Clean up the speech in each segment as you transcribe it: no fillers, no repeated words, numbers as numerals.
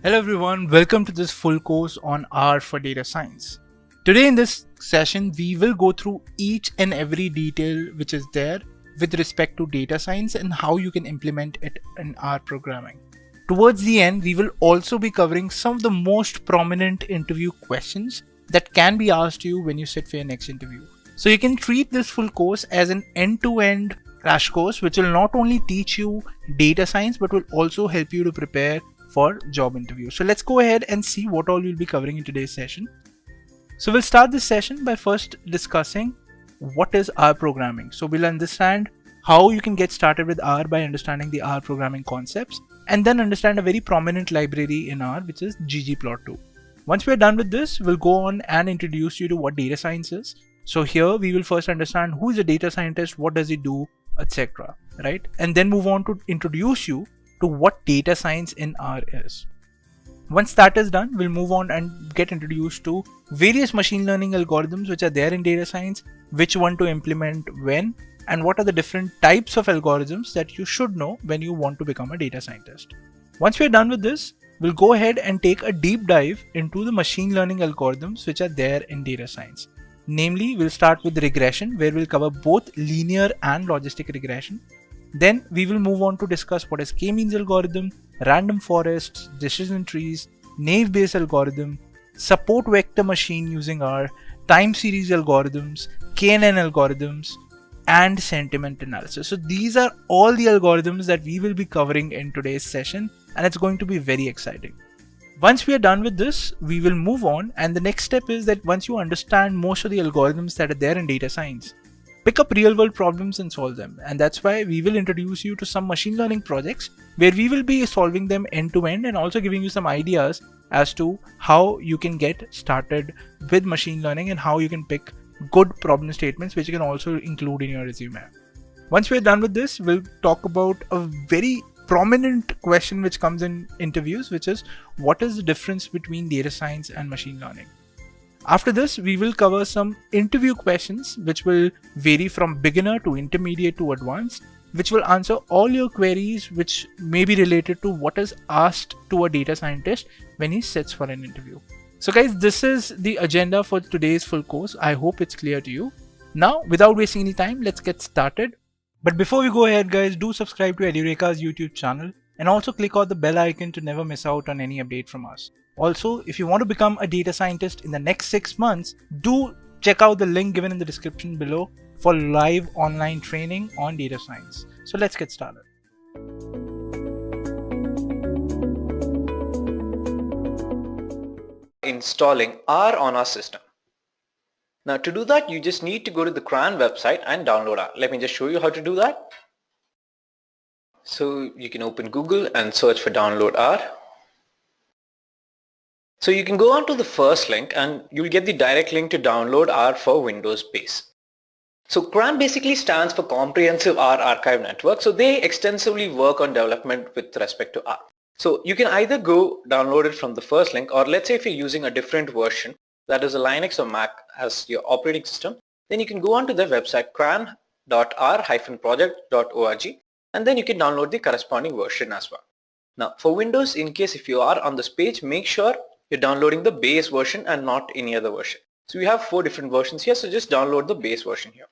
Hello everyone, welcome to this full course on R for data science. Today in this session, we will go through each and every detail which is there with respect to data science and how you can implement it in R programming. Towards the end, we will also be covering some of the most prominent interview questions that can be asked you when you sit for your next interview. So you can treat this full course as an end-to-end crash course which will not only teach you data science but will also help you to prepare for job interview. So let's go ahead and see what all we'll be covering in today's session. So we'll start this session by first discussing what is R programming. So we'll understand how you can get started with R by understanding the R programming concepts and then understand a very prominent library in R which is ggplot2. Once we're done with this, we'll go on and introduce you to what data science is. So here we will first understand who is a data scientist, what does he do, etc. Right? And then move on to introduce you to what data science in R is. Once that is done, we'll move on and get introduced to various machine learning algorithms which are there in data science, which one to implement when, and what are the different types of algorithms that you should know when you want to become a data scientist. Once we're done with this, we'll go ahead and take a deep dive into the machine learning algorithms which are there in data science. Namely, we'll start with regression, where we'll cover both linear and logistic regression. Then we will move on to discuss what is K-means algorithm, random forests, decision trees, naive-Bayes algorithm, support vector machine using R, time series algorithms, KNN algorithms, and sentiment analysis. So these are all the algorithms that we will be covering in today's session, and it's going to be very exciting. Once we are done with this, we will move on, and the next step is that once you understand most of the algorithms that are there in data science, pick up real world problems and solve them. And that's why we will introduce you to some machine learning projects where we will be solving them end to end and also giving you some ideas as to how you can get started with machine learning and how you can pick good problem statements which you can also include in your resume. Once we're done with this, we'll talk about a very prominent question which comes in interviews, which is what is the difference between data science and machine learning? After this, we will cover some interview questions which will vary from beginner to intermediate to advanced, which will answer all your queries which may be related to what is asked to a data scientist when he sits for an interview. So guys, this is the agenda for today's full course. I hope it's clear to you. Now, without wasting any time, let's get started. But before we go ahead guys, do subscribe to Edureka's YouTube channel and also click on the bell icon to never miss out on any update from us. Also, if you want to become a data scientist in the next 6 months, do check out the link given in the description below for live online training on data science. So let's get started. Installing R on our system. Now to do that, you just need to go to the CRAN website and download R. Let me just show you how to do that. So you can open Google and search for download R. So you can go on to the first link and you'll get the direct link to download R for Windows base. So CRAN basically stands for Comprehensive R Archive Network. So they extensively work on development with respect to R. So you can either go download it from the first link, or let's say if you're using a different version, that is a Linux or Mac as your operating system, then you can go on to their website cran.r-project.org and then you can download the corresponding version as well. Now for Windows, in case if you are on this page, make sure you're downloading the base version and not any other version. So we have 4 different versions here, so just download the base version here.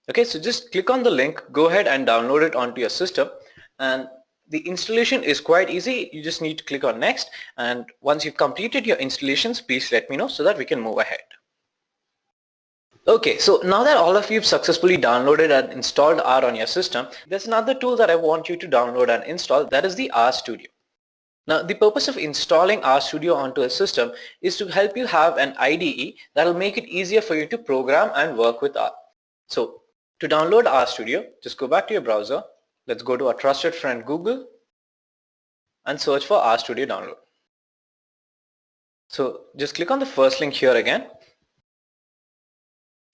Okay, so just click on the link, go ahead and download it onto your system, and the installation is quite easy. You just need to click on next, and once you've completed your installations, please let me know so that we can move ahead. Okay, so now that all of you have successfully downloaded and installed R on your system, there's another tool that I want you to download and install, that is the R Studio. Now the purpose of installing R Studio onto a system is to help you have an IDE that will make it easier for you to program and work with R. So to download R Studio, just go back to your browser. Let's go to our trusted friend Google and search for R Studio download. So just click on the first link here again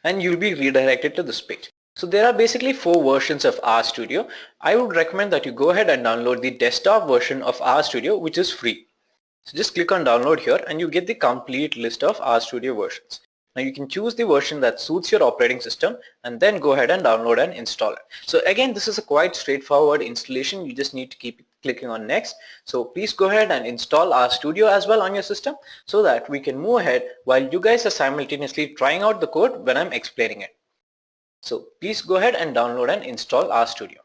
and you'll be redirected to this page. So there are basically 4 versions of R Studio. I would recommend that you go ahead and download the desktop version of R Studio, which is free. So just click on download here and you get the complete list of R Studio versions. Now you can choose the version that suits your operating system and then go ahead and download and install it. So again, this is a quite straightforward installation. You just need to keep clicking on next. So please go ahead and install RStudio as well on your system so that we can move ahead while you guys are simultaneously trying out the code when I'm explaining it. So please go ahead and download and install RStudio.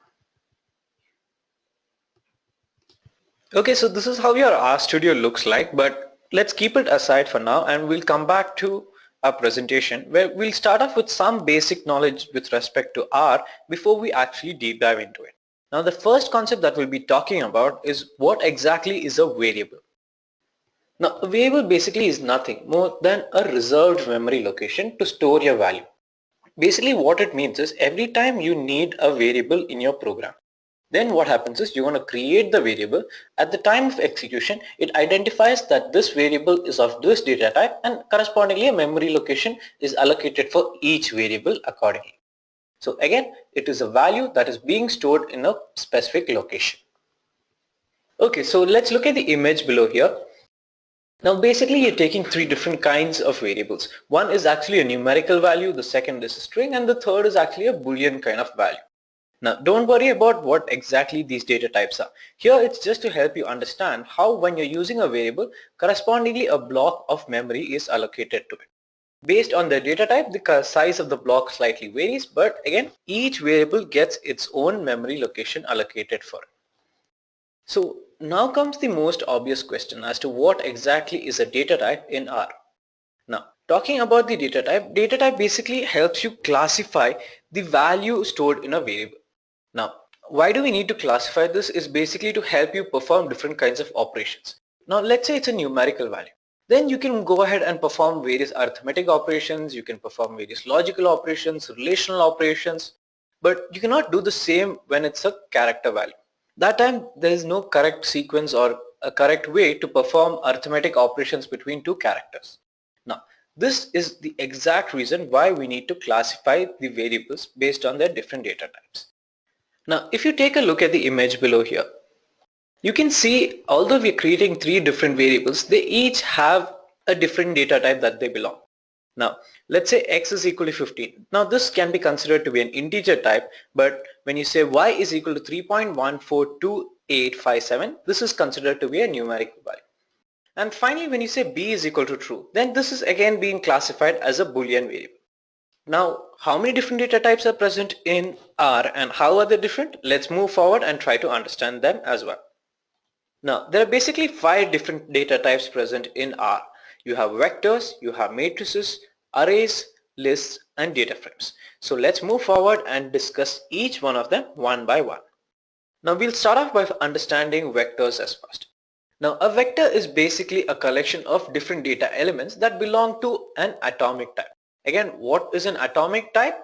Okay, so this is how your RStudio looks like, but let's keep it aside for now and we'll come back to our presentation where we'll start off with some basic knowledge with respect to R before we actually deep dive into it. Now the first concept that we'll be talking about is what exactly is a variable. Now a variable basically is nothing more than a reserved memory location to store your value. Basically what it means is every time you need a variable in your program, then what happens is you want to create the variable. At the time of execution, it identifies that this variable is of this data type and correspondingly a memory location is allocated for each variable accordingly. So again, it is a value that is being stored in a specific location. Okay, so let's look at the image below here. Now basically you're taking three different kinds of variables. One is actually a numerical value, the second is a string, and the third is actually a Boolean kind of value. Now don't worry about what exactly these data types are. Here it's just to help you understand how when you're using a variable, correspondingly a block of memory is allocated to it. Based on the data type, the size of the block slightly varies, but again each variable gets its own memory location allocated for it. So now comes the most obvious question as to what exactly is a data type in R. Now talking about the data type basically helps you classify the value stored in a variable. Now, why do we need to classify this is basically to help you perform different kinds of operations. Now, let's say it's a numerical value. Then you can go ahead and perform various arithmetic operations, you can perform various logical operations, relational operations, but you cannot do the same when it's a character value. That time, there is no correct sequence or a correct way to perform arithmetic operations between two characters. Now, this is the exact reason why we need to classify the variables based on their different data types. Now, if you take a look at the image below here, you can see although we are creating three different variables, they each have a different data type that they belong. Now, let's say x is equal to 15. Now, this can be considered to be an integer type, but when you say y is equal to 3.142857, this is considered to be a numerical value. And finally, when you say b is equal to true, then this is again being classified as a Boolean variable. Now, how many different data types are present in R and how are they different? Let's move forward and try to understand them as well. Now, there are basically 5 different data types present in R. You have vectors, you have matrices, arrays, lists, and data frames. So let's move forward and discuss each one of them one by one. Now, we'll start off by understanding vectors as first. Now, a vector is basically a collection of different data elements that belong to an atomic type. Again, what is an atomic type?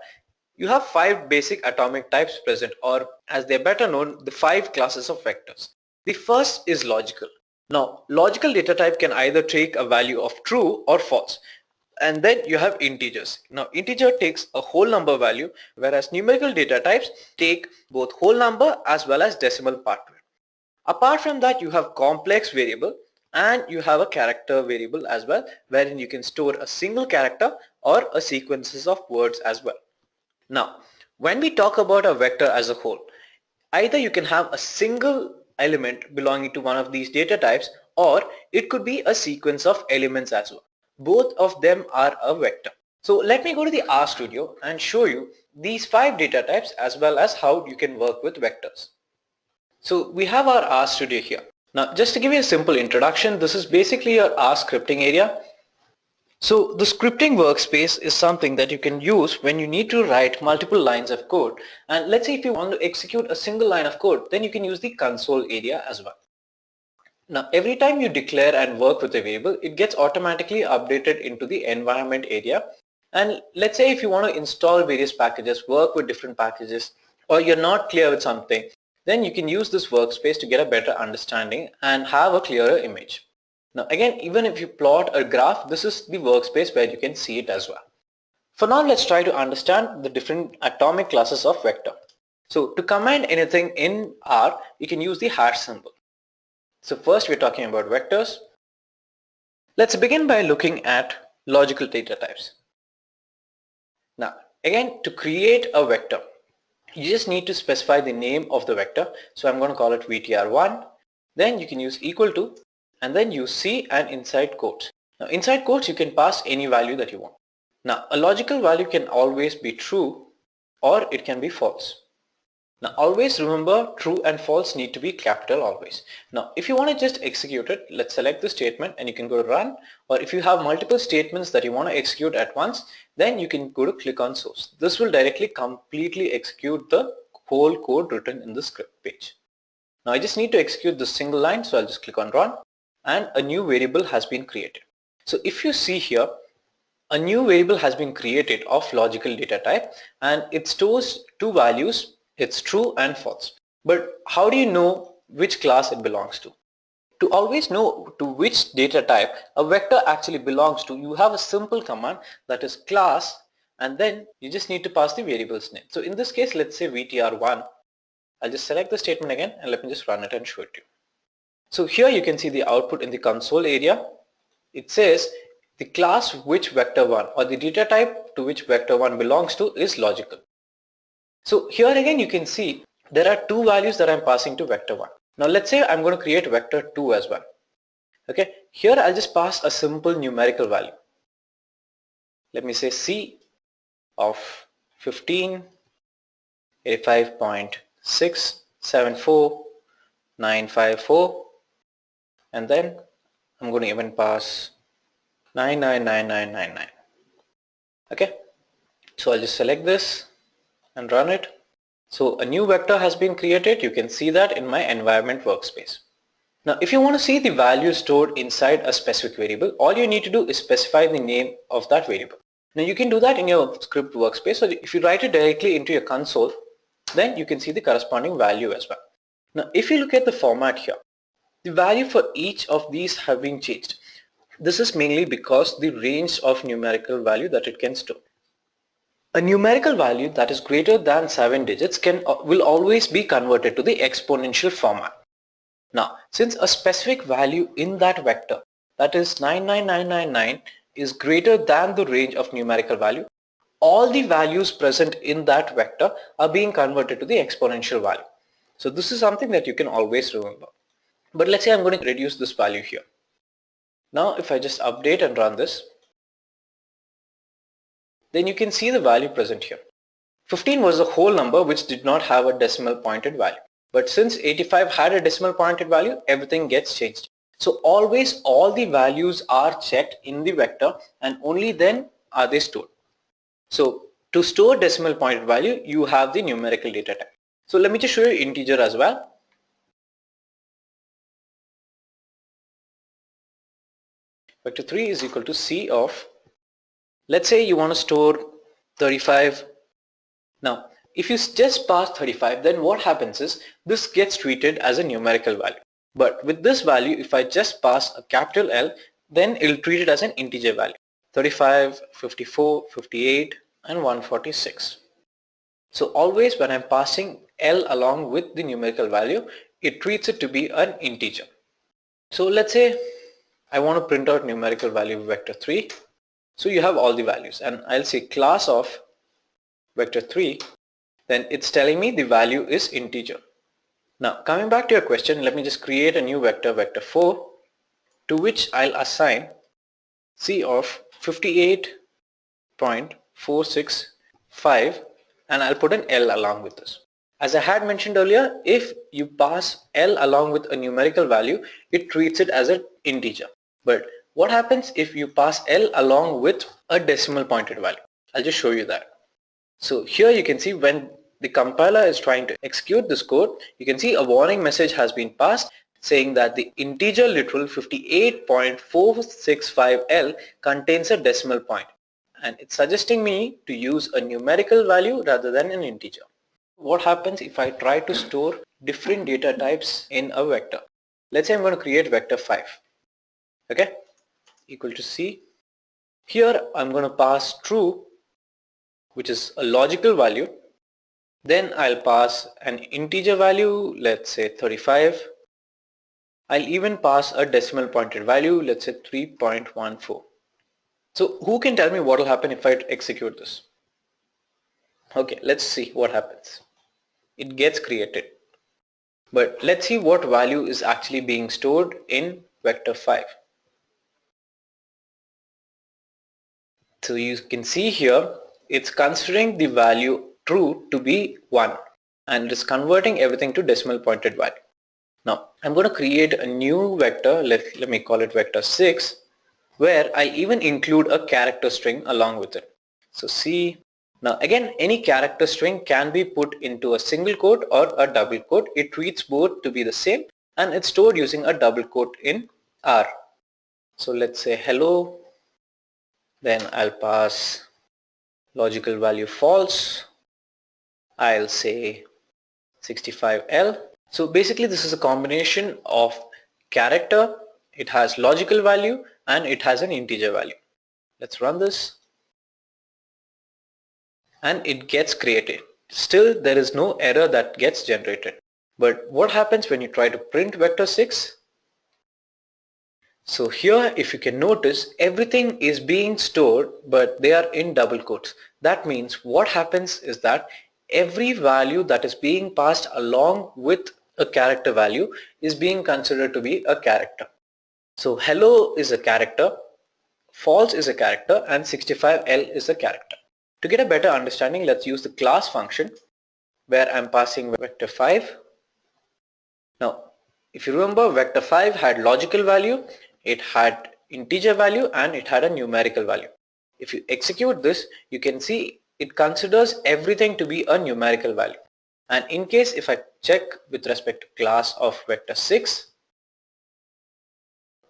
You have 5 basic atomic types present, or as they're better known, the 5 classes of vectors. The first is logical. Now, logical data type can either take a value of true or false. And then you have integers. Now, integer takes a whole number value, whereas numerical data types take both whole number as well as decimal part to it. Apart from that, you have complex variable and you have a character variable as well, wherein you can store a single character or a sequences of words as well. Now, when we talk about a vector as a whole, either you can have a single element belonging to one of these data types, or it could be a sequence of elements as well. Both of them are a vector. So let me go to the RStudio and show you these 5 data types as well as how you can work with vectors. So we have our RStudio here. Now, just to give you a simple introduction, this is basically your R scripting area. So the scripting workspace is something that you can use when you need to write multiple lines of code. And let's say if you want to execute a single line of code, then you can use the console area as well. Now, every time you declare and work with a variable, it gets automatically updated into the environment area. And let's say if you want to install various packages, work with different packages, or you're not clear with something, then you can use this workspace to get a better understanding and have a clearer image. Now again, even if you plot a graph, this is the workspace where you can see it as well. For now, let's try to understand the different atomic classes of vector. So to command anything in R, you can use the hash symbol. So first we're talking about vectors. Let's begin by looking at logical data types. Now again, to create a vector, you just need to specify the name of the vector. So I'm going to call it VTR1. Then you can use equal to and then use C and inside quotes. Now inside quotes you can pass any value that you want. Now a logical value can always be true or it can be false. Now always remember true and false need to be capital always. Now if you want to just execute it, let's select the statement and you can go to run, or if you have multiple statements that you want to execute at once, then you can go to click on source. This will directly completely execute the whole code written in the script page. Now I just need to execute this single line, so I'll just click on run and a new variable has been created. So if you see here, a new variable has been created of logical data type and it stores two values. It's true and false. But how do you know which class it belongs to? To always know to which data type a vector actually belongs to, you have a simple command that is class, and then you just need to pass the variable's name. So in this case, let's say VTR1. I'll just select the statement again and let me just run it and show it to you. So here you can see the output in the console area. It says the class which vector1 or the data type to which vector1 belongs to is logical. So here again you can see there are two values that I'm passing to vector1. Now let's say I'm going to create vector2 as well. Okay, here I'll just pass a simple numerical value. Let me say C of 15, 85.674954, and then I'm going to even pass 999999. Okay, so I'll just select this and run it. So a new vector has been created. You can see that in my environment workspace. Now if you want to see the value stored inside a specific variable, all you need to do is specify the name of that variable. Now you can do that in your script workspace. So if you write it directly into your console, then you can see the corresponding value as well. Now if you look at the format here, the value for each of these have been changed. This is mainly because the range of numerical value that it can store. A numerical value that is greater than 7 digits will always be converted to the exponential format. Now, since a specific value in that vector, that is 99999, is greater than the range of numerical value, all the values present in that vector are being converted to the exponential value. So this is something that you can always remember. But let's say I'm going to reduce this value here. Now if I just update and run this, then you can see the value present here. 15 was a whole number which did not have a decimal pointed value. But since 85 had a decimal pointed value, everything gets changed. So always all the values are checked in the vector and only then are they stored. So to store decimal pointed value, you have the numerical data type. So let me just show you integer as well. Vector3 is equal to C of, let's say you want to store 35. Now if you just pass 35, then what happens is this gets treated as a numerical value. But with this value, if I just pass a capital L, then it will treat it as an integer value. 35, 54, 58 and 146. So always when I'm passing L along with the numerical value, it treats it to be an integer. So let's say I want to print out numerical value vector3. So you have all the values and I'll say class of vector3, then it's telling me the value is integer. Now coming back to your question, let me just create a new vector, vector4, to which I'll assign C of 58.465 and I'll put an L along with this. As I had mentioned earlier, if you pass L along with a numerical value, it treats it as an integer. But what happens if you pass L along with a decimal pointed value? I'll just show you that. So here you can see when the compiler is trying to execute this code, you can see a warning message has been passed saying that the integer literal 58.465L contains a decimal point and it's suggesting me to use a numerical value rather than an integer. What happens if I try to store different data types in a vector? Let's say I'm going to create vector 5. Okay, equal to C. Here I'm going to pass true, which is a logical value. Then I'll pass an integer value, let's say 35. I'll even pass a decimal pointed value, let's say 3.14. So who can tell me what will happen if I execute this? Okay, let's see what happens. it gets created. But let's see what value is actually being stored in vector 5. So you can see here it's considering the value true to be 1 and it is converting everything to decimal pointed value. Now I'm going to create a new vector, let me call it vector 6, where I even include a character string along with it. So see, now again any character string can be put into a single quote or a double quote. It treats both to be the same and it's stored using a double quote in R. So let's say hello, then I'll pass logical value false, I'll say 65L. So basically this is a combination of character, it has logical value and it has an integer value. Let's run this and it gets created. Still there is no error that gets generated. But what happens when you try to print vector 6? So here if you can notice everything is being stored but they are in double quotes. That means what happens is that every value that is being passed along with a character value is being considered to be a character. So hello is a character, false is a character and 65L is a character. To get a better understanding, let's use the class function where I'm passing vector 5. Now if you remember, vector 5 had logical value, it had integer value and it had a numerical value. If you execute this, you can see it considers everything to be a numerical value. And in case if I check with respect to class of vector 6,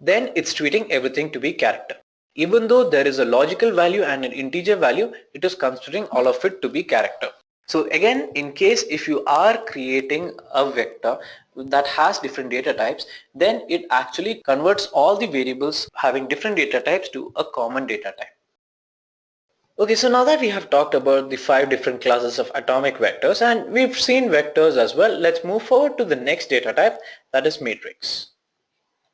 then it's treating everything to be character. Even though there is a logical value and an integer value, it is considering all of it to be character. So again, in case if you are creating a vector that has different data types, then it actually converts all the variables having different data types to a common data type. Okay, so now that we have talked about the 5 different classes of atomic vectors and we've seen vectors as well, let's move forward to the next data type, that is matrix.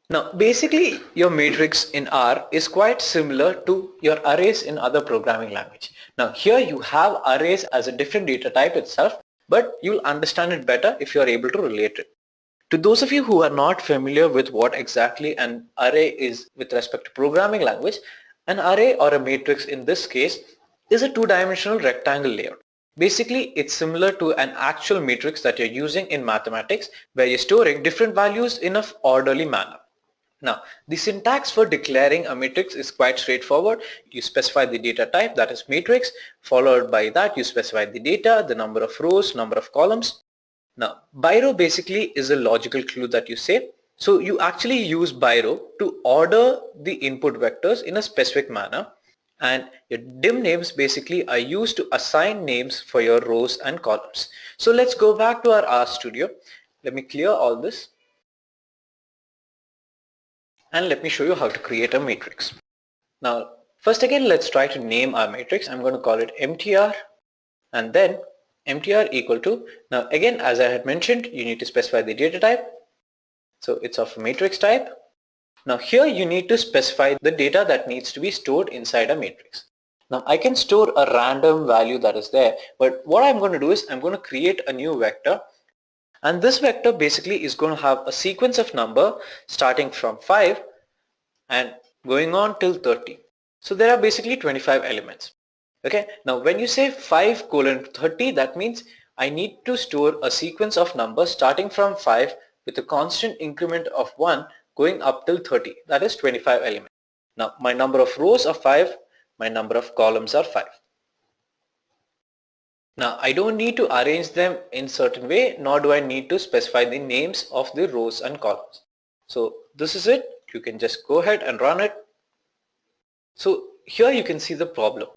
Now basically your matrix in R is quite similar to your arrays in other programming language. Now here you have arrays as a different data type itself, but you'll understand it better if you are able to relate it. To those of you who are not familiar with what exactly an array is with respect to programming language, an array or a matrix in this case is a two-dimensional rectangle layout. Basically it's similar to an actual matrix that you're using in mathematics where you're storing different values in an orderly manner. Now the syntax for declaring a matrix is quite straightforward. You specify the data type, that is matrix, followed by that you specify the data, the number of rows, number of columns. Now by-row basically is a logical clue that you say. So you actually use by-row to order the input vectors in a specific manner, and your dim names basically are used to assign names for your rows and columns. So let's go back to our RStudio. Let me clear all this and let me show you how to create a matrix. Now first again let's try to name our matrix. I'm going to call it mtr and then mtr equal to, now again as I had mentioned, you need to specify the data type, so it's of a matrix type. Now here you need to specify the data that needs to be stored inside a matrix. Now I can store a random value that is there, but what I'm going to do is I'm going to create a new vector, and this vector basically is going to have a sequence of number starting from 5 and going on till 30. So there are basically 25 elements. Okay, now when you say 5:30, that means I need to store a sequence of numbers starting from 5 with a constant increment of 1 going up till 30, that is 25 elements. Now my number of rows are 5, my number of columns are 5. Now I don't need to arrange them in certain way, nor do I need to specify the names of the rows and columns. So this is it, you can just go ahead and run it. So here you can see the problem.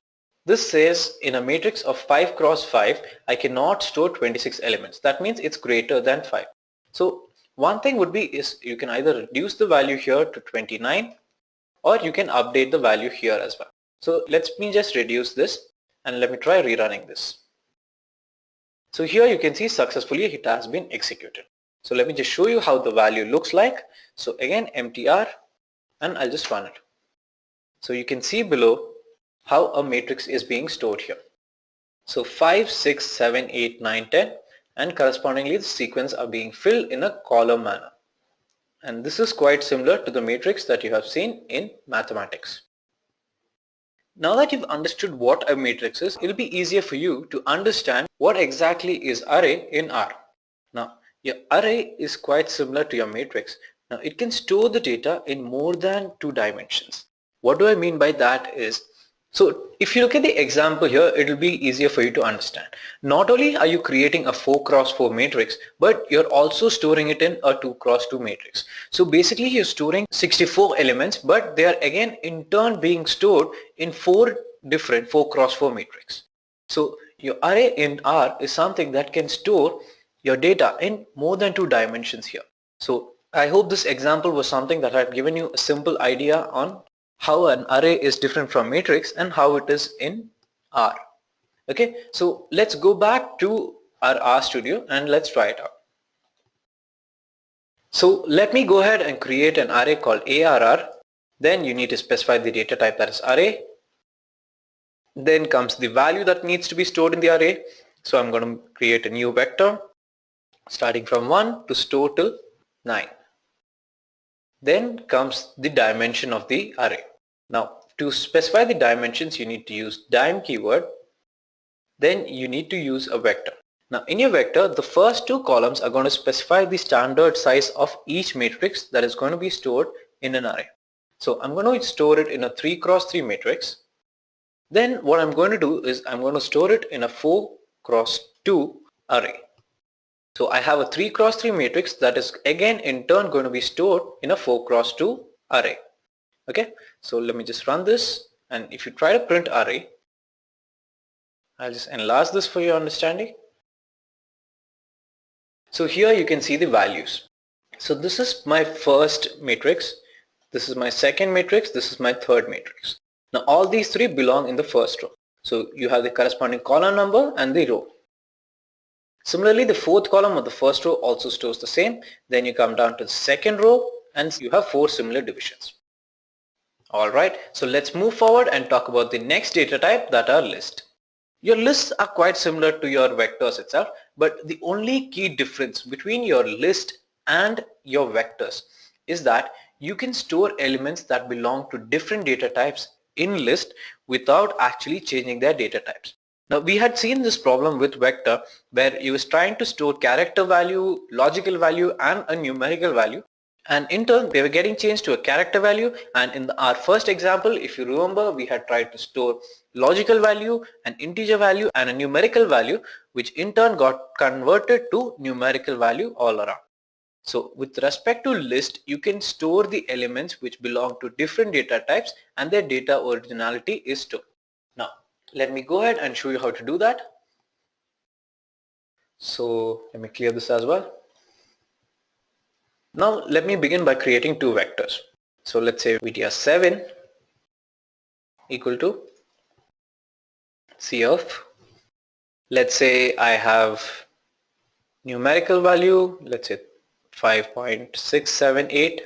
This says in a matrix of 5 cross 5, I cannot store 26 elements. That means it's greater than 5. So one thing would be is you can either reduce the value here to 29 or you can update the value here as well. So let me just reduce this and let me try rerunning this. So here you can see successfully it has been executed. So let me just show you how the value looks like. So again mtr and I'll just run it. So you can see below how a matrix is being stored here. So 5, 6, 7, 8, 9, 10, and correspondingly the sequence are being filled in a column manner. And this is quite similar to the matrix that you have seen in mathematics. Now that you've understood what a matrix is, it will be easier for you to understand what exactly is array in R. Now, your array is quite similar to your matrix. Now, it can store the data in more than 2 dimensions. What do I mean by that is, so if you look at the example here, it will be easier for you to understand. Not only are you creating a 4x4 matrix, but you're also storing it in a 2x2 matrix. So basically you're storing 64 elements, but they are again in turn being stored in 4 different 4x4 matrix. So your array in R is something that can store your data in more than 2 dimensions here. So I hope this example was something that had given you a simple idea on how an array is different from matrix and how it is in R. Okay, so let's go back to our RStudio and let's try it out. So let me go ahead and create an array called ARR. Then you need to specify the data type, that is array. Then comes the value that needs to be stored in the array. So I'm going to create a new vector starting from 1 to store till 9. Then comes the dimension of the array. Now to specify the dimensions you need to use dim keyword. Then you need to use a vector. Now in your vector, the first 2 columns are going to specify the standard size of each matrix that is going to be stored in an array. So I'm going to store it in a 3x3 matrix. Then what I'm going to do is I'm going to store it in a 4x2 array. So I have a 3x3 matrix that is again in turn going to be stored in a 4x2 array. Okay, so let me just run this, and if you try to print array, I'll just enlarge this for your understanding. So here you can see the values. So this is my first matrix, this is my second matrix, this is my third matrix. Now all these 3 belong in the first row. So you have the corresponding column number and the row. Similarly, the 4th column of the first row also stores the same. Then you come down to the second row and you have 4 similar divisions. Alright, so let's move forward and talk about the next data type, that are list. Your lists are quite similar to your vectors itself, but the only key difference between your list and your vectors is that you can store elements that belong to different data types in list without actually changing their data types. Now we had seen this problem with vector where you was trying to store character value, logical value and a numerical value, and in turn they were getting changed to a character value, and in our first example, if you remember, we had tried to store logical value, an integer value and a numerical value, which in turn got converted to numerical value all around. So with respect to list, you can store the elements which belong to different data types and their data originality is stored. Now let me go ahead and show you how to do that. So let me clear this as well. Now let me begin by creating 2 vectors. So let's say VTR7 equal to C of, let's say I have numerical value, let's say 5.678,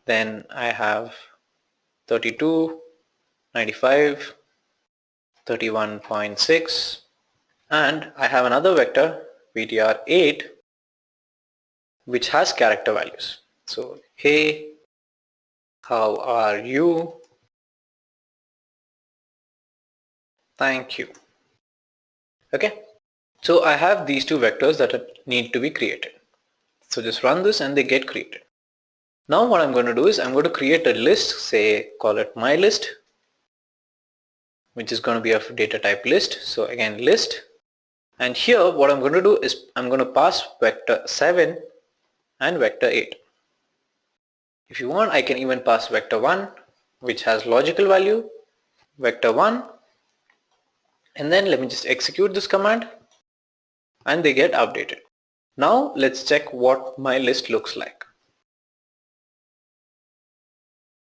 then I have 32, 95, 31.6, and I have another vector VTR8 which has character values. So hey, how are you, thank you. Okay, so I have these 2 vectors that need to be created. So just run this and they get created. Now what I'm going to do is I'm going to create a list, say call it my list, which is going to be of data type list. So again list, and here what I'm going to do is I'm going to pass vector 7 and vector 8. If you want, I can even pass vector 1 which has logical value, vector 1, and then let me just execute this command and they get updated. Now let's check what my list looks like.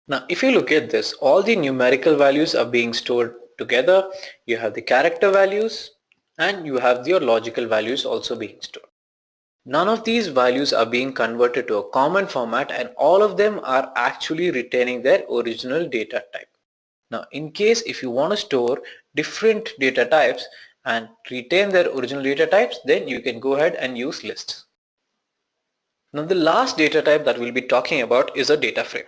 Now if you look at this, all the numerical values are being stored together. You have the character values and you have your logical values also being stored. None of these values are being converted to a common format, and all of them are actually retaining their original data type. Now in case if you want to store different data types and retain their original data types, then you can go ahead and use lists. Now the last data type that we'll be talking about is a data frame.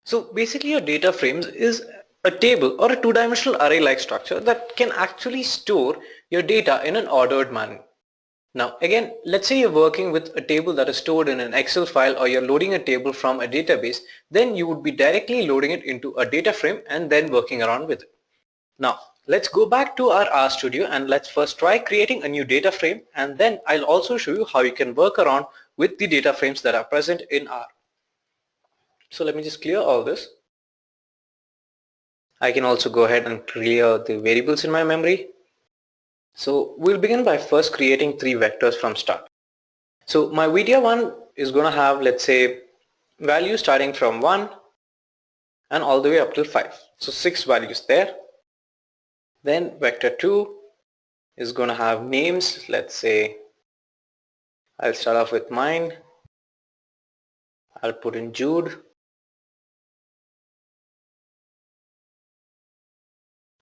So basically your data frames is a table or a two-dimensional array-like structure that can actually store your data in an ordered manner. Now again, let's say you're working with a table that is stored in an Excel file, or you're loading a table from a database, then you would be directly loading it into a data frame and then working around with it. Now let's go back to our RStudio and let's first try creating a new data frame, and then I'll also show you how you can work around with the data frames that are present in R. So let me just clear all this. I can also go ahead and clear the variables in my memory. So we'll begin by first creating 3 vectors from start. So my video 1 is going to have, let's say, values starting from 1 and all the way up till 5. So 6 values there. Then vector 2 is going to have names. Let's say I'll start off with mine. I'll put in Jude.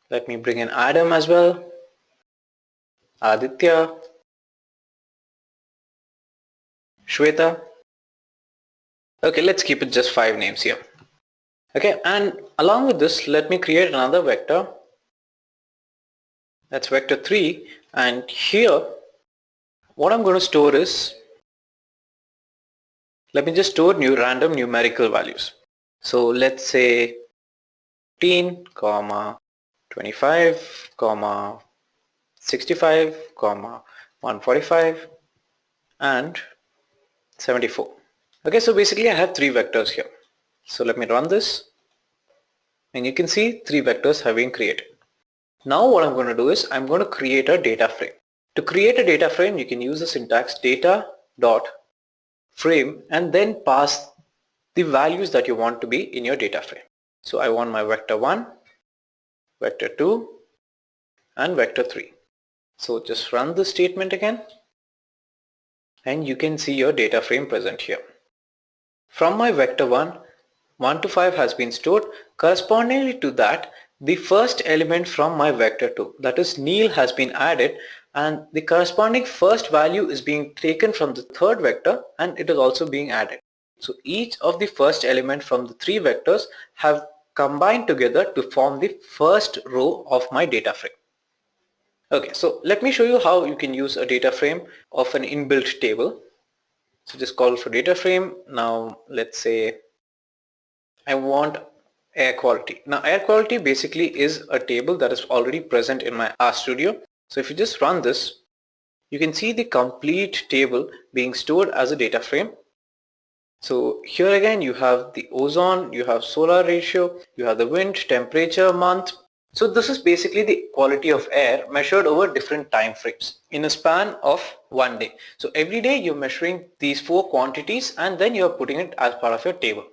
Let me bring in Adam as well. Aditya. Shweta. Okay, let's keep it just 5 names here. Okay, and along with this, let me create another vector. That's vector 3, and here what I'm going to store is, let me just store new random numerical values. So let's say 15, 25, 65, 145 and 74. Okay, so basically I have 3 vectors here. So let me run this and you can see 3 vectors have been created. Now what I'm going to do is I'm going to create a data frame. To create a data frame, you can use the syntax data dot frame and then pass the values that you want to be in your data frame. So I want my vector 1, vector 2 and vector 3. So just run the statement again and you can see your data frame present here. From my vector 1, 1 to 5 has been stored. Correspondingly to that, the first element from my vector 2, that is Neil, has been added, and the corresponding first value is being taken from the third vector and it is also being added. So each of the first element from the 3 vectors have combined together to form the first row of my data frame. Okay, so let me show you how you can use a data frame of an inbuilt table. So just call for data frame. Now let's say I want air quality. Now air quality basically is a table that is already present in my RStudio. So if you just run this, you can see the complete table being stored as a data frame. So here again you have the ozone, you have solar ratio, you have the wind, temperature, month. So this is basically the quality of air measured over different time frames in a span of 1 day. So every day you're measuring these 4 quantities and then you're putting it as part of your table.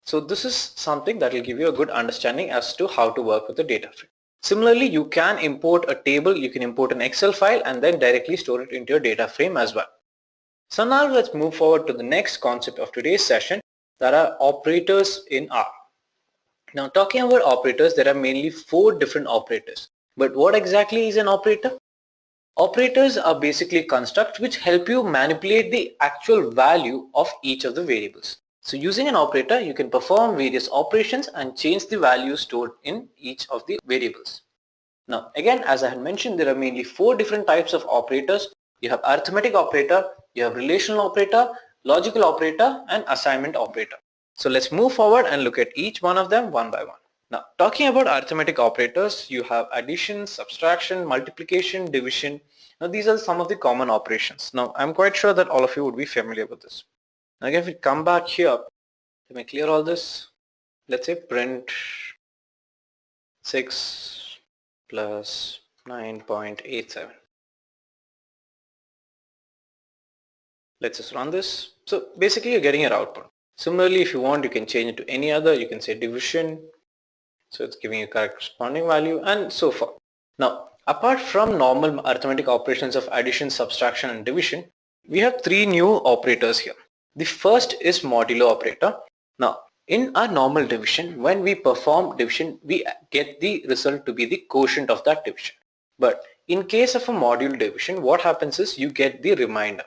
So this is something that will give you a good understanding as to how to work with the data frame. Similarly, you can import a table, you can import an Excel file and then directly store it into your data frame as well. So now let's move forward to the next concept of today's session, that are operators in R. Now talking about operators, there are mainly 4 different operators. But what exactly is an operator? Operators are basically constructs which help you manipulate the actual value of each of the variables. So using an operator, you can perform various operations and change the values stored in each of the variables. Now again, as I had mentioned, there are mainly 4 different types of operators. You have arithmetic operator, you have relational operator, logical operator and assignment operator. So let's move forward and look at each one of them one by one. Now talking about arithmetic operators, you have addition, subtraction, multiplication, division. Now these are some of the common operations. Now I'm quite sure that all of you would be familiar with this. Now again, if we come back here, let me clear all this. Let's say print 6 plus 9.87. Let's just run this. So basically you're getting your output. Similarly, if you want, you can change it to any other. You can say division. So it's giving you corresponding value and so forth. Now, apart from normal arithmetic operations of addition, subtraction and division, we have 3 new operators here. The first is modulo operator. Now, in our normal division, when we perform division, we get the result to be the quotient of that division. But in case of a modular division, what happens is you get the remainder.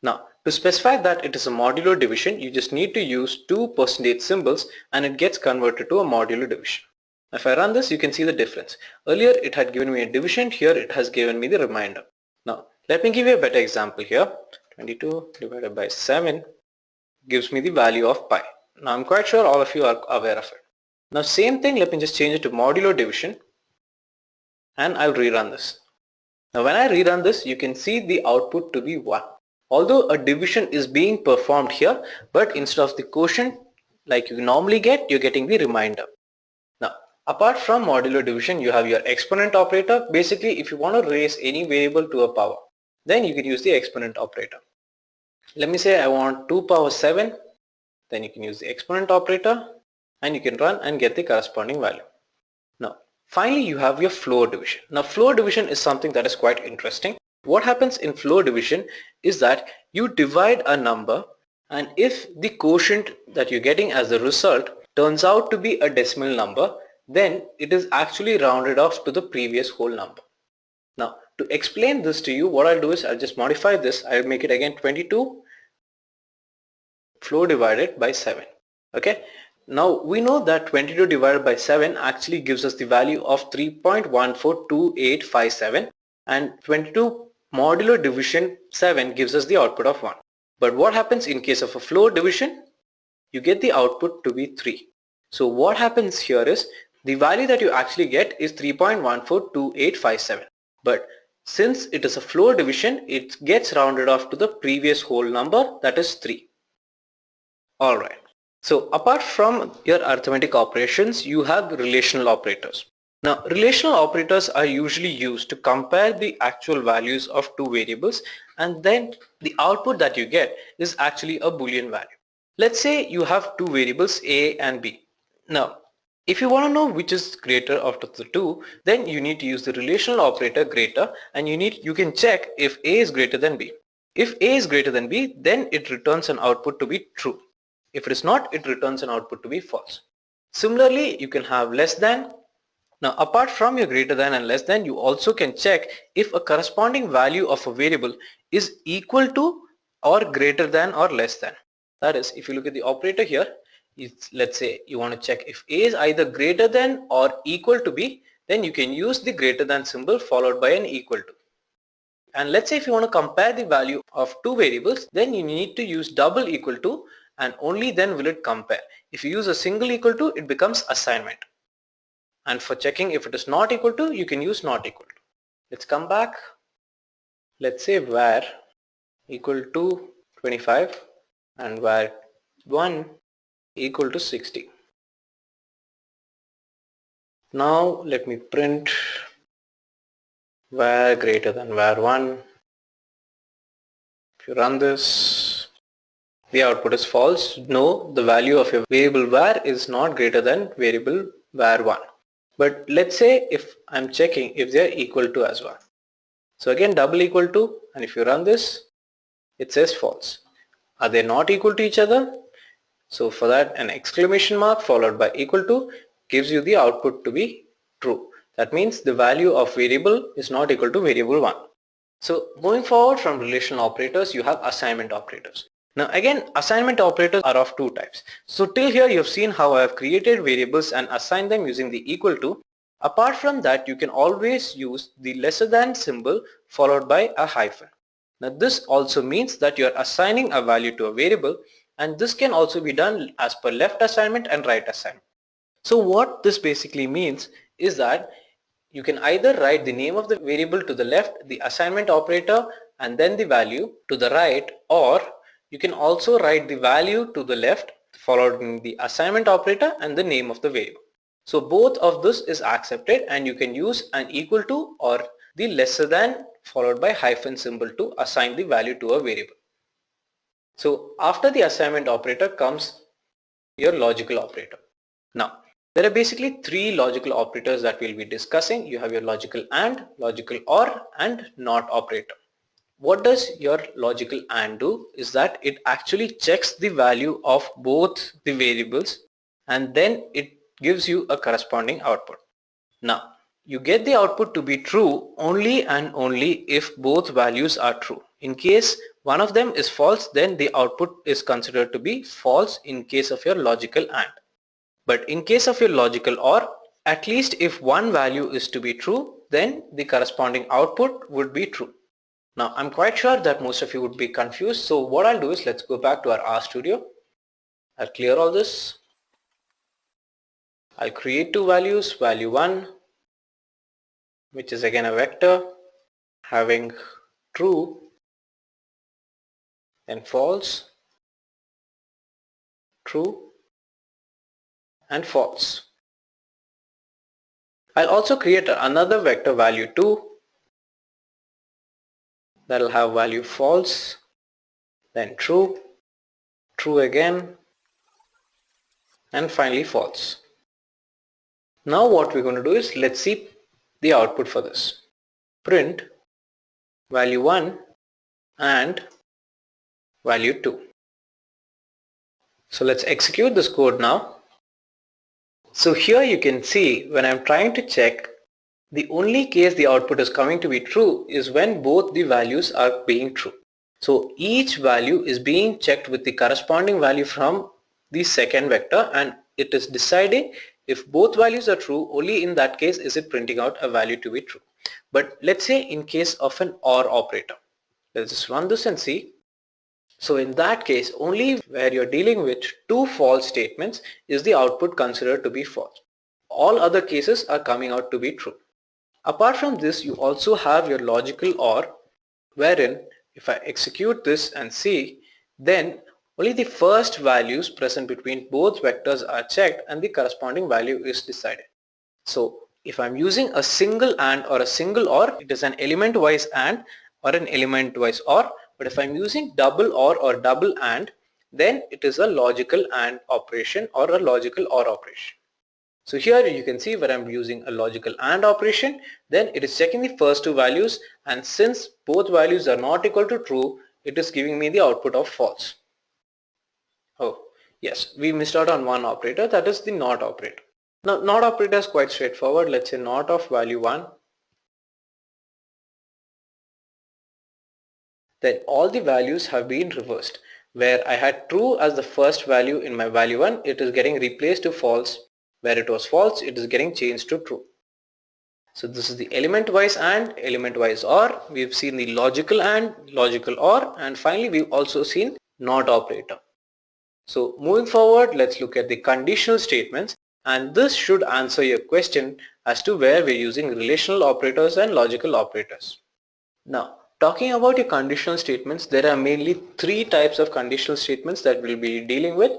Now, to specify that it is a modular division, you just need to use two percentage symbols and it gets converted to a modular division. If I run this, you can see the difference. Earlier it had given me a division, here it has given me the remainder. Now, let me give you a better example here. 22 divided by 7 gives me the value of pi. Now, I'm quite sure all of you are aware of it. Now, same thing, let me just change it to modular division and I'll rerun this. Now, when I rerun this, you can see the output to be 1. Although a division is being performed here, but instead of the quotient like you normally get, you're getting the remainder. Now, apart from modular division, you have your exponent operator. Basically, if you want to raise any variable to a power, then you can use the exponent operator. Let me say I want 2 power 7, then you can use the exponent operator and you can run and get the corresponding value. Now, finally, you have your floor division. Now, floor division is something that is quite interesting. What happens in floor division is that you divide a number, and if the quotient that you're getting as the result turns out to be a decimal number, then it is actually rounded off to the previous whole number. Now, to explain this to you, what I'll do is I'll just modify this. I'll make it again 22 floor divided by 7. Okay. Now we know that 22 divided by 7 actually gives us the value of 3.142857, and 22 modular division 7 gives us the output of 1. But what happens in case of a floor division? You get the output to be 3. So what happens here is the value that you actually get is 3.142857. But since it is a floor division, it gets rounded off to the previous whole number, that is 3. Alright. So apart from your arithmetic operations, you have relational operators. Now, relational operators are usually used to compare the actual values of two variables, and then the output that you get is actually a Boolean value. Let's say you have two variables A and B. Now, if you want to know which is greater out of the two, then you need to use the relational operator greater, and you can check if A is greater than B. If A is greater than B, then it returns an output to be true. If it is not, it returns an output to be false. Similarly, you can have less than. Now, apart from your greater than and less than, you also can check if a corresponding value of a variable is equal to or greater than or less than. That is, if you look at the operator here, let's say you want to check if A is either greater than or equal to B, then you can use the greater than symbol followed by an equal to. And let's say if you want to compare the value of two variables, then you need to use double equal to, and only then will it compare. If you use a single equal to, it becomes assignment. And for checking if it is not equal to, you can use not equal to. Let's come back. Let's say var equal to 25 and var 1 equal to 60. Now let me print var greater than var 1. If you run this, the output is false. No, the value of your variable var is not greater than variable var 1. But let's say if I'm checking if they are equal to as well. So again, double equal to, and if you run this, it says false. Are they not equal to each other? So for that, an exclamation mark followed by equal to gives you the output to be true. That means the value of variable is not equal to variable 1. So moving forward from relational operators, you have assignment operators. Now again, assignment operators are of two types. So till here you have seen how I have created variables and assigned them using the equal to. Apart from that, you can always use the lesser than symbol followed by a hyphen. Now this also means that you are assigning a value to a variable, and this can also be done as per left assignment and right assignment. So what this basically means is that you can either write the name of the variable to the left, the assignment operator, and then the value to the right, or you can also write the value to the left following the assignment operator and the name of the variable. So both of this is accepted, and you can use an equal to or the lesser than followed by hyphen symbol to assign the value to a variable. So after the assignment operator comes your logical operator. Now there are basically three logical operators that we'll be discussing. You have your logical AND, logical OR, and NOT operator. What does your logical AND do is that it actually checks the value of both the variables, and then it gives you a corresponding output. Now you get the output to be true only and only if both values are true. In case one of them is false, then the output is considered to be false in case of your logical AND. But in case of your logical OR, at least if one value is to be true, then the corresponding output would be true. Now I'm quite sure that most of you would be confused, so what I'll do is let's go back to our RStudio. I'll clear all this. I'll create two values, value 1, which is again a vector having true and false, true and false. I'll also create another vector value 2 that will have value false, then true, true again, and finally false. Now what we're going to do is let's see the output for this. Print value 1 and value 2. So let's execute this code now. So here you can see when I'm trying to check, the only case the output is coming to be true is when both the values are being true. So each value is being checked with the corresponding value from the second vector, and it is deciding if both values are true. Only in that case is it printing out a value to be true. But let's say in case of an OR operator, let's just run this and see. So in that case, only where you're dealing with two false statements is the output considered to be false. All other cases are coming out to be true. Apart from this, you also have your logical OR, wherein if I execute this and see, then only the first values present between both vectors are checked and the corresponding value is decided. So if I'm using a single AND or a single OR, it is an element wise AND or an element wise OR. But if I'm using double OR or double AND, then it is a logical AND operation or a logical OR operation. So here you can see where I'm using a logical AND operation, then it is checking the first two values, and since both values are not equal to true, it is giving me the output of false. Oh yes, we missed out on one operator, that is the NOT operator. Now NOT operator is quite straightforward. Let's say NOT of value 1, then all the values have been reversed. Where I had true as the first value in my value 1, it is getting replaced to false. Where it was false, it is getting changed to true. So this is the element wise AND, element wise OR. We've seen the logical AND, logical OR, and finally we've also seen NOT operator. So moving forward, let's look at the conditional statements, and this should answer your question as to where we're using relational operators and logical operators. Now, talking about your conditional statements, there are mainly three types of conditional statements that we'll be dealing with,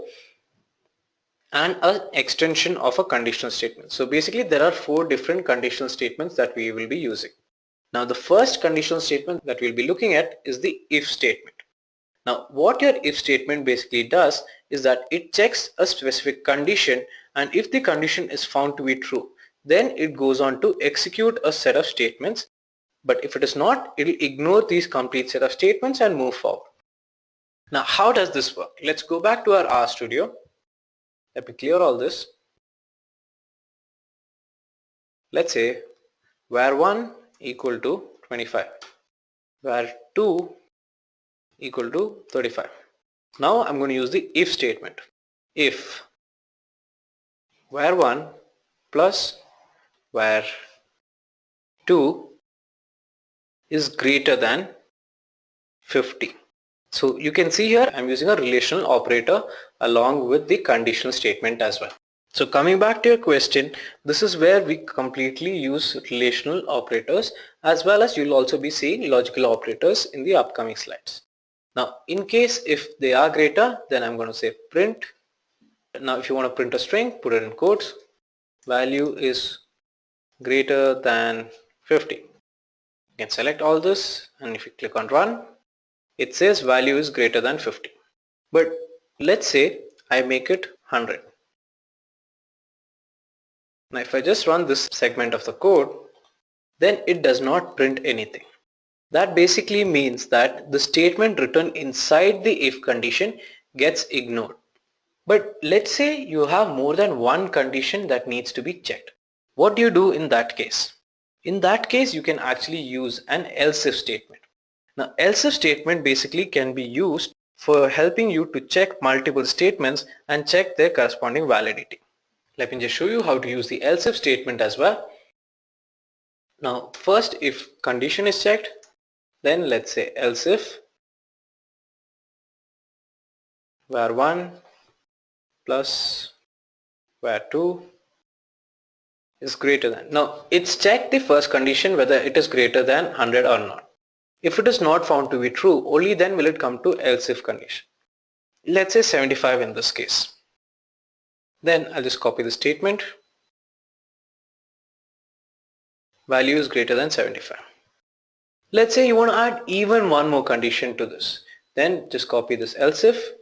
and an extension of a conditional statement. So basically there are four different conditional statements that we will be using. Now the first conditional statement that we'll be looking at is the if statement. Now what your if statement basically does is that it checks a specific condition, and if the condition is found to be true, then it goes on to execute a set of statements. But if it is not, it will ignore these complete set of statements and move forward. Now how does this work? Let's go back to our RStudio. Let me clear all this. Let's say var 1 equal to 25, var 2 equal to 35. Now I'm going to use the if statement. If var 1 plus var 2 is greater than 50. So you can see here I'm using a relational operator along with the conditional statement as well. So coming back to your question, this is where we completely use relational operators, as well as you'll also be seeing logical operators in the upcoming slides. Now in case if they are greater, then I'm going to say print. Now if you want to print a string, put it in quotes, value is greater than 50. You can select all this, and if you click on run, it says value is greater than 50. But let's say I make it 100. Now if I just run this segment of the code, then it does not print anything. That basically means that the statement written inside the if condition gets ignored. But let's say you have more than one condition that needs to be checked. What do you do in that case? In that case, you can actually use an else if statement. Now, else if statement basically can be used for helping you to check multiple statements and check their corresponding validity. Let me just show you how to use the else if statement as well. Now, first, if condition is checked, then let's say else if var1 plus var2 is greater than. Now, it's checked the first condition whether it is greater than 100 or not. If it is not found to be true, only then will it come to else if condition. Let's say 75 in this case. Then I'll just copy the statement. Value is greater than 75. Let's say you want to add even one more condition to this. Then just copy this else if.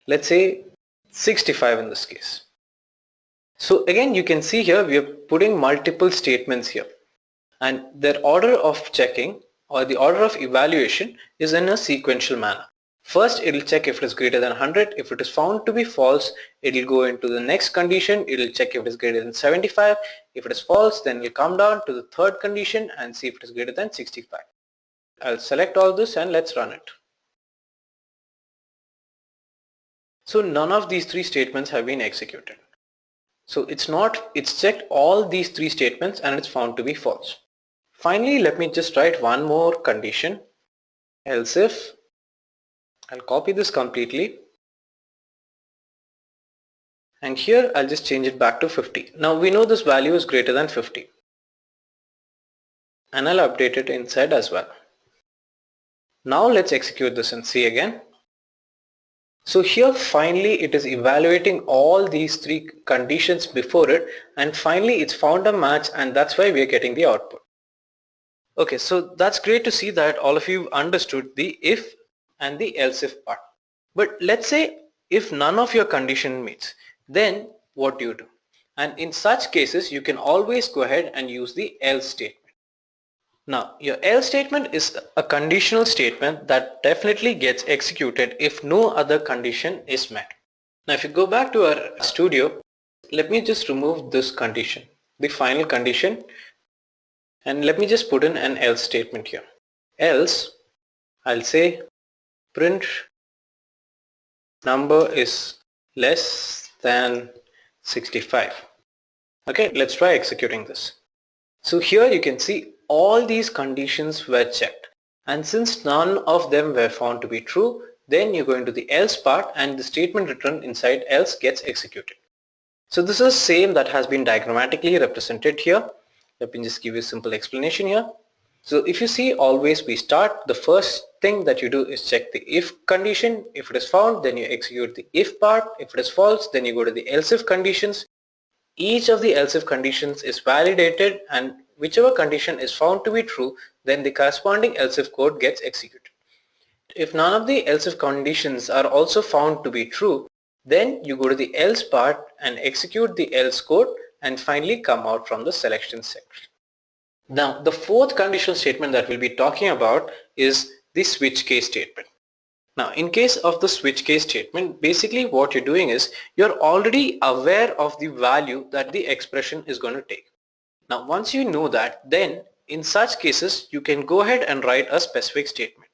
Let's say 65 in this case. So again, you can see here we are putting multiple statements here, and their order of checking or the order of evaluation is in a sequential manner. First, it will check if it is greater than 100. If it is found to be false, it will go into the next condition. It will check if it is greater than 75. If it is false, then it will come down to the third condition and see if it is greater than 65. I'll select all this and let's run it. So none of these three statements have been executed. So it's checked all these three statements and it's found to be false. Finally, let me just write one more condition, else if. I'll copy this completely, and here I'll just change it back to 50. Now we know this value is greater than 50, and I'll update it inside as well. Now let's execute this and see again. So here finally it is evaluating all these three conditions before it, and finally it's found a match, and that's why we are getting the output. Okay, so that's great to see that all of you understood the if and the else if part. But let's say if none of your condition meets, then what do you do? And in such cases, you can always go ahead and use the else statement. Now, your else statement is a conditional statement that definitely gets executed if no other condition is met. Now, if you go back to our studio, let me just remove this condition, the final condition, and let me just put in an else statement here. Else, I'll say print number is less than 65. Okay, let's try executing this. So here you can see all these conditions were checked, and since none of them were found to be true, then you go into the else part and the statement returned inside else gets executed. So this is same that has been diagrammatically represented here. Let me just give you a simple explanation here. So if you see, always we start, the first thing that you do is check the if condition. If it is found, then you execute the if part. If it is false, then you go to the else if conditions. Each of the else if conditions is validated, and whichever condition is found to be true, then the corresponding else if code gets executed. If none of the else if conditions are also found to be true, then you go to the else part and execute the else code and finally come out from the selection section. Now, the fourth conditional statement that we'll be talking about is the switch case statement. Now, in case of the switch case statement, basically what you're doing is you're already aware of the value that the expression is going to take. Now, once you know that, then in such cases, you can go ahead and write a specific statement.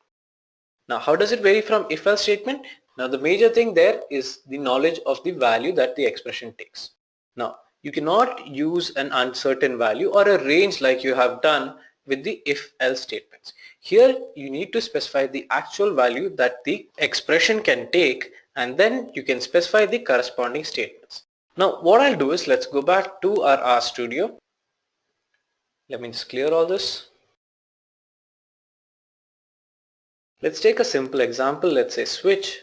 Now, how does it vary from if-else statement? Now, the major thing there is the knowledge of the value that the expression takes. Now, you cannot use an uncertain value or a range like you have done with the if-else statements. Here, you need to specify the actual value that the expression can take, and then you can specify the corresponding statements. Now, what I'll do is let's go back to our RStudio. Let me just clear all this. Let's take a simple example. Let's say switch.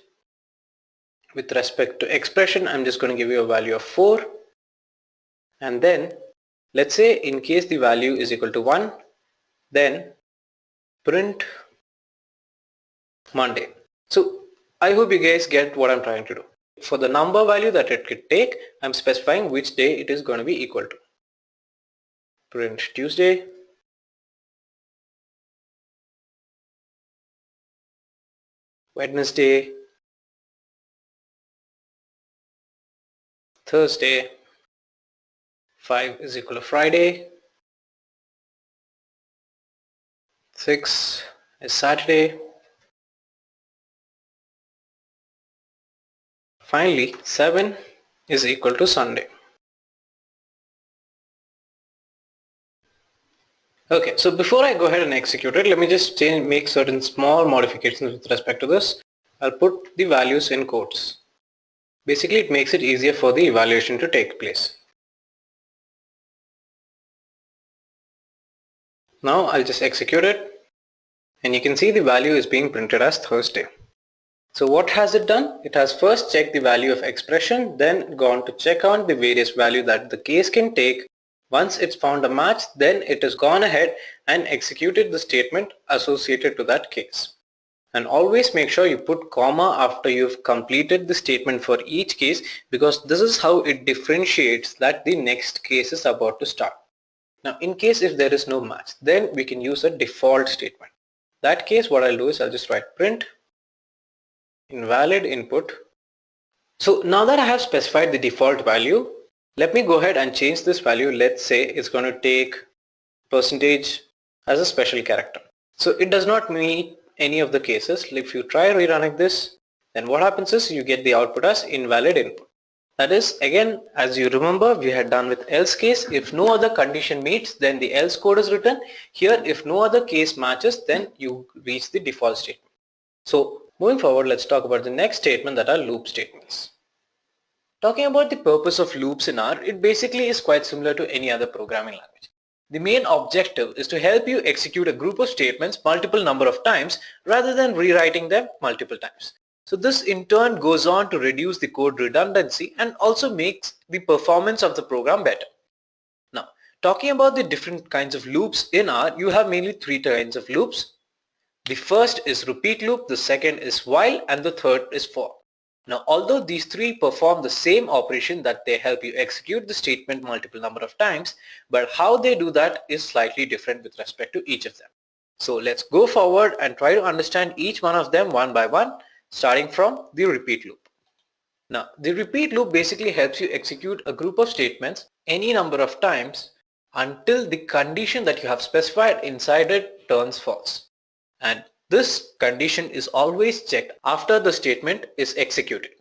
With respect to expression, I'm just going to give you a value of 4. And then let's say in case the value is equal to 1, then print Monday. So I hope you guys get what I'm trying to do. For the number value that it could take, I'm specifying which day it is going to be equal to. Print Tuesday, Wednesday, Thursday, 5 is equal to Friday, 6 is Saturday. Finally, 7 is equal to Sunday. Okay, so before I go ahead and execute it, let me just make certain small modifications with respect to this. I'll put the values in quotes. Basically, it makes it easier for the evaluation to take place. Now I'll just execute it, and you can see the value is being printed as Thursday. So what has it done? It has first checked the value of expression, then gone to check on the various value that the case can take. Once it's found a match, then it has gone ahead and executed the statement associated to that case. And always make sure you put comma after you've completed the statement for each case, because this is how it differentiates that the next case is about to start. Now in case if there is no match, then we can use a default statement. That case, what I'll do is I'll just write print invalid input. So now that I have specified the default value, let me go ahead and change this value. Let's say it's going to take percentage as a special character. So it does not meet any of the cases. If you try rerunning this, then what happens is you get the output as invalid input. That is, again, as you remember, we had done with else case. If no other condition meets, then the else code is written. Here, if no other case matches, then you reach the default statement. So moving forward, let's talk about the next statement, that are loop statements. Talking about the purpose of loops in R, it basically is quite similar to any other programming language. The main objective is to help you execute a group of statements multiple number of times rather than rewriting them multiple times. So this in turn goes on to reduce the code redundancy and also makes the performance of the program better. Now, talking about the different kinds of loops in R, you have mainly three kinds of loops. The first is repeat loop, the second is while, and the third is for. Now, although these three perform the same operation, that they help you execute the statement multiple number of times, but how they do that is slightly different with respect to each of them. So let's go forward and try to understand each one of them one by one, starting from the repeat loop. Now, the repeat loop basically helps you execute a group of statements any number of times until the condition that you have specified inside it turns false. And this condition is always checked after the statement is executed.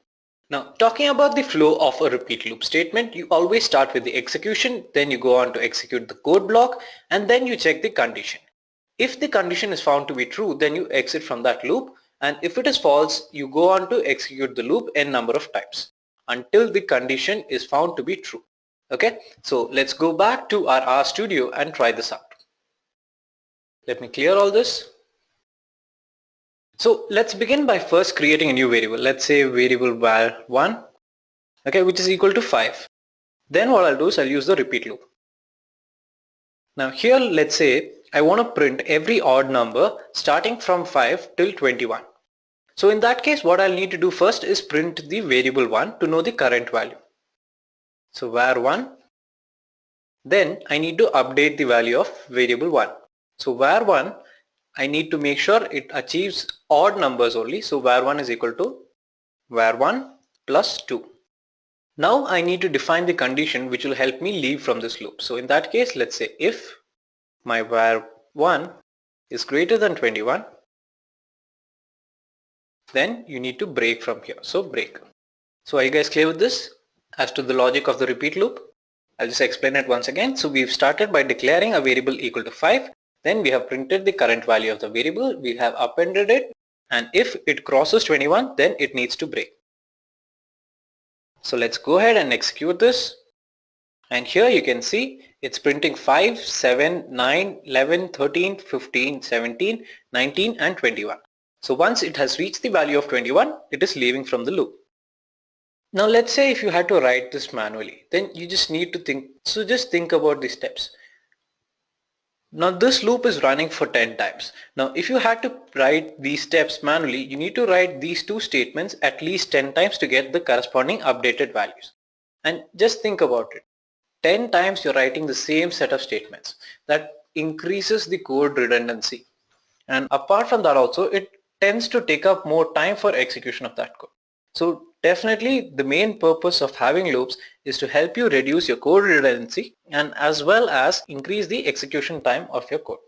Now, talking about the flow of a repeat loop statement, you always start with the execution, then you go on to execute the code block, and then you check the condition. If the condition is found to be true, then you exit from that loop, and if it is false, you go on to execute the loop n number of times until the condition is found to be true. Okay, so let's go back to our RStudio and try this out. Let me clear all this. So let's begin by first creating a new variable. Let's say variable var1, okay, which is equal to 5. Then what I'll do is I'll use the repeat loop. Now here, let's say I want to print every odd number starting from 5 till 21. So in that case, what I'll need to do first is print the variable 1 to know the current value. So var1, then I need to update the value of variable 1. So var1, I need to make sure it achieves odd numbers only. So var1 is equal to var1 plus 2. Now I need to define the condition which will help me leave from this loop. So in that case, let's say if my var1 is greater than 21, then you need to break from here. So break. So are you guys clear with this? As to the logic of the repeat loop, I'll just explain it once again. So we've started by declaring a variable equal to 5. Then we have printed the current value of the variable, we have appended it, and if it crosses 21, then it needs to break. So let's go ahead and execute this. And here you can see it's printing 5, 7, 9, 11, 13, 15, 17, 19 and 21. So once it has reached the value of 21, it is leaving from the loop. Now let's say if you had to write this manually, then you just need to think. So just think about these steps. Now this loop is running for 10 times. Now if you had to write these steps manually, you need to write these two statements at least 10 times to get the corresponding updated values. And just think about it. 10 times you're writing the same set of statements. That increases the code redundancy. And apart from that also, it tends to take up more time for execution of that code. So definitely the main purpose of having loops is to help you reduce your code redundancy and as well as increase the execution time of your code.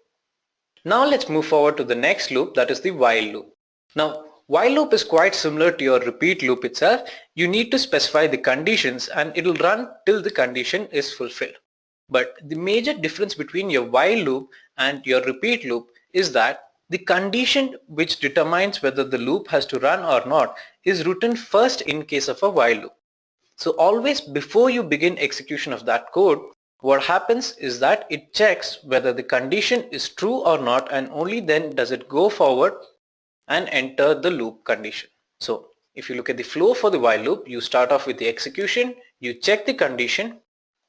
Now let's move forward to the next loop, that is the while loop. Now while loop is quite similar to your repeat loop itself. You need to specify the conditions and it will run till the condition is fulfilled. But the major difference between your while loop and your repeat loop is that the condition which determines whether the loop has to run or not is written first in case of a while loop. So always before you begin execution of that code, what happens is that it checks whether the condition is true or not, and only then does it go forward and enter the loop condition. So if you look at the flow for the while loop, you start off with the execution, you check the condition.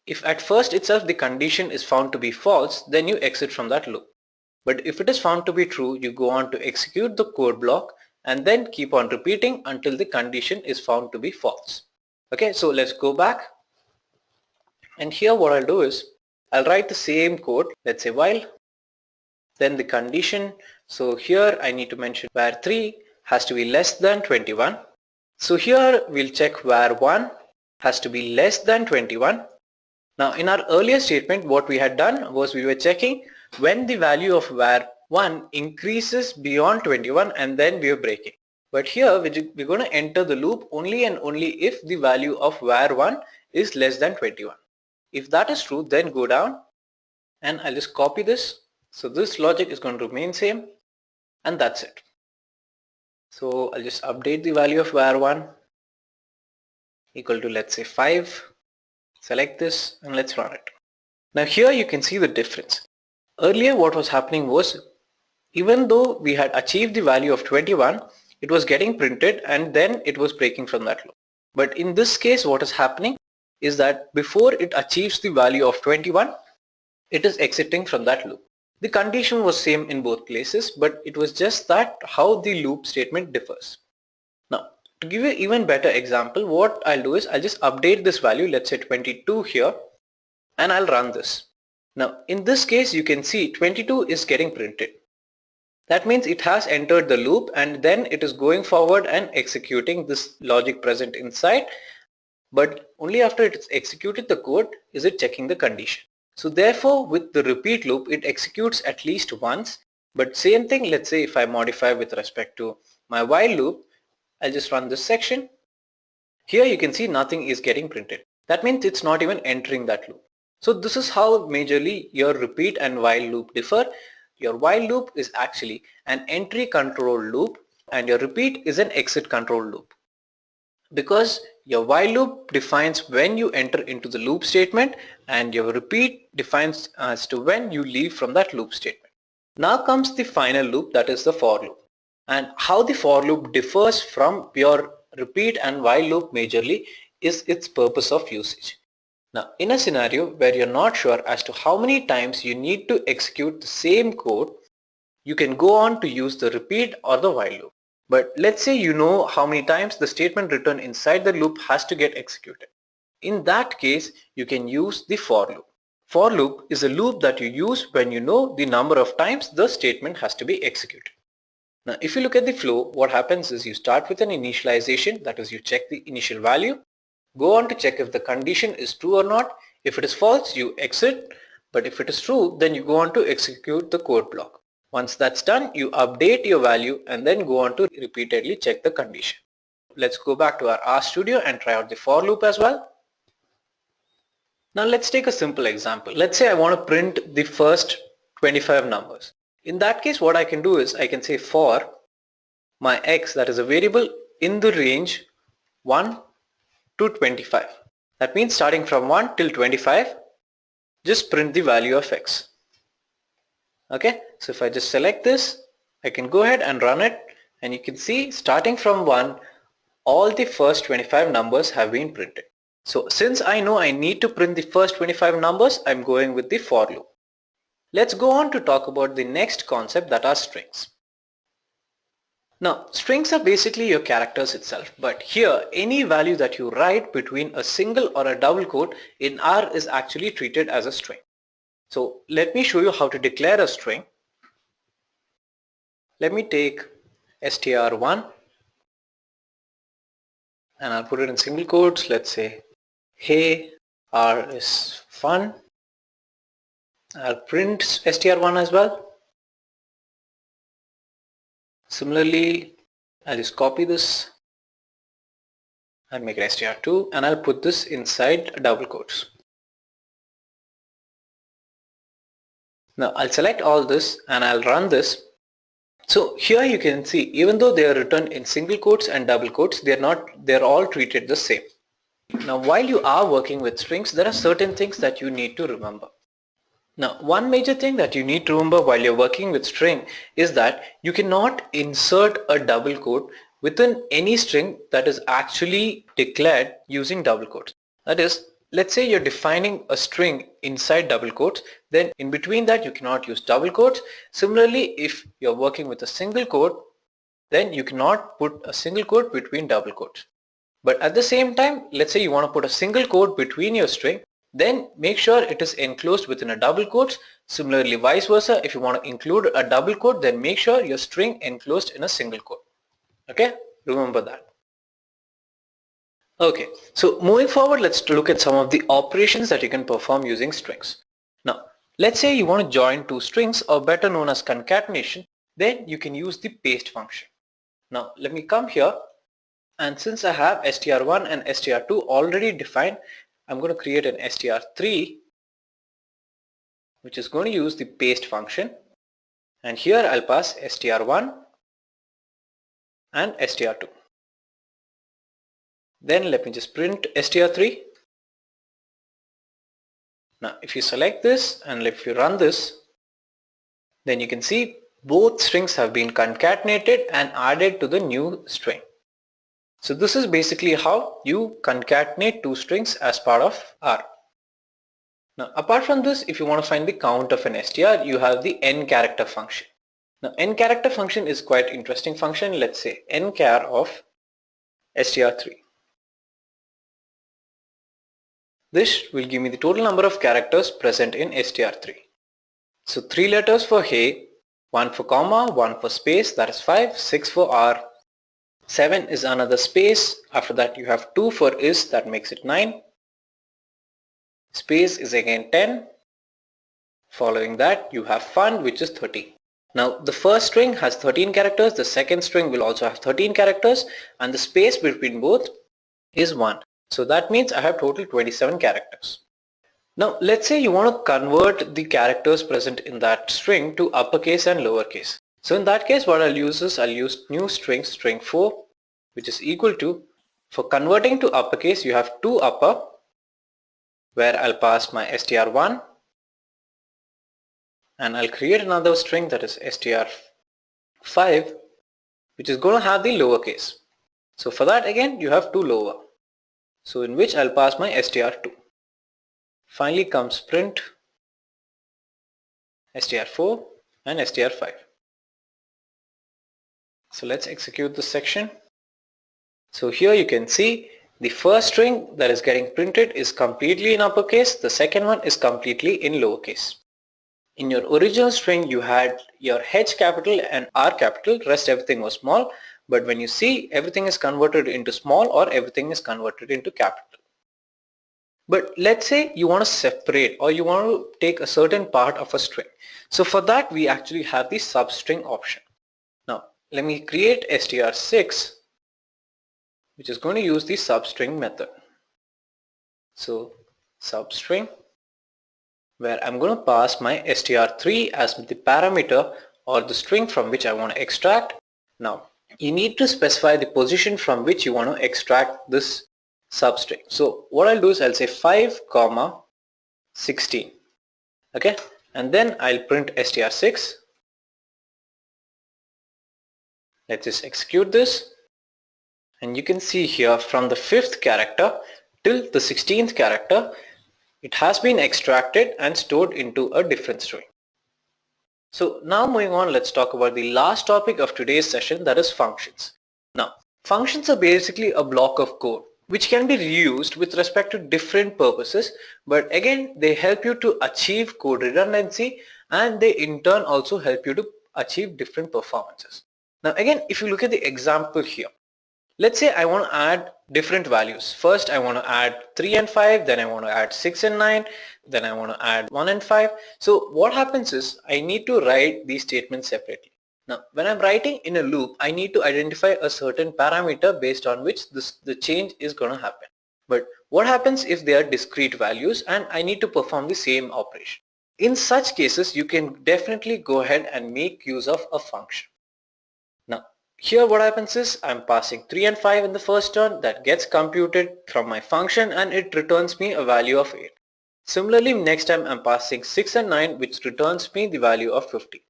If at first itself the condition is found to be false, then you exit from that loop. But if it is found to be true, you go on to execute the code block and then keep on repeating until the condition is found to be false. Okay, so let's go back. And here what I'll do is I'll write the same code. Let's say while, then the condition. So here I need to mention where 3 has to be less than 21. So here we'll check where 1 has to be less than 21. Now in our earlier statement, what we had done was we were checking when the value of where 1 increases beyond 21 and then we are breaking. But here we're going to enter the loop only and only if the value of where 1 is less than 21. If that is true, then go down and I'll just copy this. So this logic is going to remain same and that's it. So I'll just update the value of where 1 equal to, let's say, 5. Select this and let's run it. Now here you can see the difference. Earlier what was happening was, even though we had achieved the value of 21, it was getting printed and then it was breaking from that loop. But in this case what is happening is that before it achieves the value of 21, it is exiting from that loop. The condition was same in both places, but it was just that how the loop statement differs. Now to give you an even better example, what I'll do is I'll just update this value, let's say 22 here, and I'll run this. Now in this case you can see 22 is getting printed. That means it has entered the loop and then it is going forward and executing this logic present inside, but only after it is executed the code is it checking the condition. So therefore with the repeat loop it executes at least once, but same thing, let's say if I modify with respect to my while loop, I'll just run this section. Here you can see nothing is getting printed. That means it's not even entering that loop. So this is how majorly your repeat and while loop differ. Your while loop is actually an entry control loop and your repeat is an exit control loop. Because your while loop defines when you enter into the loop statement and your repeat defines as to when you leave from that loop statement. Now comes the final loop, that is the for loop. And how the for loop differs from your repeat and while loop majorly is its purpose of usage. Now in a scenario where you're not sure as to how many times you need to execute the same code, you can go on to use the repeat or the while loop. But let's say you know how many times the statement written inside the loop has to get executed. In that case, you can use the for loop. For loop is a loop that you use when you know the number of times the statement has to be executed. Now if you look at the flow, what happens is you start with an initialization, that is you check the initial value, go on to check if the condition is true or not. If it is false, you exit, but if it is true, then you go on to execute the code block. Once that's done, you update your value and then go on to repeatedly check the condition. Let's go back to our RStudio and try out the for loop as well. Now let's take a simple example. Let's say I want to print the first 25 numbers. In that case, what I can do is I can say for my x, that is a variable in the range 1 to 25. That means starting from 1 till 25, just print the value of x. Okay, so if I just select this, I can go ahead and run it and you can see starting from 1, all the first 25 numbers have been printed. So since I know I need to print the first 25 numbers, I'm going with the for loop. Let's go on to talk about the next concept, that are strings. Now strings are basically your characters itself, but here any value that you write between a single or a double quote in R is actually treated as a string. So let me show you how to declare a string. Let me take str1 and I'll put it in single quotes. Let's say hey, R is fun. I'll print str1 as well. Similarly, I'll just copy this and make it str2, and I'll put this inside double quotes. Now I'll select all this and I'll run this. So here you can see, even though they are written in single quotes and double quotes, they're all treated the same. Now while you are working with strings, there are certain things that you need to remember. Now one major thing that you need to remember while you're working with string is that you cannot insert a double quote within any string that is actually declared using double quotes. That is, let's say you're defining a string inside double quotes, then in between that you cannot use double quotes. Similarly, if you're working with a single quote, then you cannot put a single quote between double quotes. But at the same time, let's say you want to put a single quote between your string, then make sure it is enclosed within a double quotes. Similarly, vice versa, if you want to include a double quote, then make sure your string enclosed in a single quote. Okay, remember that. Okay, so moving forward, let's look at some of the operations that you can perform using strings. Now, let's say you want to join two strings, or better known as concatenation, then you can use the paste function. Now, let me come here, and since I have str1 and str2 already defined, I'm going to create an str3, which is going to use the paste function, and here I'll pass str1 and str2. Then let me just print str3. Now if you select this and if you run this, then you can see both strings have been concatenated and added to the new string. So this is basically how you concatenate two strings as part of R. Now apart from this, if you want to find the count of an str, you have the n character function. Now n character function is quite interesting function. Let's say n char of str3. This will give me the total number of characters present in str3. So 3 letters for hey, 1 for comma, 1 for space, that is 5, 6 for R, 7 is another space, after that you have 2 for is, that makes it 9, space is again 10, following that you have fun, which is 13. Now the first string has 13 characters, the second string will also have 13 characters, and the space between both is 1. So that means I have total 27 characters. Now let's say you want to convert the characters present in that string to uppercase and lowercase. So in that case, what I'll use is I'll use new string, string 4, which is equal to, for converting to uppercase you have 2 upper, where I'll pass my str1, and I'll create another string, that is str5, which is going to have the lowercase. So for that again you have 2 lower, so in which I'll pass my str2. Finally comes print str4 and str5. So let's execute this section. So here you can see the first string that is getting printed is completely in uppercase, the second one is completely in lowercase. In your original string you had your H capital and R capital, rest everything was small, but when you see, everything is converted into small or everything is converted into capital. But let's say you want to separate or you want to take a certain part of a string. So for that we actually have the substring option. Now let me create str6, which is going to use the substring method. So substring, where I'm going to pass my str3 as the parameter or the string from which I want to extract. Now you need to specify the position from which you want to extract this substring. So what I'll do is I'll say 5, 16. Okay, and then I'll print str6. Let's just execute this, and you can see here from the 5th character till the 16th character, it has been extracted and stored into a different string. So now moving on, let's talk about the last topic of today's session, that is functions. Now functions are basically a block of code which can be reused with respect to different purposes, but again they help you to achieve code redundancy, and they in turn also help you to achieve different performances. Now again, if you look at the example here, let's say I want to add different values. First I want to add 3 and 5, then I want to add 6 and 9, then I want to add 1 and 5. So what happens is I need to write these statements separately. Now, when I'm writing in a loop, I need to identify a certain parameter based on which the change is going to happen. But what happens if they are discrete values and I need to perform the same operation? In such cases, you can definitely go ahead and make use of a function. Now, here what happens is I'm passing 3 and 5 in the first turn, that gets computed from my function and it returns me a value of 8. Similarly, next time I'm passing 6 and 9, which returns me the value of 50.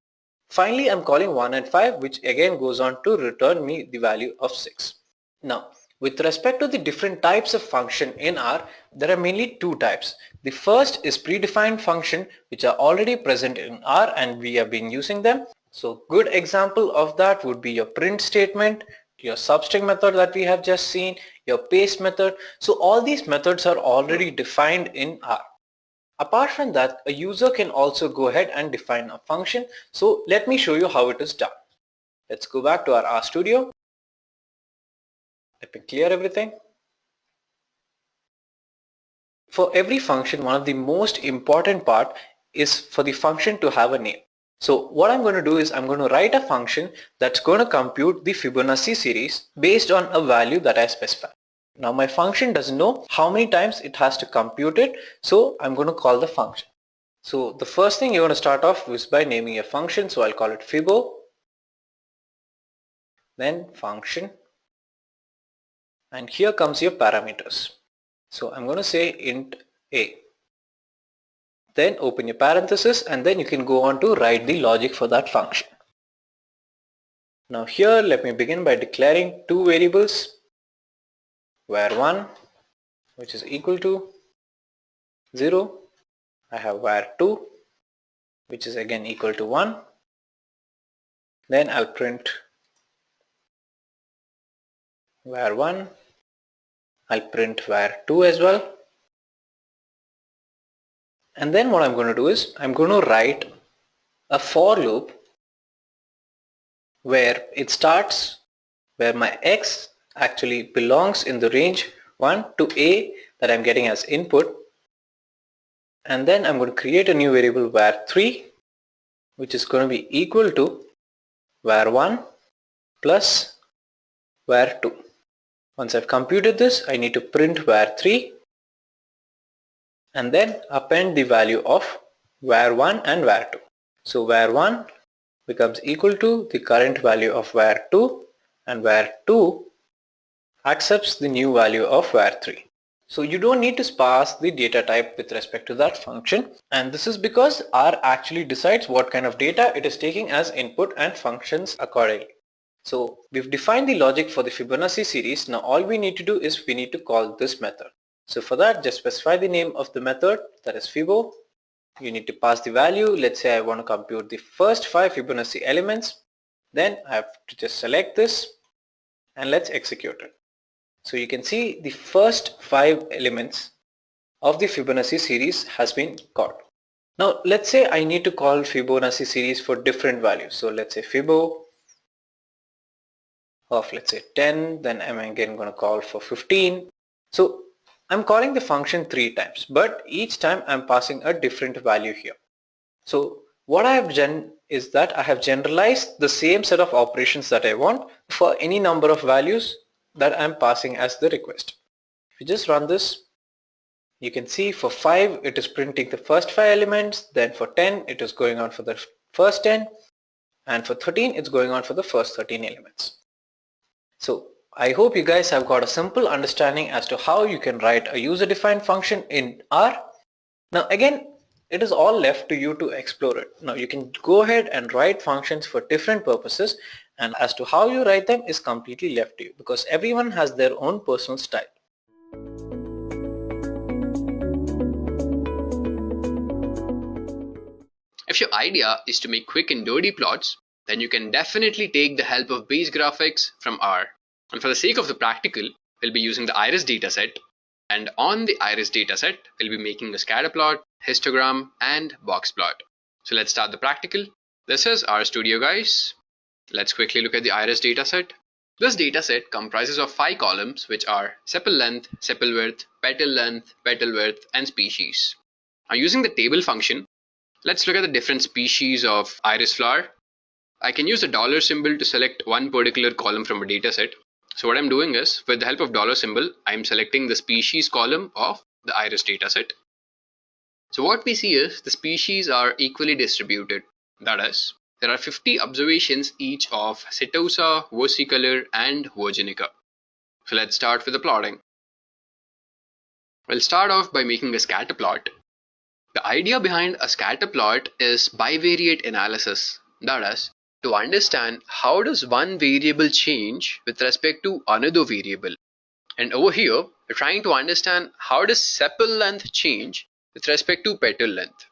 Finally, I'm calling 1 and 5, which again goes on to return me the value of 6. Now, with respect to the different types of function in R, there are mainly two types. The first is predefined function, which are already present in R and we have been using them. So good example of that would be your print statement, your substring method that we have just seen, your paste method. So all these methods are already defined in R. Apart from that, a user can also go ahead and define a function. So let me show you how it is done. Let's go back to our RStudio. Let me clear everything. For every function, one of the most important part is for the function to have a name. So what I'm going to do is I'm going to write a function that's going to compute the Fibonacci series based on a value that I specify. Now my function doesn't know how many times it has to compute it, so I'm going to call the function. So the first thing you're going to start off is by naming a function, so I'll call it Fibo, then function, and here comes your parameters. So I'm going to say int a. Then open your parenthesis and then you can go on to write the logic for that function. Now here let me begin by declaring two variables, var1 which is equal to 0. I have var2 which is again equal to 1. Then I'll print var1. I'll print var2 as well. And then what I'm going to do is I'm going to write a for loop where it starts where my x actually belongs in the range 1 to a that I'm getting as input, and then I'm going to create a new variable var3 which is going to be equal to var1 plus var2. Once I've computed this, I need to print var3 and then append the value of var1 and var2. So var1 becomes equal to the current value of var2 and var2 accepts the new value of var3. So you don't need to pass the data type with respect to that function, and this is because R actually decides what kind of data it is taking as input and functions accordingly. So we've defined the logic for the Fibonacci series. Now all we need to do is we need to call this method. So for that, just specify the name of the method, that is Fibo. You need to pass the value. Let's say I want to compute the first 5 Fibonacci elements. Then I have to just select this and let's execute it. So you can see the first 5 elements of the Fibonacci series has been called. Now let's say I need to call Fibonacci series for different values. So let's say Fibo of let's say 10, then I'm again going to call for 15. So I'm calling the function 3 times, but each time I'm passing a different value here. So what I have done is that I have generalized the same set of operations that I want for any number of values that I'm passing as the request. If you just run this, you can see for 5 it is printing the first 5 elements, then for 10 it is going on for the first 10, and for 13 it's going on for the first 13 elements. So I hope you guys have got a simple understanding as to how you can write a user-defined function in R. Now again, it is all left to you to explore it. Now you can go ahead and write functions for different purposes, and as to how you write them is completely left to you because everyone has their own personal style. If your idea is to make quick and dirty plots, then you can definitely take the help of base graphics from R. And for the sake of the practical, we'll be using the iris dataset, and on the iris dataset, we'll be making a scatter plot, histogram, and box plot. So let's start the practical. This is RStudio, guys. Let's quickly look at the iris dataset. This dataset comprises of 5 columns, which are sepal length, sepal width, petal width, and species. Now using the table function, let's look at the different species of iris flower. I can use the dollar symbol to select one particular column from a dataset. So what I'm doing is, with the help of dollar symbol, I'm selecting the species column of the iris dataset. So what we see is the species are equally distributed. That is, there are 50 observations each of setosa, versicolor, and virginica. So let's start with the plotting. We'll start off by making a scatter plot. The idea behind a scatter plot is bivariate analysis. That is, to understand how does one variable change with respect to another variable. And over here, we're trying to understand how does sepal length change with respect to petal length.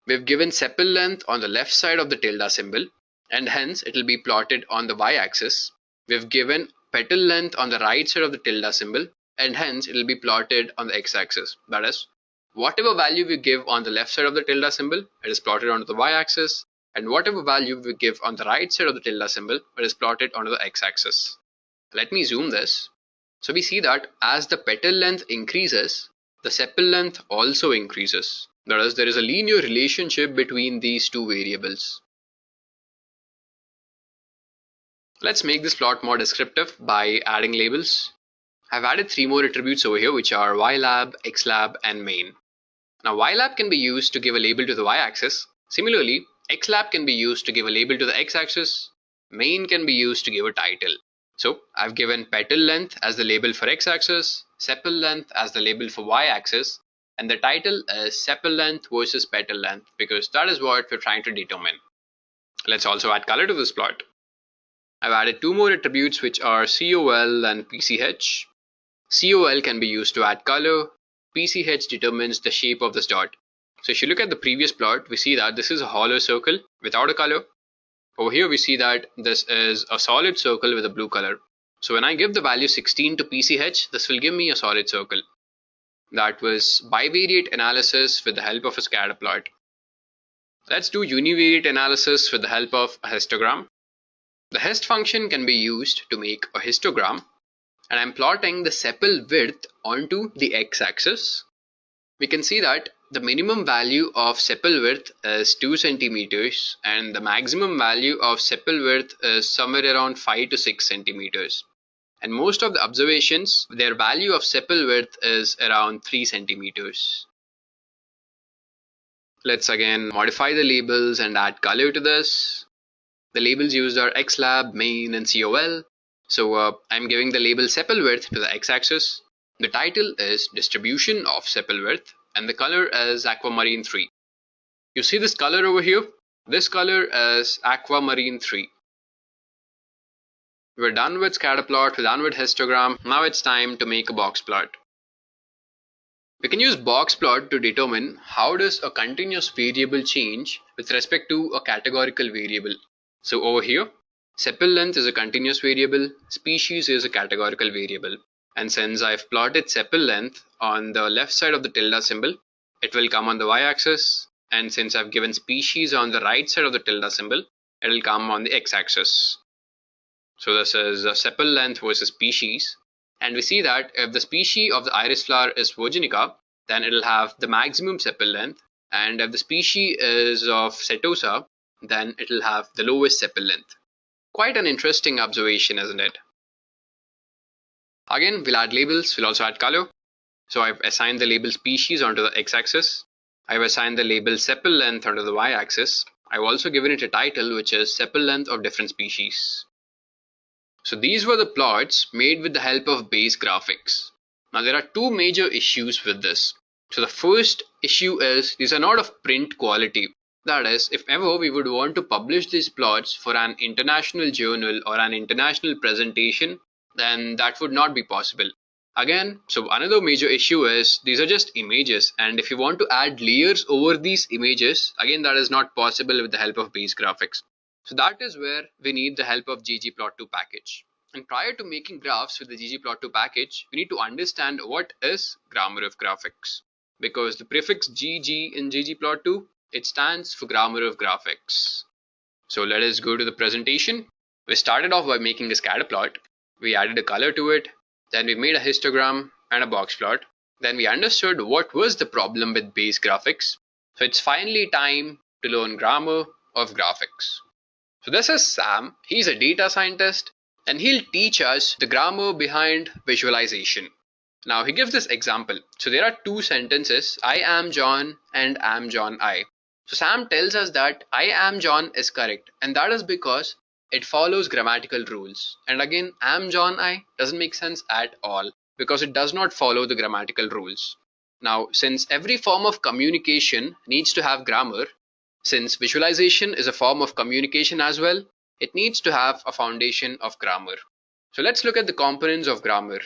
We've given sepal length on the left side of the tilde symbol, and hence it will be plotted on the y-axis. We've given petal length on the right side of the tilde symbol, and hence it will be plotted on the x-axis. That is, whatever value we give on the left side of the tilde symbol, it is plotted onto the y-axis, and whatever value we give on the right side of the tilde symbol, it is plotted onto the x-axis. Let me zoom this. So we see that as the petal length increases, the sepal length also increases. That is, there is a linear relationship between these two variables. Let's make this plot more descriptive by adding labels. I've added 3 more attributes over here, which are ylab, xlab, and main. Now ylab can be used to give a label to the y-axis. Similarly, xlab can be used to give a label to the x-axis. Main can be used to give a title. So I've given petal length as the label for x-axis, sepal length as the label for y-axis, and the title is sepal length versus petal length, because that is what we're trying to determine. Let's also add color to this plot. I've added 2 more attributes, which are COL and PCH. COL can be used to add color. PCH determines the shape of this dot. So if you look at the previous plot, we see that this is a hollow circle without a color. Over here we see that this is a solid circle with a blue color. So when I give the value 16 to PCH, this will give me a solid circle. That was bivariate analysis with the help of a scatter plot. Let's do univariate analysis with the help of a histogram. The hist function can be used to make a histogram, and I'm plotting the sepal width onto the x-axis. We can see that the minimum value of sepal width is 2 centimeters, and the maximum value of sepal width is somewhere around 5 to 6 centimeters. And most of the observations, their value of sepal width is around 3 centimeters. Let's again modify the labels and add color to this. The labels used are xlab, main, and COL. So I'm giving the label sepal width to the x-axis. The title is distribution of sepal width, and the color is aquamarine 3. You see this color over here? This color is aquamarine 3. We're done with scatter plot, we're done with histogram. Now it's time to make a box plot. We can use box plot to determine how does a continuous variable change with respect to a categorical variable. So over here, sepal length is a continuous variable, species is a categorical variable. And since I've plotted sepal length on the left side of the tilde symbol, it will come on the y-axis. And since I've given species on the right side of the tilde symbol, it will come on the x-axis. So this is sepal length versus species. And we see that if the species of the iris flower is virginica, then it will have the maximum sepal length. And if the species is of setosa, then it will have the lowest sepal length. Quite an interesting observation, isn't it? Again, we'll add labels, we'll also add color. So I've assigned the label species onto the x-axis. I've assigned the label sepal length onto the y-axis. I've also given it a title, which is sepal length of different species. So these were the plots made with the help of base graphics. Now there are 2 major issues with this. So the first issue is these are not of print quality. That is, if ever we would want to publish these plots for an international journal or an international presentation, then that would not be possible. Again, so another major issue is these are just images, and if you want to add layers over these images, again that is not possible with the help of base graphics. So that is where we need the help of ggplot2 package. And prior to making graphs with the ggplot2 package, we need to understand what is grammar of graphics. Because the prefix gg in ggplot2, it stands for grammar of graphics. So let us go to the presentation. We started off by making a scatter plot. We added a color to it. Then we made a histogram and a box plot. Then we understood what was the problem with base graphics. So it's finally time to learn grammar of graphics. So this is Sam. He's a data scientist and he'll teach us the grammar behind visualization. Now he gives this example. So there are two sentences, I am John and am John I. So Sam tells us that I am John is correct, and that is because it follows grammatical rules. And again, am John I doesn't make sense at all because it does not follow the grammatical rules. Now, since every form of communication needs to have grammar, since visualization is a form of communication as well, it needs to have a foundation of grammar. So let's look at the components of grammar.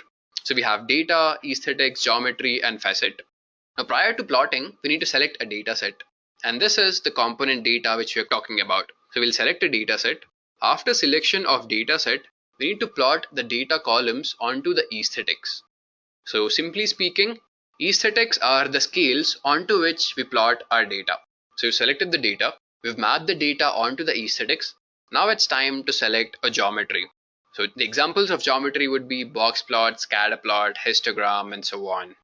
So we have data, aesthetics, geometry, and facet. Now prior to plotting, we need to select a data set. And this is the component data which we are talking about. So we'll select a data set. After selection of data set, we need to plot the data columns onto the aesthetics. So simply speaking, aesthetics are the scales onto which we plot our data. So we've selected the data, we've mapped the data onto the aesthetics. Now it's time to select a geometry. So the examples of geometry would be box plot, scatter plot, histogram, and so on.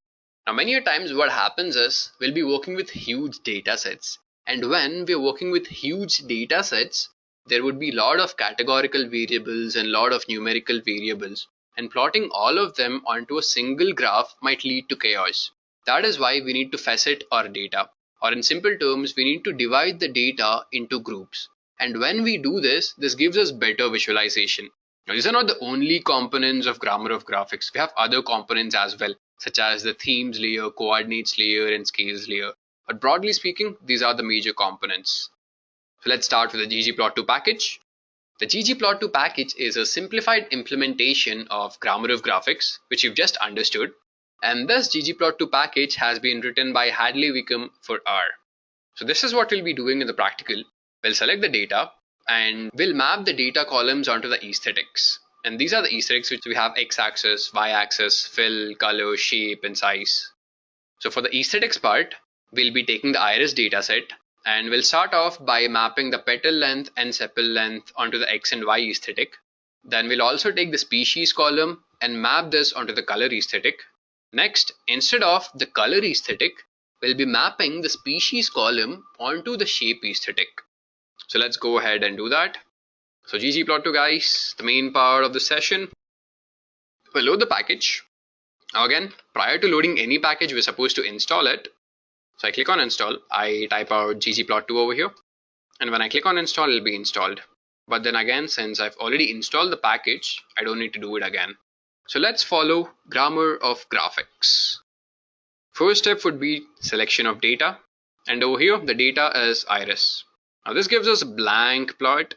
Now many a times what happens is we'll be working with huge data sets. And when we're working with huge data sets, there would be a lot of categorical variables and a lot of numerical variables. And plotting all of them onto a single graph might lead to chaos. That is why we need to facet our data. Or in simple terms, we need to divide the data into groups. And when we do this, this gives us better visualization. Now, these are not the only components of grammar of graphics. We have other components as well, such as the themes layer, coordinates layer, and scales layer. But broadly speaking, these are the major components. So let's start with the ggplot2 package. The ggplot2 package is a simplified implementation of grammar of graphics, which you've just understood. And this ggplot2 package has been written by Hadley Wickham for R. So this is what we'll be doing in the practical. We'll select the data and we'll map the data columns onto the aesthetics. And these are the aesthetics which we have x-axis, y-axis, fill, color, shape, and size. So for the aesthetics part, we'll be taking the iris dataset and we'll start off by mapping the petal length and sepal length onto the x and y aesthetic. Then we'll also take the species column and map this onto the color aesthetic. Next, instead of the color aesthetic, we'll be mapping the species column onto the shape aesthetic. So let's go ahead and do that. So ggplot2 guys, the main part of the session. We'll load the package. Now again, prior to loading any package, we're supposed to install it. So I click on install, I type out ggplot2 over here. And when I click on install, it'll be installed. But then again, since I've already installed the package, I don't need to do it again. So let's follow grammar of graphics. First step would be selection of data. And over here, the data is iris. Now this gives us a blank plot.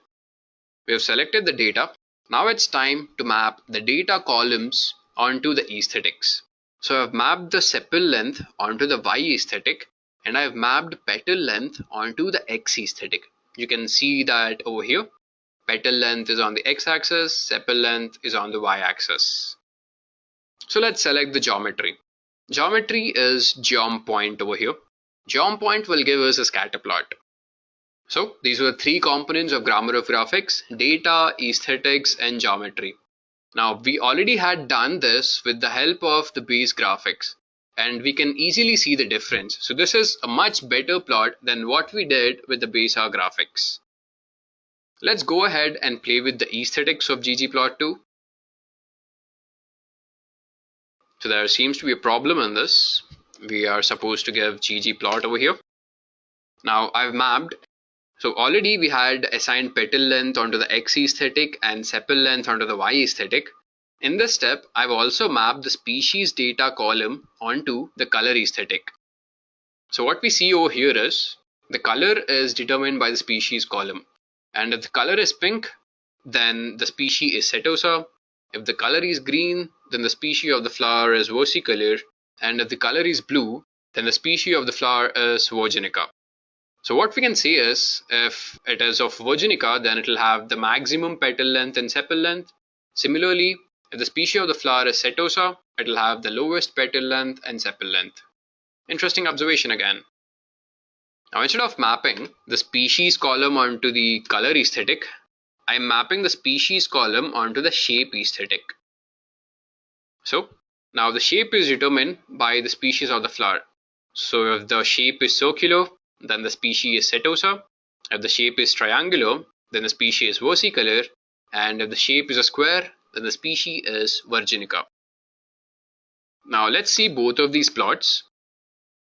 We have selected the data. Now it's time to map the data columns onto the aesthetics. So I've mapped the sepal length onto the y aesthetic and I've mapped petal length onto the x aesthetic. You can see that over here. Petal length is on the x-axis, sepal length is on the y-axis. So let's select the geometry. Geometry is geom point over here. Geom point will give us a scatter plot. So these were the three components of grammar of graphics: data, aesthetics, and geometry. Now we already had done this with the help of the base graphics and we can easily see the difference. So this is a much better plot than what we did with the base R graphics. Let's go ahead and play with the aesthetics of ggplot2. So there seems to be a problem in this. We are supposed to give ggplot over here. Now I've mapped. So already we had assigned petal length onto the x aesthetic and sepal length onto the y aesthetic. In this step, I've also mapped the species data column onto the color aesthetic. So what we see over here is the color is determined by the species column. And if the color is pink, then the species is setosa. If the color is green, then the species of the flower is versicolor. And if the color is blue, then the species of the flower is virginica. So what we can say is, if it is of virginica, then it will have the maximum petal length and sepal length. Similarly, if the species of the flower is setosa, it will have the lowest petal length and sepal length. Interesting observation again. Now instead of mapping the species column onto the color aesthetic, I am mapping the species column onto the shape aesthetic. So now the shape is determined by the species of the flower. So if the shape is circular, then the species is setosa. If the shape is triangular, then the species is versicolor, and if the shape is a square, then the species is virginica. Now let's see both of these plots.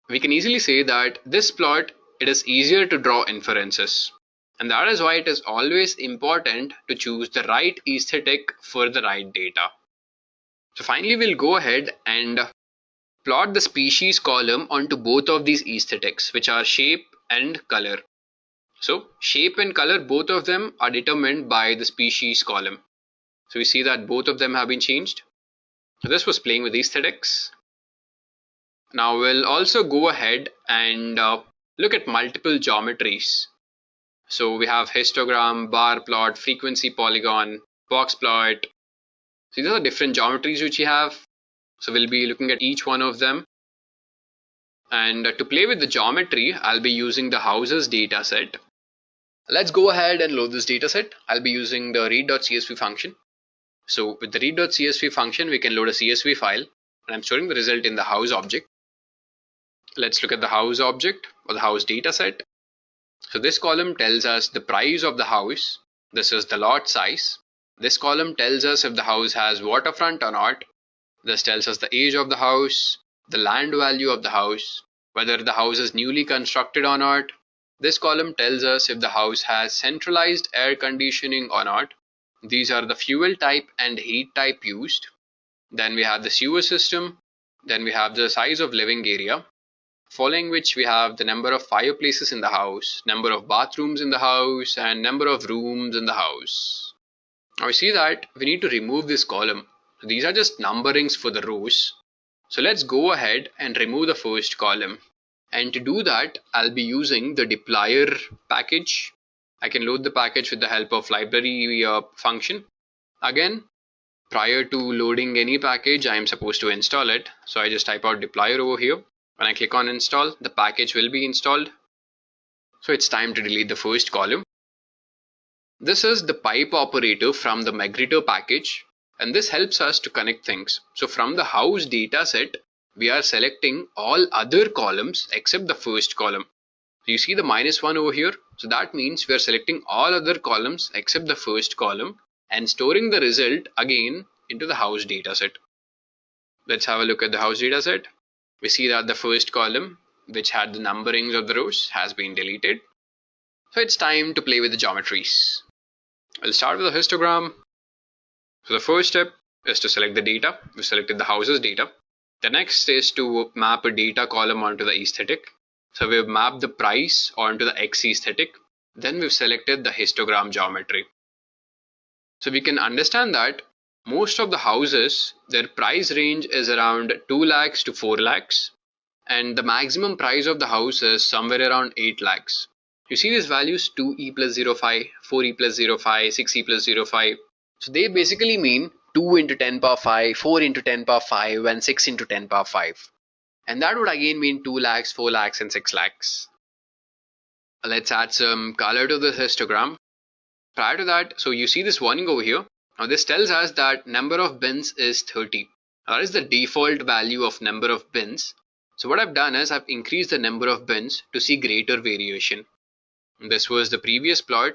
We can easily say that this plot, it is easier to draw inferences. And that is why it is always important to choose the right aesthetic for the right data. So finally, we'll go ahead and plot the species column onto both of these aesthetics, which are shape and color. So shape and color, both of them are determined by the species column. So we see that both of them have been changed. So this was playing with aesthetics. Now we'll also go ahead and look at multiple geometries. So we have histogram, bar plot, frequency polygon, box plot. So these are the different geometries which we have. So we'll be looking at each one of them. And to play with the geometry, I'll be using the houses dataset. Let's go ahead and load this dataset. I'll be using the read.csv function. So with the read.csv function, we can load a CSV file, and I'm storing the result in the house object. Let's look at the house object or the house dataset. So this column tells us the price of the house. This is the lot size. This column tells us if the house has waterfront or not. This tells us the age of the house, the land value of the house, whether the house is newly constructed or not. This column tells us if the house has centralized air conditioning or not. These are the fuel type and heat type used. Then we have the sewer system. Then we have the size of living area. Following which we have the number of fireplaces in the house, number of bathrooms in the house, and number of rooms in the house. Now we see that we need to remove this column. So these are just numberings for the rows. So let's go ahead and remove the first column. And to do that, I'll be using the deployer package. I can load the package with the help of library function. Again, prior to loading any package, I am supposed to install it. So I just type out deployer over here. When I click on install, the package will be installed. So it's time to delete the first column. This is the pipe operator from the migrator package, and this helps us to connect things. So from the house dataset, we are selecting all other columns except the first column. So you see the -1 over here. So that means we are selecting all other columns except the first column and storing the result again into the house dataset. Let's have a look at the house dataset. We see that the first column, which had the numberings of the rows, has been deleted. So it's time to play with the geometries. I'll start with a histogram. So the first step is to select the data. We selected the houses data. The next is to map a data column onto the aesthetic. So we've mapped the price onto the X aesthetic. Then we've selected the histogram geometry. So we can understand that most of the houses, their price range is around 2 lakhs to 4 lakhs. And the maximum price of the house is somewhere around 8 lakhs. You see these values 2e plus 0.5, 4e plus 0.5, 6e plus 0.5. So they basically mean 2 into 10 power 5, 4 into 10 power 5 and 6 into 10 power 5. And that would again mean 2 lakhs, 4 lakhs and 6 lakhs. Let's add some color to this histogram. Prior to that, so you see this warning over here. Now this tells us that number of bins is 30. That is the default value of number of bins. So what I've done is I've increased the number of bins to see greater variation. This was the previous plot.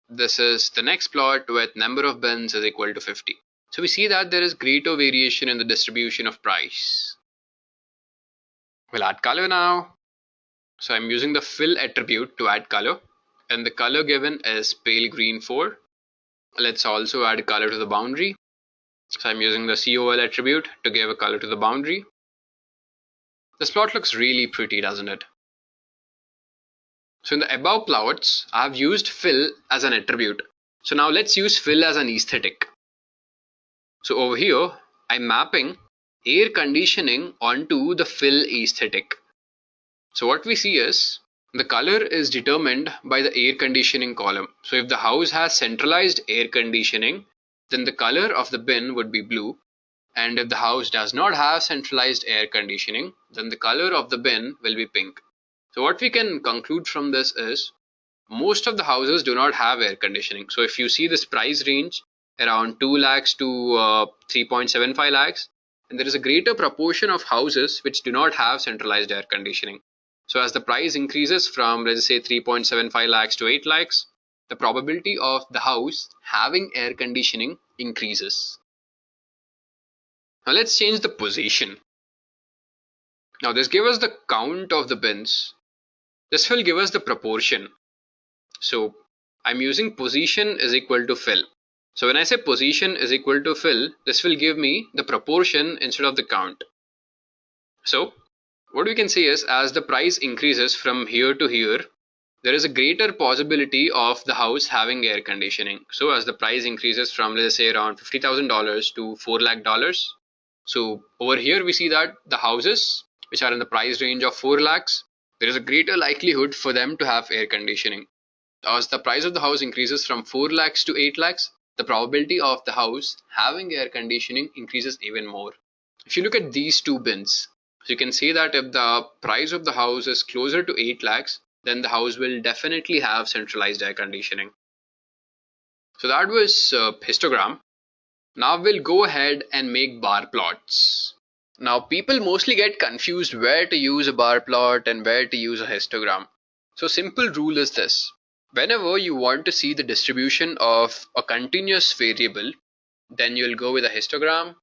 This is the next plot with number of bins is equal to 50. So we see that there is greater variation in the distribution of price. We'll add color now. So I'm using the fill attribute to add color, and the color given is pale green 4. Let's also add color to the boundary. So I'm using the COL attribute to give a color to the boundary. This plot looks really pretty, doesn't it? So in the above plots, I've used fill as an attribute. So now let's use fill as an aesthetic. So over here, I'm mapping air conditioning onto the fill aesthetic. So what we see is the color is determined by the air conditioning column. So if the house has centralized air conditioning, then the color of the bin would be blue. And if the house does not have centralized air conditioning, then the color of the bin will be pink. So what we can conclude from this is most of the houses do not have air conditioning. So if you see this price range around 2 lakhs to 3.75 lakhs, and there is a greater proportion of houses which do not have centralized air conditioning. So as the price increases from, let's say, 3.75 lakhs to 8 lakhs, the probability of the house having air conditioning increases. Now let's change the position. Now this gives us the count of the bins. This will give us the proportion. So I'm using position is equal to fill. So when I say position is equal to fill, this will give me the proportion instead of the count. So what we can say is, as the price increases from here to here, there is a greater possibility of the house having air conditioning. So as the price increases from, let's say, around $50,000 to $4 lakh, so over here we see that the houses which are in the price range of 4 lakhs, there is a greater likelihood for them to have air conditioning. As the price of the house increases from 4 lakhs to 8 lakhs, the probability of the house having air conditioning increases even more. If you look at these two bins, so you can see that if the price of the house is closer to 8 lakhs, then the house will definitely have centralized air conditioning. So that was histogram. Now we'll go ahead and make bar plots. Now people mostly get confused where to use a bar plot and where to use a histogram. So simple rule is this. Whenever you want to see the distribution of a continuous variable, then you'll go with a histogram.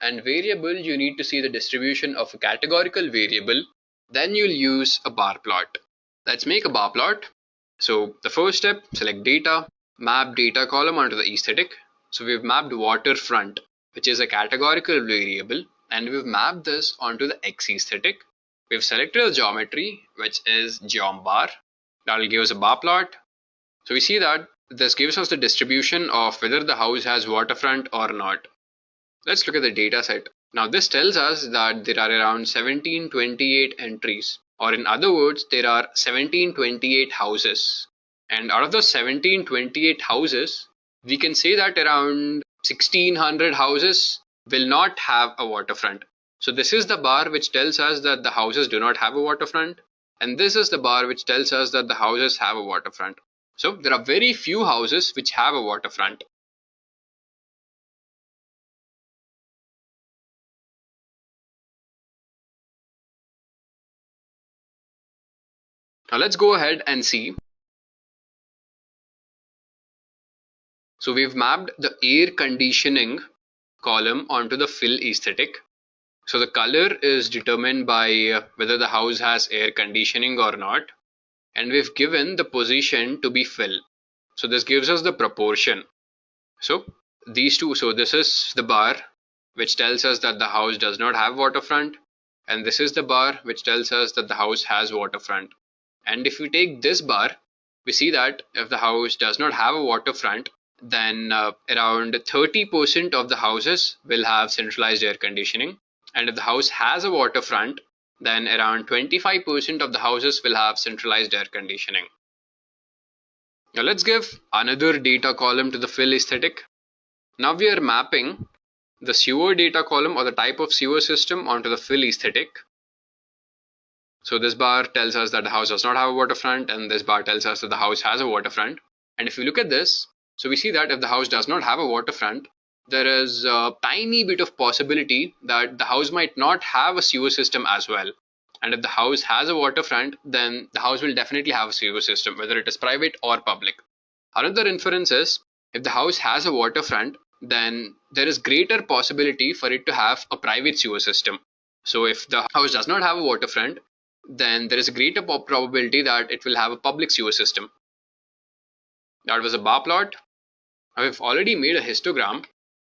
And variable, you need to see the distribution of a categorical variable, then you'll use a bar plot. Let's make a bar plot. So the first step, select data, map data column onto the aesthetic. So we've mapped waterfront, which is a categorical variable, and we've mapped this onto the X aesthetic. We've selected a geometry, which is geom bar. That will give us a bar plot. So we see that this gives us the distribution of whether the house has waterfront or not. Let's look at the data set. Now this tells us that there are around 1728 entries, or in other words, there are 1728 houses. And out of those 1728 houses, we can say that around 1600 houses will not have a waterfront. So this is the bar which tells us that the houses do not have a waterfront, and this is the bar which tells us that the houses have a waterfront. So there are very few houses which have a waterfront. Now let's go ahead and see. So we've mapped the air conditioning column onto the fill aesthetic. So the color is determined by whether the house has air conditioning or not. And we've given the position to be fill. So this gives us the proportion. So these two, so this is the bar which tells us that the house does not have waterfront. And this is the bar which tells us that the house has waterfront. And if we take this bar, we see that if the house does not have a waterfront, then around 30% of the houses will have centralized air conditioning. And if the house has a waterfront, then around 25% of the houses will have centralized air conditioning. Now let's give another data column to the fill aesthetic. Now we are mapping the sewer data column or the type of sewer system onto the fill aesthetic. So this bar tells us that the house does not have a waterfront, and this bar tells us that the house has a waterfront. And if you look at this, so we see that if the house does not have a waterfront, there is a tiny bit of possibility that the house might not have a sewer system as well. And if the house has a waterfront, then the house will definitely have a sewer system, whether it is private or public. Another inference is, if the house has a waterfront, then there is greater possibility for it to have a private sewer system. So if the house does not have a waterfront, then there is a greater probability that it will have a public sewer system. That was a bar plot. Now we've already made a histogram.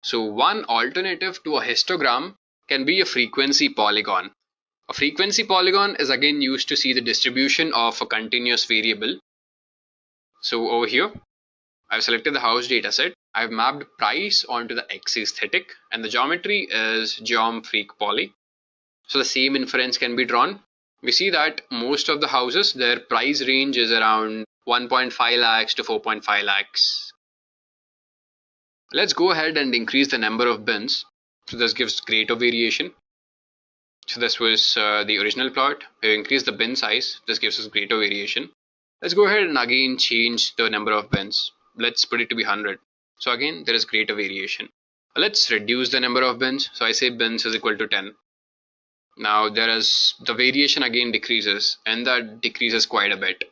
So one alternative to a histogram can be a frequency polygon. A frequency polygon is again used to see the distribution of a continuous variable. So over here, I've selected the house dataset. I've mapped price onto the X aesthetic, and the geometry is geom freq poly. So the same inference can be drawn. We see that most of the houses, their price range is around 1.5 lakhs to 4.5 lakhs. Let's go ahead and increase the number of bins. So this gives greater variation. So this was the original plot. We increase the bin size. This gives us greater variation. Let's go ahead and again change the number of bins. Let's put it to be 100. So again, there is greater variation. Let's reduce the number of bins. So I say bins is equal to 10. Now there is the variation again decreases, and that decreases quite a bit.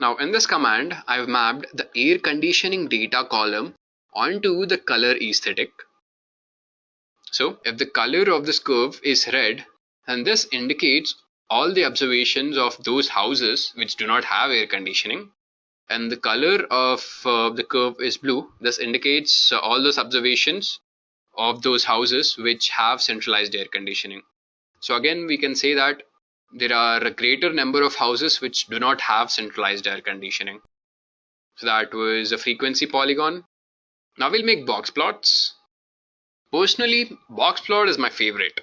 Now in this command, I've mapped the air conditioning data column onto the color aesthetic. So if the color of this curve is red, then this indicates all the observations of those houses which do not have air conditioning. And the color of the curve is blue. This indicates all those observations of those houses which have centralized air conditioning. So again, we can say that there are a greater number of houses which do not have centralized air conditioning. So that was a frequency polygon. Now we'll make box plots. Personally, box plot is my favorite.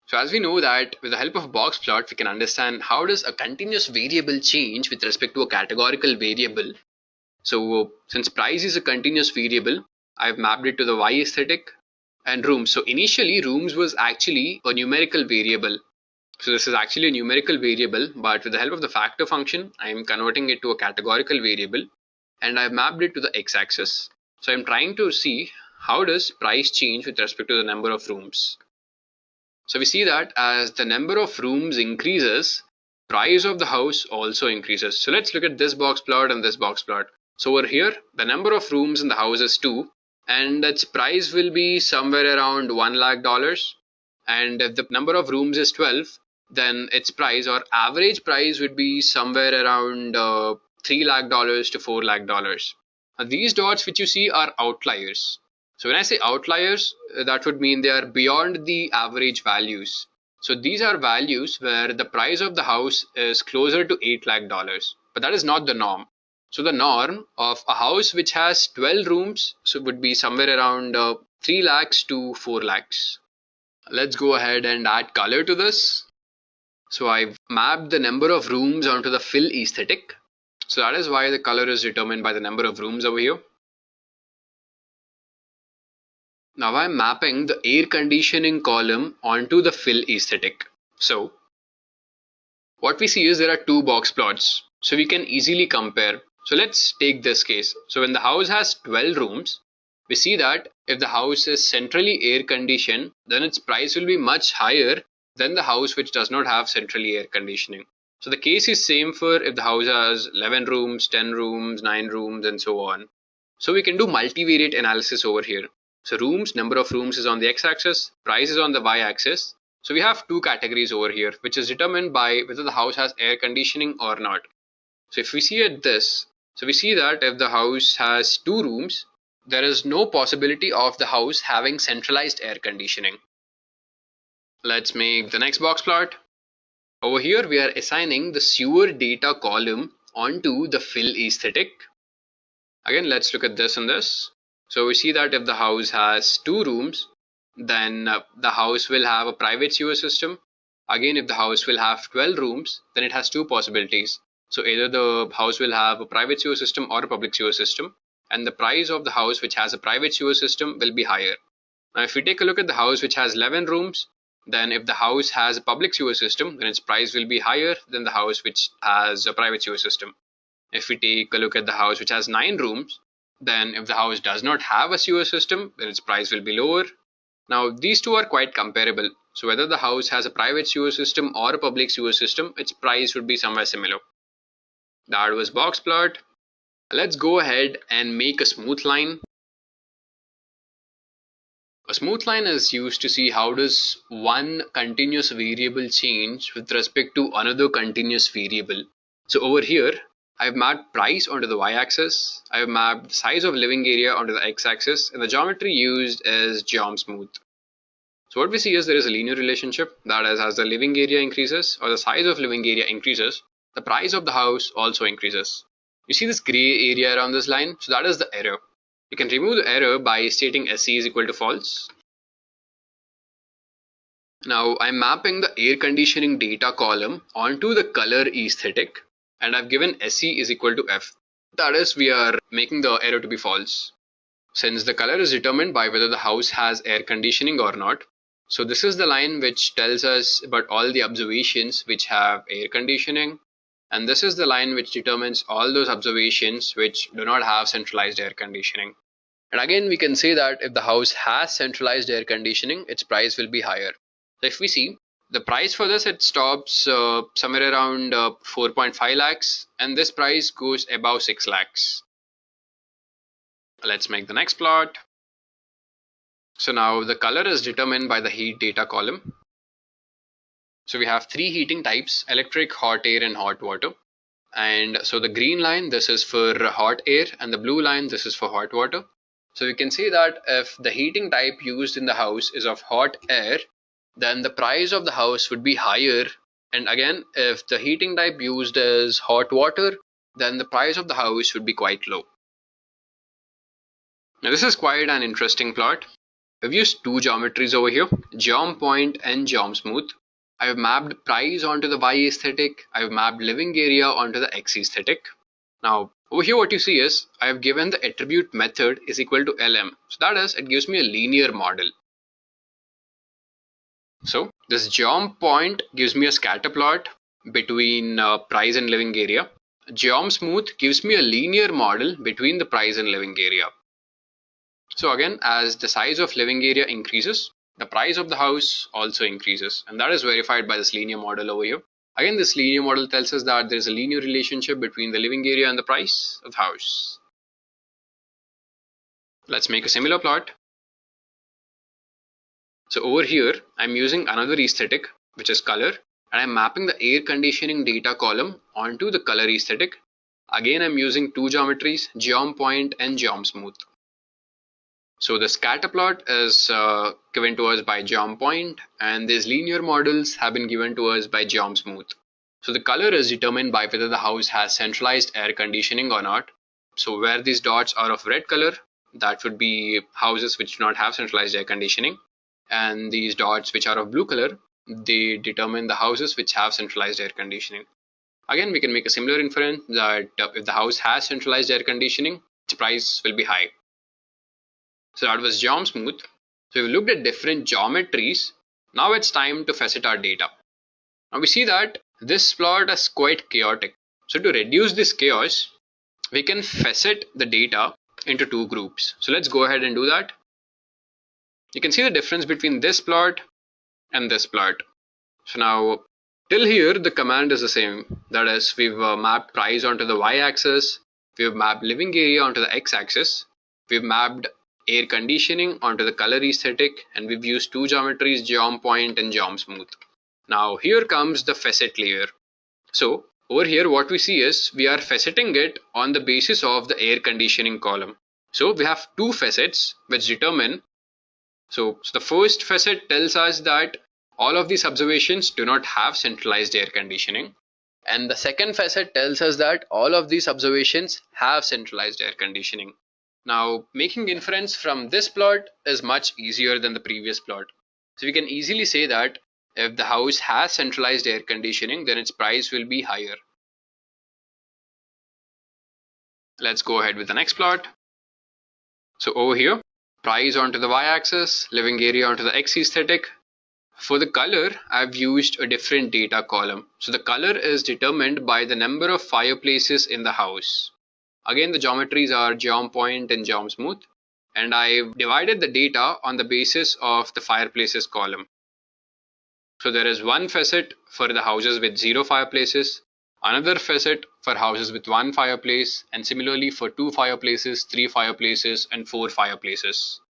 So as we know that with the help of box plot, we can understand how does a continuous variable change with respect to a categorical variable. So since price is a continuous variable, I've mapped it to the y aesthetic and rooms. So initially rooms was actually a numerical variable. So this is actually a numerical variable, but with the help of the factor function, I'm converting it to a categorical variable and I've mapped it to the x-axis. So I'm trying to see how does price change with respect to the number of rooms. So we see that as the number of rooms increases, price of the house also increases. So let's look at this box plot and this box plot. So over here, the number of rooms in the house is 2 and its price will be somewhere around $1 lakh. And if the number of rooms is 12, then its price or average price would be somewhere around $3 lakh to $4 lakh. Now these dots which you see are outliers. So when I say outliers, that would mean they are beyond the average values. So these are values where the price of the house is closer to $8 lakh, but that is not the norm. So the norm of a house which has 12 rooms so would be somewhere around 3 lakhs to 4 lakhs. Let's go ahead and add color to this. So I've mapped the number of rooms onto the fill aesthetic. So that is why the color is determined by the number of rooms over here. Now I'm mapping the air conditioning column onto the fill aesthetic. So what we see is there are two box plots. So we can easily compare. So let's take this case. So when the house has 12 rooms, we see that if the house is centrally air conditioned, then its price will be much higher than the house which does not have centrally air conditioning. So the case is same for if the house has 11 rooms, 10 rooms, 9 rooms and so on. So we can do multivariate analysis over here. So rooms, number of rooms is on the x-axis, price is on the y-axis. So we have two categories over here, which is determined by whether the house has air conditioning or not. So if we see at this, so we see that if the house has 2 rooms, there is no possibility of the house having centralized air conditioning. Let's make the next box plot. Over here we are assigning the sewer data column onto the fill aesthetic. Again, let's look at this and this. So we see that if the house has 2 rooms, then the house will have a private sewer system. Again, if the house will have 12 rooms, then it has two possibilities. So either the house will have a private sewer system or a public sewer system, and the price of the house which has a private sewer system will be higher. Now if we take a look at the house which has 11 rooms, then if the house has a public sewer system, then its price will be higher than the house which has a private sewer system. If we take a look at the house which has 9 rooms, then if the house does not have a sewer system, then its price will be lower. Now these two are quite comparable. So whether the house has a private sewer system or a public sewer system, its price would be somewhere similar. That was box plot. Let's go ahead and make a smooth line. A smooth line is used to see how does one continuous variable change with respect to another continuous variable. So over here, I've mapped price onto the y-axis, I've mapped the size of living area onto the x-axis, and the geometry used is geom smooth. So what we see is there is a linear relationship, that is, as the living area increases or the size of living area increases, the price of the house also increases. You see this gray area around this line, so that is the error. You can remove the error by stating 𝐷𝐶 is equal to false. Now I'm mapping the air conditioning data column onto the color aesthetic, and I've given 𝐷𝐶 is equal to F. That is, we are making the error to be false. Since the color is determined by whether the house has air conditioning or not, so this is the line which tells us about all the observations which have air conditioning, and this is the line which determines all those observations which do not have centralized air conditioning. And again, we can say that if the house has centralized air conditioning, its price will be higher. So if we see, the price for this, it stops somewhere around 4.5 lakhs, and this price goes above 6 lakhs. Let's make the next plot. So now the color is determined by the heat data column. So we have three heating types: electric, hot air, and hot water. And so the green line, this is for hot air, and the blue line, this is for hot water. So you can see that if the heating type used in the house is of hot air, then the price of the house would be higher. And again, if the heating type used is hot water, then the price of the house would be quite low. Now this is quite an interesting plot. We've used two geometries over here, 𝐤𝐵𝐵 and 𝐤𝐵. I've mapped price onto the Y aesthetic. I've mapped living area onto the X aesthetic. Now over here what you see is I have given the attribute method is equal to LM. So that is, it gives me a linear model. So this 𝐤𝐵 gives me a scatter plot between price and living area. 𝐤𝐵 gives me a linear model between the price and living area. So again, as the size of living area increases, the price of the house also increases, and that is verified by this linear model over here. Again, this linear model tells us that there is a linear relationship between the living area and the price of the house. Let's make a similar plot. So over here, I'm using another aesthetic, which is color, and I'm mapping the air conditioning data column onto the color aesthetic. Again, I'm using two geometries, 𝐤𝐵 and 𝐤𝐵. So the scatter plot is given to us by 𝐤𝐵, and these linear models have been given to us by 𝐤𝐵. So the color is determined by whether the house has centralized air conditioning or not. So where these dots are of red color, that would be houses which do not have centralized air conditioning, and these dots which are of blue color, they determine the houses which have centralized air conditioning. Again, we can make a similar inference that if the house has centralized air conditioning, its price will be high. So that was 𝐤𝐵. So we've looked at different geometries. Now it's time to facet our data. Now we see that this plot is quite chaotic. So to reduce this chaos, we can facet the data into two groups. So let's go ahead and do that. You can see the difference between this plot and this plot. So now till here the command is the same. That is, we've mapped price onto the y-axis, we've mapped living area onto the x-axis, we've mapped air conditioning onto the color aesthetic, and we've used two geometries, 𝐤𝐵 and 𝐤𝐵. Now here comes the facet layer. So over here what we see is we are faceting it on the basis of the air conditioning column. So we have two facets which determine. So the first facet tells us that all of these observations do not have centralized air conditioning, and the second facet tells us that all of these observations have centralized air conditioning. Now making inference from this plot is much easier than the previous plot. So we can easily say that if the house has centralized air conditioning, then its price will be higher. Let's go ahead with the next plot. So over here, price onto the y-axis, living area onto the x aesthetic. For the color, I've used a different data column. So the color is determined by the number of fireplaces in the house. Again, the geometries are 𝐤𝐵 and 𝐤𝐵, and I've divided the data on the basis of the fireplaces column. So there is one facet for the houses with 0 fireplaces, another facet for houses with 1 fireplace, and similarly for 2 fireplaces, 3 fireplaces, and 4 fireplaces.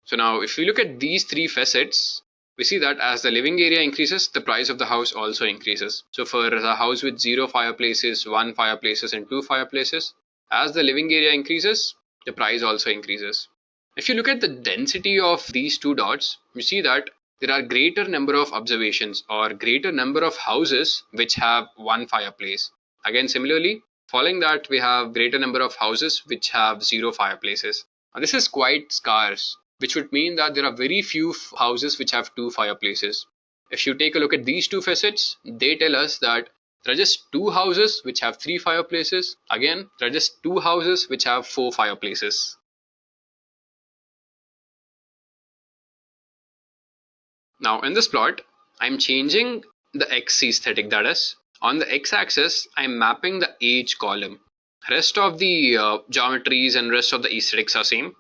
So now if we look at these three facets, we see that as the living area increases, the price of the house also increases. So for the house with 0 fireplaces, 1 fireplaces, and 2 fireplaces, as the living area increases, the price also increases. If you look at the density of these two dots, you see that there are greater number of observations or greater number of houses which have 1 fireplace. Again, similarly, following that, we have greater number of houses which have 0 fireplaces. Now this is quite scarce, which would mean that there are very few houses which have 2 fireplaces. If you take a look at these two facets, they tell us that there are just 2 houses which have 3 fireplaces. Again, there are just 2 houses which have 4 fireplaces. Now in this plot, I'm changing the X aesthetic. That is, on the x-axis, I'm mapping the age column. Rest of the geometries and rest of the aesthetics are same.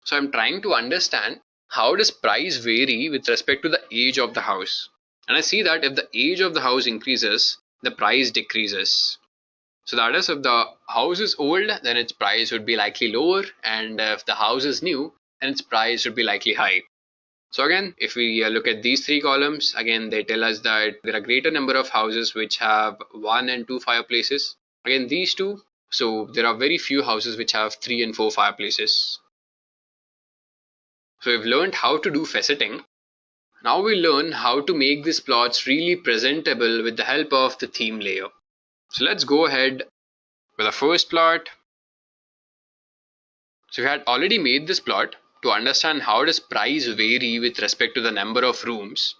So I'm trying to understand how does price vary with respect to the age of the house. And I see that if the age of the house increases, the price decreases. So that is, if the house is old, then its price would be likely lower, and if the house is new, then its price would be likely high. So again, if we look at these three columns, again they tell us that there are greater number of houses which have 1 and 2 fireplaces. Again these two, so there are very few houses which have 3 and 4 fireplaces. So we've learned how to do faceting. Now we learn how to make these plots really presentable with the help of the theme layer. So let's go ahead with the first plot. So we had already made this plot to understand how does price vary with respect to the number of rooms.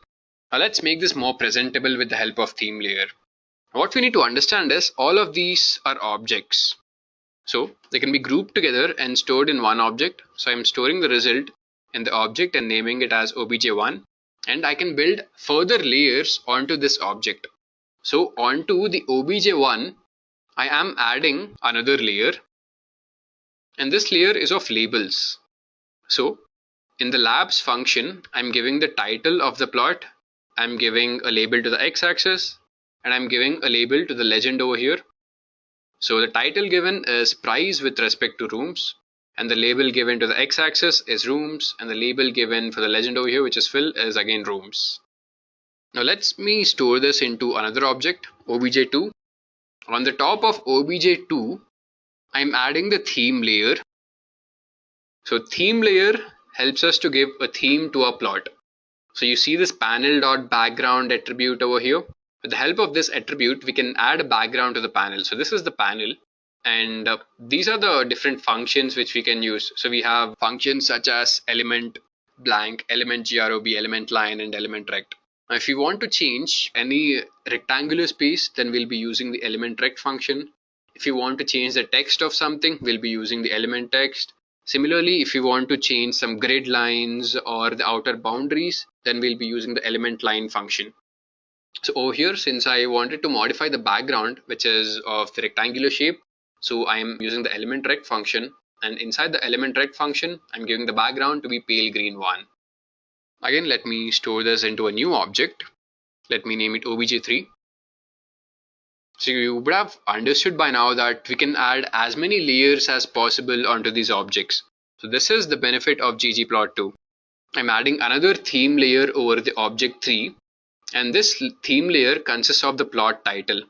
Now let's make this more presentable with the help of theme layer. What we need to understand is all of these are objects. So they can be grouped together and stored in one object. So I'm storing the result in the object and naming it as obj1, and I can build further layers onto this object. So onto the obj1 I am adding another layer, and this layer is of labels. So in the labs function, I'm giving the title of the plot, I'm giving a label to the x-axis, and I'm giving a label to the legend over here. So the title given is price with respect to rooms, and the label given to the x-axis is rooms, and the label given for the legend over here, which is fill, is again rooms. Now let me store this into another object, obj2. On the top of obj2, I'm adding the theme layer. So theme layer helps us to give a theme to our plot. So you see this panel.background attribute over here. With the help of this attribute, we can add a background to the panel. So this is the panel, and these are the different functions which we can use. So we have functions such as element blank, element grob, element line, and element rect. Now if you want to change any rectangular space, then we'll be using the element rect function. If you want to change the text of something, we'll be using the element text. Similarly, if you want to change some grid lines or the outer boundaries, then we'll be using the element line function. So over here, since I wanted to modify the background, which is of the rectangular shape, so I'm using the element rect function, and inside the element rect function, I'm giving the background to be pale green 1. Again, let me store this into a new object. Let me name it obj3. So you would have understood by now that we can add as many layers as possible onto these objects. So this is the benefit of ggplot2. I'm adding another theme layer over the object 3, and this theme layer consists of the plot title.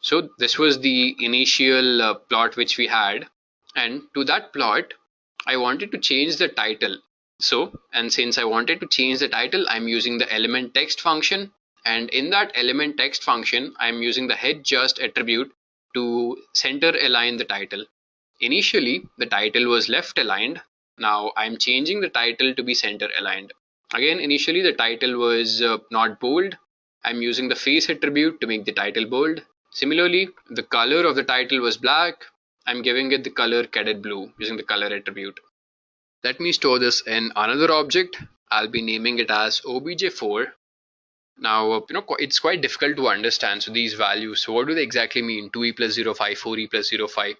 So this was the initial plot which we had, and to that plot I wanted to change the title. And since I wanted to change the title, I'm using the element text function, and in that element text function I'm using the head just attribute to center align the title. Initially the title was left aligned. Now I'm changing the title to be center aligned. Again, initially the title was not bold. I'm using the face attribute to make the title bold. Similarly, the color of the title was black. I'm giving it the color cadet blue using the color attribute. Let me store this in another object. I'll be naming it as obj4. Now, it's quite difficult to understand. So these values, so what do they exactly mean? 2e plus 0.5, 4e plus 0.5.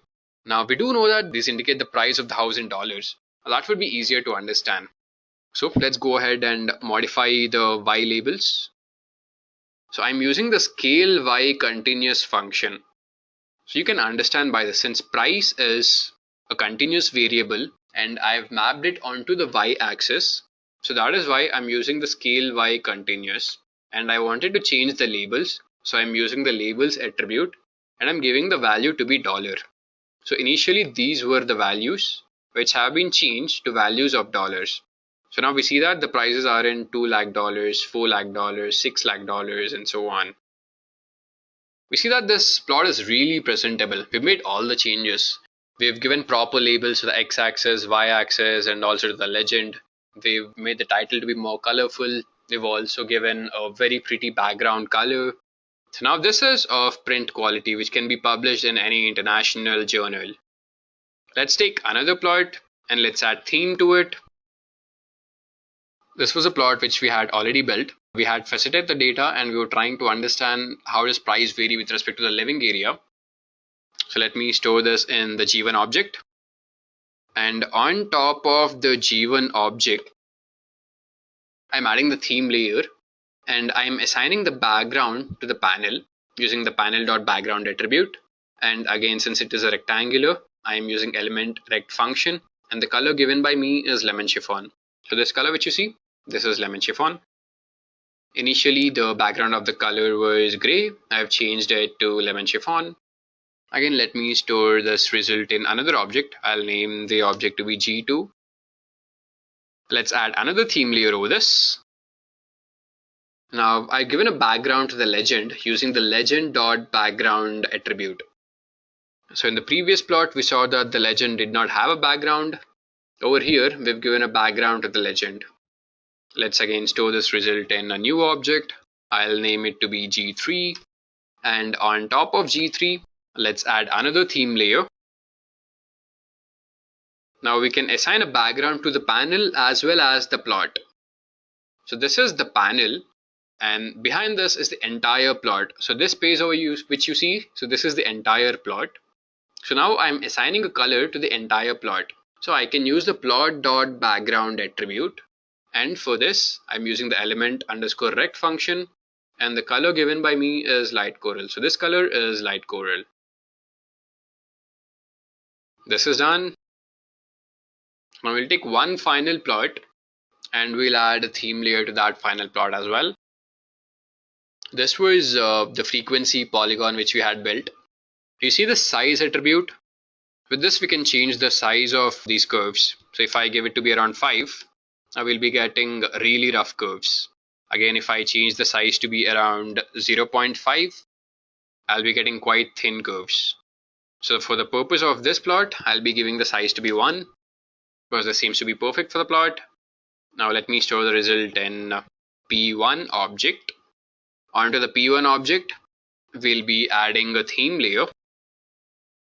Now we do know that these indicate the price of the house in dollars. Now, that would be easier to understand. So let's go ahead and modify the y labels. So I'm using the scale y continuous function. So you can understand by this, since price is a continuous variable and I've mapped it onto the y axis. So that is why I'm using the scale y continuous, and I wanted to change the labels. So I'm using the labels attribute and I'm giving the value to be dollar. So initially these were the values which have been changed to values of dollars. So now we see that the prices are in $2 lakh, $4 lakh, $6 lakh, and so on. We see that this plot is really presentable. We've made all the changes. We've given proper labels to the x-axis, y-axis, and also to the legend. We've made the title to be more colorful. We've also given a very pretty background color. So now this is of print quality, which can be published in any international journal. Let's take another plot and let's add theme to it. This was a plot which we had already built. We had faceted the data and we were trying to understand how does price vary with respect to the living area. So let me store this in the G1 object. And on top of the G1 object, I'm adding the theme layer. and I'm assigning the background to the panel using the panel.background attribute. And again, since it is a rectangular, I'm using element rect function, and the color given by me is lemon chiffon. So this color which you see, this is lemon chiffon. Initially the background of the color was gray. I've changed it to lemon chiffon. Again, let me store this result in another object. I'll name the object to be G2. Let's add another theme layer over this. Now I've given a background to the legend using the legend.background attribute. So in the previous plot, we saw that the legend did not have a background. Over here, we've given a background to the legend. Let's again store this result in a new object. I'll name it to be G3. And on top of G3, let's add another theme layer. Now we can assign a background to the panel as well as the plot. So this is the panel, and behind this is the entire plot. So this page over which you see, so this is the entire plot. So now I'm assigning a color to the entire plot. So I can use the plot.background attribute, and for this I'm using the element underscore rect function, and the color given by me is light coral. So this color is light coral. This is done. Now we'll take one final plot and we'll add a theme layer to that final plot as well. This was the frequency polygon which we had built. You see the size attribute? With this we can change the size of these curves. So if I give it to be around 5, I will be getting really rough curves. Again, if I change the size to be around 0.5, I'll be getting quite thin curves. So for the purpose of this plot, I'll be giving the size to be 1 because this seems to be perfect for the plot. Now let me store the result in P1 object. Onto the P1 object, we'll be adding a theme layer.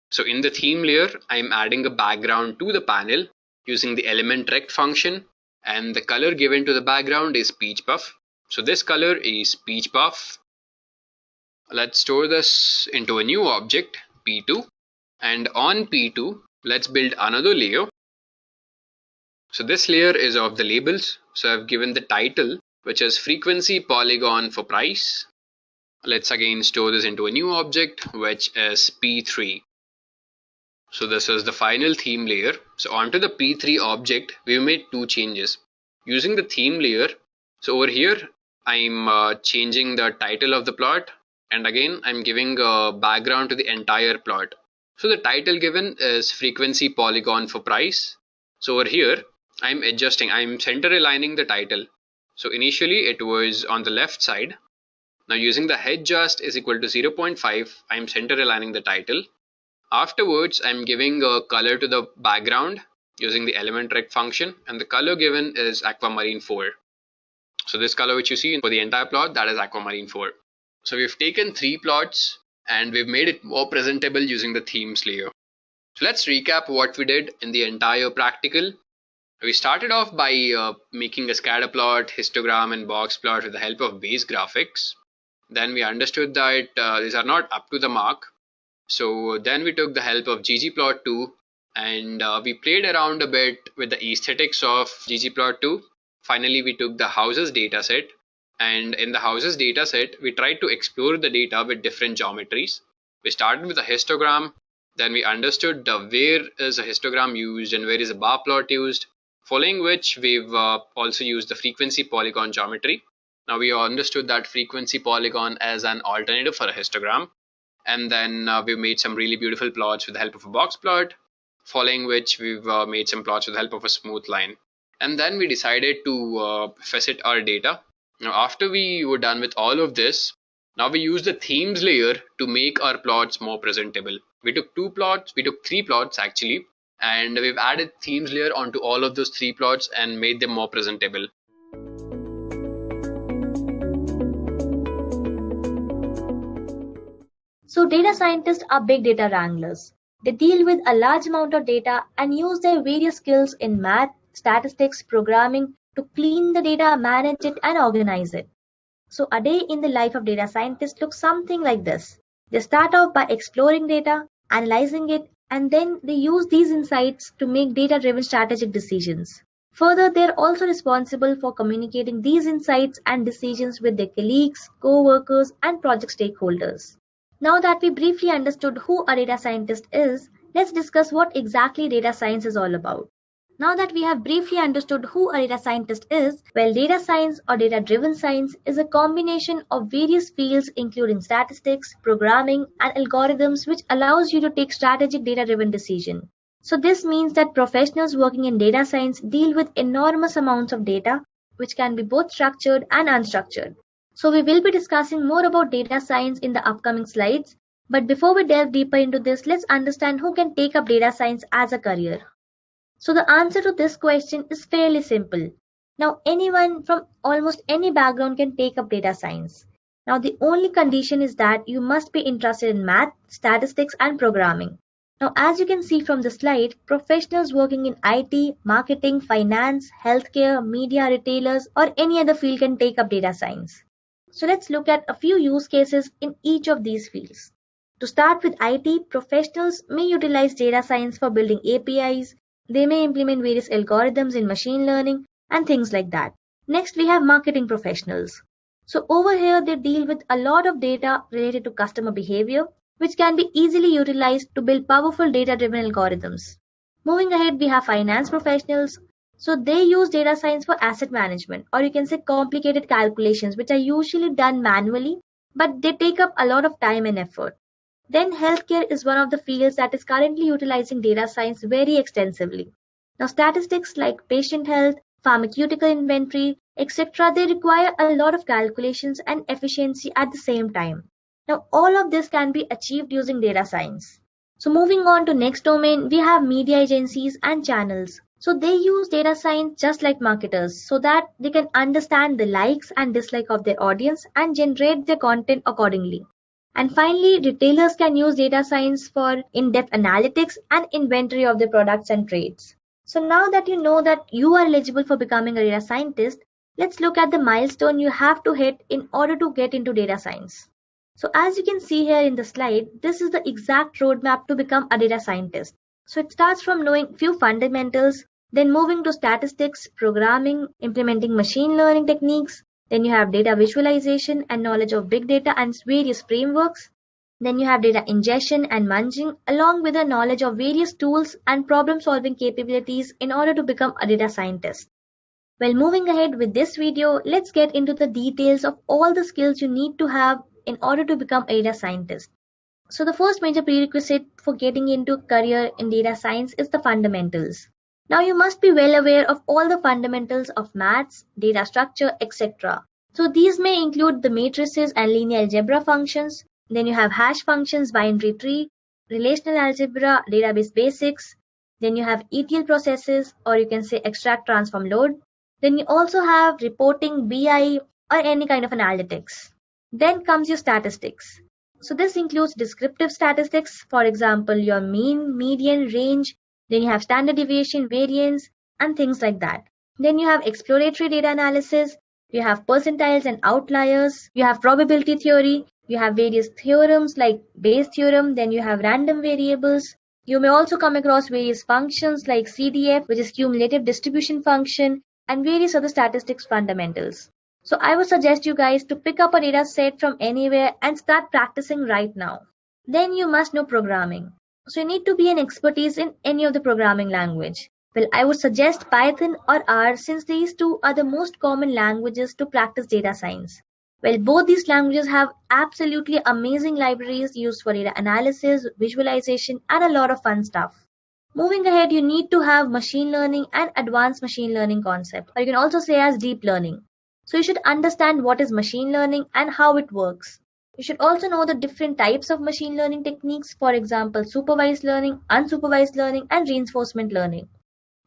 So in the theme layer, I'm adding a background to the panel using the element rect function, and the color given to the background is peach puff. So this color is peach puff. Let's store this into a new object, P2, and on P2, let's build another layer. So this layer is of the labels. So I've given the title, which is frequency polygon for price. Let's again store this into a new object, which is P3. So this is the final theme layer. So onto the P3 object, we've made two changes. Using the theme layer, so over here, I'm changing the title of the plot, and again, I'm giving a background to the entire plot. So the title given is frequency polygon for price. So over here, I'm center aligning the title. So initially it was on the left side. Now using the head just is equal to 0.5, I'm center aligning the title. Afterwards, I'm giving a color to the background using the element rect function, and the color given is aquamarine 4. So this color which you see for the entire plot, that is aquamarine 4. So we've taken 3 plots and we've made it more presentable using the themes layer. So let's recap what we did in the entire practical. We started off by making a scatter plot, histogram and box plot with the help of base graphics. Then we understood that these are not up to the mark. So then we took the help of ggplot2 and we played around a bit with the aesthetics of ggplot2. Finally, we took the houses dataset, and in the houses dataset, we tried to explore the data with different geometries. We started with a histogram, then we understood where is a histogram used and where is a bar plot used, following which we've also used the frequency polygon geometry. Now we understood that frequency polygon as an alternative for a histogram. And then we've made some really beautiful plots with the help of a box plot, following which we've made some plots with the help of a smooth line. And then we decided to facet our data. Now after we were done with all of this, now we use the themes layer to make our plots more presentable. We took 3 plots actually, and we've added themes layer onto all of those 3 plots and made them more presentable. So data scientists are big data wranglers. They deal with a large amount of data and use their various skills in math, statistics, programming to clean the data, manage it, and organize it. So a day in the life of data scientists looks something like this. They start off by exploring data, analyzing it, and then they use these insights to make data-driven strategic decisions. Further, they are also responsible for communicating these insights and decisions with their colleagues, co-workers, and project stakeholders. Now that we briefly understood who a data scientist is, let's discuss what exactly data science is all about. Now that we have briefly understood who a data scientist is, well, data science or data-driven science is a combination of various fields including statistics, programming, and algorithms which allows you to take strategic data-driven decisions. So this means that professionals working in data science deal with enormous amounts of data, which can be both structured and unstructured. So we will be discussing more about data science in the upcoming slides. But before we delve deeper into this, let's understand who can take up data science as a career. So the answer to this question is fairly simple. Now anyone from almost any background can take up data science. Now the only condition is that you must be interested in math, statistics, and programming. Now, as you can see from the slide, professionals working in IT, marketing, finance, healthcare, media, retailers, or any other field can take up data science. So let's look at a few use cases in each of these fields. To start with IT, professionals may utilize data science for building APIs, they may implement various algorithms in machine learning, and things like that. Next, we have marketing professionals. So over here, they deal with a lot of data related to customer behavior, which can be easily utilized to build powerful data-driven algorithms. Moving ahead, we have finance professionals. So they use data science for asset management, or you can say complicated calculations, which are usually done manually, but they take up a lot of time and effort. Then healthcare is one of the fields that is currently utilizing data science very extensively. Now statistics like patient health, pharmaceutical inventory, etc., they require a lot of calculations and efficiency at the same time. Now all of this can be achieved using data science. So moving on to next domain, we have media agencies and channels. So they use data science just like marketers so that they can understand the likes and dislike of their audience and generate their content accordingly. And finally, retailers can use data science for in-depth analytics and inventory of their products and trades. So now that you know that you are eligible for becoming a data scientist, let's look at the milestone you have to hit in order to get into data science. So as you can see here in the slide, this is the exact roadmap to become a data scientist. So it starts from knowing few fundamentals, then moving to statistics, programming, implementing machine learning techniques. Then you have data visualization and knowledge of big data and various frameworks. Then you have data ingestion and munging, along with the knowledge of various tools and problem-solving capabilities in order to become a data scientist. Well, moving ahead with this video, let's get into the details of all the skills you need to have in order to become a data scientist. So the first major prerequisite for getting into a career in data science is the fundamentals. Now you must be well aware of all the fundamentals of maths, data structure, etc. So these may include the matrices and linear algebra functions. Then you have hash functions, binary tree, relational algebra, database basics. Then you have ETL processes, or you can say extract, transform, load. Then you also have reporting, BI, or any kind of analytics. Then comes your statistics. So this includes descriptive statistics, for example, your mean, median, range. Then you have standard deviation, variance, and things like that. Then you have exploratory data analysis. You have percentiles and outliers. You have probability theory. You have various theorems like Bayes theorem. Then you have random variables. You may also come across various functions like CDF, which is cumulative distribution function, and various other statistics fundamentals. So I would suggest you guys to pick up a data set from anywhere and start practicing right now. Then you must know programming. So you need to be an expertise in any of the programming language. Well, I would suggest Python or R since these two are the most common languages to practice data science. Well, both these languages have absolutely amazing libraries used for data analysis, visualization, and a lot of fun stuff. Moving ahead, you need to have machine learning and advanced machine learning concept, or you can also say as deep learning. So you should understand what is machine learning and how it works. You should also know the different types of machine learning techniques, for example, supervised learning, unsupervised learning, and reinforcement learning.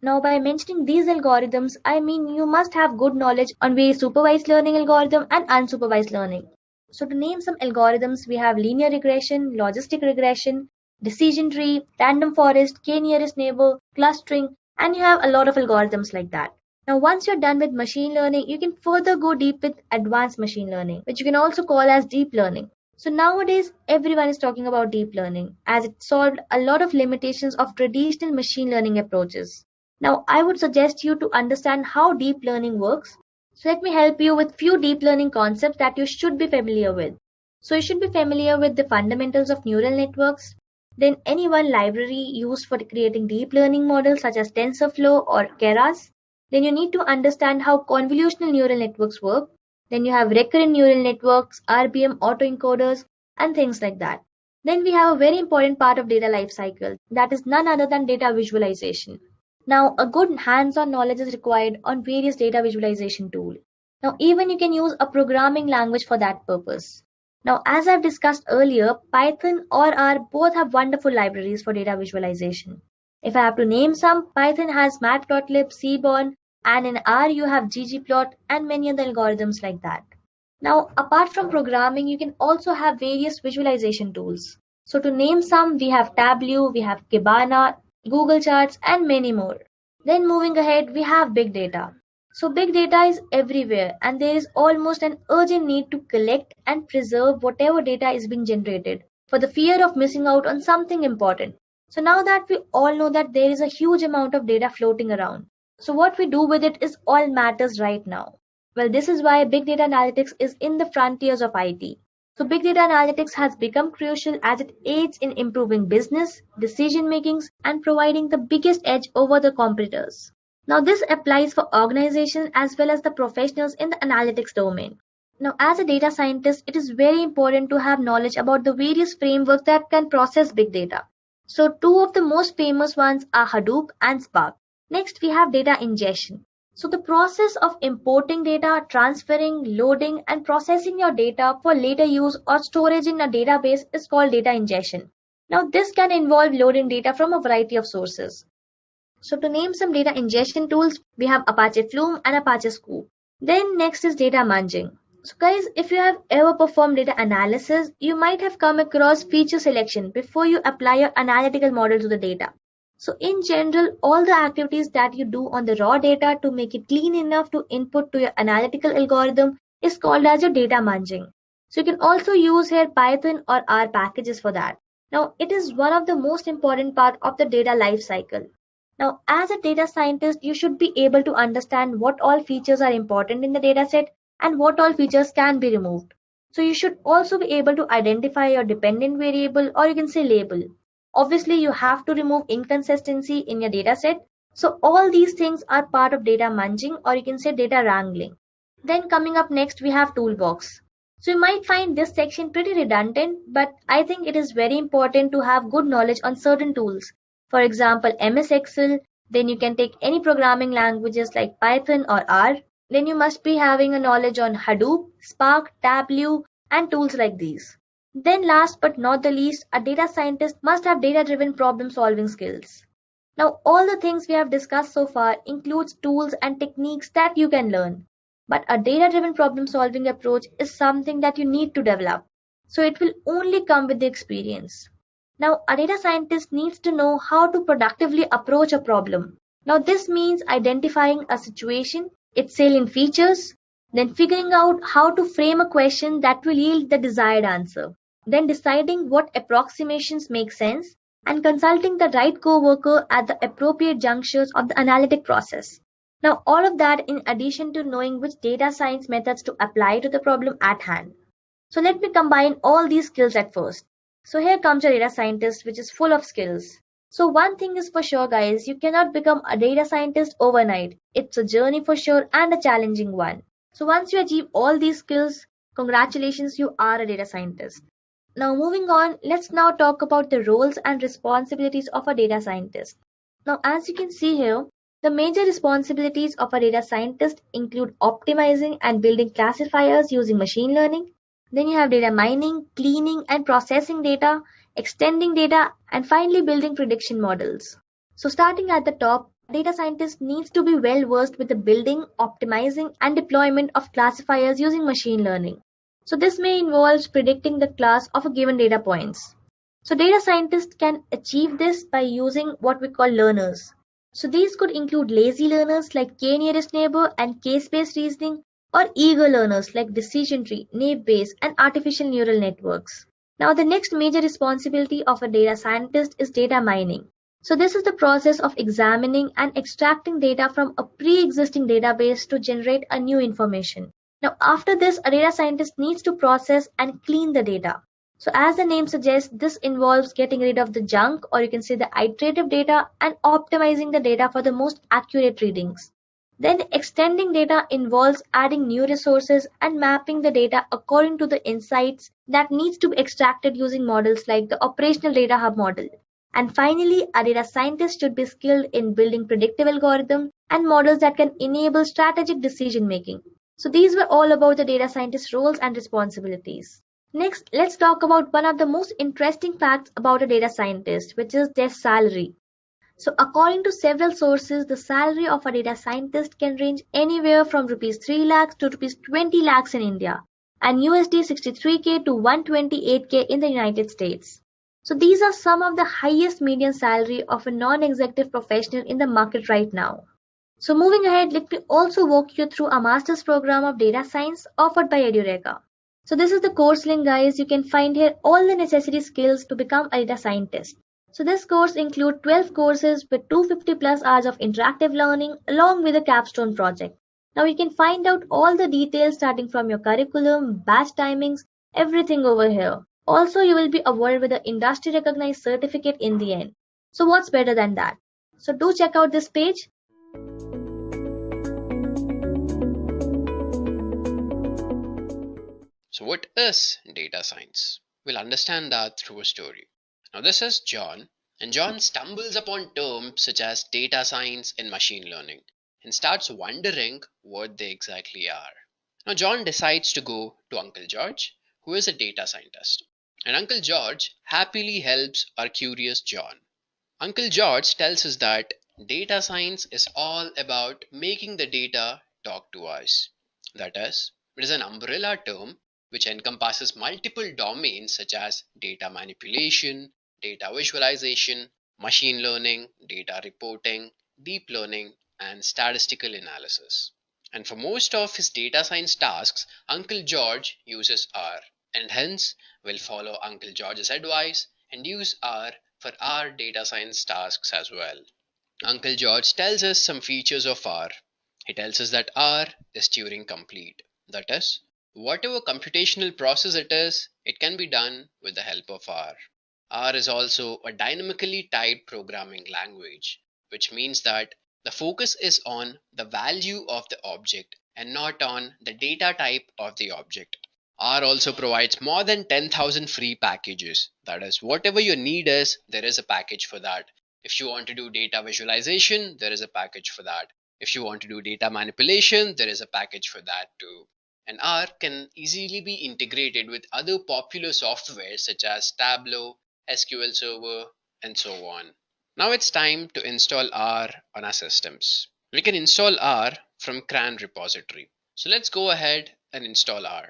Now, by mentioning these algorithms, I mean you must have good knowledge on various supervised learning algorithm and unsupervised learning. So to name some algorithms, we have linear regression, logistic regression, decision tree, random forest, k-nearest neighbor, clustering, and you have a lot of algorithms like that. Now, once you're done with machine learning, you can further go deep with advanced machine learning, which you can also call as deep learning. So nowadays, everyone is talking about deep learning as it solved a lot of limitations of traditional machine learning approaches. Now, I would suggest you to understand how deep learning works. So let me help you with few deep learning concepts that you should be familiar with. So you should be familiar with the fundamentals of neural networks, then any one library used for creating deep learning models such as TensorFlow or Keras. Then you need to understand how convolutional neural networks work. Then you have recurrent neural networks, RBM autoencoders, and things like that. Then we have a very important part of data lifecycle, that is none other than data visualization. Now, a good hands-on knowledge is required on various data visualization tools. Now, even you can use a programming language for that purpose. Now, as I've discussed earlier, Python or R both have wonderful libraries for data visualization. If I have to name some, Python has matplotlib, seaborn, and in R you have ggplot and many other algorithms like that. Now, apart from programming, you can also have various visualization tools. So to name some, we have Tableau, we have Kibana, Google Charts, and many more. Then moving ahead, we have big data. So big data is everywhere, and there is almost an urgent need to collect and preserve whatever data is being generated for the fear of missing out on something important. So now that we all know that there is a huge amount of data floating around, so what we do with it is all matters right now. Well, this is why big data analytics is in the frontiers of IT. So big data analytics has become crucial as it aids in improving business, decision makings, and providing the biggest edge over the competitors. Now this applies for organizations as well as the professionals in the analytics domain. Now as a data scientist, it is very important to have knowledge about the various frameworks that can process big data. So two of the most famous ones are Hadoop and Spark. Next we have data ingestion. So the process of importing data, transferring, loading, and processing your data for later use or storage in a database is called data ingestion. Now this can involve loading data from a variety of sources. So to name some data ingestion tools, we have Apache Flume and Apache Spark. Then next is data munging. So guys, if you have ever performed data analysis, you might have come across feature selection before you apply your analytical model to the data. So in general, all the activities that you do on the raw data to make it clean enough to input to your analytical algorithm is called as your data munging. So you can also use here Python or R packages for that. Now it is one of the most important part of the data life cycle. Now, as a data scientist, you should be able to understand what all features are important in the dataset and what all features can be removed. So you should also be able to identify your dependent variable, or you can say label. Obviously, you have to remove inconsistency in your dataset. So all these things are part of data munging, or you can say data wrangling. Then coming up next, we have toolbox. So you might find this section pretty redundant, but I think it is very important to have good knowledge on certain tools. For example, MS Excel, then you can take any programming languages like Python or R. Then you must be having a knowledge on Hadoop, Spark, Tableau, and tools like these. Then last but not the least, a data scientist must have data-driven problem-solving skills. Now, all the things we have discussed so far includes tools and techniques that you can learn. But a data-driven problem-solving approach is something that you need to develop. So it will only come with the experience. Now, a data scientist needs to know how to productively approach a problem. Now, this means identifying a situation, its salient features, then figuring out how to frame a question that will yield the desired answer, then deciding what approximations make sense, and consulting the right co-worker at the appropriate junctures of the analytic process. Now, all of that in addition to knowing which data science methods to apply to the problem at hand. So let me combine all these skills at first. So here comes your data scientist, which is full of skills. So one thing is for sure, guys, you cannot become a data scientist overnight. It's a journey for sure and a challenging one. So once you achieve all these skills, congratulations, you are a data scientist. Now moving on, let's now talk about the roles and responsibilities of a data scientist. Now as you can see here, the major responsibilities of a data scientist include optimizing and building classifiers using machine learning. Then you have data mining, cleaning and processing data, extending data, and finally building prediction models. So starting at the top, data scientist needs to be well versed with the building, optimizing, and deployment of classifiers using machine learning. So this may involve predicting the class of a given data points. So data scientists can achieve this by using what we call learners. So these could include lazy learners like k-nearest neighbor and case-based reasoning, or eager learners like decision tree, naive-bayes, and artificial neural networks. Now the next major responsibility of a data scientist is data mining. So this is the process of examining and extracting data from a pre-existing database to generate a new information. Now after this, a data scientist needs to process and clean the data. So as the name suggests, this involves getting rid of the junk, or you can say the iterative data, and optimizing the data for the most accurate readings. Then extending data involves adding new resources and mapping the data according to the insights that needs to be extracted using models like the operational data hub model. And finally, a data scientist should be skilled in building predictive algorithms and models that can enable strategic decision making. So these were all about the data scientist roles and responsibilities. Next, let's talk about one of the most interesting facts about a data scientist, which is their salary. So according to several sources, the salary of a data scientist can range anywhere from rupees 3 lakhs to rupees 20 lakhs in India, and USD 63K to 128K in the United States. So these are some of the highest median salary of a non-executive professional in the market right now. So moving ahead, let me also walk you through a master's program of data science offered by Edureka. So this is the course link, guys. You can find here all the necessary skills to become a data scientist. So this course includes 12 courses with 250 plus hours of interactive learning along with a capstone project. Now you can find out all the details starting from your curriculum, batch timings, everything over here. Also, you will be awarded with an industry recognized certificate in the end. So what's better than that? So do check out this page. So what is data science? We'll understand that through a story. Now this is John, and John stumbles upon terms such as data science and machine learning and starts wondering what they exactly are. Now John decides to go to Uncle George, who is a data scientist. And Uncle George happily helps our curious John. Uncle George tells us that data science is all about making the data talk to us. That is, it is an umbrella term which encompasses multiple domains such as data manipulation, data visualization, machine learning, data reporting, deep learning, and statistical analysis. And for most of his data science tasks, Uncle George uses R, and hence we'll follow Uncle George's advice and use R for our data science tasks as well. Uncle George tells us some features of R. He tells us that R is Turing complete. That is, whatever computational process it is, it can be done with the help of R. R is also a dynamically typed programming language, which means that the focus is on the value of the object and not on the data type of the object. R also provides more than 10,000 free packages. That is, whatever your need is, there is a package for that. If you want to do data visualization, there is a package for that. If you want to do data manipulation, there is a package for that too. And R can easily be integrated with other popular software such as Tableau, SQL Server, and so on. Now it's time to install R on our systems. We can install R from CRAN repository. So let's go ahead and install R.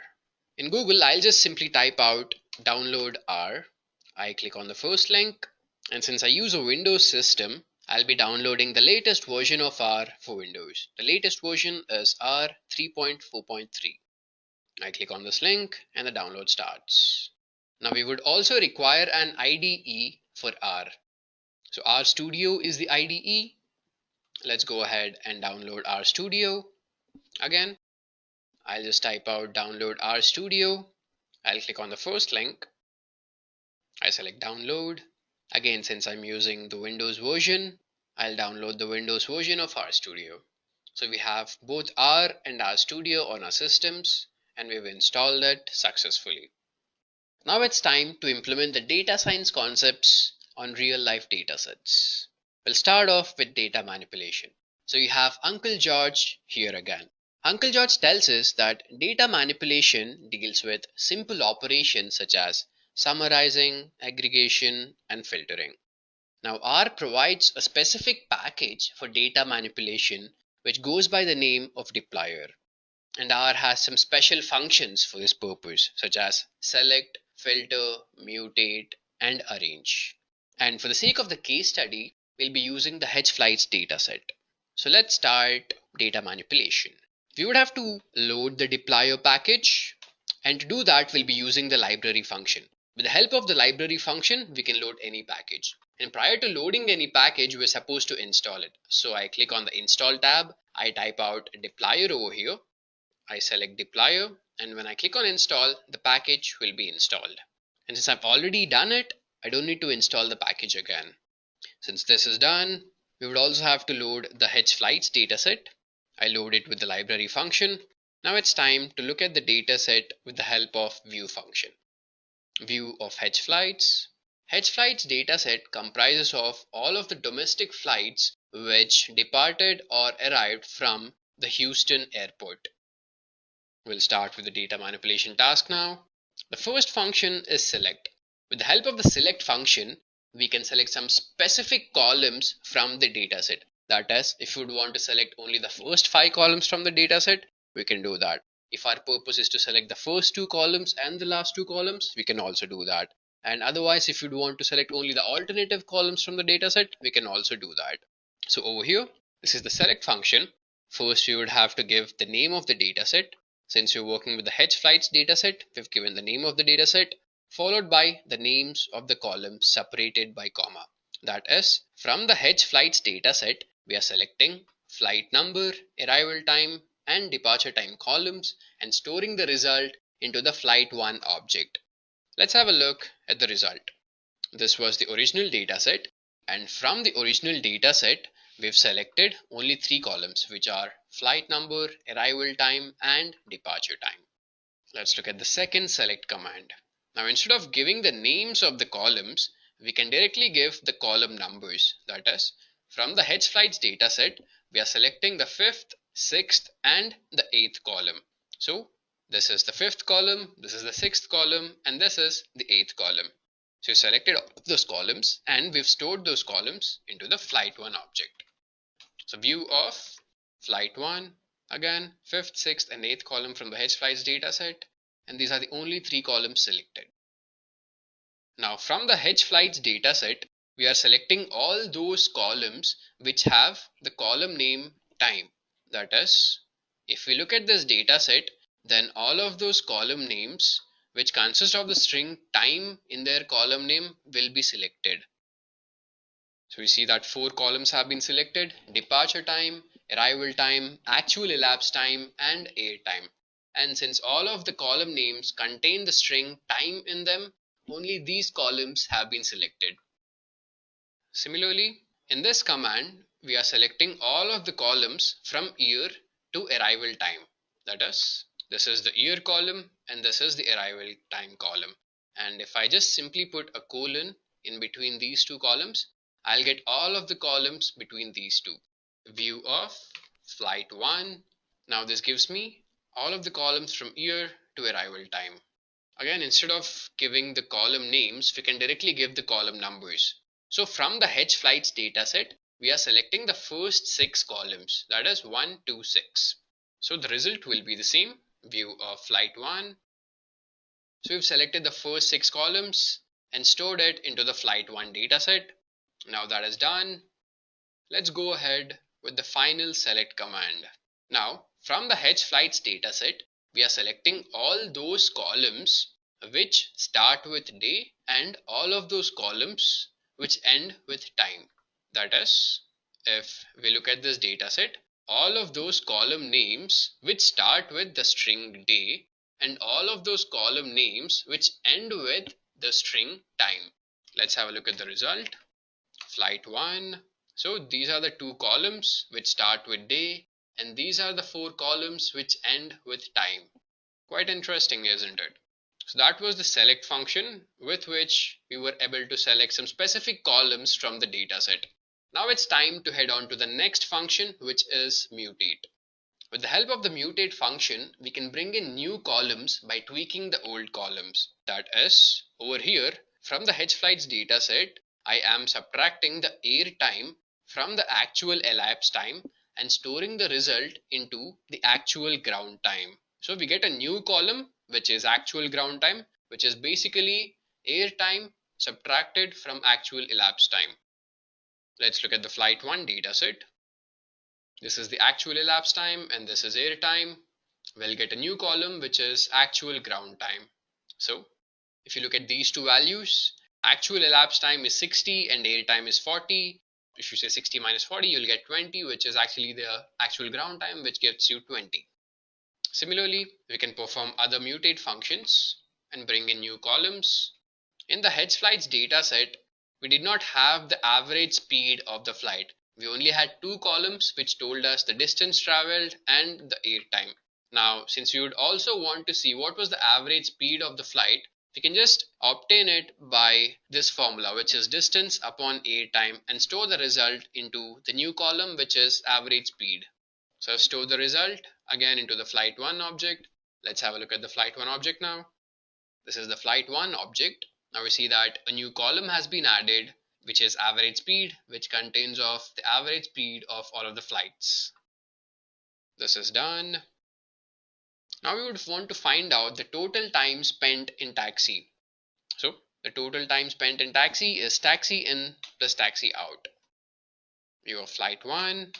In Google, I'll just simply type out download R. I click on the first link, and since I use a Windows system, I'll be downloading the latest version of R for Windows. The latest version is R 3.4.3. I click on this link and the download starts. Now we would also require an IDE for R. So RStudio is the IDE. Let's go ahead and download RStudio. Again, I'll just type out download RStudio. I'll click on the first link. I select download. Again, since I'm using the Windows version, I'll download the Windows version of RStudio. So we have both R and RStudio on our systems, and we've installed it successfully. Now it's time to implement the data science concepts on real life data sets. We'll start off with data manipulation. So you have Uncle George here again. Uncle George tells us that data manipulation deals with simple operations such as summarizing, aggregation, and filtering. Now R provides a specific package for data manipulation which goes by the name of dplyr. And R has some special functions for this purpose such as select, filter, mutate, and arrange. And for the sake of the case study, we'll be using the ℏflights dataset. So let's start data manipulation. We would have to load the dplyr package, and to do that we'll be using the library function. With the help of the library function, we can load any package. And prior to loading any package, we're supposed to install it. So I click on the install tab, I type out dplyr over here, I select dplyr, and when I click on install, the package will be installed. And since I've already done it, I don't need to install the package again. Since this is done, we would also have to load the 𝐻Flights dataset. I load it with the library function. Now it's time to look at the dataset with the help of view function. View of 𝐻Flights. 𝐻Flights dataset comprises of all of the domestic flights which departed or arrived from the Houston airport. We'll start with the data manipulation task now. The first function is select. With the help of the select function, we can select some specific columns from the dataset. That is, if you would want to select only the first 5 columns from the dataset, we can do that. If our purpose is to select the first 2 columns and the last 2 columns, we can also do that. And otherwise, if you'd want to select only the alternative columns from the dataset, we can also do that. So over here, this is the select function. First, we would have to give the name of the dataset. Since you're working with the 𝐻Flights dataset, we've given the name of the dataset, followed by the names of the columns separated by comma. That is, from the 𝐻Flights dataset, we are selecting flight number, arrival time, and departure time columns and storing the result into the flight 1 object. Let's have a look at the result. This was the original dataset, and from the original dataset, we've selected only 3 columns, which are flight number, arrival time, and departure time. Let's look at the second select command. Now, instead of giving the names of the columns, we can directly give the column numbers. That is, from the 𝐻Flights dataset, we are selecting the 5th, 6th, and the 8th column. So, this is the 5th column, this is the 6th column, and this is the 8th column. So, we selected all of those columns and we've stored those columns into the flight 1 object. So, view of flight 1, again 5th, 6th, and 8th column from the 𝐻Flights dataset, and these are the only 3 columns selected. Now, from the 𝐻Flights dataset, we are selecting all those columns which have the column name time. That is, if we look at this dataset, then all of those column names which consist of the string time in their column name will be selected. So we see that 4 columns have been selected: departure time, arrival time, actual elapsed time, and air time. And since all of the column names contain the string time in them, only these columns have been selected. Similarly, in this command, we are selecting all of the columns from year to arrival time. That is, this is the year column and this is the arrival time column. And if I just simply put a colon in between these 2 columns, I'll get all of the columns between these 2. View of flight 1. Now this gives me all of the columns from year to arrival time. Again, instead of giving the column names, we can directly give the column numbers. So from the 𝐻Flights dataset, we are selecting the first 6 columns, that is 1, 2, 6. So the result will be the same, view of flight 1. So we've selected the first 6 columns and stored it into the flight 1 dataset. Now that is done, let's go ahead with the final select command. Now, from the 𝐻Flights dataset, we are selecting all those columns which start with day and all of those columns which end with time. That is, if we look at this dataset, all of those column names which start with the string day and all of those column names which end with the string time. Let's have a look at the result. Flight 1. So these are the 2 columns which start with day, and these are the 4 columns which end with time. Quite interesting, isn't it? So that was the select function with which we were able to select some specific columns from the dataset. Now it's time to head on to the next function, which is mutate. With the help of the mutate function, we can bring in new columns by tweaking the old columns. That is, over here, from the 𝐻Flights dataset, I am subtracting the air time from the actual elapsed time and storing the result into the actual ground time. So we get a new column which is actual ground time, which is basically air time subtracted from actual elapsed time. Let's look at the flight 1 dataset. This is the actual elapsed time and this is air time. We'll get a new column which is actual ground time. So If you look at these two values, actual elapsed time is 60 and air time is 40. If you say 60 minus 40, you'll get 20, which is actually the actual ground time, which gives you 20. Similarly, we can perform other mutate functions and bring in new columns. In the 𝐻Flights dataset, we did not have the average speed of the flight. We only had two columns which told us the distance traveled and the air time. Now, since we would also want to see what was the average speed of the flight, we can just obtain it by this formula, which is distance upon air time, and store the result into the new column, which is average speed. So I've stored the result again into the flight 1 object. Let's have a look at the flight 1 object now. This is the flight 1 object. Now we see that a new column has been added, which is average speed, which contains of the average speed of all of the flights. This is done. Now we would want to find out the total time spent in taxi. So the total time spent in taxi is taxi in plus taxi out. We have flight 1.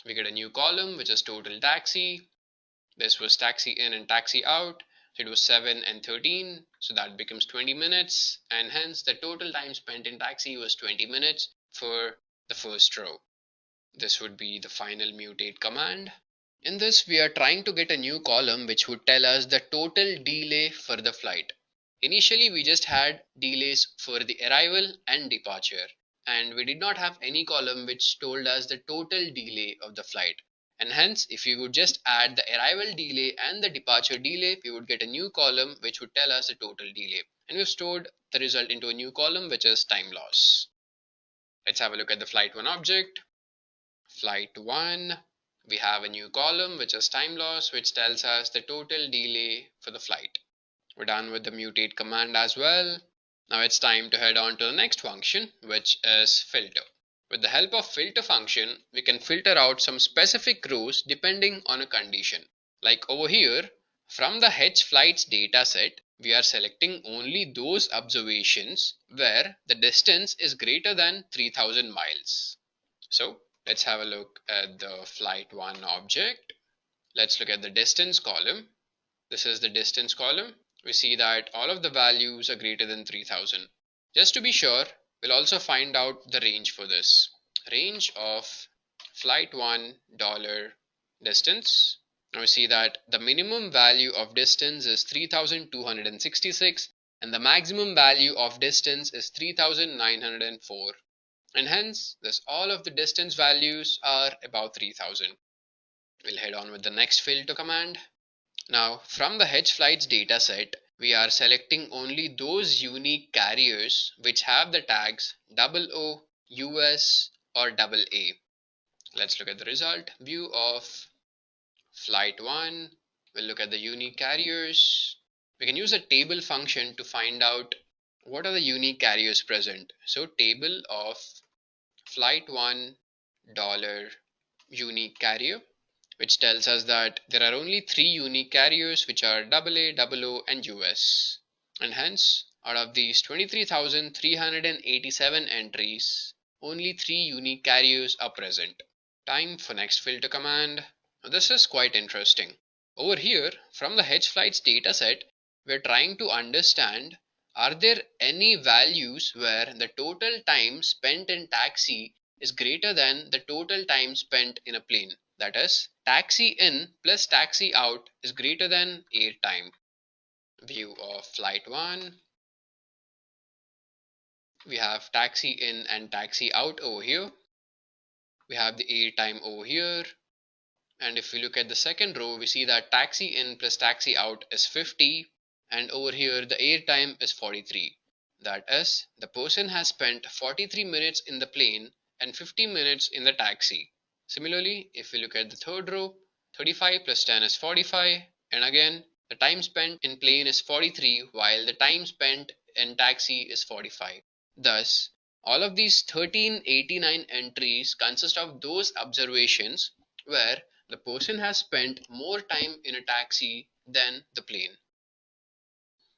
We get a new column which is total taxi. This was taxi in and taxi out. So it was 7 and 13. So that becomes 20 minutes. And hence the total time spent in taxi was 20 minutes for the first row. This would be the final mutate command. In this, we are trying to get a new column which would tell us the total delay for the flight. Initially, we just had delays for the arrival and departure, and we did not have any column which told us the total delay of the flight. And hence, if you would just add the arrival delay and the departure delay, we would get a new column which would tell us the total delay. And we've stored the result into a new column which is time loss. Let's have a look at the flight 1 object. Flight 1. We have a new column which is time loss, which tells us the total delay for the flight. We're done with the mutate command as well. Now it's time to head on to the next function, which is filter. With the help of filter function, we can filter out some specific rows depending on a condition. Like over here, from the 𝐻Flights dataset, we are selecting only those observations where the distance is greater than 3000 miles. So let's have a look at the flight 1 object. Let's look at the distance column. This is the distance column. We see that all of the values are greater than 3000. Just to be sure, we'll also find out the range for this. Range of flight 1 distance. Now we see that the minimum value of distance is 3266 and the maximum value of distance is 3904. And hence, all of the distance values are about 3000. We'll head on with the next filter command. Now, from the 𝐻Flights dataset, we are selecting only those unique carriers which have the tags OO, US, or AA. Let's look at the result. View of flight 1. We'll look at the unique carriers. We can use a table function to find out what are the unique carriers present. So, table of flight 1 unique carrier, which tells us that there are only 3 unique carriers, which are AA, OO, and US. And hence, out of these 23,387 entries, only 3 unique carriers are present. Time for next filter command. Now, this is quite interesting. Over here, from the 𝐻Flights dataset, we're trying to understand, are there any values where the total time spent in taxi is greater than the total time spent in a plane? That is, taxi in plus taxi out is greater than air time. View of flight 1. We have taxi in and taxi out over here. We have the air time over here. And if we look at the second row, we see that taxi in plus taxi out is 50. And over here, the air time is 43. That is, the person has spent 43 minutes in the plane and 50 minutes in the taxi. Similarly, if we look at the third row, 35 plus 10 is 45. And again, the time spent in plane is 43 while the time spent in taxi is 45. Thus, all of these 1389 entries consist of those observations where the person has spent more time in a taxi than the plane.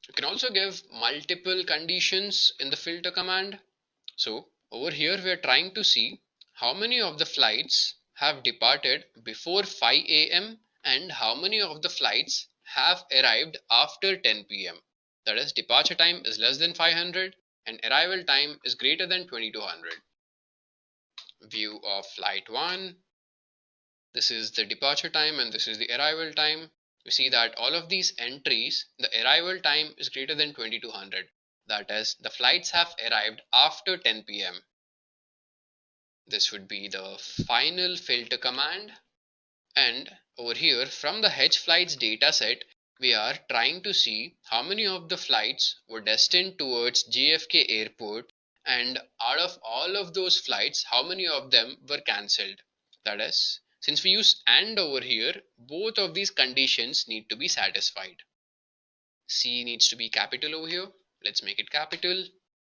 You can also give multiple conditions in the filter command. So over here we are trying to see how many of the flights have departed before 5 a.m. and how many of the flights have arrived after 10 p.m. That is, departure time is less than 500 and arrival time is greater than 2200. View of flight 1. This is the departure time and this is the arrival time. We see that all of these entries, the arrival time is greater than 2200. That is, the flights have arrived after 10 p.m. This would be the final filter command. And over here, from the 𝐻Flights dataset, we are trying to see how many of the flights were destined towards JFK Airport, and out of all of those flights, how many of them were cancelled. That is, since we use AND over here, both of these conditions need to be satisfied. C needs to be capital over here. Let's make it capital.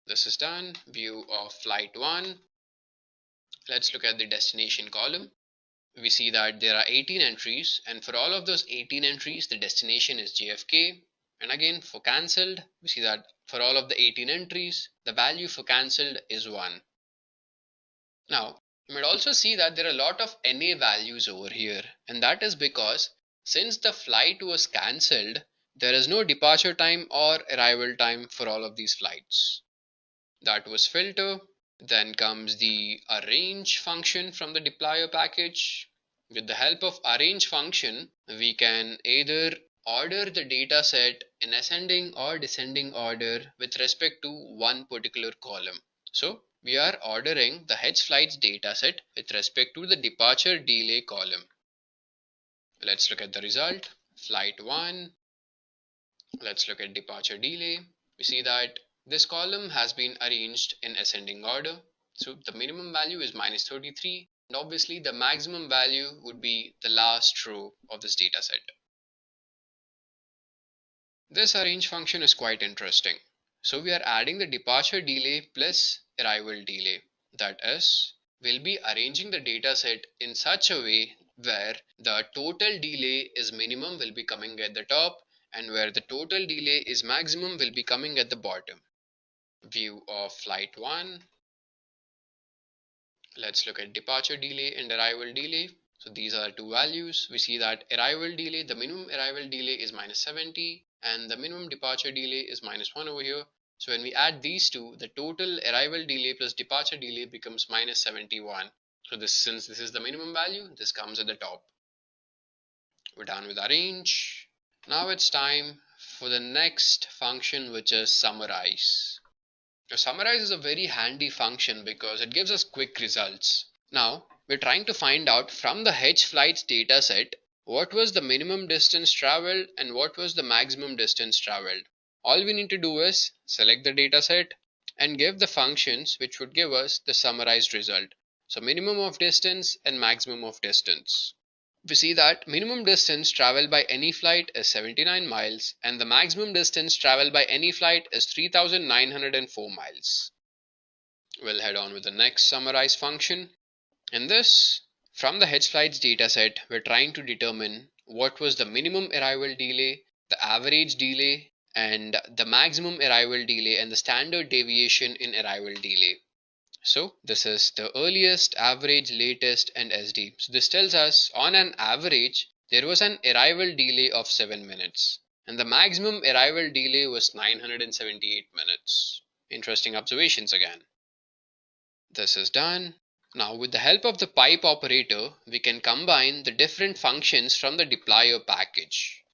This is done. View of flight 1. Let's look at the destination column. We see that there are 18 entries, and for all of those 18 entries, the destination is JFK. And again, for cancelled, we see that for all of the 18 entries, the value for cancelled is 1. Now, you might also see that there are a lot of NA values over here, and that is because since the flight was cancelled, there is no departure time or arrival time for all of these flights. That was filter. Then comes the arrange function from the deployer package. With the help of arrange function, we can either order the dataset in ascending or descending order with respect to one particular column. So we are ordering the 𝐻Flights dataset with respect to the departure delay column. Let's look at the result. Flight 1. Let's look at departure delay. We see that this column has been arranged in ascending order. So the minimum value is -33, and obviously the maximum value would be the last row of this dataset. This arrange function is quite interesting. So we are adding the departure delay plus arrival delay. That is, we'll be arranging the dataset in such a way where the total delay is minimum will be coming at the top, and where the total delay is maximum will be coming at the bottom. View of flight 1. Let's look at departure delay and arrival delay. So these are two values. We see that arrival delay, the minimum arrival delay is -70 and the minimum departure delay is -1 over here. So when we add these two, the total arrival delay plus departure delay becomes -71. So since this is the minimum value, this comes at the top. We're done with arrange. Now it's time for the next function, which is summarize. Now, summarize is a very handy function because it gives us quick results. Now, we're trying to find out from the 𝐻Flights dataset what was the minimum distance traveled and what was the maximum distance traveled. All we need to do is select the dataset and give the functions which would give us the summarized result. So minimum of distance and maximum of distance. We see that minimum distance traveled by any flight is 79 miles and the maximum distance traveled by any flight is 3,904 miles. We'll head on with the next summarize function. In this, from the 𝐻Flights dataset, we're trying to determine what was the minimum arrival delay, the average delay, and the maximum arrival delay and the standard deviation in arrival delay. So this is the earliest, average, latest, and SD. So this tells us on an average there was an arrival delay of 7 minutes and the maximum arrival delay was 978 minutes. Interesting observations again. This is done. Now with the help of the pipe operator, we can combine the different functions from the deployer package.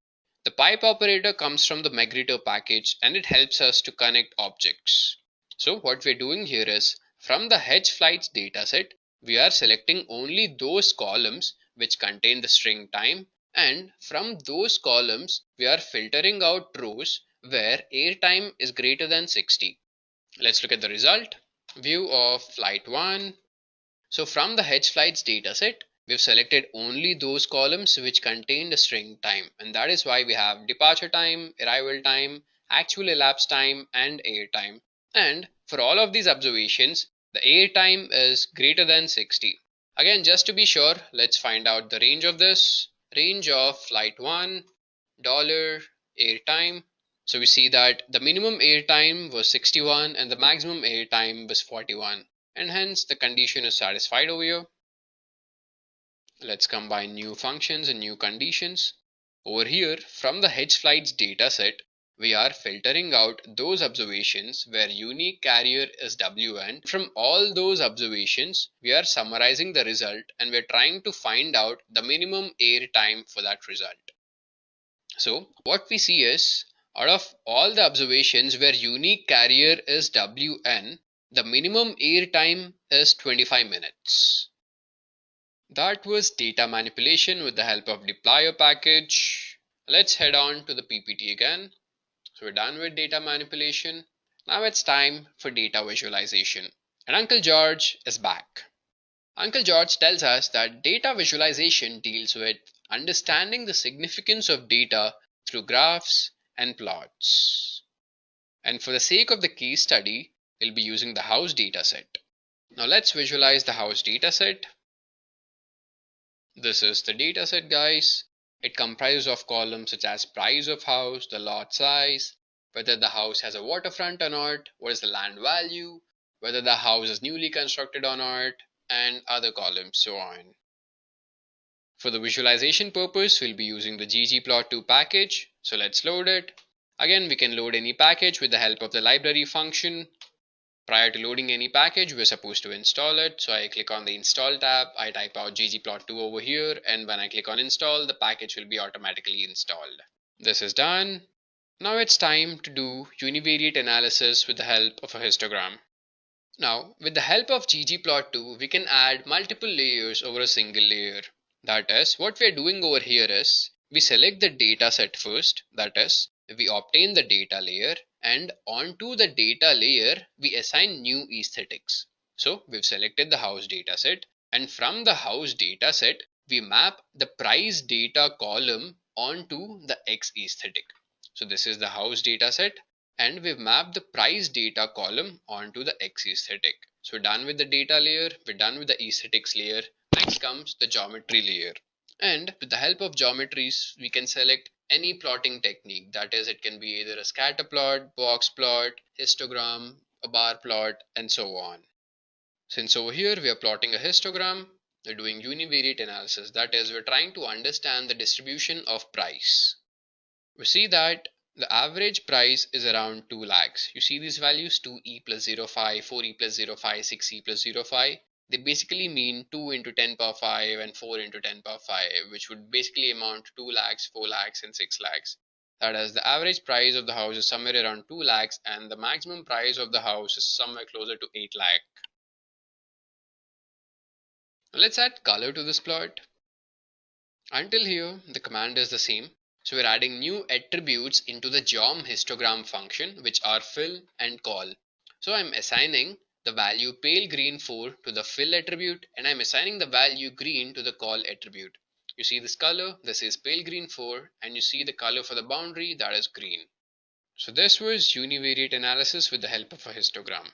The pipe operator comes from the migrator package and it helps us to connect objects. So what we're doing here is, from the 𝐻Flights dataset, we are selecting only those columns which contain the string time, and from those columns we are filtering out rows where airtime is greater than 60. Let's look at the result. View of flight 1. So from the 𝐻Flights dataset, we've selected only those columns which contain the string time, and that is why we have departure time, arrival time, actual elapsed time, and air time. And for all of these observations, the air time is greater than 60. Again, just to be sure, let's find out the range of this. Range of flight 1, air time. So we see that the minimum air time was 61 and the maximum air time was 41. And hence the condition is satisfied over here. Let's combine new functions and new conditions. Over here, from the 𝐻Flights dataset, we are filtering out those observations where unique carrier is WN. From all those observations, we are summarizing the result and we are trying to find out the minimum air time for that result. So what we see is, out of all the observations where unique carrier is WN, the minimum air time is 25 minutes. That was data manipulation with the help of deployer package. Let's head on to the PPT again. So we're done with data manipulation. Now it's time for data visualization. And Uncle George is back. Uncle George tells us that data visualization deals with understanding the significance of data through graphs and plots. And for the sake of the case study, we'll be using the house dataset. Now let's visualize the house dataset. This is the dataset, guys. It comprises of columns such as price of house, the lot size, whether the house has a waterfront or not, what is the land value, whether the house is newly constructed or not, and other columns, so on. For the visualization purpose, we'll be using the ggplot2 package. So let's load it. Again, we can load any package with the help of the library function. Prior to loading any package, we're supposed to install it. So I click on the install tab, I type out ggplot2 over here, and when I click on install, the package will be automatically installed. This is done. Now it's time to do univariate analysis with the help of a histogram. Now, with the help of ggplot2, we can add multiple layers over a single layer. That is, what we are doing over here is, we select the data set first, that is, we obtain the data layer, and onto the data layer, we assign new aesthetics. So, we've selected the house dataset, and from the house dataset, we map the price data column onto the X aesthetic. So, this is the house dataset, and we've mapped the price data column onto the X aesthetic. So, we're done with the data layer, we're done with the aesthetics layer. Next comes the geometry layer. And with the help of geometries, we can select any plotting technique. That is, it can be either a scatter plot, box plot, histogram, a bar plot, and so on. Since over here we are plotting a histogram, we're doing univariate analysis. That is, we're trying to understand the distribution of price. We see that the average price is around 2 lakhs. You see these values, 2e plus 0.5, 4e plus 0.5, 6e plus 0.5. They basically mean 2 into 10 power 5 and 4 into 10 power 5, which would basically amount to 2 lakhs, 4 lakhs and 6 lakhs. That is, the average price of the house is somewhere around 2 lakhs and the maximum price of the house is somewhere closer to 8 lakh. Now let's add color to this plot. Until here, the command is the same. So we're adding new attributes into the geom histogram function, which are fill and call. So I'm assigning the value pale green 4 to the fill attribute, and I'm assigning the value green to the call attribute. You see this color, this is pale green 4, and you see the color for the boundary, that is green. So this was univariate analysis with the help of a histogram.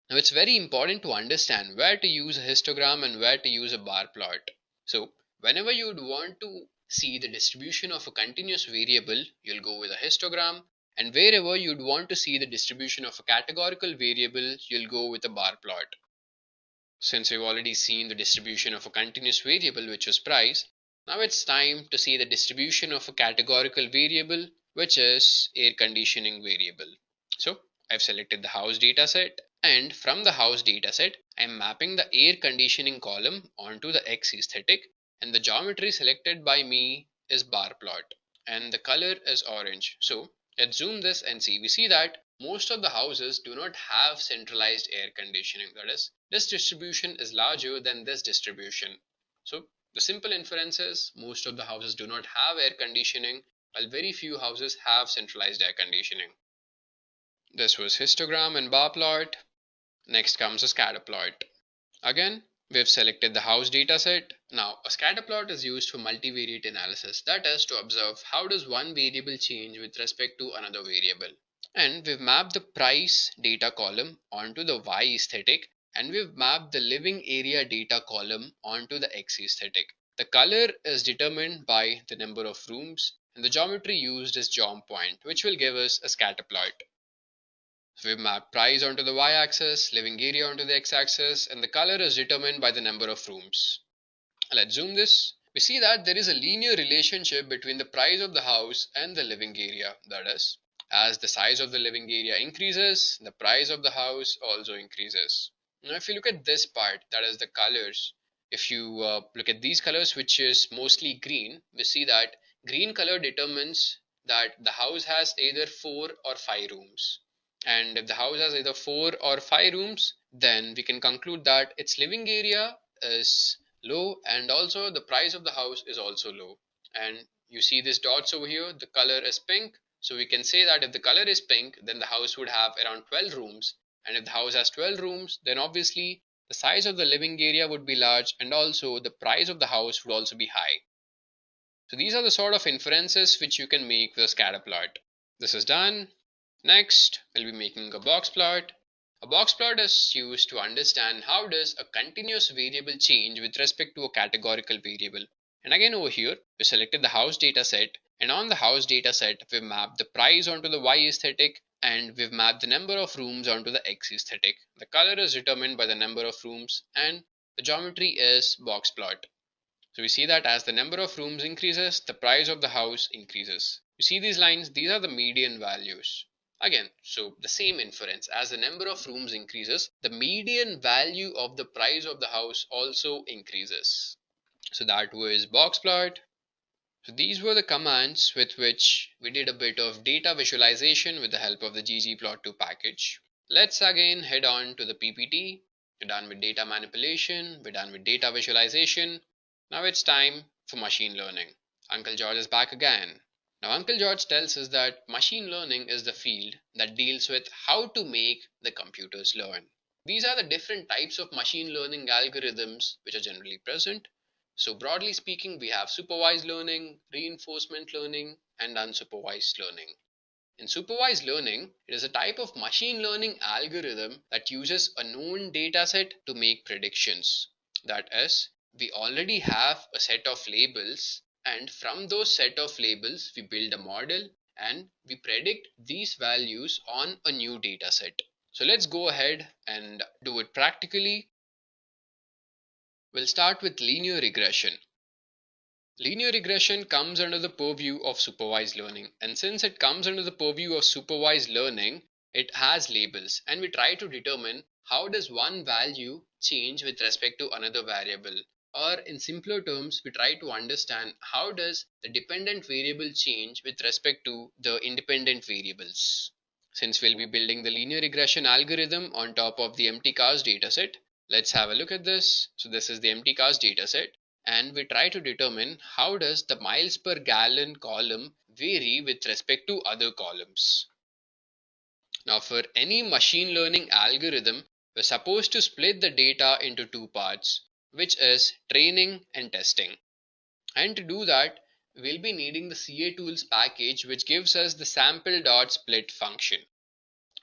Now it's very important to understand where to use a histogram and where to use a bar plot. So whenever you would want to see the distribution of a continuous variable, you'll go with a histogram, and wherever you'd want to see the distribution of a categorical variable, you'll go with a bar plot. Since we've already seen the distribution of a continuous variable, which was price, now it's time to see the distribution of a categorical variable, which is air conditioning variable. So I've selected the house dataset, and from the house dataset, I'm mapping the air conditioning column onto the X aesthetic, and the geometry selected by me is bar plot, and the color is orange. So let's zoom this and see. We see that most of the houses do not have centralized air conditioning. That is, this distribution is larger than this distribution. So the simple inference is most of the houses do not have air conditioning, while very few houses have centralized air conditioning. This was histogram and bar plot. Next comes a scatter plot. Again, we've selected the house dataset. Now, a scatter plot is used for multivariate analysis. That is, to observe how does one variable change with respect to another variable. And we've mapped the price data column onto the Y aesthetic, and we've mapped the living area data column onto the X aesthetic. The color is determined by the number of rooms, and the geometry used is geom point, which will give us a scatter plot. So we've mapped price onto the y-axis, living area onto the x-axis, and the color is determined by the number of rooms. Let's zoom this. We see that there is a linear relationship between the price of the house and the living area. That is, as the size of the living area increases, the price of the house also increases. Now if you look at this part, that is the colors, if you look at these colors, which is mostly green, we see that green color determines that the house has either 4 or 5 rooms. And if the house has either 4 or 5 rooms, then we can conclude that its living area is low and also the price of the house is also low. And you see these dots over here, the color is pink. So we can say that if the color is pink, then the house would have around 12 rooms. And if the house has 12 rooms, then obviously the size of the living area would be large and also the price of the house would also be high. So these are the sort of inferences which you can make with a scatter plot. This is done. Next, we'll be making a box plot. A box plot is used to understand how does a continuous variable change with respect to a categorical variable. And again over here, we selected the house data set, and on the house data set, we've mapped the price onto the Y aesthetic and we've mapped the number of rooms onto the X aesthetic. The color is determined by the number of rooms and the geometry is box plot. So we see that as the number of rooms increases, the price of the house increases. You see these lines, these are the median values. Again, so the same inference, as the number of rooms increases, the median value of the price of the house also increases. So that was box plot. So these were the commands with which we did a bit of data visualization with the help of the ggplot2 package. Let's again head on to the PPT. We're done with data manipulation, we're done with data visualization. Now it's time for machine learning. Uncle George is back again. Now Uncle George tells us that machine learning is the field that deals with how to make the computers learn. These are the different types of machine learning algorithms which are generally present. So broadly speaking, we have supervised learning, reinforcement learning, and unsupervised learning. In supervised learning, it is a type of machine learning algorithm that uses a known dataset to make predictions. That is, we already have a set of labels, and from those set of labels, we build a model and we predict these values on a new dataset. So let's go ahead and do it practically. We'll start with linear regression. Linear regression comes under the purview of supervised learning, and since it comes under the purview of supervised learning, it has labels, and we try to determine how does one value change with respect to another variable, or in simpler terms, we try to understand how does the dependent variable change with respect to the independent variables. Since we'll be building the linear regression algorithm on top of the 𝐸_𝐶𝐻 dataset, let's have a look at this. So this is the 𝐸_𝐶𝐻 dataset. And we try to determine how does the miles per gallon column vary with respect to other columns. Now for any machine learning algorithm, we're supposed to split the data into two parts, which is training and testing. And to do that, we'll be needing the CA-tools package, which gives us the sample.split function.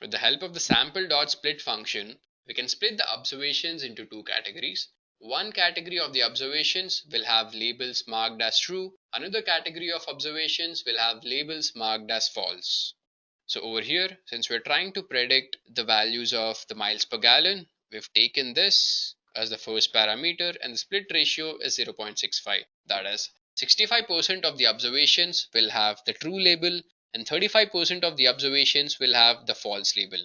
With the help of the sample.split function, we can split the observations into two categories. One category of the observations will have labels marked as true. Another category of observations will have labels marked as false. So over here, since we're trying to predict the values of the miles per gallon, we've taken this as the first parameter and the split ratio is 0.65. That is, 65% of the observations will have the true label and 35% of the observations will have the false label.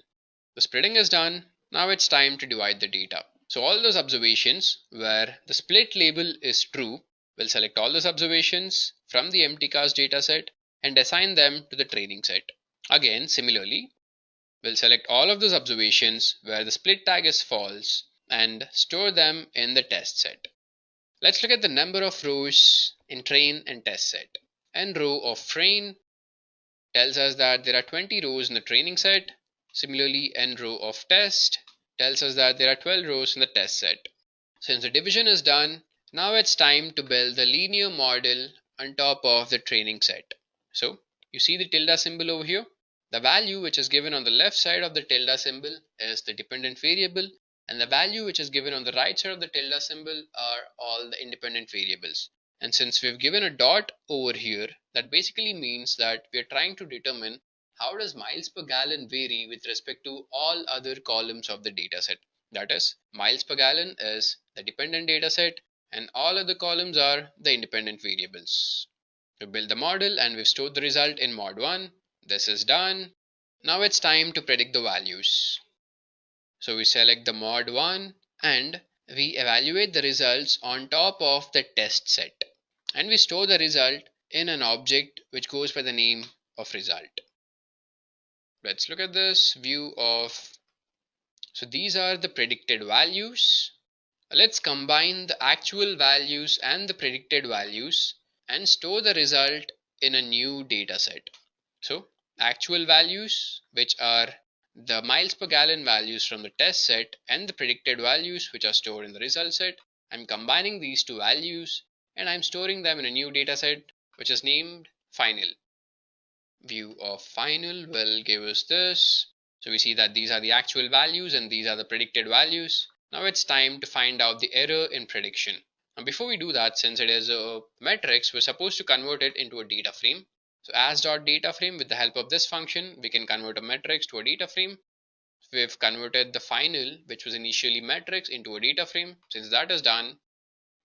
The splitting is done. Now it's time to divide the data. So all those observations where the split label is true, we'll select all those observations from the 𝐸_𝐶𝐻 dataset and assign them to the training set. Again, similarly, we'll select all of those observations where the split tag is false and store them in the test set. Let's look at the number of rows in train and test set. N row of train tells us that there are 20 rows in the training set. Similarly, n row of test tells us that there are 12 rows in the test set. Since the division is done, now it's time to build the linear model on top of the training set. So you see the tilde symbol over here? The value which is given on the left side of the tilde symbol is the dependent variable, and the value which is given on the right side of the tilde symbol are all the independent variables. And since we've given a dot over here, that basically means that we are trying to determine how does miles per gallon vary with respect to all other columns of the dataset. That is, miles per gallon is the dependent dataset and all other columns are the independent variables. We build the model and we've stored the result in mod1. This is done. Now it's time to predict the values. So we select the mod 1 and we evaluate the results on top of the test set. And we store the result in an object which goes by the name of result. Let's look at this view of. So these are the predicted values. Let's combine the actual values and the predicted values and store the result in a new data set. So actual values, which are the miles per gallon values from the test set, and the predicted values which are stored in the result set. I'm combining these two values and I'm storing them in a new data set which is named final. View of final will give us this. So we see that these are the actual values and these are the predicted values. Now it's time to find out the error in prediction. Now before we do that, since it is a matrix, we're supposed to convert it into a data frame. So as.dataFrame, with the help of this function, we can convert a matrix to a data frame. We've converted the final, which was initially matrix, into a data frame. Since that is done,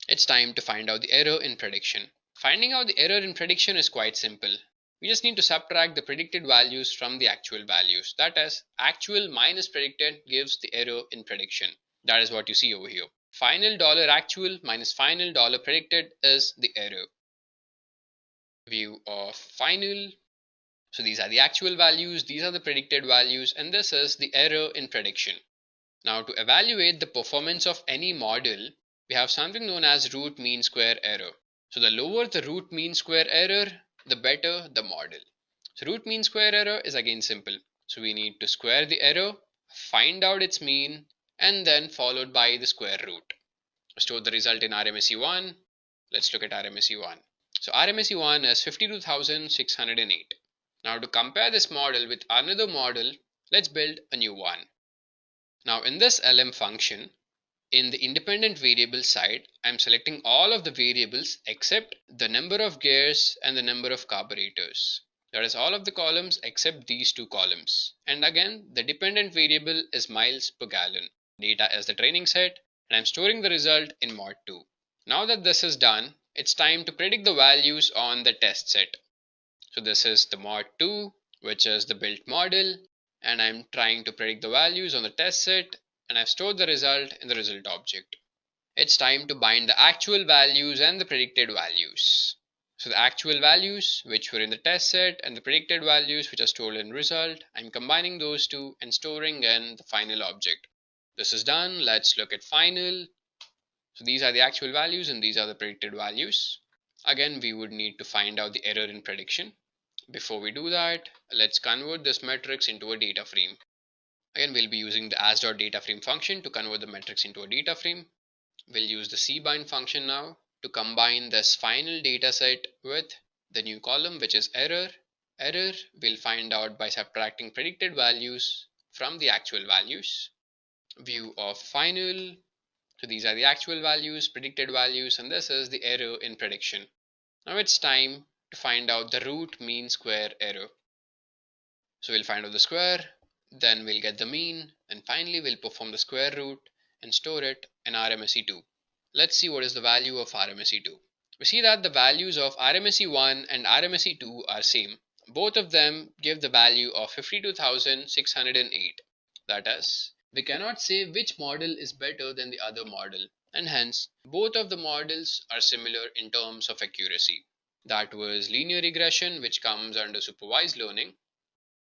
it's time to find out the error in prediction. Finding out the error in prediction is quite simple. We just need to subtract the predicted values from the actual values. That is, actual minus predicted gives the error in prediction. That is what you see over here. Final dollar actual minus final dollar predicted is the error. View of final. So these are the actual values, these are the predicted values, and this is the error in prediction. Now to evaluate the performance of any model, we have something known as root mean square error. So the lower the root mean square error, the better the model. So root mean square error is again simple. So we need to square the error, find out its mean, and then followed by the square root. Store the result in RMSE1. Let's look at RMSE1. So RMSE1 is 52,608. Now to compare this model with another model, let's build a new one. Now in this LM function, in the independent variable side, I'm selecting all of the variables except the number of gears and the number of carburetors. That is all of the columns except these two columns. And again, the dependent variable is miles per gallon. Data is the training set, and I'm storing the result in mod 2. Now that this is done, it's time to predict the values on the test set. So this is the mod 2, which is the built model, and I'm trying to predict the values on the test set, and I've stored the result in the result object. It's time to bind the actual values and the predicted values. So the actual values which were in the test set and the predicted values which are stored in result, I'm combining those two and storing in the final object. This is done. Let's look at final. So these are the actual values and these are the predicted values. Again, we would need to find out the error in prediction. Before we do that, let's convert this matrix into a data frame. Again, we'll be using the as.dataFrame function to convert the matrix into a data frame. We'll use the cbind function now to combine this final data set with the new column, which is error. Error we'll find out by subtracting predicted values from the actual values. View of final. So these are the actual values, predicted values, and this is the error in prediction. Now it's time to find out the root mean square error. So we'll find out the square, then we'll get the mean, and finally we'll perform the square root and store it in RMSE2. Let's see what is the value of RMSE2. We see that the values of RMSE1 and RMSE2 are same. Both of them give the value of 52,608. That is, we cannot say which model is better than the other model, and hence both of the models are similar in terms of accuracy. That was linear regression, which comes under supervised learning.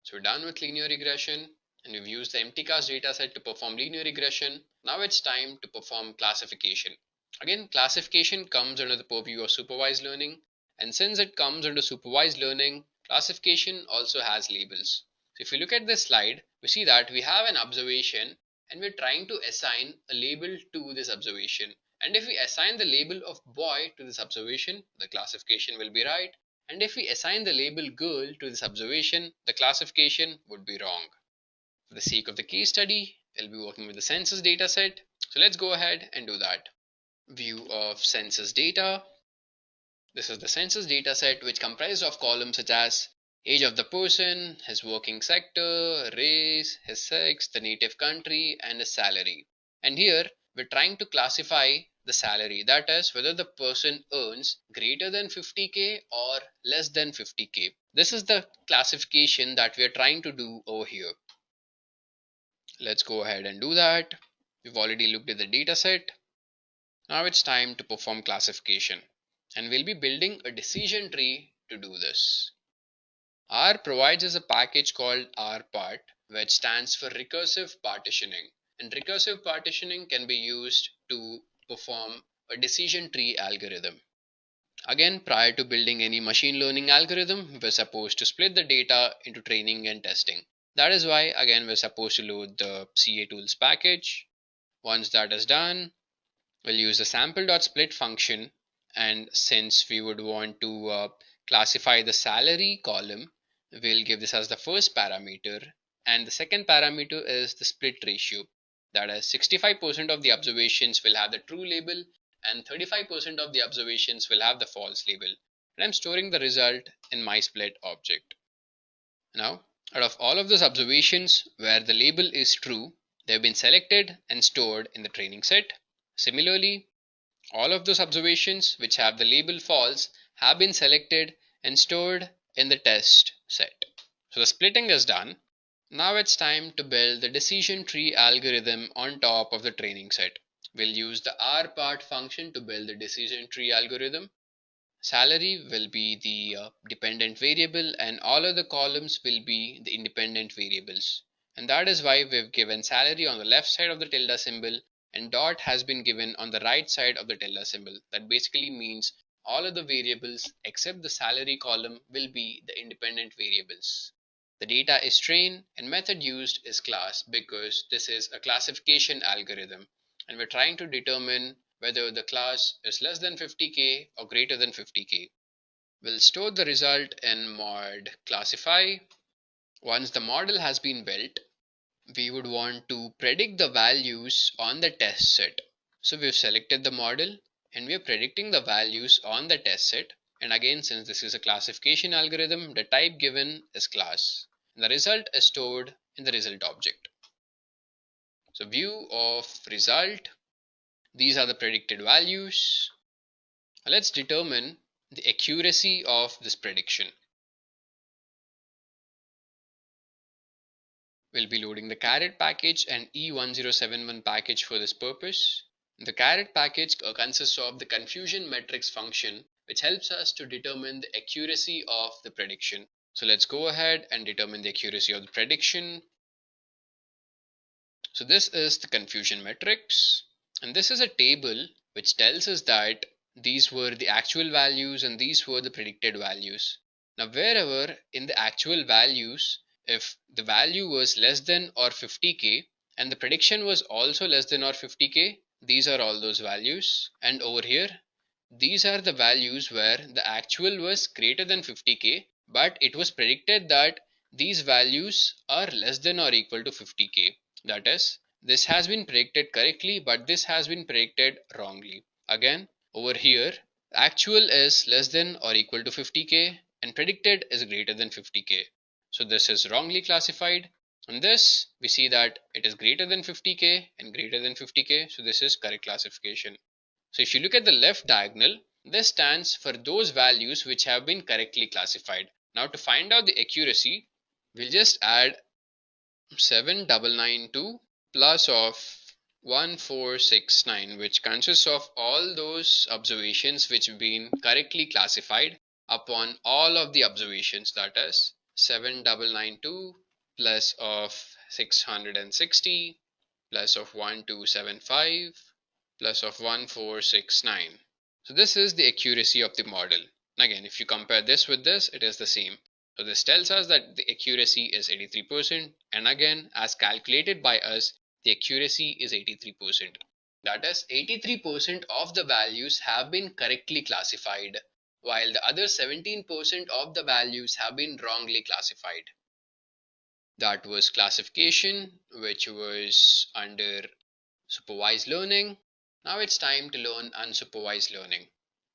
So we're done with linear regression, and we've used the MTCAS dataset to perform linear regression. Now it's time to perform classification. Again, classification comes under the purview of supervised learning, and since it comes under supervised learning, classification also has labels. So if you look at this slide, we see that we have an observation and we're trying to assign a label to this observation. And if we assign the label of boy to this observation, the classification will be right. And if we assign the label girl to this observation, the classification would be wrong. For the sake of the case study, we'll be working with the census dataset. So let's go ahead and do that. View of census data. This is the census dataset, which comprises of columns such as age of the person, his working sector, race, his sex, the native country, and his salary. And here we're trying to classify the salary, that is whether the person earns greater than 50k or less than 50k. This is the classification that we are trying to do over here. Let's go ahead and do that. We've already looked at the data set. Now it's time to perform classification, and we'll be building a decision tree to do this. R provides us a package called rpart, which stands for recursive partitioning, and recursive partitioning can be used to perform a decision tree algorithm. Again, prior to building any machine learning algorithm, we're supposed to split the data into training and testing. That is why, again, we're supposed to load the CA tools package. Once that is done, we'll use the sample.split function, and since we would want to classify the salary column, we'll give this as the first parameter, and the second parameter is the split ratio. That is 65% of the observations will have the true label and 35% of the observations will have the false label. And I'm storing the result in my split object. Now, out of all of those observations where the label is true, they have been selected and stored in the training set. Similarly, all of those observations which have the label false have been selected and stored in the test set. So the splitting is done. Now it's time to build the decision tree algorithm on top of the training set. We'll use the rpart function to build the decision tree algorithm. Salary will be the dependent variable, and all of the columns will be the independent variables. And that is why we've given salary on the left side of the tilde symbol and dot has been given on the right side of the tilde symbol. That basically means all of the variables except the salary column will be the independent variables. The data is trained and method used is class because this is a classification algorithm and we're trying to determine whether the class is less than 50k or greater than 50k. We'll store the result in mod classify. Once the model has been built, we would want to predict the values on the test set. So we've selected the model and we are predicting the values on the test set. And again, since this is a classification algorithm, the type given is class. The result is stored in the result object. So view of result. These are the predicted values. Let's determine the accuracy of this prediction. We'll be loading the caret package and E1071 package for this purpose. The caret package consists of the confusion metrics function, which helps us to determine the accuracy of the prediction. So let's go ahead and determine the accuracy of the prediction. So this is the confusion metrics, and this is a table which tells us that these were the actual values and these were the predicted values. Now wherever in the actual values, if the value was less than or 50k and the prediction was also less than or 50k, these are all those values. And over here, these are the values where the actual was greater than 50k, but it was predicted that these values are less than or equal to 50k. That is, this has been predicted correctly, but this has been predicted wrongly. Again, over here, actual is less than or equal to 50k and predicted is greater than 50k. So this is wrongly classified. On this, we see that it is greater than 50k and greater than 50k. So this is correct classification. So if you look at the left diagonal, this stands for those values which have been correctly classified. Now to find out the accuracy, we'll just add 7992 plus of 1469, which consists of all those observations which have been correctly classified upon all of the observations. That is 7992 plus of 660 plus of 1275 plus of 1469. So this is the accuracy of the model. And again, if you compare this with this, it is the same. So this tells us that the accuracy is 83%, and again, as calculated by us, the accuracy is 83%. That is, 83% of the values have been correctly classified, while the other 17% of the values have been wrongly classified. That was classification, which was under supervised learning. Now it's time to learn unsupervised learning.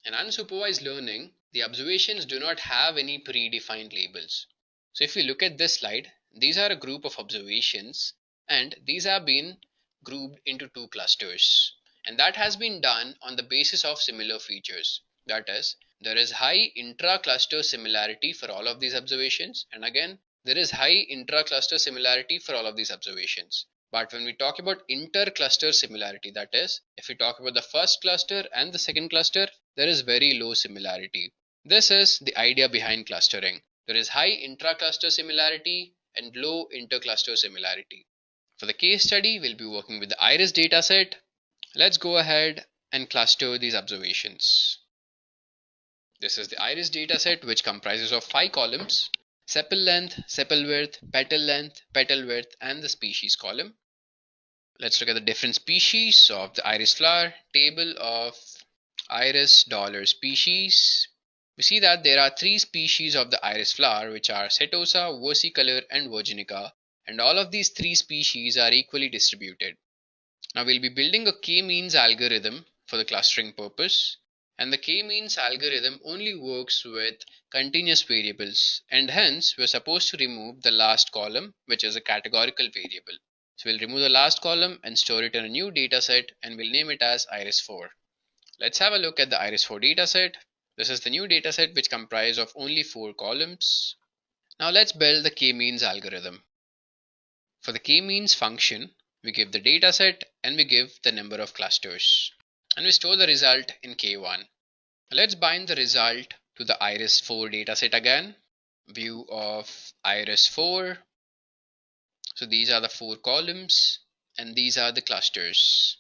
In unsupervised learning, the observations do not have any predefined labels. So if we look at this slide, these are a group of observations and these have been grouped into two clusters. And that has been done on the basis of similar features. That is, there is high intra-cluster similarity for all of these observations, and again, there is high intra-cluster similarity for all of these observations. But when we talk about inter-cluster similarity, that is, if we talk about the first cluster and the second cluster, there is very low similarity. This is the idea behind clustering. There is high intra-cluster similarity and low inter-cluster similarity. For the case study, we'll be working with the iris dataset. Let's go ahead and cluster these observations. This is the iris dataset, which comprises of 5 columns: sepal length, sepal width, petal width, and the species column. Let's look at the different species of the iris flower. Table of iris $species. We see that there are 3 species of the iris flower, which are setosa, versicolor, and virginica, and all of these 3 species are equally distributed. Now we'll be building a k-means algorithm for the clustering purpose, and the k-means algorithm only works with continuous variables, and hence we're supposed to remove the last column, which is a categorical variable. So we'll remove the last column and store it in a new dataset, and we'll name it as iris4. Let's have a look at the iris4 dataset. This is the new dataset, which comprises of only 4 columns. Now let's build the k-means algorithm. For the k-means function, we give the dataset and we give the number of clusters, and we store the result in K1. Let's bind the result to the iris4 dataset again. View of iris4. So these are the 4 columns and these are the clusters.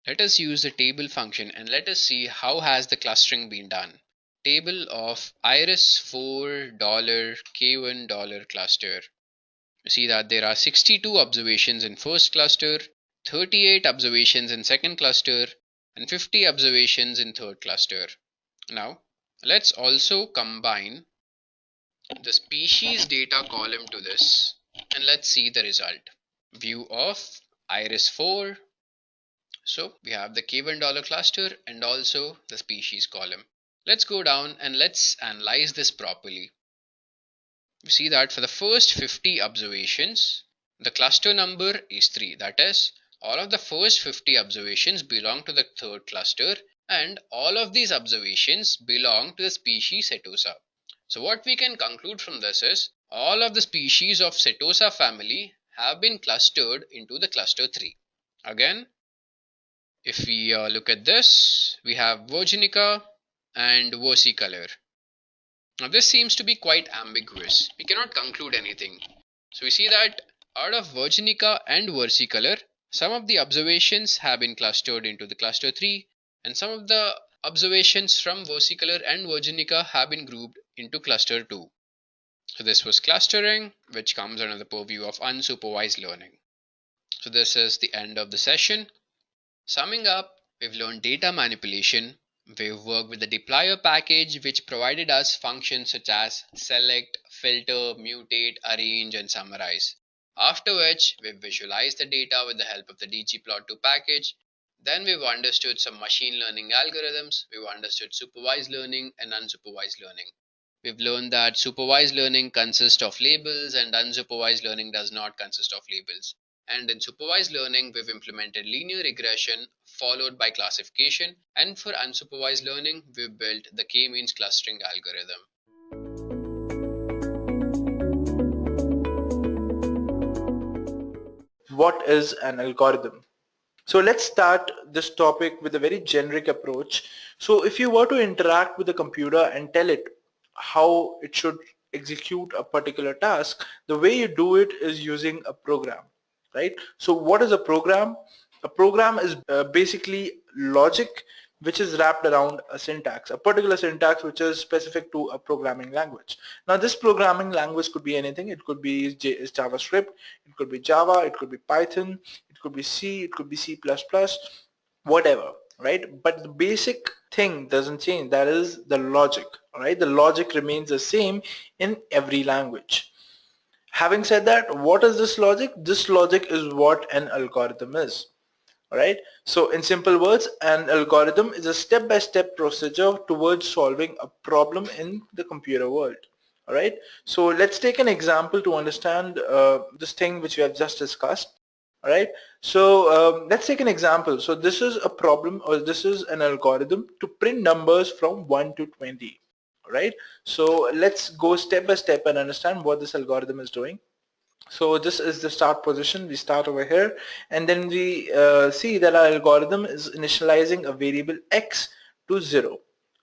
Let us use the table function and let us see how has the clustering been done. Table of iris4 $K1 cluster. You see that there are 62 observations in first cluster, 38 observations in second cluster, and 50 observations in third cluster. Now, let's also combine the species data column to this, and let's see the result. View of iris4. So we have the K1 cluster and also the species column. Let's go down and let's analyze this properly. We see that for the first 50 observations, the cluster number is 3. That is, all of the first 50 observations belong to the third cluster, and all of these observations belong to the species Setosa. So what we can conclude from this is, all of the species of Setosa family have been clustered into the cluster 3. Again, if we look at this, we have virginica and versicolor. Now this seems to be quite ambiguous. We cannot conclude anything. So we see that out of virginica and versicolor, some of the observations have been clustered into the cluster 3, and some of the observations from versicolor and virginica have been grouped into cluster 2. So this was clustering, which comes under the purview of unsupervised learning. So this is the end of the session. Summing up, we've learned data manipulation. We've worked with the deployer package, which provided us functions such as select, filter, mutate, arrange, and summarize. After which, we've visualized the data with the help of the ggplot2 package. Then we've understood some machine learning algorithms. We've understood supervised learning and unsupervised learning. We've learned that supervised learning consists of labels and unsupervised learning does not consist of labels. And in supervised learning, we've implemented linear regression followed by classification, and for unsupervised learning, we've built the k-means clustering algorithm. What is an algorithm? So let's start this topic with a very generic approach. So if you were to interact with the computer and tell it how it should execute a particular task, the way you do it is using a program, right? So what is a program? A program is basically logic which is wrapped around a syntax, a particular syntax which is specific to a programming language. Now this programming language could be anything. It could be JavaScript, it could be Java, it could be Python, it could be C, it could be C++, whatever, right? But the basic thing doesn't change. That is the logic, right? The logic remains the same in every language. Having said that, what is this logic? This logic is what an algorithm is. Alright, so in simple words, an algorithm is a step-by-step procedure towards solving a problem in the computer world. Alright, so let's take an example to understand this thing which we have just discussed. Alright, so let's take an example. So this is a problem, or this is an algorithm to print numbers from 1 to 20. Alright, so let's go step by step and understand what this algorithm is doing. So this is the start position. We start over here, and then we see that our algorithm is initializing a variable x to 0.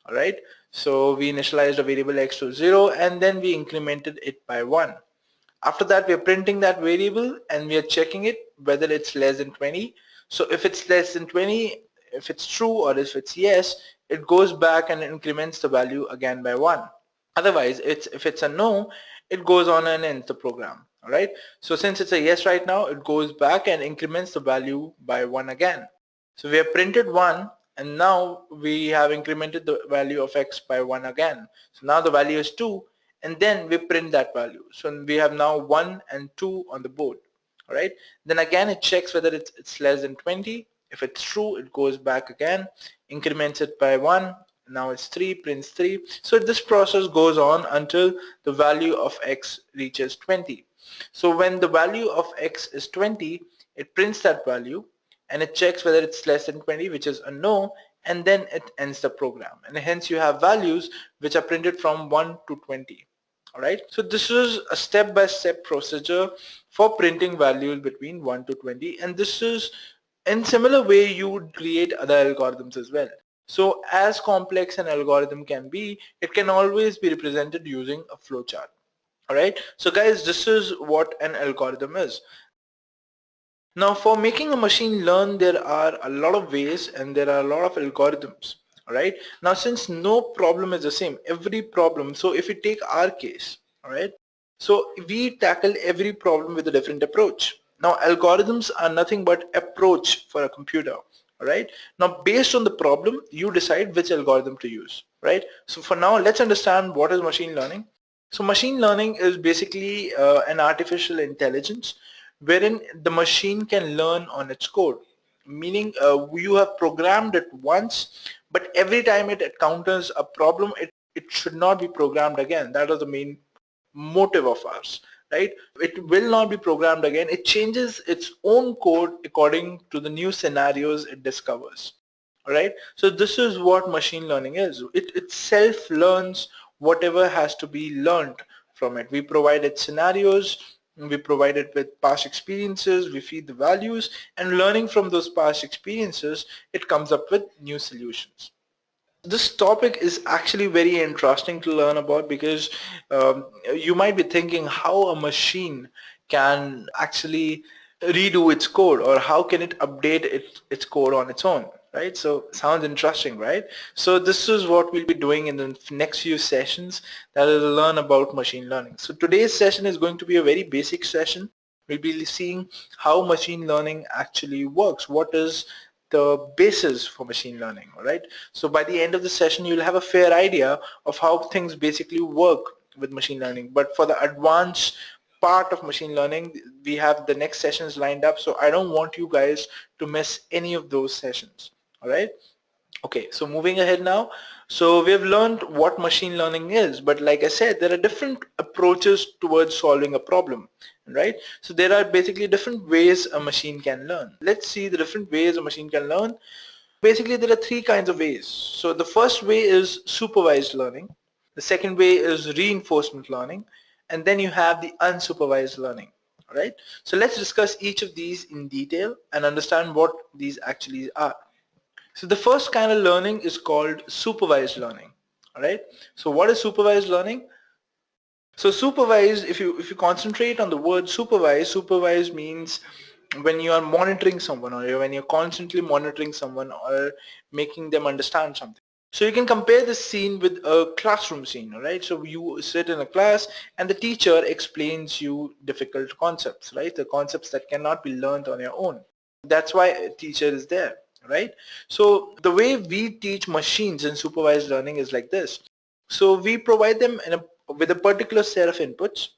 Alright, so we initialized a variable x to 0, and then we incremented it by 1. After that, we are printing that variable and we are checking it whether it's less than 20. So if it's less than 20, if it's true or if it's yes, it goes back and increments the value again by 1. Otherwise, if it's a no, it goes on and ends the program. Alright, so since it's a yes right now, it goes back and increments the value by 1 again. So we have printed 1, and now we have incremented the value of x by 1 again. So now the value is 2, and then we print that value. So we have now 1 and 2 on the board. Alright, then again it checks whether it's less than 20. If it's true, it goes back again, increments it by 1. Now it's 3, prints 3. So this process goes on until the value of x reaches 20. So when the value of x is 20, it prints that value and it checks whether it's less than 20, which is a no, and then it ends the program. And hence you have values which are printed from 1 to 20. Alright, so this is a step-by-step procedure for printing values between 1 to 20, and this is in similar way you would create other algorithms as well. So as complex an algorithm can be, it can always be represented using a flowchart. Alright, so guys, this is what an algorithm is. Now for making a machine learn, there are a lot of ways and there are a lot of algorithms. Alright, now since no problem is the same, every problem, so if we take our case, alright, so we tackle every problem with a different approach. Now algorithms are nothing but approach for a computer. Alright, now based on the problem, you decide which algorithm to use. Right, so for now let's understand what is machine learning. So machine learning is basically an artificial intelligence wherein the machine can learn on its code, meaning you have programmed it once, but every time it encounters a problem, it should not be programmed again. That is the main motive of ours, right? It will not be programmed again. It changes its own code according to the new scenarios it discovers. All right, so this is what machine learning is. It self-learns whatever has to be learned from it. We provide it scenarios, we provide it with past experiences, we feed the values, and learning from those past experiences, it comes up with new solutions. This topic is actually very interesting to learn about because you might be thinking how a machine can actually redo its code, or how can it update its code on its own, right? So sounds interesting, right? So this is what we'll be doing in the next few sessions, that is learn about machine learning. So today's session is going to be a very basic session. We'll be seeing how machine learning actually works, what is the basis for machine learning. All right, so by the end of the session you'll have a fair idea of how things basically work with machine learning. But for the advanced part of machine learning, we have the next sessions lined up, so I don't want you guys to miss any of those sessions. All right, okay, so moving ahead now. So we have learned what machine learning is, but like I said, there are different approaches towards solving a problem, right? So there are basically different ways a machine can learn. Let's see the different ways a machine can learn. Basically there are three kinds of ways. So the first way is supervised learning, the second way is reinforcement learning, and then you have the unsupervised learning. All right, so let's discuss each of these in detail and understand what these actually are. So the first kind of learning is called supervised learning. All right, so what is supervised learning? So supervised, if you concentrate on the word supervised means when you are monitoring someone, or when you're constantly monitoring someone or making them understand something. So you can compare this scene with a classroom scene, right? So you sit in a class and the teacher explains you difficult concepts, right? The concepts that cannot be learned on your own. That's why a teacher is there, right? So the way we teach machines in supervised learning is like this. So we provide them with a particular set of inputs,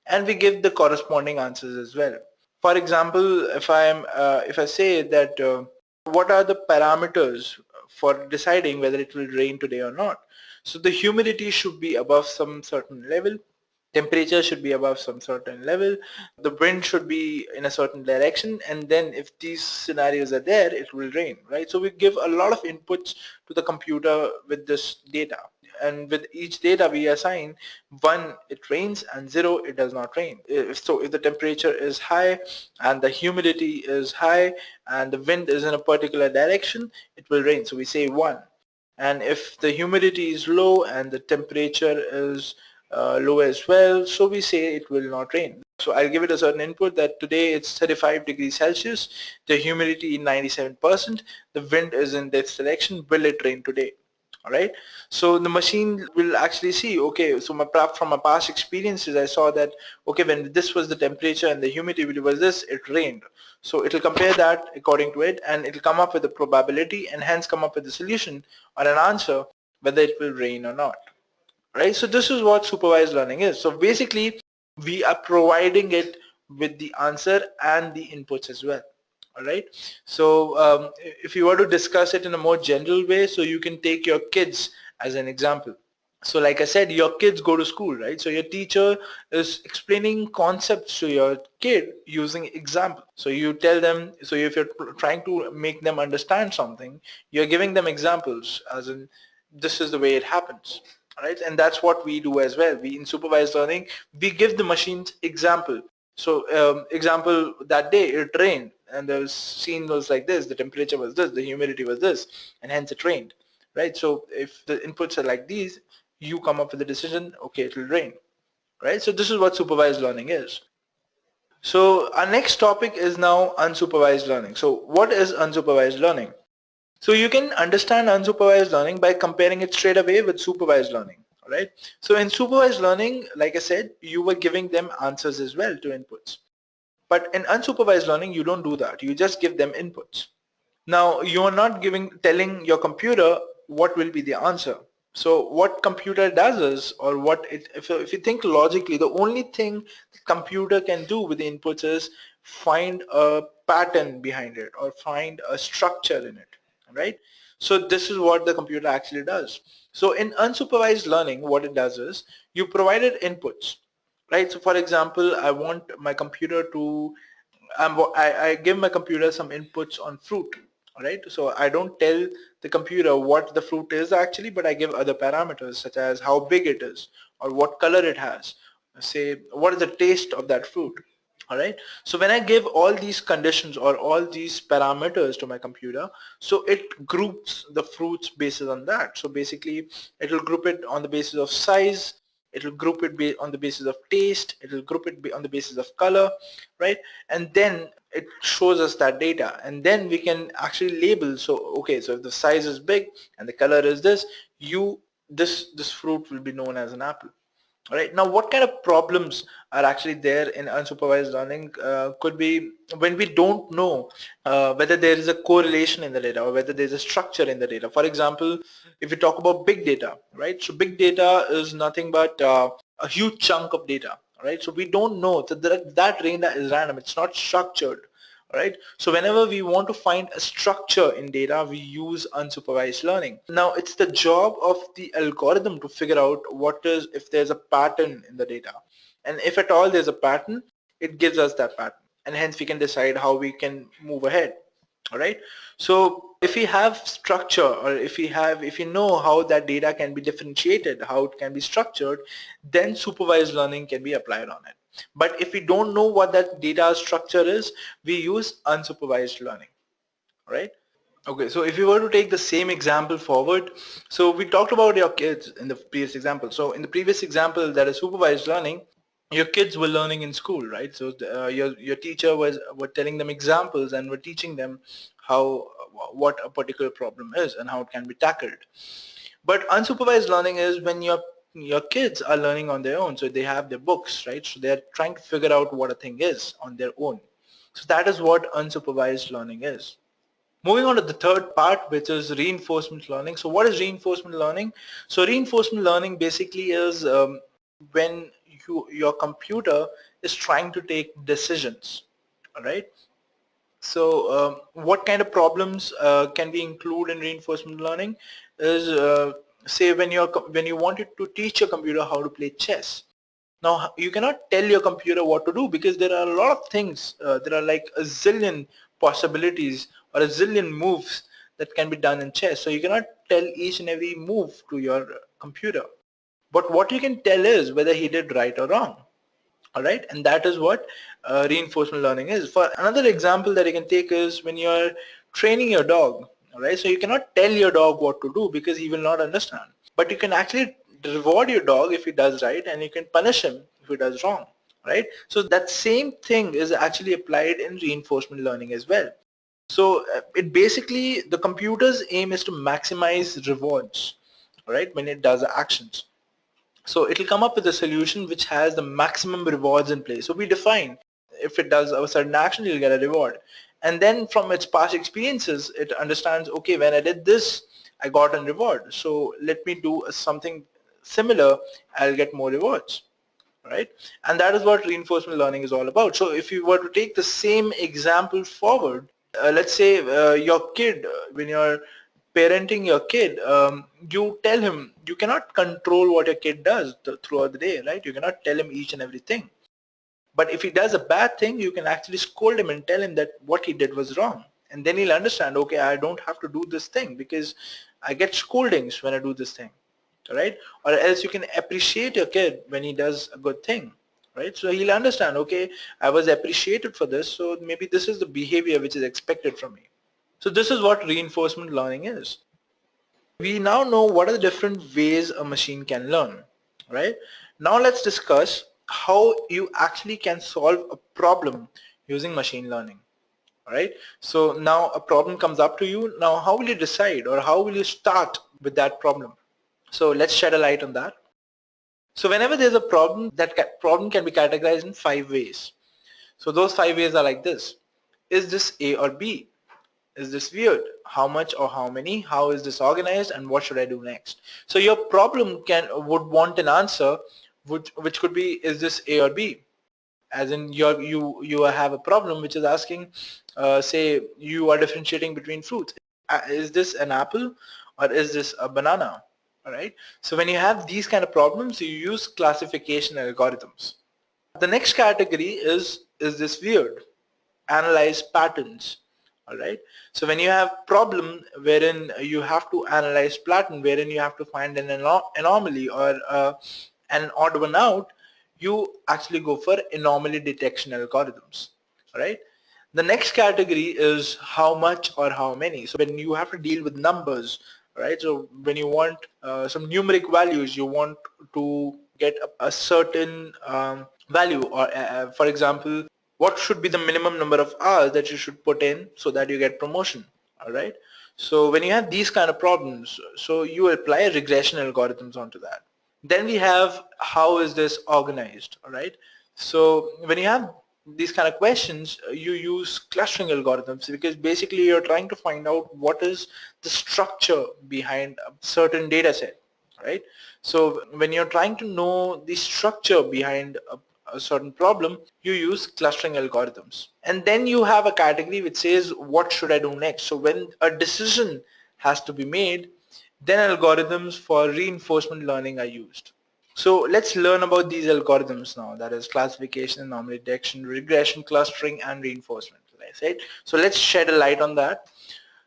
and we give the corresponding answers as well. For example, if I say that what are the parameters for deciding whether it will rain today or not? So the humidity should be above some certain level, temperature should be above some certain level, the wind should be in a certain direction, and then if these scenarios are there, it will rain, right? So we give a lot of inputs to the computer with this data, and with each data we assign 1 it rains and 0 it does not rain. If the temperature is high and the humidity is high and the wind is in a particular direction, it will rain, so we say 1. And if the humidity is low and the temperature is low as well, so we say it will not rain. So I'll give it a certain input that today it's 35 degrees Celsius, the humidity is 97%, the wind is in this direction, will it rain today? Alright, so the machine will actually see, okay, so from my past experiences I saw that, okay, when this was the temperature and the humidity was this, it rained. So it'll compare that according to it, and it'll come up with a probability and hence come up with a solution or an answer whether it will rain or not. Right, so this is what supervised learning is. So basically we are providing it with the answer and the inputs as well. All right, so if you were to discuss it in a more general way, so you can take your kids as an example. So like I said, your kids go to school, right? So your teacher is explaining concepts to your kid using examples. So you tell them, so if you're trying to make them understand something, you're giving them examples, as in this is the way it happens. Right, and that's what we do as well. We, in supervised learning, we give the machines example. So example, that day it rained and the scene was like this, the temperature was this, the humidity was this, and hence it rained. Right, so if the inputs are like these, you come up with a decision, okay, it will rain. Right, so this is what supervised learning is. So our next topic is now unsupervised learning. So what is unsupervised learning? So you can understand unsupervised learning by comparing it straight away with supervised learning. Right? So in supervised learning, like I said, you were giving them answers as well to inputs. But in unsupervised learning, you don't do that. You just give them inputs. Now you are not telling your computer what will be the answer. So what computer does is, or what it, if you think logically, the only thing the computer can do with the inputs is find a pattern behind it or find a structure in it, right? So this is what the computer actually does. So in unsupervised learning, what it does is you provided inputs, right? So for example, I want my computer to, I give my computer some inputs on fruit, right? So I don't tell the computer what the fruit is actually, but I give other parameters such as how big it is or what color it has. Say, what is the taste of that fruit? All right, so when I give all these conditions or all these parameters to my computer, so it groups the fruits based on that. So basically it will group it on the basis of size, it will group it on the basis of taste, it will group it on the basis of color, right? And then it shows us that data, and then we can actually label. So okay, so if the size is big and the color is this, this fruit will be known as an apple. All right, now what kind of problems are actually there in unsupervised learning? Could be when we don't know whether there is a correlation in the data or whether there's a structure in the data. For example, if we talk about big data, right? So big data is nothing but a huge chunk of data, right? So we don't know that that data is random, it's not structured. Right? So whenever we want to find a structure in data, we use unsupervised learning. Now it's the job of the algorithm to figure out what is, if there's a pattern in the data, and if at all there's a pattern, it gives us that pattern, and hence we can decide how we can move ahead. All right, so if we have structure, or if we know how that data can be differentiated, how it can be structured, then supervised learning can be applied on it. But if we don't know what that data structure is, we use unsupervised learning. All right, okay, so if you were to take the same example forward, so we talked about your kids in the previous example. So in the previous example, that is supervised learning, your kids were learning in school, right? So your teacher were telling them examples and were teaching them how, what a particular problem is and how it can be tackled. But unsupervised learning is when your kids are learning on their own. So they have their books, right? So they're trying to figure out what a thing is on their own. So that is what unsupervised learning is. Moving on to the third part, which is reinforcement learning. So what is reinforcement learning? So reinforcement learning basically is when your computer is trying to take decisions. All right, so what kind of problems can we include in reinforcement learning is say when you wanted to teach your computer how to play chess. Now you cannot tell your computer what to do because there are a lot of things, there are like a zillion possibilities or a zillion moves that can be done in chess. So you cannot tell each and every move to your computer. But what you can tell is whether he did right or wrong. Alright, and that is what reinforcement learning is. For another example that you can take is when you're training your dog. Alright, so you cannot tell your dog what to do because he will not understand. But you can actually reward your dog if he does right, and you can punish him if he does wrong. Right? So that same thing is actually applied in reinforcement learning as well. So it basically, the computer's aim is to maximize rewards, right, when it does actions. So it'll come up with a solution which has the maximum rewards in place. So we define if it does a certain action, you'll get a reward. And then from its past experiences, it understands, okay, when I did this, I got a reward. So let me do something similar, I'll get more rewards. Right? And that is what reinforcement learning is all about. So if you were to take the same example forward, let's say your kid, when you're parenting your kid, you tell him, you cannot control what your kid does throughout the day, right? You cannot tell him each and everything. But if he does a bad thing, you can actually scold him and tell him that what he did was wrong. And then he'll understand, okay, I don't have to do this thing because I get scoldings when I do this thing. Right? Or else you can appreciate your kid when he does a good thing, right? So he'll understand, okay, I was appreciated for this, so maybe this is the behavior which is expected from me. So this is what reinforcement learning is. We now know what are the different ways a machine can learn, right? Now let's discuss how you actually can solve a problem using machine learning. Alright, so now a problem comes up to you. Now how will you decide, or how will you start with that problem? So let's shed a light on that. So whenever there's a problem, that problem can be categorized in 5 ways. So those 5 ways are like this. Is this A or B? Is this weird? How much or how many? How is this organized? And what should I do next? So your problem would want an answer which could be, is this A or B? As in you have a problem which is asking, say you are differentiating between fruits. Is this an apple or is this a banana? Alright, so when you have these kind of problems, you use classification algorithms. The next category is this weird? Analyze patterns. Alright, so when you have problem wherein you have to analyze pattern, wherein you have to find an anomaly or an odd one out, you actually go for anomaly detection algorithms. Alright, the next category is how much or how many. So when you have to deal with numbers, right? So when you want some numeric values, you want to get a certain value, or for example, what should be the minimum number of hours that you should put in so that you get promotion. All right. So when you have these kind of problems, so you apply regression algorithms onto that. Then we have, how is this organized? All right. So when you have these kind of questions, you use clustering algorithms, because basically you're trying to find out what is the structure behind a certain data set, right? So when you're trying to know the structure behind a certain problem, you use clustering algorithms. And then you have a category which says, what should I do next? So when a decision has to be made, then algorithms for reinforcement learning are used. So let's learn about these algorithms now, that is classification, anomaly detection, regression, clustering, and reinforcement, as I said. So let's shed a light on that.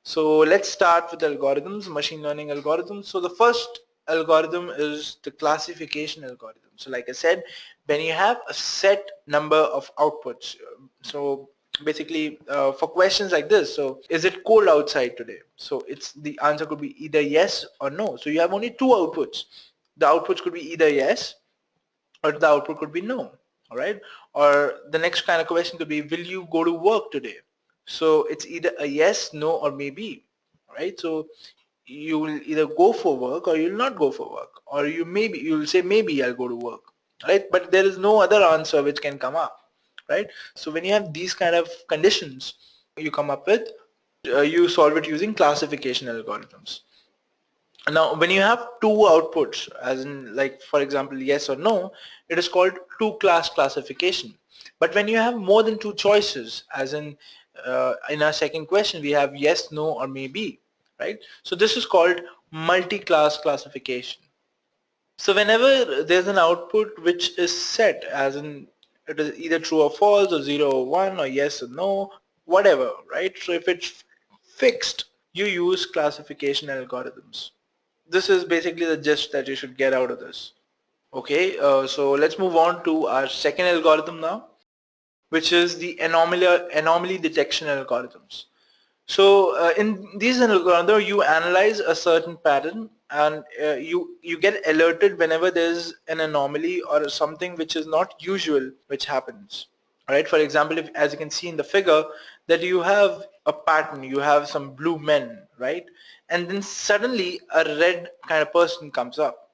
So let's start with algorithms, machine learning algorithms. So the first algorithm is the classification algorithm. So like I said, when you have a set number of outputs, so basically for questions like this, so is it cold outside today? So the answer could be either yes or no. So you have only 2 outputs. The outputs could be either yes, or the output could be no. All right, or the next kind of question could be, will you go to work today? So it's either a yes, no, or maybe. Right, so you will either go for work or you'll not go for work, or you'll say maybe I'll go to work, right? But there is no other answer which can come up, right? So when you have these kind of conditions, you come up with, you solve it using classification algorithms. Now when you have 2 outputs, as in like for example yes or no, it is called 2-class classification. But when you have more than 2 choices, as in our second question we have yes, no, or maybe, right? So this is called multi-class classification. So whenever there's an output which is set, as in it is either true or false or 0 or 1 or yes or no, whatever, right? So if it's fixed, you use classification algorithms. This is basically the gist that you should get out of this. Okay, so let's move on to our second algorithm now, which is the anomaly detection algorithms. So in these algorithms, you analyze a certain pattern and you get alerted whenever there's an anomaly or something which is not usual which happens. Right? For example, if, as you can see in the figure, that you have a pattern, you have some blue men, right? And then suddenly a red kind of person comes up.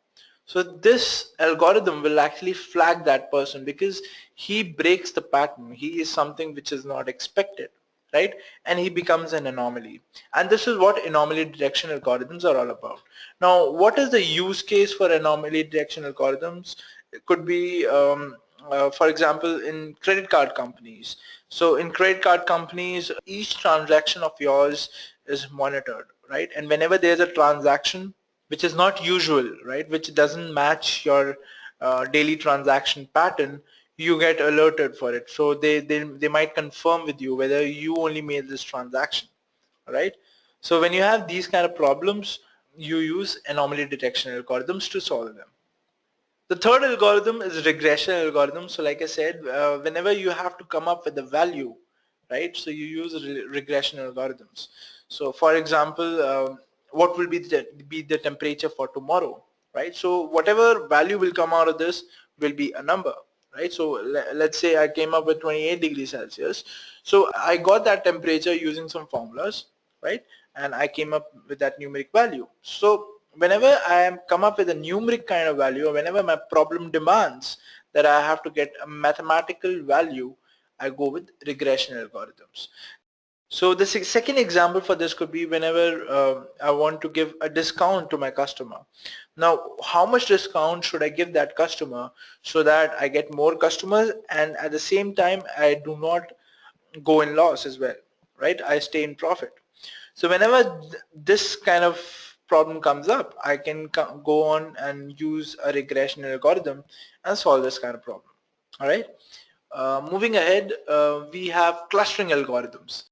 So this algorithm will actually flag that person because he breaks the pattern. He is something which is not expected, right? And he becomes an anomaly. And this is what anomaly detection algorithms are all about. Now, what is the use case for anomaly detection algorithms? It could be, for example, in credit card companies. So in credit card companies, each transaction of yours is monitored, right? And whenever there's a transaction which is not usual, right, which doesn't match your daily transaction pattern, you get alerted for it. So they might confirm with you whether you only made this transaction, right? So when you have these kind of problems, you use anomaly detection algorithms to solve them. The third algorithm is regression algorithm. So like I said, whenever you have to come up with a value, right? So you use regression algorithms. So for example, what will be the temperature for tomorrow, right? So whatever value will come out of this will be a number, right? So let's say I came up with 28 degrees Celsius. So I got that temperature using some formulas, right? And I came up with that numeric value. So whenever I am come up with a numeric kind of value, or whenever my problem demands that I have to get a mathematical value, I go with regression algorithms. So the second example for this could be whenever I want to give a discount to my customer. Now, how much discount should I give that customer so that I get more customers and at the same time I do not go in loss as well, right? I stay in profit. So whenever this kind of problem comes up, I can go on and use a regression algorithm and solve this kind of problem. All right. Moving ahead, we have clustering algorithms.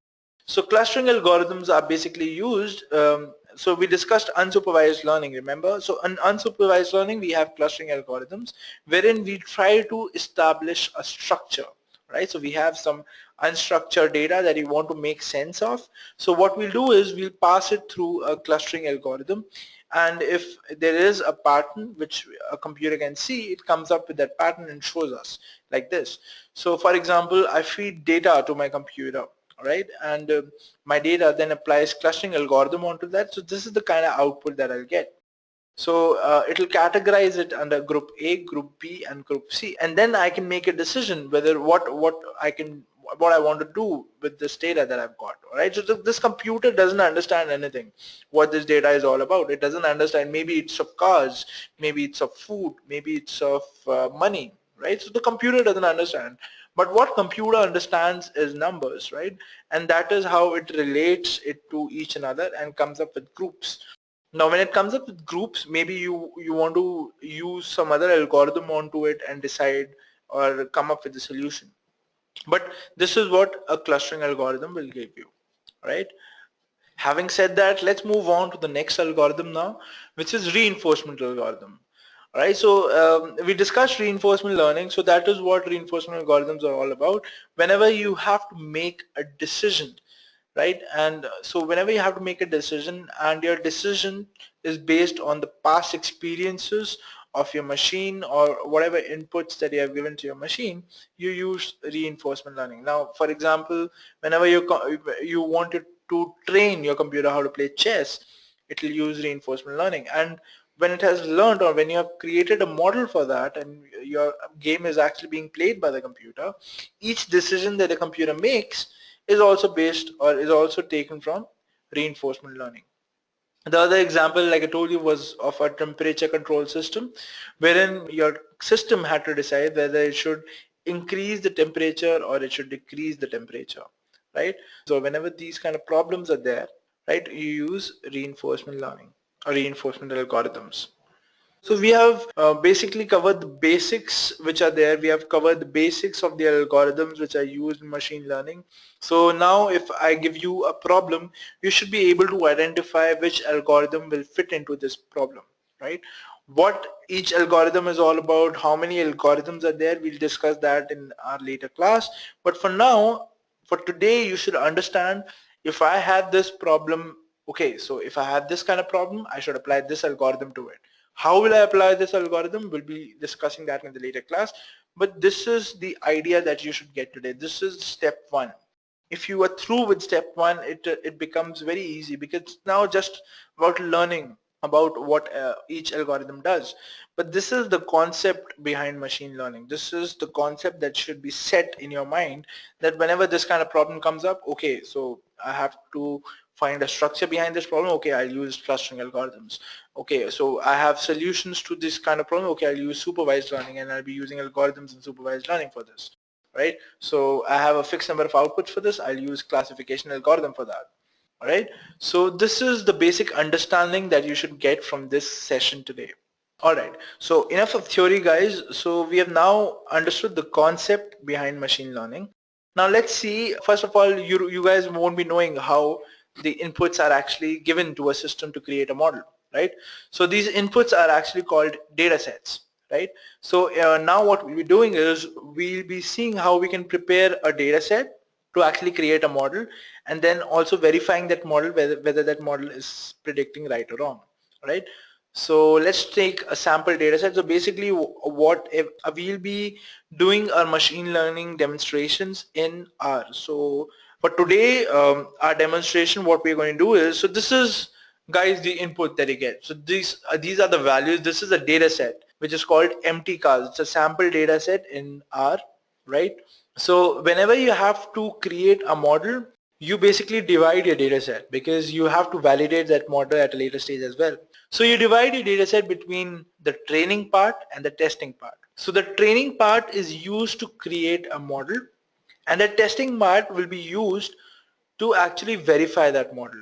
So clustering algorithms are basically used, so we discussed unsupervised learning, remember? So in unsupervised learning, we have clustering algorithms wherein we try to establish a structure, right? So we have some unstructured data that you want to make sense of. So what we'll do is we'll pass it through a clustering algorithm, and if there is a pattern which a computer can see, it comes up with that pattern and shows us like this. So for example, I feed data to my computer, right? And my data then applies clustering algorithm onto that. So this is the kind of output that I'll get. So it'll categorize it under group A, group B, and group C, and then I can make a decision whether what I want to do with this data that I've got. All right. So this computer doesn't understand anything what this data is all about. It doesn't understand. Maybe it's of cars, maybe it's of food, maybe it's of money, right? So the computer doesn't understand. But what computer understands is numbers, right? And that is how it relates it to each another and comes up with groups. Now when it comes up with groups, maybe you want to use some other algorithm onto it and decide or come up with a solution. But this is what a clustering algorithm will give you, right? Having said that, let's move on to the next algorithm now, which is reinforcement algorithm. All right, so we discussed reinforcement learning, so that is what reinforcement algorithms are all about. Whenever you have to make a decision, right? And so whenever you have to make a decision and your decision is based on the past experiences of your machine or whatever inputs that you have given to your machine, you use reinforcement learning. Now, for example, whenever you wanted to train your computer how to play chess, it will use reinforcement learning. And when it has learned, or when you have created a model for that and your game is actually being played by the computer, each decision that the computer makes is also based or is also taken from reinforcement learning. The other example, like I told you, was of a temperature control system, wherein your system had to decide whether it should increase the temperature or it should decrease the temperature, right? So whenever these kind of problems are there, right, you use reinforcement learning or reinforcement algorithms. So we have basically covered the basics which are there. We have covered the basics of the algorithms which are used in machine learning. So now if I give you a problem, you should be able to identify which algorithm will fit into this problem, right? What each algorithm is all about, how many algorithms are there, we'll discuss that in our later class. But for now, for today, you should understand if I have this problem, okay, so if I have this kind of problem, I should apply this algorithm to it. How will I apply this algorithm? We'll be discussing that in the later class. But this is the idea that you should get today. This is step one. If you are through with step one, it becomes very easy because it's now just about learning about what each algorithm does. But this is the concept behind machine learning. This is the concept that should be set in your mind, that whenever this kind of problem comes up, okay, so I have to find a structure behind this problem. Okay, I'll use clustering algorithms. Okay, so I have solutions to this kind of problem. Okay, I'll use supervised learning, and I'll be using algorithms and supervised learning for this, right? So I have a fixed number of outputs for this. I'll use classification algorithm for that. All right. So this is the basic understanding that you should get from this session today. All right. So enough of theory, guys. So we have now understood the concept behind machine learning. Now let's see. First of all, you guys won't be knowing how the inputs are actually given to a system to create a model, right? So these inputs are actually called data sets, right? So now what we'll be doing is we'll be seeing how we can prepare a data set to actually create a model, and then also verifying that model, whether that model is predicting right or wrong, right? So let's take a sample data set. So basically what if we'll be doing our machine learning demonstrations in R. So for today, our demonstration, what we're going to do is, so this is, guys, the input that you get. So these are the values. This is a data set which is called empty cars. It's a sample data set in R, right? So whenever you have to create a model, you basically divide your data set because you have to validate that model at a later stage as well. So you divide your data set between the training part and the testing part. So the training part is used to create a model, and the testing part will be used to actually verify that model.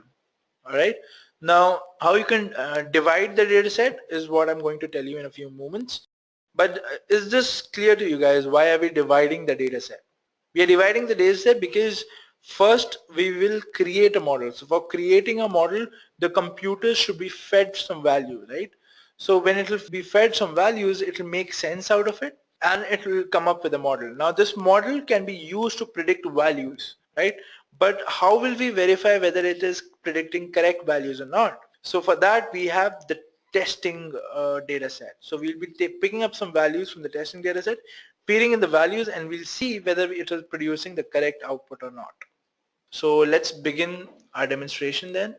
All right. Now, how you can divide the data set is what I'm going to tell you in a few moments. But is this clear to you guys? Why are we dividing the data set? We are dividing the data set because first we will create a model. So for creating a model, the computer should be fed some value, right? So when it will be fed some values, it will make sense out of it and it will come up with a model. Now this model can be used to predict values, right? But how will we verify whether it is predicting correct values or not? So for that we have the testing data set. So we'll be picking up some values from the testing data set, feeding in the values, and we'll see whether it is producing the correct output or not. So let's begin our demonstration then.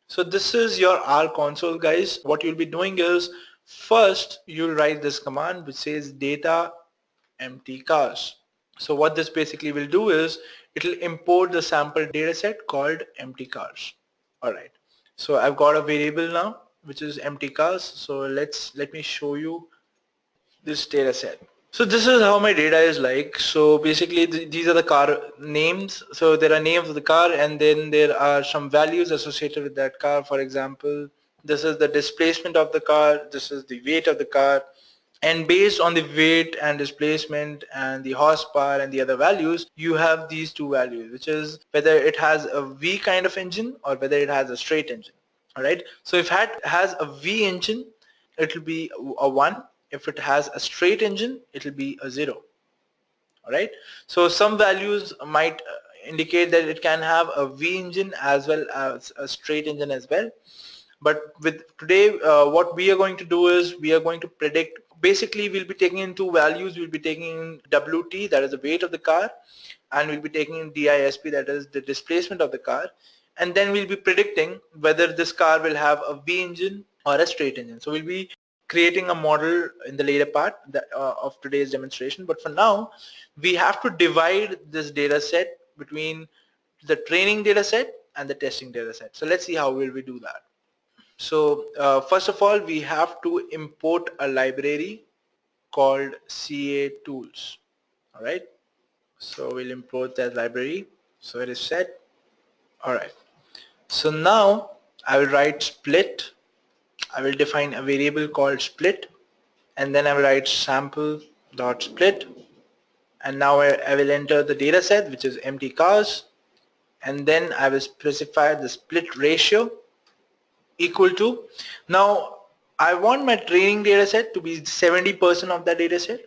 So this is your R console, guys. What you'll be doing is first you'll write this command which says data empty cars. So what this basically will do is it will import the sample data set called empty cars. All right. So I've got a variable now which is empty cars. So let me show you this data set. So this is how my data is like. So basically these are the car names. So there are names of the car, and then there are some values associated with that car. For example, this is the displacement of the car, this is the weight of the car, and based on the weight and displacement and the horsepower and the other values, you have these two values, which is whether it has a V kind of engine or whether it has a straight engine. All right. So if it has a V engine, it will be a 1. If it has a straight engine, it will be a 0. All right. So some values might indicate that it can have a V engine as well as a straight engine as well. But with today, what we are going to do is we are going to predict. Basically, we'll be taking in two values. We'll be taking in WT, that is the weight of the car, and we'll be taking in DISP, that is the displacement of the car, and then we'll be predicting whether this car will have a V engine or a straight engine. So we'll be creating a model in the later part of today's demonstration. But for now, we have to divide this data set between the training data set and the testing data set. So let's see how will we do that. So first of all, we have to import a library called CA tools. All right. So we'll import that library. So it is set. All right. So now I will write split I will define a variable called split, and then I will write sample.split, and now I will enter the data set, which is empty cars, and then I will specify the split ratio equal to, now I want my training data set to be 70% of that data set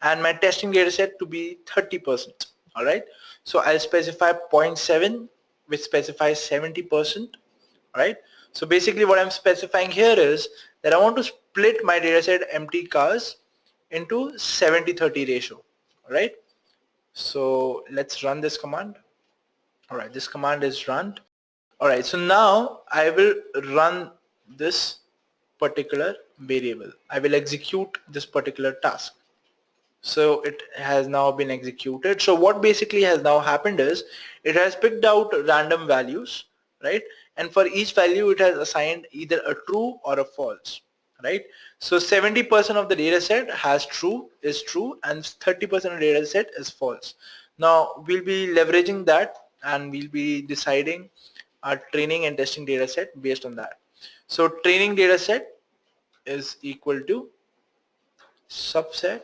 and my testing data set to be 30%. Alright, so I'll specify 0.7 which specifies 70%. Alright, so basically what I'm specifying here is that I want to split my data set empty cars into 70-30 ratio. Alright, so let's run this command. Alright, this command is run. Alright, so now I will run this particular variable. I will execute this particular task. So it has now been executed. So what basically has now happened is it has picked out random values, right? And for each value it has assigned either a true or a false, right? So 70% of the data set has is true and 30% of the data set is false. Now we'll be leveraging that and we'll be deciding our training and testing data set based on that. So training data set is equal to subset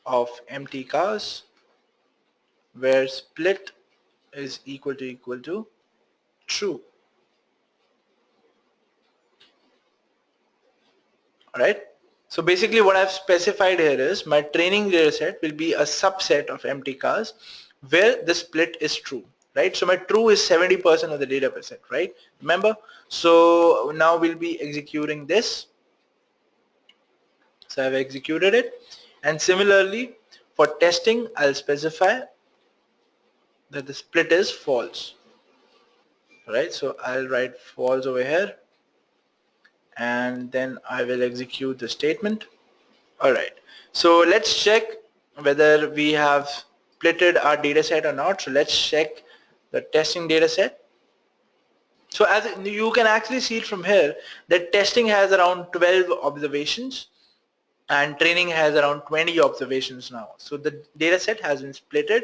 of empty cars where split is equal to true. Alright, so basically what I've specified here is my training data set will be a subset of empty cars where the split is true, right? So my true is 70% of the data set, right? Remember? So now we'll be executing this. So I've executed it, and similarly for testing I'll specify that the split is false. Alright, so I'll write false over here and then I will execute the statement. Alright, so let's check whether we have splitted our data set or not. So let's check the testing data set. So as you can actually see it from here that testing has around 12 observations and training has around 20 observations now. So the data set has been splitted.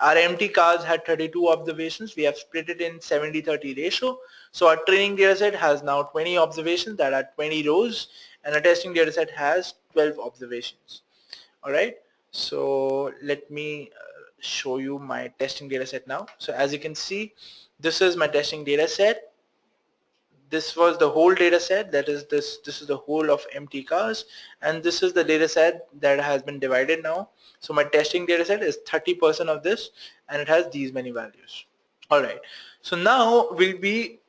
Our empty cars had 32 observations. We have split it in 70-30 ratio. So our training data set has now 20 observations that are 20 rows, and our testing data set has 12 observations. Alright, so let me show you my testing data set now. So as you can see, this is my testing data set. This was the whole data set, that is this is the whole of empty cars, and this is the data set that has been divided now. So my testing data set is 30% of this and it has these many values. Alright, so now we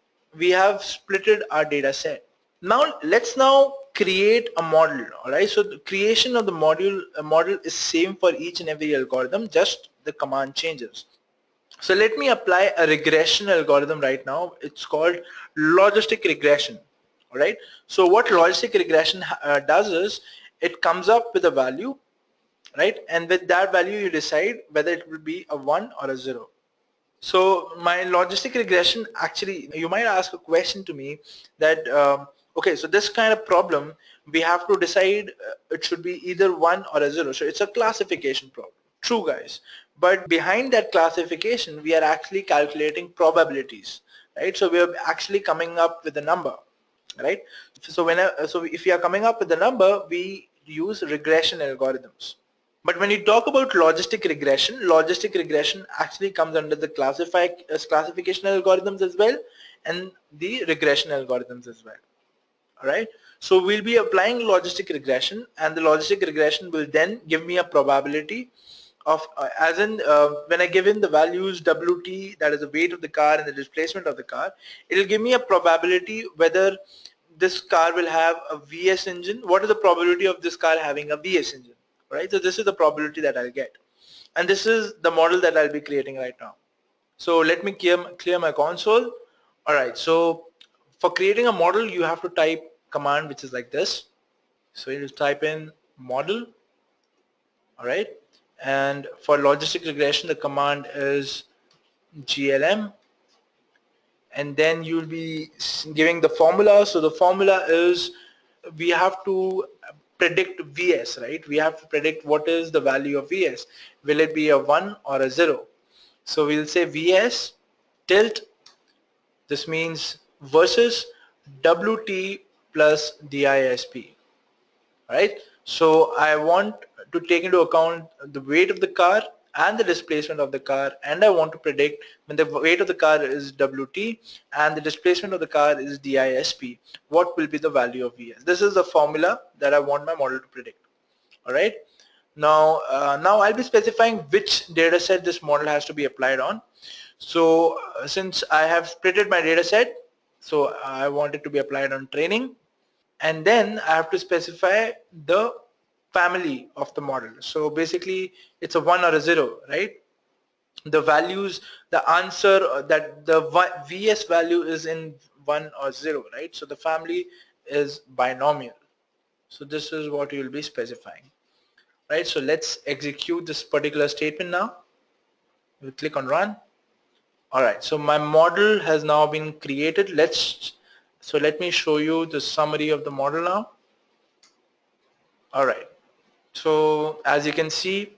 have splitted our data set. Now let's now create a model. Alright, so the creation of the model is same for each and every algorithm, just the command changes. So let me apply a regression algorithm right now. It's called logistic regression. Alright, so what logistic regression does is it comes up with a value, right, and with that value you decide whether it will be a 1 or a 0. So my logistic regression, actually you might ask a question to me that okay, so this kind of problem we have to decide it should be either 1 or a 0. So it's a classification problem. True guys, but behind that classification we are actually calculating probabilities, right? So we are actually coming up with a number, right? So if we are coming up with a number, we use regression algorithms. But when you talk about logistic regression actually comes under the classification algorithms as well and the regression algorithms as well. Alright, so we'll be applying logistic regression, and the logistic regression will then give me a probability of when I give in the values WT, that is the weight of the car, and the displacement of the car, it will give me a probability whether this car will have a VS engine. What is the probability of this car having a VS engine? Right, so this is the probability that I'll get, and this is the model that I'll be creating right now. So let me clear my console. Alright, so for creating a model you have to type command which is like this. So you type in model. Alright, and for logistic regression the command is glm, and then you'll be giving the formula. So the formula is we have to predict VS, right? We have to predict what is the value of VS. Will it be a 1 or a 0? So we'll say VS tilt, this means versus WT plus DISP. Right? So I want to take into account the weight of the car and the displacement of the car, and I want to predict when the weight of the car is WT and the displacement of the car is DISP, what will be the value of VS. This is the formula that I want my model to predict. Alright, now I'll be specifying which data set this model has to be applied on. So since I have splitted my data set, so I want it to be applied on training, and then I have to specify the family of the model. So basically it's a 1 or a 0, right? The values, the answer that the VS value is in 1 or 0, right? So the family is binomial. So this is what you will be specifying, right? So let's execute this particular statement now. We'll click on run. Alright, so my model has now been created. So let me show you the summary of the model now. Alright, so as you can see,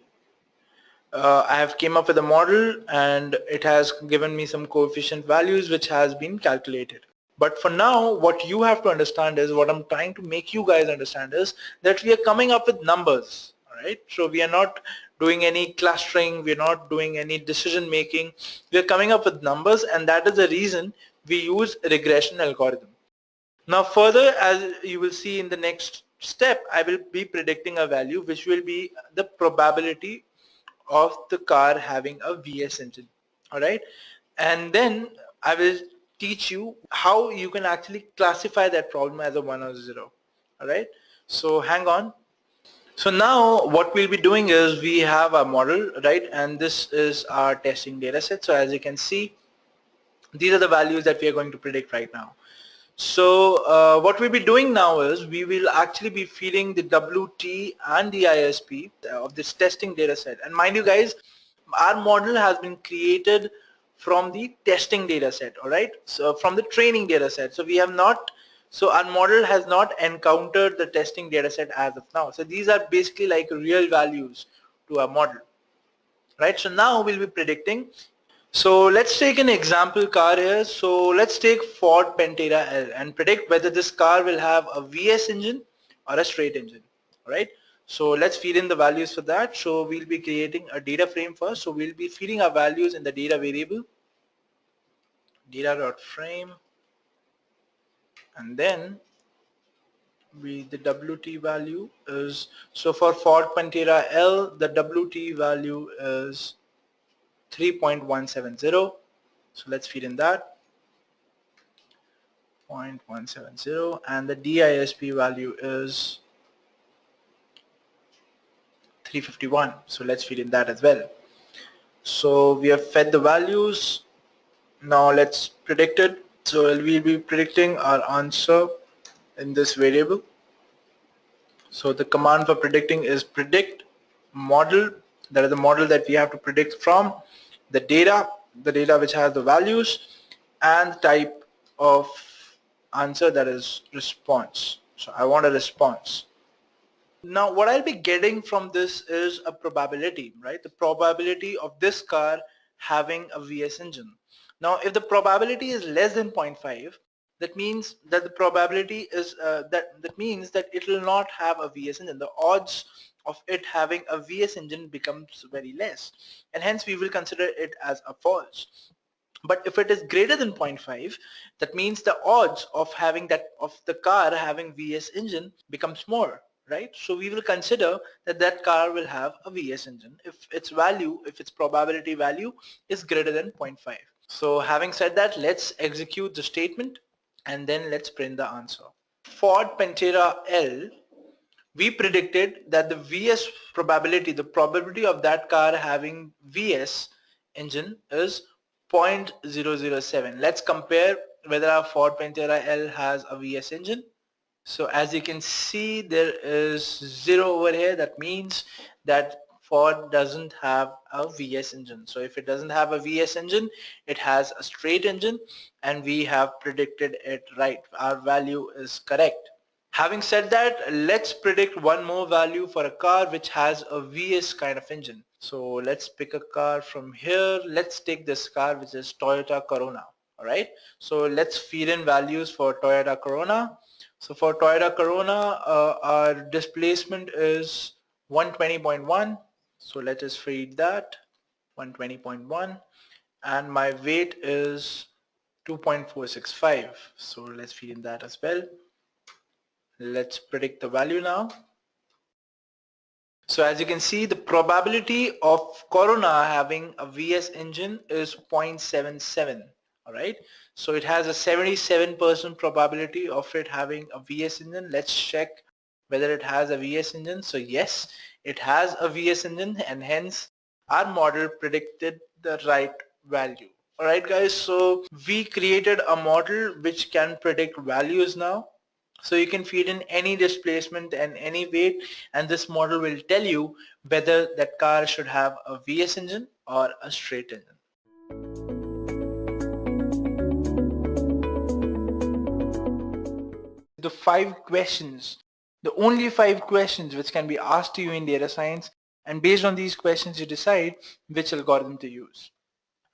I have came up with a model and it has given me some coefficient values which has been calculated. But for now, what you have to understand is, what I'm trying to make you guys understand is that we are coming up with numbers. Alright, so we are not doing any clustering, we are not doing any decision making, we are coming up with numbers, and that is the reason we use regression algorithm. Now further, as you will see in the next step, I will be predicting a value which will be the probability of the car having a VS engine. Alright, and then I will teach you how you can actually classify that problem as a 1 or 0. Alright, so hang on. So now what we'll be doing is, we have a model, right, and this is our testing data set. So as you can see, these are the values that we are going to predict right now. So what we'll be doing now is, we will actually be feeding the WT and the ISP of this testing data set. And mind you guys, our model has been created from the testing data set, alright, so from the training data set. So we have not, so our model has not encountered the testing data set as of now. So these are basically like real values to our model, right? So now we'll be predicting. So let's take an example car here. So let's take Ford Pantera L and predict whether this car will have a VS engine or a straight engine. Alright, so let's feed in the values for that. So we'll be creating a data frame first. So we'll be feeding our values in the data variable, data.frame, and then the WT value is, so for Ford Pantera L, the WT value is 3.170. So let's feed in that 0.170, and the DISP value is 351. So let's feed in that as well. So we have fed the values. Now let's predict it. So we'll be predicting our answer in this variable. So the command for predicting is predict model. That is the model that we have to predict from, the data which has the values, and type of answer, that is response. So I want a response. Now what I'll be getting from this is a probability, right? The probability of this car having a VS engine. Now if the probability is less than 0.5, that means that the probability is that means that it will not have a VS engine. The odds of it having a VS engine becomes very less, and hence we will consider it as a false. But if it is greater than 0.5, that means the odds of having that, of the car having VS engine, becomes more, right? So we will consider that that car will have a VS engine if its value, if its probability value is greater than 0.5. So having said that, let's execute the statement and then let's print the answer. Ford Pantera L, we predicted that the VS probability, the probability of that car having VS engine is 0.007. Let's compare whether our Ford Pantera L has a VS engine. So as you can see, there is 0 over here. That means that Ford doesn't have a VS engine. So if it doesn't have a VS engine, it has a straight engine, and we have predicted it right. Our value is correct. Having said that, let's predict one more value for a car which has a VS kind of engine. So let's pick a car from here. Let's take this car, which is Toyota Corona. Alright, so let's feed in values for Toyota Corona. So for Toyota Corona, our displacement is 120.1. So let us feed that 120.1, and my weight is 2.465. So let's feed in that as well. Let's predict the value now. So as you can see, the probability of Corona having a VS engine is 0.77. Alright, so it has a 77% probability of it having a VS engine. Let's check whether it has a VS engine. So yes, it has a VS engine, and hence our model predicted the right value. Alright guys, so we created a model which can predict values now. So you can feed in any displacement and any weight, and this model will tell you whether that car should have a VS engine or a straight engine. The 5 questions, the only 5 questions which can be asked to you in data science, and based on these questions you decide which algorithm to use.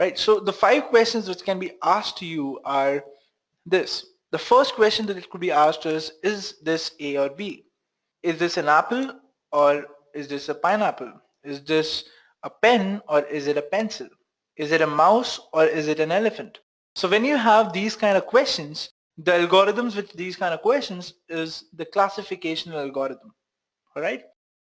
Right, so the 5 questions which can be asked to you are this. The first question that it could be asked is this A or B? Is this an apple or is this a pineapple? Is this a pen or is it a pencil? Is it a mouse or is it an elephant? So when you have these kind of questions, the algorithms with these kind of questions is the classification algorithm. Alright?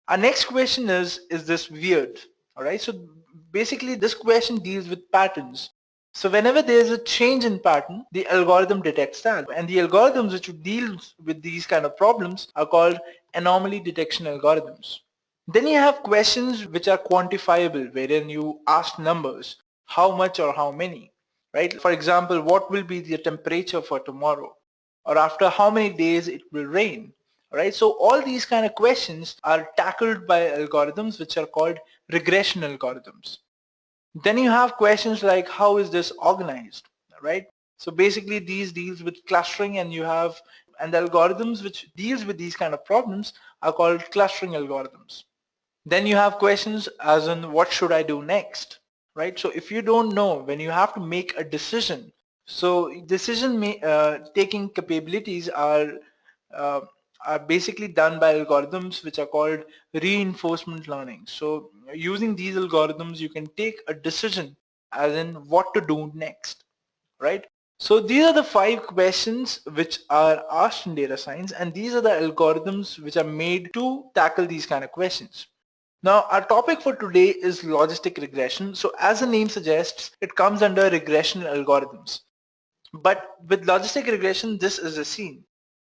Our next question is this weird? Alright, so basically this question deals with patterns. So whenever there is a change in pattern, the algorithm detects that, and the algorithms which deal with these kind of problems are called anomaly detection algorithms. Then you have questions which are quantifiable, wherein you ask numbers, how much or how many, right? For example, what will be the temperature for tomorrow, or after how many days it will rain, right? So all these kind of questions are tackled by algorithms which are called regression algorithms. Then you have questions like how is this organized, right? So basically these deals with clustering, and the algorithms which deals with these kind of problems are called clustering algorithms. Then you have questions as in what should I do next, right? So if you don't know, when you have to make a decision, so decision taking capabilities are basically done by algorithms which are called reinforcement learning. So using these algorithms you can take a decision as in what to do next, right? So these are the 5 questions which are asked in data science, and these are the algorithms which are made to tackle these kind of questions. Now our topic for today is logistic regression. So as the name suggests, it comes under regression algorithms. But with logistic regression, this is a scene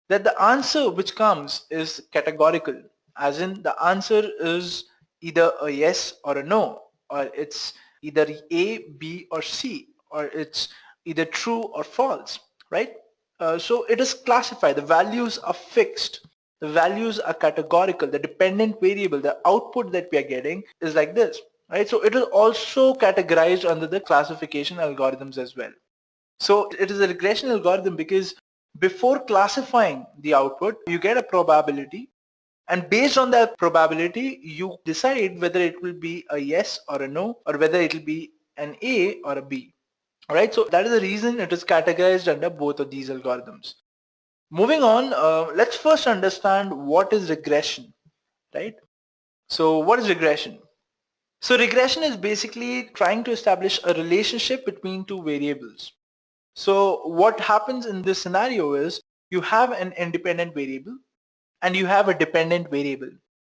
that the answer which comes is categorical, as in the answer is either a yes or a no, or it's either A, B or C, or it's either true or false, right? So it is classified, the values are fixed, the values are categorical, the dependent variable, the output that we are getting is like this, right? So it is also categorized under the classification algorithms as well. So it is a regression algorithm because before classifying the output, you get a probability, and based on that probability, you decide whether it will be a yes or a no, or whether it will be an A or a B. Alright, so that is the reason it is categorized under both of these algorithms. Moving on, let's first understand what is regression, right? So what is regression? So regression is basically trying to establish a relationship between two variables. So what happens in this scenario is you have an independent variable and you have a dependent variable.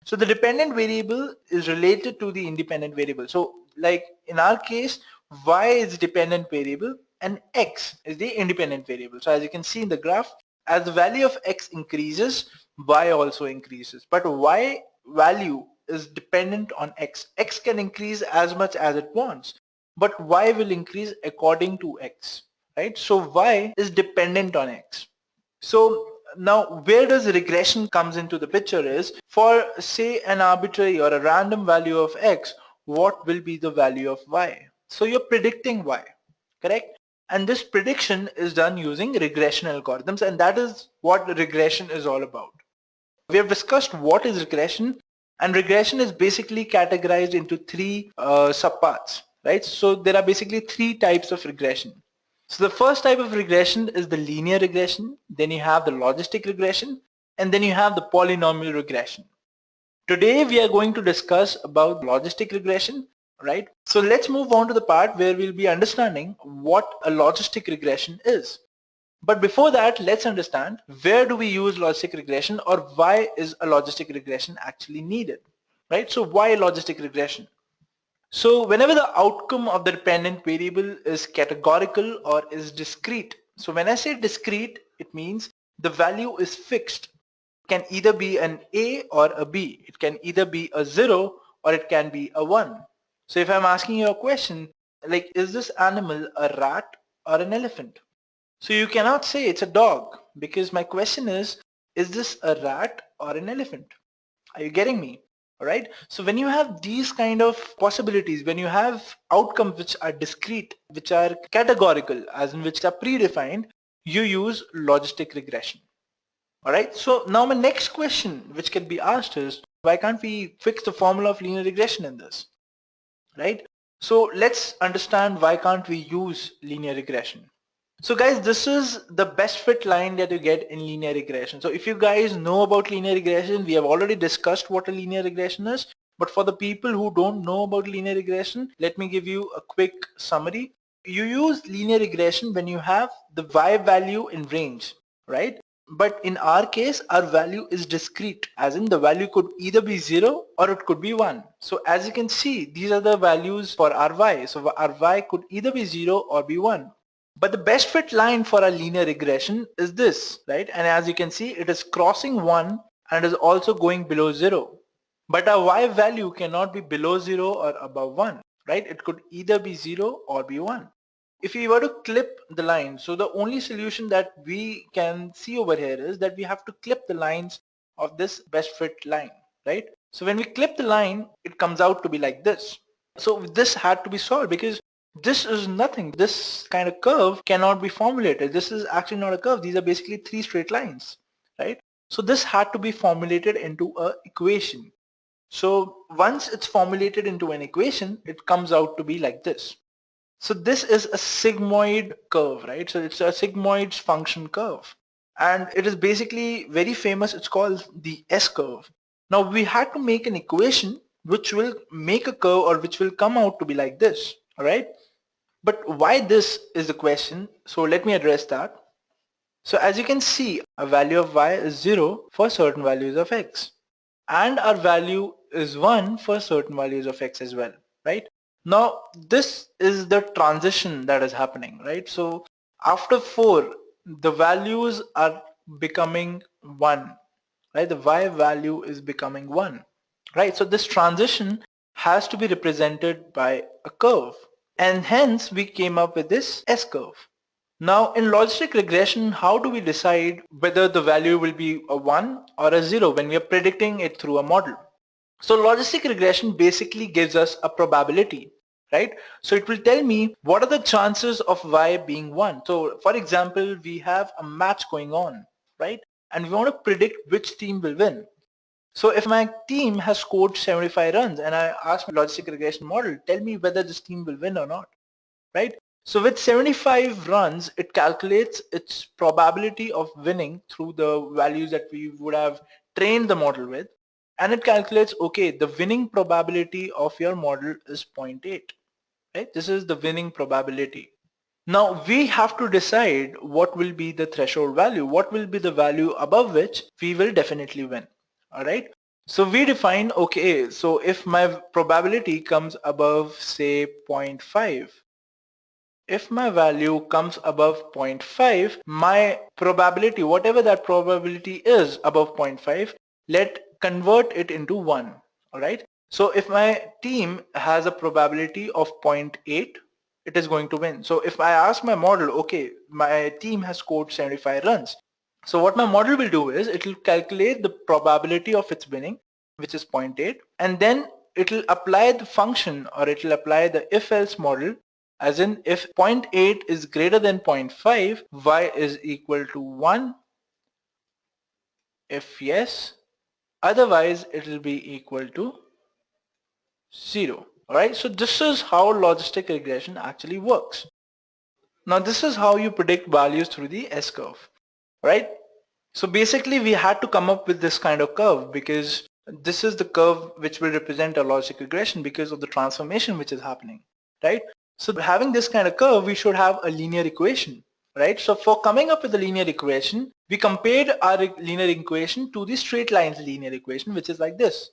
So the dependent variable is related to the independent variable. So like in our case, y is dependent variable and x is the independent variable. So as you can see in the graph, as the value of x increases, y also increases. But y value is dependent on x. X can increase as much as it wants, but y will increase according to x. Right? So y is dependent on x. So now where does regression comes into the picture is, for say an arbitrary or a random value of x, what will be the value of y? So you're predicting y, correct? And this prediction is done using regression algorithms, and that is what regression is all about. We have discussed what is regression, and regression is basically categorized into 3 subparts, right? So there are basically 3 types of regression. So the first type of regression is the linear regression, then you have the logistic regression, and then you have the polynomial regression. Today we are going to discuss about logistic regression, right? So let's move on to the part where we'll be understanding what a logistic regression is. But before that, let's understand where do we use logistic regression, or why is a logistic regression actually needed, right? So why logistic regression? So whenever the outcome of the dependent variable is categorical or is discrete, so when I say discrete, it means the value is fixed. It can either be an A or a B. It can either be a 0 or it can be a 1. So if I'm asking you a question like, is this animal a rat or an elephant? So you cannot say it's a dog, because my question is this a rat or an elephant? Are you getting me? Alright, so when you have these kind of possibilities, when you have outcomes which are discrete, which are categorical, as in which are predefined, you use logistic regression. Alright, so now my next question which can be asked is, why can't we fix the formula of linear regression in this? Right, so let's understand why can't we use linear regression. So guys, this is the best fit line that you get in linear regression. So if you guys know about linear regression, we have already discussed what a linear regression is. But for the people who don't know about linear regression, let me give you a quick summary. You use linear regression when you have the y value in range, right? But in our case, our value is discrete, as in the value could either be 0 or it could be 1. So as you can see, these are the values for our y. So our y could either be 0 or be 1. But the best fit line for a linear regression is this, right? And as you can see, it is crossing 1 and is also going below 0. But our y value cannot be below 0 or above 1, right? It could either be 0 or be 1. If we were to clip the line, so the only solution that we can see over here is that we have to clip the lines of this best fit line, right? So when we clip the line, it comes out to be like this. So this had to be solved because this is nothing. This kind of curve cannot be formulated. This is actually not a curve. These are basically 3 straight lines, right? So this had to be formulated into an equation. So once it's formulated into an equation, it comes out to be like this. So this is a sigmoid curve, right? So it's a sigmoid function curve. And it is basically very famous. It's called the S curve. Now we had to make an equation which will make a curve, or which will come out to be like this, all right? But why this is the question. So let me address that. So as you can see, a value of y is 0 for certain values of x. And our value is 1 for certain values of x as well, right? Now this is the transition that is happening, right? So after 4, the values are becoming 1, right? The y value is becoming 1, right? So this transition has to be represented by a curve, and hence we came up with this S curve. Now in logistic regression, how do we decide whether the value will be a 1 or a 0 when we are predicting it through a model? So logistic regression basically gives us a probability, right? So it will tell me what are the chances of y being 1. So for example, we have a match going on, right? And we want to predict which team will win. So if my team has scored 75 runs and I ask my logistic regression model, tell me whether this team will win or not, right? So with 75 runs, it calculates its probability of winning through the values that we would have trained the model with. And it calculates, okay, the winning probability of your model is 0.8, right? This is the winning probability. Now we have to decide what will be the threshold value, what will be the value above which we will definitely win, all right? So we define, okay, so if my probability comes above say 0.5, if my value comes above 0.5, my probability, whatever that probability is above 0.5, let convert it into 1, all right? So if my team has a probability of 0.8, it is going to win. So if I ask my model, okay, my team has scored 75 runs. So what my model will do is it will calculate the probability of its winning, which is 0.8, and then it will apply the function, or it will apply the if-else model, as in if 0.8 is greater than 0.5, y is equal to 1. If yes, otherwise it will be equal to 0. Alright, so this is how logistic regression actually works. Now this is how you predict values through the S-curve, right? So basically we had to come up with this kind of curve because this is the curve which will represent a logistic regression because of the transformation which is happening, right? So having this kind of curve, we should have a linear equation, right? So for coming up with the linear equation, we compared our linear equation to the straight lines linear equation, which is like this,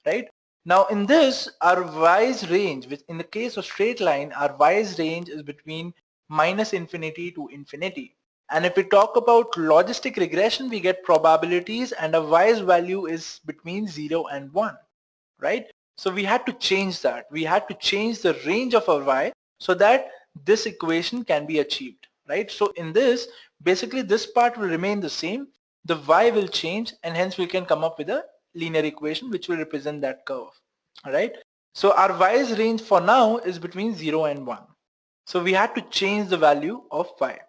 right? Now in this, our y's range, which in the case of straight line, our y's range is between -infinity to infinity. And if we talk about logistic regression, we get probabilities and a y's value is between 0 and 1, right? So we had to change that. We had to change the range of our y so that this equation can be achieved, right? So in this, basically this part will remain the same. The y will change and hence we can come up with a linear equation which will represent that curve, all right? So our y's range for now is between 0 and 1. So we had to change the value of y.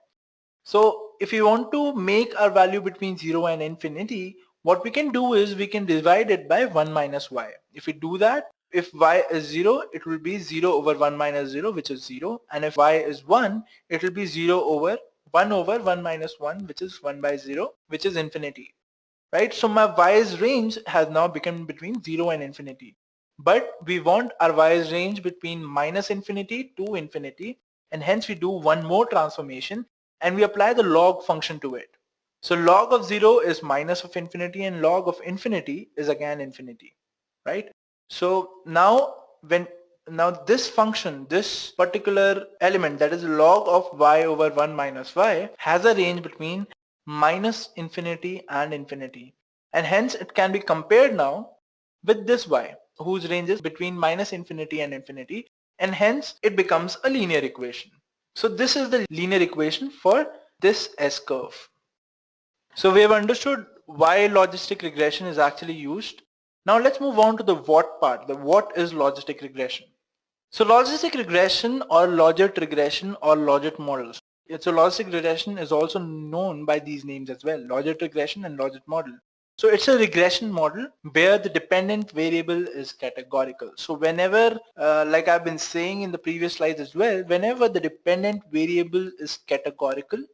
So if you want to make our value between 0 and infinity, what we can do is we can divide it by 1 minus y. If we do that, if y is 0, it will be 0 over 1 minus 0, which is 0. And if y is 1, it will be 0 over 1 minus 1, which is 1 by 0, which is infinity, right? So my y's range has now become between 0 and infinity. But we want our y's range between -infinity to infinity, and hence we do one more transformation and we apply the log function to it. So log of 0 is minus of infinity and log of infinity is again infinity, right? So now this function, this particular element, that is log of y over 1 minus y, has a range between -infinity and infinity, and hence it can be compared now with this y whose range is between -infinity and infinity, and hence it becomes a linear equation. So this is the linear equation for this S-curve. So we have understood why logistic regression is actually used. Now let's move on to the what part. The what is logistic regression. So logistic regression or logit regression or logit models. So logistic regression is also known by these names as well, logit regression and logit model. So it's a regression model where the dependent variable is categorical. So whenever, like I've been saying in the previous slides as well, whenever the dependent variable is categorical,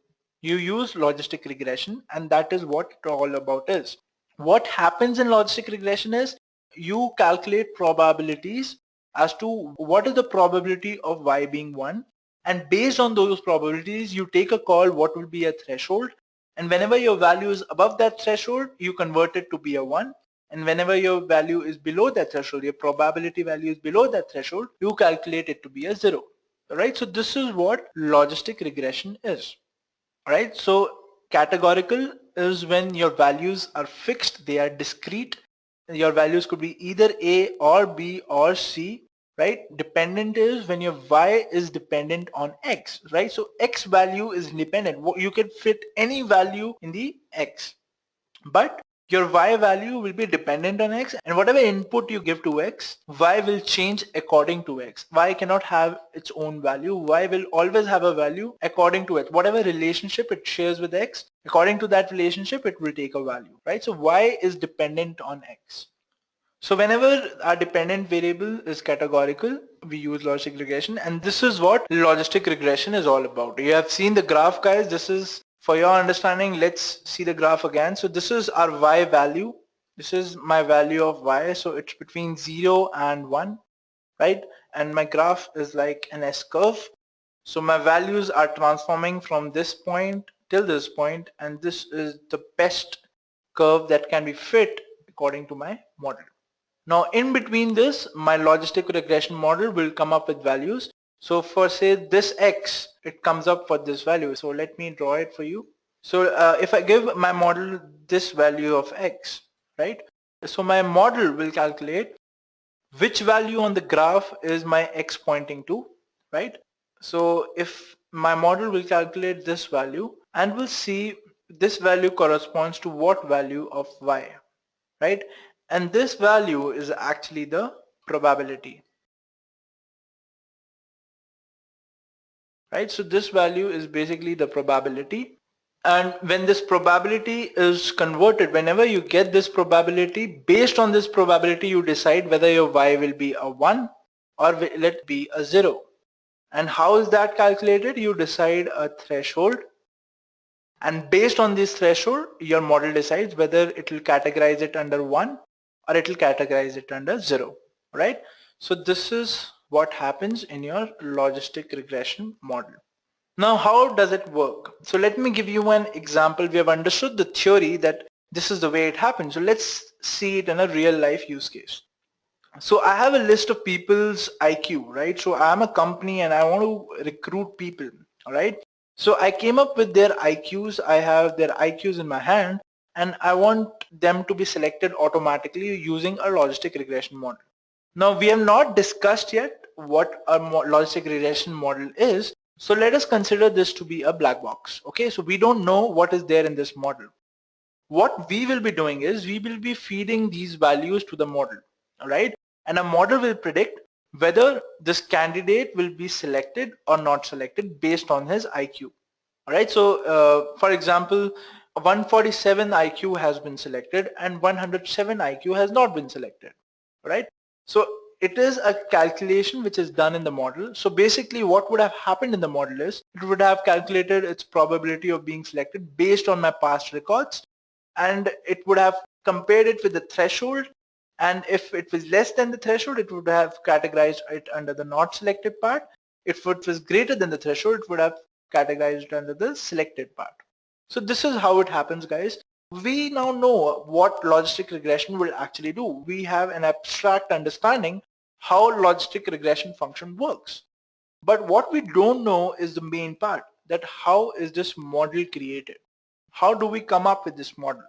you use logistic regression, and that is what it all about is. What happens in logistic regression is you calculate probabilities as to what is the probability of y being 1, and based on those probabilities you take a call what will be a threshold, and whenever your value is above that threshold you convert it to be a 1, and whenever your value is below that threshold, your probability value is below that threshold, you calculate it to be a 0. Alright, so this is what logistic regression is. Alright, so categorical is when your values are fixed, they are discrete. Your values could be either A or B or C, right? Dependent is when your Y is dependent on X, right? So X value is independent. You can fit any value in the X, but your Y value will be dependent on X, and whatever input you give to X, Y will change according to X. Y cannot have its own value. Y will always have a value according to X. Whatever relationship it shares with X, according to that relationship, it will take a value, right? So Y is dependent on X. So whenever our dependent variable is categorical, we use logistic regression, and this is what logistic regression is all about. You have seen the graph, guys. This is for your understanding. Let's see the graph again. So this is our Y value. This is my value of Y. So it's between 0 and 1, right? And my graph is like an S-curve. So my values are transforming from this point till this point, and this is the best curve that can be fit according to my model. Now in between this, my logistic regression model will come up with values. So for say this X, it comes up for this value. So let me draw it for you. So if I give my model this value of X, right? So my model will calculate which value on the graph is my X pointing to, right? So if my model will calculate this value and we'll see this value corresponds to what value of Y, right? And this value is actually the probability, right? So this value is basically the probability, and when this probability is converted, whenever you get this probability, based on this probability you decide whether your Y will be a 1 or will it be a 0, And how is that calculated? You decide a threshold, and based on this threshold, your model decides whether it will categorize it under 1 or it will categorize it under 0, right? So this is what happens in your logistic regression model. Now, how does it work? So let me give you an example. We have understood the theory that this is the way it happens. So let's see it in a real life use case. So I have a list of people's IQ, right? So I'm a company and I want to recruit people, all right? So I came up with their IQs. I have their IQs in my hand and I want them to be selected automatically using a logistic regression model. Now we have not discussed yet what a logistic regression model is. So let us consider this to be a black box. Okay, so we don't know what is there in this model. What we will be doing is we will be feeding these values to the model, all right? And a model will predict whether this candidate will be selected or not selected based on his IQ. All right, so for example, 147 IQ has been selected and 107 IQ has not been selected, right? So it is a calculation which is done in the model. So basically what would have happened in the model is it would have calculated its probability of being selected based on my past records, and it would have compared it with the threshold, and if it was less than the threshold it would have categorized it under the not selected part. If it was greater than the threshold it would have categorized it under the selected part. So this is how it happens, guys. We now know what logistic regression will actually do. We have an abstract understanding how logistic regression function works. But what we don't know is the main part, that how is this model created? How do we come up with this model?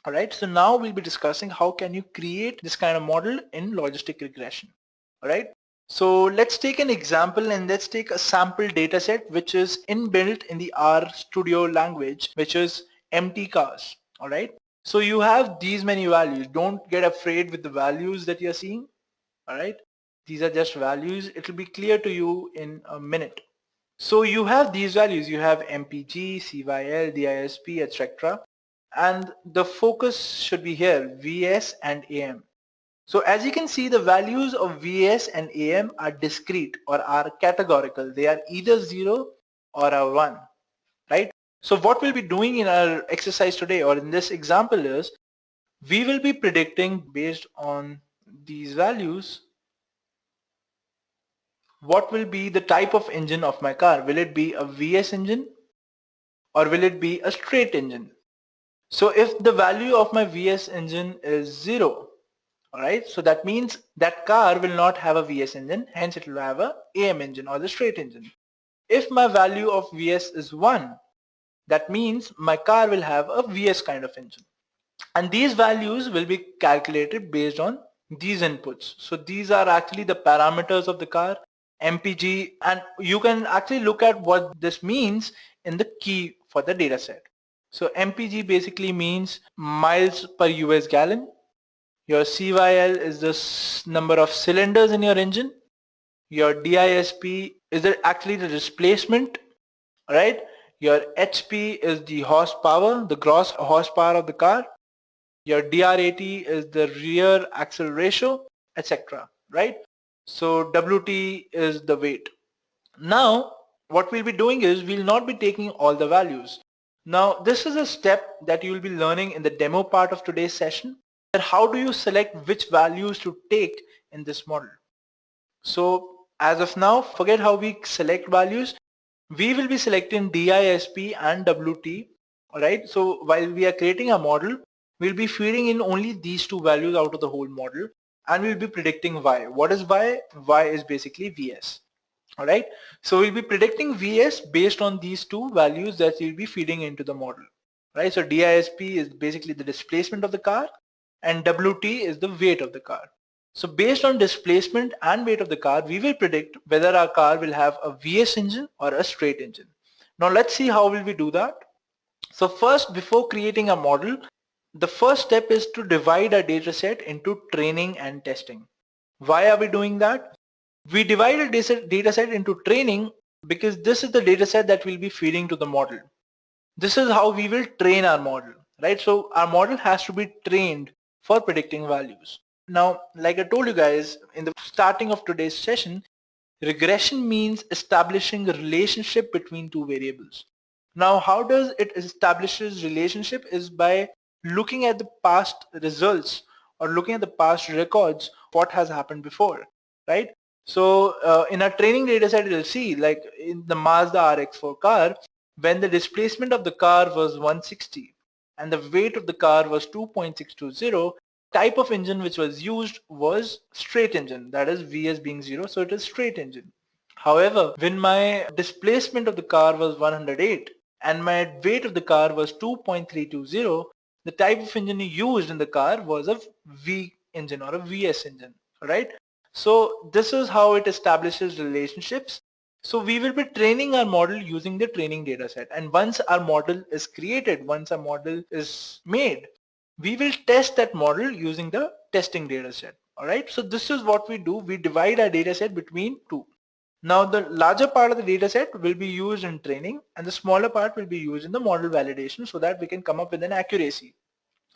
All right, so now we'll be discussing how can you create this kind of model in logistic regression. All right, so let's take an example and let's take a sample data set which is inbuilt in the R Studio language, which is empty cars. All right, so you have these many values. Don't get afraid with the values that you're seeing. All right, these are just values. It will be clear to you in a minute. So you have these values. You have MPG, CYL, DISP, etc. And the focus should be here, VS and AM. So as you can see, the values of VS and AM are discrete or are categorical. They are either 0 or a 1, right? So what we'll be doing in our exercise today or in this example is we will be predicting based on these values what will be the type of engine of my car. Will it be a VS engine or will it be a straight engine? So if the value of my VS engine is 0, alright, so that means that car will not have a VS engine, hence it will have a AM engine or the straight engine. If my value of VS is 1, that means my car will have a VS kind of engine. And these values will be calculated based on these inputs. So these are actually the parameters of the car, MPG, and you can actually look at what this means in the key for the data set. So MPG basically means miles per US gallon. Your CYL is the number of cylinders in your engine. Your DISP is actually the displacement, right? Your HP is the horsepower, the gross horsepower of the car. Your DRAT is the rear axle ratio, etc. Right? So WT is the weight. Now what we'll be doing is we'll not be taking all the values. Now this is a step that you will be learning in the demo part of today's session, that how do you select which values to take in this model. So as of now, forget how we select values. We will be selecting DISP and WT. Alright, so while we are creating a model, we'll be feeding in only these two values out of the whole model, and we'll be predicting Y. What is Y? Y is basically VS. Alright, so we'll be predicting VS based on these two values that we'll be feeding into the model. Right, so DISP is basically the displacement of the car and WT is the weight of the car. So based on displacement and weight of the car, we will predict whether our car will have a VS engine or a straight engine. Now let's see how will we do that. So first, before creating a model, the first step is to divide our data set into training and testing. Why are we doing that? We divide a data set into training because this is the data set that we'll be feeding to the model. This is how we will train our model, right? So our model has to be trained for predicting values. Now, like I told you guys in the starting of today's session, Regression means establishing a relationship between two variables. Now, how does it establishes relationship is by looking at the past results or looking at the past records, what has happened before, right? So in our training data set, you'll see like in the Mazda RX-4 car, when the displacement of the car was 160 and the weight of the car was 2.620, type of engine which was used was straight engine, that is VS being 0, so it is straight engine. However, when my displacement of the car was 108 and my weight of the car was 2.320, the type of engine used in the car was a V engine or a VS engine, right? So this is how it establishes relationships. So we will be training our model using the training data set, and once our model is created, once our model is made, we will test that model using the testing data set. All right, so this is what we do. We divide our data set between two. Now the larger part of the data set will be used in training and the smaller part will be used in the model validation so that we can come up with an accuracy.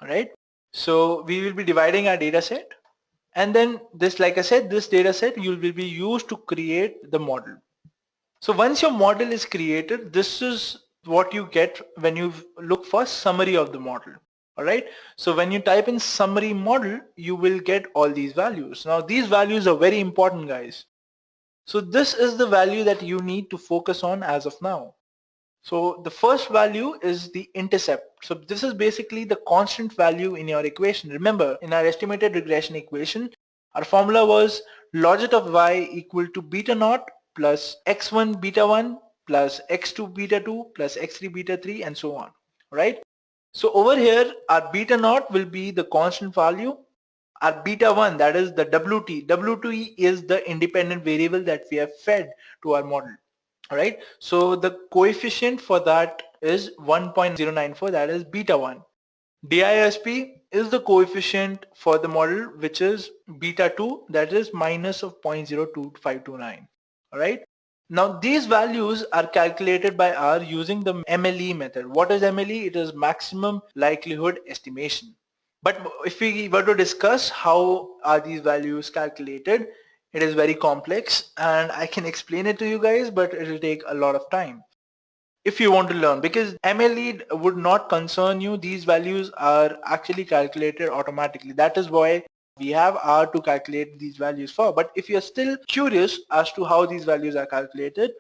All right, so we will be dividing our data set, and then this, like I said, this data set will be used to create the model. So once your model is created, this is what you get when you look for summary of the model. All right, so when you type in summary model, you will get all these values. Now these values are very important, guys. So this is the value that you need to focus on as of now. So the first value is the intercept. So this is basically the constant value in your equation. Remember, in our estimated regression equation, our formula was logit of y equal to beta naught plus x1 beta 1 plus x2 beta 2 plus x3 beta 3 and so on, right? So over here, our beta naught will be the constant value. Our beta 1, that is the WT is the independent variable that we have fed to our model. All right, so the coefficient for that is 1.094, that is beta 1. DISP is the coefficient for the model, which is beta 2, that is minus of 0.02529. All right, now these values are calculated by R using the MLE method. What is MLE? It is maximum likelihood estimation. But if we were to discuss how are these values calculated, it is very complex and I can explain it to you guys, but it will take a lot of time if you want to learn, because MLE would not concern you. These values are actually calculated automatically. That is why we have R to calculate these values for. But if you're still curious as to how these values are calculated,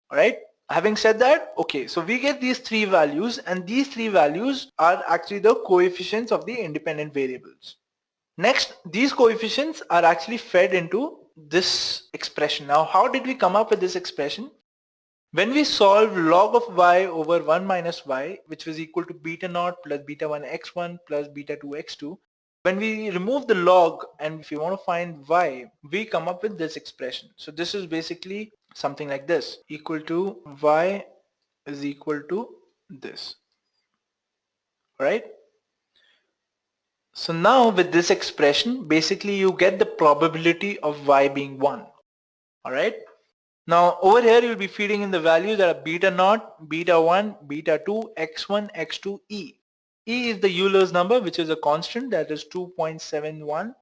all right, having said that, okay, so we get these three values, and these three values are actually the coefficients of the independent variables. Next, these coefficients are actually fed into this expression. Now, how did we come up with this expression? When we solve log of y over 1 minus y, which was equal to beta naught plus beta 1 x1 plus beta 2 x2, when we remove the log and if you want to find y, we come up with this expression. So this is basically something like this, equal to y is equal to this, right? So now with this expression, basically you get the probability of y being 1, all right? Now over here you'll be feeding in the values that are beta naught, beta 1, beta 2, x1, x2, e. E is the Euler's number, which is a constant, that is 2.71,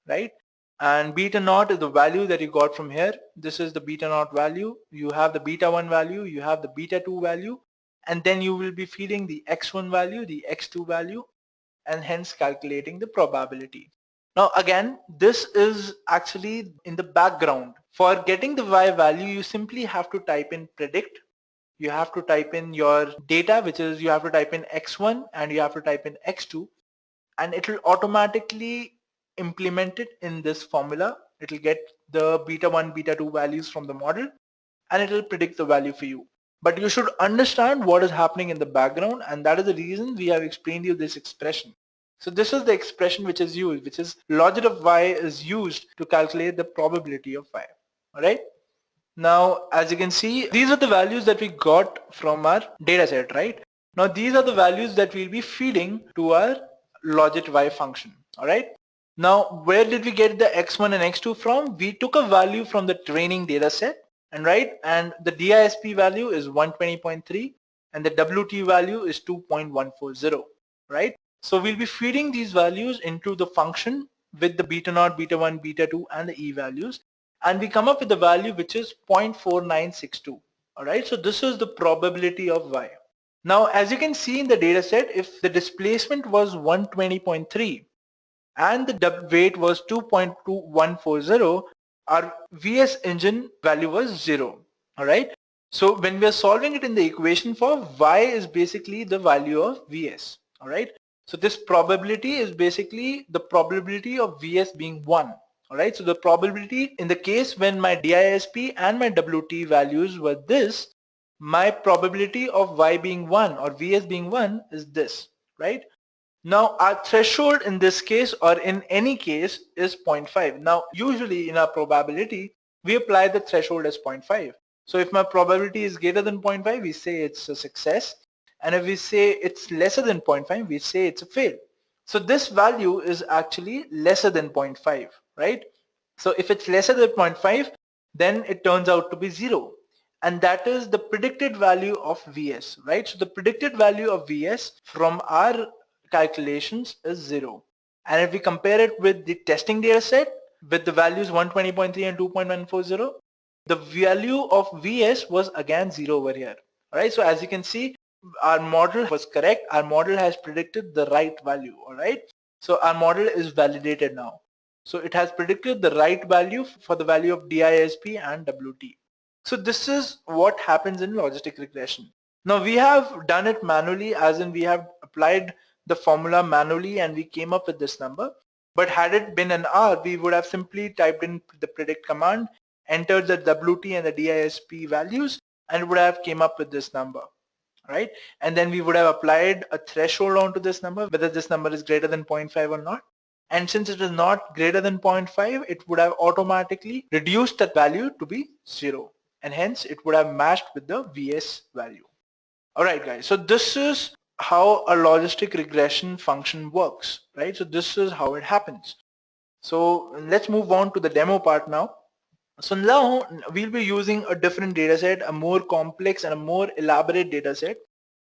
right? And beta naught is the value that you got from here. This is the beta naught value. You have the beta 1 value, you have the beta 2 value, and then you will be feeding the x1 value, the x2 value, and hence calculating the probability. Now again, this is actually in the background. For getting the y value, you simply have to type in predict. You have to type in your data, which is you have to type in x1 and you have to type in x2, and it will automatically implement it in this formula. It will get the beta 1, beta 2 values from the model and it will predict the value for you. But you should understand what is happening in the background, and that is the reason we have explained you this expression. So this is the expression which is used, which is logit of y is used to calculate the probability of y. All right. Now, as you can see, these are the values that we got from our data set, right? Now, these are the values that we'll be feeding to our logit y function. All right. Now, where did we get the x1 and x2 from? We took a value from the training data set, and the DISP value is 120.3 and the WT value is 2.140, right? So we'll be feeding these values into the function with the beta naught, beta 1, beta 2 and the E values, and we come up with the value which is 0.4962. Alright, so this is the probability of y. Now as you can see in the data set, if the displacement was 120.3 and the weight was 2.2140, our VS engine value was 0. Alright, so when we are solving it in the equation form, y is basically the value of VS. Alright, so this probability is basically the probability of VS being 1. Alright, so the probability in the case when my DISP and my WT values were this, my probability of y being 1 or VS being 1 is this, right? Now our threshold in this case or in any case is 0.5. Now usually in our probability we apply the threshold as 0.5. So if my probability is greater than 0.5, we say it's a success, and if we say it's lesser than 0.5, we say it's a fail. So this value is actually lesser than 0.5, right? So if it's lesser than 0.5, then it turns out to be 0, and that is the predicted value of VS, right? So the predicted value of VS from our calculations is 0. And if we compare it with the testing data set with the values 120.3 and 2.140, the value of VS was again 0 over here. Alright, so as you can see, our model was correct. Our model has predicted the right value. Alright, so our model is validated now. So it has predicted the right value for the value of DISP and WT. So this is what happens in logistic regression. Now we have done it manually, as in we have applied the formula manually and we came up with this number. But had it been an R, we would have simply typed in the predict command, entered the WT and the DISP values, and would have came up with this number, right? And then we would have applied a threshold onto this number, whether this number is greater than 0.5 or not. And since it is not greater than 0.5, it would have automatically reduced that value to be 0. And hence it would have matched with the VS value. Alright guys, so this is how a logistic regression function works, right? So this is how it happens. So let's move on to the demo part now. So now we'll be using a different data set, a more complex and a more elaborate data set.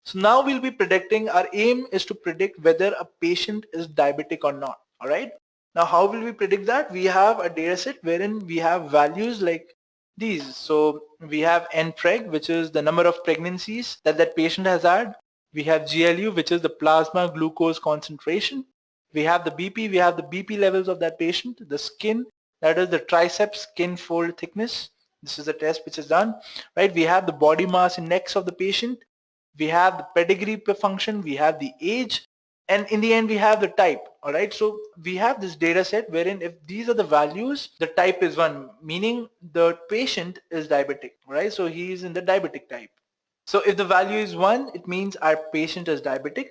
So now we'll be predicting, our aim is to predict whether a patient is diabetic or not. Alright, now how will we predict that? We have a data set wherein we have values like these. So we have NPreg, which is the number of pregnancies that patient has had. We have GLU, which is the plasma glucose concentration. We have the BP, we have the BP levels of that patient. The skin, that is the triceps skin fold thickness. This is the test which is done, right? We have the body mass index of the patient. We have the pedigree per function. We have the age. And in the end, we have the type. All right, so we have this data set wherein if these are the values, the type is 1, meaning the patient is diabetic. All right, so he is in the diabetic type. So if the value is 1, it means our patient is diabetic.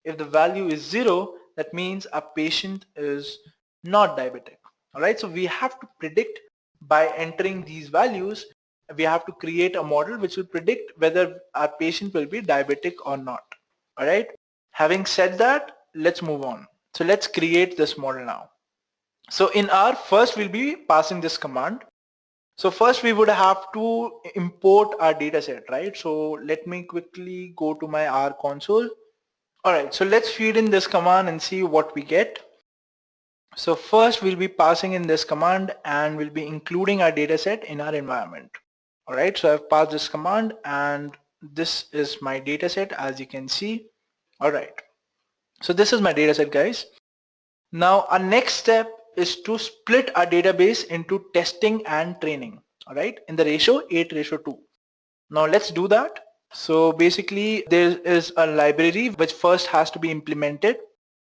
If the value is 0, that means our patient is not diabetic. All right, so we have to predict by entering these values. We have to create a model which will predict whether our patient will be diabetic or not. All right. Having said that, let's move on. So let's create this model now. So in R, first we'll be passing this command. So first we would have to import our data set, right? So let me quickly go to my R console. All right, so let's feed in this command and see what we get. So first we'll be passing in this command and we'll be including our data set in our environment. All right, so I've passed this command and this is my data set, as you can see. All right, so this is my data set, guys. Now our next step is to split our database into testing and training, all right, in the ratio 8:2. Now let's do that. So basically there is a library which first has to be implemented,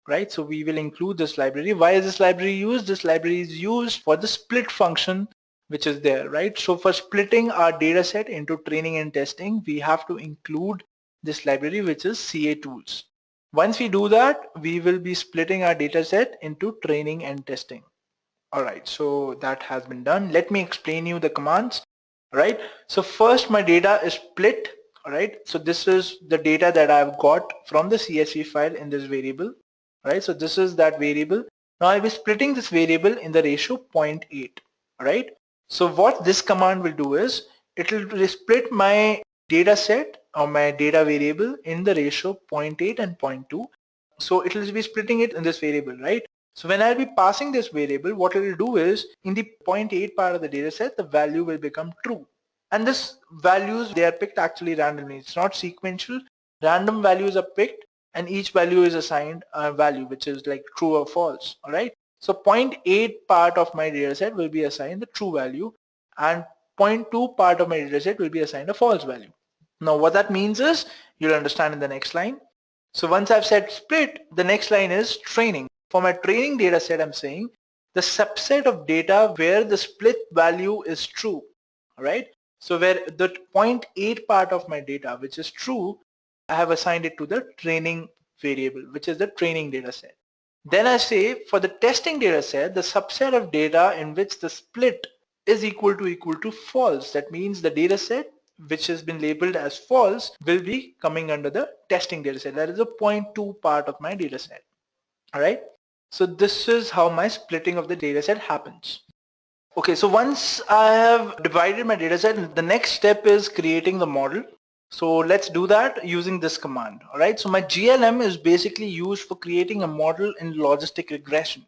right? So we will include this library. Why is this library used? This library is used for the split function which is there, right? So for splitting our data set into training and testing, we have to include this library which is CA tools. Once we do that, we will be splitting our data set into training and testing. All right, so that has been done. Let me explain you the commands. All right, so first my data is split. All right, so this is the data that I've got from the CSV file in this variable. All right, so this is that variable. Now I'll be splitting this variable in the ratio 0.8. All right, so what this command will do is it will split my data set or my data variable in the ratio 0.8 and 0.2. So it will be splitting it in this variable, right? So when I'll be passing this variable, what it will do is in the 0.8 part of the data set, the value will become true. And this values, they are picked actually randomly. It's not sequential. Random values are picked and each value is assigned a value which is like true or false. All right. So 0.8 part of my data set will be assigned the true value and 0.2 part of my data set will be assigned a false value. Now what that means is you'll understand in the next line. So once I've said split, the next line is training. For my training data set, I'm saying the subset of data where the split value is true. All right. So where the 0.8 part of my data, which is true, I have assigned it to the training variable, which is the training data set. Then I say for the testing data set, the subset of data in which the split is equal to false. That means the data set which has been labeled as false will be coming under the testing data set. That is the 0.2 part of my data set. All right. So this is how my splitting of the data set happens. Okay, so once I have divided my data set, the next step is creating the model. So let's do that using this command. All right. So my GLM is basically used for creating a model in logistic regression.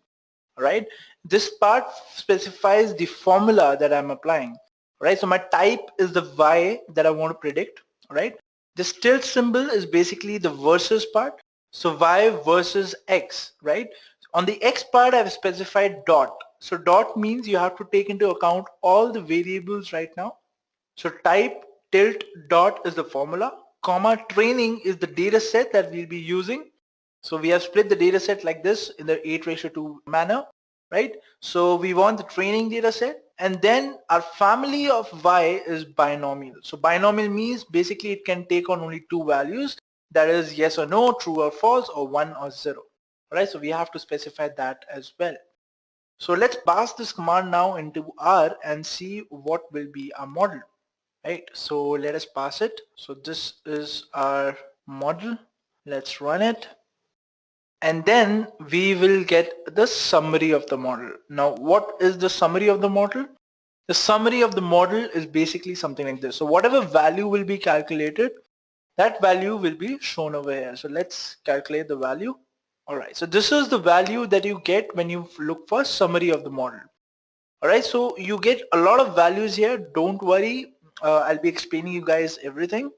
All right. This part specifies the formula that I'm applying. All right. So my type is the Y that I want to predict. All right. This tilde symbol is basically the versus part. So Y versus X, right? On the X part, I've specified dot. So dot means you have to take into account all the variables right now. So type tilde dot is the formula, comma training is the data set that we'll be using. So we have split the data set like this in the 8:2 manner, right? So we want the training data set, and then our family of Y is binomial. So binomial means basically it can take on only two values, that is yes or no, true or false, or 1 or 0. All right, so we have to specify that as well. So let's pass this command now into R and see what will be our model. Right, so let us pass it. So this is our model. Let's run it. And then we will get the summary of the model. Now, what is the summary of the model? The summary of the model is basically something like this. So whatever value will be calculated, that value will be shown over here. So let's calculate the value. All right, so this is the value that you get when you look for summary of the model. All right, so you get a lot of values here. Don't worry, I'll be explaining you guys everything.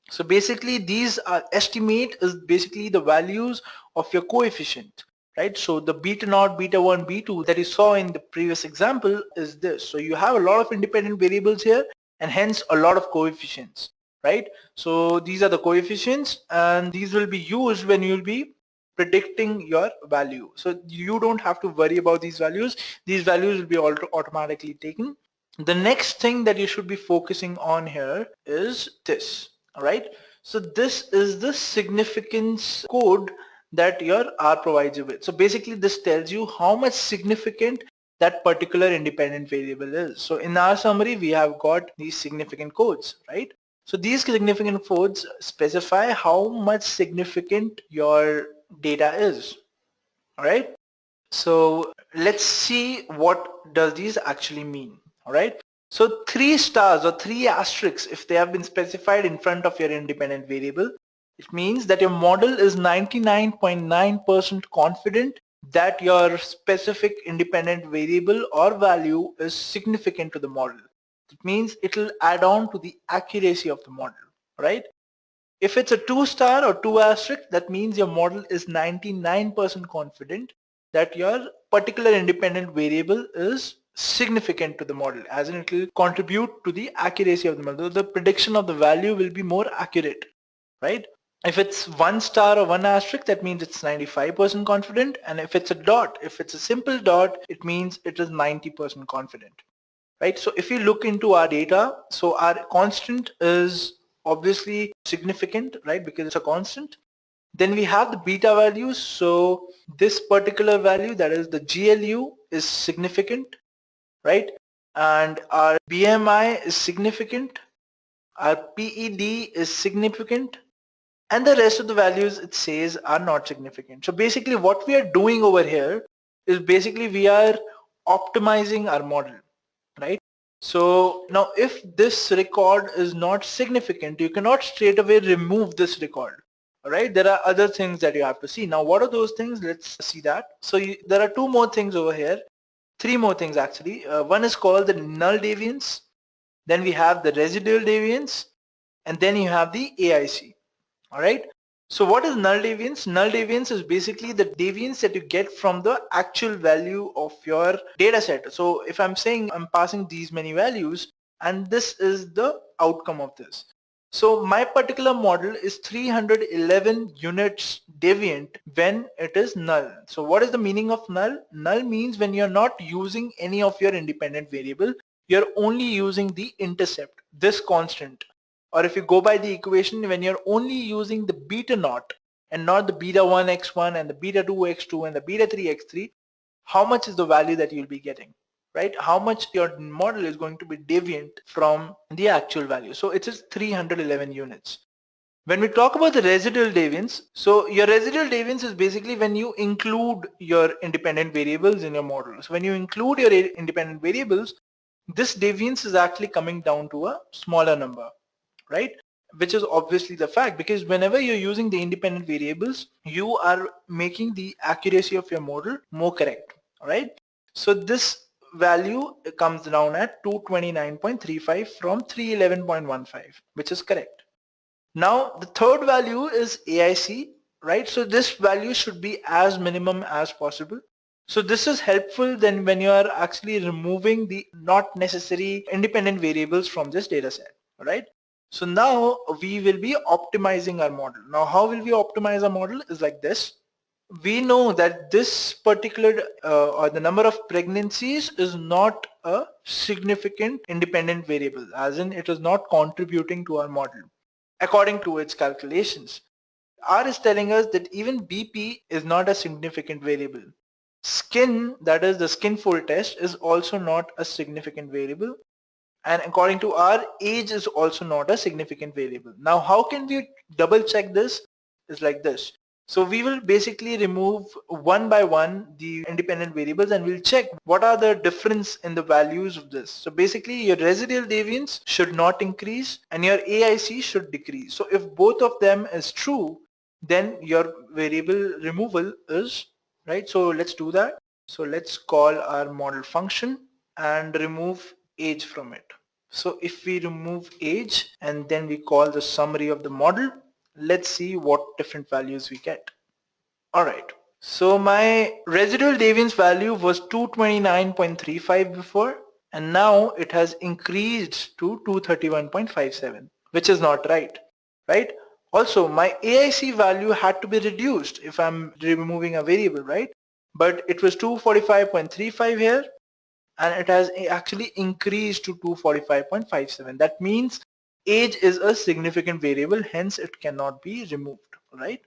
So basically these are estimate is basically the values of your coefficient, right? So the beta naught, beta 1, b2 that you saw in the previous example is this. So you have a lot of independent variables here and hence a lot of coefficients, right? So these are the coefficients and these will be used when you'll be predicting your value. So you don't have to worry about these values. These values will be automatically taken. The next thing that you should be focusing on here is this. All right, so this is the significance code that your R provides you with. So basically this tells you how much significant that particular independent variable is. So in our summary we have got these significant codes, right? So these significant codes specify how much significant your data is. All right, so let's see what does these actually mean. All right, so 3 stars or 3 asterisks, if they have been specified in front of your independent variable, it means that your model is 99.9% confident that your specific independent variable or value is significant to the model. It means it will add on to the accuracy of the model, right? If it's a 2 star or 2 asterisk, that means your model is 99% confident that your particular independent variable is significant to the model, as in it will contribute to the accuracy of the model. The prediction of the value will be more accurate, right? If it's 1 star or 1 asterisk, that means it's 95% confident, and if it's a dot, if it's a simple dot, it means it is 90% confident, right? So if you look into our data, so our constant is obviously significant, right, because it's a constant. Then we have the beta values. So this particular value, that is the GLU, is significant, right? And our BMI is significant, our PED is significant, and the rest of the values it says are not significant. So basically what we are doing over here is basically we are optimizing our model, right? So now if this record is not significant, you cannot straight away remove this record. Alright, there are other things that you have to see. Now what are those things? Let's see that. So there are two more things over here, three more things actually. One is called the null deviance, then we have the residual deviance, and then you have the AIC. Alright, so what is null deviance? Null deviance is basically the deviance that you get from the actual value of your data set. So if I'm saying I'm passing these many values and this is the outcome of this. So my particular model is 311 units deviant when it is null. So what is the meaning of null? Null means when you're not using any of your independent variable, you're only using the intercept, this constant. Or if you go by the equation, when you're only using the beta naught and not the beta 1 x1 and the beta 2 x2 and the beta 3 x3, how much is the value that you'll be getting, right? How much your model is going to be deviant from the actual value. So it is 311 units. When we talk about the residual deviance, so your residual deviance is basically when you include your independent variables in your model. So when you include your independent variables, this deviance is actually coming down to a smaller number, right? Which is obviously the fact, because whenever you're using the independent variables, you are making the accuracy of your model more correct, all right? So this value comes down at 229.35 from 311.15, which is correct. Now the third value is AIC, right? So this value should be as minimum as possible. So this is helpful then when you are actually removing the not necessary independent variables from this data set, all right? So now we will be optimizing our model. Now how will we optimize our model is like this. We know that this particular or the number of pregnancies is not a significant independent variable, as in it is not contributing to our model according to its calculations. R is telling us that even BP is not a significant variable. Skin, that is the skin fold test, is also not a significant variable. And according to R, age is also not a significant variable. Now how can we double check this? Is like this. So we will basically remove one by one the independent variables and we'll check what are the difference in the values of this. So basically your residual deviance should not increase and your AIC should decrease. So if both of them is true, then your variable removal is right. So let's do that. So let's call our model function and remove age from it. So if we remove age and then we call the summary of the model, let's see what different values we get. All right. So my residual deviance value was 229.35 before, and now it has increased to 231.57, which is not right, right? Also, my AIC value had to be reduced if I'm removing a variable, right? But it was 245.35 here, and it has actually increased to 245.57. That means age is a significant variable, hence it cannot be removed, right?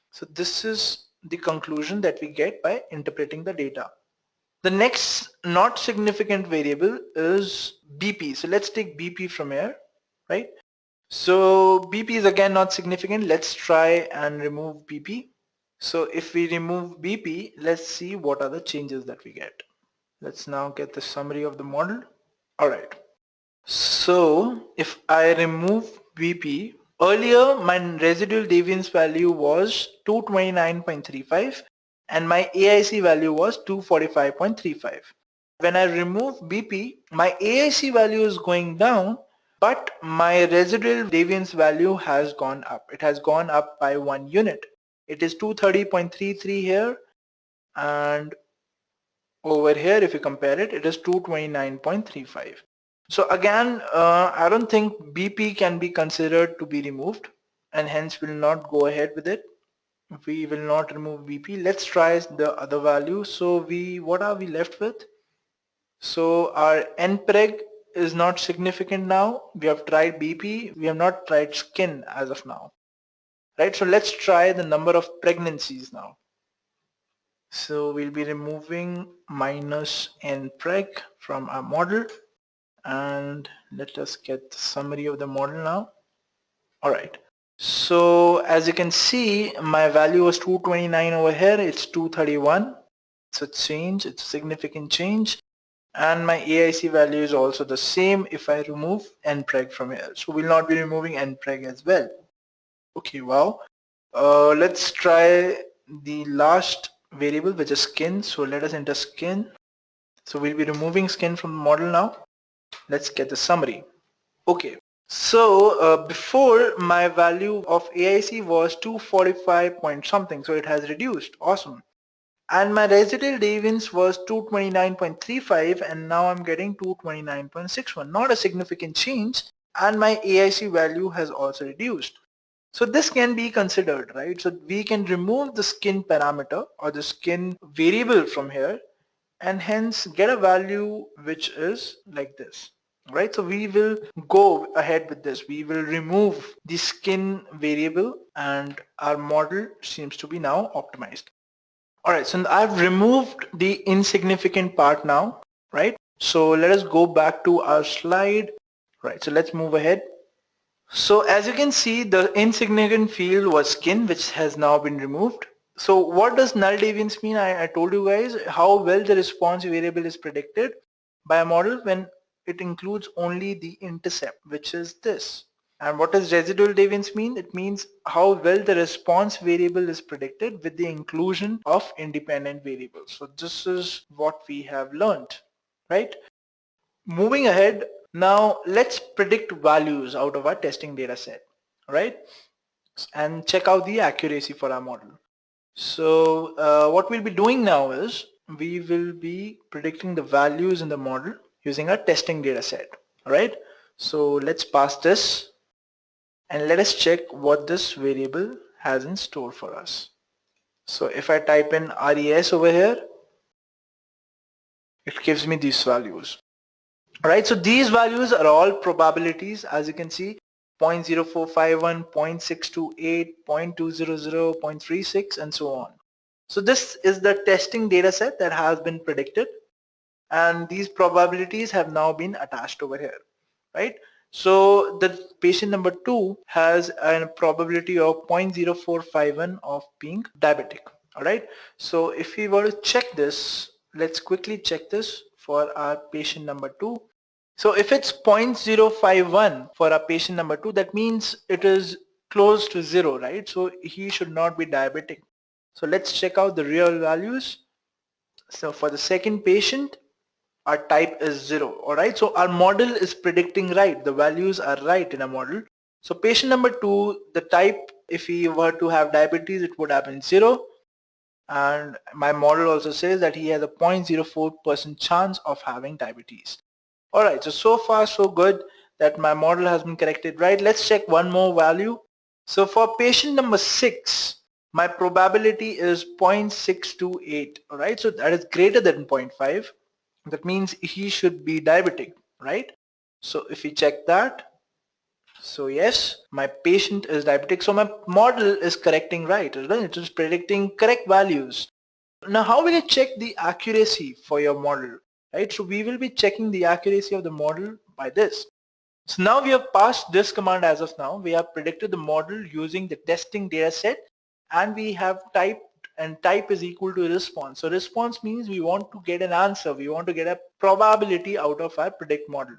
So this is the conclusion that we get by interpreting the data. The next not significant variable is BP. So let's take BP from here, right? So BP is again not significant. Let's try and remove BP. So if we remove BP, let's see what are the changes that we get. Let's now get the summary of the model. All right. So if I remove BP, earlier my residual deviance value was 229.35 and my AIC value was 245.35. When I remove BP, my AIC value is going down, but my residual deviance value has gone up. It has gone up by 1 unit. It is 230.33 here, and over here if you compare it, it is 229.35. So again, I don't think BP can be considered to be removed, and hence will not go ahead with it. We will not remove BP. Let's try the other value. So what are we left with? So our npreg is not significant now. We have tried BP. We have not tried skin as of now, right? So let's try the number of pregnancies now. So we'll be removing minus npreg from our model, and let us get the summary of the model now. All right. So as you can see, my value was 229 over here. It's 231. It's a change. It's a significant change. And my AIC value is also the same if I remove npreg from here. So we'll not be removing npreg as well. Okay, wow. Let's try the last variable, which is skin. So let us enter skin. So we'll be removing skin from the model now. Let's get the summary. Okay, so before my value of AIC was 245 point something, so it has reduced. Awesome. And my residual deviance was 229.35, and now I'm getting 229.61. Not a significant change, and my AIC value has also reduced. So this can be considered, right? So we can remove the skin parameter or the skin variable from here, and hence get a value which is like this, right? So we will go ahead with this. We will remove the skin variable, and our model seems to be now optimized. All right, so I've removed the insignificant part now, right? So let us go back to our slide. Right, so let's move ahead. So as you can see, the insignificant field was skin, which has now been removed. So what does null deviance mean? I told you guys how well the response variable is predicted by a model when it includes only the intercept, which is this. And what does residual deviance mean? It means how well the response variable is predicted with the inclusion of independent variables. So this is what we have learned, right? Moving ahead, now let's predict values out of our testing data set, right? And check out the accuracy for our model. So what we'll be doing now is we will be predicting the values in the model using our testing data set, right? So let's pass this and let us check what this variable has in store for us. So if I type in res over here, it gives me these values. Right, so these values are all probabilities, as you can see, 0.0451, 0.628, 0.200, 0.36, and so on. So this is the testing data set that has been predicted, and these probabilities have now been attached over here, right? So the patient number 2 has a probability of 0.0451 of being diabetic, all right? So if we were to check this, let's quickly check this for our patient number 2. So if it's 0.051 for our patient number 2, that means it is close to 0, right? So he should not be diabetic. So let's check out the real values. So for the second patient, our type is 0, all right? So our model is predicting right. The values are right in a model. So patient number 2, the type, if he were to have diabetes, it would have been 0. And my model also says that he has a 0.04% chance of having diabetes. All right, so far so good that my model has been corrected right. Let's check one more value. So for patient number 6, my probability is 0.628, all right? So that is greater than 0.5. That means he should be diabetic, right? So if we check that, so yes, my patient is diabetic. So my model is correcting right, it is predicting correct values. Now how will you check the accuracy for your model, right? So we will be checking the accuracy of the model by this. So now we have passed this command as of now. We have predicted the model using the testing data set, and we have typed, and type is equal to response. So response means we want to get an answer. We want to get a probability out of our predict model,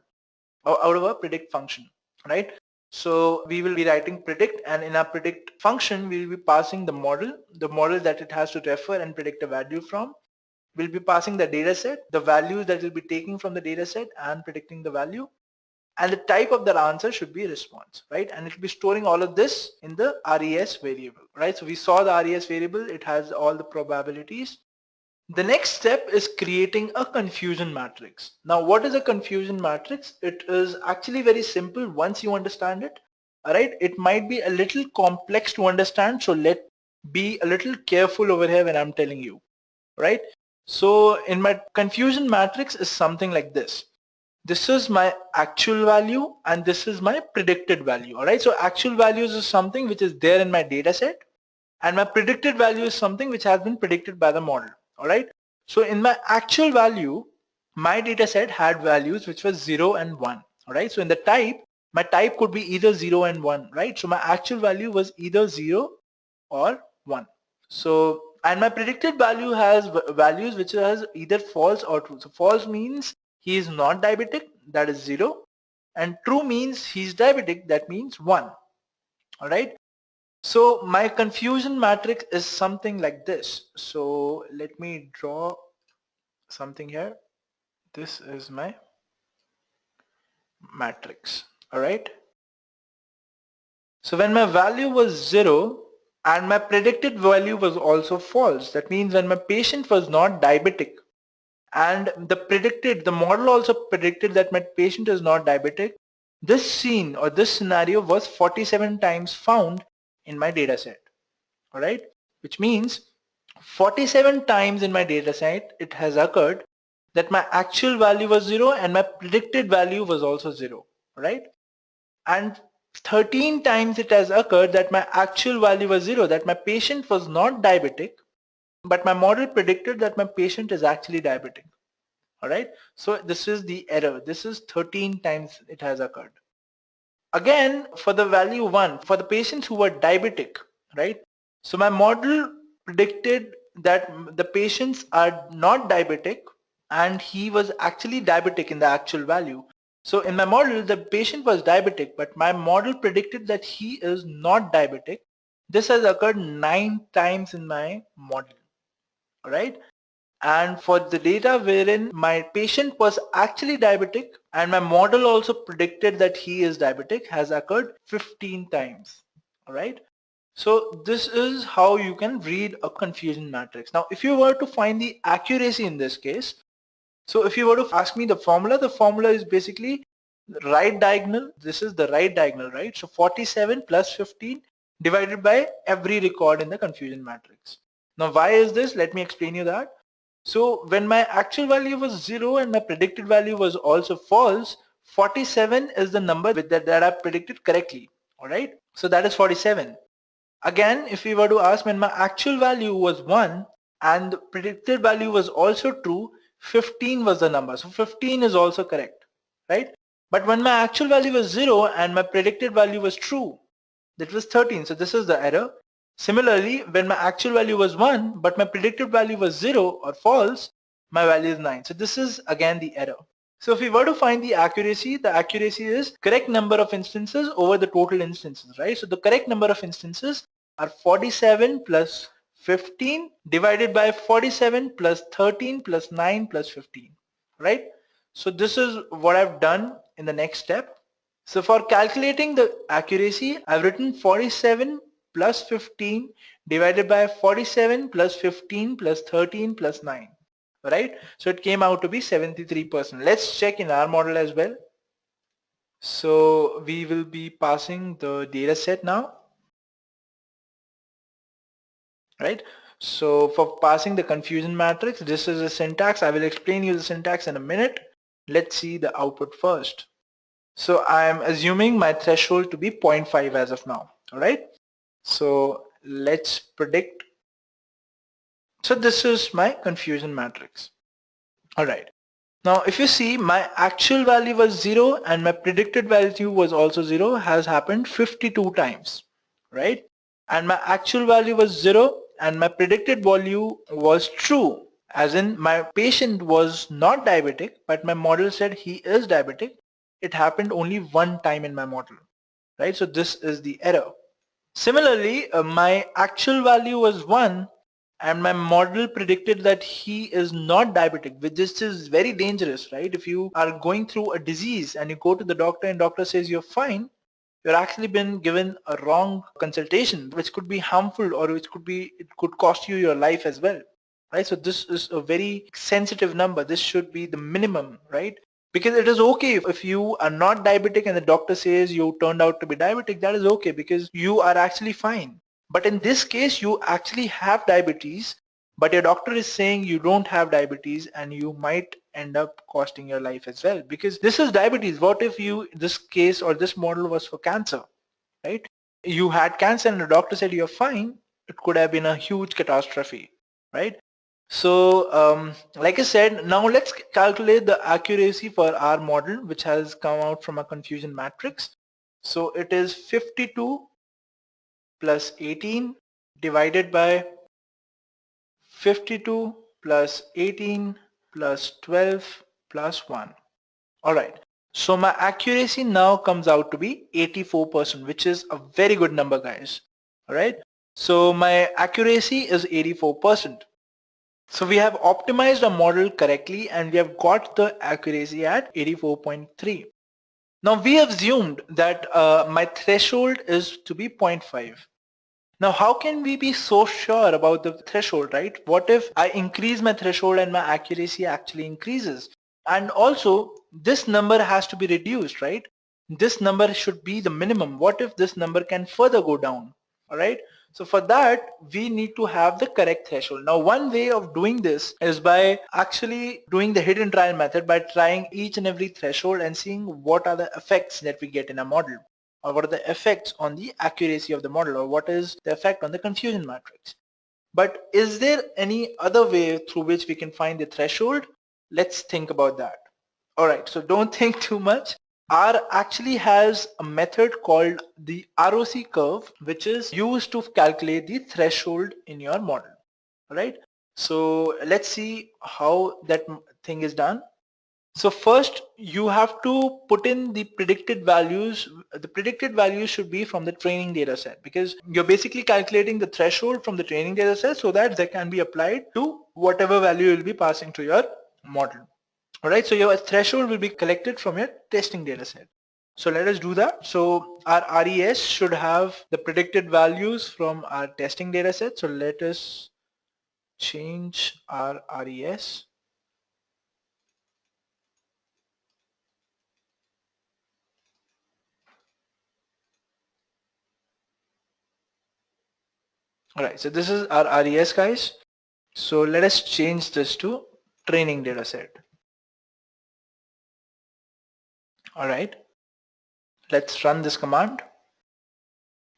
or out of our predict function, right? So we will be writing predict, and in our predict function, we will be passing the model that it has to refer and predict a value from. We'll be passing the data set, the values that we'll be taking from the data set and predicting the value. And the type of that answer should be response, right? And it will be storing all of this in the res variable, right? So we saw the res variable, it has all the probabilities. The next step is creating a confusion matrix. Now what is a confusion matrix? It is actually very simple once you understand it, all right? It might be a little complex to understand, so let be a little careful over here when I'm telling you, right? So in my confusion matrix is something like this. This is my actual value and this is my predicted value, all right? So actual values is something which is there in my data set, and my predicted value is something which has been predicted by the model, all right? So in my actual value, my data set had values which was 0 and 1, all right? So in the type, my type could be either 0 and 1, right? So my actual value was either 0 or 1. So, and my predicted value has values which has either false or true. So false means he is not diabetic, that is 0, and true means he's diabetic, that means 1, all right? So my confusion matrix is something like this. So let me draw something here. This is my matrix. All right. So when my value was 0 and my predicted value was also false, that means when my patient was not diabetic and the model also predicted that my patient is not diabetic, this scene or this scenario was 47 times found in my data set. All right, which means 47 times in my data set it has occurred that my actual value was 0 and my predicted value was also 0. Right, and 13 times it has occurred that my actual value was 0, that my patient was not diabetic, but my model predicted that my patient is actually diabetic. All right, so this is the error. This is 13 times it has occurred. Again, for the value 1, for the patients who were diabetic, right? So my model predicted that the patients are not diabetic and he was actually diabetic in the actual value. So in my model, the patient was diabetic, but my model predicted that he is not diabetic. This has occurred 9 times in my model, all right? And for the data wherein my patient was actually diabetic and my model also predicted that he is diabetic has occurred 15 times. All right. So this is how you can read a confusion matrix. Now, if you were to find the accuracy in this case, so if you were to ask me the formula is basically right diagonal. This is the right diagonal, right? So 47 plus 15 divided by every record in the confusion matrix. Now, why is this? Let me explain you that. So when my actual value was 0 and my predicted value was also false, 47 is the number that I predicted correctly. All right. So that is 47. Again, if we were to ask when my actual value was 1 and the predicted value was also true, 15 was the number. So 15 is also correct, right? But when my actual value was 0 and my predicted value was true, that was 13. So this is the error. Similarly, when my actual value was 1 but my predicted value was 0 or false, my value is 9. So this is again the error. So if we were to find the accuracy is correct number of instances over the total instances, right? So the correct number of instances are 47 plus 15 divided by 47 plus 13 plus 9 plus 15, right? So this is what I've done in the next step. So for calculating the accuracy, I've written 47 plus 15 divided by 47 plus 15 plus 13 plus 9, right? So it came out to be 73%. Let's check in our model as well. So we will be passing the data set now, right? So for passing the confusion matrix, this is a syntax. I will explain you the syntax in a minute. Let's see the output first. So I am assuming my threshold to be 0.5 as of now, all right? So let's predict. So this is my confusion matrix, all right? Now if you see, my actual value was 0 and my predicted value was also 0 has happened 52 times, right? And my actual value was 0 and my predicted value was true, as in my patient was not diabetic, but my model said he is diabetic. It happened only one time in my model, right? So this is the error. Similarly, my actual value was 1 and my model predicted that he is not diabetic, which is very dangerous, right? If you are going through a disease and you go to the doctor and doctor says you're fine, you're actually been given a wrong consultation, which could be harmful or it could cost you your life as well, right? So this is a very sensitive number. This should be the minimum, right? Because it is okay if you are not diabetic and the doctor says you turned out to be diabetic, that is okay because you are actually fine. But in this case, you actually have diabetes, but your doctor is saying you don't have diabetes and you might end up costing your life as well, because this is diabetes. What if this case or this model was for cancer, right? You had cancer and the doctor said you're fine. It could have been a huge catastrophe, right? So like I said, now let's calculate the accuracy for our model, which has come out from a confusion matrix. So it is 52 plus 18 divided by 52 plus 18 plus 12 plus 1. All right. So my accuracy now comes out to be 84%, which is a very good number, guys. Alright, so my accuracy is 84%. So we have optimized our model correctly and we have got the accuracy at 84.3. Now we have assumed that my threshold is to be 0.5. Now how can we be so sure about the threshold, right? What if I increase my threshold and my accuracy actually increases? And also this number has to be reduced, right? This number should be the minimum. What if this number can further go down? All right. So for that, we need to have the correct threshold. Now, one way of doing this is by actually doing the hidden trial method by trying each and every threshold and seeing what are the effects that we get in a model, or what are the effects on the accuracy of the model, or what is the effect on the confusion matrix. But is there any other way through which we can find the threshold? Let's think about that. All right, so don't think too much. R actually has a method called the ROC curve, which is used to calculate the threshold in your model. All right, so let's see how that thing is done. So first you have to put in the predicted values. The predicted values should be from the training data set, because you're basically calculating the threshold from the training data set so that they can be applied to whatever value you'll be passing to your model. Alright, so your threshold will be collected from your testing data set. So let us do that. So our RES should have the predicted values from our testing data set. So let us change our RES. Alright, so this is our RES, guys. So let us change this to training data set. Alright, let's run this command.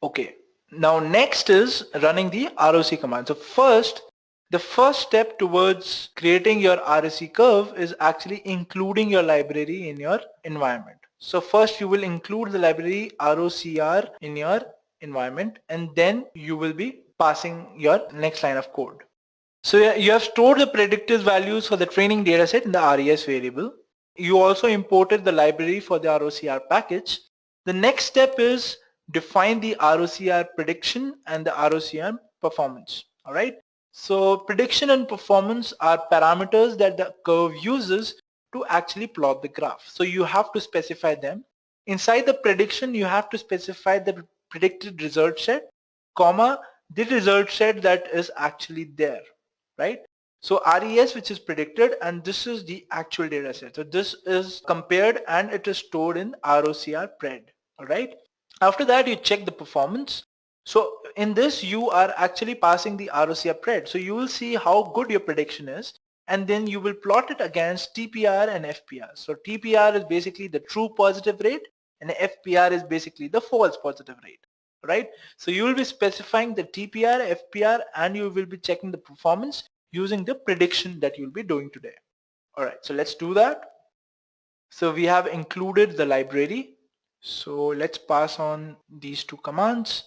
Okay, now next is running the ROC command. So the first step towards creating your ROC curve is actually including your library in your environment. So first you will include the library ROCR in your environment, and then you will be passing your next line of code. So you have stored the predictive values for the training dataset in the RES variable. You also imported the library for the ROCR package. The next step is define the ROCR prediction and the ROCR performance. All right. So prediction and performance are parameters that the curve uses to actually plot the graph. So you have to specify them. Inside the prediction, you have to specify the predicted result set, comma, the result set that is actually there, right? So RES, which is predicted, and this is the actual data set. So this is compared and it is stored in ROCR pred. All right. After that, you check the performance. So in this, you are actually passing the ROCR pred. So you will see how good your prediction is, and then you will plot it against TPR and FPR. So TPR is basically the true positive rate, and FPR is basically the false positive rate. Right? So you will be specifying the TPR, FPR, and you will be checking the performance using the prediction that you'll be doing today. All right, so let's do that. So we have included the library. So let's pass on these two commands,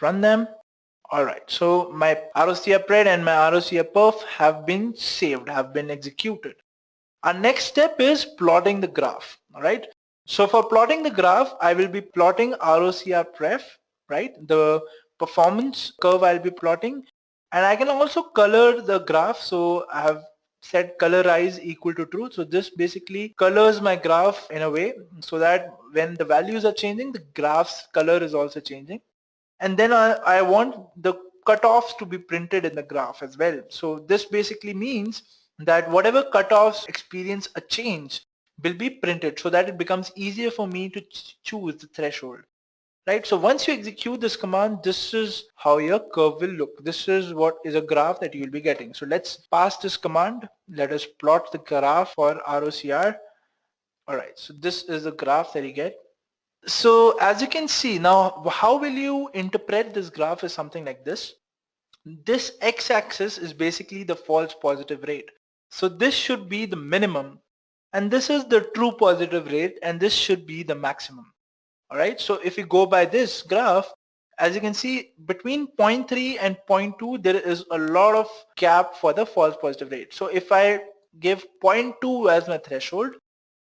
run them. All right, so my ROCR pred and my ROCR perf have been saved, have been executed. Our next step is plotting the graph. All right, so for plotting the graph, I will be plotting ROCR pref, right? The performance curve I'll be plotting, and I can also color the graph. So I have set colorize equal to true. So this basically colors my graph in a way so that when the values are changing, the graph's color is also changing. And then I want the cutoffs to be printed in the graph as well. So this basically means that whatever cutoffs experience a change will be printed so that it becomes easier for me to choose the threshold. Right, so once you execute this command, this is how your curve will look. This is what is a graph that you will be getting. So let's pass this command. Let us plot the graph for ROCR. All right, so this is the graph that you get. So as you can see now, how will you interpret this graph is something like this. This x-axis is basically the false positive rate. So this should be the minimum, and this is the true positive rate, and this should be the maximum. All right, so if you go by this graph, as you can see, between 0.3 and 0.2 there is a lot of gap for the false positive rate. So if I give 0.2 as my threshold,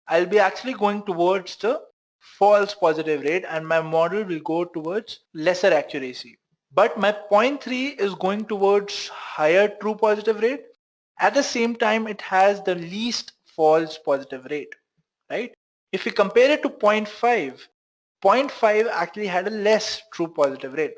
I'll be actually going towards the false positive rate, and my model will go towards lesser accuracy. but my 0.3 is going towards higher true positive rate. At the same time, it has the least false positive rate, right? If we compare it to 0.5, 0.5 actually had a less true positive rate.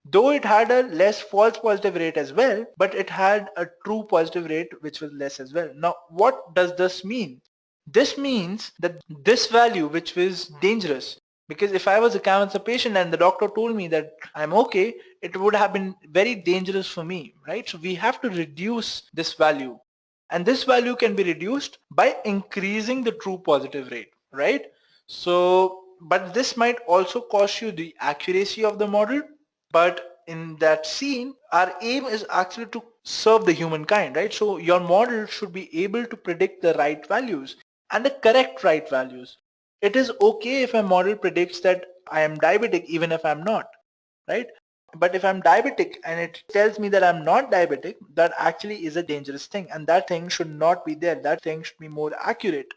Though it had a less false positive rate as well, but it had a true positive rate which was less as well. Now, what does this mean? This means that this value, which was dangerous, because if I was a cancer patient and the doctor told me that I'm okay, it would have been very dangerous for me, right? So we have to reduce this value. And this value can be reduced by increasing the true positive rate, right? So, but this might also cost you the accuracy of the model. But in that scene, our aim is actually to serve the humankind, right? So your model should be able to predict the right values and the correct right values. It is okay if a model predicts that I am diabetic even if I'm not, right? But if I'm diabetic and it tells me that I'm not diabetic, that actually is a dangerous thing, and that thing should not be there. That thing should be more accurate,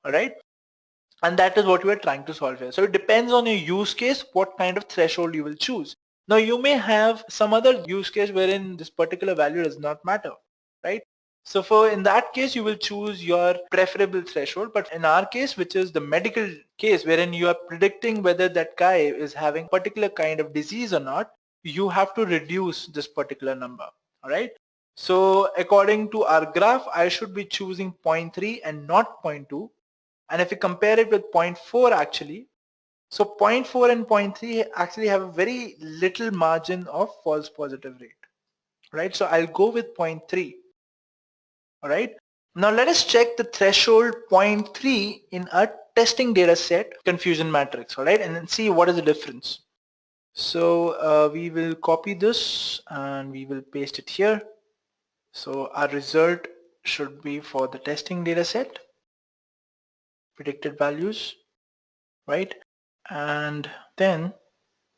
all right? And that is what we are trying to solve here. So it depends on your use case, what kind of threshold you will choose. Now you may have some other use case wherein this particular value does not matter, right? So for in that case, you will choose your preferable threshold. But in our case, which is the medical case, wherein you are predicting whether that guy is having particular kind of disease or not, you have to reduce this particular number, all right? So according to our graph, I should be choosing 0.3 and not 0.2. And if you compare it with 0.4 actually, so 0.4 and 0.3 actually have a very little margin of false positive rate, right? So I'll go with 0.3, all right? Now let us check the threshold 0.3 in our testing data set confusion matrix, all right? And then see what is the difference. So we will copy this and we will paste it here. So our result should be for the testing data set, predicted values, right? And then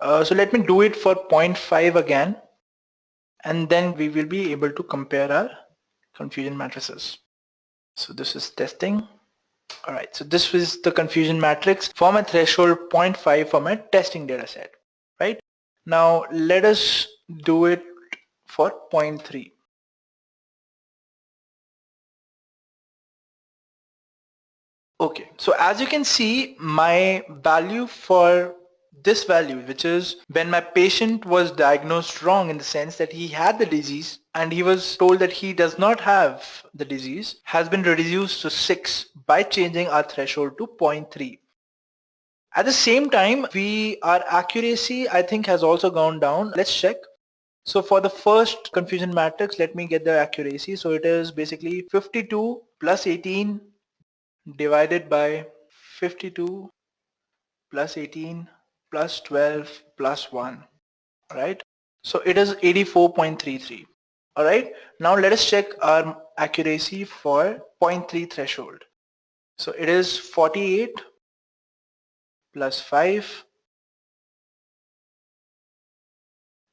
so let me do it for 0.5 again, and then we will be able to compare our confusion matrices. So this is testing. All right, so this was the confusion matrix for my threshold 0.5 for my testing data set, right? Now let us do it for 0.3. Okay, so as you can see, my value for this value, which is when my patient was diagnosed wrong in the sense that he had the disease and he was told that he does not have the disease, has been reduced to 6 by changing our threshold to 0.3. At the same time, our accuracy, I think, has also gone down. Let's check. So for the first confusion matrix, let me get the accuracy. So it is basically 52 plus 18 divided by 52 plus 18 plus 12 plus 1, right? So it is 84.33. All right, now let us check our accuracy for 0.3 threshold. So it is 48 plus 5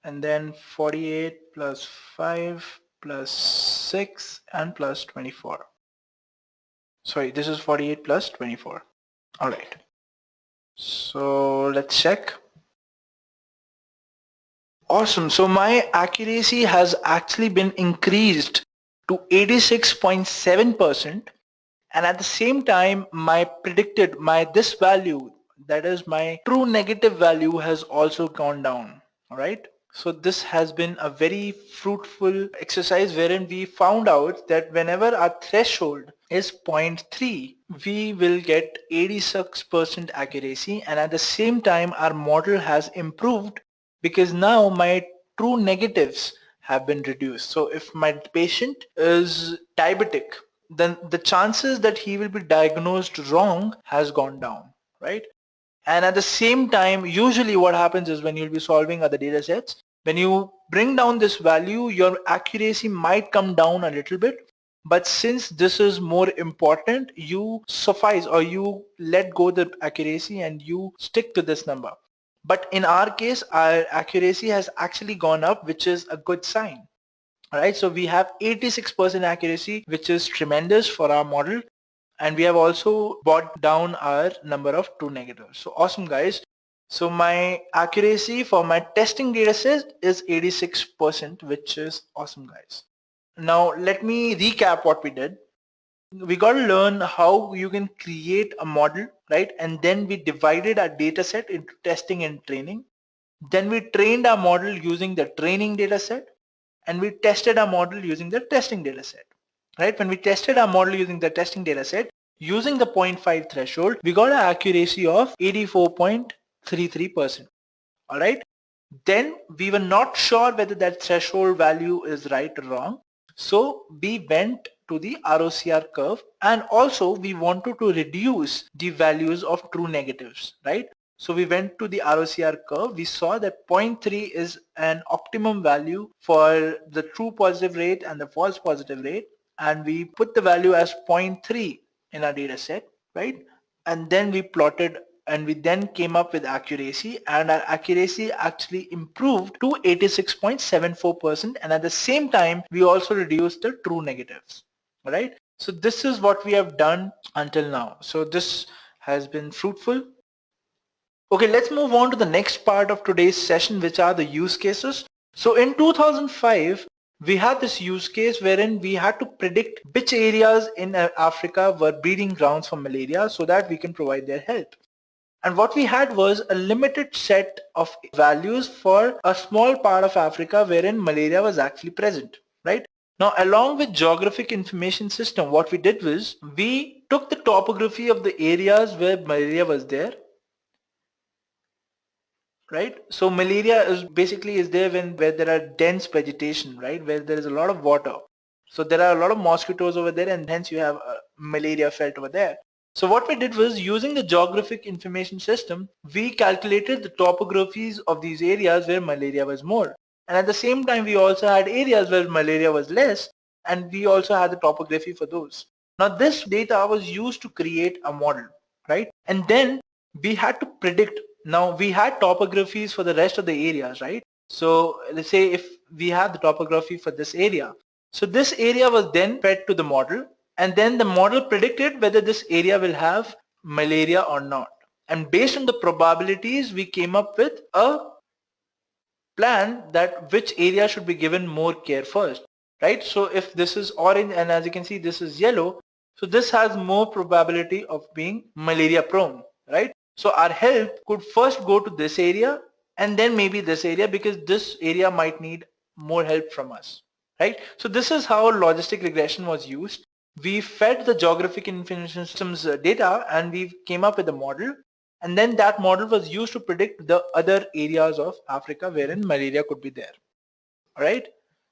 and then 48 plus 5 plus 6 and plus 24. Sorry, this is 48 plus 24. All right, so let's check. Awesome, so my accuracy has actually been increased to 86.7%, and at the same time this value, that is my true negative value, has also gone down. All right, so this has been a very fruitful exercise wherein we found out that whenever our threshold is 0.3, we will get 86% accuracy, and at the same time our model has improved because now my true negatives have been reduced. So if my patient is diabetic, then the chances that he will be diagnosed wrong has gone down, right? And at the same time, usually what happens is when you'll be solving other data sets, when you bring down this value, your accuracy might come down a little bit. But since this is more important, you suffice or you let go the accuracy and you stick to this number. But in our case, our accuracy has actually gone up, which is a good sign. All right, so we have 86% accuracy, which is tremendous for our model. And we have also brought down our number of true negatives. So awesome, guys. So my accuracy for my testing data set is 86%, which is awesome, guys. Now let me recap what we did. We got to learn how you can create a model, right? And then we divided our data set into testing and training. Then we trained our model using the training data set, and we tested our model using the testing data set, right? When we tested our model using the testing data set, using the 0.5 threshold, we got an accuracy of 84.33%, all right? Then we were not sure whether that threshold value is right or wrong. So we went to the ROCR curve, and also we wanted to reduce the values of true negatives, right? So we went to the ROCR curve. We saw that zero point 0.3 is an optimum value for the true positive rate and the false positive rate, and we put the value as 0.3 in our data set, right? And then we plotted, and we then came up with accuracy, and our accuracy actually improved to 86.74%, and at the same time we also reduced the true negatives. All right, so this is what we have done until now. So this has been fruitful. Okay, let's move on to the next part of today's session, which are the use cases. So in 2005, we had this use case wherein we had to predict which areas in Africa were breeding grounds for malaria so that we can provide their help. And what we had was a limited set of values for a small part of Africa wherein malaria was actually present, right? Now, along with geographic information system, what we did was we took the topography of the areas where malaria was there, right? So malaria is basically is there where there are dense vegetation, right? Where there is a lot of water. So there are a lot of mosquitoes over there, and hence you have malaria felt over there. So what we did was, using the geographic information system, we calculated the topographies of these areas where malaria was more. And at the same time, we also had areas where malaria was less, and we also had the topography for those. Now this data was used to create a model, right? And then we had to predict. Now we had topographies for the rest of the areas, right? So let's say if we have the topography for this area, so this area was then fed to the model, and then the model predicted whether this area will have malaria or not. And based on the probabilities, we came up with a plan that which area should be given more care first, right? So if this is orange, and as you can see this is yellow, so this has more probability of being malaria prone, right? So our help could first go to this area and then maybe this area, because this area might need more help from us, right? So this is how logistic regression was used. We fed the geographic information systems data, and we came up with a model, and then that model was used to predict the other areas of Africa wherein malaria could be there. All right,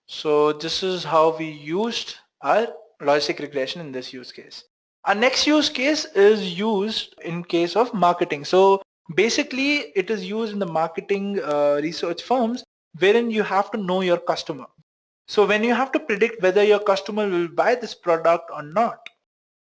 so this is how we used our logistic regression in this use case. Our next use case is used in case of marketing. So basically it is used in the marketing research firms, wherein you have to know your customer. So when you have to predict whether your customer will buy this product or not,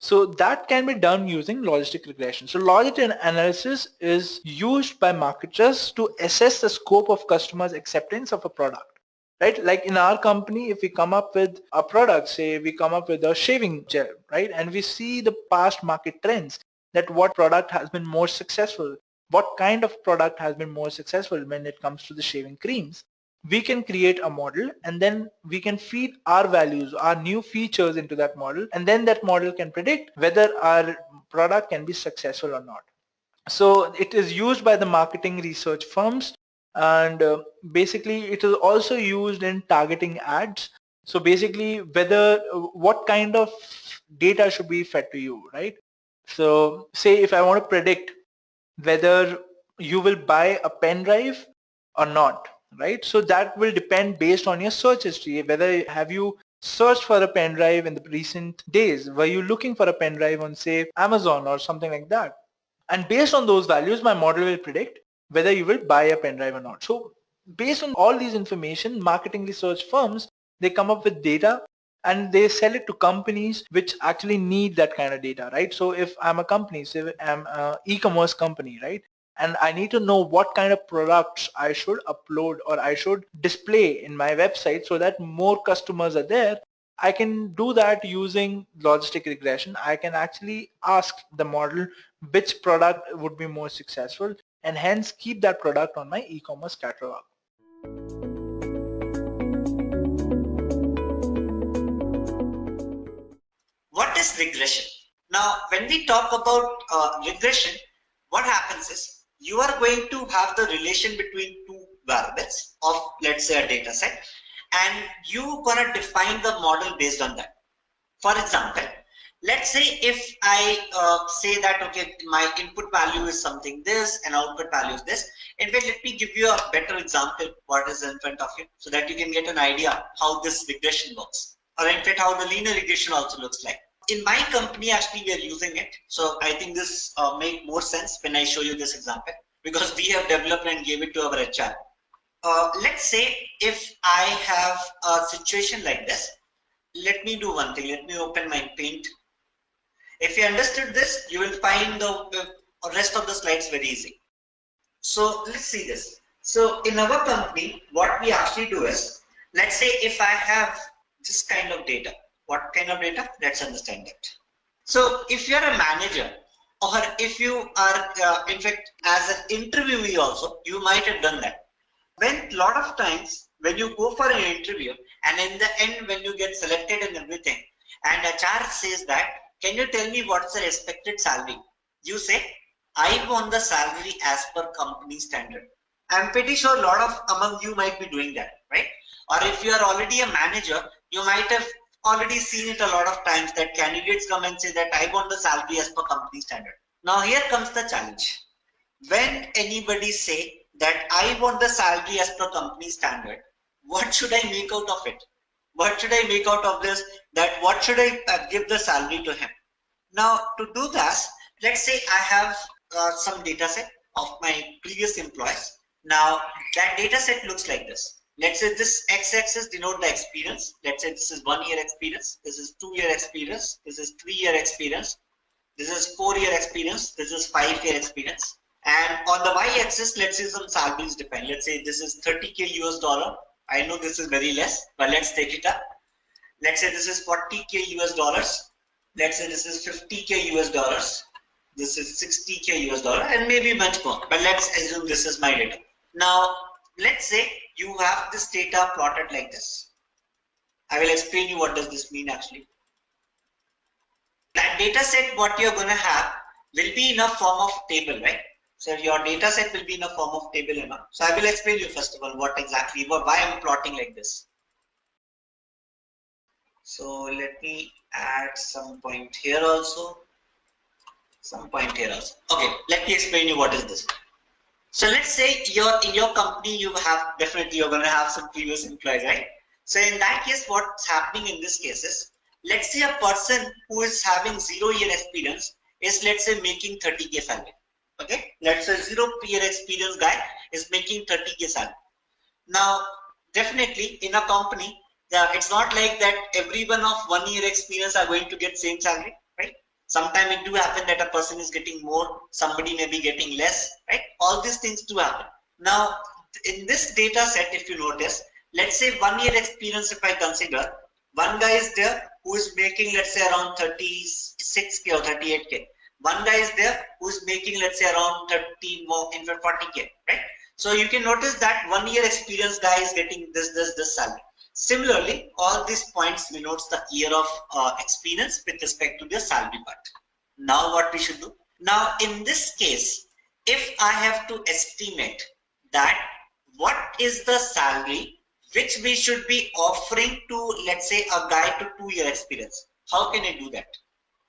so that can be done using logistic regression. So logistic analysis is used by marketers to assess the scope of customers' acceptance of a product, right? Like in our company, if we come up with a product, say we come up with a shaving gel, right? And we see the past market trends, that what product has been more successful, what kind of product has been more successful when it comes to the shaving creams. We can create a model, and then we can feed our values, our new features into that model, and then that model can predict whether our product can be successful or not. So it is used by the marketing research firms, and basically it is also used in targeting ads. So basically whether what kind of data should be fed to you, right? So say if I want to predict whether you will buy a pen drive or not, right? So that will depend based on your search history. Whether have you searched for a pen drive in the recent days? Were you looking for a pen drive on, say, Amazon or something like that? And based on those values, my model will predict whether you will buy a pen drive or not. So based on all these information, marketing research firms, they come up with data, and they sell it to companies which actually need that kind of data, right? So if I'm a company, say I'm an e-commerce company, right? And I need to know what kind of products I should upload or I should display in my website so that more customers are there. I can do that using logistic regression. I can actually ask the model which product would be more successful, and hence keep that product on my e-commerce catalog. What is regression? Now, when we talk about regression, what happens is you are going to have the relation between two variables of, let's say, a data set, and you gonna define the model based on that. For example, let's say if I say that, okay, my input value is something this and output value is this. In fact, let me give you a better example what is in front of you so that you can get an idea how this regression works, or in fact how the linear regression also looks like. In my company, actually, we are using it. So I think this make more sense when I show you this example, because we have developed and gave it to our HR. Let's say if I have a situation like this. Let me do one thing. Let me open my paint. If you understood this, you will find the rest of the slides very easy. So let's see this. So in our company, what we actually do is, let's say if I have this kind of data. What kind of data? Let's understand that. So if you're a manager, or if you are, in fact, as an interviewee also, you might have done that. When a lot of times, when you go for an interview, and in the end, when you get selected and everything, and HR says that, can you tell me what's the expected salary? You say, I want the salary as per company standard. I'm pretty sure a lot of among you might be doing that, right? Or if you are already a manager, you might have already seen it a lot of times that candidates come and say that I want the salary as per company standard. Now here comes the challenge. When anybody say that I want the salary as per company standard, what should I make out of it? What should I make out of this? That what should I give the salary to him? Now to do that, let's say I have some data set of my previous employees. Now that data set looks like this. Let's say this x-axis denote the experience. Let's say this is 1 year experience. This is 2 year experience. This is 3 year experience. This is 4 year experience. This is 5 year experience. And on the y-axis, let's say some salaries depend. Let's say this is $30K US. I know this is very less, but let's take it up. Let's say this is $40K US. Let's say this is $50K US. This is $60K US, and maybe much more. But let's assume this is my data. Now, let's say you have this data plotted like this. I will explain you what does this mean actually. That data set, what you're going to have will be in a form of table, right? So your data set will be in a form of table and all. So I will explain you first of all what exactly, why I'm plotting like this. So let me add some point here also. Some point here also. Okay, let me explain you what is this. So let's say in your company you have you're going to have some previous employees, right? So in that case, what's happening in this case is, let's say a person who is having 0 year experience is, let's say, making 30K salary. Okay, let's say 0 year experience guy is making 30K salary. Now, definitely in a company, it's not like that everyone of 1 year experience are going to get same salary, right? Sometimes it do happen that a person is getting more, somebody may be getting less, right? All these things do happen. Now, in this data set, if you notice, let's say 1 year experience, if I consider, one guy is there who is making, let's say, around 36K or 38K. One guy is there who is making, let's say, around 30 more, in fact 40K, right? So you can notice that 1 year experience guy is getting this salary. Similarly, all these points denotes the year of experience with respect to the salary part. Now what we should do? Now in this case, if I have to estimate that what is the salary which we should be offering to, let's say, a guy to 2 year experience, how can I do that?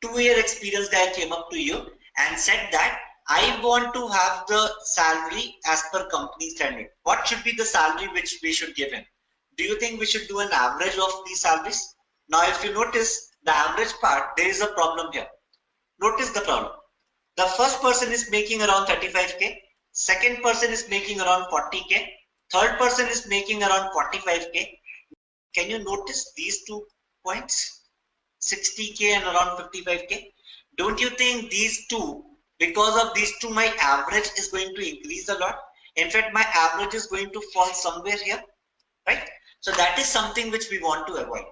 2 year experience guy came up to you and said that I want to have the salary as per company standard. What should be the salary which we should give him? Do you think we should do an average of these salaries? Now, if you notice the average part, there is a problem here. Notice the problem. The first person is making around 35K. Second person is making around 40K. Third person is making around 45K. Can you notice these 2 points? 60K and around 55K. Don't you think these two, because of these two, my average is going to increase a lot? In fact, my average is going to fall somewhere here, right? So that is something which we want to avoid,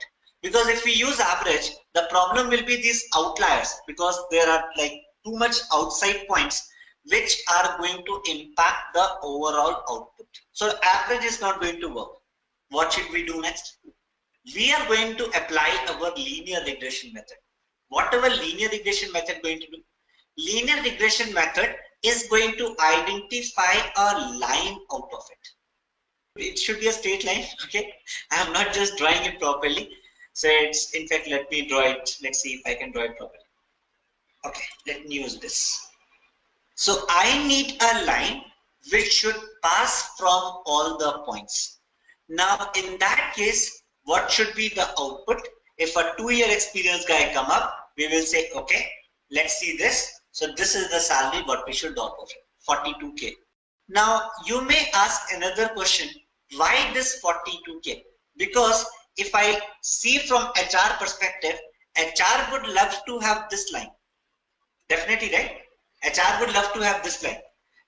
because if we use average, the problem will be these outliers, because there are like too much outside points which are going to impact the overall output. So average is not going to work. What should we do next? We are going to apply our linear regression method. What our linear regression method going to do? Linear regression method is going to identify a line out of it. It should be a straight line, okay? I am not just drawing it properly. So it's, in fact, let me draw it. Let's see if I can draw it properly. Okay, let me use this. So I need a line which should pass from all the points. Now, in that case, what should be the output? If a 2-year experienced guy come up, we will say, okay, let's see this. So this is the salary what we should offer, 42K. Now, you may ask another question, why this 42K? Because if I see from HR perspective, HR would love to have this line. Definitely, right? HR would love to have this line,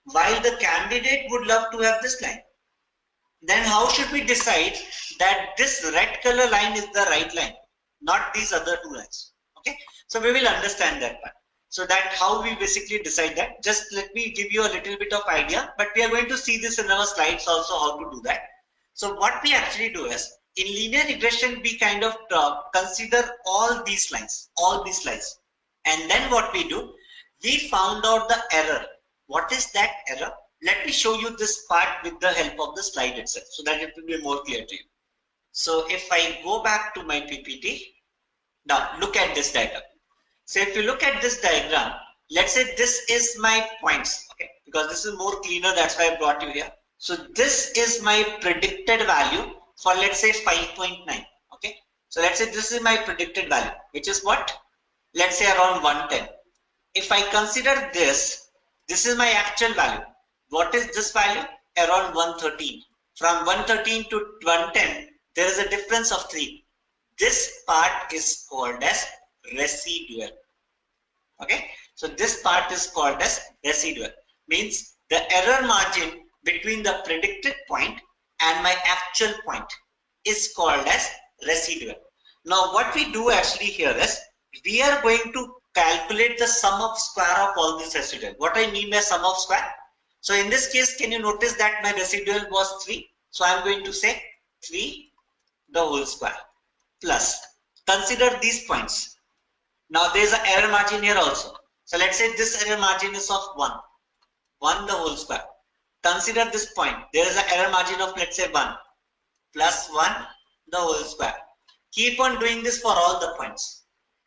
while the candidate would love to have this line. Then how should we decide that this red color line is the right line, not these other two lines? Okay, so we will understand that part. So that how we basically decide that. Just let me give you a little bit of idea, but we are going to see this in our slides also how to do that. So what we actually do is, in linear regression, we kind of consider all these lines, and then what we do, we found out the error. What is that error? Let me show you this part with the help of the slide itself so that it will be more clear to you. So if I go back to my PPT, now look at this diagram. So if you look at this diagram, let's say this is my points, okay, because this is more cleaner, that's why I brought you here. So this is my predicted value for, let's say, 5.9, okay. So let's say this is my predicted value, which is what? Let's say around 110. If I consider this is my actual value. What is this value? Around 113. From 113 to 110, there is a difference of 3. This part is called as residual. Okay, so this part is called as residual. Means the error margin between the predicted point and my actual point is called as residual. Now what we do actually here is, we are going to calculate the sum of square of all these residual. What I mean by sum of square? So in this case, can you notice that my residual was 3? So I am going to say 3 the whole square plus, consider these points. Now there is an error margin here also. So let's say this error margin is of 1 the whole square. Consider this point. There is an error margin of, let's say, 1 plus 1 the whole square. Keep on doing this for all the points.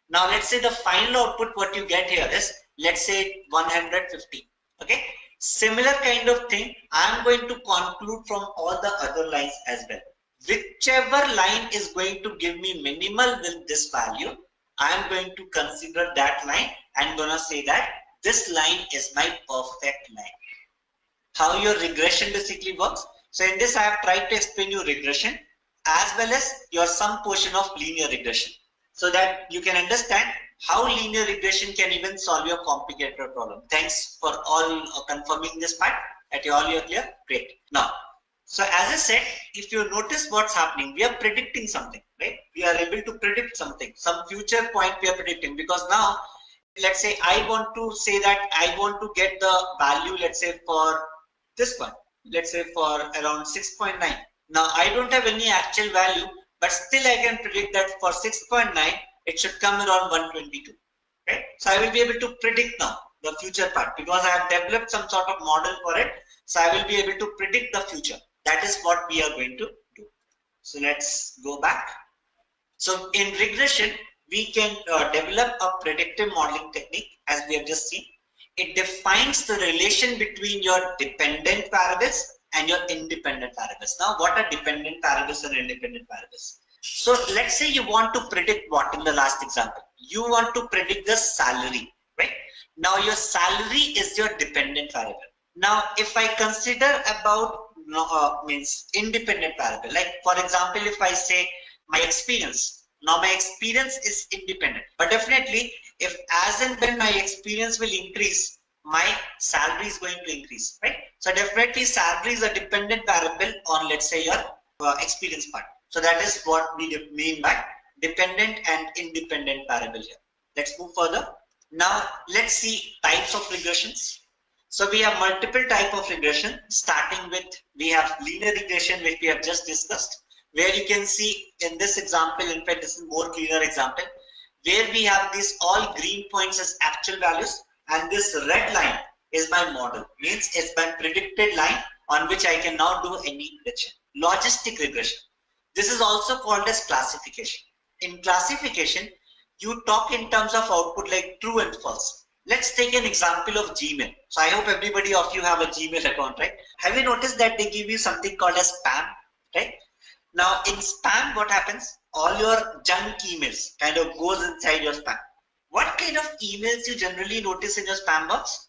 Now let's say the final output what you get here is, let's say, 150. Okay. Similar kind of thing I am going to conclude from all the other lines as well. Whichever line is going to give me minimal with this value, I am going to consider that line and gonna say that this line is my perfect line. How your regression basically works. So in this I have tried to explain you regression as well as your some portion of linear regression, so that you can understand how linear regression can even solve your complicated problem. Thanks for all confirming this part. At all you're clear? Great. Now, so as I said, if you notice what's happening, we are predicting something, right? We are able to predict something, some future point we are predicting, because now, let's say I want to say that I want to get the value, let's say for this one, let's say for around 6.9. Now I don't have any actual value, but still I can predict that for 6.9, it should come around 122, right? So I will be able to predict now the future part because I have developed some sort of model for it. So I will be able to predict the future. That is what we are going to do. So let's go back. So in regression, we can develop a predictive modeling technique as we have just seen. It defines the relation between your dependent variables and your independent variables. Now, what are dependent variables and independent variables? So let's say you want to predict what in the last example? You want to predict the salary, right? Now your salary is your dependent variable. Now, if I consider about means independent variable, like for example, if I say my experience, now my experience is independent, but definitely if as and when my experience will increase, my salary is going to increase, right? So definitely salary is a dependent variable on, let's say, your experience part. So that is what we mean by dependent and independent variable here. Let's move further. Now let's see types of regressions. So we have multiple type of regression, starting with, we have linear regression, which we have just discussed, where you can see in this example, in fact this is more clearer example, where we have these all green points as actual values, and this red line is my model, means it's my predicted line on which I can now do any prediction. Logistic regression. This is also called as classification. In classification, you talk in terms of output like true and false. Let's take an example of Gmail. So I hope everybody of you have a Gmail account, right? Have you noticed that they give you something called as spam, right? Now in spam, what happens? All your junk emails kind of goes inside your spam. What kind of emails you generally notice in your spam box?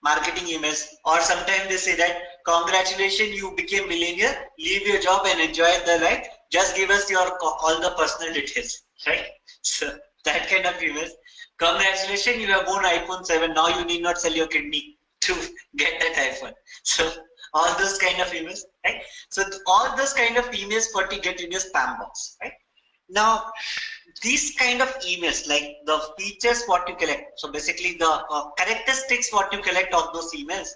Marketing emails, or sometimes they say that congratulations, you became millionaire, leave your job and enjoy the life, just give us your all the personal details, right? So that kind of emails. Congratulations, you have won iPhone 7, now you need not sell your kidney to get that iPhone. So all those kind of emails, right? So all those kind of emails what you get in your spam box, right? Now these kind of emails, like the features what you collect, so basically the characteristics what you collect of those emails,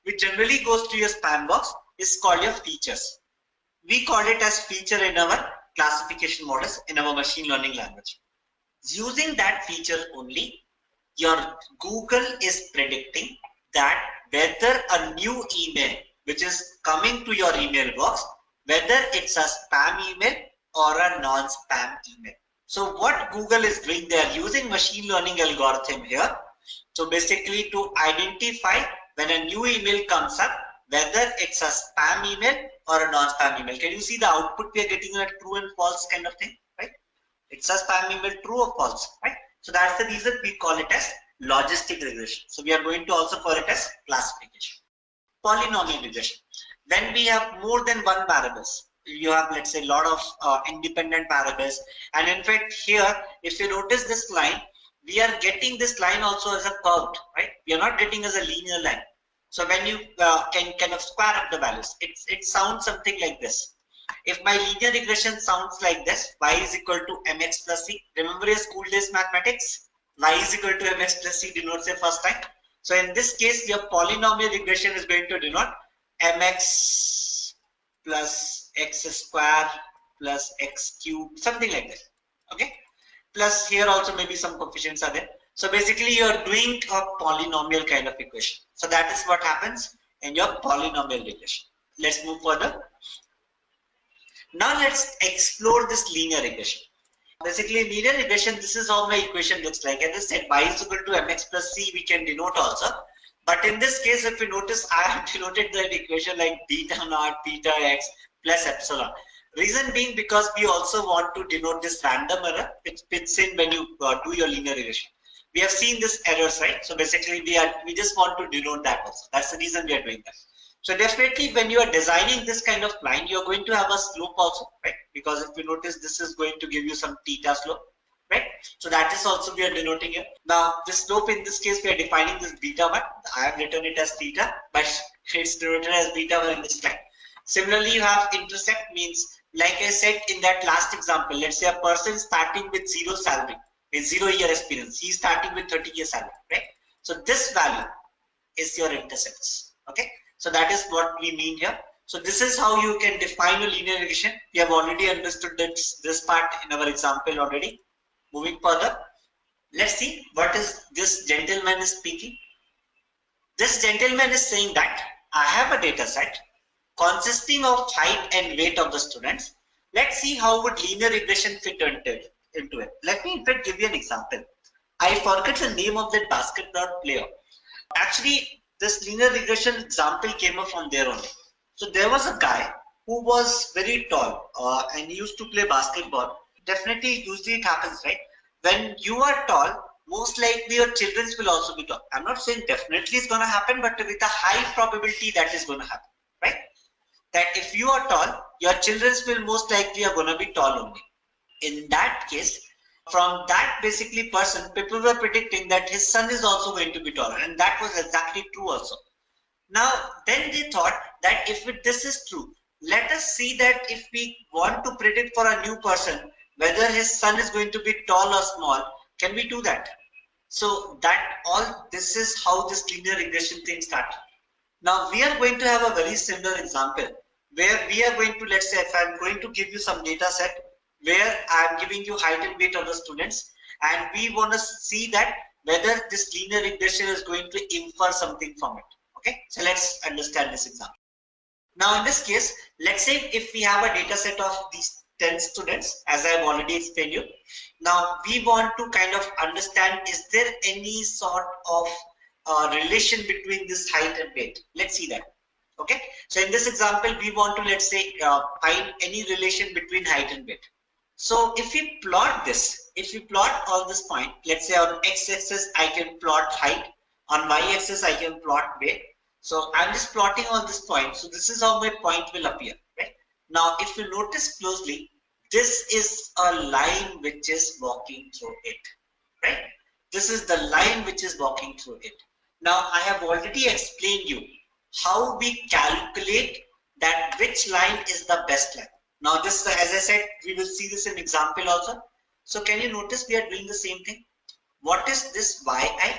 which generally goes to your spam box, is called your features. We call it as feature in our classification models in our machine learning language. Using that feature only, your Google is predicting that whether a new email which is coming to your email box, whether it's a spam email or a non-spam email. So what Google is doing, they are using machine learning algorithm here. So basically to identify when a new email comes up, whether it's a spam email or a non-spam email. Can you see the output we are getting a true and false kind of thing, right? It's a spam email, true or false, right? So that's the reason we call it as logistic regression. So we are going to also call it as classification. Polynomial regression. When we have more than one variables, you have, let's say, a lot of independent variables, and in fact here, if you notice this line, we are getting this line also as a curved, right? We are not getting as a linear line. So when you can kind of square up the values, it sounds something like this. If my linear regression sounds like this, y is equal to mx plus c. Remember your school days mathematics? Y is equal to mx plus c denotes the first time. So in this case, your polynomial regression is going to denote mx plus x square plus x cube, something like that. Okay. Plus here also maybe some coefficients are there. So basically you are doing a polynomial kind of equation. So that is what happens in your polynomial regression. Let's move further. Now let's explore this linear regression. Basically linear regression, this is how my equation looks like. As I said, y is equal to mx plus c we can denote also. But in this case, if you notice, I have denoted the equation like beta naught, beta x plus epsilon. Reason being because we also want to denote this random error which fits in when you do your linear regression. We have seen this errors, right? So basically we just want to denote that also. That's the reason we are doing that. So definitely when you are designing this kind of line, you are going to have a slope also, right? Because if you notice, this is going to give you some theta slope, right? So that is also we are denoting here. Now this slope in this case, we are defining this beta 1. I have written it as theta, but it's denoted as beta 1 in this line. Similarly, you have intersect, means like I said in that last example, let's say a person starting with 0 salary, with 0 year experience, he's starting with 30 years salary, right? So this value is your intercepts, okay? So that is what we mean here. So this is how you can define a linear regression. We have already understood this part in our example already. Moving further, let's see what is this gentleman is speaking. This gentleman is saying that I have a data set consisting of height and weight of the students. Let's see how would linear regression fit into it. Let me in fact give you an example. I forget the name of that basketball player. Actually, this linear regression example came up from there only. So there was a guy who was very tall and he used to play basketball. Definitely, usually it happens, right? When you are tall, most likely your children will also be tall. I'm not saying definitely it's going to happen, but with a high probability that is going to happen, right? That if you are tall, your children will most likely are going to be tall only. In that case, from that basically person, people were predicting that his son is also going to be taller, and that was exactly true also. Now, then they thought that if this is true, let us see that if we want to predict for a new person, whether his son is going to be tall or small, can we do that? So this is how this linear regression thing started. Now we are going to have a very similar example where we are going to, let's say if I'm going to give you some data set where I'm giving you height and weight of the students, and we want to see that whether this linear regression is going to infer something from it. Okay, so let's understand this example. Now in this case, let's say if we have a data set of these 10 students, as I've already explained you. Now we want to kind of understand, is there any sort of relation between this height and weight? Let's see that. Okay, so in this example, we want to, let's say, find any relation between height and weight. So if we plot this, if we plot on this point, let's say on x-axis I can plot height, on y-axis I can plot weight. So I'm just plotting on this point. So this is how my point will appear, right? Now if you notice closely, this is a line which is walking through it, right? This is the line which is walking through it. Now I have already explained you how we calculate that which line is the best line. Now this, as I said, we will see this in example also. So can you notice we are doing the same thing? What is this yi?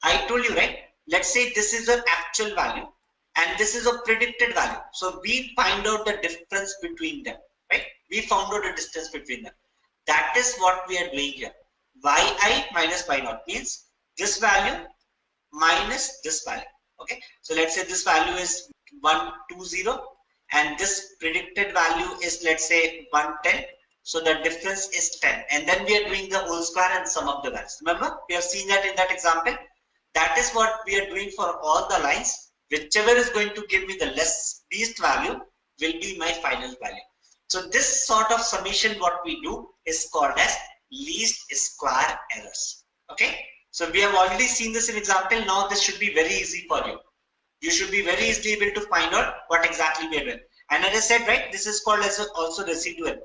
I told you, right? Let's say this is an actual value and this is a predicted value. So we find out the difference between them, right? We found out the distance between them. That is what we are doing here. Yi minus y0 means this value minus this value. Okay, so let's say this value is 120 and this predicted value is, let's say, 110. So the difference is 10, and then we are doing the whole square and sum of the values. Remember, we have seen that in that example. That is what we are doing for all the lines. Whichever is going to give me the least value will be my final value. So this sort of summation, what we do, is called as least square errors. Okay, so we have already seen this in example. Now this should be very easy for you. You should be very easily able to find out what exactly we are doing. And as I said, right, this is called as also residual,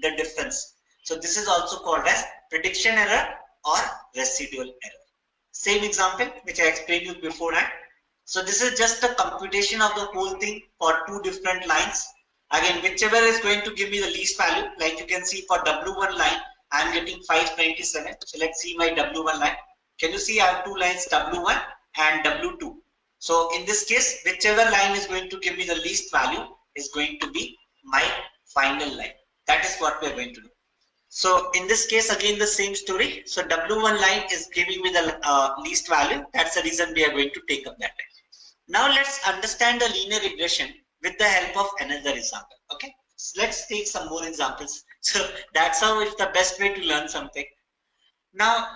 the difference. So this is also called as prediction error or residual error. Same example which I explained you beforehand. So this is just a computation of the whole thing for two different lines. Again, whichever is going to give me the least value, like you can see for W1 line, I am getting 597. So let's see my W1 line. Can you see I have two lines, W1 and W2. So in this case, whichever line is going to give me the least value is going to be my final line. That is what we are going to do. So in this case, again the same story. So W1 line is giving me the least value. That's the reason we are going to take up that line. Now let's understand the linear regression with the help of another example. Okay, so let's take some more examples. So that's how it's the best way to learn something. Now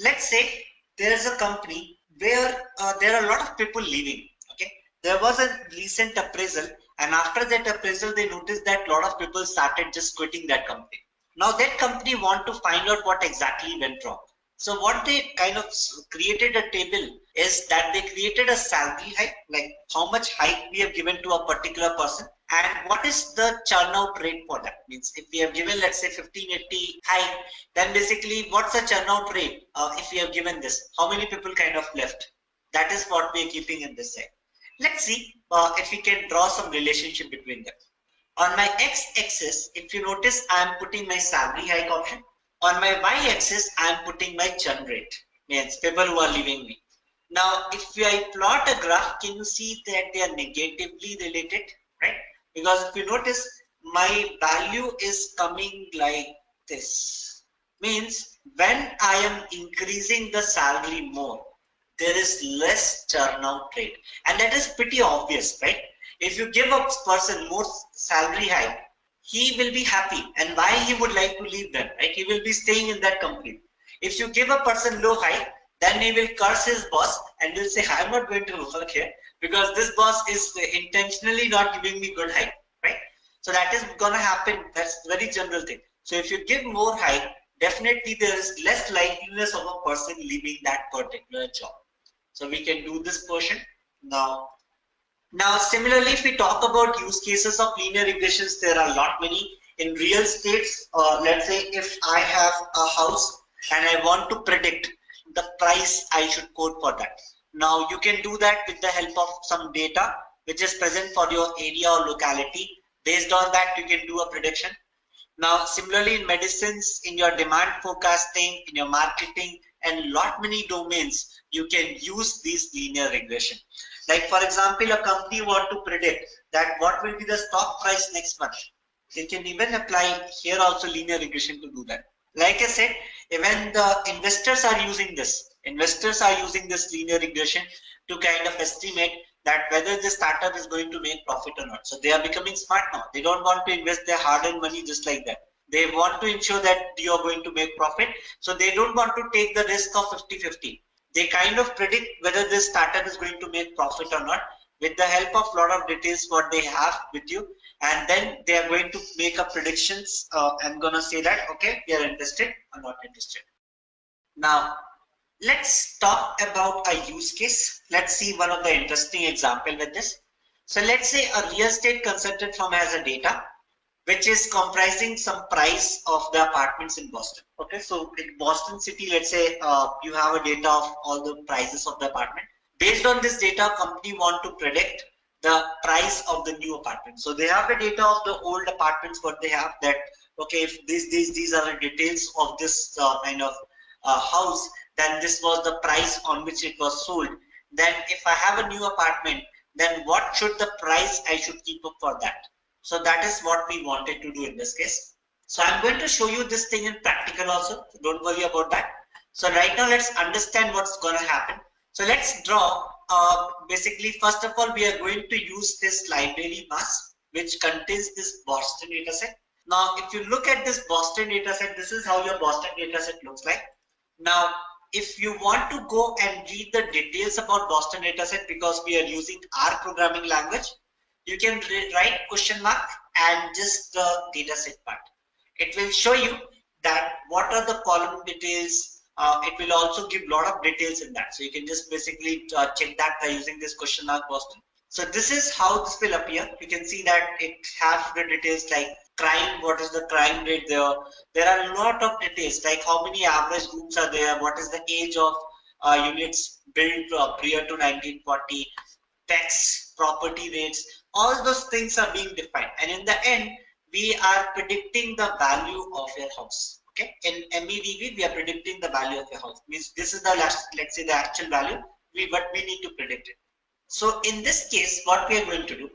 let's say there is a company where there are a lot of people leaving. Okay, there was a recent appraisal, and after that appraisal they noticed that a lot of people started just quitting that company. Now that company want to find out what exactly went wrong. So what they kind of created a table is that they created a salary hike, like how much hike we have given to a particular person and what is the churn out rate for that. Means if we have given, let's say 1580 hike, then basically what's the churn out rate if we have given this? How many people kind of left? That is what we are keeping in this side. Let's see if we can draw some relationship between them. On my x-axis, if you notice, I am putting my salary hike option. On my y-axis, I am putting my churn rate, means people who are leaving me. Now, if I plot a graph, can you see that they are negatively related, right? Because if you notice, my value is coming like this. Means when I am increasing the salary more, there is less churn out rate. And that is pretty obvious, right? If you give a person more salary hike, he will be happy. And why he would like to leave them, right? He will be staying in that company. If you give a person low hike, then he will curse his boss and will say, I'm not going to work here because this boss is intentionally not giving me good hike, right? So that is going to happen. That's very general thing. So if you give more hike, definitely there is less likeliness of a person leaving that particular job. So we can do this portion now. Now, similarly, if we talk about use cases of linear regressions, there are a lot many. In real estates, let's say if I have a house and I want to predict the price I should quote for that. Now, you can do that with the help of some data which is present for your area or locality. Based on that, you can do a prediction. Now, similarly, in medicines, in your demand forecasting, in your marketing, and lot many domains you can use this linear regression. Like for example, a company want to predict that what will be the stock price next month. They can even apply here also linear regression to do that. Like I said, even the investors are using this. Investors are using this linear regression to kind of estimate that whether the startup is going to make profit or not. So they are becoming smart now. They don't want to invest their hard-earned money just like that. They want to ensure that you are going to make profit. So they don't want to take the risk of 50-50. They kind of predict whether this startup is going to make profit or not with the help of a lot of details what they have with you, and then they are going to make a predictions. I'm gonna say that okay, we are interested or not interested. Now let's talk about a use case. Let's see one of the interesting example with this. So let's say a real estate consultant firm has a data which is comprising some price of the apartments in Boston. Okay, so in Boston city, let's say you have a data of all the prices of the apartment. Based on this data, company want to predict the price of the new apartment. So they have the data of the old apartments, what they have, that okay, if these are the details of this kind of house, then this was the price on which it was sold. Then if I have a new apartment, then what should the price I should keep up for that? So that is what we wanted to do in this case. So I'm going to show you this thing in practical also. So don't worry about that. So right now let's understand what's going to happen. So let's draw. Basically, first of all, we are going to use this library bus, which contains this Boston dataset. Now, if you look at this Boston dataset, this is how your Boston dataset looks like. Now, if you want to go and read the details about Boston dataset, because we are using R programming language, you can write question mark and just the dataset part. It will show you that what are the column details. It will also give a lot of details in that. So you can just basically check that by using this question mark Boston. So this is how this will appear. You can see that it has the details like crime, what is the crime rate there. There are a lot of details like how many average rooms are there, what is the age of units built prior to 1940, tax, property rates, all those things are being defined. And in the end, we are predicting the value of your house. Okay, in MEDV, we are predicting the value of your house. Means this is the last, let's say the actual value, but we need to predict it. So in this case, what we are going to do,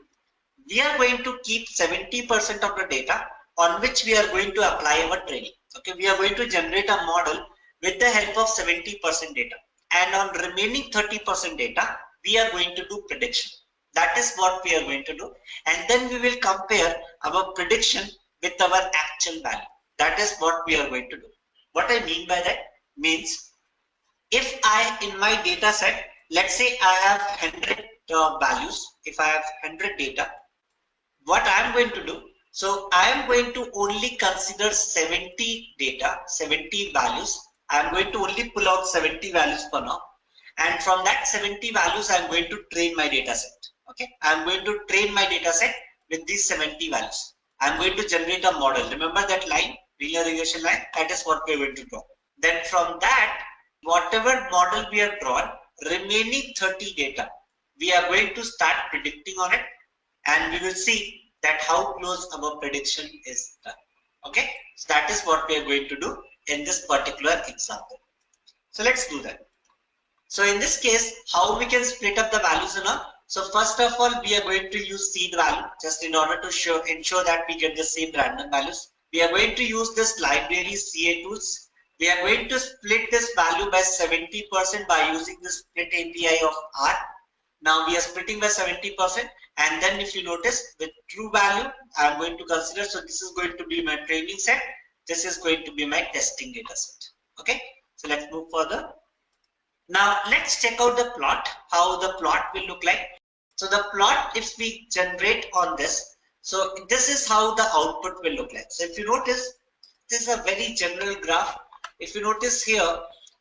we are going to keep 70% of the data on which we are going to apply our training. Okay, we are going to generate a model with the help of 70% data. And on remaining 30% data, we are going to do prediction. That is what we are going to do. And then we will compare our prediction with our actual value. That is what we are going to do. What I mean by that means, if I in my data set, let's say I have 100 values, if I have 100 data, what I am going to do, so I am going to only consider 70 data, 70 values. I am going to only pull out 70 values for now. And from that 70 values, I am going to train my data set. Okay, I am going to train my data set with these 70 values. I am going to generate a model. Remember that line, linear regression line? That is what we are going to draw. Then from that, whatever model we have drawn, remaining 30 data, we are going to start predicting on it, and we will see that how close our prediction is done. Okay, so that is what we are going to do in this particular example. So let's do that. So in this case, how we can split up the values and all. So first of all, we are going to use seed value just in order to ensure that we get the same random values. We are going to use this library CA tools. We are going to split this value by 70% by using the split API of R. Now we are splitting by 70%, and then if you notice with true value, I am going to consider. So this is going to be my training set. This is going to be my testing data set. Okay, so let's move further. Now let's check out the plot, how the plot will look like. So the plot, if we generate on this, so this is how the output will look like. So if you notice, this is a very general graph. If you notice here,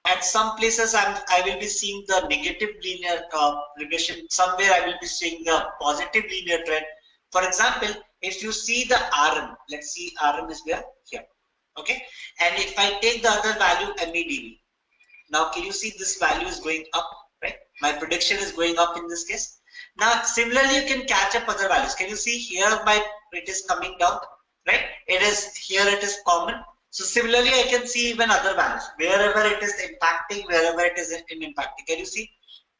at some places I will be seeing the negative linear regression. Somewhere I will be seeing the positive linear trend. For example, if you see the RM, let's see RM is where? Here. Okay. And if I take the other value, MEDV. Now, can you see this value is going up, right? My prediction is going up in this case. Now, similarly, you can catch up other values. Can you see here it is coming down, right? It is here, it is common. So similarly, I can see even other values, wherever it is impacting, wherever it is in impacting. Can you see?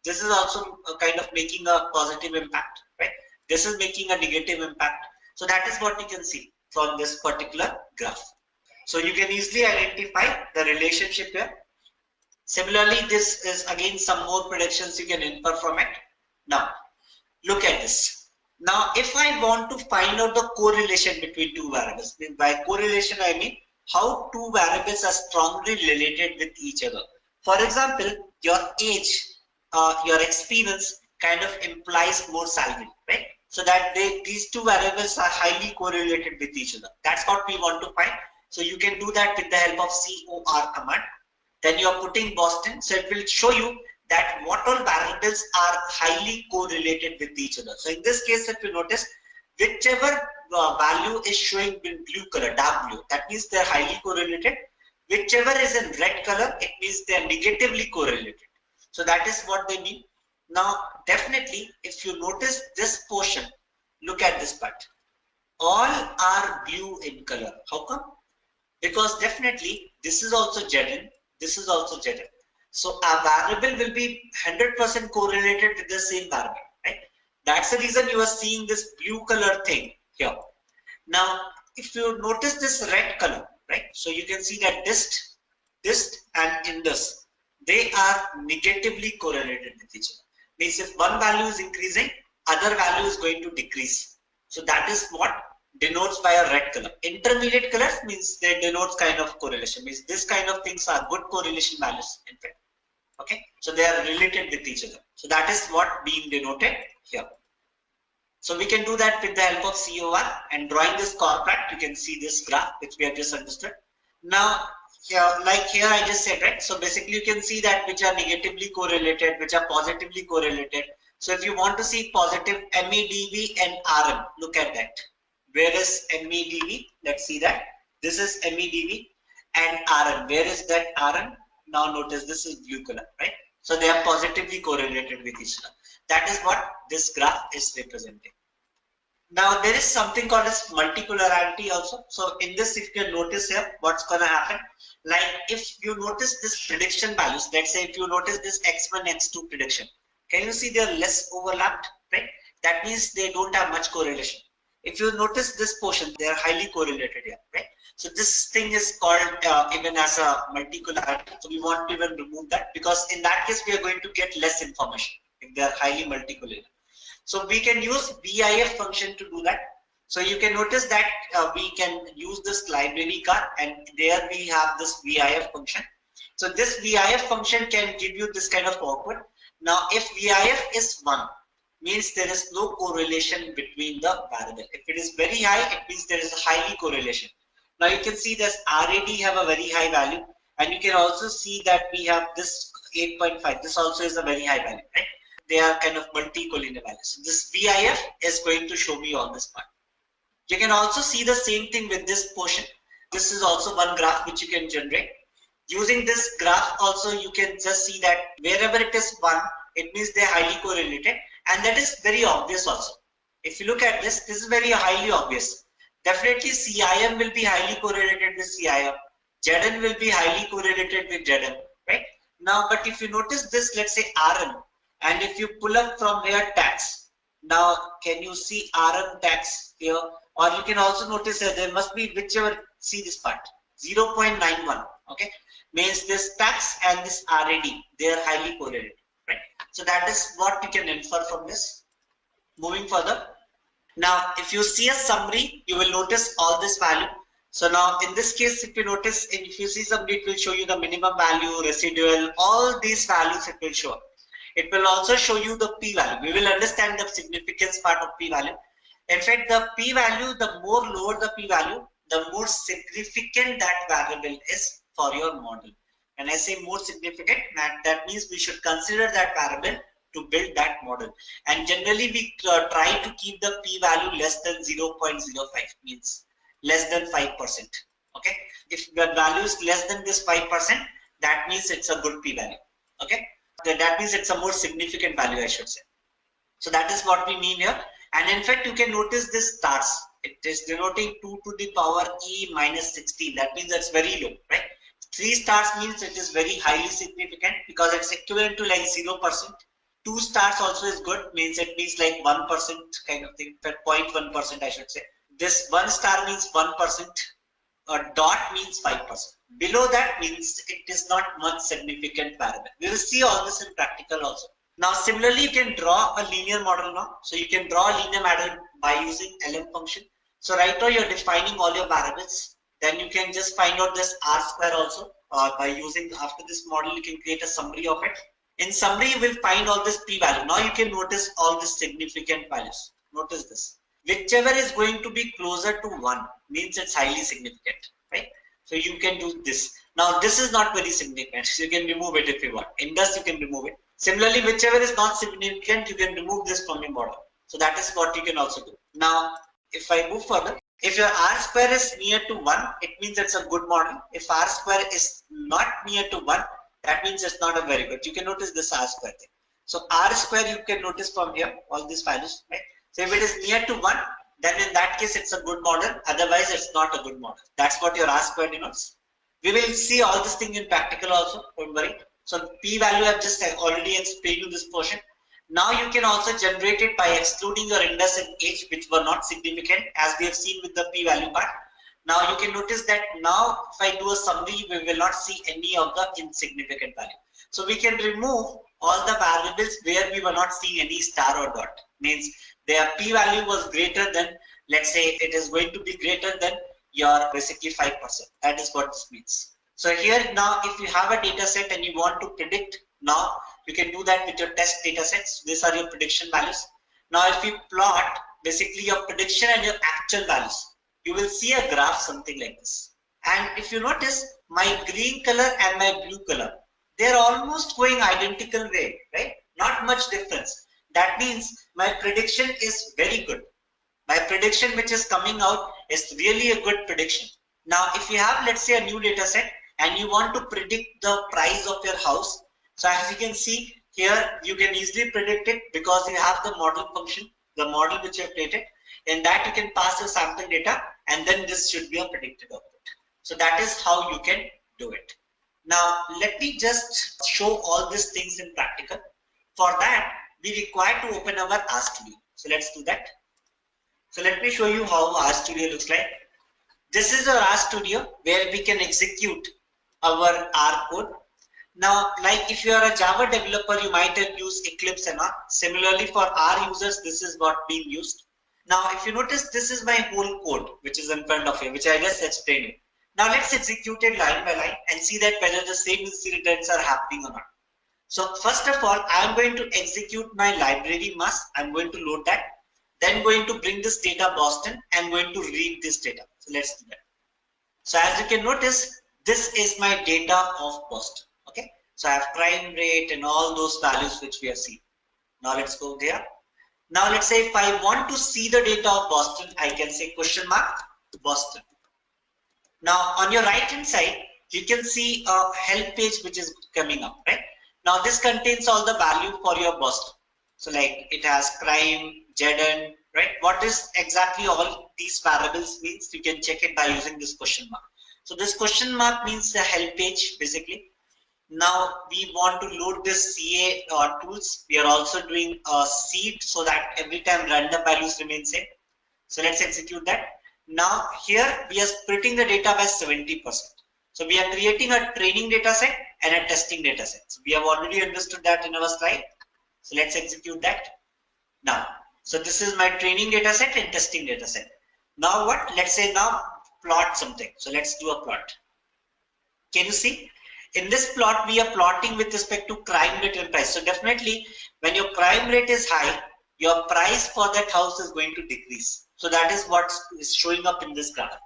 This is also kind of making a positive impact, right? This is making a negative impact. So that is what you can see from this particular graph. So you can easily identify the relationship here. Similarly, this is again some more predictions you can infer from it. Now, look at this. Now, if I want to find out the correlation between two variables, by correlation I mean how two variables are strongly related with each other. For example, your age, your experience kind of implies more salary, right? So that these two variables are highly correlated with each other. That's what we want to find. So you can do that with the help of COR command. Then you are putting Boston, so it will show you that what all variables are highly correlated with each other. So in this case, if you notice, whichever value is showing in blue color, dark blue, that means they're highly correlated. Whichever is in red color, it means they're negatively correlated. So that is what they mean. Now, definitely, if you notice this portion, look at this part. All are blue in color. How come? Because definitely, this is also ZN, this is also ZN. So a variable will be 100% correlated with the same variable, right? That's the reason you are seeing this blue color thing here. Now, if you notice this red color, right? So you can see that dist and indus, they are negatively correlated with each other. Means if one value is increasing, other value is going to decrease. So that is what denotes by a red color. Intermediate colors means they denotes kind of correlation. Means this kind of things are good correlation values in fact. Okay, so they are related with each other. So that is what being denoted here. So we can do that with the help of COR and drawing this corporate. You can see this graph which we have just understood. Now here, like here I just said, right? So basically you can see that which are negatively correlated, which are positively correlated. So if you want to see positive MEDV and RM, look at that. Where is MEDV? Let's see that. This is MEDV and RM. Where is that RM? Now notice this is blue color, right? So they are positively correlated with each other. That is what this graph is representing. Now there is something called as multipolarity also. So in this, if you can notice here, what's going to happen? Like if you notice this prediction values, let's say if you notice this X1, X2 prediction, can you see they are less overlapped, right? That means they don't have much correlation. If you notice this portion, they are highly correlated here, right? So this thing is called even as a multipolarity. So we want to even remove that because in that case we are going to get less information if they are highly multipolar. So we can use VIF function to do that. So you can notice that we can use this library card and there we have this VIF function. So this VIF function can give you this kind of output. Now if VIF is 1, means there is no correlation between the variable. If it is very high, it means there is a highly correlation. Now you can see this RAD have a very high value, and you can also see that we have this 8.5. This also is a very high value, right? They are kind of multi-collinear values. So this VIF is going to show me all this part. You can also see the same thing with this portion. This is also one graph which you can generate. Using this graph also you can just see that wherever it is 1, it means they are highly correlated, and that is very obvious also. If you look at this, this is very highly obvious. Definitely CIM will be highly correlated with CIM. ZN will be highly correlated with ZN, right? Now, but if you notice this, let's say RM, and if you pull up from here tax, now can you see RM tax here? Or you can also notice that there must be whichever, see this part, 0.91, okay? Means this tax and this RAD, they are highly correlated, right? So that is what you can infer from this. Moving further. Now, if you see a summary, you will notice all this value. So now in this case, if you notice, if you see summary, it will show you the minimum value, residual, all these values it will show. It will also show you the p-value. We will understand the significance part of p-value. In fact, the p-value, the more lower the p-value, the more significant that variable is for your model. And I say more significant, that means we should consider that variable to build that model. And generally we try to keep the p-value less than 0.05, means less than 5%. Okay, if the value is less than this 5%, that means it's a good p-value. Okay, that means it's a more significant value, I should say. So that is what we mean here. And in fact, you can notice this stars. It is denoting 2 to the power e minus 16. That means that's very low, right? 3 stars means it is very highly significant because it's equivalent to like 0%. 2 stars also is good, means it means like 1% kind of thing, 0.1% I should say. This 1 star means 1%, a dot means 5%. Below that means it is not much significant variable. We will see all this in practical also. Now similarly you can draw a linear model now. So you can draw a linear model by using LM function. So right now you're defining all your variables. Then you can just find out this R square also by using, after this model you can create a summary of it. In summary you will find all this p value. Now you can notice all the significant values. Notice this. Whichever is going to be closer to 1 means it's highly significant, right? So you can do this. Now this is not very significant. So you can remove it if you want. In this you can remove it. Similarly, whichever is not significant, you can remove this from your model. So that is what you can also do. Now, if I move further, if your R square is near to 1, it means it's a good model. If R square is not near to 1, that means it's not a very good. You can notice this R square thing. So R square you can notice from here, all these values, right? So if it is near to 1, then in that case it's a good model. Otherwise, it's not a good model. That's what your R square denotes. We will see all this thing in practical also, don't worry. So p value I've just already explained you this portion. Now you can also generate it by excluding your index and age, which were not significant, as we have seen with the p value part. Now you can notice that now if I do a summary, we will not see any of the insignificant value. So we can remove all the variables where we were not seeing any star or dot. Means their p value was greater than, let's say it is going to be greater than your basically 5%. That is what this means. So here now if you have a data set and you want to predict, now you can do that with your test data sets. These are your prediction values. Now if you plot basically your prediction and your actual values, you will see a graph something like this. And if you notice, my green color and my blue color, they're almost going identical way, right? Not much difference. That means my prediction is very good. My prediction which is coming out is really a good prediction. Now if you have, let's say, a new data set and you want to predict the price of your house, so as you can see here, you can easily predict it because you have the model function, the model which you have created. In that you can pass your sample data and then this should be a predicted output. So that is how you can do it. Now let me just show all these things in practical. For that we require to open our RStudio. So let's do that. So let me show you how RStudio looks like. This is our RStudio where we can execute our R code. Now, like if you are a Java developer, you might have used Eclipse and all. Similarly, for R users, this is what being used. Now, if you notice, this is my whole code, which is in front of you, which I just explained you. Now, let's execute it line by line and see that whether the same incidents are happening or not. So, first of all, I'm going to execute my library mass. I'm going to load that. Then going to bring this data Boston and going to read this data. So, let's do that. So, as you can notice, this is my data of Boston. Okay, so I have crime rate and all those values which we have seen. Now let's go there. Now let's say if I want to see the data of Boston, I can say question mark Boston. Now on your right hand side, you can see a help page which is coming up, right? Now this contains all the value for your Boston. So like it has crime, Jeden, right? What is exactly all these variables means, you can check it by using this question mark. So this question mark means the help page basically. Now we want to load this CA tools. We are also doing a seed so that every time random values remain same. So let's execute that. Now here we are splitting the data by 70%. So we are creating a training data set and a testing data set. So we have already understood that in our slide. So let's execute that. Now, so this is my training data set and testing data set. Now what? Let's say now plot something. So let's do a plot. Can you see? In this plot, we are plotting with respect to crime rate and price. So definitely, when your crime rate is high, your price for that house is going to decrease. So that is what is showing up in this graph.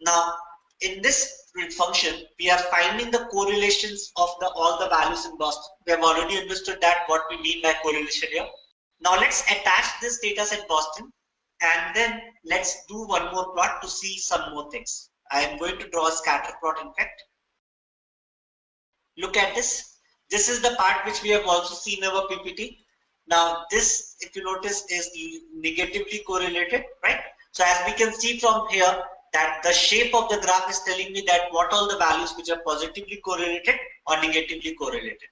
Now, in this function, we are finding the correlations of all the values in Boston. We have already understood that what we mean by correlation here. Now let's attach this data set Boston, and then let's do one more plot to see some more things. I am going to draw a scatter plot in fact. Look at this. This is the part which we have also seen in our PPT. Now this, if you notice, is negatively correlated, right? So as we can see from here that the shape of the graph is telling me that what all the values which are positively correlated or negatively correlated.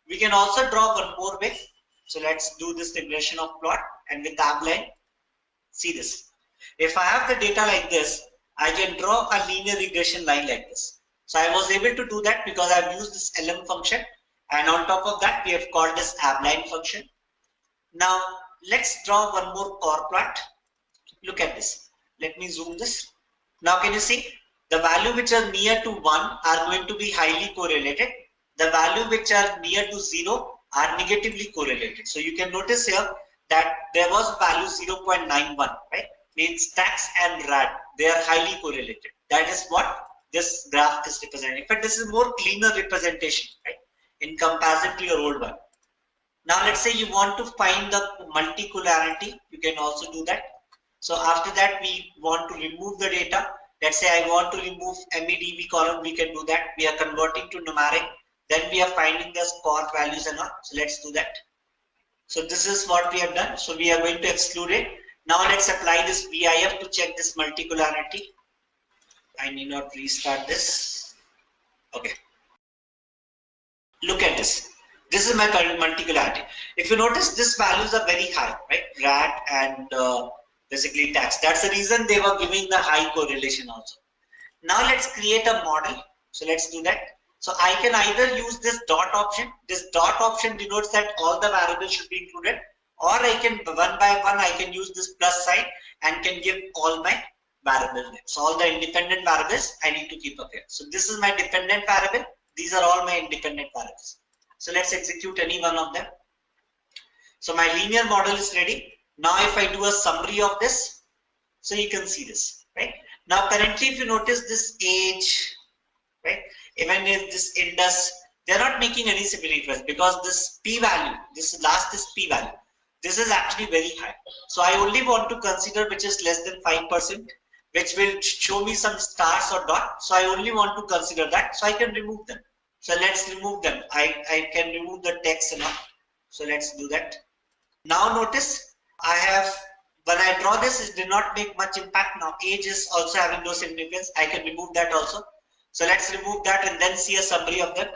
We can also draw one more way. So let's do this regression of plot, and with tabline, see this. If I have the data like this, I can draw a linear regression line like this. So I was able to do that because I've used this LM function, and on top of that we have called this abline function. Now let's draw one more core plot. Look at this. Let me zoom this. Now can you see the value which are near to 1 are going to be highly correlated. The value which are near to 0 are negatively correlated. So you can notice here that there was value 0.91, right? Means tax and rad, they are highly correlated. That is what this graph is representing. In fact, this is more cleaner representation, right? In comparison to your old one. Now let's say you want to find the multicolority, you can also do that. So after that we want to remove the data. Let's say I want to remove MEDV column, we can do that. We are converting to numeric. Then we are finding the score values and all. So let's do that. So this is what we have done. So we are going to exclude it. Now let's apply this VIF to check this multicolority. I need not restart this. Okay. Look at this. This is my multicolority. If you notice, these values are very high, right? RAD and basically tax. That's the reason they were giving the high correlation also. Now let's create a model. So let's do that. So I can either use this dot option. This dot option denotes that all the variables should be included, or I can one by one I can use this plus sign and can give all my variable names. So all the independent variables I need to keep up here. So this is my dependent variable. These are all my independent variables. So let's execute any one of them. So my linear model is ready. Now if I do a summary of this, so you can see this, right? Now currently if you notice this age, right? Even if this Indus, they're not making any significance because this p-value, this last is p-value. This is actually very high. So I only want to consider which is less than 5%, which will show me some stars or dots. So I only want to consider that. So I can remove them. So let's remove them. I can remove the text and all. So let's do that. Now notice I have, when I draw this, it did not make much impact. Now age is also having no significance. I can remove that also. So let's remove that and then see a summary of them.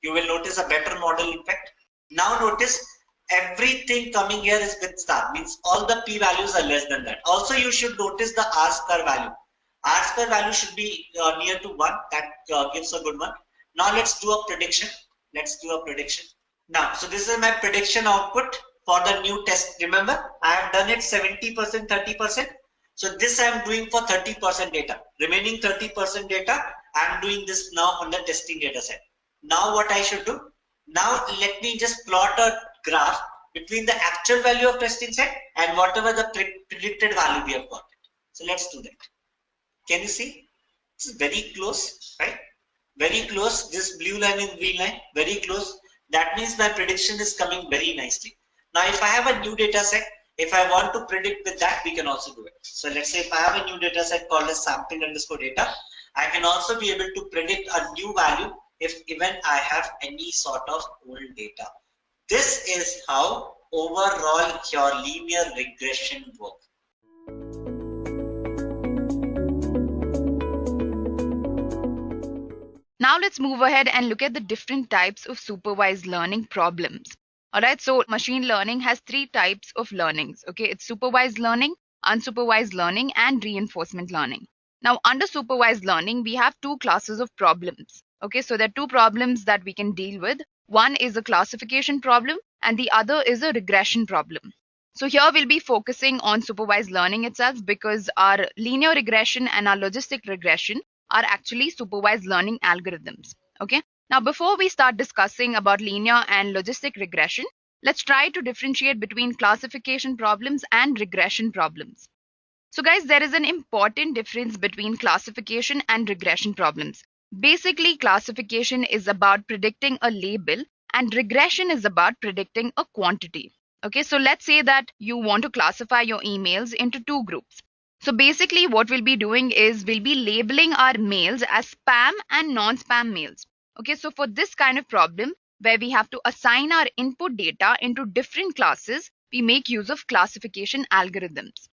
You will notice a better model effect. Now notice everything coming here is with star, means all the p values are less than that. Also you should notice the r square value. R square value should be near to 1. That gives a good one. Now let's do a prediction. Let's do a prediction. Now, so this is my prediction output for the new test. Remember, I have done it 70%, 30%. So this I am doing for 30% data. Remaining 30% data, I am doing this now on the testing data set. Now what I should do? Now let me just plot a graph between the actual value of testing set and whatever the predicted value we have got. So let's do that. Can you see? This is very close, right? Very close. This blue line and green line, very close. That means my prediction is coming very nicely. Now if I have a new data set, if I want to predict with that, we can also do it. So let's say if I have a new data set called as sample underscore data, I can also be able to predict a new value if even I have any sort of old data. This is how overall your linear regression works. Now let's move ahead and look at the different types of supervised learning problems. Alright, so machine learning has 3 types of learnings. Okay, it's supervised learning, unsupervised learning, and reinforcement learning. Now under supervised learning, we have 2 classes of problems. Okay, so there are 2 problems that we can deal with. One is a classification problem and the other is a regression problem. So here we'll be focusing on supervised learning itself because our linear regression and our logistic regression are actually supervised learning algorithms. Okay. Now, before we start discussing about linear and logistic regression, let's try to differentiate between classification problems and regression problems. So guys, there is an important difference between classification and regression problems. Basically, classification is about predicting a label and regression is about predicting a quantity. Okay, so let's say that you want to classify your emails into 2 groups. So basically what we'll be doing is we'll be labeling our mails as spam and non-spam mails. Okay, so for this kind of problem where we have to assign our input data into different classes, we make use of classification algorithms.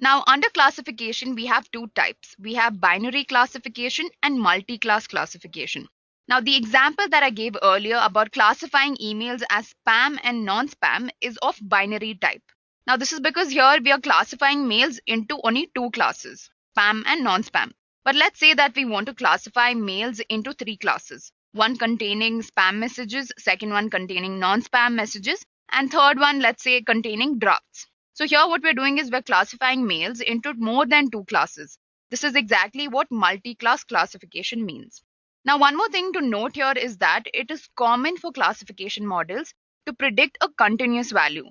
Now, under classification, we have two types. We have binary classification and multi-class classification. Now, the example that I gave earlier about classifying emails as spam and non-spam is of binary type. Now, this is because here we are classifying mails into only two classes, spam and non-spam. But let's say that we want to classify mails into three classes. One containing spam messages, second one containing non-spam messages, and third one, let's say, containing drafts. So here what we're doing is we're classifying mails into more than two classes. This is exactly what multi-class classification means. Now, one more thing to note here is that it is common for classification models to predict a continuous value.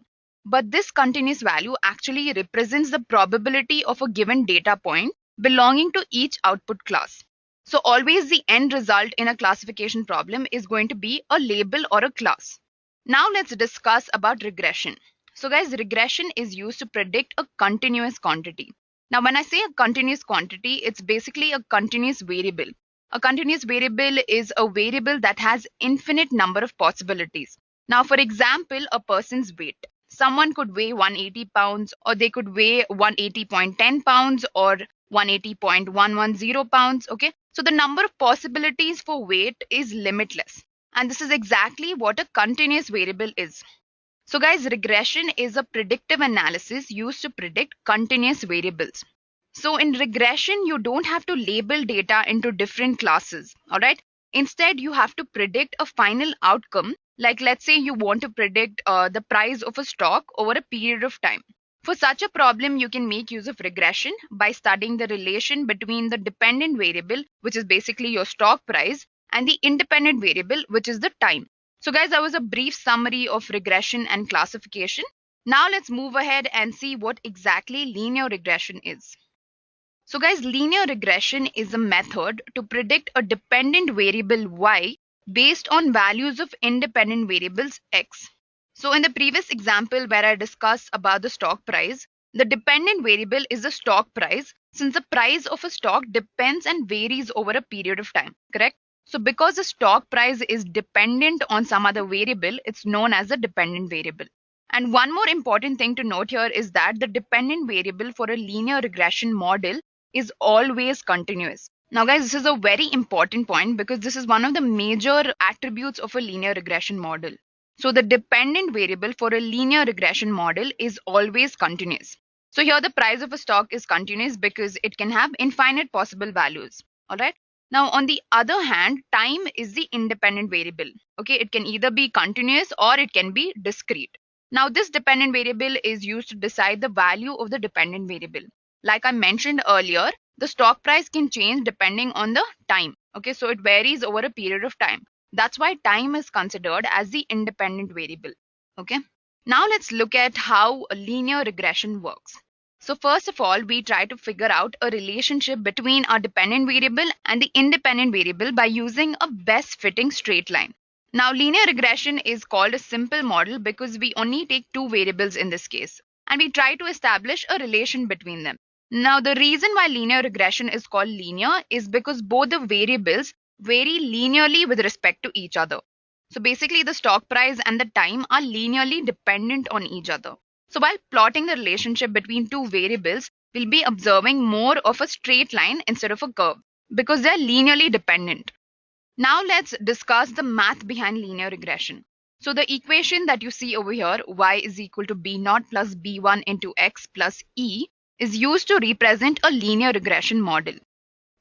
But this continuous value actually represents the probability of a given data point belonging to each output class. So always the end result in a classification problem is going to be a label or a class. Now let's discuss about regression. So guys, regression is used to predict a continuous quantity. Now when I say a continuous quantity, it's basically a continuous variable. A continuous variable is a variable that has infinite number of possibilities. Now for example, a person's weight. Someone could weigh 180 pounds, or they could weigh 180.10 pounds or 180.110 pounds. Okay, so the number of possibilities for weight is limitless. And this is exactly what a continuous variable is. So guys, regression is a predictive analysis used to predict continuous variables. So in regression, you don't have to label data into different classes, all right? Instead, you have to predict a final outcome. Like let's say you want to predict the price of a stock over a period of time. For such a problem, you can make use of regression by studying the relation between the dependent variable, which is basically your stock price, and the independent variable, which is the time. So guys, that was a brief summary of regression and classification. Now let's move ahead and see what exactly linear regression is. So guys, linear regression is a method to predict a dependent variable y based on values of independent variables x. So in the previous example where I discussed about the stock price, the dependent variable is the stock price, since the price of a stock depends and varies over a period of time, correct? So because the stock price is dependent on some other variable, it's known as a dependent variable. And one more important thing to note here is that the dependent variable for a linear regression model is always continuous. Now guys, this is a very important point because this is one of the major attributes of a linear regression model. So the dependent variable for a linear regression model is always continuous. So here the price of a stock is continuous because it can have infinite possible values. All right. Now on the other hand, time is the independent variable. Okay, it can either be continuous or it can be discrete. Now this dependent variable is used to decide the value of the dependent variable. Like I mentioned earlier, the stock price can change depending on the time. Okay, so it varies over a period of time. That's why time is considered as the independent variable. Okay, now let's look at how a linear regression works. So first of all, we try to figure out a relationship between our dependent variable and the independent variable by using a best fitting straight line. Now linear regression is called a simple model because we only take two variables in this case, and we try to establish a relation between them. Now the reason why linear regression is called linear is because both the variables vary linearly with respect to each other. So basically the stock price and the time are linearly dependent on each other. So while plotting the relationship between two variables, we'll be observing more of a straight line instead of a curve because they're linearly dependent. Now let's discuss the math behind linear regression. So the equation that you see over here, y is equal to b0 plus b1 into x plus e, is used to represent a linear regression model.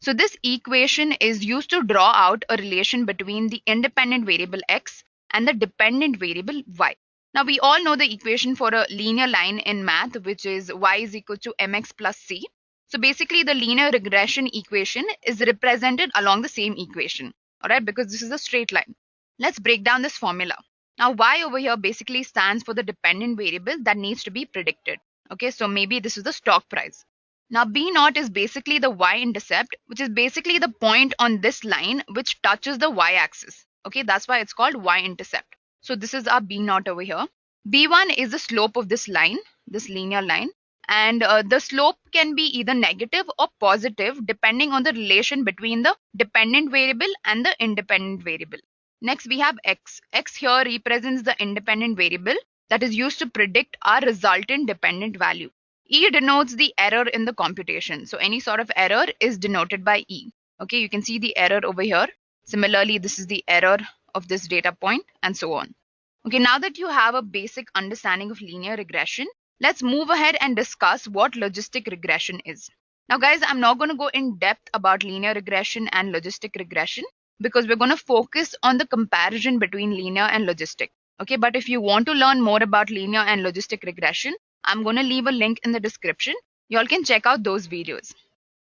So this equation is used to draw out a relation between the independent variable x and the dependent variable y. Now we all know the equation for a linear line in math, which is y is equal to mx plus c. So basically the linear regression equation is represented along the same equation, alright, because this is a straight line. Let's break down this formula. Now y over here basically stands for the dependent variable that needs to be predicted. Okay, so maybe this is the stock price. Now b0 is basically the y-intercept, which is basically the point on this line which touches the y-axis. Okay, that's why it's called y-intercept. So this is our b0 over here. b1 is the slope of this line, this linear line. And the slope can be either negative or positive depending on the relation between the dependent variable and the independent variable. Next we have x. X here represents the independent variable that is used to predict our resultant dependent value. E denotes the error in the computation. So any sort of error is denoted by E. Okay, you can see the error over here. Similarly, this is the error of this data point and so on. Okay, now that you have a basic understanding of linear regression, let's move ahead and discuss what logistic regression is. Now guys, I'm not going to go in depth about linear regression and logistic regression because we're going to focus on the comparison between linear and logistic. Okay, but if you want to learn more about linear and logistic regression, I'm going to leave a link in the description. You all can check out those videos.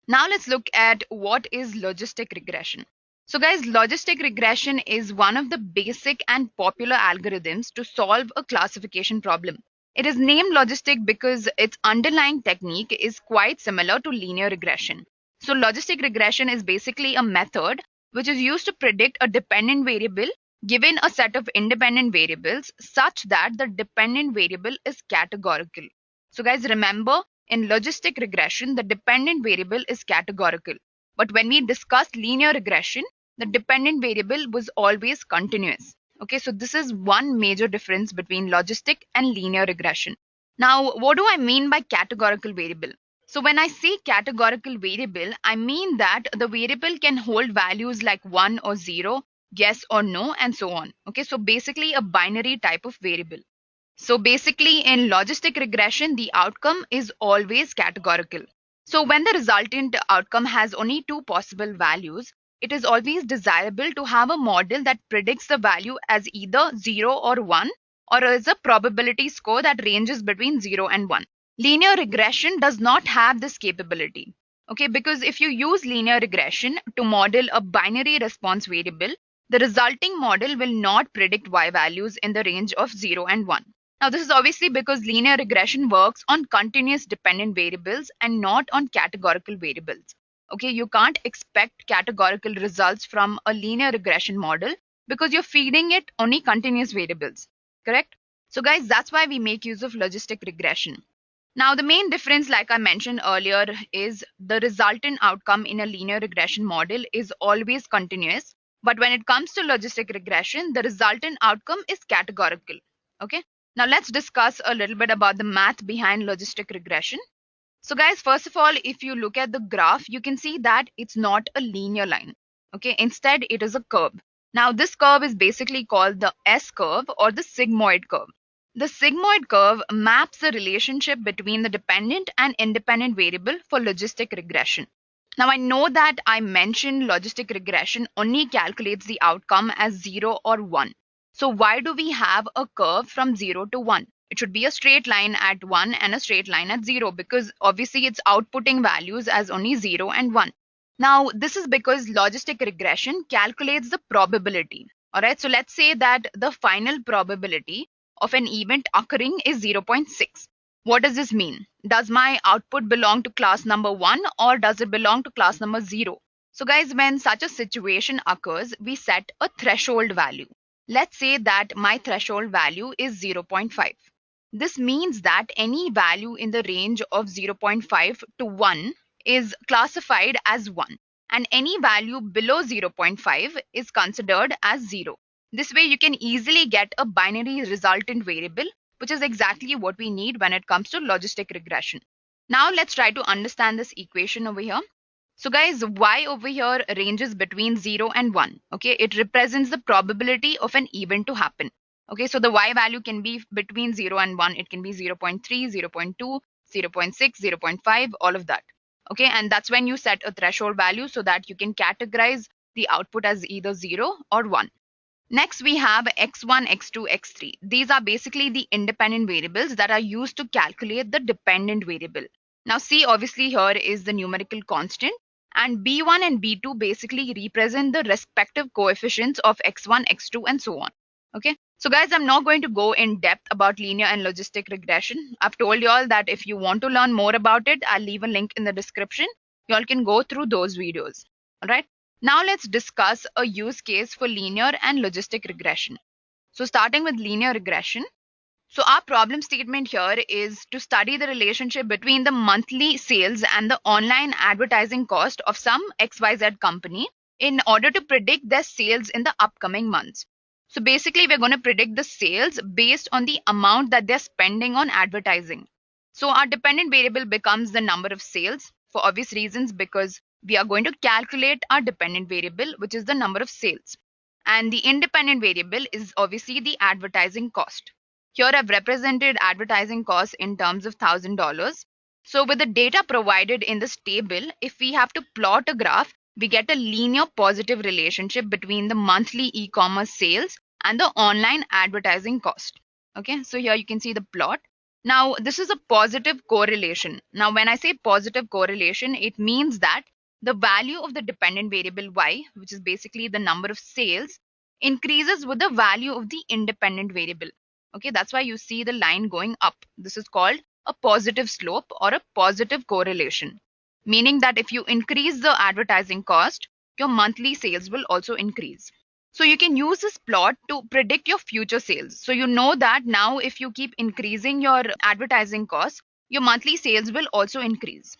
Now let's look at what is logistic regression. So guys, logistic regression is one of the basic and popular algorithms to solve a classification problem. It is named logistic because its underlying technique is quite similar to linear regression. So logistic regression is basically a method which is used to predict a dependent variable given a set of independent variables such that the dependent variable is categorical. So guys, remember, in logistic regression, the dependent variable is categorical. But when we discussed linear regression, the dependent variable was always continuous. Okay, so this is one major difference between logistic and linear regression. Now, what do I mean by categorical variable? So when I say categorical variable, I mean that the variable can hold values like 1 or 0, yes or no, and so on. Okay, so basically a binary type of variable. So basically in logistic regression, the outcome is always categorical. So when the resultant outcome has only two possible values, it is always desirable to have a model that predicts the value as either 0 or 1, or as a probability score that ranges between 0 and 1. Linear regression does not have this capability. Okay, because if you use linear regression to model a binary response variable, the resulting model will not predict y values in the range of 0 and 1. Now, this is obviously because linear regression works on continuous dependent variables and not on categorical variables. Okay, you can't expect categorical results from a linear regression model because you're feeding it only continuous variables, correct? So guys, that's why we make use of logistic regression. Now, the main difference, like I mentioned earlier, is the resultant outcome in a linear regression model is always continuous. But when it comes to logistic regression, the resultant outcome is categorical. Okay. Now, let's discuss a little bit about the math behind logistic regression. So guys, first of all, if you look at the graph, you can see that it's not a linear line. Okay. Instead, it is a curve. Now, this curve is basically called the S curve or the sigmoid curve. The sigmoid curve maps the relationship between the dependent and independent variable for logistic regression. Now, I know that I mentioned logistic regression only calculates the outcome as 0 or 1. So why do we have a curve from 0 to 1? It should be a straight line at 1 and a straight line at 0 because obviously it's outputting values as only 0 and 1. Now, this is because logistic regression calculates the probability. All right, so let's say that the final probability of an event occurring is 0.6. What does this mean? Does my output belong to class number 1 or does it belong to class number 0? So guys, when such a situation occurs, we set a threshold value. Let's say that my threshold value is 0.5. This means that any value in the range of 0.5 to 1 is classified as 1, and any value below 0.5 is considered as 0. This way you can easily get a binary resultant variable, which is exactly what we need when it comes to logistic regression. Now let's try to understand this equation over here. So guys, y over here ranges between 0 and 1. Okay, it represents the probability of an event to happen. Okay, so the y value can be between 0 and 1. It can be 0.3, 0.2, 0.6, 0.5, all of that. Okay, and that's when you set a threshold value so that you can categorize the output as either 0 or 1. Next, we have x1, x2, x3. These are basically the independent variables that are used to calculate the dependent variable. Now, C obviously here is the numerical constant, and B1 and B2 basically represent the respective coefficients of x1, x2, and so on. Okay, so guys, I'm not going to go in depth about linear and logistic regression. I've told you all that if you want to learn more about it, I'll leave a link in the description. You all can go through those videos. All right. Now let's discuss a use case for linear and logistic regression. So starting with linear regression. So our problem statement here is to study the relationship between the monthly sales and the online advertising cost of some XYZ company in order to predict their sales in the upcoming months. So basically, we're going to predict the sales based on the amount that they're spending on advertising. So our dependent variable becomes the number of sales for obvious reasons, because we are going to calculate our dependent variable, which is the number of sales. And the independent variable is obviously the advertising cost. Here I've represented advertising costs in terms of $1,000. So with the data provided in this table, if we have to plot a graph, we get a linear positive relationship between the monthly e-commerce sales and the online advertising cost. Okay, so here you can see the plot. Now, this is a positive correlation. Now, when I say positive correlation, it means that the value of the dependent variable y, which is basically the number of sales, increases with the value of the independent variable. Okay, that's why you see the line going up. This is called a positive slope or a positive correlation, meaning that if you increase the advertising cost, your monthly sales will also increase. So you can use this plot to predict your future sales. So you know that now if you keep increasing your advertising costs, your monthly sales will also increase.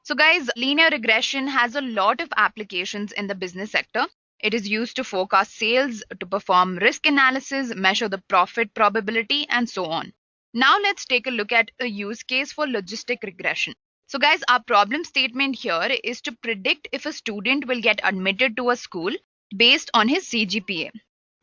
So guys, linear regression has a lot of applications in the business sector. It is used to forecast sales, to perform risk analysis, measure the profit probability, and so on. Now let's take a look at a use case for logistic regression. So guys, our problem statement here is to predict if a student will get admitted to a school based on his CGPA.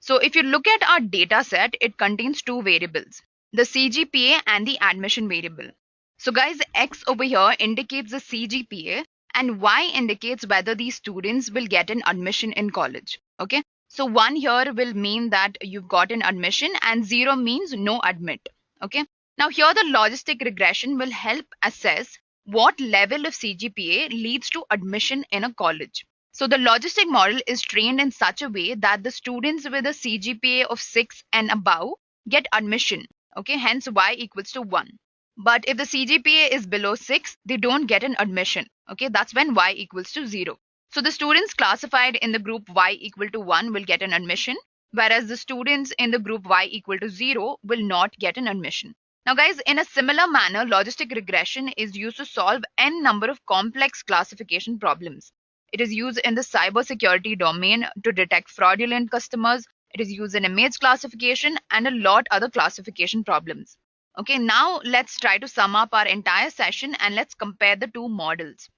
So if you look at our data set, it contains two variables, the CGPA and the admission variable. So guys, X over here indicates the CGPA and Y indicates whether these students will get an admission in college. Okay, so 1 here will mean that you've got an admission and 0 means no admit. Okay, now here the logistic regression will help assess what level of CGPA leads to admission in a college. So the logistic model is trained in such a way that the students with a CGPA of 6 and above get admission. Okay, hence Y equals to 1. But if the CGPA is below 6, they don't get an admission. Okay, that's when Y equals to 0. So the students classified in the group Y equal to 1 will get an admission, whereas the students in the group Y equal to 0 will not get an admission. Now guys, in a similar manner, logistic regression is used to solve n number of complex classification problems. It is used in the cybersecurity domain to detect fraudulent customers. It is used in image classification and a lot other classification problems. Okay, now let's try to sum up our entire session and let's compare the two models.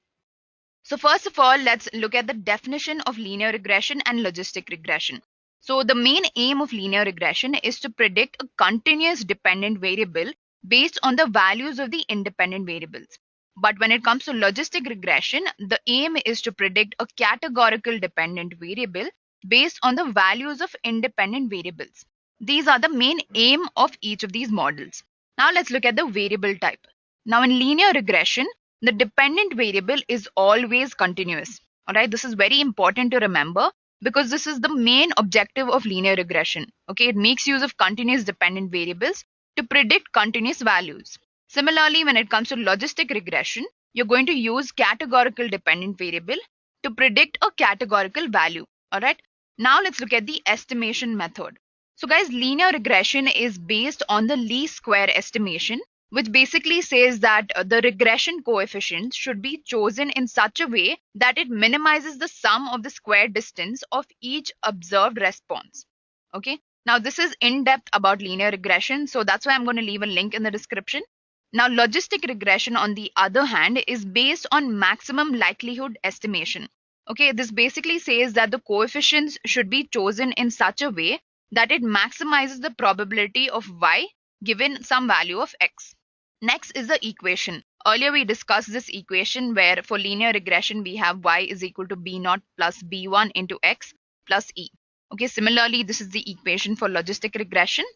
So first of all, let's look at the definition of linear regression and logistic regression. So the main aim of linear regression is to predict a continuous dependent variable based on the values of the independent variables. But when it comes to logistic regression, the aim is to predict a categorical dependent variable based on the values of independent variables. These are the main aim of each of these models. Now let's look at the variable type. Now in linear regression, the dependent variable is always continuous. Alright, this is very important to remember because this is the main objective of linear regression. Okay, it makes use of continuous dependent variables to predict continuous values. Similarly, when it comes to logistic regression, you're going to use categorical dependent variable to predict a categorical value. All right. Now let's look at the estimation method. So guys, linear regression is based on the least square estimation, which basically says that the regression coefficient should be chosen in such a way that it minimizes the sum of the square distance of each observed response. Okay. Now this is in depth about linear regression, so that's why I'm going to leave a link in the description. Now, logistic regression, on the other hand, is based on maximum likelihood estimation. Okay, this basically says that the coefficients should be chosen in such a way that it maximizes the probability of y given some value of x. Next is the equation. Earlier we discussed this equation where for linear regression we have y is equal to b0 plus b1 into x plus e. Okay, similarly, this is the equation for logistic regression.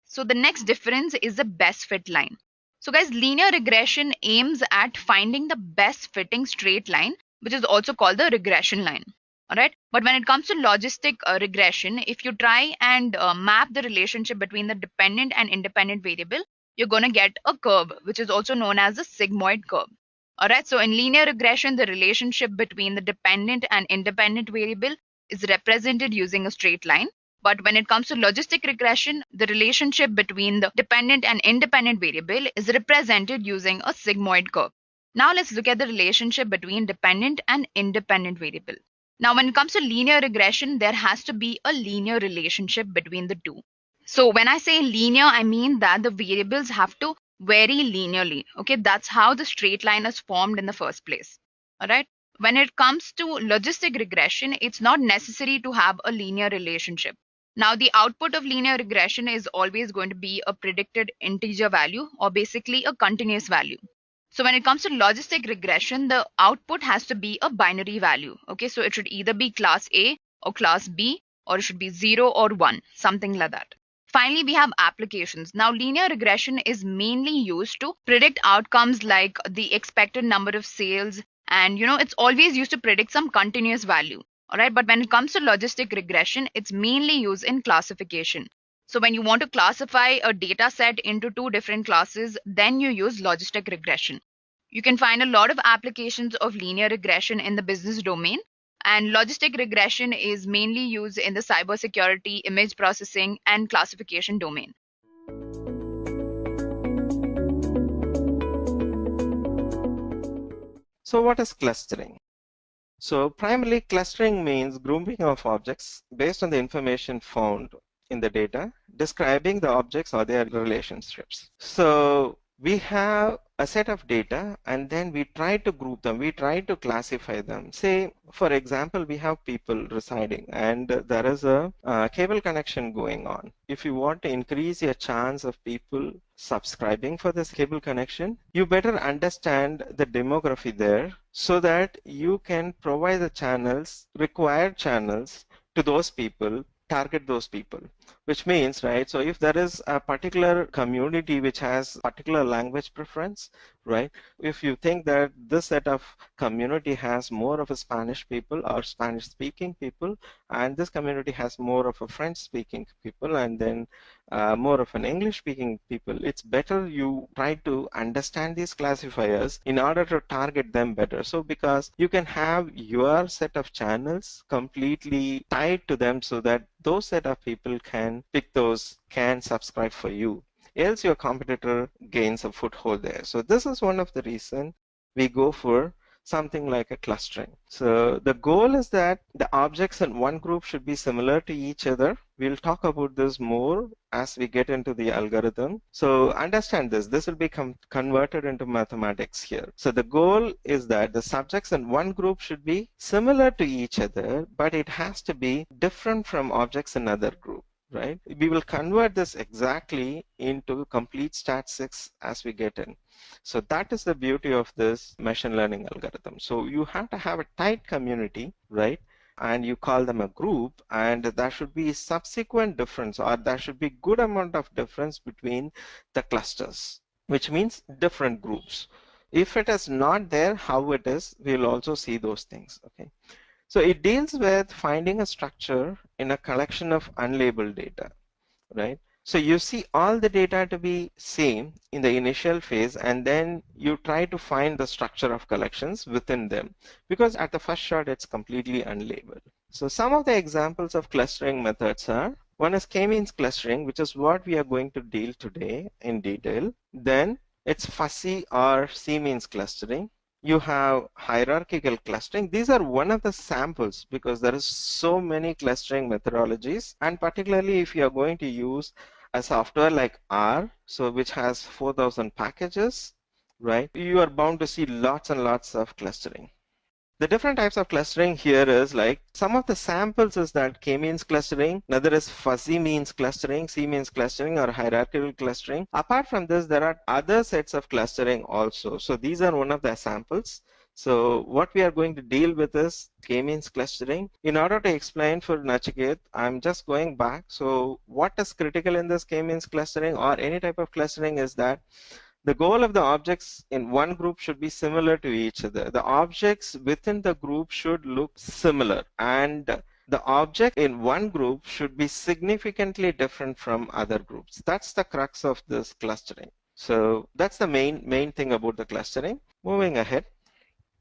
So the next difference is the best fit line. So guys, linear regression aims at finding the best fitting straight line, which is also called the regression line. All right. But when it comes to logistic regression, if you try and map the relationship between the dependent and independent variable, you're going to get a curve, which is also known as the sigmoid curve. All right. So in linear regression, the relationship between the dependent and independent variable is represented using a straight line. But when it comes to logistic regression, the relationship between the dependent and independent variable is represented using a sigmoid curve. Now let's look at the relationship between dependent and independent variable. Now when it comes to linear regression, there has to be a linear relationship between the two. So when I say linear, I mean that the variables have to very linearly. Okay, that's how the straight line is formed in the first place. All right. When it comes to logistic regression, it's not necessary to have a linear relationship. Now, the output of linear regression is always going to be a predicted integer value, or basically a continuous value. So when it comes to logistic regression, the output has to be a binary value. Okay, so it should either be class A or class B, or it should be 0 or 1, something like that. Finally, we have applications. Now, linear regression is mainly used to predict outcomes like the expected number of sales, and it's always used to predict some continuous value. All right, but when it comes to logistic regression, it's mainly used in classification. So when you want to classify a data set into two different classes, then you use logistic regression. You can find a lot of applications of linear regression in the business domain. And logistic regression is mainly used in the cybersecurity, image processing, and classification domain. So what is clustering? So primarily clustering means grouping of objects based on the information found in the data, describing the objects or their relationships. So we have a set of data and then we try to group them, we try to classify them. Say, for example, we have people residing and there is a cable connection going on. If you want to increase your chance of people subscribing for this cable connection, you better understand the demography there so that you can provide the channels, required channels to those people, target those people, which means, right, so if there is a particular community which has particular language preference, right, if you think that this set of community has more of a Spanish people or Spanish speaking people, and this community has more of a French speaking people, and then more of an English speaking people, it's better you try to understand these classifiers in order to target them better. So because you can have your set of channels completely tied to them so that those set of people can pick those, can subscribe for you, else your competitor gains a foothold there. So this is one of the reasons we go for something like a clustering. So the goal is that the objects in one group should be similar to each other. We'll talk about this more as we get into the algorithm. So understand this. This will be converted into mathematics here. So the goal is that the subjects in one group should be similar to each other, but it has to be different from objects in another group. Right? We will convert this exactly into complete statistics as we get in. So that is the beauty of this machine learning algorithm. So you have to have a tight community, right? And you call them a group, and there should be subsequent difference, or there should be good amount of difference between the clusters, which means different groups. If it is not there, how it is, we'll also see those things. Okay. So it deals with finding a structure in a collection of unlabeled data, right? So you see all the data to be same in the initial phase, and then you try to find the structure of collections within them, because at the first shot it's completely unlabeled. So some of the examples of clustering methods are, one is K-means clustering, which is what we are going to deal today in detail. Then it's fuzzy or C-means clustering. You have hierarchical clustering. These are one of the samples because there is so many clustering methodologies, and particularly if you are going to use a software like R, so which has 4,000 packages, right, you are bound to see lots and lots of clustering. The different types of clustering here is like, some of the samples is that K-means clustering, another is fuzzy means clustering, C-means clustering, or hierarchical clustering. Apart from this, there are other sets of clustering also. So these are one of the samples. So what we are going to deal with is K-means clustering. In order to explain for Nachiket, I'm just going back. So what is critical in this K-means clustering or any type of clustering is that the goal of the objects in one group should be similar to each other. The objects within the group should look similar, and the object in one group should be significantly different from other groups. That's the crux of this clustering. So that's the main thing about the clustering. Moving ahead.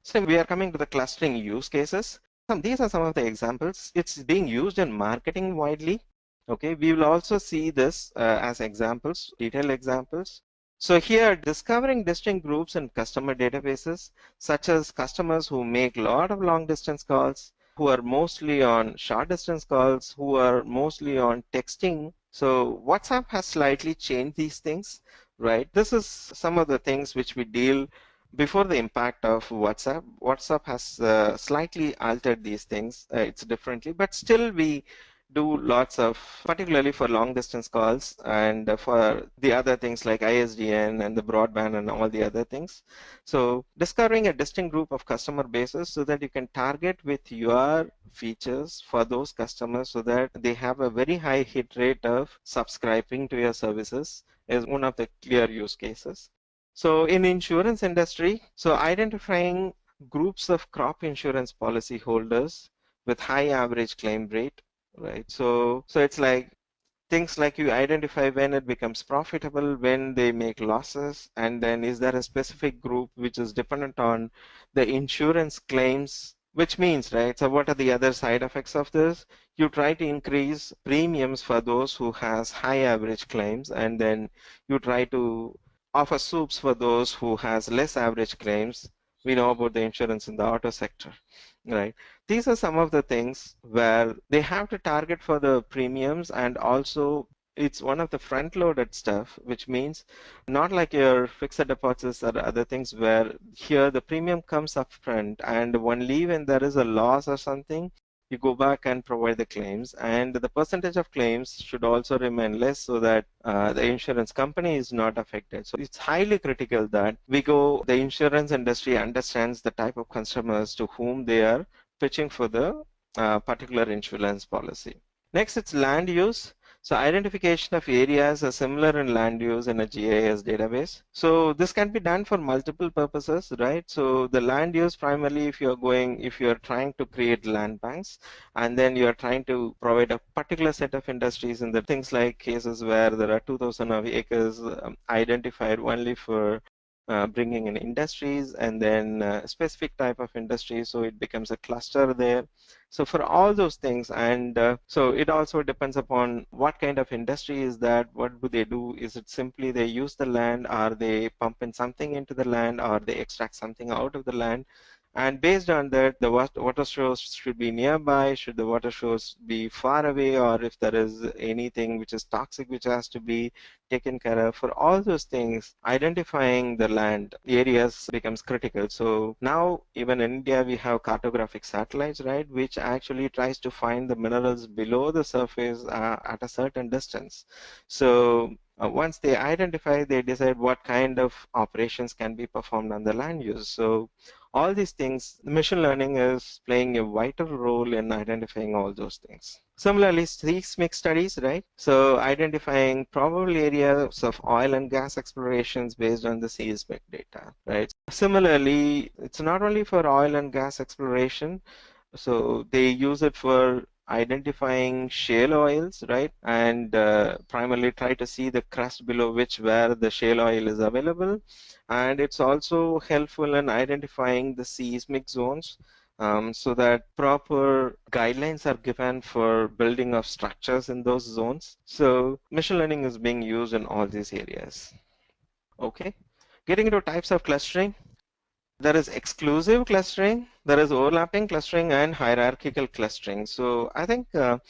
So we are coming to the clustering use cases. These are some of the examples. It's being used in marketing widely. Okay, we will also see this as examples, detailed examples. So here, discovering distinct groups in customer databases, such as customers who make a lot of long distance calls, who are mostly on short distance calls, who are mostly on texting. So WhatsApp has slightly changed these things, right? This is some of the things which we deal before the impact of WhatsApp. WhatsApp has slightly altered these things. It's differently, but still we do lots of, particularly for long distance calls and for the other things like ISDN and the broadband and all the other things. So discovering a distinct group of customer bases so that you can target with your features for those customers so that they have a very high hit rate of subscribing to your services is one of the clear use cases. So in insurance industry, so identifying groups of crop insurance policy holders with high average claim rate, right? So it's like things like you identify when it becomes profitable, when they make losses, and then is there a specific group which is dependent on the insurance claims, which means, right, so what are the other side effects of this? You try to increase premiums for those who has high average claims, and then you try to offer soups for those who has less average claims. We know about the insurance in the auto sector, right? These are some of the things where they have to target for the premiums, and also it's one of the front loaded stuff, which means not like your fixed deposits or other things where here the premium comes up front and only when there is a loss or something you go back and provide the claims, and the percentage of claims should also remain less so that the insurance company is not affected. So it's highly critical that the insurance industry understands the type of customers to whom they are pitching for the particular insurance policy. Next, it's land use. So identification of areas are similar in land use in a GIS database. So this can be done for multiple purposes, right? So the land use primarily if you're trying to create land banks and then you're trying to provide a particular set of industries in the things like cases where there are 2,000 of acres identified only for bringing in industries and then specific type of industry, so it becomes a cluster there. So for all those things, and so it also depends upon what kind of industry is that, what do they do? Is it simply they use the land, or they pump in something into the land, or they extract something out of the land? And based on that, the water source should be nearby, should the water source be far away, or if there is anything which is toxic which has to be taken care of. For all those things, identifying the land areas becomes critical. So now even in India we have cartographic satellites, right, which actually tries to find the minerals below the surface at a certain distance. So once they identify, they decide what kind of operations can be performed on the land use. So all these things, machine learning is playing a vital role in identifying all those things. Similarly, seismic studies, right? So identifying probable areas of oil and gas explorations based on the seismic data, right? Similarly, it's not only for oil and gas exploration, so they use it for identifying shale oils, right? And primarily try to see the crust below where the shale oil is available. And it's also helpful in identifying the seismic zones so that proper guidelines are given for building of structures in those zones. So machine learning is being used in all these areas. Okay, getting into types of clustering. There is exclusive clustering, there is overlapping clustering, and hierarchical clustering. So I think the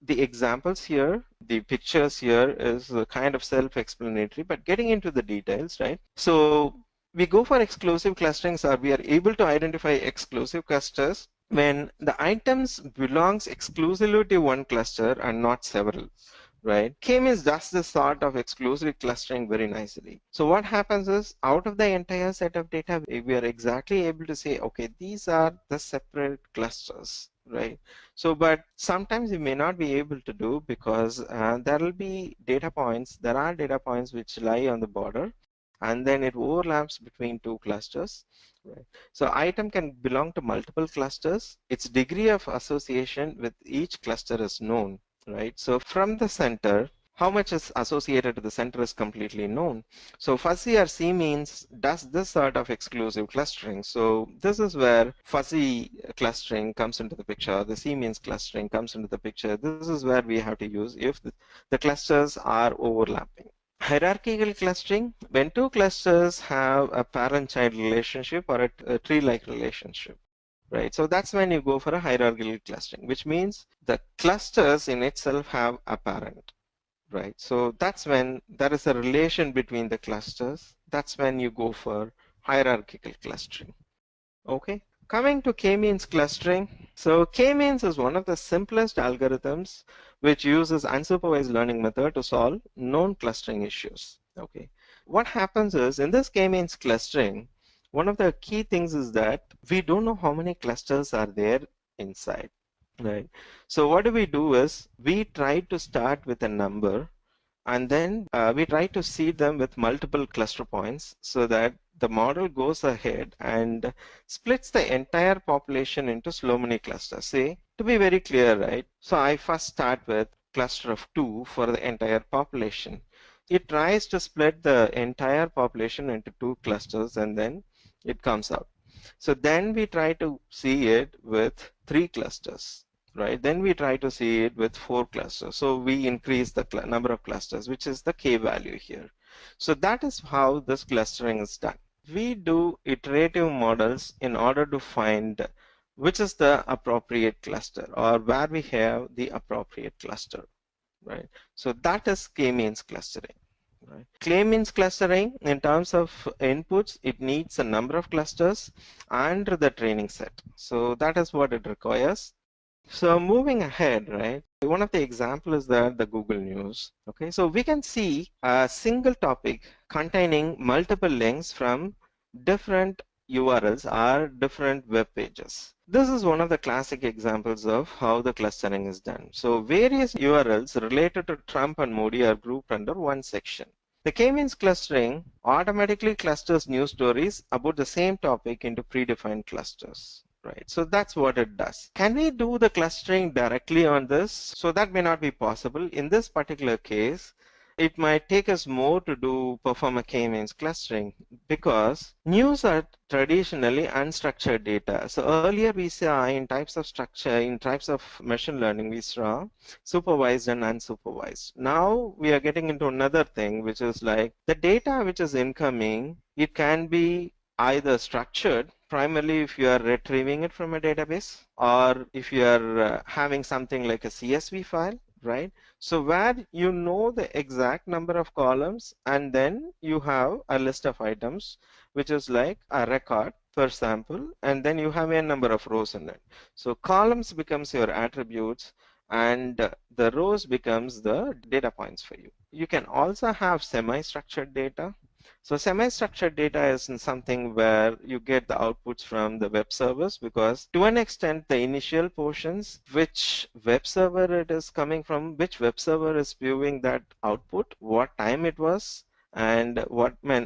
examples here, the pictures here is kind of self-explanatory, but getting into the details, right? So we go for exclusive clusterings, or we are able to identify exclusive clusters when the items belongs exclusively to one cluster and not several. Right? K-means does this sort of exclusive clustering very nicely. So what happens is, out of the entire set of data, we are exactly able to say, okay, these are the separate clusters, right? So, but sometimes we may not be able to do because there will be data points, there are data points which lie on the border, and then it overlaps between two clusters. Right. So item can belong to multiple clusters. Its degree of association with each cluster is known. Right. So from the center, how much is associated to the center is completely known. So fuzzy or C means does this sort of exclusive clustering. So this is where fuzzy clustering comes into the picture. The C means clustering comes into the picture. This is where we have to use if the clusters are overlapping. Hierarchical clustering, when two clusters have a parent-child relationship or a tree-like relationship. Right, so that's when you go for a hierarchical clustering, which means the clusters in itself have a parent. right? So that's when there is a relation between the clusters. That's when you go for hierarchical clustering. Okay, coming to k-means clustering. So k-means is one of the simplest algorithms which uses unsupervised learning method to solve known clustering issues. Okay, what happens is in this k-means clustering, one of the key things is that we don't know how many clusters are there inside, right? So what we do is we try to start with a number, and then we try to seed them with multiple cluster points so that the model goes ahead and splits the entire population into so many clusters. Say, to be very clear, right? So I first start with cluster of 2 for the entire population. It tries to split the entire population into 2 clusters and then it comes out. So then we try to see it with 3 clusters. Right, then we try to see it with 4 clusters. So we increase the number of clusters, which is the k value here. So that is how this clustering is done. We do iterative models in order to find which is the appropriate cluster or where we have the appropriate cluster, right? So that is k-means clustering. Right. K-means clustering, in terms of inputs, it needs a number of clusters and the training set. So that is what it requires. So moving ahead, right, one of the examples is that the Google News. Okay, so we can see a single topic containing multiple links from different URLs or different web pages. This is one of the classic examples of how the clustering is done. So various URLs related to Trump and Modi are grouped under one section. The k-means clustering automatically clusters news stories about the same topic into predefined clusters. Right, so that's what it does. Can we do the clustering directly on this? So that may not be possible. In this particular case, it might take us more to perform a k-means clustering because news are traditionally unstructured data. So earlier we saw in types of structure, in types of machine learning, we saw supervised and unsupervised. Now we are getting into another thing, which is like the data which is incoming, it can be either structured, primarily if you are retrieving it from a database, or if you are having something like a CSV file, right? So where you know the exact number of columns and then you have a list of items, which is like a record per sample, and then you have a number of rows in it. So columns becomes your attributes and the rows becomes the data points for you. You can also have semi-structured data. So semi-structured data is something where you get the outputs from the web servers, because to an extent the initial portions, which web server it is coming from, which web server is viewing that output, what time it was, and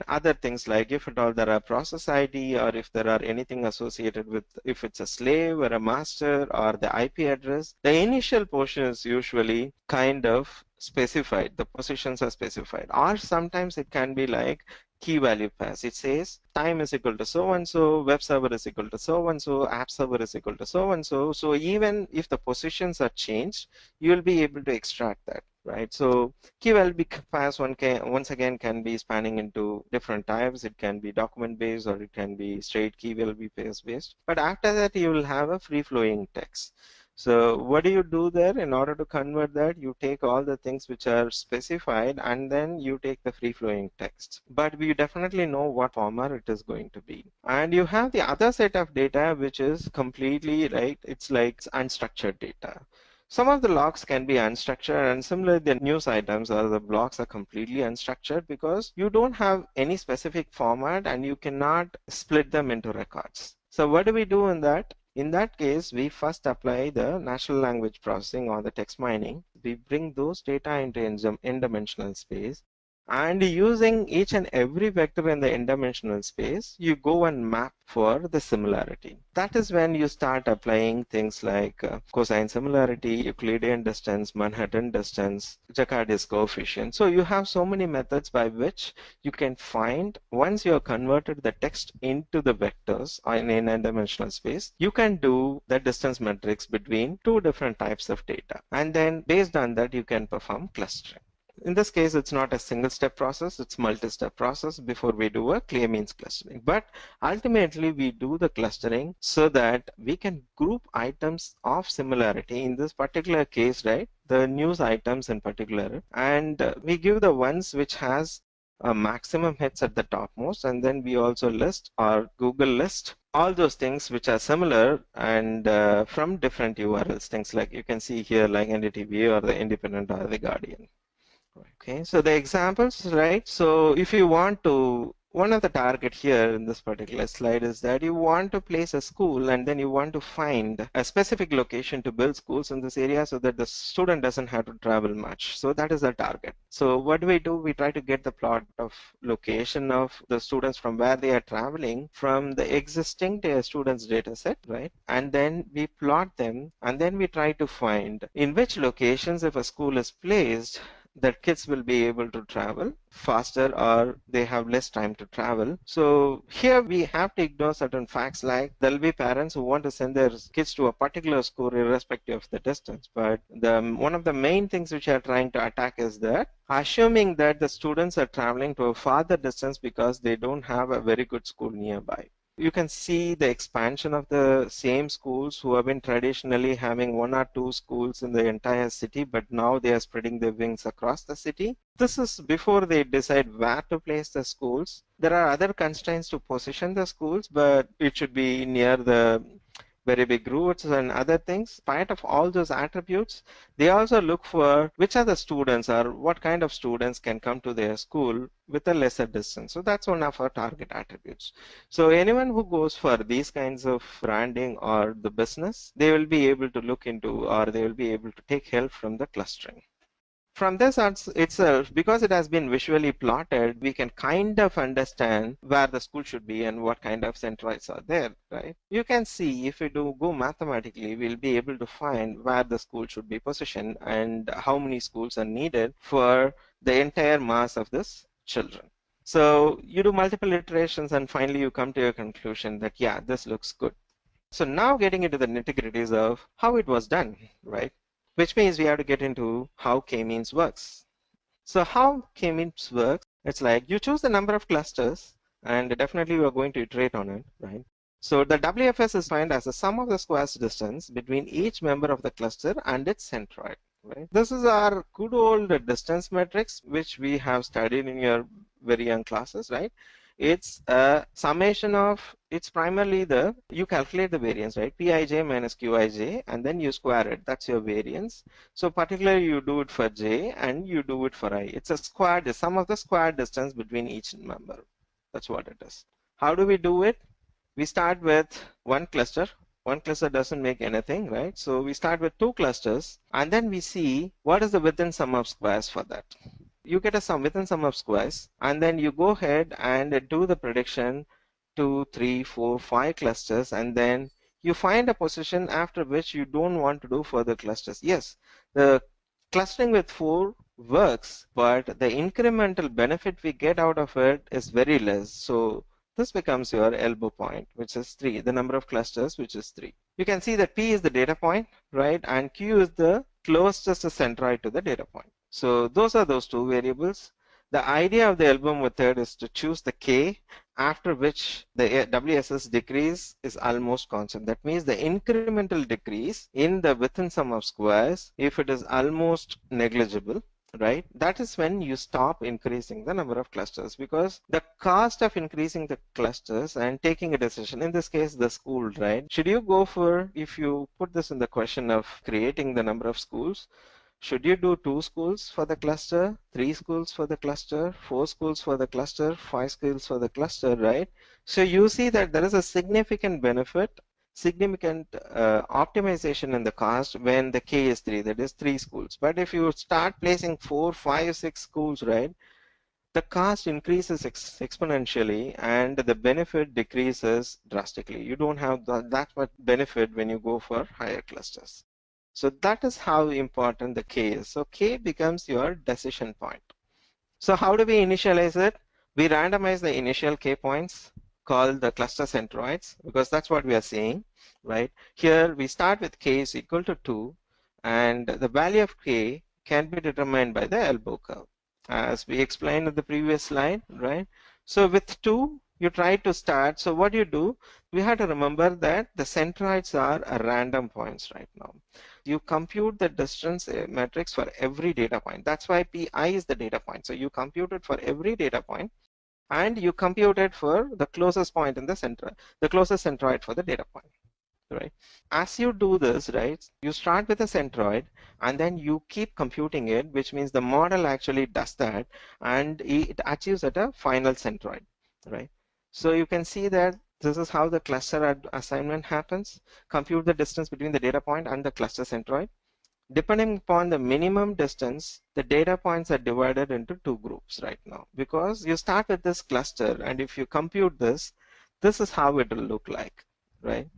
other things like if at all there are process ID or if there are anything associated with if it's a slave or a master or the IP address. The initial portion is usually kind of specified, the positions are specified, or sometimes it can be like key value pairs. It says time is equal to so and so, web server is equal to so and so, app server is equal to so and so. So even if the positions are changed, you will be able to extract that, right? So key value pairs once again can be spanning into different types. It can be document based or it can be straight key value pairs based. But after that, you will have a free flowing text. So what do you do there? In order to convert that, you take all the things which are specified and then you take the free flowing text. But we definitely know what format it is going to be. And you have the other set of data which is completely, right, it's like unstructured data. Some of the logs can be unstructured, and similarly the news items or the blogs are completely unstructured because you don't have any specific format and you cannot split them into records. So what do we do in that? In that case, we first apply the natural language processing or the text mining. We bring those data into n-dimensional space, and using each and every vector in the n-dimensional space, you go and map for the similarity. That is when you start applying things like cosine similarity, Euclidean distance, Manhattan distance, Jaccard's coefficient. So you have so many methods by which you can find, once you have converted the text into the vectors in an n-dimensional space, you can do the distance matrix between two different types of data. And then based on that, you can perform clustering. In this case, it's not a single step process, it's multi-step process before we do a 𝐶𝐬𝐞 clustering. But ultimately, we do the clustering so that we can group items of similarity. In this particular case, right, the news items in particular, and we give the ones which has a maximum hits at the topmost, and then we also list our Google list all those things which are similar and from different URLs, things like you can see here like NDTV or the Independent or the Guardian. Okay, so the examples, right? So if you want to, one of the target here in this particular slide is that you want to place a school and then you want to find a specific location to build schools in this area so that the student doesn't have to travel much. So that is the target. So what do? We try to get the plot of location of the students from where they are traveling from the existing students data set, right? And then we plot them and then we try to find in which locations if a school is placed that kids will be able to travel faster or they have less time to travel. So here we have to ignore certain facts like there will be parents who want to send their kids to a particular school irrespective of the distance. But one of the main things which are trying to attack is that assuming that the students are traveling to a farther distance because they don't have a very good school nearby. You can see the expansion of the same schools who have been traditionally having 1 or 2 schools in the entire city, but now they are spreading their wings across the city. This is before they decide where to place the schools. There are other constraints to position the schools, but it should be near the very big routes and other things. Part of all those attributes, they also look for which are the students or what kind of students can come to their school with a lesser distance. So that's one of our target attributes. So anyone who goes for these kinds of branding or the business, they will be able to look into or they will be able to take help from the clustering. From this itself, because it has been visually plotted, we can kind of understand where the school should be and what kind of centroids are there, right? You can see if we do go mathematically, we'll be able to find where the school should be positioned and how many schools are needed for the entire mass of this children. So you do multiple iterations and finally you come to your conclusion that, yeah, this looks good. So now getting into the nitty-gritties of how it was done, right? Which means we have to get into how k-means works. So how k-means works, it's like you choose the number of clusters and definitely we are going to iterate on it, right? So the WFS is defined as the sum of the squares distance between each member of the cluster and its centroid, right? This is our good old distance matrix, which we have studied in your very young classes, right? It's a summation of, it's primarily you calculate the variance, right? Pij minus Qij, and then you square it. That's your variance. So particularly you do it for j and you do it for I. It's a squared, sum of the squared distance between each member. That's what it is. How do we do it? We start with one cluster. One cluster doesn't make anything, right? So we start with 2 clusters and then we see what is the within sum of squares for that. You get a sum within sum of squares and then you go ahead and do the prediction 2, 3, 4, 5 clusters and then you find a position after which you don't want to do further clusters. Yes, the clustering with 4 works, but the incremental benefit we get out of it is very less. So this becomes your elbow point, which is 3, the number of clusters, which is 3. You can see that P is the data point, right? And Q is the closest centroid to the data point. So those are those 2 variables. The idea of the elbow method is to choose the K, after which the WSS decrease is almost constant. That means the incremental decrease in the within sum of squares, if it is almost negligible, right? That is when you stop increasing the number of clusters, because the cost of increasing the clusters and taking a decision, in this case the school, right? Should you go for, if you put this in the question of creating the number of schools, should you do 2 schools for the cluster, 3 schools for the cluster, 4 schools for the cluster, 5 schools for the cluster, right? So you see that there is a significant benefit, significant optimization in the cost when the K is 3, that is 3 schools. But if you start placing 4, 5, 6 schools, right, the cost increases exponentially and the benefit decreases drastically. You don't have that much benefit when you go for higher clusters. So that is how important the K is. So K becomes your decision point. So how do we initialize it? We randomize the initial K points called the cluster centroids, because that's what we are seeing, right? Here we start with K is equal to 2 and the value of K can be determined by the elbow curve, as we explained in the previous slide, right? So with 2, you try to start. So what you do, we have to remember that the centroids are random points right now. You compute the distance matrix for every data point. That's why Pi is the data point. So you compute it for every data point, and you compute it for the closest point in the center, the closest centroid for the data point, right? As you do this, right, you start with a centroid and then you keep computing it, which means the model actually does that and it achieves at a final centroid, right? So you can see that this is how the cluster assignment happens. Compute the distance between the data point and the cluster centroid. Depending upon the minimum distance, the data points are divided into 2 groups right now, because you start with this cluster, and if you compute this, this is how it will look like, right?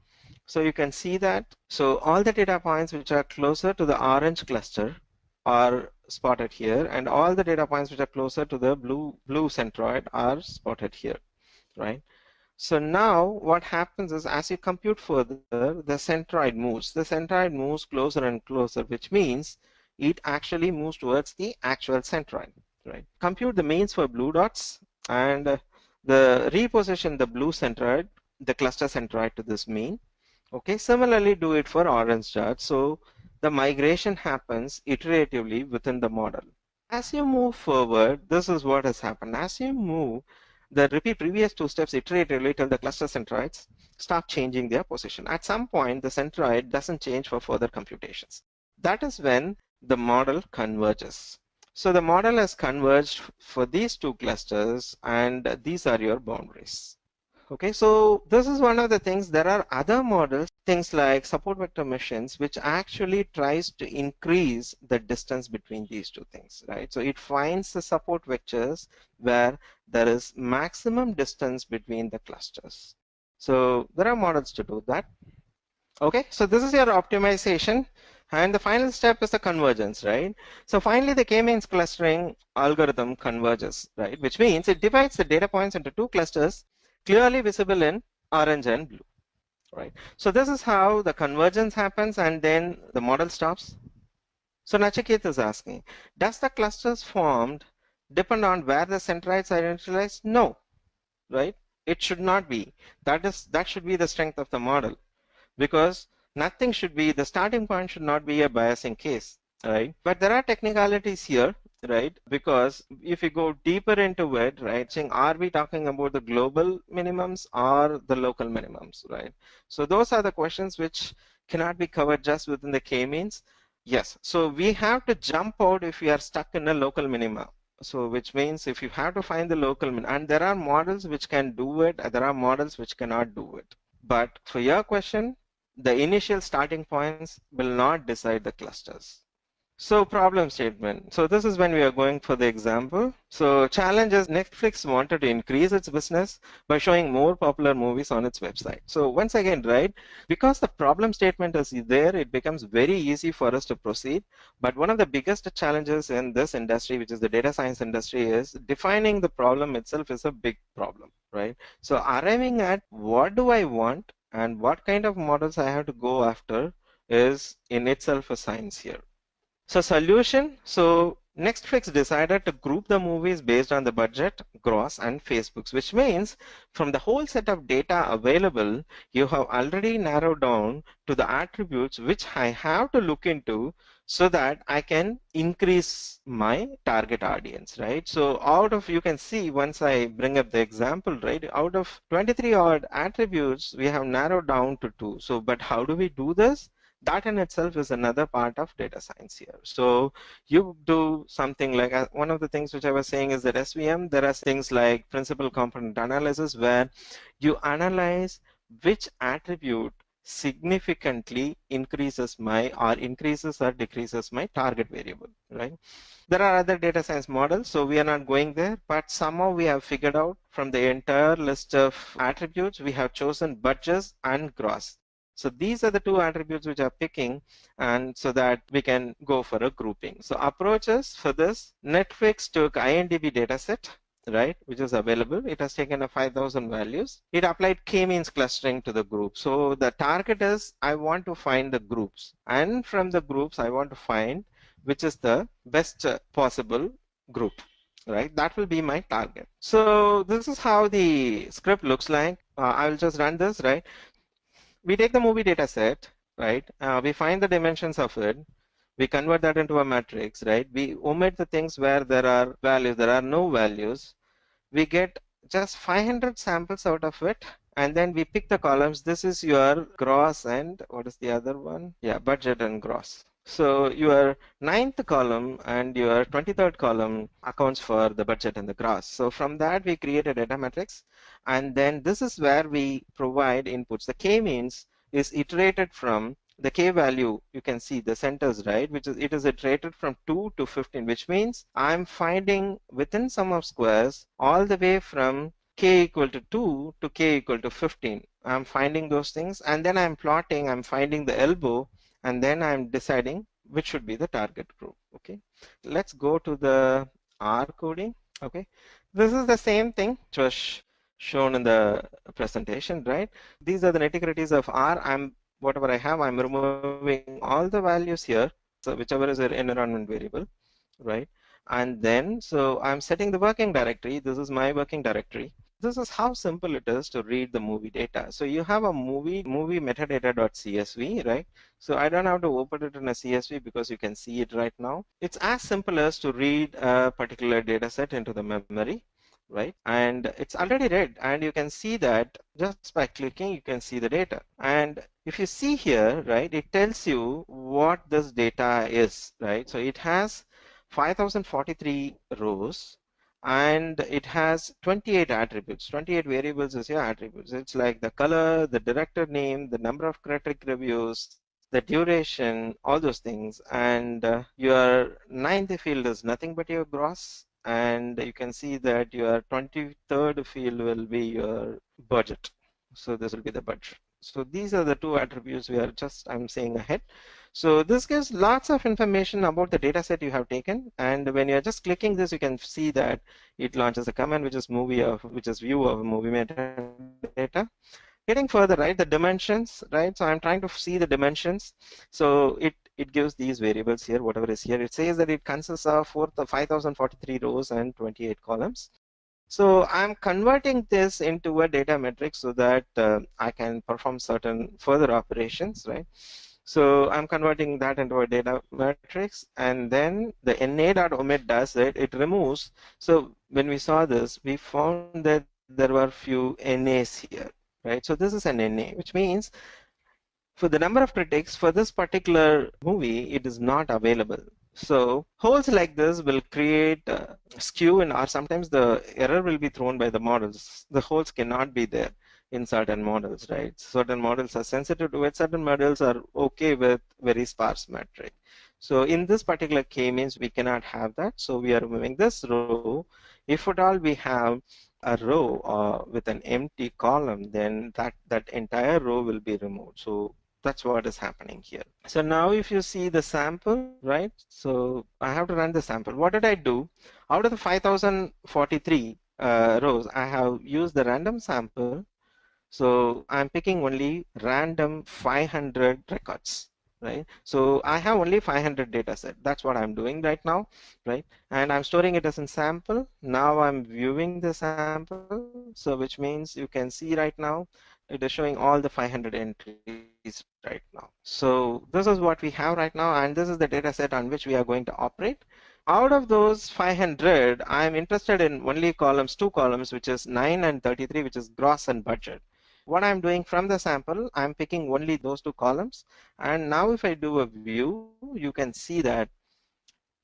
So you can see that. So all the data points which are closer to the orange cluster are spotted here, and all the data points which are closer to the blue centroid are spotted here, right? So now what happens is, as you compute further, the centroid moves. The centroid moves closer and closer, which means it actually moves towards the actual centroid, right? Compute the means for blue dots and reposition the blue centroid, the cluster centroid, to this mean. Okay, similarly do it for orange dots. So the migration happens iteratively within the model. As you move forward, this is what has happened. As you move, repeat previous 2 steps iteratively till the cluster centroids start changing their position. At some point, the centroid doesn't change for further computations. That is when the model converges. So the model has converged for these 2 clusters, and these are your boundaries. Okay, so this is one of the things. There are other models, things like support vector machines, which actually tries to increase the distance between these 2 things, right? So it finds the support vectors where there is maximum distance between the clusters. So there are models to do that. Okay, so this is your optimization. And the final step is the convergence, right? So finally, the K-means clustering algorithm converges, right? Which means it divides the data points into 2 clusters clearly visible in orange and blue, right? So this is how the convergence happens, and then the model stops. So Nachiket is asking, does the clusters formed depend on where the centroids are initialized? No, right? It should not be. That should be the strength of the model, because nothing should be, the starting point should not be a biasing case, right? But there are technicalities here, right? Because if you go deeper into it, right, saying, are we talking about the global minimums or the local minimums, right? So those are the questions which cannot be covered just within the K-means. Yes, so we have to jump out if we are stuck in a local minima. So which means if you have to find the local min, and there are models which can do it, there are models which cannot do it. But for your question, the initial starting points will not decide the clusters. So problem statement. So this is when we are going for the example. So challenge is Netflix wanted to increase its business by showing more popular movies on its website. So once again, right, because the problem statement is there, it becomes very easy for us to proceed. But one of the biggest challenges in this industry, which is the data science industry, is defining the problem itself is a big problem, right? So arriving at what do I want and what kind of models I have to go after is in itself a science here. So solution, so Netflix decided to group the movies based on the budget, gross, and Facebook's, which means from the whole set of data available, you have already narrowed down to the attributes which I have to look into so that I can increase my target audience, right? So out of, you can see once I bring up the example, right, out of 23 odd attributes, we have narrowed down to 2. So, but how do we do this? That in itself is another part of data science here. So you do something like, one of the things which I was saying is that SVM, there are things like principal component analysis, where you analyze which attribute significantly increases or decreases my target variable, right? There are other data science models, so we are not going there, but somehow we have figured out from the entire list of attributes, we have chosen budgets and gross. So these are the 2 attributes which are picking, and so that we can go for a grouping. So approaches for this, Netflix took INDB dataset, right, which is available. It has taken a 5,000 values. It applied K-means clustering to the group. So the target is, I want to find the groups, and from the groups I want to find which is the best possible group, right? That will be my target. So this is how the script looks like. I will just run this, right? We take the movie data set, right? We find the dimensions of it. We convert that into a matrix, right? We omit the things where there are values, there are no values. We get just 500 samples out of it, and then we pick the columns. This is your gross and what is the other one? Yeah, budget and gross. So your 9th column and your 23rd column accounts for the budget and the gross. So from that we create a data matrix, and then this is where we provide inputs. The k-means is iterated from the k value. You can see the centers, right, which is it is iterated from 2 to 15, which means I'm finding within sum of squares all the way from k equal to 2 to k equal to 15. I'm finding those things, and then I'm plotting, I'm finding the elbow, and then I'm deciding which should be the target group. Okay, let's go to the R coding. Okay, this is the same thing which was shown in the presentation, right? These are the nitty-gritties of R. Whatever I have, I'm removing all the values here, so whichever is an environment variable, right? And then, so I'm setting the working directory. This is my working directory. This is how simple it is to read the movie data. So you have a movie metadata.csv, right? So I don't have to open it in a CSV because you can see it right now. It's as simple as to read a particular data set into the memory, right? And it's already read, and you can see that just by clicking, you can see the data. And if you see here, right, it tells you what this data is, right? So it has 5043 rows, and it has 28 attributes. 28 variables is your attributes. It's like the color, the director name, the number of critic reviews, the duration, all those things. And your 9th field is nothing but your gross, and you can see that your 23rd field will be your budget. So this will be the budget. So these are the two attributes I'm saying ahead. So this gives lots of information about the data set you have taken, and when you're just clicking this, you can see that it launches a command which is view of movie metadata. Getting further, right, the dimensions, right? So I'm trying to see the dimensions. So it gives these variables here, whatever is here. It says that it consists of 5043 rows and 28 columns. So I'm converting this into a data matrix so that I can perform certain further operations, right? So I'm converting that into a data matrix, and then the na.omit does it. It removes. So when we saw this, we found that there were few NAs here, right? So this is an NA, which means for the number of critics for this particular movie, it is not available. So holes like this will create skew, or sometimes the error will be thrown by the models. The holes cannot be there in certain models, right? Certain models are sensitive to it. Certain models are okay with very sparse metric. So in this particular k-means, we cannot have that. So we are removing this row. If at all we have a row with an empty column, then that entire row will be removed. So that's what is happening here. So now if you see the sample, right? So I have to run the sample. What did I do? Out of the 5043 rows, I have used the random sample. So I'm picking only random 500 records, right? So I have only 500 data set. That's what I'm doing right now, right? And I'm storing it as a sample. Now I'm viewing the sample. So which means you can see right now, it is showing all the 500 entries right now. So this is what we have right now, and this is the data set on which we are going to operate. Out of those 500, I'm interested in only two columns, which is 9 and 33, which is gross and budget. What I'm doing from the sample, I'm picking only those two columns. And now if I do a view, you can see that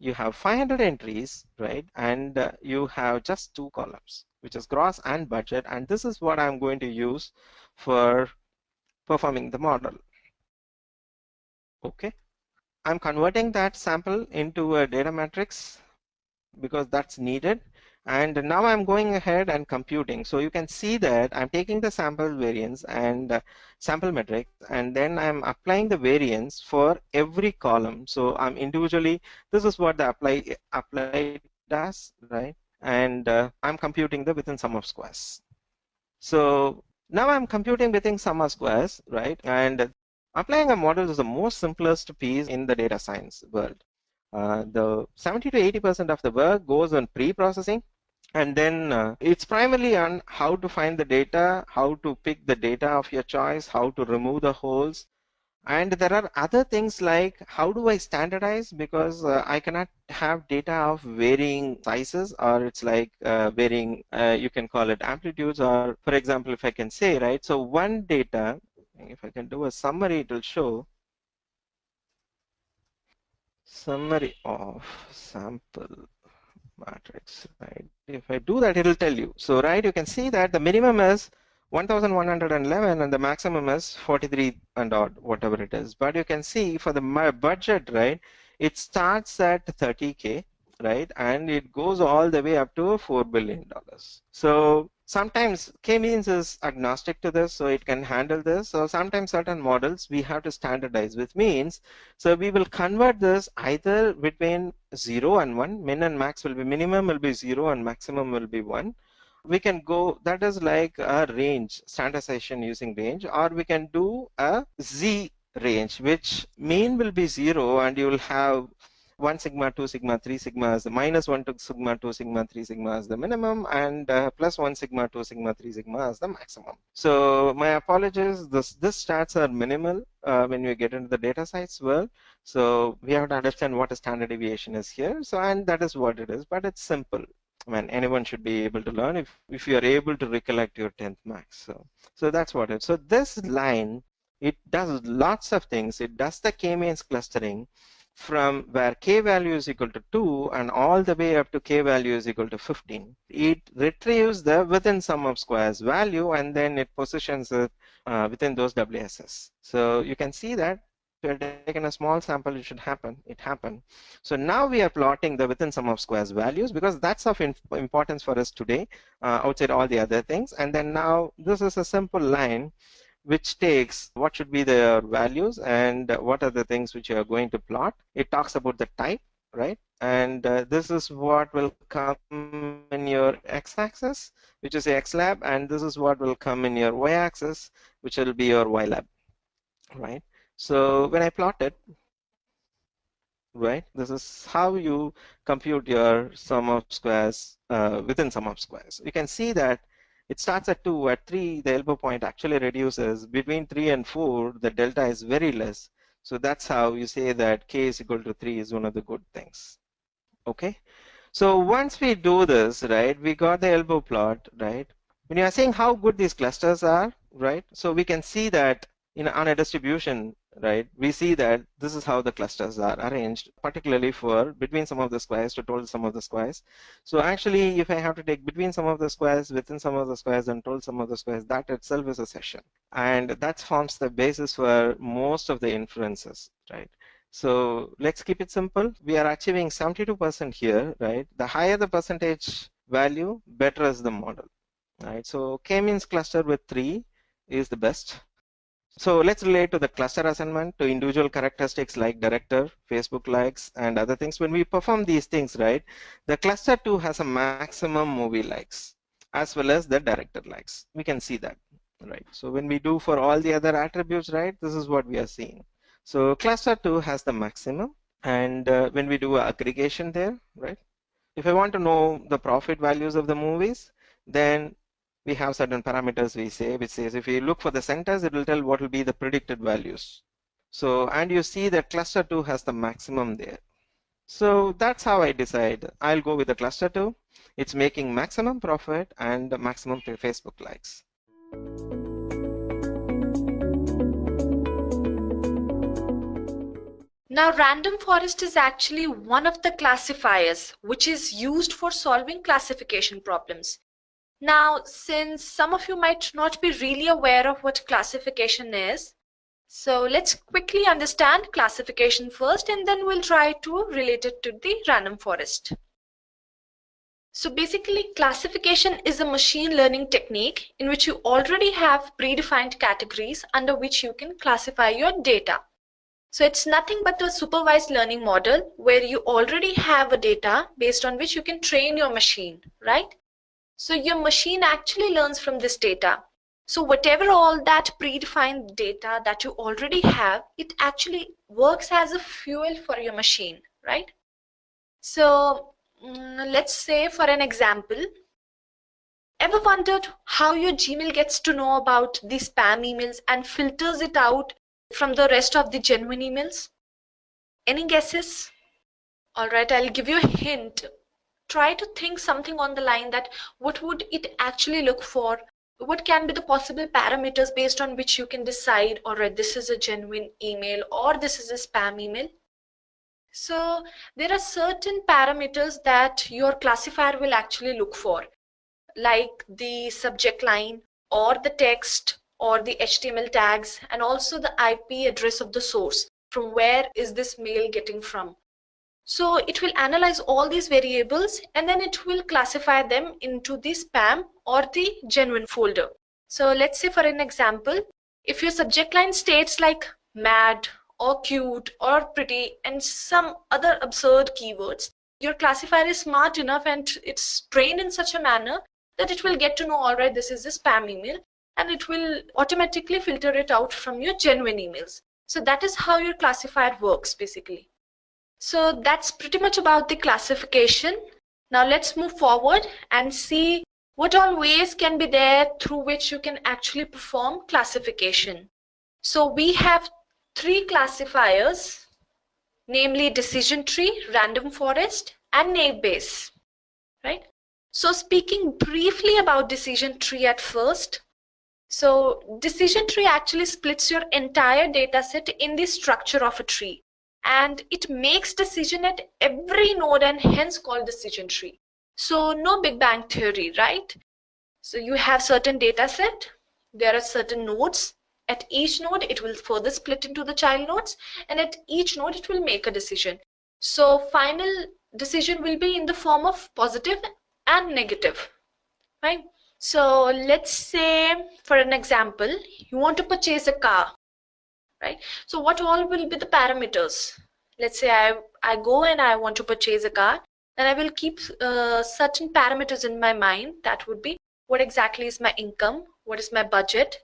you have 500 entries, right? And you have just two columns, which is gross and budget. And this is what I'm going to use for performing the model. Okay. I'm converting that sample into a data matrix because that's needed. And now I'm going ahead and computing. So you can see that I'm taking the sample variance and sample metric, and then I'm applying the variance for every column. So I'm individually, this is what the apply does, right? And I'm computing the within sum of squares. So now I'm computing within sum of squares, right? And applying a model is the most simplest piece in the data science world. The 70 to 80% of the work goes on pre-processing, and then it's primarily on how to find the data, how to pick the data of your choice, how to remove the holes. And there are other things like how do I standardize, because I cannot have data of varying sizes, or it's like varying, you can call it amplitudes, or for example, if I can say, right, so one data, if I can do a summary, it will show summary of sample matrix, right? If I do that, it'll tell you. So, right, you can see that the minimum is 1111 and the maximum is 43 and odd, whatever it is. But you can see for the budget, right, it starts at 30K, right, and it goes all the way up to $4 billion. So sometimes K-means is agnostic to this, so it can handle this. So sometimes certain models we have to standardize, which means, so we will convert this either between 0 and 1, min and max will be, minimum will be 0 and maximum will be 1. We can go, that is like a range, standardization using range, or we can do a Z range, which mean will be 0 and you will have 1 sigma, 2 sigma, 3 sigma as the minus 1 to sigma, 2 sigma, 3 sigma as the minimum, and plus 1 sigma, 2 sigma, 3 sigma as the maximum. So my apologies, this stats are minimal when you get into the data science world. So we have to understand what a standard deviation is here. So, and that is what it is, but it's simple. I mean, anyone should be able to learn if you are able to recollect your 10th max. So that's what it is. So this line, it does lots of things. It does the k-means clustering from where k value is equal to 2 and all the way up to k value is equal to 15. It retrieves the within sum of squares value and then it positions it within those WSS. So you can see that if you're taking a small sample, it should happen. It happened. So now we are plotting the within sum of squares values because that's of importance for us today outside all the other things. And then now this is a simple line which takes what should be their values and what are the things which you are going to plot. It talks about the type, right? And this is what will come in your x-axis, which is the x-lab, and this is what will come in your y-axis, which will be your y-lab, right? So when I plot it, right, this is how you compute your sum of squares within sum of squares. You can see that it starts at 2, at 3 the elbow point actually reduces, between 3 and 4 the delta is very less. So that's how you say that k is equal to 3 is one of the good things. Okay, so once we do this, right, we got the elbow plot, right? When you are saying how good these clusters are, right, so we can see that on a distribution, right, we see that this is how the clusters are arranged, particularly for between sum of the squares to total sum of the squares. So actually, if I have to take between sum of the squares, within sum of the squares, and total sum of the squares, that itself is a session. And that forms the basis for most of the inferences, right? So let's keep it simple. We are achieving 72% here, right? The higher the percentage value, better is the model, right? So k-means cluster with 3 is the best. So let's relate to the cluster assignment to individual characteristics like director, Facebook likes, and other things. When we perform these things, right, the cluster 2 has a maximum movie likes as well as the director likes. We can see that, right? So when we do for all the other attributes, right, this is what we are seeing. So cluster 2 has the maximum, and when we do aggregation there, right, if I want to know the profit values of the movies, then we have certain parameters we say, which says if you look for the centers, it will tell what will be the predicted values. So, and you see that cluster 2 has the maximum there. So that's how I decide. I'll go with the cluster 2. It's making maximum profit and maximum Facebook likes. Now, random forest is actually one of the classifiers which is used for solving classification problems. Now, since some of you might not be really aware of what classification is, so let's quickly understand classification first and then we'll try to relate it to the random forest. So basically, classification is a machine learning technique in which you already have predefined categories under which you can classify your data. So it's nothing but a supervised learning model where you already have a data based on which you can train your machine, right? So your machine actually learns from this data. So whatever all that predefined data that you already have, it actually works as a fuel for your machine, right? So let's say for an example, ever wondered how your Gmail gets to know about the spam emails and filters it out from the rest of the genuine emails? Any guesses? All right, I'll give you a hint. Try to think something on the line that what would it actually look for? What can be the possible parameters based on which you can decide, all right, this is a genuine email or this is a spam email? So there are certain parameters that your classifier will actually look for, like the subject line or the text or the HTML tags, and also the IP address of the source. From where is this mail getting from? So it will analyze all these variables and then it will classify them into the spam or the genuine folder. So let's say for an example, if your subject line states like mad or cute or pretty and some other absurd keywords, your classifier is smart enough and it's trained in such a manner that it will get to know, all right, this is a spam email, and it will automatically filter it out from your genuine emails. So that is how your classifier works basically. So that's pretty much about the classification. Now let's move forward and see what all ways can be there through which you can actually perform classification. So we have three classifiers, namely decision tree, random forest, and naive Bayes, right? So speaking briefly about decision tree at first. So decision tree actually splits your entire data set in the structure of a tree, and it makes decision at every node and hence called decision tree. So no Big Bang theory, right? So you have certain data set, there are certain nodes. At each node, it will further split into the child nodes, and at each node, it will make a decision. So final decision will be in the form of positive and negative, right? So let's say, for an example, you want to purchase a car, right? So what all will be the parameters? Let's say I go and I want to purchase a car, then I will keep certain parameters in my mind. That would be what exactly is my income, what is my budget,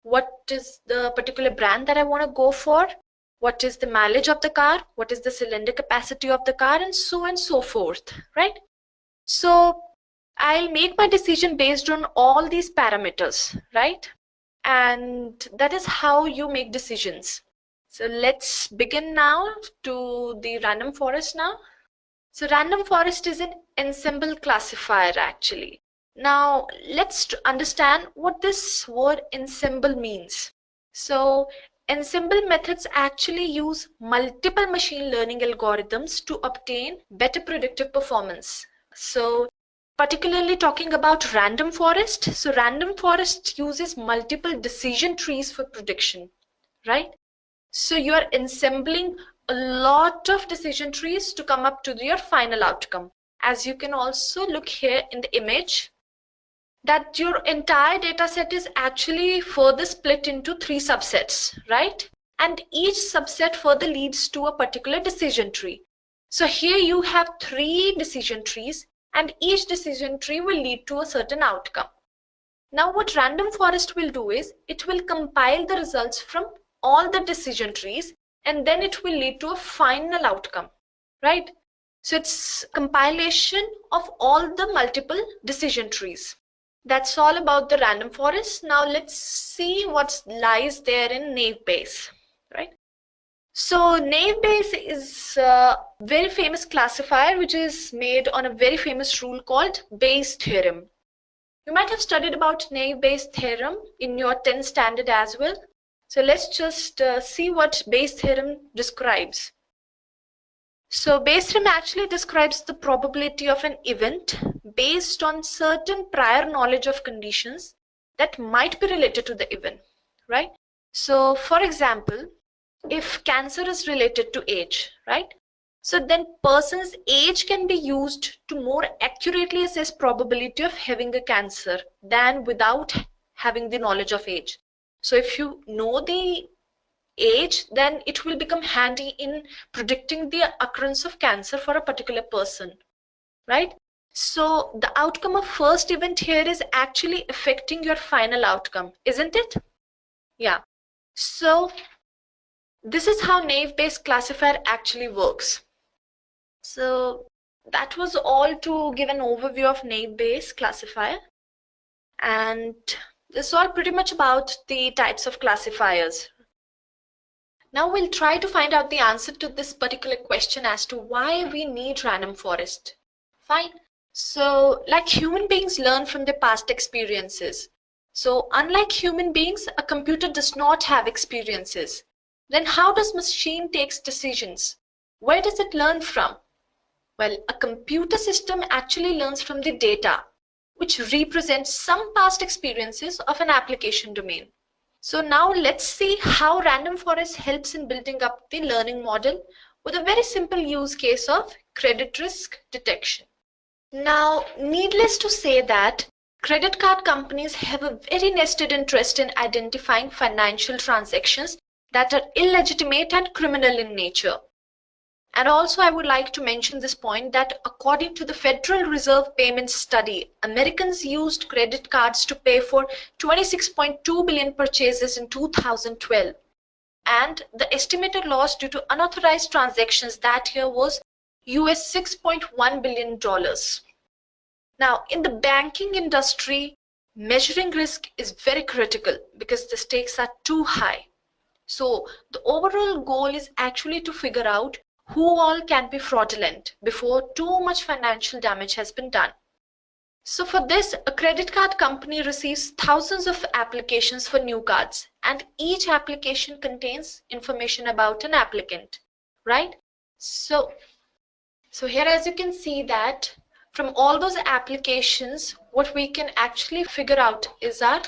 what is the particular brand that I want to go for, what is the mileage of the car, what is the cylinder capacity of the car, and so on and so forth, right? So I'll make my decision based on all these parameters, right? And that is how you make decisions. So let's begin now to the random forest now. So random forest is an ensemble classifier actually. Now let's understand what this word ensemble means. So ensemble methods actually use multiple machine learning algorithms to obtain better predictive performance. So particularly talking about random forest, so random forest uses multiple decision trees for prediction, right? So you are ensembling a lot of decision trees to come up to your final outcome. As you can also look here in the image, that your entire data set is actually further split into three subsets, right? And each subset further leads to a particular decision tree. So here you have three decision trees, and each decision tree will lead to a certain outcome. Now what random forest will do is it will compile the results from all the decision trees, and then it will lead to a final outcome, right? So it's compilation of all the multiple decision trees. That's all about the random forest. Now let's see what lies there in naive Bayes, right? So naive Bayes is a very famous classifier which is made on a very famous rule called Bayes theorem. You might have studied about naive Bayes theorem in your 10th standard as well. So let's just see what Bayes theorem describes. So Bayes theorem actually describes the probability of an event based on certain prior knowledge of conditions that might be related to the event, right? So for example, if cancer is related to age, right? So then person's age can be used to more accurately assess probability of having a cancer than without having the knowledge of age. So if you know the age, then it will become handy in predicting the occurrence of cancer for a particular person, right? So the outcome of first event here is actually affecting your final outcome, isn't it? Yeah. So this is how naive Bayes classifier actually works. So that was all to give an overview of naive-Bayes classifier. And this is all pretty much about the types of classifiers. Now we'll try to find out the answer to this particular question as to why we need random forest. Fine. So like human beings learn from their past experiences. So unlike human beings, a computer does not have experiences. Then how does machine takes decisions? Where does it learn from? Well, a computer system actually learns from the data, which represents some past experiences of an application domain. So now let's see how random forest helps in building up the learning model with a very simple use case of credit risk detection. Now, needless to say that credit card companies have a very nested interest in identifying financial transactions that are illegitimate and criminal in nature. And also I would like to mention this point that according to the Federal Reserve Payments Study, Americans used credit cards to pay for 26.2 billion purchases in 2012. And the estimated loss due to unauthorized transactions that year was US $6.1 billion. Now, in the banking industry, measuring risk is very critical because the stakes are too high. So the overall goal is actually to figure out who all can be fraudulent before too much financial damage has been done. So for this, a credit card company receives thousands of applications for new cards, and each application contains information about an applicant, right? So here, as you can see, that from all those applications, what we can actually figure out is our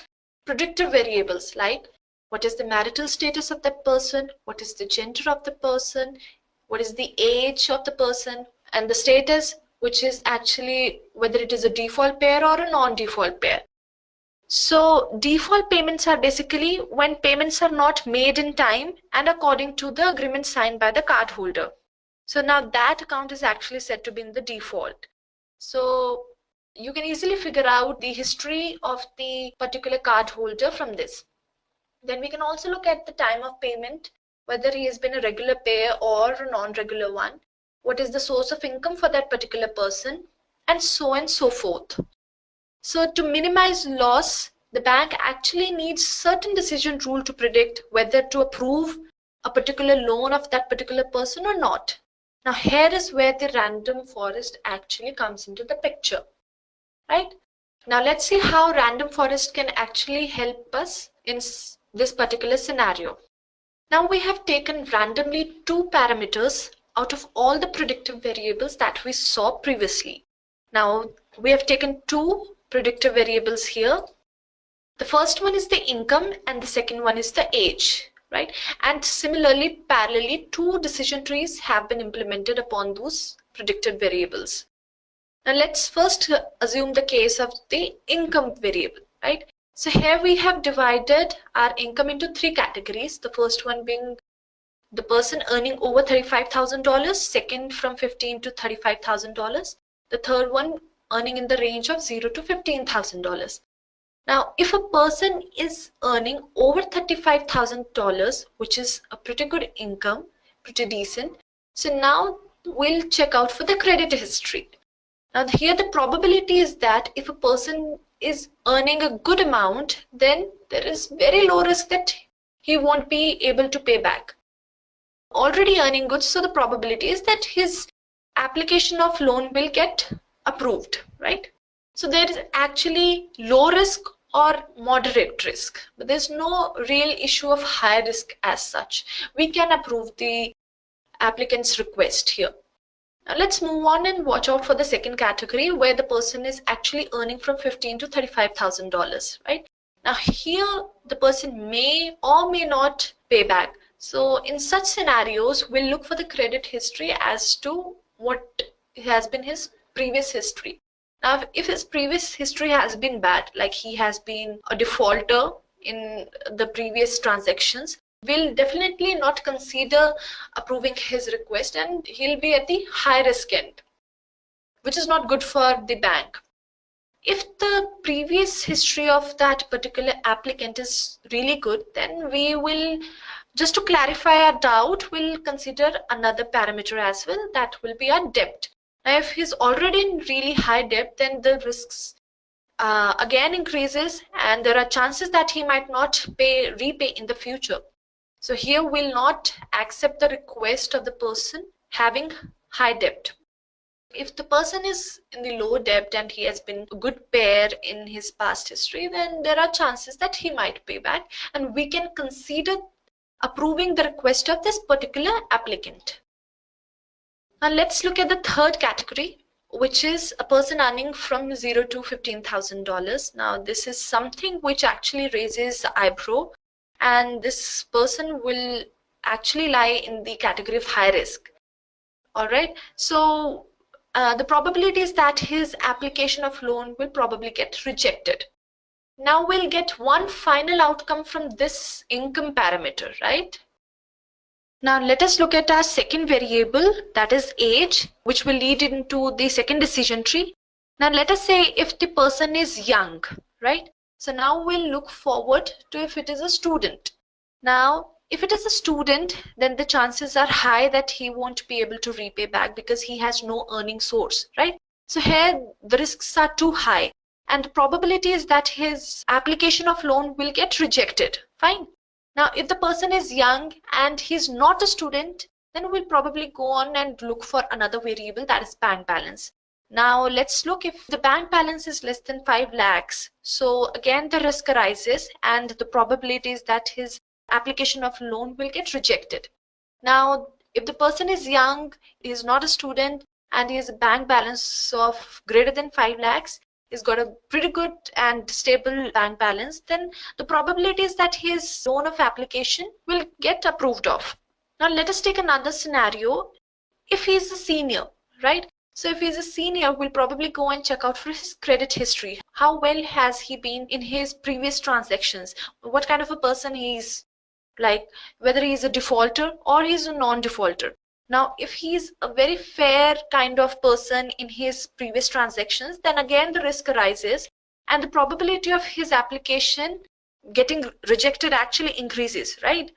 predictive variables, like what is the marital status of that person, what is the gender of the person, what is the age of the person, and the status, which is actually whether it is a default payer or a non-default payer. So default payments are basically when payments are not made in time and according to the agreement signed by the cardholder. So now that account is actually said to be in the default. So you can easily figure out the history of the particular cardholder from this. Then we can also look at the time of payment, whether he has been a regular payer or a non-regular one, what is the source of income for that particular person, and so on and so forth. So to minimize loss, the bank actually needs certain decision rule to predict whether to approve a particular loan of that particular person or not. Now here is where the random forest actually comes into the picture, right? Now let's see how random forest can actually help us in this particular scenario. Now we have taken randomly two parameters out of all the predictive variables that we saw previously. Now we have taken two predictive variables here. The first one is the income and the second one is the age, right? And similarly, parallelly, two decision trees have been implemented upon those predicted variables. Now let's first assume the case of the income variable, right? So here we have divided our income into three categories. The first one being the person earning over $35,000, second from $15,000 to $35,000, the third one earning in the range of $0 to $15,000. Now, if a person is earning over $35,000, which is a pretty good income, pretty decent, so now we'll check out for the credit history. Now here the probability is that if a person is earning a good amount, then there is very low risk that he won't be able to pay back. Already earning good, so the probability is that his application of loan will get approved, right? So there is actually low risk or moderate risk, but there's no real issue of high risk as such. We can approve the applicant's request here. Now let's move on and watch out for the second category where the person is actually earning from $15,000 to $35,000, right? Now here the person may or may not pay back. So in such scenarios, we'll look for the credit history as to what has been his previous history. Now if his previous history has been bad, like he has been a defaulter in the previous transactions, we'll definitely not consider approving his request and he'll be at the high risk end, which is not good for the bank. If the previous history of that particular applicant is really good, then we will, just to clarify our doubt, we'll consider another parameter as well, that will be our debt. Now, if he's already in really high debt, then the risks again increases, and there are chances that he might not repay in the future. So here we'll not accept the request of the person having high debt. If the person is in the low debt and he has been a good payer in his past history, then there are chances that he might pay back, and we can consider approving the request of this particular applicant. Now let's look at the third category, which is a person earning from $0 to $15,000. Now this is something which actually raises the eyebrow, and this person will actually lie in the category of high risk. All right, so the probability is that his application of loan will probably get rejected. Now we'll get one final outcome from this income parameter, right? Now let us look at our second variable, that is age, which will lead into the second decision tree. Now let us say if the person is young, right? So now we'll look forward to if it is a student. Now if it is a student, then the chances are high that he won't be able to repay back because he has no earning source, right? So here the risks are too high, and the probability is that his application of loan will get rejected. Fine. Now if the person is young and he's not a student, then we'll probably go on and look for another variable, that is bank balance. Now let's look if the bank balance is less than 5 lakhs. So again the risk arises, and the probability is that his application of loan will get rejected. Now if the person is young, he is not a student, and he has a bank balance of greater than 5 lakhs, he's got a pretty good and stable bank balance, then the probability is that his loan of application will get approved of. Now let us take another scenario. If he's a senior, right? So if he's a senior, we'll probably go and check out for his credit history. How well has he been in his previous transactions? What kind of a person he's like, whether he's a defaulter or he's a non-defaulter. Now if he's a very fair kind of person in his previous transactions, then again the risk arises, and the probability of his application getting rejected actually increases, right?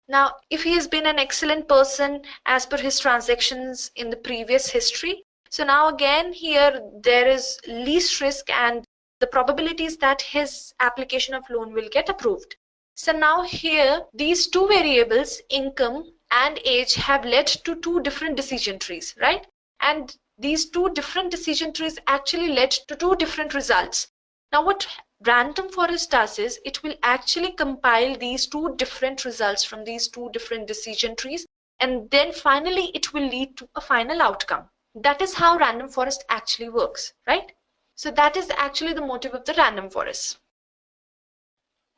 Now if he has been an excellent person as per his transactions in the previous history, so now again here there is least risk, and the probability is that his application of loan will get approved. So now here these two variables, income and age, have led to two different decision trees, right? And these two different decision trees actually led to two different results. Now what random forest does is it will actually compile these two different results from these two different decision trees, and then finally it will lead to a final outcome. That is how random forest actually works, right? So that is actually the motive of the random forest.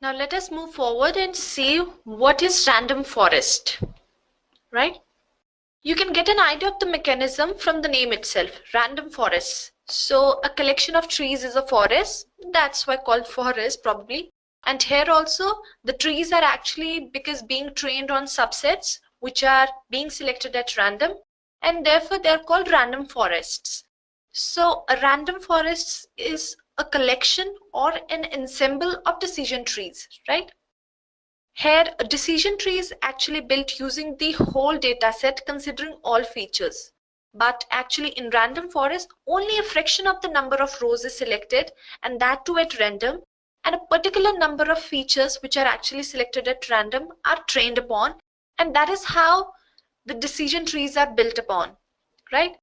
Now let us move forward and see what is random forest, right? You can get an idea of the mechanism from the name itself, random forest. So a collection of trees is a forest, that's why called forest probably. And here also the trees are actually because being trained on subsets which are being selected at random, and therefore they are called random forests. So a random forest is a collection or an ensemble of decision trees, right? Here a decision tree is actually built using the whole data set considering all features. But actually in random forest only a fraction of the number of rows is selected, and that too at random, and a particular number of features which are actually selected at random are trained upon, and that is how the decision trees are built upon, right?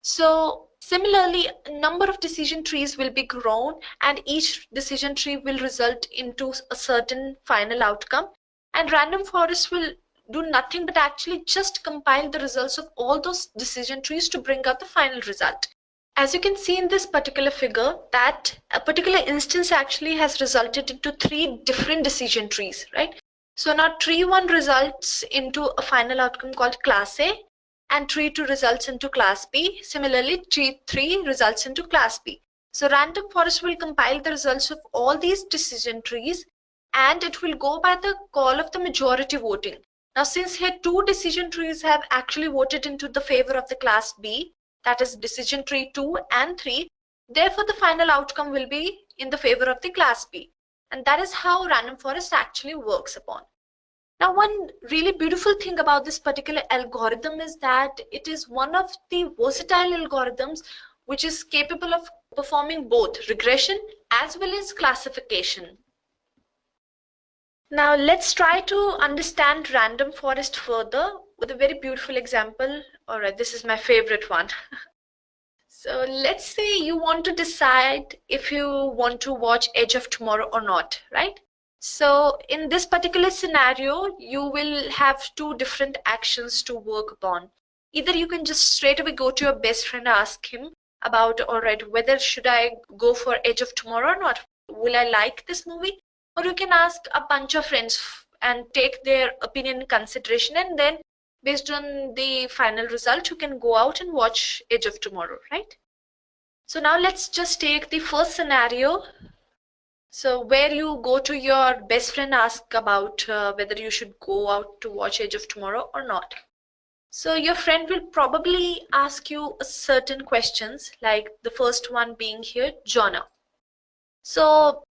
So similarly, a number of decision trees will be grown, and each decision tree will result into a certain final outcome, and random forest will do nothing but actually just compile the results of all those decision trees to bring out the final result. As you can see in this particular figure, that a particular instance actually has resulted into 3 different decision trees, right? So now tree 1 results into a final outcome called class A, and tree 2 results into class B. Similarly, tree 3 results into class B. So random forest will compile the results of all these decision trees, and it will go by the call of the majority voting. Now since here 2 decision trees have actually voted into the favor of the class B, that is decision tree 2 and 3, therefore the final outcome will be in the favor of the class B. And that is how random forest actually works upon. Now, one really beautiful thing about this particular algorithm is that it is one of the versatile algorithms which is capable of performing both regression as well as classification. Now, let's try to understand random forest further with a very beautiful example. All right, this is my favorite one. So let's say you want to decide if you want to watch Edge of Tomorrow or not, right? So in this particular scenario, you will have two different actions to work upon. Either you can just straight away go to your best friend, ask him about, all right, whether should I go for Edge of Tomorrow or not? Will I like this movie? Or you can ask a bunch of friends and take their opinion in consideration, and then based on the final result, you can go out and watch Edge of Tomorrow, right? So now let's just take the first scenario. So where you go to your best friend, ask about whether you should go out to watch Edge of Tomorrow or not. So your friend will probably ask you certain questions, like the first one being here, genre. So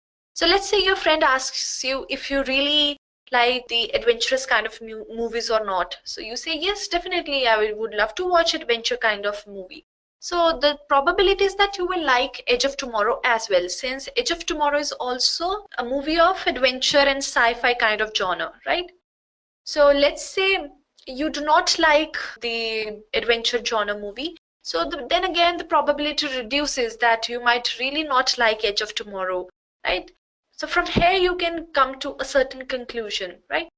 let's say your friend asks you if you really like the adventurous kind of movies or not. So you say, yes, definitely, I would love to watch adventure kind of movie. So the probability is that you will like Edge of Tomorrow as well, since Edge of Tomorrow is also a movie of adventure and sci-fi kind of genre, right? So let's say you do not like the adventure genre movie. So then again, the probability reduces that you might really not like Edge of Tomorrow, right? So from here, you can come to a certain conclusion, right?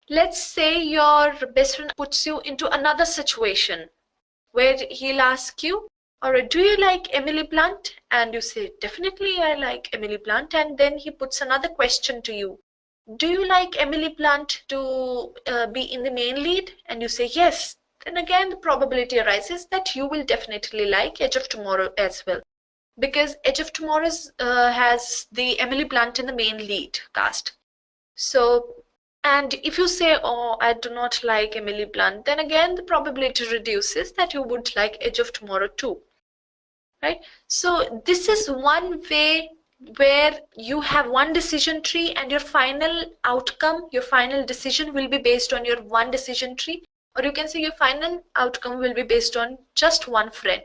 Let's say your best friend puts you into another situation where he'll ask you, all right, do you like Emily Blunt? And you say, definitely I like Emily Blunt. And then he puts another question to you. Do you like Emily Blunt to be in the main lead? And you say, yes. Then again, the probability arises that you will definitely like Edge of Tomorrow as well, because Edge of Tomorrow has the Emily Blunt in the main lead cast. So, and if you say, oh, I do not like Emily Blunt, then again the probability reduces that you would like Edge of Tomorrow too, right? So this is one way where you have one decision tree and your final outcome, your final decision will be based on your one decision tree, or you can say your final outcome will be based on just one friend.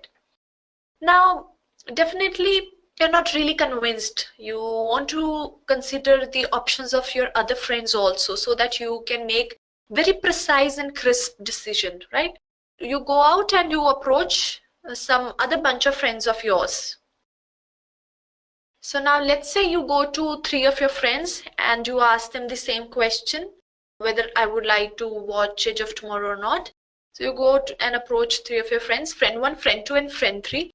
Now, definitely you're not really convinced. You want to consider the options of your other friends also, so that you can make very precise and crisp decision, right? You go out and you approach some other bunch of friends of yours. So now let's say you go to 3 of your friends and you ask them the same question, whether I would like to watch Edge of Tomorrow or not. So you go and approach 3 of your friends, friend 1, friend 2, and friend 3.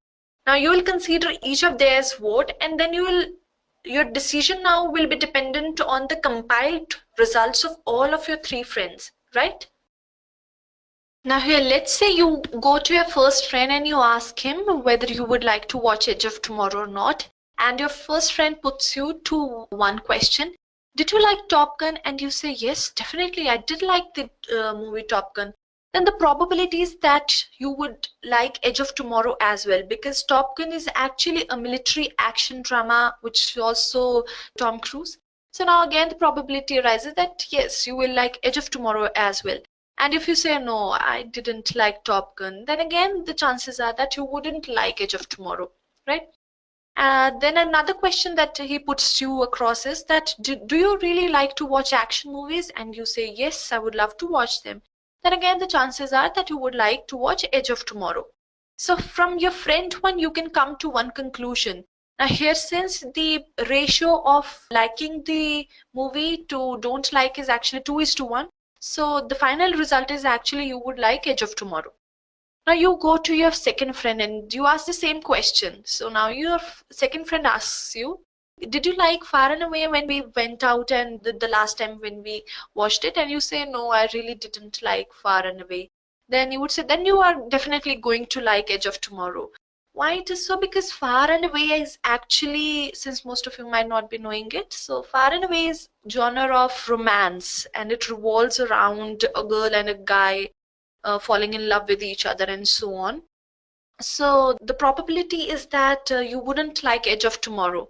Now you will consider each of theirs vote, and then your decision now will be dependent on the compiled results of all of your 3 friends, right? Now here, let's say you go to your first friend and you ask him whether you would like to watch Edge of Tomorrow or not. And your first friend puts you to one question. Did you like Top Gun? And you say, yes, definitely, I did like the movie Top Gun. Then the probability is that you would like Edge of Tomorrow as well, because Top Gun is actually a military action drama, which is also Tom Cruise. So now again, the probability arises that yes, you will like Edge of Tomorrow as well. And if you say, no, I didn't like Top Gun, then again, the chances are that you wouldn't like Edge of Tomorrow, right? Then another question that he puts you across is that, do you really like to watch action movies? And you say, yes, I would love to watch them. Then again, the chances are that you would like to watch Edge of Tomorrow. So from your friend 1, you can come to one conclusion. Now here, since the ratio of liking the movie to don't like is actually 2:1, so the final result is actually you would like Edge of Tomorrow. Now you go to your second friend and you ask the same question. So now your second friend asks you, did you like Far and Away when we went out and the last time when we watched it? And you say, no, I really didn't like Far and Away. Then you would say, then you are definitely going to like Edge of Tomorrow. Why it is so? Because Far and Away is actually, since most of you might not be knowing it, so Far and Away is genre of romance, and it revolves around a girl and a guy falling in love with each other and so on. So the probability is that you wouldn't like Edge of Tomorrow.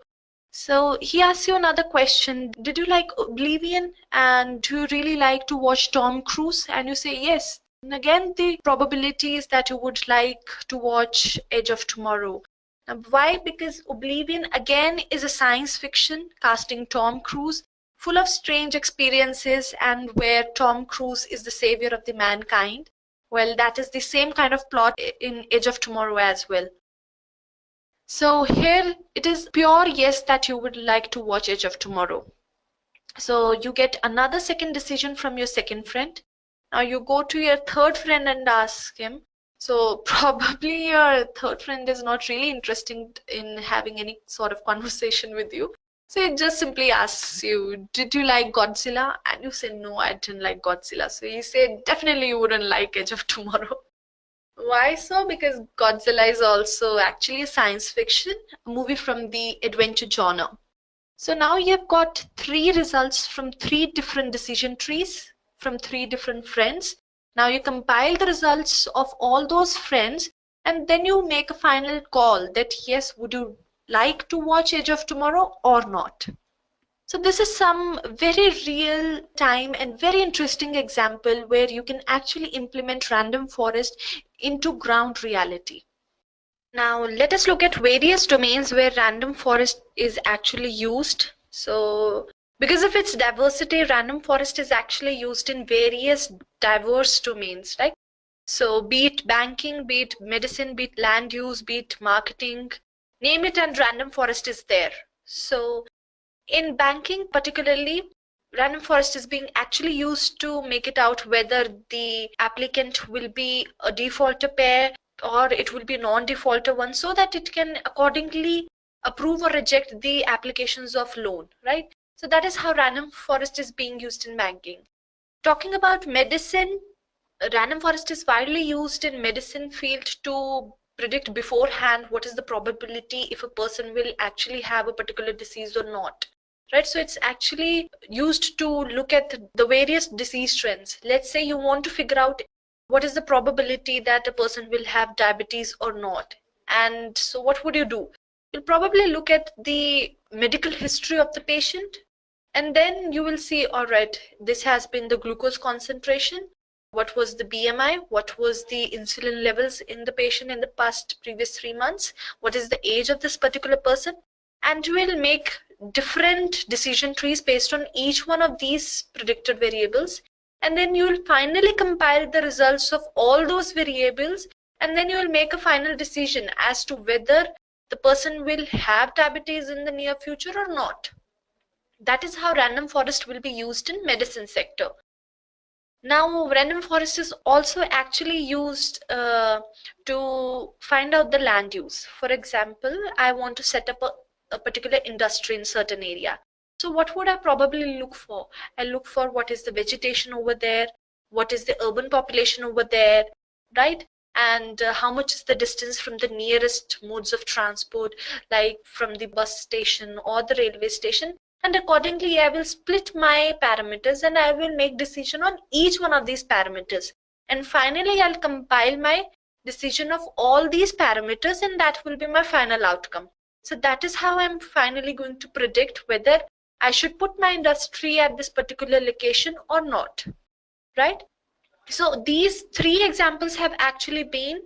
So he asks you another question. Did you like Oblivion? And do you really like to watch Tom Cruise? And you say yes. And again, the probability is that you would like to watch Edge of Tomorrow. Now, why? Because Oblivion again is a science fiction casting Tom Cruise, full of strange experiences, and where Tom Cruise is the savior of the mankind. Well, that is the same kind of plot in Edge of Tomorrow as well. So here it is pure yes that you would like to watch Edge of Tomorrow. So you get another second decision from your second friend. Now you go to your third friend and ask him. So probably your third friend is not really interested in having any sort of conversation with you. So it just simply asks you, did you like Godzilla? And you say, no, I didn't like Godzilla. So you say, definitely you wouldn't like Edge of Tomorrow. Why so? Because Godzilla is also actually a science fiction, a movie from the adventure genre. So now you've got 3 results from 3 different decision trees from 3 different friends. Now you compile the results of all those friends and then you make a final call that yes, would you like to watch Edge of Tomorrow or not? So this is some very real time and very interesting example where you can actually implement random forest into ground reality. Now let us look at various domains where random forest is actually used. So because of its diversity, random forest is actually used in various diverse domains, right? So be it banking, be it medicine, be it land use, be it marketing, name it and random forest is there. So in banking particularly, random forest is being actually used to make it out whether the applicant will be a defaulter pair or it will be a non-defaulter one, so that it can accordingly approve or reject the applications of loan, right? So that is how random forest is being used in banking. Talking about medicine, random forest is widely used in medicine field to predict beforehand what is the probability if a person will actually have a particular disease or not. Right, so it's actually used to look at the various disease trends. Let's say you want to figure out what is the probability that a person will have diabetes or not. And so what would you do? You'll probably look at the medical history of the patient, and then you will see, all right, this has been the glucose concentration, what was the BMI, what was the insulin levels in the patient in the previous 3 months, what is the age of this particular person, and you will make different decision trees based on each one of these predicted variables, and then you will finally compile the results of all those variables, and then you will make a final decision as to whether the person will have diabetes in the near future or not. That is how random forest will be used in medicine sector. Now random forest is also actually used to find out the land use. For example, I want to set up a particular industry in certain area. So what would I probably look for? I look for what is the vegetation over there, what is the urban population over there, right? And how much is the distance from the nearest modes of transport, like from the bus station or the railway station. And accordingly, I will split my parameters and I will make decision on each one of these parameters. And finally, I'll compile my decision of all these parameters, and that will be my final outcome. So that is how I'm finally going to predict whether I should put my industry at this particular location or not, right? So these 3 examples have actually been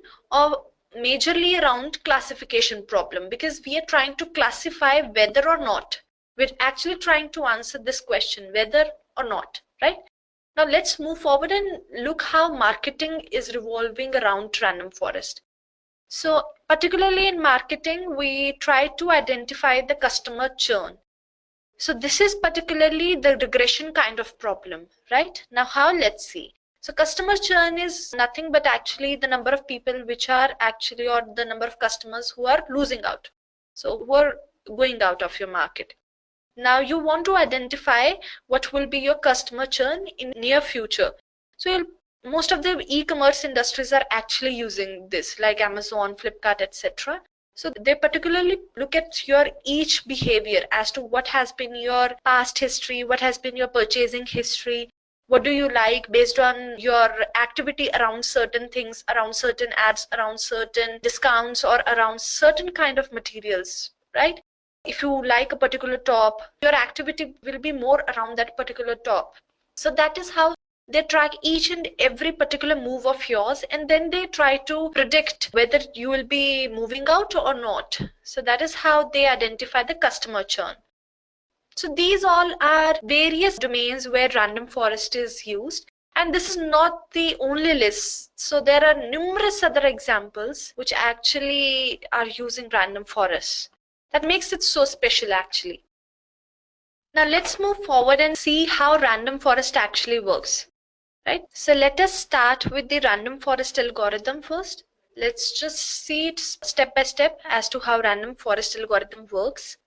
majorly around classification problem, because we are trying to classify whether or not. We're actually trying to answer this question, whether or not, right? Now let's move forward and look how marketing is revolving around random forest. So particularly in marketing, we try to identify the customer churn. So this is particularly the regression kind of problem, right? Now how? Let's see. So customer churn is nothing but actually the number of people which are actually, or the number of customers who are losing out. So who are going out of your market. Now you want to identify what will be your customer churn in near future. So most of the e-commerce industries are actually using this, like Amazon, Flipkart, etc. So they particularly look at your each behavior as to what has been your past history, what has been your purchasing history, what do you like based on your activity around certain things, around certain ads, around certain discounts, or around certain kind of materials, right? If you like a particular top, your activity will be more around that particular top. So that is how they track each and every particular move of yours, and then they try to predict whether you will be moving out or not. So that is how they identify the customer churn. So these all are various domains where random forest is used. And this is not the only list. So there are numerous other examples which actually are using random forests. That makes it so special actually. Now let's move forward and see how random forest actually works. Right? So let us start with the random forest algorithm first. Let's just see it step by step as to how random forest algorithm works.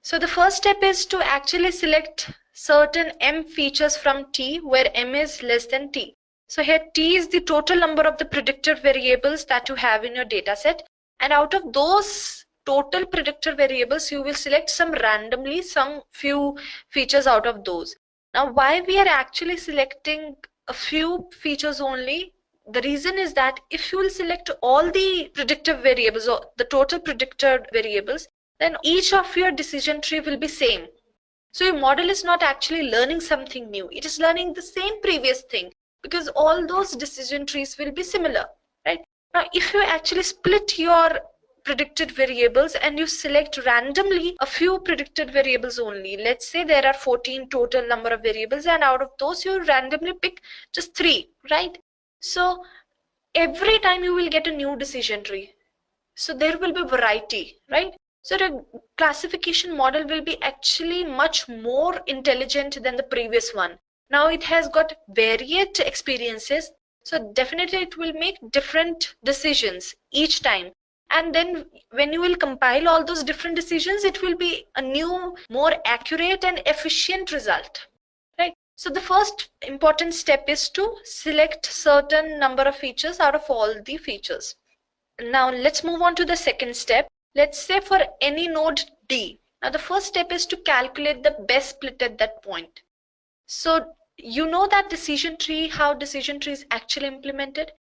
So the first step is to actually select certain m features from T where m is less than T. So here T is the total number of the predictor variables that you have in your data set, and out of those total predictor variables you will select some randomly some few features out of those. Now why we are actually selecting a few features only? The reason is that if you will select all the predictive variables or the total predictor variables, then each of your decision tree will be same. So your model is not actually learning something new. It is learning the same previous thing because all those decision trees will be similar, right? Now, if you actually split your predicted variables and you select randomly a few predicted variables only, let's say there are 14 total number of variables, and out of those you randomly pick just 3, right? So every time you will get a new decision tree. So there will be variety, right? So the classification model will be actually much more intelligent than the previous one. Now it has got varied experiences, so definitely it will make different decisions each time. And then when you will compile all those different decisions, it will be a new, more accurate and efficient result, right? So the first important step is to select certain number of features out of all the features. Now let's move on to the second step. Let's say for any node D. Now the first step is to calculate the best split at that point. So you know that decision tree, how decision tree is actually implemented.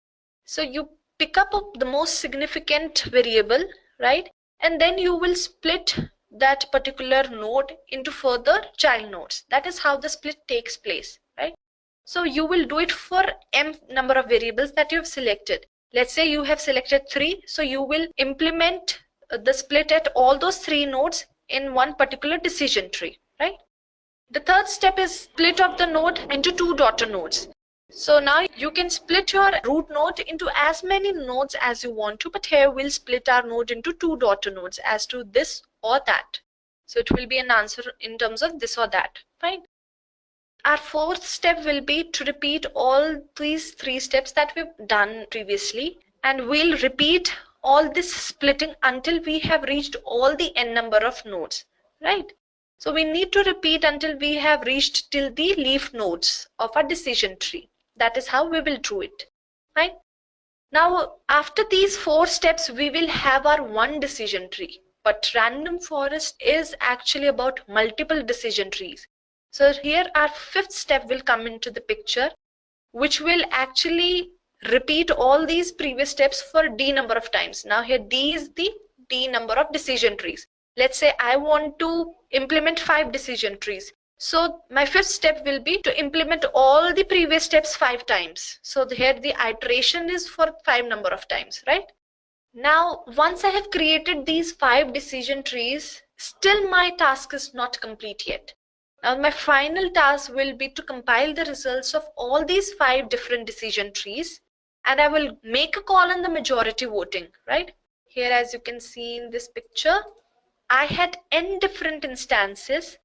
So you pick up the most significant variable, right? And then you will split that particular node into further child nodes. That is how the split takes place, right? So you will do it for m number of variables that you have selected. Let's say you have selected 3, so you will implement the split at all those 3 nodes in one particular decision tree, right? The third step is split of the node into 2 daughter nodes. So now you can split your root node into as many nodes as you want to, but here we'll split our node into 2 daughter nodes as to this or that. So it will be an answer in terms of this or that, fine. Our fourth step will be to repeat all these 3 steps that we've done previously, and we'll repeat all this splitting until we have reached all the n number of nodes, right? So we need to repeat until we have reached till the leaf nodes of our decision tree. That is how we will do it, right? Now after these 4 steps we will have our one decision tree, but random forest is actually about multiple decision trees. So here our 5th step will come into the picture, which will actually repeat all these previous steps for d number of times. Now here d is the d number of decision trees. Let's say I want to implement 5 decision trees. So my 5th step will be to implement all the previous steps 5 times. So here the iteration is for 5 number of times, right? Now once I have created these 5 decision trees, still my task is not complete yet. Now my final task will be to compile the results of all these 5 different decision trees, and I will make a call on the majority voting, right? Here as you can see in this picture, I had n different instances,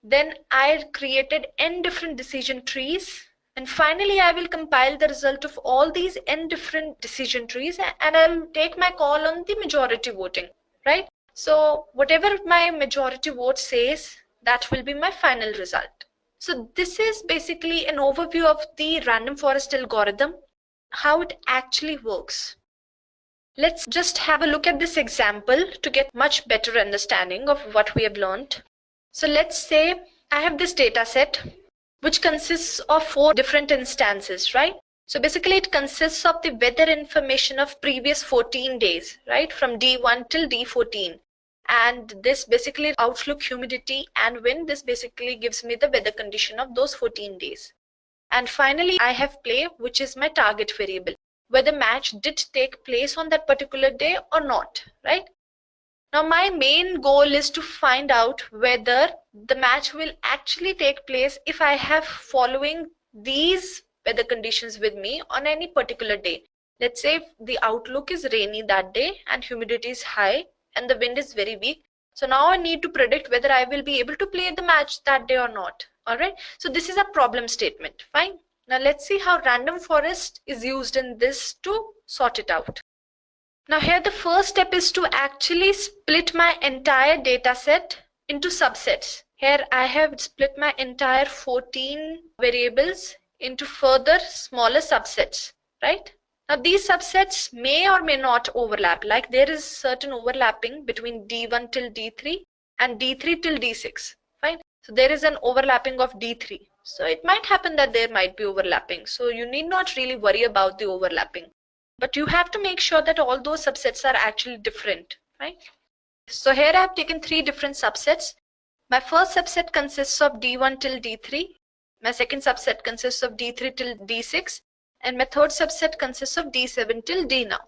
then I created n different decision trees, and finally I will compile the result of all these n different decision trees, and I will take my call on the majority voting, right? So whatever my majority vote says, that will be my final result. So this is basically an overview of the random forest algorithm, how it actually works. Let's just have a look at this example to get much better understanding of what we have learned. So let's say I have this data set which consists of 4 different instances, right? So basically it consists of the weather information of previous 14 days, right? From D1 till D14. and this basically outlook, humidity and wind. This basically gives me the weather condition of those 14 days. And finally, I have play, which is my target variable, whether match did take place on that particular day or not, right? Now my main goal is to find out whether the match will actually take place if I have following these weather conditions with me on any particular day. Let's say if the outlook is rainy that day and humidity is high and the wind is very weak. So now I need to predict whether I will be able to play the match that day or not. Alright, so this is a problem statement. Fine. Now let's see how random forest is used in this to sort it out. Now here the first step is to actually split my entire data set into subsets. Here I have split my entire 14 variables into further smaller subsets, right? Now these subsets may or may not overlap, like there is certain overlapping between D1 till D3 and D3 till D6, fine? So there is an overlapping of D3. So it might happen that there might be overlapping. So you need not really worry about the overlapping. But you have to make sure that all those subsets are actually different, right? So here I have taken 3 different subsets. My first subset consists of D1 till D3. My second subset consists of D3 till D6. And my third subset consists of D7 till D now.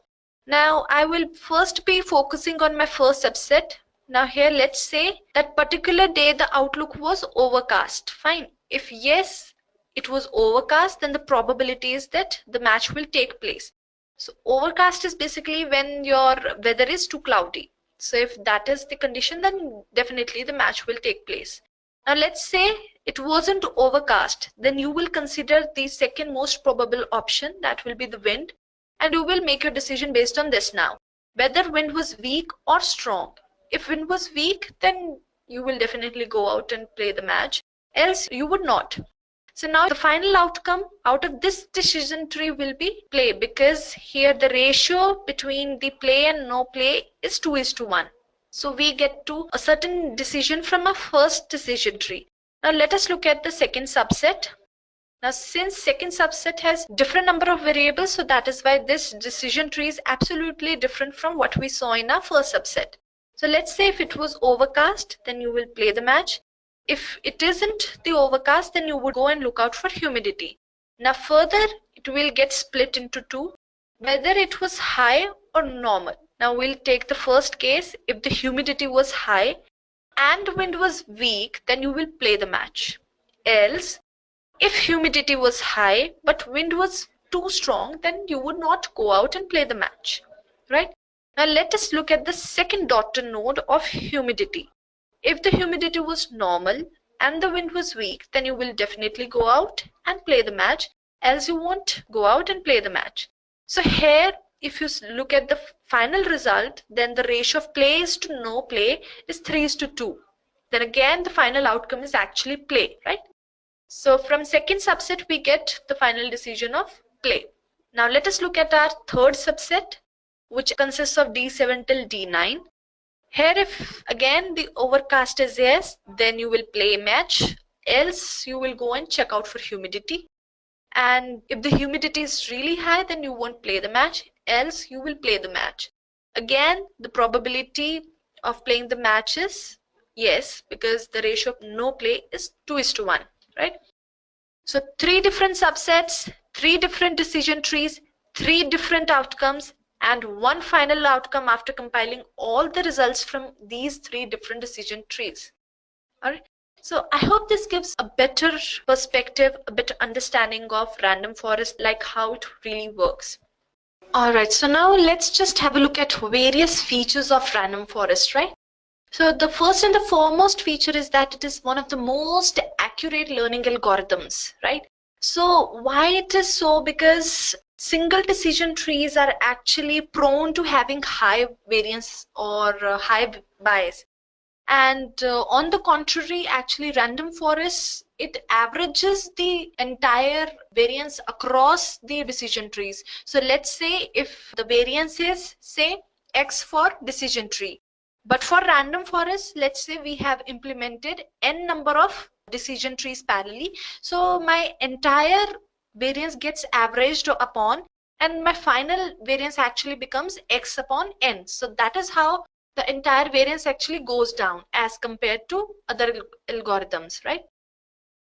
Now I will first be focusing on my first subset. Now here let's say that particular day the outlook was overcast. Fine. If yes, it was overcast, then the probability is that the match will take place. So overcast is basically when your weather is too cloudy. So if that is the condition, then definitely the match will take place. Now let's say it wasn't overcast, then you will consider the second most probable option, that will be the wind, and you will make your decision based on this now. Whether wind was weak or strong. If wind was weak, then you will definitely go out and play the match, else you would not. So now the final outcome out of this decision tree will be play, because here the ratio between the play and no play is 2:1. So we get to a certain decision from a first decision tree. Now let us look at the second subset. Now since second subset has different number of variables, so that is why this decision tree is absolutely different from what we saw in our first subset. So let's say if it was overcast, then you will play the match. If it isn't the overcast, then you would go and look out for humidity. Now further, it will get split into 2, whether it was high or normal. Now we'll take the first case. If the humidity was high and wind was weak, then you will play the match. Else, if humidity was high but wind was too strong, then you would not go out and play the match, right? Now let us look at the second daughter node of humidity. If the humidity was normal and the wind was weak, then you will definitely go out and play the match, else you won't go out and play the match. So here, if you look at the final result, then the ratio of plays to no play is 3:2. Then again, the final outcome is actually play, right? So from second subset, we get the final decision of play. Now let us look at our third subset, which consists of D7 till D9. Here, if again the overcast is yes, then you will play match, else you will go and check out for humidity. And if the humidity is really high, then you won't play the match, else you will play the match. Again, the probability of playing the match is yes, because the ratio of no play is 2:1, right? So 3 different subsets, 3 different decision trees, 3 different outcomes, and 1 final outcome after compiling all the results from these 3 different decision trees. Alright, so I hope this gives a better perspective, a better understanding of random forest, like how it really works. Alright, so now let's just have a look at various features of random forest, right? So the first and the foremost feature is that it is one of the most accurate learning algorithms, right? So why it is so? Because single decision trees are actually prone to having high variance or high bias. And on the contrary, actually random forests, it averages the entire variance across the decision trees. So let's say if the variance is say X for decision tree, but for random forest, let's say we have implemented n number of decision trees parallelly. So my entire variance gets averaged upon, and my final variance actually becomes X upon n. So that is how the entire variance actually goes down as compared to other algorithms, right?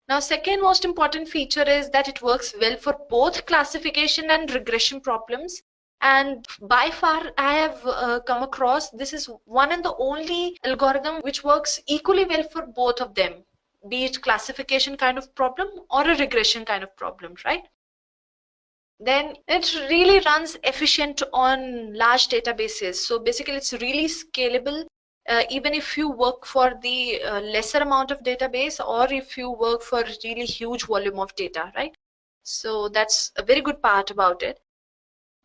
Now, second most important feature is that it works well for both classification and regression problems. And by far, I have come across, this is one and the only algorithm which works equally well for both of them, be it classification kind of problem or a regression kind of problem, right? Then it really runs efficient on large databases. So basically, it's really scalable. Even if you work for the lesser amount of database, or if you work for a really huge volume of data, right? So that's a very good part about it.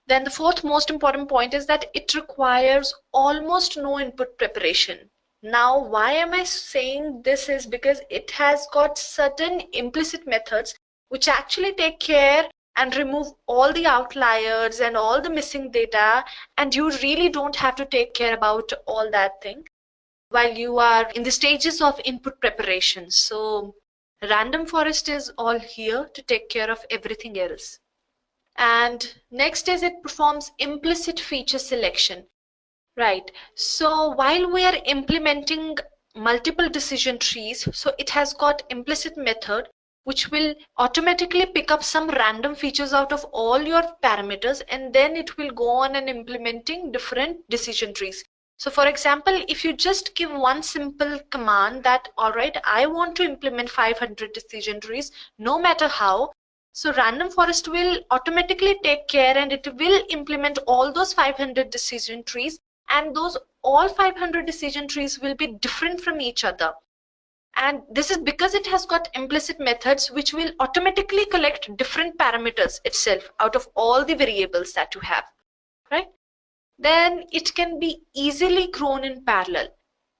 Then the fourth most important point is that it requires almost no input preparation. Now, why am I saying this is because it has got certain implicit methods which actually take care and remove all the outliers and all the missing data, and you really don't have to take care about all that thing while you are in the stages of input preparation. So random forest is all here to take care of everything else. And next is it performs implicit feature selection. Right. So while we are implementing multiple decision trees, so it has got implicit method which will automatically pick up some random features out of all your parameters, and then it will go on and implementing different decision trees. So for example, if you just give one simple command that, all right, I want to implement 500 decision trees, no matter how, so random forest will automatically take care and it will implement all those 500 decision trees, and those all 500 decision trees will be different from each other. And this is because it has got implicit methods which will automatically collect different parameters itself out of all the variables that you have, right? Then it can be easily grown in parallel.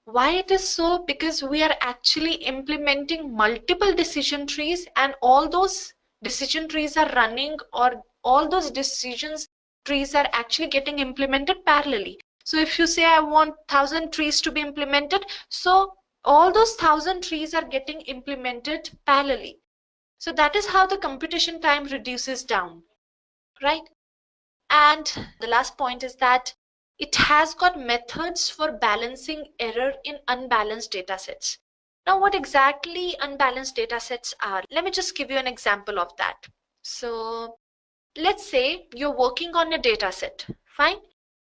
Why it is so? Because we are actually implementing multiple decision trees, and all those decision trees are running, or all those decisions trees are actually getting implemented parallelly. So if you say I want 1,000 trees to be implemented, so all those 1,000 trees are getting implemented parallelly. So that is how the computation time reduces down, right? And the last point is that it has got methods for balancing error in unbalanced data sets. Now, what exactly unbalanced data sets are? Let me just give you an example of that. So let's say you're working on a data set, fine,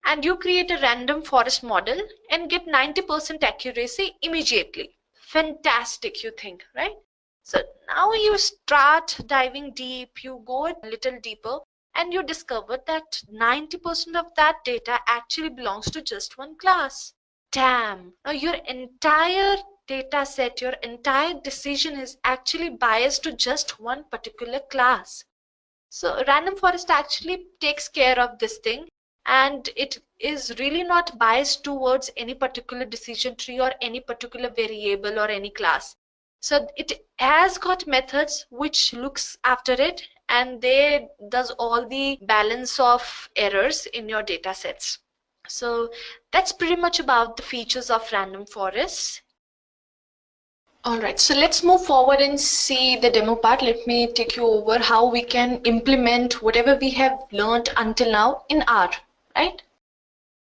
and you create a random forest model and get 90% accuracy immediately. Fantastic, you think, right? So now you start diving deep, you go a little deeper, and you discover that 90% of that data actually belongs to just one class. Damn, now your entire data set, your entire decision is actually biased to just one particular class. So random forest actually takes care of this thing, and it is really not biased towards any particular decision tree or any particular variable or any class. So it has got methods which looks after it, and they does all the balance of errors in your data sets. So that's pretty much about the features of random forests. All right, so let's move forward and see the demo part. Let me take you over how we can implement whatever we have learned until now in R, right?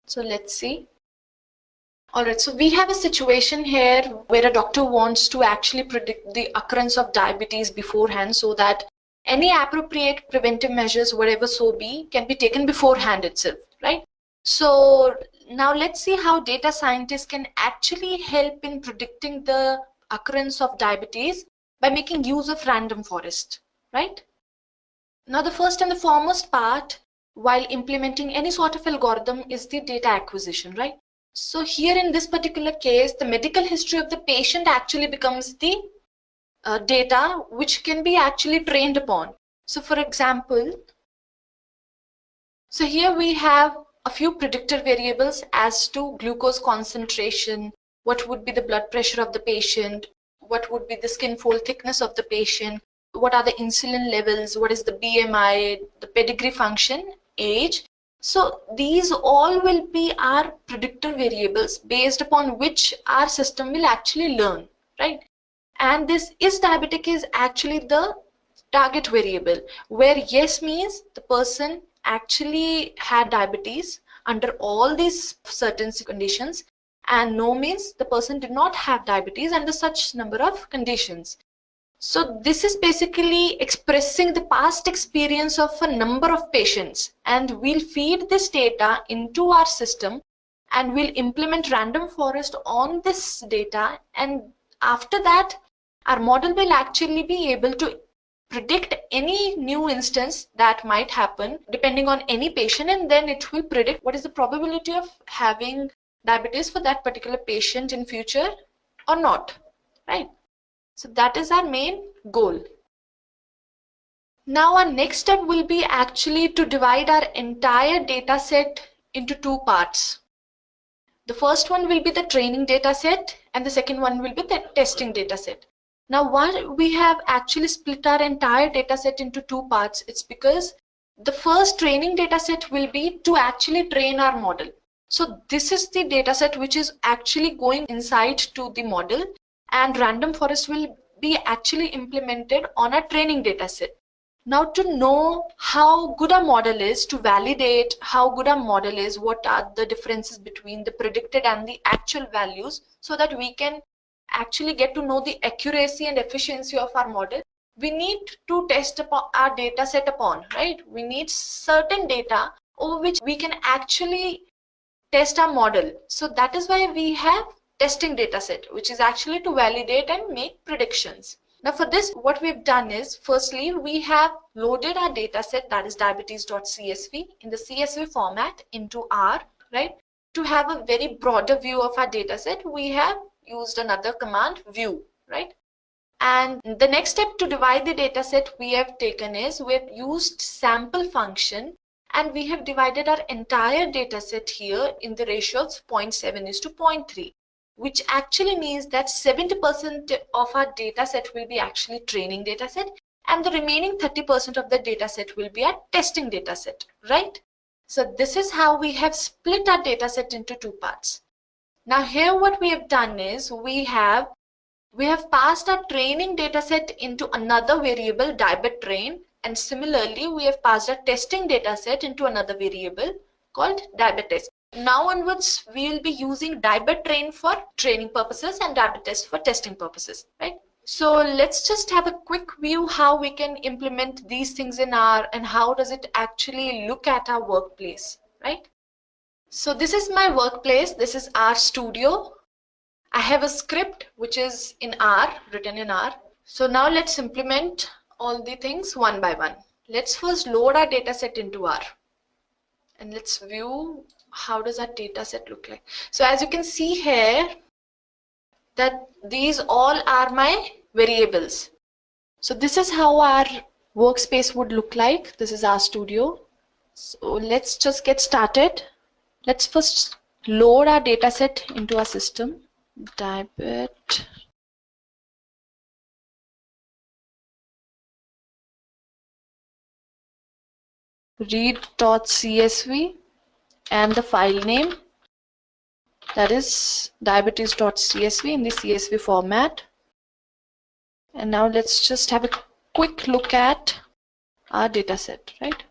So let's see. All right, so we have a situation here where a doctor wants to actually predict the occurrence of diabetes beforehand, so that any appropriate preventive measures, whatever so be, can be taken beforehand itself, right? So now let's see how data scientists can actually help in predicting the occurrence of diabetes by making use of random forest, right? Now the first and the foremost part while implementing any sort of algorithm is the data acquisition, right? So here in this particular case, the medical history of the patient actually becomes the data which can be actually trained upon. So for example, so here we have a few predictor variables as to glucose concentration, what would be the blood pressure of the patient, what would be the skin fold thickness of the patient, what are the insulin levels, what is the BMI, the pedigree function, age. So these all will be our predictor variables based upon which our system will actually learn, right? And this is diabetic is actually the target variable, where yes means the person actually had diabetes, under all these certain conditions, and no means the person did not have diabetes under such number of conditions. So this is basically expressing the past experience of a number of patients, and we'll feed this data into our system and we'll implement random forest on this data, and after that our model will actually be able to predict any new instance that might happen depending on any patient, and then it will predict what is the probability of having diabetes for that particular patient in future or not, right? So that is our main goal. Now our next step will be actually to divide our entire data set into two parts. The first one will be the training data set and the second one will be the testing data set. Now why we have actually split our entire data set into two parts, it's because the first training data set will be to actually train our model. So this is the data set which is actually going inside to the model, and random forest will be actually implemented on a training data set. Now to know how good a model is, to validate how good a model is, what are the differences between the predicted and the actual values, so that we can actually get to know the accuracy and efficiency of our model, we need to test upon our data set upon, right? We need certain data over which we can actually test our model. So that is why we have testing data set, which is actually to validate and make predictions. Now for this, what we've done is, firstly, we have loaded our data set, that is diabetes.csv, in the CSV format into R, right? To have a very broader view of our data set, we have used another command, view, right? And the next step to divide the data set we have taken is, we've used sample function, and we have divided our entire data set here in the ratio of 0.7:0.3. Which actually means that 70% of our data set will be actually training data set, and the remaining 30% of the data set will be our testing data set, right? So this is how we have split our data set into two parts. Now here what we have done is, we have passed our training data set into another variable, diabtrain, and similarly we have passed our testing data set into another variable called diabtest. Now onwards, we will be using diabtrain for training purposes and diabtest for testing purposes, right? So let's just have a quick view how we can implement these things in R, and how does it actually look at our workplace, right? So this is my workplace. This is R Studio. I have a script which is in R, written in R. So now let's implement all the things one by one. Let's first load our data set into R. And let's view how does our data set look like. So as you can see here, that these all are my variables. So this is how our workspace would look like. This is our studio. So let's just get started. Let's first load our data set into our system. Diabet. read.csv and the file name, that is diabetes.csv in the CSV format. And now let's just have a quick look at our data set, right?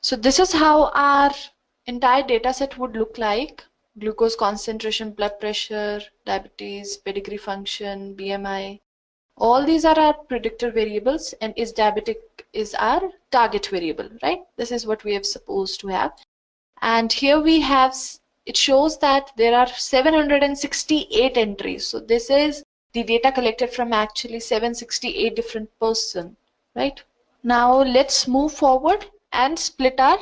So this is how our entire data set would look like. Glucose concentration, blood pressure, diabetes, pedigree function, BMI. All these are our predictor variables, and is diabetic is our target variable, right? This is what we are supposed to have. And here we have, it shows that there are 768 entries. So this is the data collected from actually 768 different person, right? Now let's move forward and split our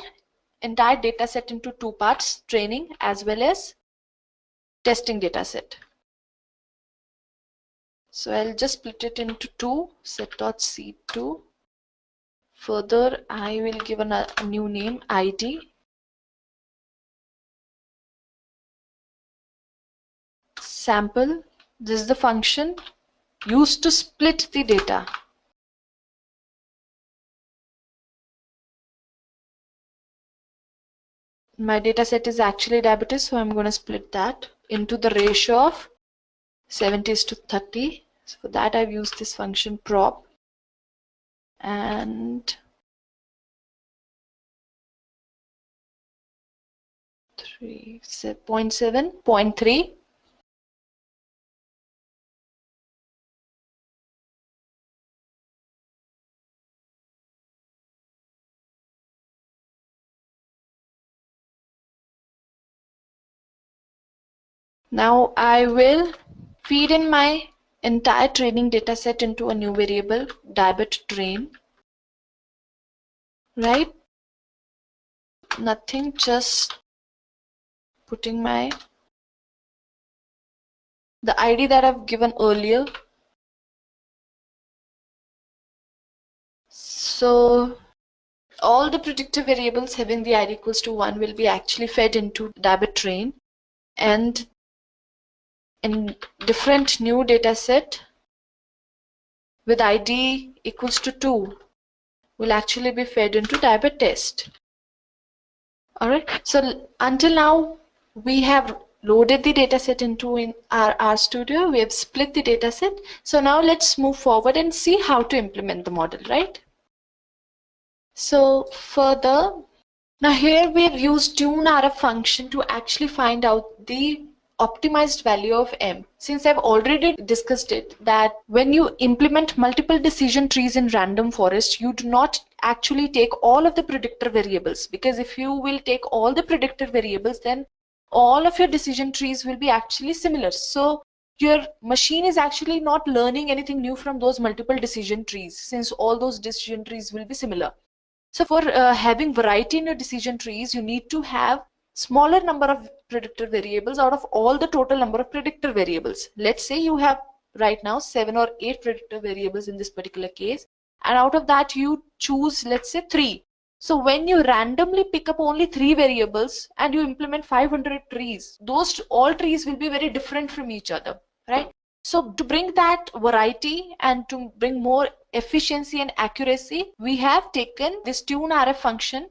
entire data set into two parts, training as well as testing data set. So I'll just split it into two, set.c2. Further, I will give a new name, ID. Sample, this is the function used to split the data. My data set is actually diabetes, so I'm going to split that into the ratio of 70:30. So for that I've used this function prop. and 0.7, 0.3. Now I will feed in my entire training data set into a new variable, 𝐸𝐵𝑇 train, right? Nothing, just putting the ID that I've given earlier. So all the predictor variables having the ID equals to 1 will be actually fed into 𝐸𝐵𝑇 train, and in different new data set with ID equals to 2 will actually be fed into 𝐸𝐵𝑇 test. Alright, so until now we have loaded the dataset into in our RStudio, we have split the dataset. So now let's move forward and see how to implement the model, right? So further, now here we have used tuneRF function to actually find out the optimized value of M. Since I've already discussed it, that when you implement multiple decision trees in random forest, you do not actually take all of the predictor variables, because if you will take all the predictor variables, then all of your decision trees will be actually similar. So your machine is actually not learning anything new from those multiple decision trees, since all those decision trees will be similar. So for having variety in your decision trees, you need to have smaller number of predictor variables out of all the total number of predictor variables. Let's say you have right now 7 or 8 predictor variables in this particular case, and out of that you choose, let's say, 3. So when you randomly pick up only 3 variables and you implement 500 trees, those all trees will be very different from each other, right? So to bring that variety and to bring more efficiency and accuracy, we have taken this tuneRF function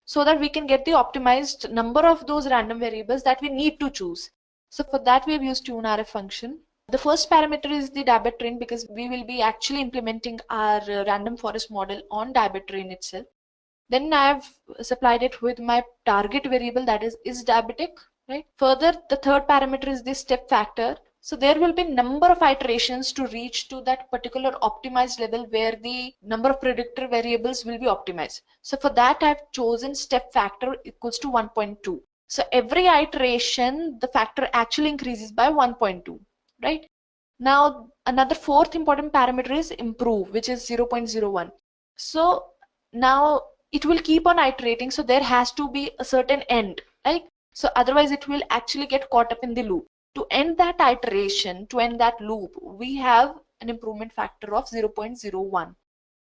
so that we can get the optimized number of those random variables that we need to choose. So for that we have used tuneRF function. The first parameter is the 𝐸𝐵𝑇 train, because we will be actually implementing our random forest model on 𝐸𝐵𝑇 train itself. Then I have supplied it with my target variable, that is 𝐷𝐸𝐵𝑇c, right? Further, the third parameter is the step factor. So there will be number of iterations to reach to that particular optimized level where the number of predictor variables will be optimized. So for that I've chosen step factor equals to 1.2. So every iteration the factor actually increases by 1.2, right? Now another fourth important parameter is improve, which is 0.01. So now it will keep on iterating, so there has to be a certain end, right? So otherwise it will actually get caught up in the loop. To end that iteration, to end that loop, we have an improvement factor of 0.01.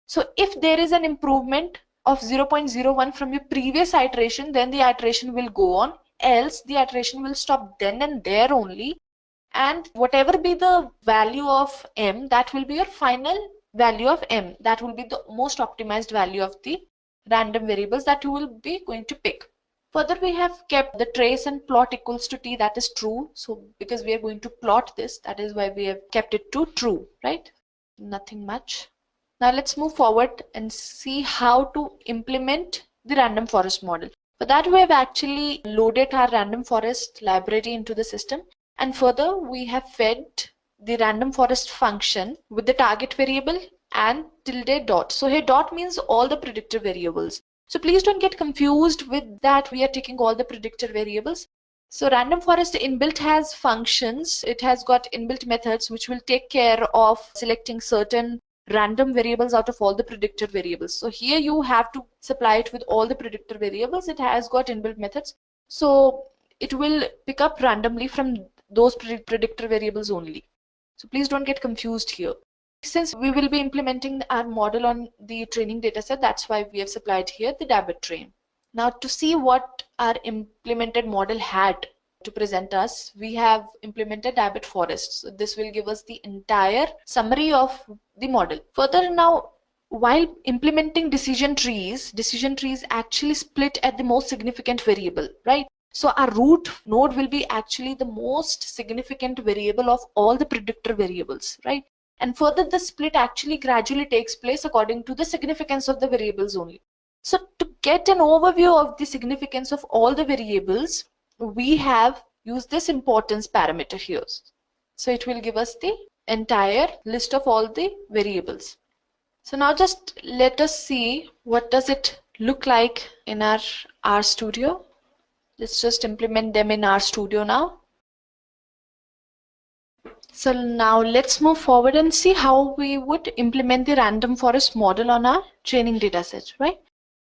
So if there is an improvement of 0.01 from your previous iteration, then the iteration will go on, else the iteration will stop then and there only, and whatever be the value of M, that will be your final value of M. That will be the most optimized value of the random variables that you will be going to pick. Further, we have kept the trace and plot equals to t, that is true. So because we are going to plot this, that is why we have kept it to true, right? Nothing much. Now let's move forward and see how to implement the random forest model. For that, we have actually loaded our random forest library into the system, and further we have fed the random forest function with the target variable and tilde dot. So here dot means all the predictor variables. So please don't get confused with that we are taking all the predictor variables. So random forest inbuilt has functions. It has got inbuilt methods which will take care of selecting certain random variables out of all the predictor variables. So here you have to supply it with all the predictor variables. It has got inbuilt methods. So it will pick up randomly from those predictor variables only. So please don't get confused here. Since we will be implementing our model on the training dataset, that's why we have supplied here the 𝐸𝐵𝑇 train. Now to see what our implemented model had to present us, we have implemented 𝐸𝐵𝑇 forest. So this will give us the entire summary of the model. Further, now while implementing decision trees actually split at the most significant variable, right? So our root node will be actually the most significant variable of all the predictor variables, right? and further the split actually gradually takes place according to the significance of the variables only. So to get an overview of the significance of all the variables, we have used this importance parameter here. So it will give us the entire list of all the variables. So now just let us see what does it look like in our RStudio. Let's just implement them in RStudio now. So now let's move forward and see how we would implement the random forest model on our training dataset, right?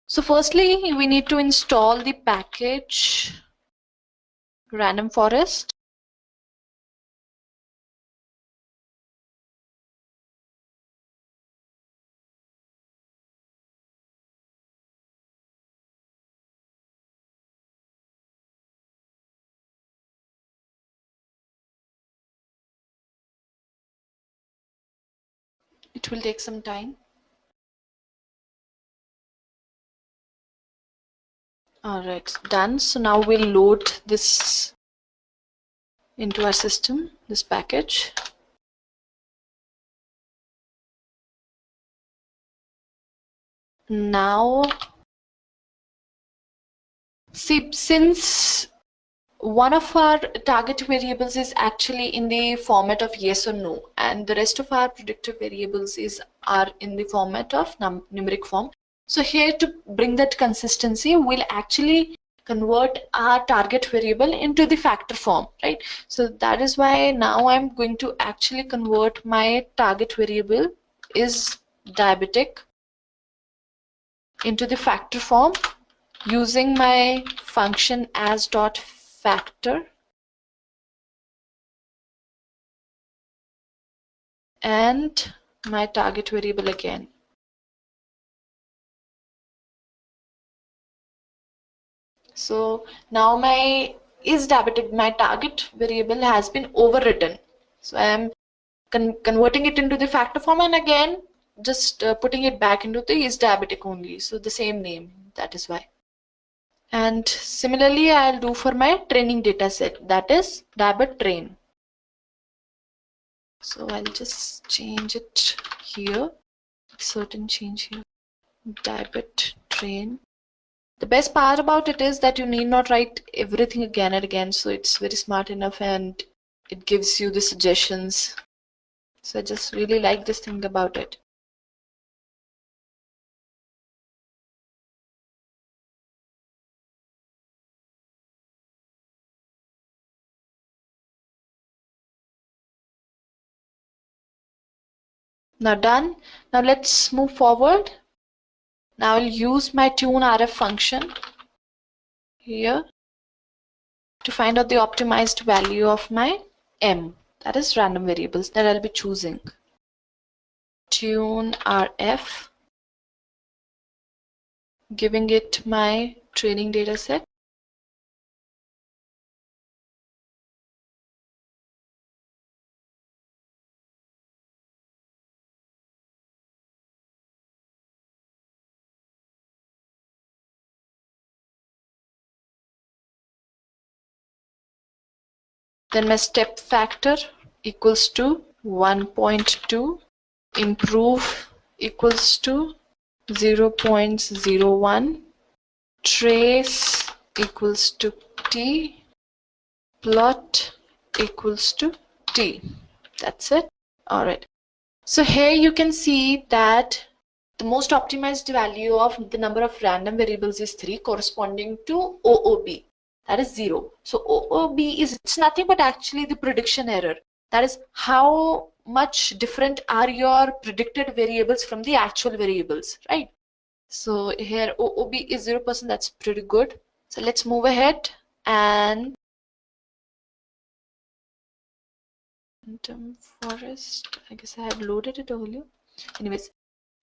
So firstly, we need to install the package random forest. It will take some time. Alright, done. So now we'll load this into our system, this package. Now, see, since one of our target variables is actually in the format of yes or no, and the rest of our predictive variables are in the format of numeric form. So here, to bring that consistency, we'll actually convert our target variable into the factor form, right? So that is why now I'm going to actually convert my target variable is diabetic into the factor form using my function as dot factor and my target variable again. So now my is diabetic, my target variable has been overwritten. So I am converting it into the factor form and again just putting it back into the is diabetic only. So the same name, that is why. And similarly, I'll do for my training data set, that is diabet train. So I'll just change it here, certain change here, diabet train. The best part about it is that you need not write everything again and again, so it's very smart enough and it gives you the suggestions. So I just really like this thing about it. Now done. Now let's move forward. Now I'll use my tuneRF function here to find out the optimized value of my M, that is random variables that I'll be choosing. tuneRF, giving it my training data set. Then my step factor equals to 1.2, improve equals to 0.01, trace equals to T, plot equals to T. That's it. Alright. So here you can see that the most optimized value of the number of random variables is 3, corresponding to OOB. That is 0. So OOB it's nothing but actually the prediction error. That is how much different are your predicted variables from the actual variables, right? So here OOB is 0%. That's pretty good. So let's move ahead and random forest. I guess I have loaded it earlier. Anyways,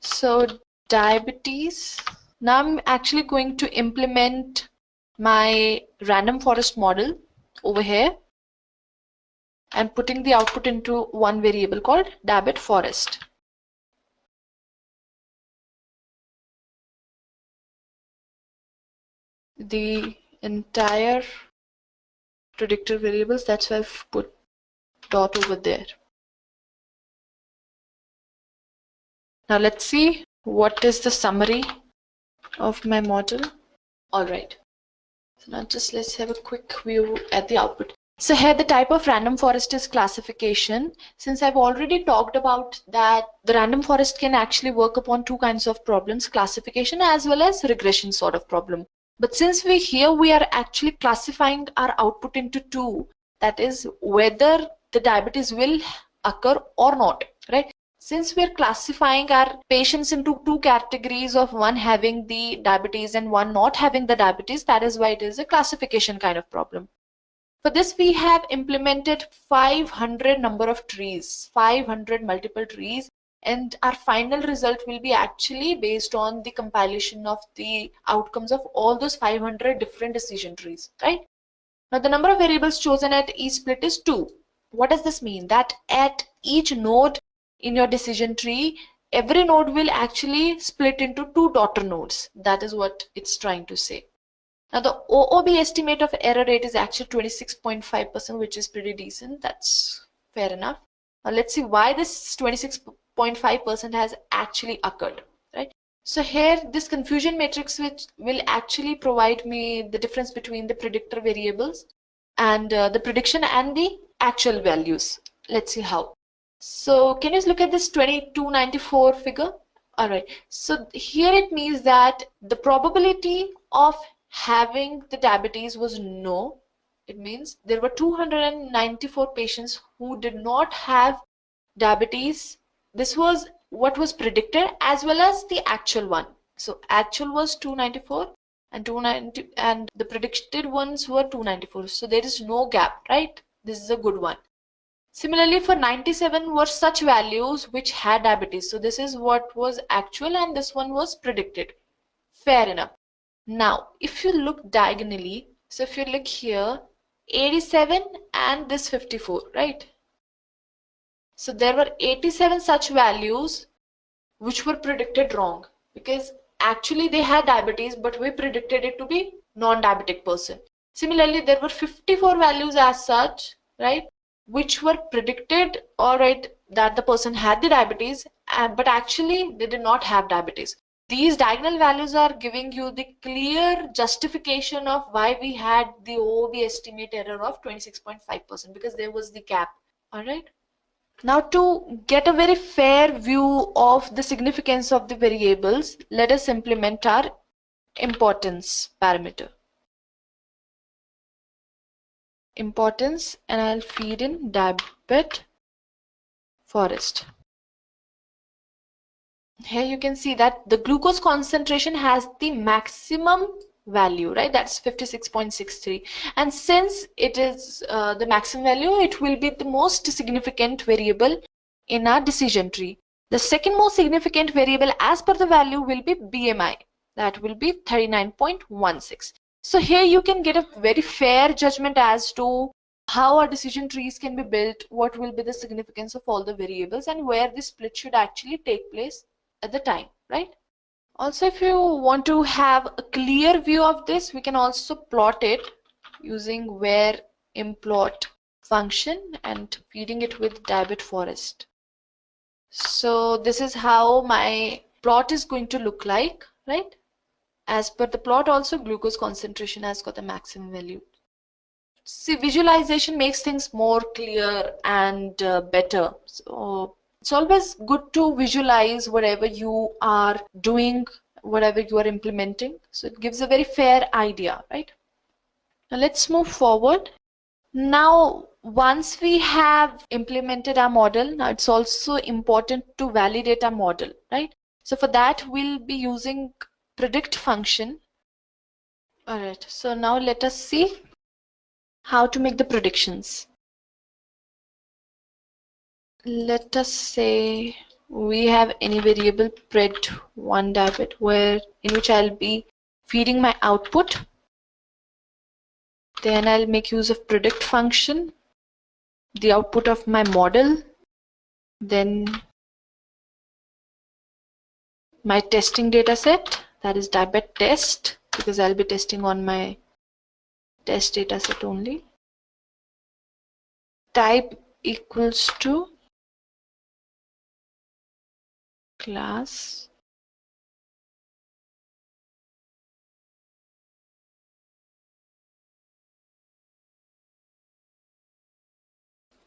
so diabetes. Now I'm actually going to implement my random forest model over here and putting the output into one variable called diabet forest. The entire predictor variables, that's why I've put dot over there. Now let's see what is the summary of my model. Alright, so now just let's have a quick view at the output. So here the type of random forest is classification. Since I've already talked about that the random forest can actually work upon two kinds of problems, classification as well as regression sort of problem. But since we are actually classifying our output into two, that is whether the diabetes will occur or not, right? Since we are classifying our patients into two categories of one having the diabetes and one not having the diabetes, that is why it is a classification kind of problem. For this, we have implemented 500 number of trees, 500 multiple trees, and our final result will be actually based on the compilation of the outcomes of all those 500 different decision trees, right? Now, the number of variables chosen at each split is 2. What does this mean? That at each node in your decision tree, every node will actually split into 2 daughter nodes. That is what it's trying to say. Now the OOB estimate of error rate is actually 26.5%, which is pretty decent. That's fair enough. Now let's see why this 26.5% has actually occurred, right? So here this confusion matrix which will actually provide me the difference between the predictor variables and the prediction and the actual values. Let's see how. So can you look at this 2294 figure? All right. So here it means that the probability of having the diabetes was no. It means there were 294 patients who did not have diabetes. This was what was predicted as well as the actual one. So actual was 294 and 290 and the predicted ones were 294. So there is no gap, right? This is a good one. Similarly, for 97 were such values which had diabetes. So this is what was actual and this one was predicted. Fair enough. Now, if you look diagonally, so if you look here, 87 and this 54, right? So there were 87 such values which were predicted wrong because actually they had diabetes, but we predicted it to be non-diabetic person. Similarly, there were 54 values as such, right, which were predicted, all right, that the person had the diabetes, but actually they did not have diabetes. These diagonal values are giving you the clear justification of why we had the OOB estimate error of 26.5% because there was the gap. All right. Now to get a very fair view of the significance of the variables, let us implement our importance parameter. Importance, and I'll feed in diabet forest. Here you can see that the glucose concentration has the maximum value, right? That's 56.63, and since it is the maximum value, it will be the most significant variable in our decision tree. The second most significant variable as per the value will be BMI, that will be 39.16. So here you can get a very fair judgment as to how our decision trees can be built, what will be the significance of all the variables, and where the split should actually take place at the time, right? Also, if you want to have a clear view of this, we can also plot it using where implot function and feeding it with diabet forest. So this is how my plot is going to look like, right? As per the plot also, glucose concentration has got the maximum value. See, visualization makes things more clear and better. So it's always good to visualize whatever you are doing, whatever you are implementing. So it gives a very fair idea, right? Now let's move forward. Now, once we have implemented our model, now it's also important to validate our model, right? So for that, we'll be using predict function. All right, so now let us see how to make the predictions. Let us say we have any variable pred1 diabet where in which I'll be feeding my output. Then I'll make use of predict function, the output of my model, then my testing data set, that is diabet test, because I'll be testing on my test data set only. Type equals to class.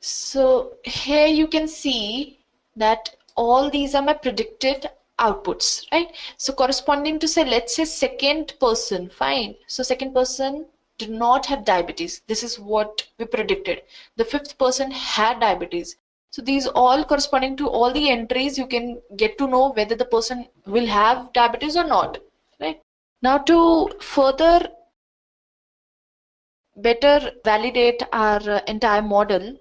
So here you can see that all these are my predicted outputs, right? So corresponding to, say, let's say second person, fine. So second person did not have diabetes. This is what we predicted. The fifth person had diabetes. So these all corresponding to all the entries, you can get to know whether the person will have diabetes or not, right? Now to further better validate our entire model,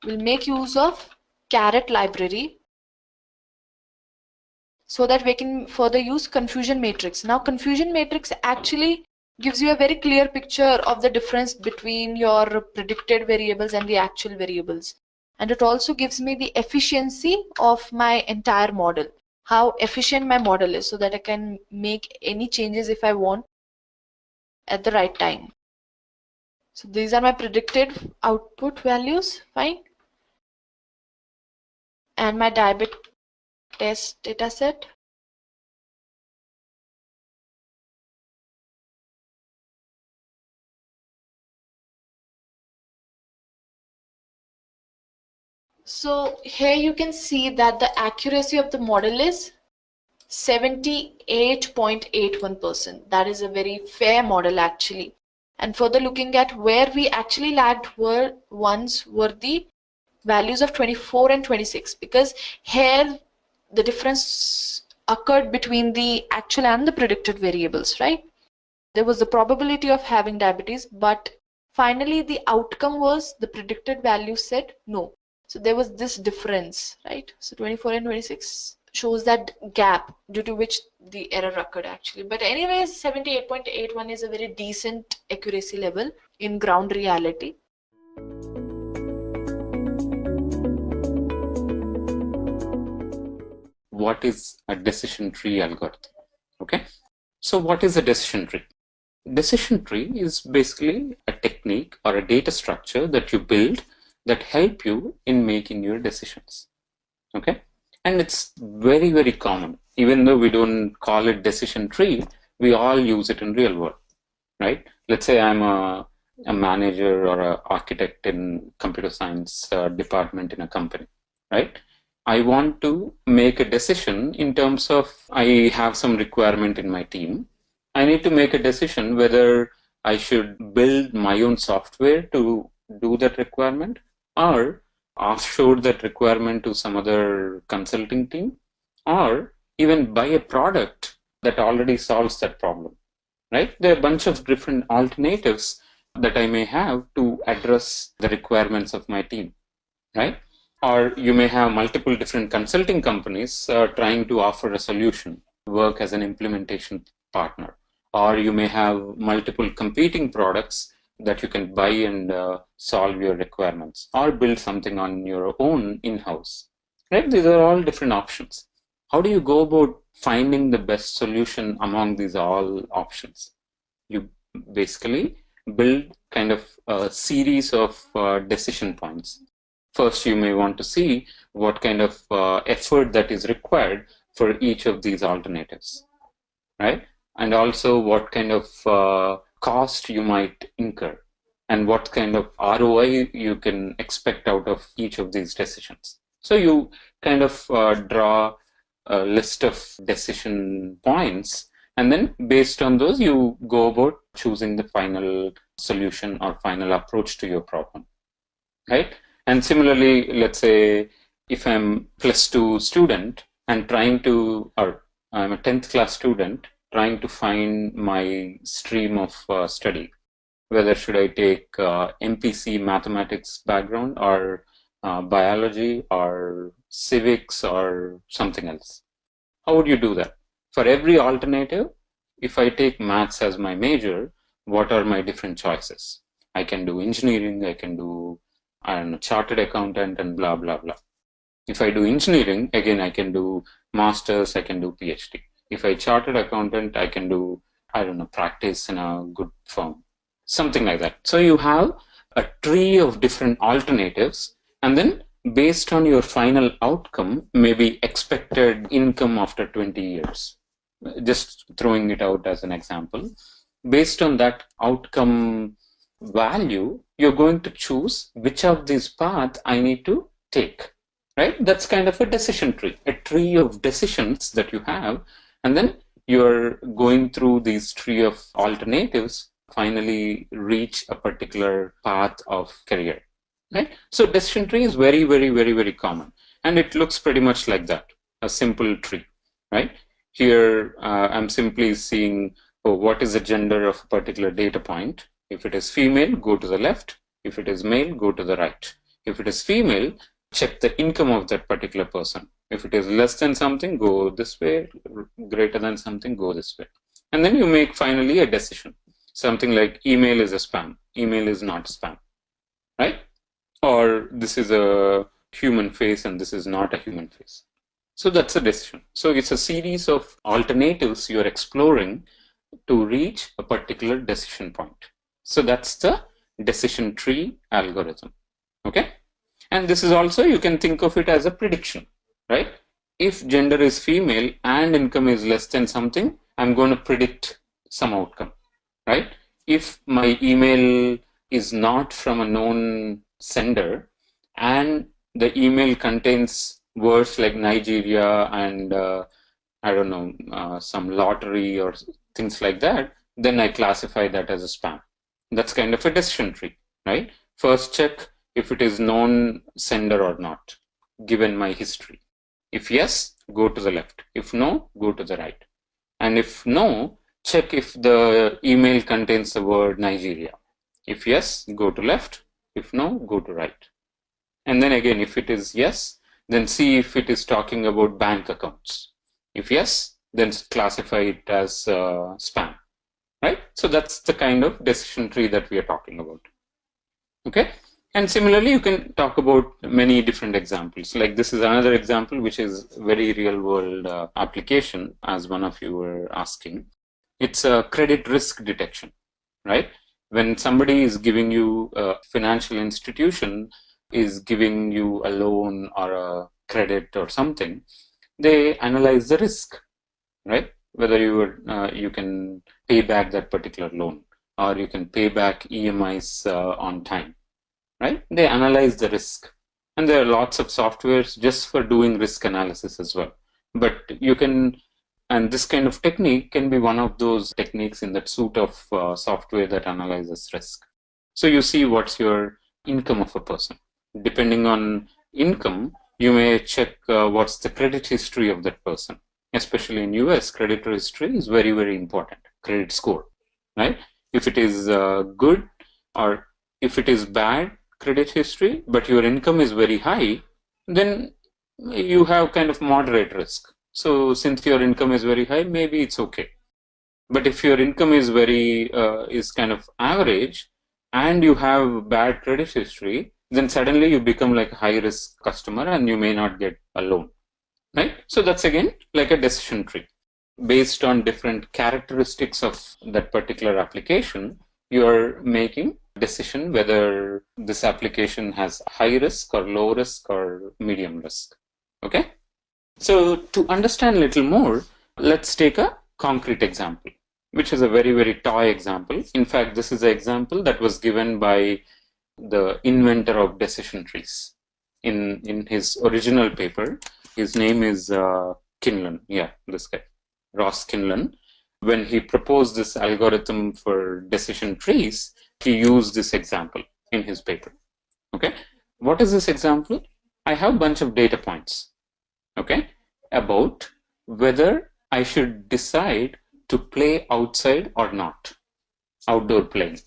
we'll make use of 𝐤𝐿 library so that we can further use confusion matrix. Now confusion matrix actually gives you a very clear picture of the difference between your predicted variables and the actual variables. And it also gives me the efficiency of my entire model, how efficient my model is, so that I can make any changes if I want at the right time. So these are my predicted output values, fine. And my diabetes test data set. So here you can see that the accuracy of the model is 78.81%. That is a very fair model actually. And further looking at where we actually lagged were the values of 24 and 26, because here the difference occurred between the actual and the predicted variables, right? There was the probability of having diabetes, but finally the outcome was the predicted value said no. So there was this difference, right? So 24 and 26 shows that gap due to which the error occurred actually. But anyways, 78.81 is a very decent accuracy level in ground reality. What is a decision tree algorithm? Okay, so what is a decision tree? Decision tree is basically a technique or a data structure that you build that help you in making your decisions. Okay, and it's very, very common. Even though we don't call it decision tree, we all use it in real world, right? Let's say I'm a manager or an architect in computer science department in a company, right? I want to make a decision in terms of I have some requirement in my team. I need to make a decision whether I should build my own software to do that requirement or offshore that requirement to some other consulting team, or even buy a product that already solves that problem, right? There are a bunch of different alternatives that I may have to address the requirements of my team, right? Or you may have multiple different consulting companies trying to offer a solution, work as an implementation partner. Or you may have multiple competing products that you can buy and solve your requirements, or build something on your own in-house, right? These are all different options. How do you go about finding the best solution among these all options? You basically build kind of a series of decision points. First, you may want to see what kind of effort that is required for each of these alternatives, right? And also what kind of cost you might incur and what kind of ROI you can expect out of each of these decisions. So you kind of draw a list of decision points, and then based on those, you go about choosing the final solution or final approach to your problem, right? And similarly, let's say if I'm +2 student and trying to, or I'm a 10th class student trying to find my stream of study, whether should I take MPC mathematics background or biology or civics or something else. How would you do that? For every alternative, if I take maths as my major, what are my different choices? I can do engineering, I can do, I don't know, chartered accountant and blah, blah, blah. If I do engineering, again, I can do masters, I can do PhD. If I chartered accountant, I can do, I don't know, practice in a good firm, something like that. So you have a tree of different alternatives, and then based on your final outcome, maybe expected expected income after 20 years. Just throwing it out as an example. Based on that outcome value, you're going to choose which of these paths I need to take, right? That's kind of a decision tree, a tree of decisions that you have, and then you're going through these tree of alternatives, finally reach a particular path of career, right? So decision tree is very, very, very, very common, and it looks pretty much like that, a simple tree, right? Here, I'm simply seeing, oh, what is the gender of a particular data point? If it is female, go to the left. If it is male, go to the right. If it is female, check the income of that particular person. If it is less than something, go this way. Greater than something, go this way. And then you make finally a decision. Something like email is a spam. Email is not spam, right? Or this is a human face and this is not a human face. So that's a decision. So it's a series of alternatives you're exploring to reach a particular decision point. So that's the decision tree algorithm. Okay. And this is also, you can think of it as a prediction, right? If gender is female and income is less than something, I'm going to predict some outcome, right? If my email is not from a known sender and the email contains words like Nigeria and I don't know, some lottery or things like that, then I classify that as a spam. That's kind of a decision tree, right? First check if it is known sender or not, given my history. If yes, go to the left. If no, go to the right. And if no, check if the email contains the word Nigeria. If yes, go to left. If no, go to right. And then again, if it is yes, then see if it is talking about bank accounts. If yes, then classify it as spam, right? So that's the kind of decision tree that we are talking about. Okay. And similarly, you can talk about many different examples. Like this is another example, which is very real world application, as one of you were asking. It's a credit risk detection, right? When somebody is giving you a financial institution is giving you a loan or a credit or something, they analyze the risk, right? Whether you can pay back that particular loan or you can pay back EMIs on time, right? They analyze the risk. And there are lots of softwares just for doing risk analysis as well. But you can, and this kind of technique can be one of those techniques in that suite of software that analyzes risk. So you see what's your income of a person. Depending on income, you may check what's the credit history of that person. Especially in US, credit history is very, very important. Credit score, right? If it is good or if it is bad credit history, but your income is very high, then you have kind of moderate risk. So since your income is very high, maybe it's okay. But if your income is is kind of average and you have bad credit history, then suddenly you become like a high risk customer and you may not get a loan, right? So that's again like a decision tree. Based on different characteristics of that particular application, you're making a decision whether this application has high risk or low risk or medium risk. Okay? So to understand a little more, let's take a concrete example, which is a very, very toy example. In fact, this is an example that was given by the inventor of decision trees in his original paper. His name is Kinlan. Yeah, this guy, Ross Kinlan. When he proposed this algorithm for decision trees, he used this example in his paper. Okay, what is this example? I have a bunch of data points, okay, about whether I should decide to play outside or not, outdoor playing.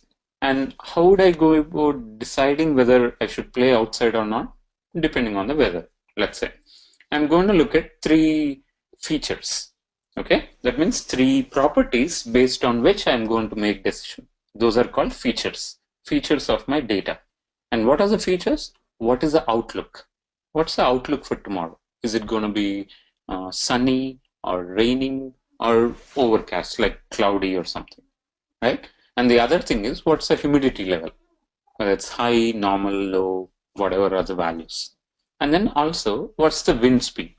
And how would I go about deciding whether I should play outside or not? Depending on the weather, let's say. I'm going to look at 3 features. Okay, that means 3 properties based on which I'm going to make decision. Those are called features of my data. And what are the features? What is the outlook? What's the outlook for tomorrow? Is it going to be sunny or raining or overcast, like cloudy or something, right? And the other thing is, what's the humidity level? Whether it's high, normal, low, whatever are the values. And then also, what's the wind speed?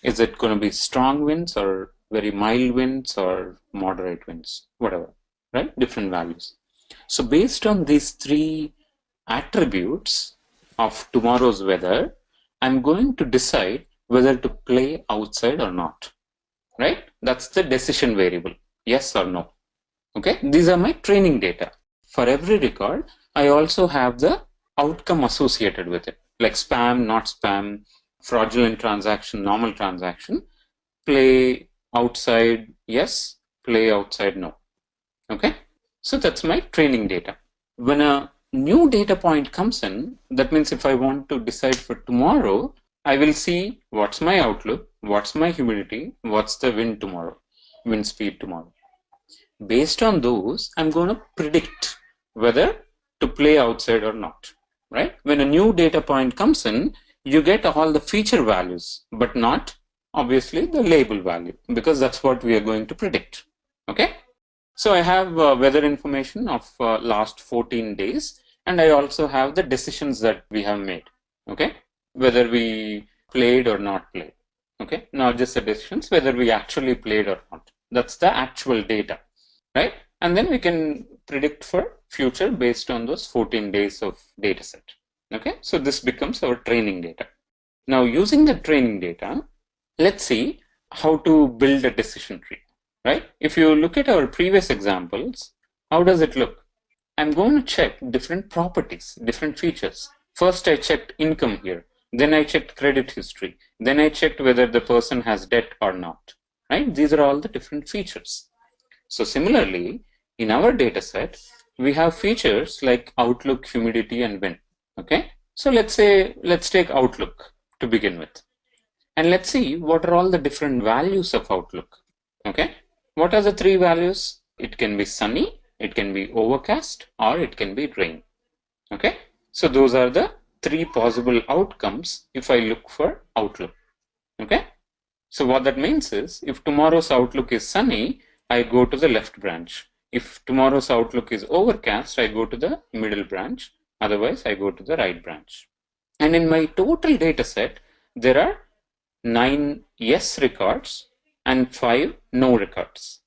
Is it going to be strong winds or very mild winds or moderate winds? Whatever, right? Different values. So based on these three attributes of tomorrow's weather, I'm going to decide whether to play outside or not, right? That's the decision variable, yes or no. Okay, these are my training data. For every record, I also have the outcome associated with it, like spam, not spam, fraudulent transaction, normal transaction, play outside, yes, play outside, no. Okay, so that's my training data. When a new data point comes in, that means if I want to decide for tomorrow, I will see what's my outlook, what's my humidity, what's the wind tomorrow, wind speed tomorrow. Based on those, I'm going to predict whether to play outside or not, right? When a new data point comes in, you get all the feature values, but not obviously the label value, because that's what we are going to predict. Okay, so I have weather information of last 14 days, and I also have the decisions that we have made. Okay, whether we played or not played. Okay, not just the decisions, whether we actually played or not. That's the actual data, right? And then we can predict for future based on those 14 days of data set. Okay, so this becomes our training data. Now, using the training data, let's see how to build a decision tree, right? If you look at our previous examples, how does it look? I'm going to check different properties, different features. First, I checked income here. Then I checked credit history. Then I checked whether the person has debt or not, right? These are all the different features. So similarly, in our data set, we have features like outlook, humidity, and wind. Okay, so let's take outlook to begin with, and let's see what are all the different values of outlook. Okay, what are the three values? It can be sunny, it can be overcast, or it can be rain. Okay, so those are the three possible outcomes if I look for outlook. Okay, so what that means is, if tomorrow's outlook is sunny, I go to the left branch. If tomorrow's outlook is overcast, I go to the middle branch. Otherwise, I go to the right branch. And in my total data set, there are 9 yes records and 5 no records.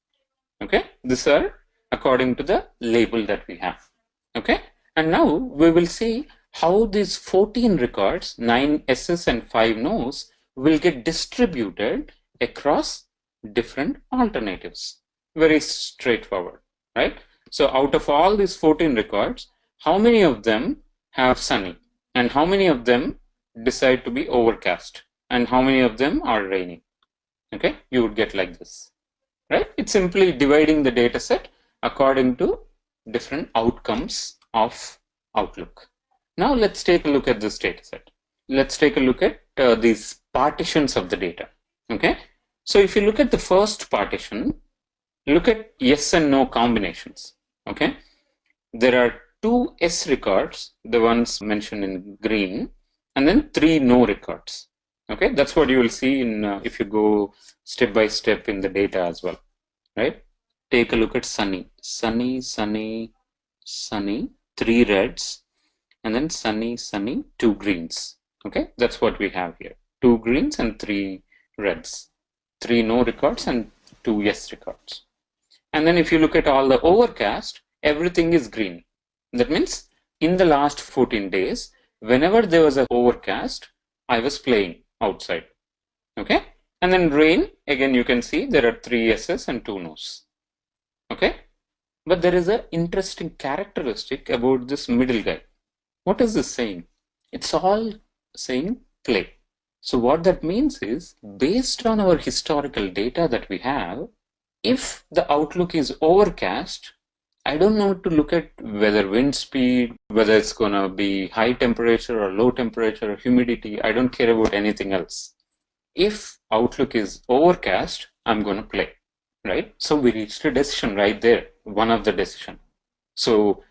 Okay, these are according to the label that we have. Okay, and now we will see how these 14 records, 9 yeses and 5 nos, will get distributed across different alternatives. Very straightforward, right? So out of all these 14 records, how many of them have sunny, and how many of them decide to be overcast, and how many of them are raining? Okay, you would get like this, right? It's simply dividing the data set according to different outcomes of outlook. Now let's take a look at this data set. Let's take a look at these partitions of the data. Okay, so if you look at the first partition, look at yes and no combinations. Okay, there are 2 yes records, the ones mentioned in green, and then 3 no records. Okay, that's what you will see in if you go step by step in the data as well, right? Take a look at sunny, sunny, sunny, sunny, 3 reds, and then sunny, sunny, 2 greens. Okay, that's what we have here, 2 greens and 3 reds, 3 no records and 2 yes records. And then if you look at all the overcast, everything is green. That means in the last 14 days, whenever there was an overcast, I was playing outside. Okay, and then rain, again you can see there are 3 yeses and 2 nos. Okay, but there is an interesting characteristic about this middle guy. What is this saying? It's all saying play. So what that means is, based on our historical data that we have, if the outlook is overcast, I don't know to look at whether wind speed, whether it's going to be high temperature or low temperature or humidity. I don't care about anything else. If outlook is overcast, I'm going to play, right? So we reached a decision right there, one of the decision. So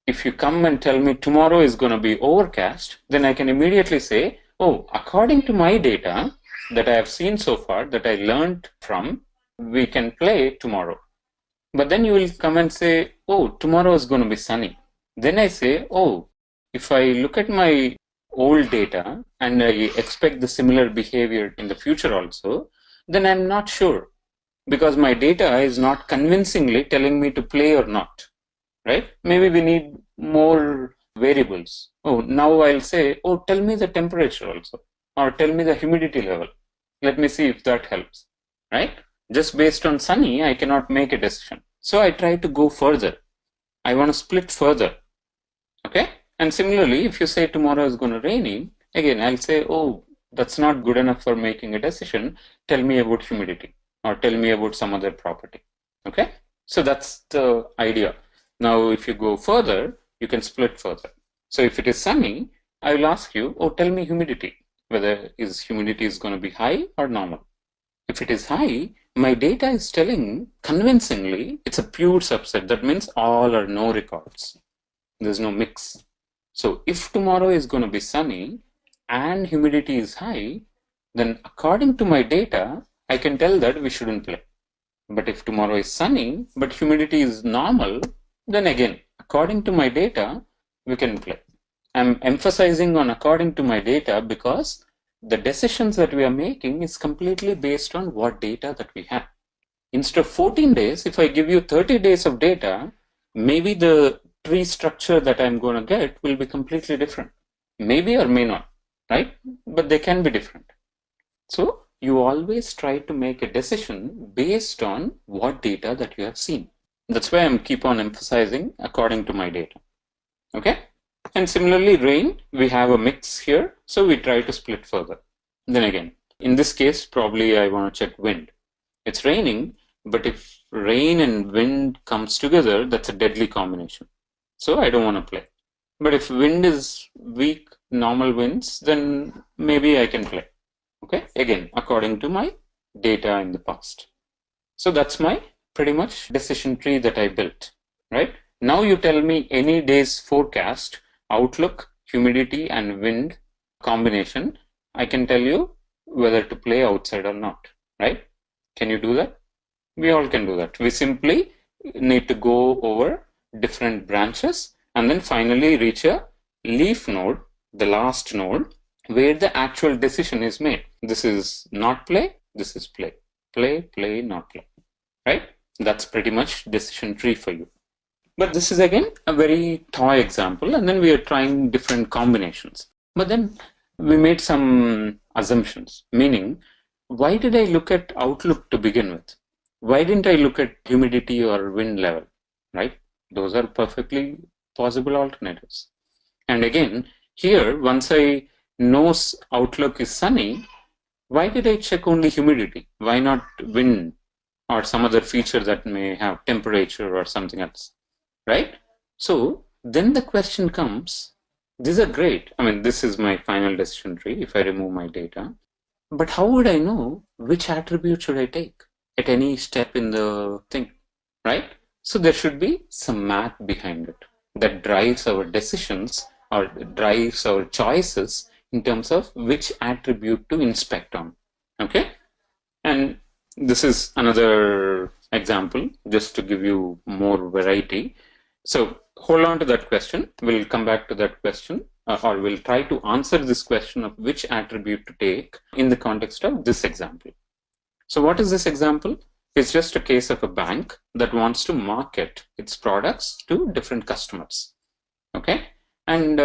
if you come and tell me tomorrow is going to be overcast, then I can immediately say, oh, according to my data that I have seen so far, that I learned from, we can play tomorrow. But then you will come and say, oh, tomorrow is going to be sunny. Then I say, oh, if I look at my old data and I expect the similar behavior in the future also, then I'm not sure, because my data is not convincingly telling me to play or not, right? Maybe we need more variables. Oh, now I'll say, oh, tell me the temperature also, or tell me the humidity level. Let me see if that helps, right? Just based on sunny, I cannot make a decision. So I try to go further. I want to split further, okay? And similarly, if you say tomorrow is going to rain, again, I'll say, oh, that's not good enough for making a decision. Tell me about humidity, or tell me about some other property, okay? So that's the idea. Now, if you go further, you can split further. So if it is sunny, I will ask you, oh, tell me humidity, whether humidity is going to be high or normal. If it is high, my data is telling convincingly it's a pure subset. That means all or no records. There's no mix. So if tomorrow is going to be sunny and humidity is high, then according to my data, I can tell that we shouldn't play. But if tomorrow is sunny, but humidity is normal, then again, according to my data, we can play. I'm emphasizing on according to my data because the decisions that we are making is completely based on what data that we have. Instead of 14 days, if I give you 30 days of data, maybe the tree structure that I'm going to get will be completely different. Maybe or may not, right? But they can be different. So you always try to make a decision based on what data that you have seen. That's why I'm keep on emphasizing according to my data. Okay? And similarly, rain, we have a mix here, so we try to split further. Then again, in this case, probably I want to check wind. It's raining, but if rain and wind comes together, that's a deadly combination. So I don't want to play. But if wind is weak, normal winds, then maybe I can play. Okay, again, according to my data in the past. So that's my pretty much decision tree that I built, right? Now you tell me any day's forecast, outlook, humidity and wind combination, I can tell you whether to play outside or not, right? Can you do that? We all can do that. We simply need to go over different branches and then finally reach a leaf node, the last node, where the actual decision is made. This is not play, this is play. Play, play, not play, right? That's pretty much decision tree for you. But this is again a very toy example, and then we are trying different combinations. But then we made some assumptions, meaning, why did I look at outlook to begin with? Why didn't I look at humidity or wind level, right? Those are perfectly possible alternatives. And again, here, once I know outlook is sunny, why did I check only humidity? Why not wind or some other feature that may have temperature or something else, right? So then the question comes, these are great. I mean, this is my final decision tree if I remove my data. But how would I know which attribute should I take at any step in the thing, right? So there should be some math behind it that drives our decisions or drives our choices in terms of which attribute to inspect on, okay? And this is another example just to give you more variety. So hold on to that question. We'll come back to that question or we'll try to answer this question of which attribute to take in the context of this example. So what is this example? It's just a case of a bank that wants to market its products to different customers, okay? And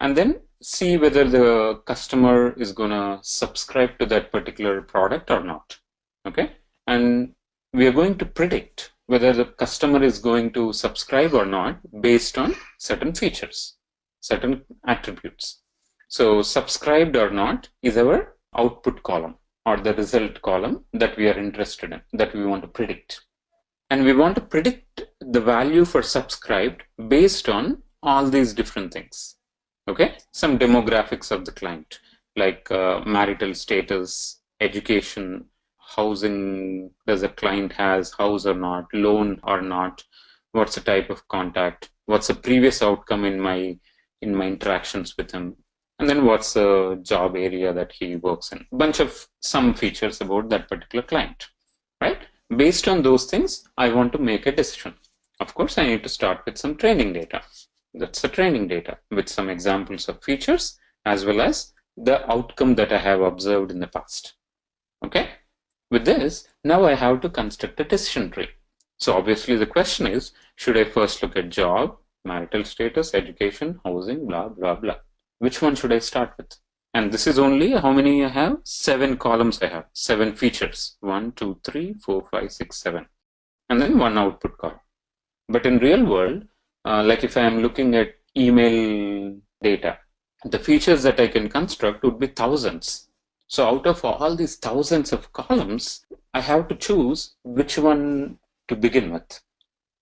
then see whether the customer is going to subscribe to that particular product or not, okay? And we are going to predict whether the customer is going to subscribe or not based on certain features, certain attributes. So subscribed or not is our output column or the result column that we are interested in, that we want to predict. And we want to predict the value for subscribed based on all these different things, okay? Some demographics of the client, like marital status, education, housing, does the client has house or not, loan or not, what's the type of contact, what's the previous outcome in my interactions with him, and then what's the job area that he works in. Bunch of some features about that particular client, right? Based on those things, I want to make a decision. Of course, I need to start with some training data. That's the training data with some examples of features as well as the outcome that I have observed in the past. Okay. With this, now I have to construct a decision tree. So obviously the question is, should I first look at job, marital status, education, housing, blah, blah, blah. Which one should I start with? And this is only how many I have? 7 columns I have, 7 features. 1, 2, 3, 4, 5, 6, 7. And then 1 output column. But in real world, like if I am looking at email data, the features that I can construct would be thousands. So out of all these thousands of columns, I have to choose which one to begin with.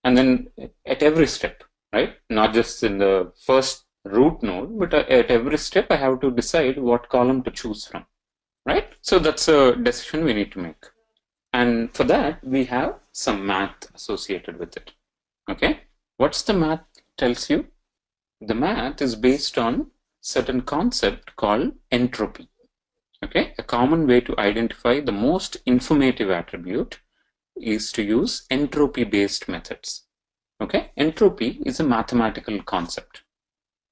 And then at every step, right? Not just in the first root node, but at every step, I have to decide what column to choose from, right? So that's a decision we need to make. And for that, we have some math associated with it. Okay. What's the math tells you? The math is based on certain concept called entropy. Okay. A common way to identify the most informative attribute is to use entropy-based methods. Okay. Entropy is a mathematical concept.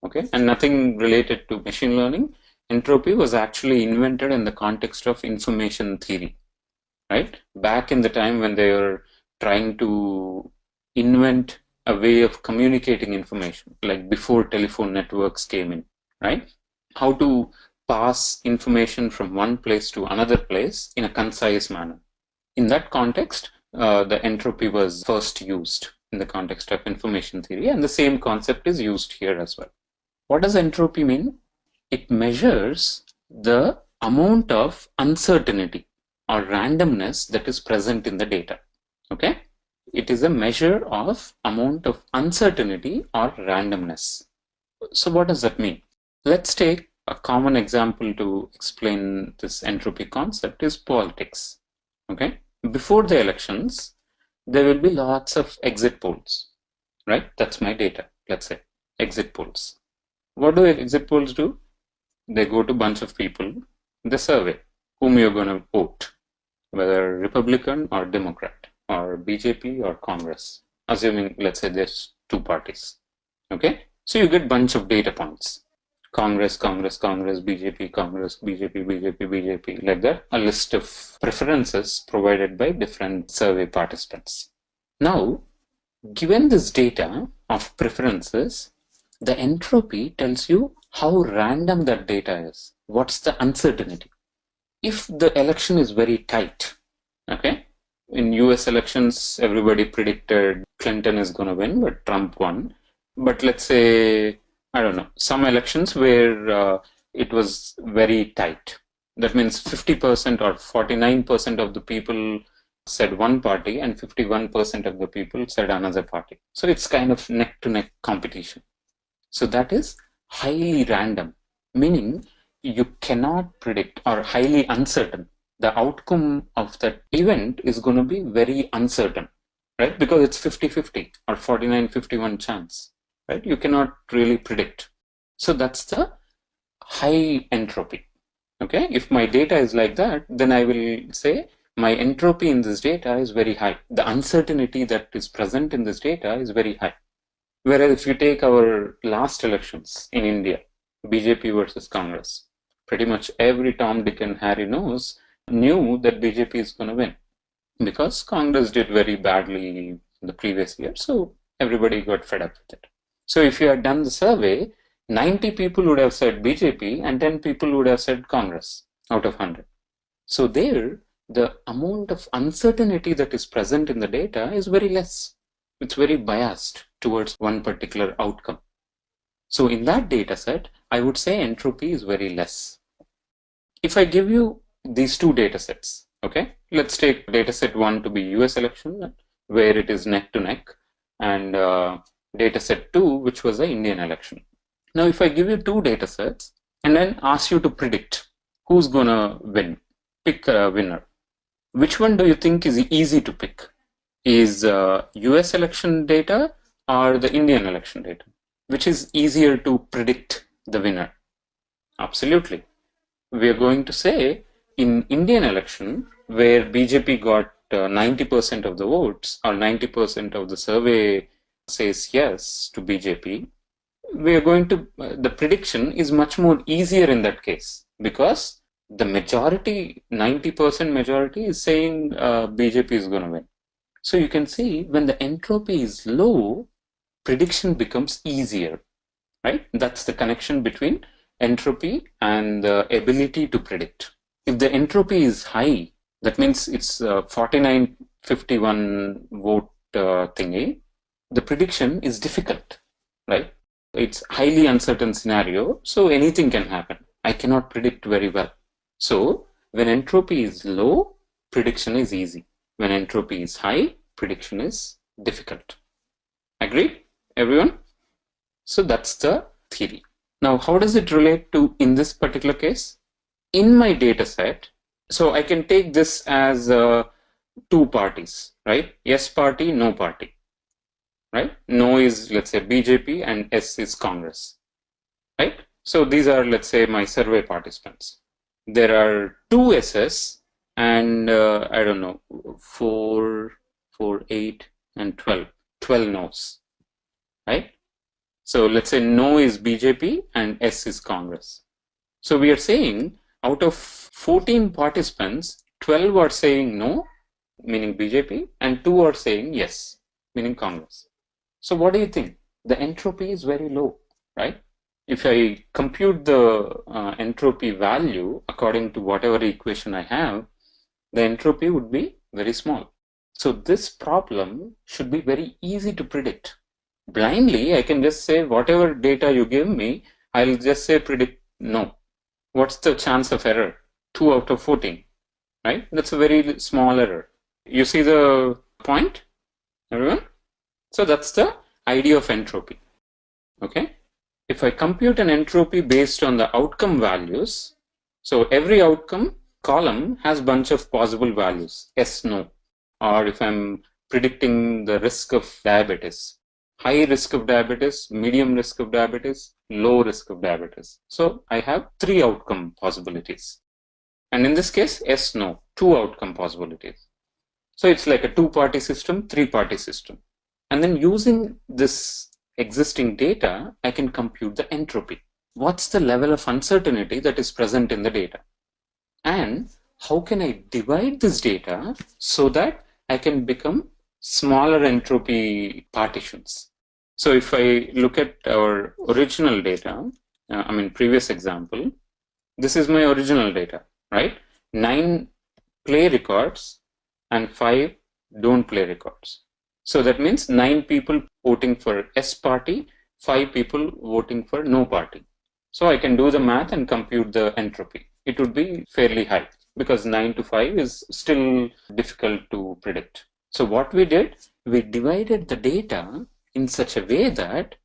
Okay. And nothing related to machine learning. Entropy was actually invented in the context of information theory. Right? Back in the time when they were trying to invent a way of communicating information, like before telephone networks came in, right? How to pass information from one place to another place in a concise manner. In that context, the entropy was first used in the context of information theory, and the same concept is used here as well. What does entropy mean? It measures the amount of uncertainty or randomness that is present in the data. Okay, it is a measure of amount of uncertainty or randomness. So what does that mean? Let's take a common example to explain this entropy concept is politics. Okay, before the elections, there will be lots of exit polls, right? That's my data. Let's say exit polls. What do exit polls do? They go to a bunch of people, they survey whom you're going to vote, whether Republican or Democrat or BJP or Congress, assuming let's say there's 2 parties. Okay, so you get bunch of data points. Congress, Congress, Congress, BJP, Congress, BJP, BJP, BJP, like that, a list of preferences provided by different survey participants. Now, given this data of preferences, the entropy tells you how random that data is. What's the uncertainty? If the election is very tight, okay, in US elections, everybody predicted Clinton is going to win, but Trump won. But let's say, I don't know, some elections where it was very tight. That means 50% or 49% of the people said one party and 51% of the people said another party. So it's kind of neck-to-neck competition. So that is highly random, meaning you cannot predict, or highly uncertain. The outcome of that event is going to be very uncertain, right? Because it's 50-50 or 49-51 chance, right? You cannot really predict. So that's the high entropy. Okay, if my data is like that, then I will say my entropy in this data is very high. The uncertainty that is present in this data is very high. Whereas if you take our last elections in India, BJP versus Congress, pretty much every Tom, Dick and Harry knew that BJP is going to win because Congress did very badly in the previous year. So everybody got fed up with it. So if you had done the survey, 90 people would have said BJP and 10 people would have said Congress out of 100. So there, the amount of uncertainty that is present in the data is very less. It's very biased towards one particular outcome. So in that data set, I would say entropy is very less. If I give you these 2 data sets, okay, let's take data set 1 to be US election, where it is neck to neck, and data set 2, which was the Indian election. Now, if I give you 2 data sets and then ask you to predict who's gonna win, pick a winner, which one do you think is easy to pick? Is US election data or the Indian election data? Which is easier to predict the winner? Absolutely. We are going to say in Indian election, where BJP got 90% of the votes, or 90% of the survey says yes to BJP, we are going to, the prediction is much more easier in that case, because the majority, 90% majority is saying BJP is going to win. So you can see when the entropy is low, prediction becomes easier, right? That's the connection between entropy and the ability to predict. If the entropy is high, that means it's 49-51 vote thingy, the prediction is difficult, right? It's highly uncertain scenario, so anything can happen. I cannot predict very well. So when entropy is low, prediction is easy. When entropy is high, prediction is difficult. Agreed, everyone? So that's the theory. Now, how does it relate to in this particular case? In my data set, so I can take this as two parties, right? Yes party, no party, right? No is, let's say, BJP and S is Congress, right? So these are, let's say, my survey participants. There are two S's and I don't know, 4, 8 and 12 no's, right? So let's say no is BJP and S is Congress. So we are saying out of 14 participants, 12 are saying no, meaning BJP, and 2 are saying yes, meaning Congress. So what do you think? The entropy is very low, right? If I compute the entropy value according to whatever equation I have, the entropy would be very small. So this problem should be very easy to predict. Blindly, I can just say whatever data you give me, I'll just say predict no. What's the chance of error? 2 out of 14, right? That's a very small error. You see the point, everyone? So that's the idea of entropy, okay? If I compute an entropy based on the outcome values, so every outcome column has bunch of possible values, yes, no. Or if I'm predicting the risk of diabetes, high risk of diabetes, medium risk of diabetes, low risk of diabetes. So I have 3 outcome possibilities. And in this case, yes, no, 2 outcome possibilities. So it's like a 2-party system, 3-party system. And then using this existing data, I can compute the entropy. What's the level of uncertainty that is present in the data? And how can I divide this data so that I can become smaller entropy partitions? So if I look at our original data, previous example, this is my original data, right? 9 play records and 5 don't play records. So that means 9 people voting for S party, 5 people voting for no party. So I can do the math and compute the entropy. It would be fairly high because 9 to 5 is still difficult to predict. So what we did, we divided the data in such a way that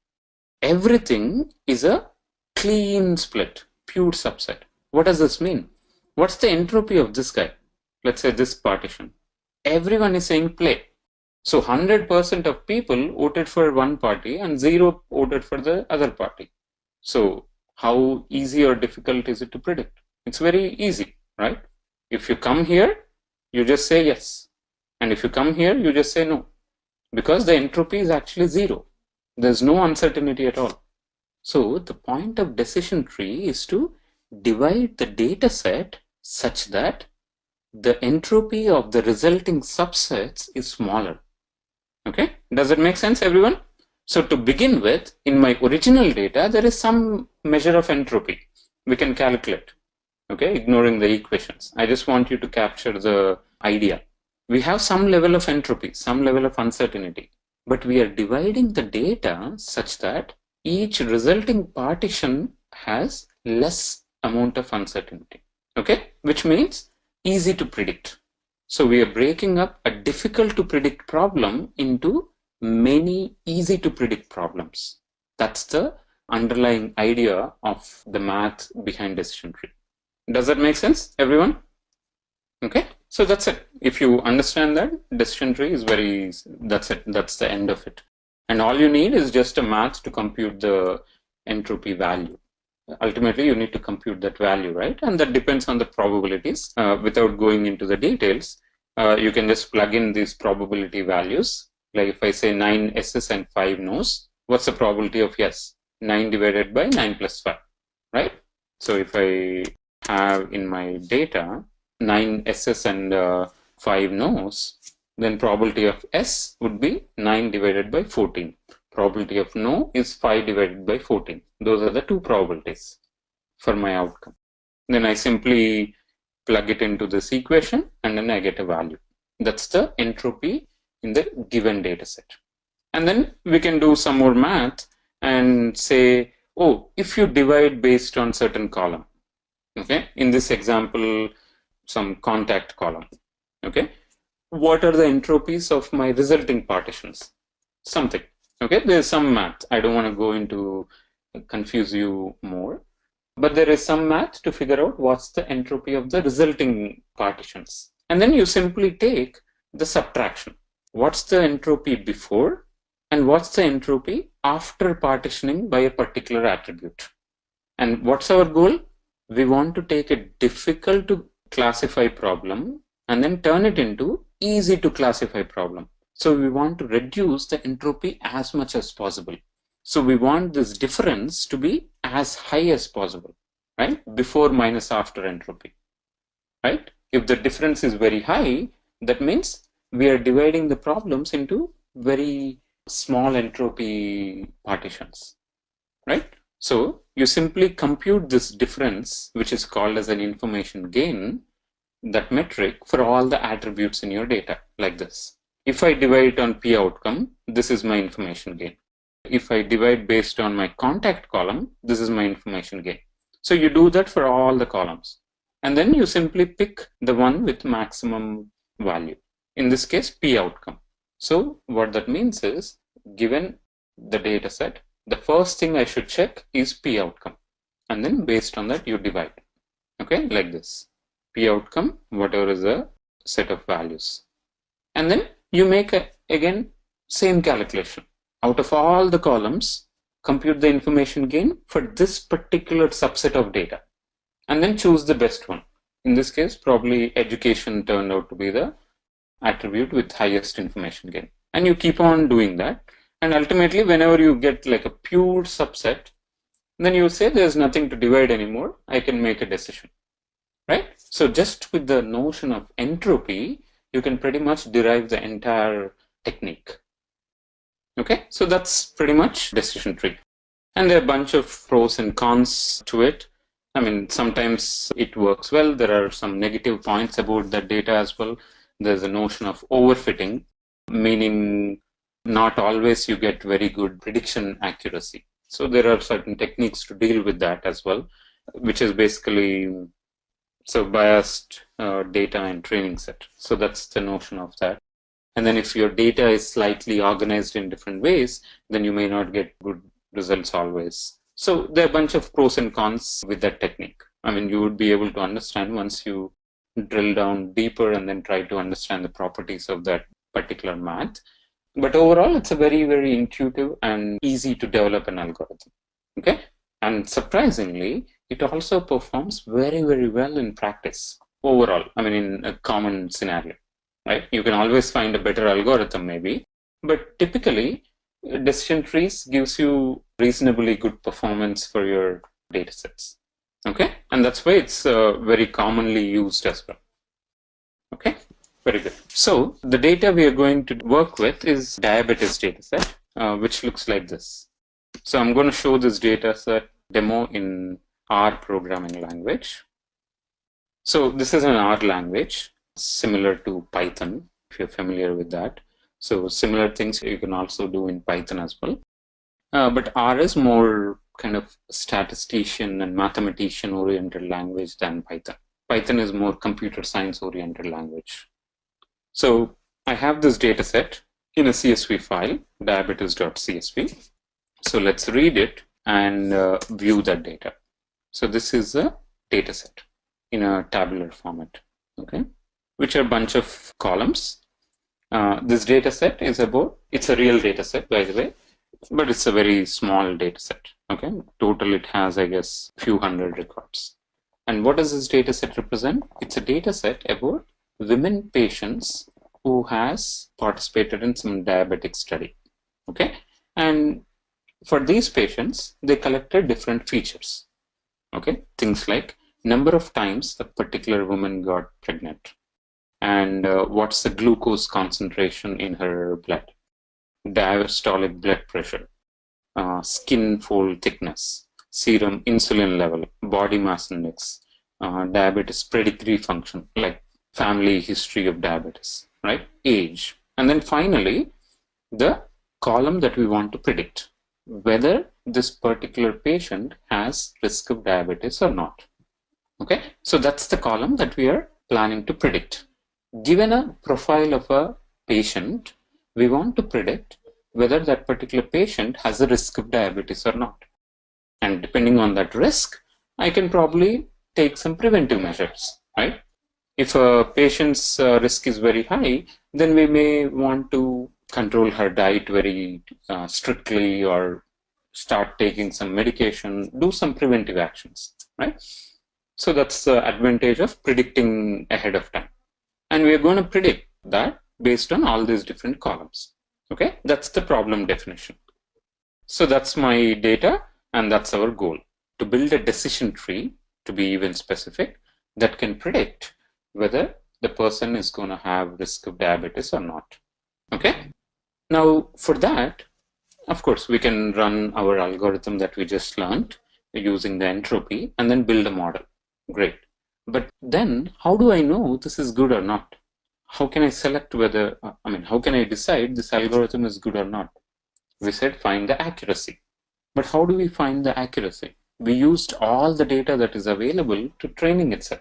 everything is a clean split, pure subset. What does this mean? What's the entropy of this guy? Let's say this partition. Everyone is saying play. So 100% of people voted for one party and 0 voted for the other party. So how easy or difficult is it to predict? It's very easy, right? If you come here, you just say yes. And if you come here, you just say no. Because the entropy is actually 0. There's no uncertainty at all. So the point of decision tree is to divide the data set such that the entropy of the resulting subsets is smaller. Okay, does it make sense, everyone? So to begin with, in my original data, there is some measure of entropy we can calculate, okay, ignoring the equations. I just want you to capture the idea. We have some level of entropy, some level of uncertainty, but we are dividing the data such that each resulting partition has less amount of uncertainty, okay, which means easy to predict. So we are breaking up a difficult to predict problem into many easy to predict problems. That's the underlying idea of the math behind decision tree. Does that make sense, everyone? Okay, so that's it. If you understand that, decision tree is very, that's it, that's the end of it. And all you need is just a math to compute the entropy value. Ultimately, you need to compute that value, right? And that depends on the probabilities. Without going into the details, you can just plug in these probability values. Like if I say 9 S's and 5 no's, what's the probability of yes? 9 divided by 9 plus 5, right? So if I have in my data 9 S's and 5 no's, then probability of S would be 9 divided by 14. Probability of no is 5 divided by 14. Those are the two probabilities for my outcome. Then I simply plug it into this equation and then I get a value. That's the entropy in the given data set. And then we can do some more math and say, oh, if you divide based on certain column, okay, in this example, some contact column, okay, what are the entropies of my resulting partitions? Something, okay, there's some math. I don't want to go into confuse you more, but there is some math to figure out what's the entropy of the resulting partitions. And then you simply take the subtraction. What's the entropy before and what's the entropy after partitioning by a particular attribute? And what's our goal? We want to take a difficult to classify problem and then turn it into easy to classify problem. So we want to reduce the entropy as much as possible. So we want this difference to be as high as possible, right? Before minus after entropy, right? If the difference is very high, that means we are dividing the problems into very small entropy partitions, right? So you simply compute this difference, which is called as an information gain, that metric for all the attributes in your data, like this. If I divide on P outcome, this is my information gain. If I divide based on my contact column, this is my information gain. So you do that for all the columns. And then you simply pick the one with maximum value. In this case, P outcome. So what that means is, given the data set, the first thing I should check is P outcome. And then based on that, you divide. Okay, like this. P outcome, whatever is the set of values. And then you make, again, same calculation. Out of all the columns, compute the information gain for this particular subset of data. And then choose the best one. In this case, probably education turned out to be the attribute with highest information gain. And you keep on doing that. And ultimately, whenever you get like a pure subset, then you say there's nothing to divide anymore. I can make a decision, right? So just with the notion of entropy, you can pretty much derive the entire technique. Okay, so that's pretty much decision tree. And there are a bunch of pros and cons to it. I mean, sometimes it works well. There are some negative points about that data as well. There's a notion of overfitting, meaning not always you get very good prediction accuracy. So there are certain techniques to deal with that as well, which is basically biased data and training set. So that's the notion of that. And then if your data is slightly organized in different ways, then you may not get good results always. So there are a bunch of pros and cons with that technique. I mean, you would be able to understand once you drill down deeper and then try to understand the properties of that particular math. But overall, it's a very, very intuitive and easy to develop an algorithm. Okay? And surprisingly, it also performs very, very well in practice overall. I mean, in a common scenario, right? You can always find a better algorithm maybe, but typically decision trees gives you reasonably good performance for your data sets. Okay? And that's why it's very commonly used as well. Okay? Very good. So the data we are going to work with is diabetes dataset, which looks like this. So I'm going to show this dataset demo in R programming language. So this is an R language similar to Python, if you're familiar with that. So similar things you can also do in Python as well. But R is more kind of statistician and mathematician oriented language than Python. Python is more computer science oriented language. So I have this data set in a CSV file, diabetes.csv. So let's read it and view that data. So this is a data set in a tabular format, okay, which are a bunch of columns. This data set is it's a real data set, by the way, but it's a very small data set. Okay, total it has, I guess, few hundred records. And what does this data set represent? It's a data set about women patients who has participated in some diabetic study. Okay, and for these patients, they collected different features. Okay, things like number of times a particular woman got pregnant, and what's the glucose concentration in her blood, diastolic blood pressure, skin fold thickness, serum insulin level, body mass index, diabetes predictory function like family history of diabetes, right? Age, and then finally the column that we want to predict whether this particular patient has risk of diabetes or not. Okay, so that's the column that we are planning to predict. Given a profile of a patient, we want to predict whether that particular patient has a risk of diabetes or not. And depending on that risk, I can probably take some preventive measures, right? If a patient's risk is very high, then we may want to control her diet very strictly, or start taking some medication, do some preventive actions, right? So that's the advantage of predicting ahead of time. And we're going to predict that based on all these different columns. Okay, that's the problem definition. So that's my data, and that's our goal, to build a decision tree, to be even specific, that can predict whether the person is going to have risk of diabetes or not. Okay, now for that, of course, we can run our algorithm that we just learned using the entropy and then build a model. Great. But then how do I know this is good or not? How can I select whether, how can I decide this algorithm is good or not? We said find the accuracy. But how do we find the accuracy? We used all the data that is available to training itself.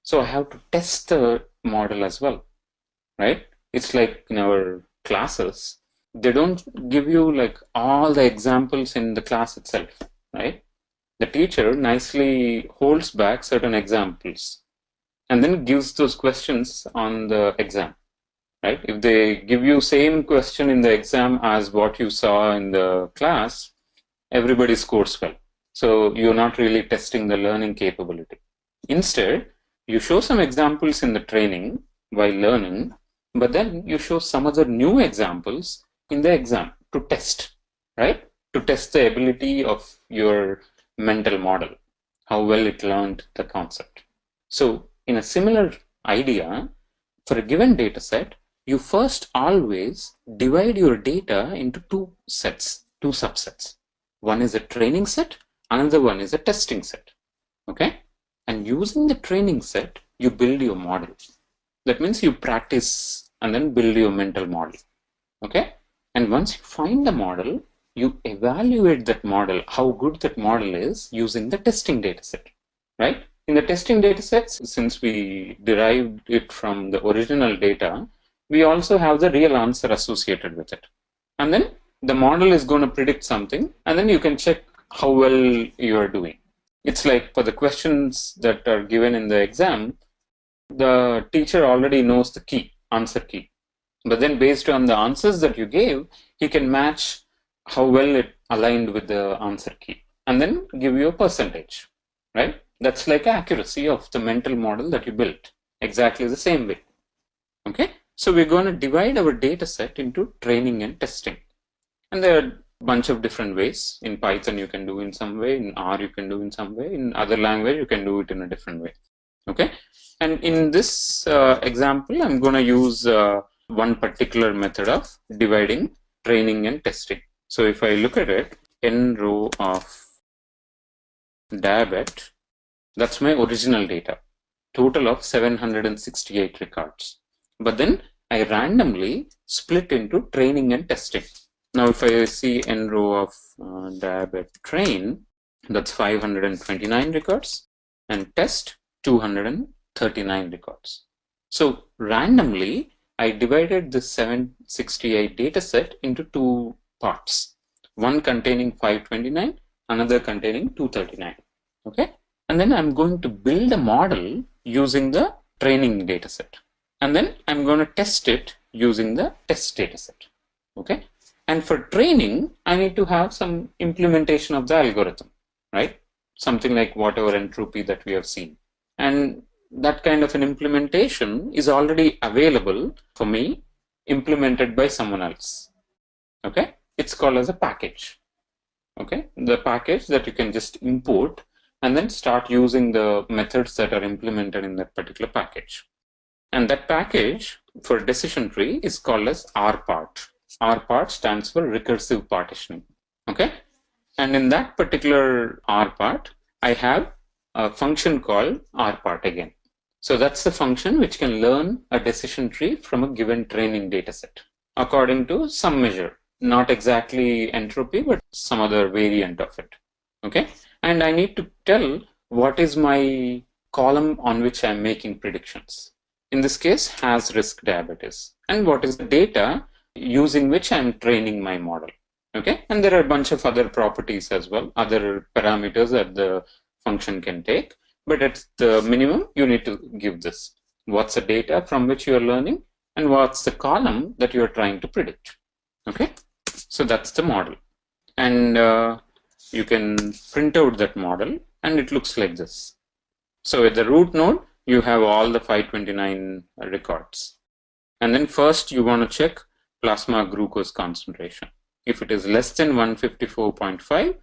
So I have to test the model as well, right? It's like in our classes, they don't give you like all the examples in the class itself, right? The teacher nicely holds back certain examples and then gives those questions on the exam, right? If they give you same question in the exam as what you saw in the class, everybody scores well. So you're not really testing the learning capability. Instead, you show some examples in the training while learning, but then you show some other new examples in the exam to test, right? To test the ability of your mental model, how well it learned the concept. So in a similar idea, for a given data set, you first always divide your data into two subsets. One is a training set, another one is a testing set. Okay? And using the training set, you build your model. That means you practice and then build your mental model. Okay? And once you find the model, you evaluate that model, how good that model is, using the testing data set, right? In the testing data sets, since we derived it from the original data, we also have the real answer associated with it. And then the model is going to predict something, and then you can check how well you are doing. It's like for the questions that are given in the exam, the teacher already knows the answer key. But then based on the answers that you gave, he can match how well it aligned with the answer key and then give you a percentage, right? That's like accuracy of the mental model that you built, exactly the same way. Okay, so we're going to divide our data set into training and testing. And there are a bunch of different ways. In Python you can do in some way, in R you can do in some way, in other language you can do it in a different way. Okay, and in this example I'm going to use one particular method of dividing training and testing. So if I look at it, n row of diabet, that's my original data, total of 768 records. But then I randomly split into training and testing. Now if I see n row of diabet train, that's 529 records, and test 239 records. So randomly I divided the 768 data set into two parts, one containing 529, another containing 239. Okay, and then I'm going to build a model using the training data set, and then I'm going to test it using the test data set. Okay, and for training I need to have some implementation of the algorithm, right? Something like whatever entropy that we have seen, and that kind of an implementation is already available for me, implemented by someone else. Okay, it's called as a package. Okay, the package that you can just import and then start using the methods that are implemented in that particular package. And that package for decision tree is called as rpart. Rpart stands for recursive partitioning. Okay, and in that particular rpart, I have a function called rpart again. So that's the function which can learn a decision tree from a given training data set according to some measure, not exactly entropy, but some other variant of it. Okay, and I need to tell what is my column on which I'm making predictions. In this case, has risk diabetes, and what is the data using which I'm training my model. Okay, and there are a bunch of other properties as well, other parameters that the function can take, but at the minimum you need to give this. What's the data from which you are learning, and what's the column that you are trying to predict. Okay, so that's the model, and you can print out that model and it looks like this. So at the root node you have all the 529 records, and then first you want to check plasma glucose concentration. If it is less than 154.5,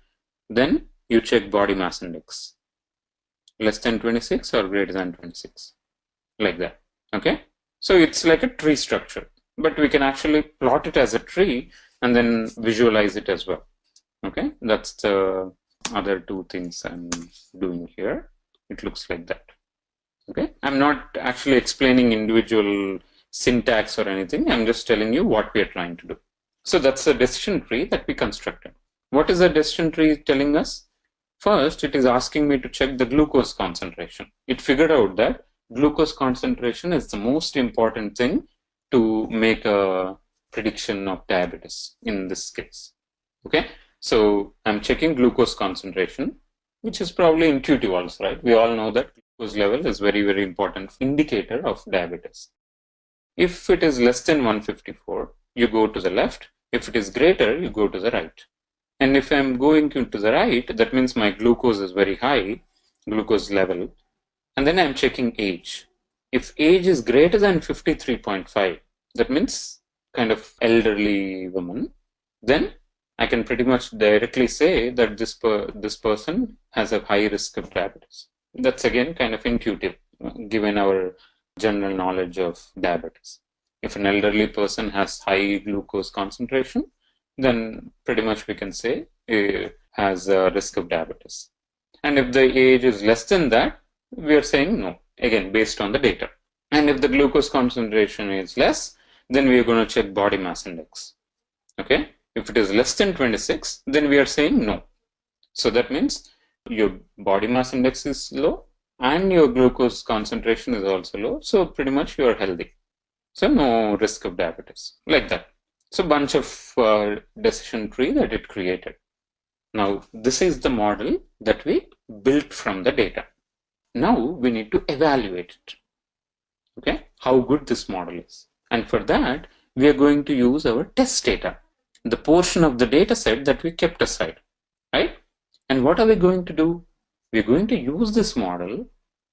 then you check body mass index, less than 26 or greater than 26, like that. Okay, so it's like a tree structure, but we can actually plot it as a tree and then visualize it as well. Okay, that's the other two things I'm doing here. It looks like that. Okay, I'm not actually explaining individual syntax or anything. I'm just telling you what we are trying to do. So that's a decision tree that we constructed. What is a decision tree telling us? First, it is asking me to check the glucose concentration. It figured out that glucose concentration is the most important thing to make a prediction of diabetes in this case. Okay, so I'm checking glucose concentration, which is probably intuitive also, right? We all know that glucose level is very, very important indicator of diabetes. If it is less than 154, you go to the left. If it is greater, you go to the right. And if I'm going to the right, that means my glucose is very high, glucose level. And then I'm checking age. If age is greater than 53.5, that means kind of elderly woman, then I can pretty much directly say that this person has a high risk of diabetes. That's again kind of intuitive, given our general knowledge of diabetes. If an elderly person has high glucose concentration, then pretty much we can say it has a risk of diabetes. And if the age is less than that, we are saying no, again based on the data. And if the glucose concentration is less, then we are going to check body mass index. Okay, if it is less than 26, then we are saying no. So that means your body mass index is low and your glucose concentration is also low, so pretty much you are healthy. So no risk of diabetes, like that. So bunch of decision tree that it created. Now this is the model that we built from the data. Now we need to evaluate it. Okay, how good this model is. And for that, we are going to use our test data, the portion of the data set that we kept aside, right? And what are we going to do? We're going to use this model,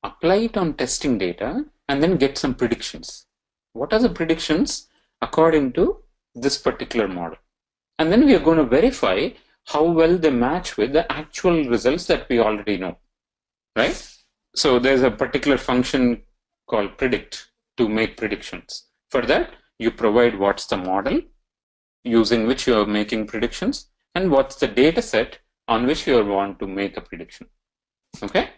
apply it on testing data, and then get some predictions. What are the predictions according to this particular model? And then we are going to verify how well they match with the actual results that we already know, right? So there's a particular function called predict to make predictions. For that, you provide what's the model using which you are making predictions and what's the data set on which you want to make a prediction. Okay.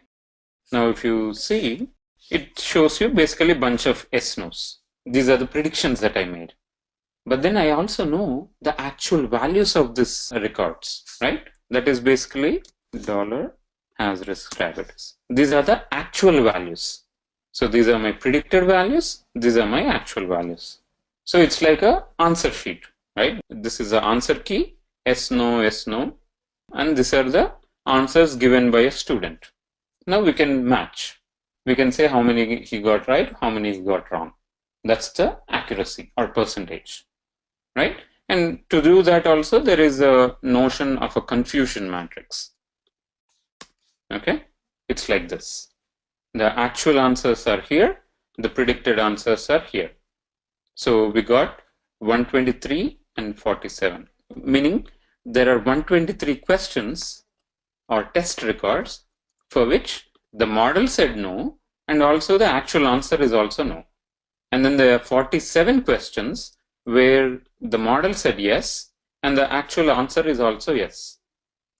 Now if you see, it shows you basically a bunch of S-no's. These are the predictions that I made. But then I also know the actual values of this records, right? That is basically $has risk diabetes. These are the actual values. So these are my predicted values. These are my actual values. So it's like a answer sheet, right? This is the answer key, yes, no, and these are the answers given by a student. Now we can match. We can say how many he got right, how many he got wrong. That's the accuracy or percentage, right? And to do that also, there is a notion of a confusion matrix. Okay, it's like this. The actual answers are here, the predicted answers are here. So we got 123 and 47, meaning there are 123 questions or test records for which the model said no, and also the actual answer is also no. And then there are 47 questions where the model said yes, and the actual answer is also yes.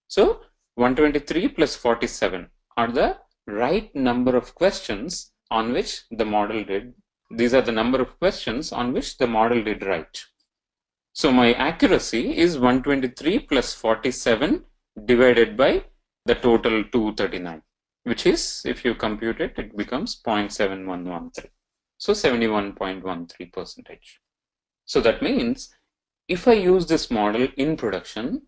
So 123 plus 47 are the right number of questions on which the model did. These are the number of questions on which the model did right. So my accuracy is 123 plus 47 divided by the total 239, which is, if you compute it, it becomes 0.7113. So 71.13%. So that means if I use this model in production,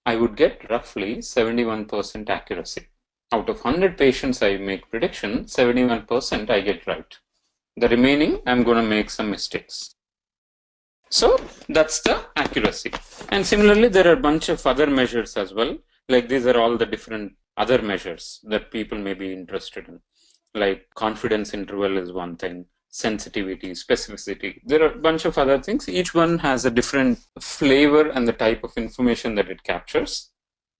I would get roughly 71% accuracy. Out of 100 patients I make prediction, 71% I get right. The remaining, I'm going to make some mistakes. So that's the accuracy. And similarly, there are a bunch of other measures as well. Like these are all the different other measures that people may be interested in. Like confidence interval is one thing, sensitivity, specificity. There are a bunch of other things. Each one has a different flavor and the type of information that it captures.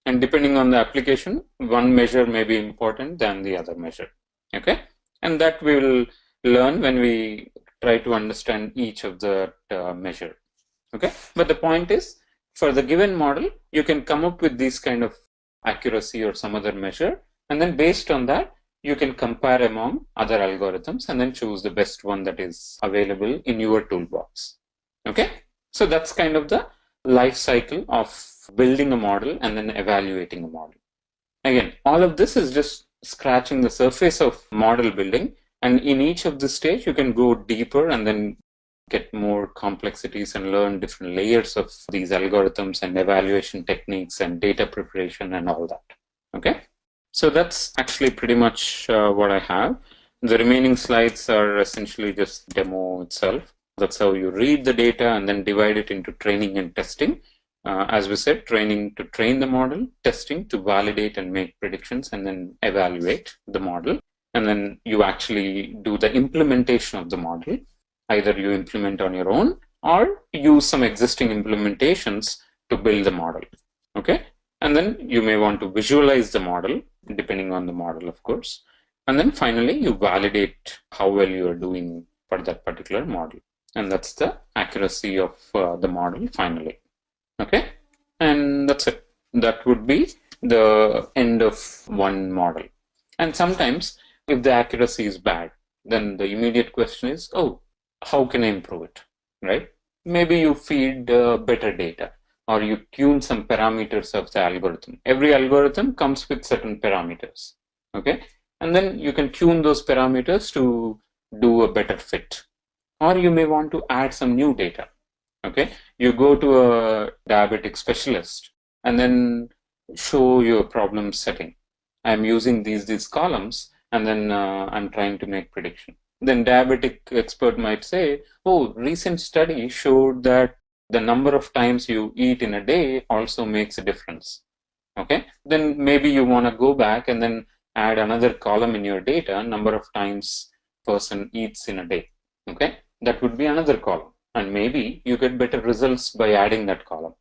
And depending on the application, one measure may be important than the other measure. Okay? And that we will learn when we try to understand each of the measure. Okay? But the point is, for the given model, you can come up with these kind of accuracy or some other measure, and then based on that, you can compare among other algorithms and then choose the best one that is available in your toolbox. Okay? So that's kind of the life cycle of building a model and then evaluating a model. Again, all of this is just scratching the surface of model building, and in each of the stage, you can go deeper and then get more complexities and learn different layers of these algorithms and evaluation techniques and data preparation and all that. Okay? So that's actually pretty much what I have. The remaining slides are essentially just demo itself. That's how you read the data and then divide it into training and testing. As we said, training to train the model, testing to validate and make predictions, and then evaluate the model. And then you actually do the implementation of the model. Either you implement on your own or use some existing implementations to build the model. Okay? And then you may want to visualize the model, depending on the model, of course. And then finally, you validate how well you are doing for that particular model. And that's the accuracy of the model finally. Okay? And that's it. That would be the end of one model. And sometimes, if the accuracy is bad, then the immediate question is, oh, how can I improve it? Right? Maybe you feed better data, or you tune some parameters of the algorithm. Every algorithm comes with certain parameters. Okay? And then you can tune those parameters to do a better fit. Or you may want to add some new data. Okay? You go to a diabetic specialist and then show your problem setting. I'm using these columns, and then I'm trying to make prediction. Then diabetic expert might say, oh, recent study showed that the number of times you eat in a day also makes a difference. Okay? Then maybe you want to go back and then add another column in your data, number of times person eats in a day. Okay? That would be another column. And maybe you get better results by adding that column.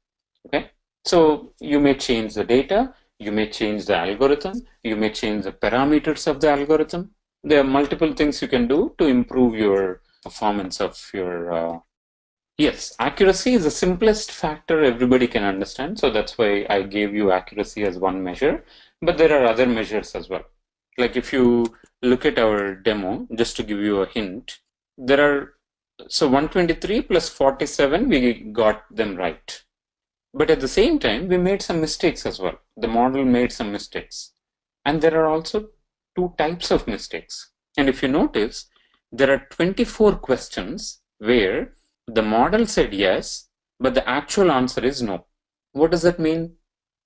Okay? So you may change the data, you may change the algorithm, you may change the parameters of the algorithm. There are multiple things you can do to improve your performance of your yes, accuracy is the simplest factor everybody can understand. So that's why I gave you accuracy as one measure. But there are other measures as well. Like if you look at our demo, just to give you a hint, there are, so 123 plus 47, we got them right. But at the same time, we made some mistakes as well. The model made some mistakes. And there are also two types of mistakes. And if you notice, there are 24 questions where the model said yes, but the actual answer is no. What does that mean?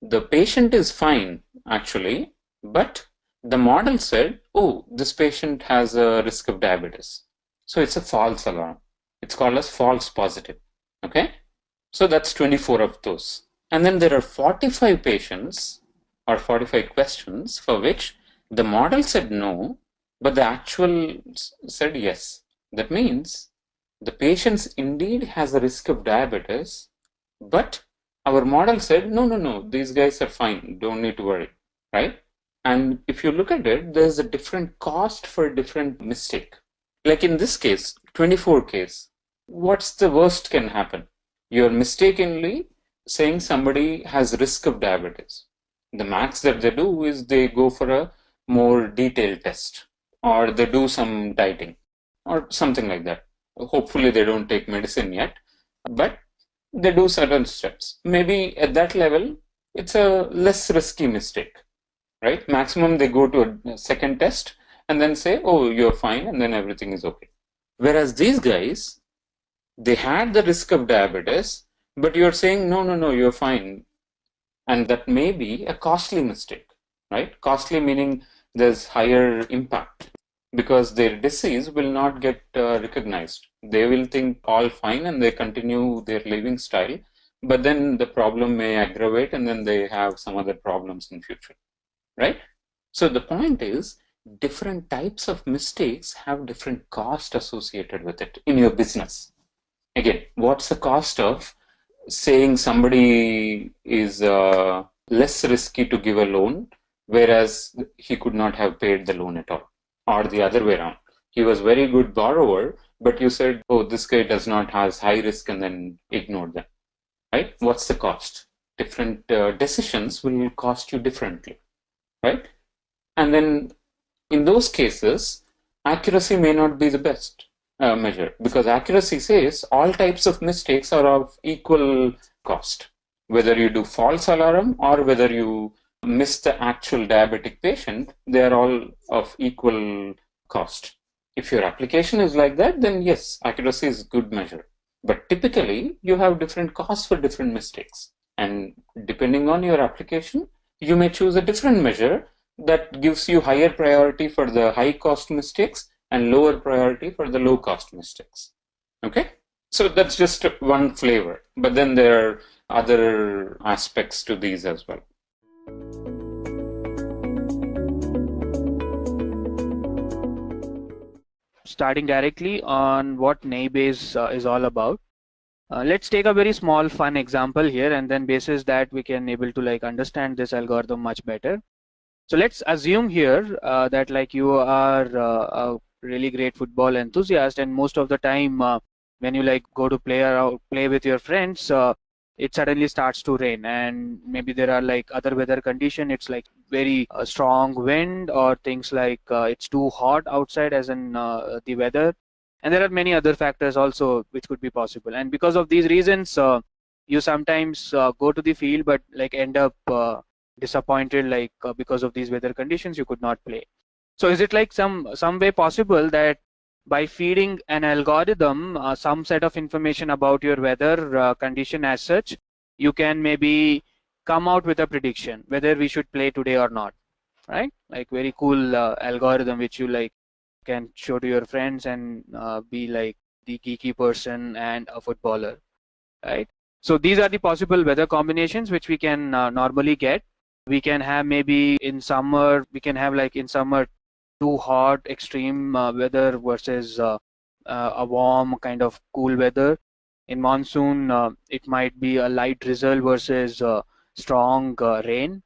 The patient is fine, actually, but the model said, oh, this patient has a risk of diabetes. So it's a false alarm. It's called as false positive. Okay? So that's 24 of those. And then there are 45 patients or 45 questions for which the model said no, but the actual said yes. That means the patient indeed has a risk of diabetes, but Our model said, no, these guys are fine, don't need to worry, right? And if you look at it, there's a different cost for a different mistake. Like in this case, 24 case, what's the worst can happen? You're mistakenly saying somebody has risk of diabetes. The max that they do is they go for a more detailed test, or they do some dieting or something like that. Hopefully they don't take medicine yet, but they do certain steps. Maybe at that level, it's a less risky mistake, right? Maximum they go to a second test and then say, oh, you're fine, and then everything is okay. Whereas these guys, they had the risk of diabetes, but you're saying, no, you're fine. And that may be a costly mistake, right? Costly meaning there's higher impact, because their disease will not get recognized. They will think all fine and they continue their living style, but then the problem may aggravate and then they have some other problems in future, right? So the point is, different types of mistakes have different cost associated with it in your business. Again, what's the cost of saying somebody is less risky to give a loan, whereas he could not have paid the loan at all? Or the other way around, he was very good borrower, but you said, oh, this guy does not have high risk, and then ignored them, right? What's the cost? Different decisions will cost you differently, right? And then in those cases, accuracy may not be the best measure, because accuracy says all types of mistakes are of equal cost. Whether you do false alarm or whether you miss the actual diabetic patient, they are all of equal cost. If your application is like that, then yes, accuracy is a good measure. But typically, you have different costs for different mistakes. And depending on your application, you may choose a different measure that gives you higher priority for the high cost mistakes and lower priority for the low cost mistakes. Okay? So that's just one flavor. But then there are other aspects to these as well. Starting directly on what Naibase is all about. Let's take a very small fun example here, and then basis that we can able to like understand this algorithm much better. So let's assume here that like you are a really great football enthusiast, and most of the time when you like go to play with your friends, it suddenly starts to rain, and maybe there are like other weather condition. It's like very strong wind, or things like it's too hot outside, as in the weather, and there are many other factors also which could be possible. And because of these reasons, you sometimes go to the field, but like end up disappointed, like because of these weather conditions you could not play. So is it like some way possible that by feeding an algorithm some set of information about your weather condition as such, you can maybe come out with a prediction whether we should play today or not, right? Like very cool algorithm which you like can show to your friends and be like the geeky person and a footballer, right? So these are the possible weather combinations which we can normally get. We can have maybe in summer, we can have like in summer too hot extreme weather versus a warm kind of cool weather. In monsoon, it might be a light drizzle versus strong rain.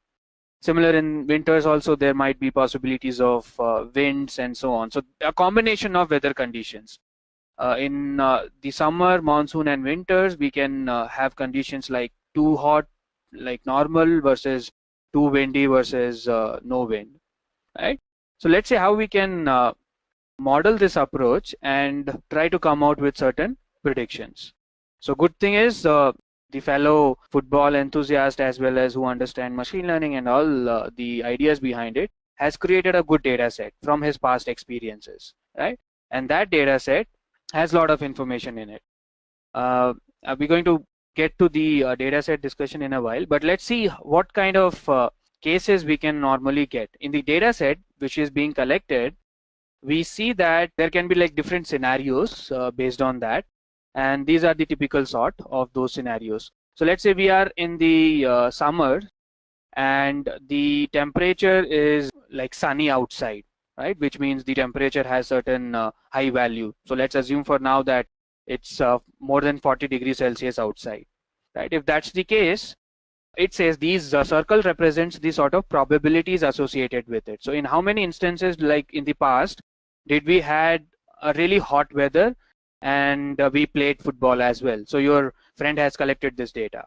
Similar in winters also, there might be possibilities of winds and so on. So a combination of weather conditions. In the summer, monsoon and winters, we can have conditions like too hot, like normal, versus too windy versus no wind, right? So let's say how we can model this approach and try to come out with certain predictions. So good thing is the fellow football enthusiast, as well as who understand machine learning and all the ideas behind it, has created a good data set from his past experiences, right? And that data set has a lot of information in it. We're going to get to the data set discussion in a while, but let's see what kind of cases we can normally get. In the data set which is being collected, we see that there can be like different scenarios based on that, and these are the typical sort of those scenarios. So let's say we are in the summer and the temperature is like sunny outside, right? Which means the temperature has certain high value. So let's assume for now that it's more than 40 degrees Celsius outside, right? If that's the case, it says these circle represents the sort of probabilities associated with it. So in how many instances, like in the past, did we had a really hot weather and we played football as well? So your friend has collected this data,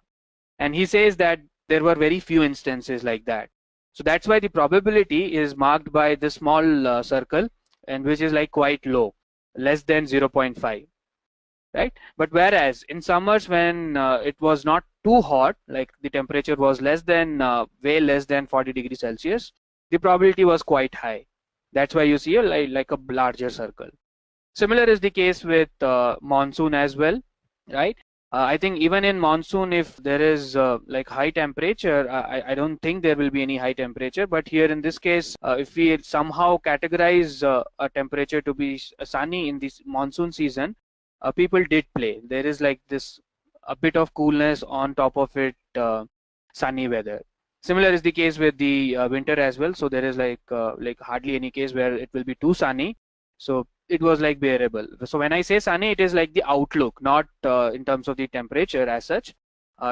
and he says that there were very few instances like that. So that's why the probability is marked by the small circle, and which is like quite low, less than 0.5. Right? But whereas in summers when it was not too hot, like the temperature was less than way less than 40 degrees Celsius, the probability was quite high. That's why you see a like a larger circle. Similar is the case with monsoon as well, right? I think even in monsoon, if there is like high temperature, I don't think there will be any high temperature. But here in this case, if we somehow categorize a temperature to be sunny in this monsoon season, people did play. There is like this a bit of coolness on top of it, sunny weather. Similar is the case with the winter as well. So there is like hardly any case where it will be too sunny. So it was like bearable. So when I say sunny, it is like the outlook, not in terms of the temperature as such.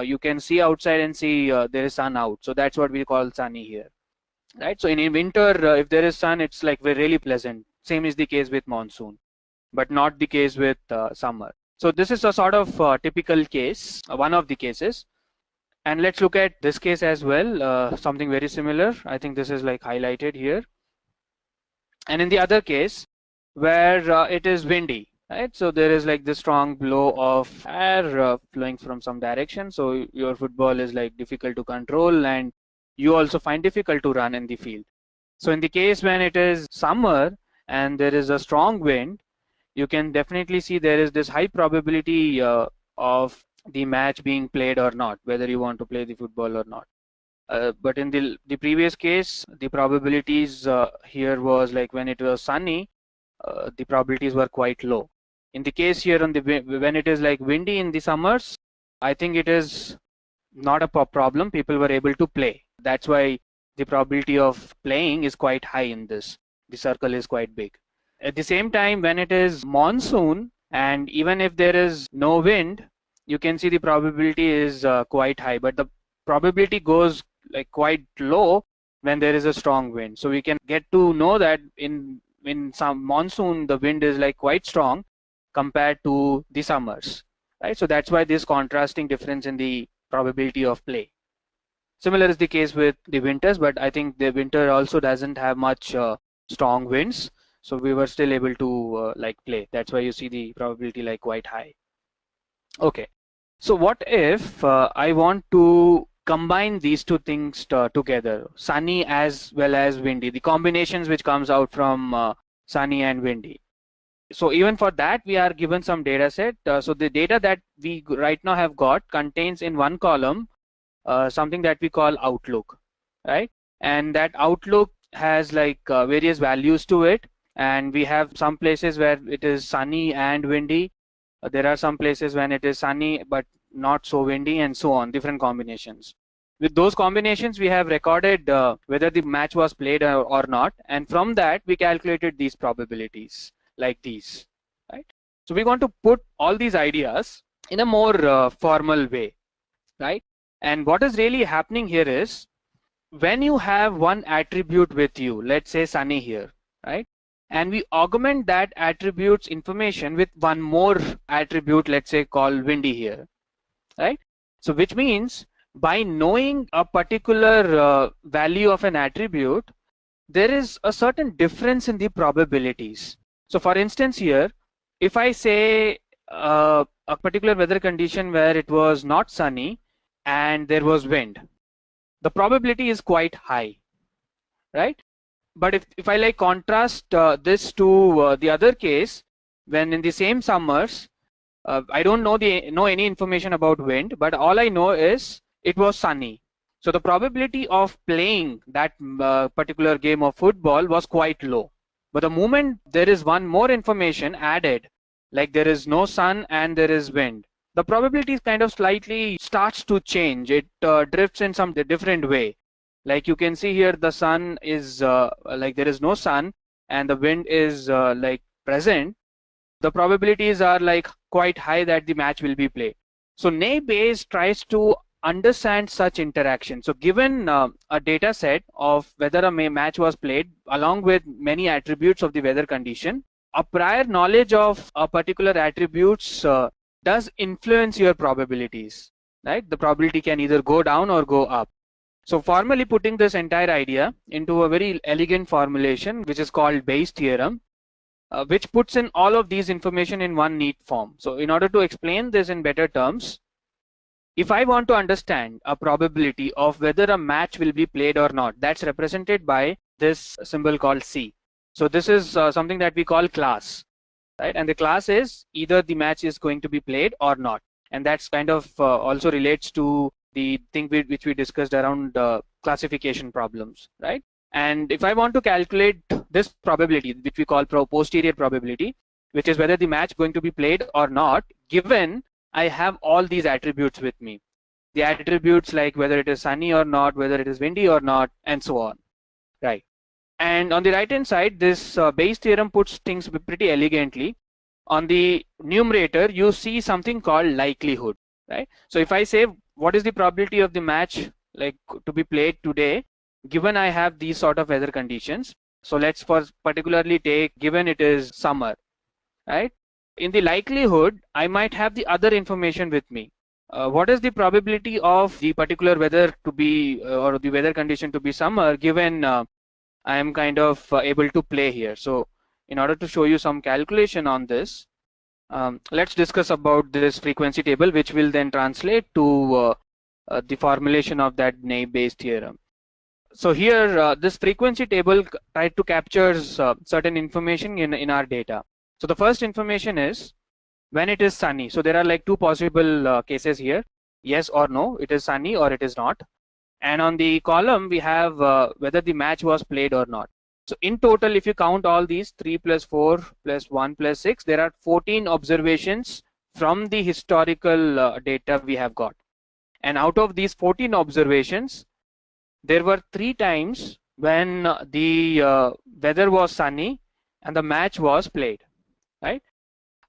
You can see outside and see there is sun out. So that's what we call sunny here, right? So in winter, if there is sun, it's like really pleasant. Same is the case with monsoon, but not the case with summer. So this is a sort of typical case, one of the cases. And let's look at this case as well, something very similar. I think this is like highlighted here. And in the other case, where it is windy, right? So there is like this strong blow of air flowing from some direction. So your football is like difficult to control, and you also find difficult to run in the field. So in the case when it is summer and there is a strong wind, you can definitely see there is this high probability of the match being played or not, whether you want to play the football or not. But in the previous case, the probabilities here was like when it was sunny, the probabilities were quite low. In the case here on the when it is like windy in the summers, I think it is not a problem. People were able to play. That's why the probability of playing is quite high in this. The circle is quite big. At the same time, when it is monsoon, and even if there is no wind, you can see the probability is quite high, but the probability goes like quite low when there is a strong wind. So we can get to know that in some monsoon, the wind is like quite strong compared to the summers, right? So that's why this contrasting difference in the probability of play. Similar is the case with the winters, but I think the winter also doesn't have much strong winds. So we were still able to like play. That's why you see the probability like quite high. Okay. So what if I want to combine these two things together, sunny as well as windy, the combinations which comes out from sunny and windy. So even for that, we are given some data set. So the data that we right now have got contains in one column something that we call outlook, right? And that outlook has like various values to it. And we have some places where it is sunny and windy. There are some places when it is sunny but not so windy, and so on, different combinations. With those combinations, we have recorded whether the match was played or not, and from that we calculated these probabilities like these, right? So we want to put all these ideas in a more formal way, right? And what is really happening here is when you have one attribute with you, let's say sunny here, right? And we augment that attribute's information with one more attribute, let's say called windy here, right? So which means by knowing a particular value of an attribute, there is a certain difference in the probabilities. So for instance here, if I say a particular weather condition where it was not sunny and there was wind, the probability is quite high, right? But if I like contrast this to the other case, when in the same summers, I don't know any information about wind, but all I know is it was sunny. So the probability of playing that particular game of football was quite low. But the moment there is one more information added, like there is no sun and there is wind, the probability kind of slightly starts to change. It drifts in some different way. Like you can see here, the sun is like there is no sun and the wind is like present. The probabilities are like quite high that the match will be played. So naive-Bayes tries to understand such interaction. So given a data set of whether a match was played along with many attributes of the weather condition, a prior knowledge of a particular attributes does influence your probabilities, right? The probability can either go down or go up. So formally putting this entire idea into a very elegant formulation, which is called Bayes theorem, which puts in all of these information in one neat form. So in order to explain this in better terms, if I want to understand a probability of whether a match will be played or not, that's represented by this symbol called C. So this is something that we call class, right? And the class is either the match is going to be played or not. And that's kind of also relates to the thing which we discussed around classification problems, right? And if I want to calculate this probability, which we call posterior probability, which is whether the match going to be played or not, given I have all these attributes with me. The attributes like whether it is sunny or not, whether it is windy or not, and so on, right? And on the right hand side, this Bayes theorem puts things pretty elegantly. On the numerator, you see something called likelihood, right? So if I say what is the probability of the match like to be played today, given I have these sort of weather conditions. So let's particularly take given it is summer, right? In the likelihood, I might have the other information with me. What is the probability of the particular weather to be or the weather condition to be summer given I am kind of able to play here. So in order to show you some calculation on this, let's discuss about this frequency table, which will then translate to the formulation of that naive-Bayes theorem. So here this frequency table tries to capture certain information in our data. So the first information is when it is sunny. So there are like two possible cases here, yes or no, it is sunny or it is not. And on the column we have whether the match was played or not. So in total, if you count all these 3 plus 4 plus 1 plus 6, there are 14 observations from the historical data we have got. And out of these 14 observations, there were 3 times when the weather was sunny and the match was played, right?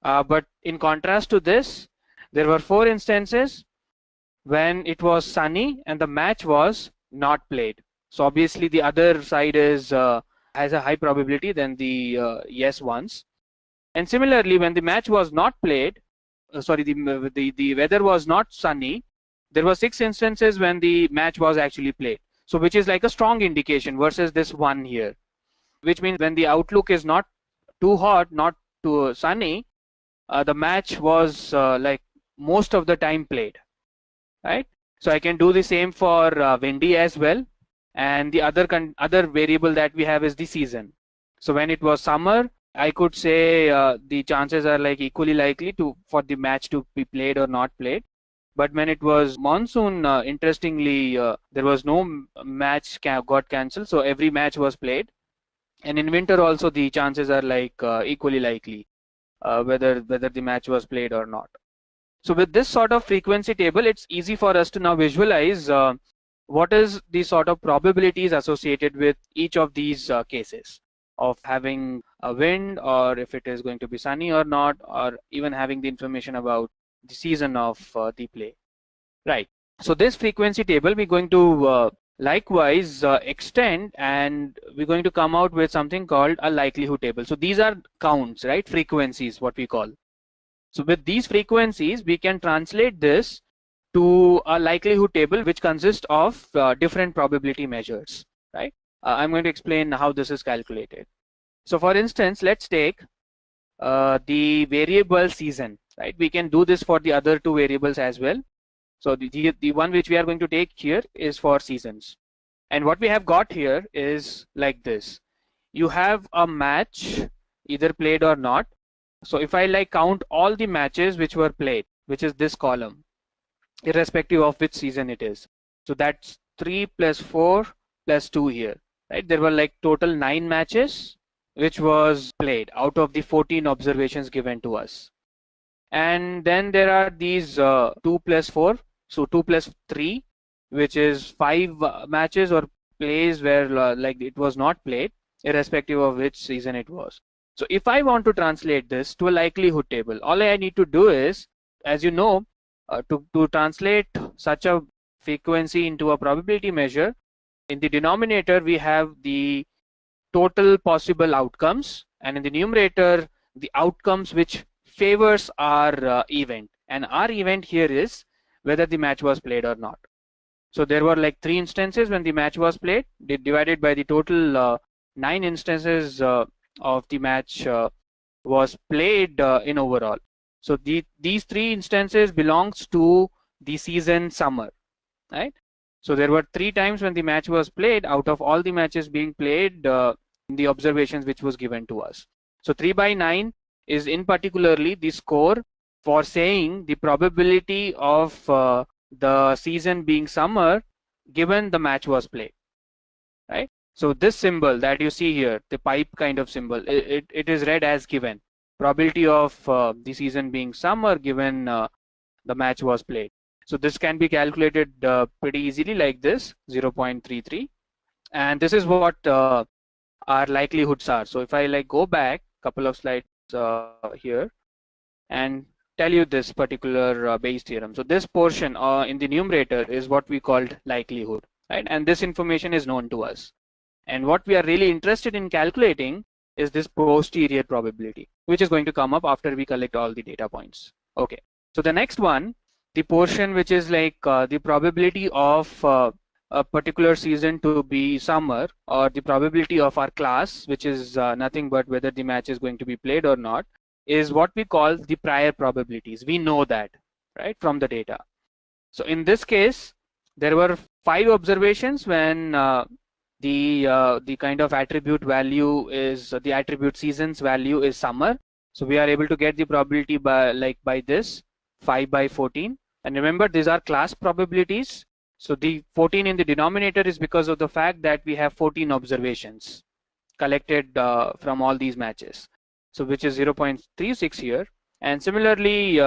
But in contrast to this, there were 4 instances when it was sunny and the match was not played. So obviously the other side is has a high probability than the yes ones. And similarly, when the match was not played, the weather was not sunny, there were 6 instances when the match was actually played. So which is like a strong indication versus this one here, which means when the outlook is not too hot, not too sunny, the match was like most of the time played, right? So I can do the same for windy as well. And the other variable that we have is the season. So when it was summer, I could say the chances are like equally likely for the match to be played or not played. But when it was monsoon, interestingly, there was no match got cancelled, so every match was played. And in winter also, the chances are like equally likely whether the match was played or not. So with this sort of frequency table, it's easy for us to now visualize what is the sort of probabilities associated with each of these cases of having a wind, or if it is going to be sunny or not, or even having the information about the season of the play, right? So this frequency table we're going to likewise extend, and we're going to come out with something called a likelihood table. So these are counts, right? Frequencies, what we call. So with these frequencies, we can translate this to a likelihood table which consists of different probability measures, right? I'm going to explain how this is calculated. So for instance, let's take the variable season, right? We can do this for the other 2 variables as well. So the one which we are going to take here is for seasons. And what we have got here is like this. You have a match either played or not. So if I like count all the matches which were played, which is this column, irrespective of which season it is. So that's 3 plus 4 plus 2 here, right? There were like total 9 matches which was played out of the 14 observations given to us. And then there are these 2 plus 4, so 2 plus 3, which is 5 matches or plays where like it was not played, irrespective of which season it was. So if I want to translate this to a likelihood table, all I need to do is, as you know, to translate such a frequency into a probability measure, in the denominator we have the total possible outcomes, and in the numerator the outcomes which favors our event, and our event here is whether the match was played or not. So there were like 3 instances when the match was played, divided by the total 9 instances of the match was played in overall. So these 3 instances belongs to the season summer, right? So there were 3 times when the match was played out of all the matches being played in the observations which was given to us. So 3 by 9 is in particularly the score for saying the probability of the season being summer given the match was played, right? So this symbol that you see here, the pipe kind of symbol, it is read as given probability of the season being summer given the match was played. So this can be calculated pretty easily like this, 0.33, and this is what our likelihoods are. So if I like go back a couple of slides here and tell you this particular Bayes theorem. So this portion in the numerator is what we called likelihood, right? And this information is known to us. And what we are really interested in calculating is this posterior probability, which is going to come up after we collect all the data points. Okay, so the next one, the portion which is like the probability of a particular season to be summer, or the probability of our class, which is nothing but whether the match is going to be played or not, is what we call the prior probabilities. We know that, right, from the data. So in this case, there were 5 observations when the kind of attribute value is the attribute seasons value is summer. So we are able to get the probability by this 5 by 14. And remember, these are class probabilities. So the 14 in the denominator is because of the fact that we have 14 observations collected from all these matches. So which is 0.36 here. And similarly,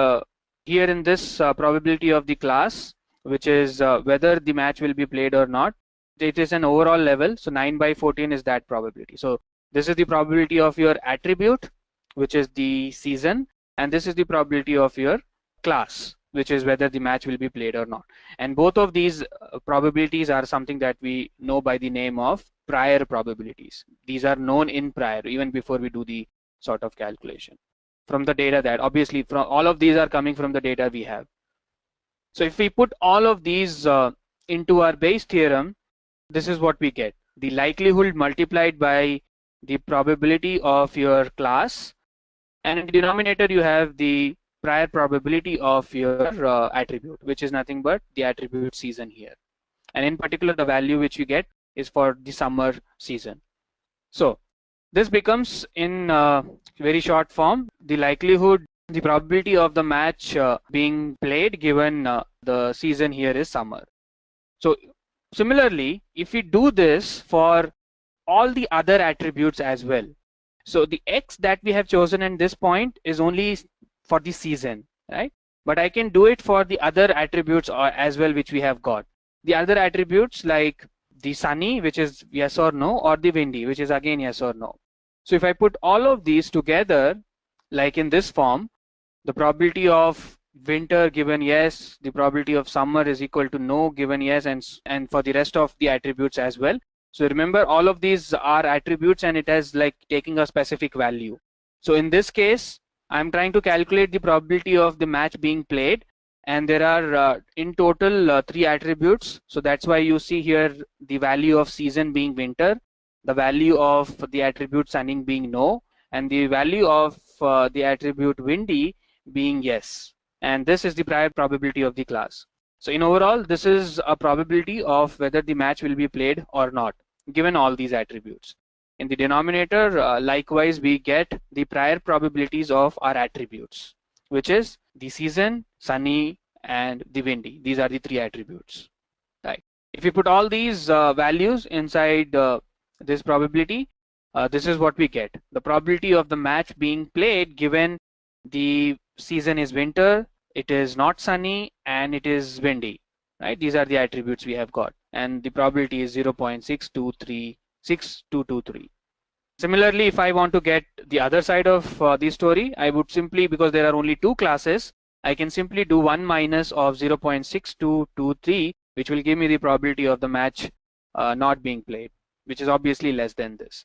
here in this probability of the class, which is whether the match will be played or not, it is an overall level. So 9 by 14 is that probability. So this is the probability of your attribute, which is the season, and this is the probability of your class, which is whether the match will be played or not. And both of these probabilities are something that we know by the name of prior probabilities. These are known in prior, even before we do the sort of calculation from the data that obviously from all of these are coming from the data we have. So if we put all of these into our Bayes theorem, this is what we get. The likelihood multiplied by the probability of your class, and in the denominator you have the prior probability of your attribute, which is nothing but the attribute season here. And in particular, the value which you get is for the summer season. So this becomes in very short form the likelihood, the probability of the match being played given the season here is summer. So similarly, if we do this for all the other attributes as well, so the X that we have chosen at this point is only for the season, right? But I can do it for the other attributes as well, which we have got. The other attributes like the sunny, which is yes or no, or the windy, which is again yes or no. So if I put all of these together, like in this form, the probability of winter given yes, the probability of summer is equal to no given yes, and for the rest of the attributes as well. So remember, all of these are attributes and it has like taking a specific value. So in this case, I'm trying to calculate the probability of the match being played, and there are in total 3 attributes. So that's why you see here the value of season being winter, the value of the attribute sunning being no, and the value of the attribute windy being yes. And this is the prior probability of the class. So in overall, this is a probability of whether the match will be played or not, given all these attributes. In the denominator, likewise, we get the prior probabilities of our attributes, which is the season, sunny, and the windy. These are the 3 attributes, right? If we put all these values inside this probability, this is what we get. The probability of the match being played given the season is winter, it is not sunny, and it is windy, right? These are the attributes we have got, and the probability is 0.6223. Similarly, if I want to get the other side of the story, I would simply, because there are only 2 classes, I can simply do 1 minus of 0.6223, which will give me the probability of the match not being played, which is obviously less than this.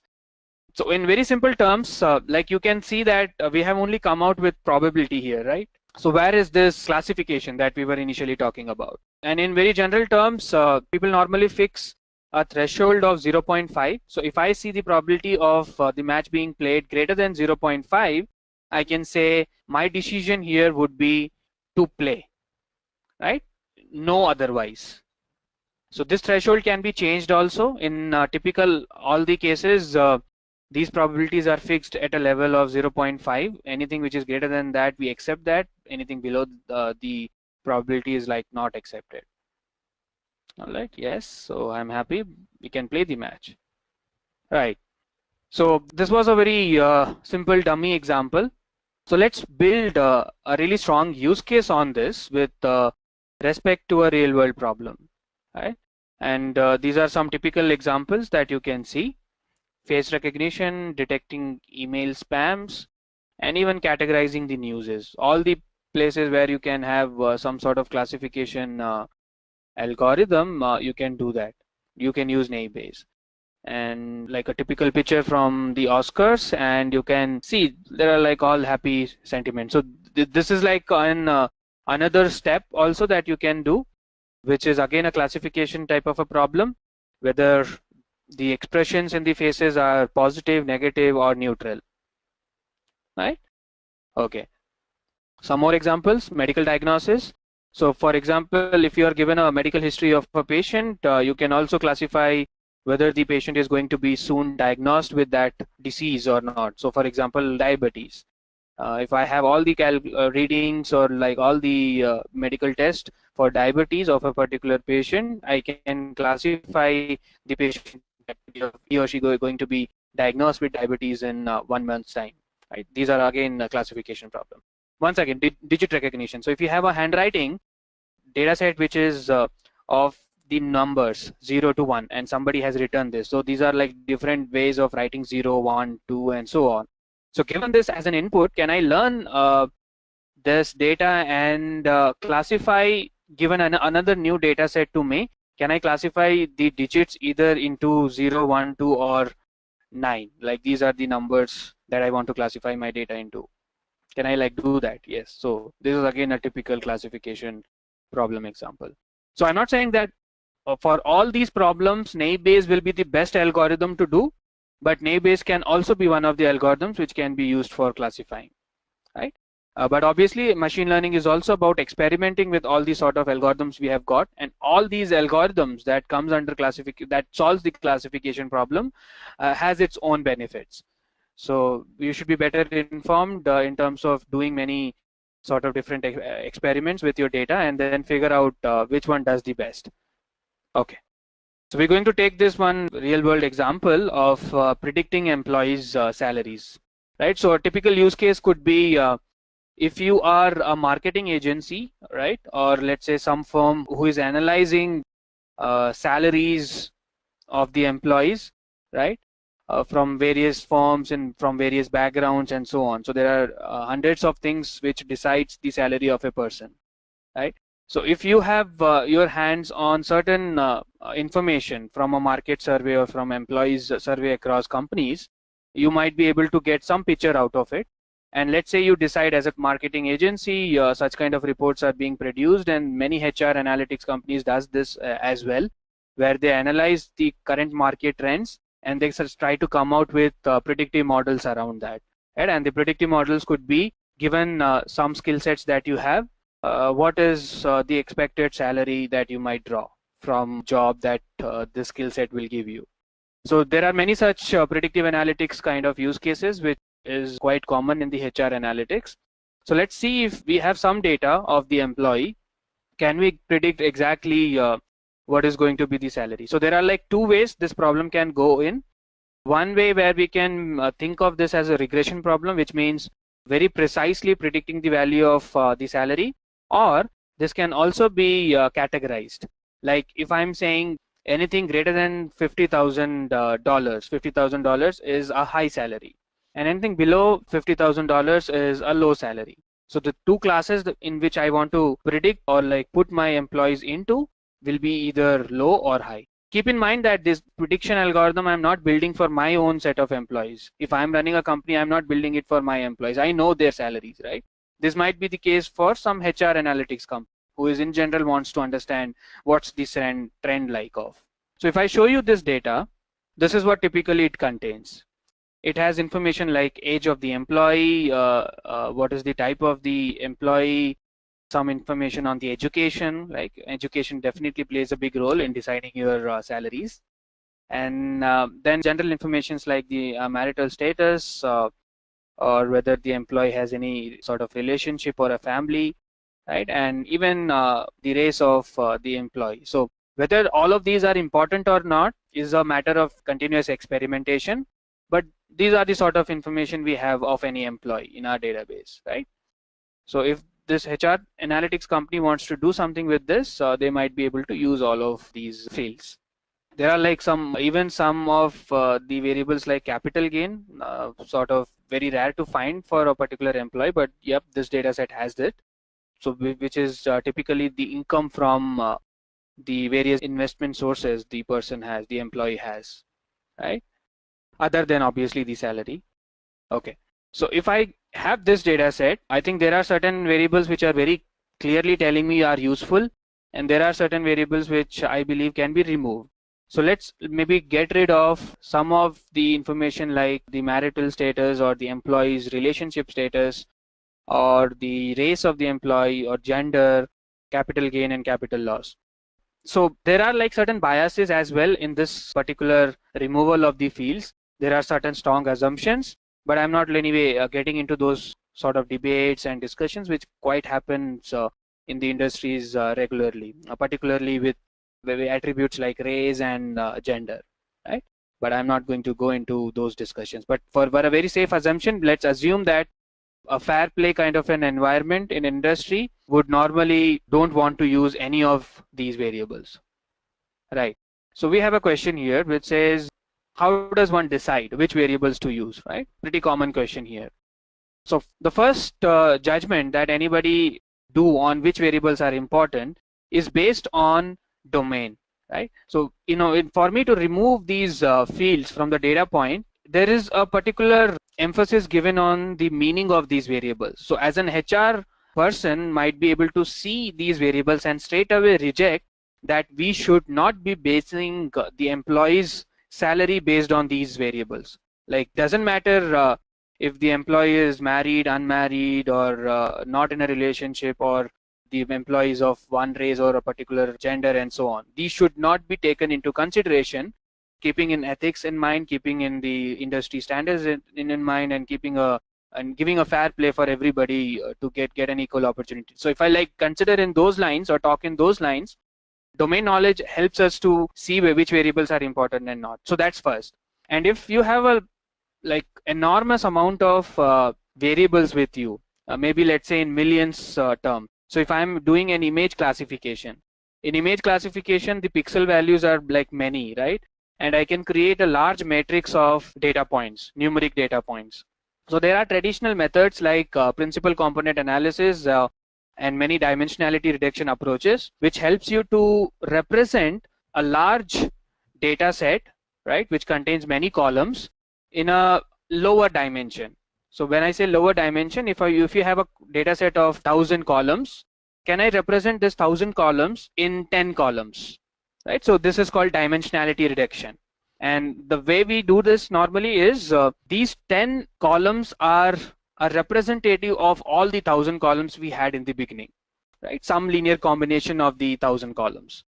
So in very simple terms, like you can see that we have only come out with probability here, right? So where is this classification that we were initially talking about? And in very general terms, people normally fix a threshold of 0.5. So if I see the probability of the match being played greater than 0.5, I can say my decision here would be to play, right? No otherwise. So this threshold can be changed also. In typical all the cases, these probabilities are fixed at a level of 0.5. Anything which is greater than that, we accept that. Anything below the probability is like not accepted. All right, yes, so I'm happy. We can play the match. Right. So this was a very simple dummy example. So let's build a really strong use case on this with respect to a real world problem. Right? And these are some typical examples that you can see. Face recognition, detecting email spams, and even categorizing the newses. All the places where you can have some sort of classification algorithm, you can do that. You can use naive-Bayes. And like a typical picture from the Oscars, and you can see there are like all happy sentiments. So this is like another step also that you can do, which is again a classification type of a problem, whether the expressions in the faces are positive, negative, or neutral, right? Okay. Some more examples, medical diagnosis. So for example, if you are given a medical history of a patient, you can also classify whether the patient is going to be soon diagnosed with that disease or not. So for example, diabetes. If I have all the readings or like all the medical tests for diabetes of a particular patient, I can classify the patient that he or she going to be diagnosed with diabetes in 1 month's time. Right? These are again a classification problem. Once again, digit recognition. So if you have a handwriting data set which is of the numbers 0 to 1, and somebody has written this, so these are like different ways of writing 0, 1, 2, and so on. So given this as an input, can I learn this data and classify, given another new data set to me, can I classify the digits either into 0, 1, 2, or 9? Like these are the numbers that I want to classify my data into. Can I like do that? Yes. So this is again a typical classification problem example. So I'm not saying that for all these problems, naive-Bayes will be the best algorithm to do, but naive-Bayes can also be one of the algorithms which can be used for classifying, right? But obviously machine learning is also about experimenting with all these sort of algorithms we have got, and all these algorithms that comes under classification, that solves the classification problem, has its own benefits. So you should be better informed in terms of doing many sort of different experiments with your data and then figure out which one does the best. Okay. So we're going to take this one real world example of predicting employees' salaries, right? So a typical use case could be if you are a marketing agency, right? Or let's say some firm who is analyzing salaries of the employees, right? From various firms and from various backgrounds and so on. So there are hundreds of things which decides the salary of a person, right? So if you have your hands on certain information from a market survey or from employees survey across companies, you might be able to get some picture out of it. And let's say you decide as a marketing agency, such kind of reports are being produced, and many HR analytics companies does this as well, where they analyze the current market trends and they try to come out with predictive models around that. Right? And the predictive models could be given some skill sets that you have, what is the expected salary that you might draw from job that this skill set will give you. So there are many such predictive analytics kind of use cases which is quite common in the HR analytics. So let's see if we have some data of the employee, can we predict exactly what is going to be the salary. So there are like two ways this problem can go in. One way where we can think of this as a regression problem, which means very precisely predicting the value of the salary, or this can also be categorized. Like if I'm saying anything greater than $50,000, $50,000 is a high salary, and anything below $50,000 is a low salary. So the two classes in which I want to predict or like put my employees into will be either low or high. Keep in mind that this prediction algorithm I'm not building for my own set of employees. If I'm running a company, I'm not building it for my employees. I know their salaries, right? This might be the case for some HR analytics company who is in general wants to understand what's the trend like of. So if I show you this data, this is what typically it contains. It has information like age of the employee, what is the type of the employee, some information on the education, like education definitely plays a big role in deciding your salaries. And then general informations like the marital status or whether the employee has any sort of relationship or a family, right? And even the race of the employee. So whether all of these are important or not is a matter of continuous experimentation, but these are the sort of information we have of any employee in our database, right? So if this HR analytics company wants to do something with this, they might be able to use all of these fields. There are like even some of the variables like capital gain, sort of very rare to find for a particular employee, but yep, this data set has it. So which is typically the income from the various investment sources the person has, the employee has, right? Other than obviously the salary. Okay. So if I have this data set, I think there are certain variables which are very clearly telling me are useful, and there are certain variables which I believe can be removed. So let's maybe get rid of some of the information like the marital status or the employee's relationship status or the race of the employee or gender, capital gain and capital loss. So there are like certain biases as well in this particular removal of the fields. There are certain strong assumptions, but I'm not anyway getting into those sort of debates and discussions which quite happens in the industries regularly, particularly with attributes like race and gender, right? But I'm not going to go into those discussions. But for a very safe assumption, let's assume that a fair play kind of an environment in industry would normally don't want to use any of these variables, right? So we have a question here which says, how does one decide which variables to use, right? Pretty common question here. So the first judgment that anybody do on which variables are important is based on domain, right? So, for me to remove these fields from the data point, there is a particular emphasis given on the meaning of these variables. So as an HR person might be able to see these variables and straight away reject that we should not be basing the employee's salary based on these variables. Like, doesn't matter if the employee is married, unmarried, or not in a relationship, or the employees of one race or a particular gender and so on. These should not be taken into consideration, keeping in ethics in mind, keeping in the industry standards in mind, and giving a fair play for everybody to get an equal opportunity. So if I consider in those lines or talk in those lines, domain knowledge helps us to see which variables are important and not. So that's first. And if you have a enormous amount of variables with you, maybe let's say in millions term. So if I'm doing an image classification, in image classification the pixel values are many, right? And I can create a large matrix of data points, numeric data points. So there are traditional methods like principal component analysis and many dimensionality reduction approaches, which helps you to represent a large data set, right, which contains many columns in a lower dimension. So when I say lower dimension, if you have a data set of 1,000 columns, can I represent this 1,000 columns in 10 columns, right? So this is called dimensionality reduction. And the way we do this normally is these 10 columns are a representative of all the 1,000 columns we had in the beginning, right? Some linear combination of the 1,000 columns.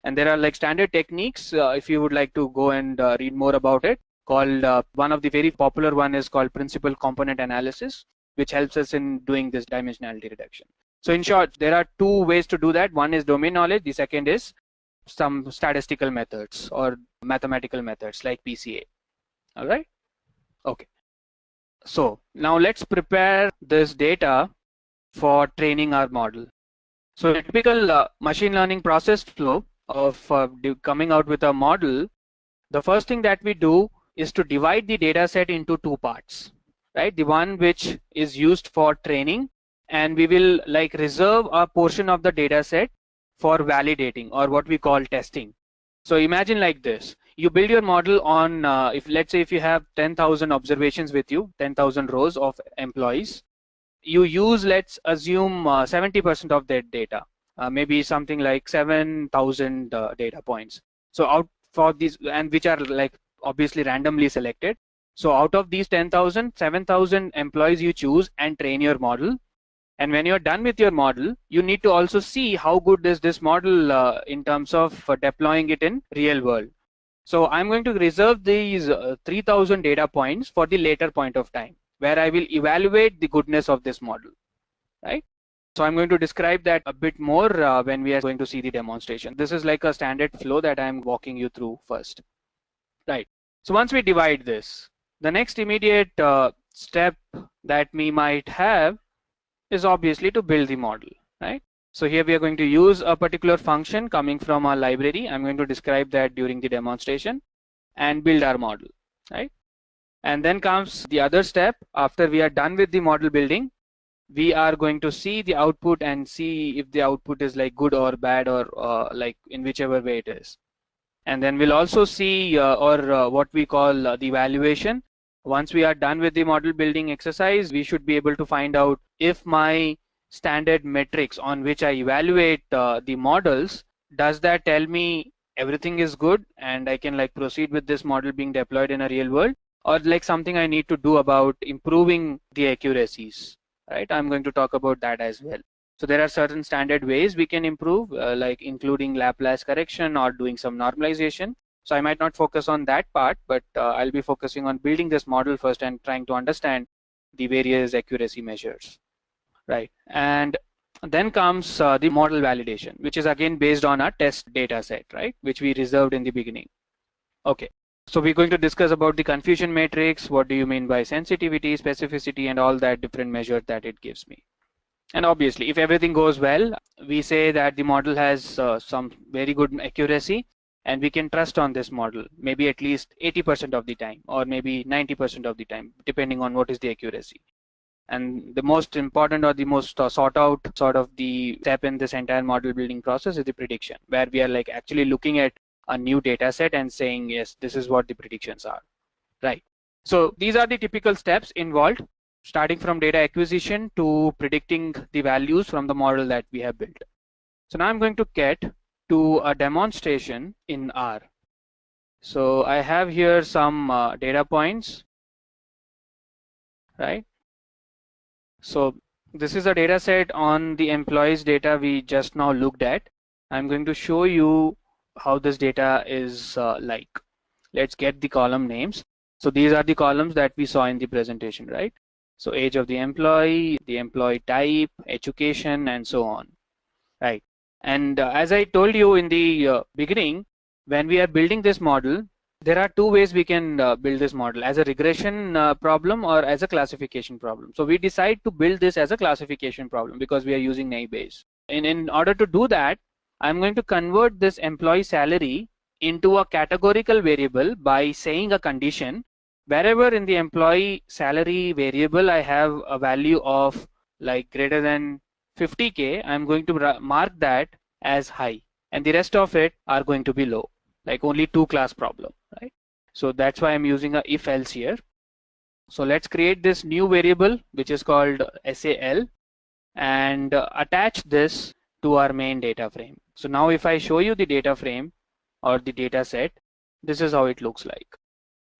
And there are standard techniques, if you would like to go and read more about it, called one of the very popular one is called principal component analysis, which helps us in doing this dimensionality reduction. So in short, there are two ways to do that. One is domain knowledge. The second is some statistical methods or mathematical methods like PCA. All right. Okay. So now let's prepare this data for training our model. So a typical machine learning process flow of coming out with a model, the first thing that we do is to divide the data set into two parts, right? The one which is used for training and we will like reserve a portion of the data set for validating, or what we call testing. So imagine like this, you build your model on, if let's say if you have 10,000 observations with you, 10,000 rows of employees, you use, let's assume 70% of that data, maybe something like 7,000 data points. So out for these, and which are like obviously randomly selected. So out of these 10,000, 7,000 employees you choose and train your model. And when you're done with your model, you need to also see how good is this model in terms of deploying it in real world. So I'm going to reserve these 3,000 data points for the later point of time, where I will evaluate the goodness of this model, right? So I'm going to describe that a bit more when we are going to see the demonstration. This is like a standard flow that I'm walking you through first, right? So once we divide this, the next immediate step that we might have is obviously to build the model, right? So here we are going to use a particular function coming from our library. I'm going to describe that during the demonstration and build our model, right? And then comes the other step. After we are done with the model building, we are going to see the output and see if the output is like good or bad, or like in whichever way it is. And then we'll also see what we call the evaluation. Once we are done with the model building exercise, we should be able to find out if my standard metrics on which I evaluate the models, does that tell me everything is good and I can like proceed with this model being deployed in a real world, or like something I need to do about improving the accuracies, right? I'm going to talk about that as well. So there are certain standard ways we can improve, like including Laplace correction or doing some normalization. So I might not focus on that part, but I'll be focusing on building this model first and trying to understand the various accuracy measures, right? And then comes the model validation, which is again based on our test data set, right? Which we reserved in the beginning. Okay, so we're going to discuss about the confusion matrix. What do you mean by sensitivity, specificity, and all that different measures that it gives me. And obviously, if everything goes well, we say that the model has some very good accuracy, and we can trust on this model, maybe at least 80% of the time, or maybe 90% of the time, depending on what is the accuracy. And the most important, or the most sought out sort of the step in this entire model building process is the prediction, where we are like actually looking at a new data set and saying, yes, this is what the predictions are, right? So these are the typical steps involved, starting from data acquisition to predicting the values from the model that we have built. So now I'm going to get to a demonstration in R. So I have here some data points, right? So this is a data set on the employees data we just now looked at. I'm going to show you how this data is like. Let's get the column names. So these are the columns that we saw in the presentation, right? So age of the employee type, education, and so on, right? And as I told you in the beginning, when we are building this model, there are two ways we can build this model, as a regression problem or as a classification problem. So we decide to build this as a classification problem because we are using Naibase. And in order to do that, I'm going to convert this employee salary into a categorical variable by saying a condition. Wherever in the employee salary variable I have a value of like greater than 50K, I'm going to mark that as high, and the rest of it are going to be low, like only two class problem, right? So that's why I'm using a if else here. So let's create this new variable which is called SAL and attach this to our main data frame. So now if I show you the data frame or the data set, this is how it looks like.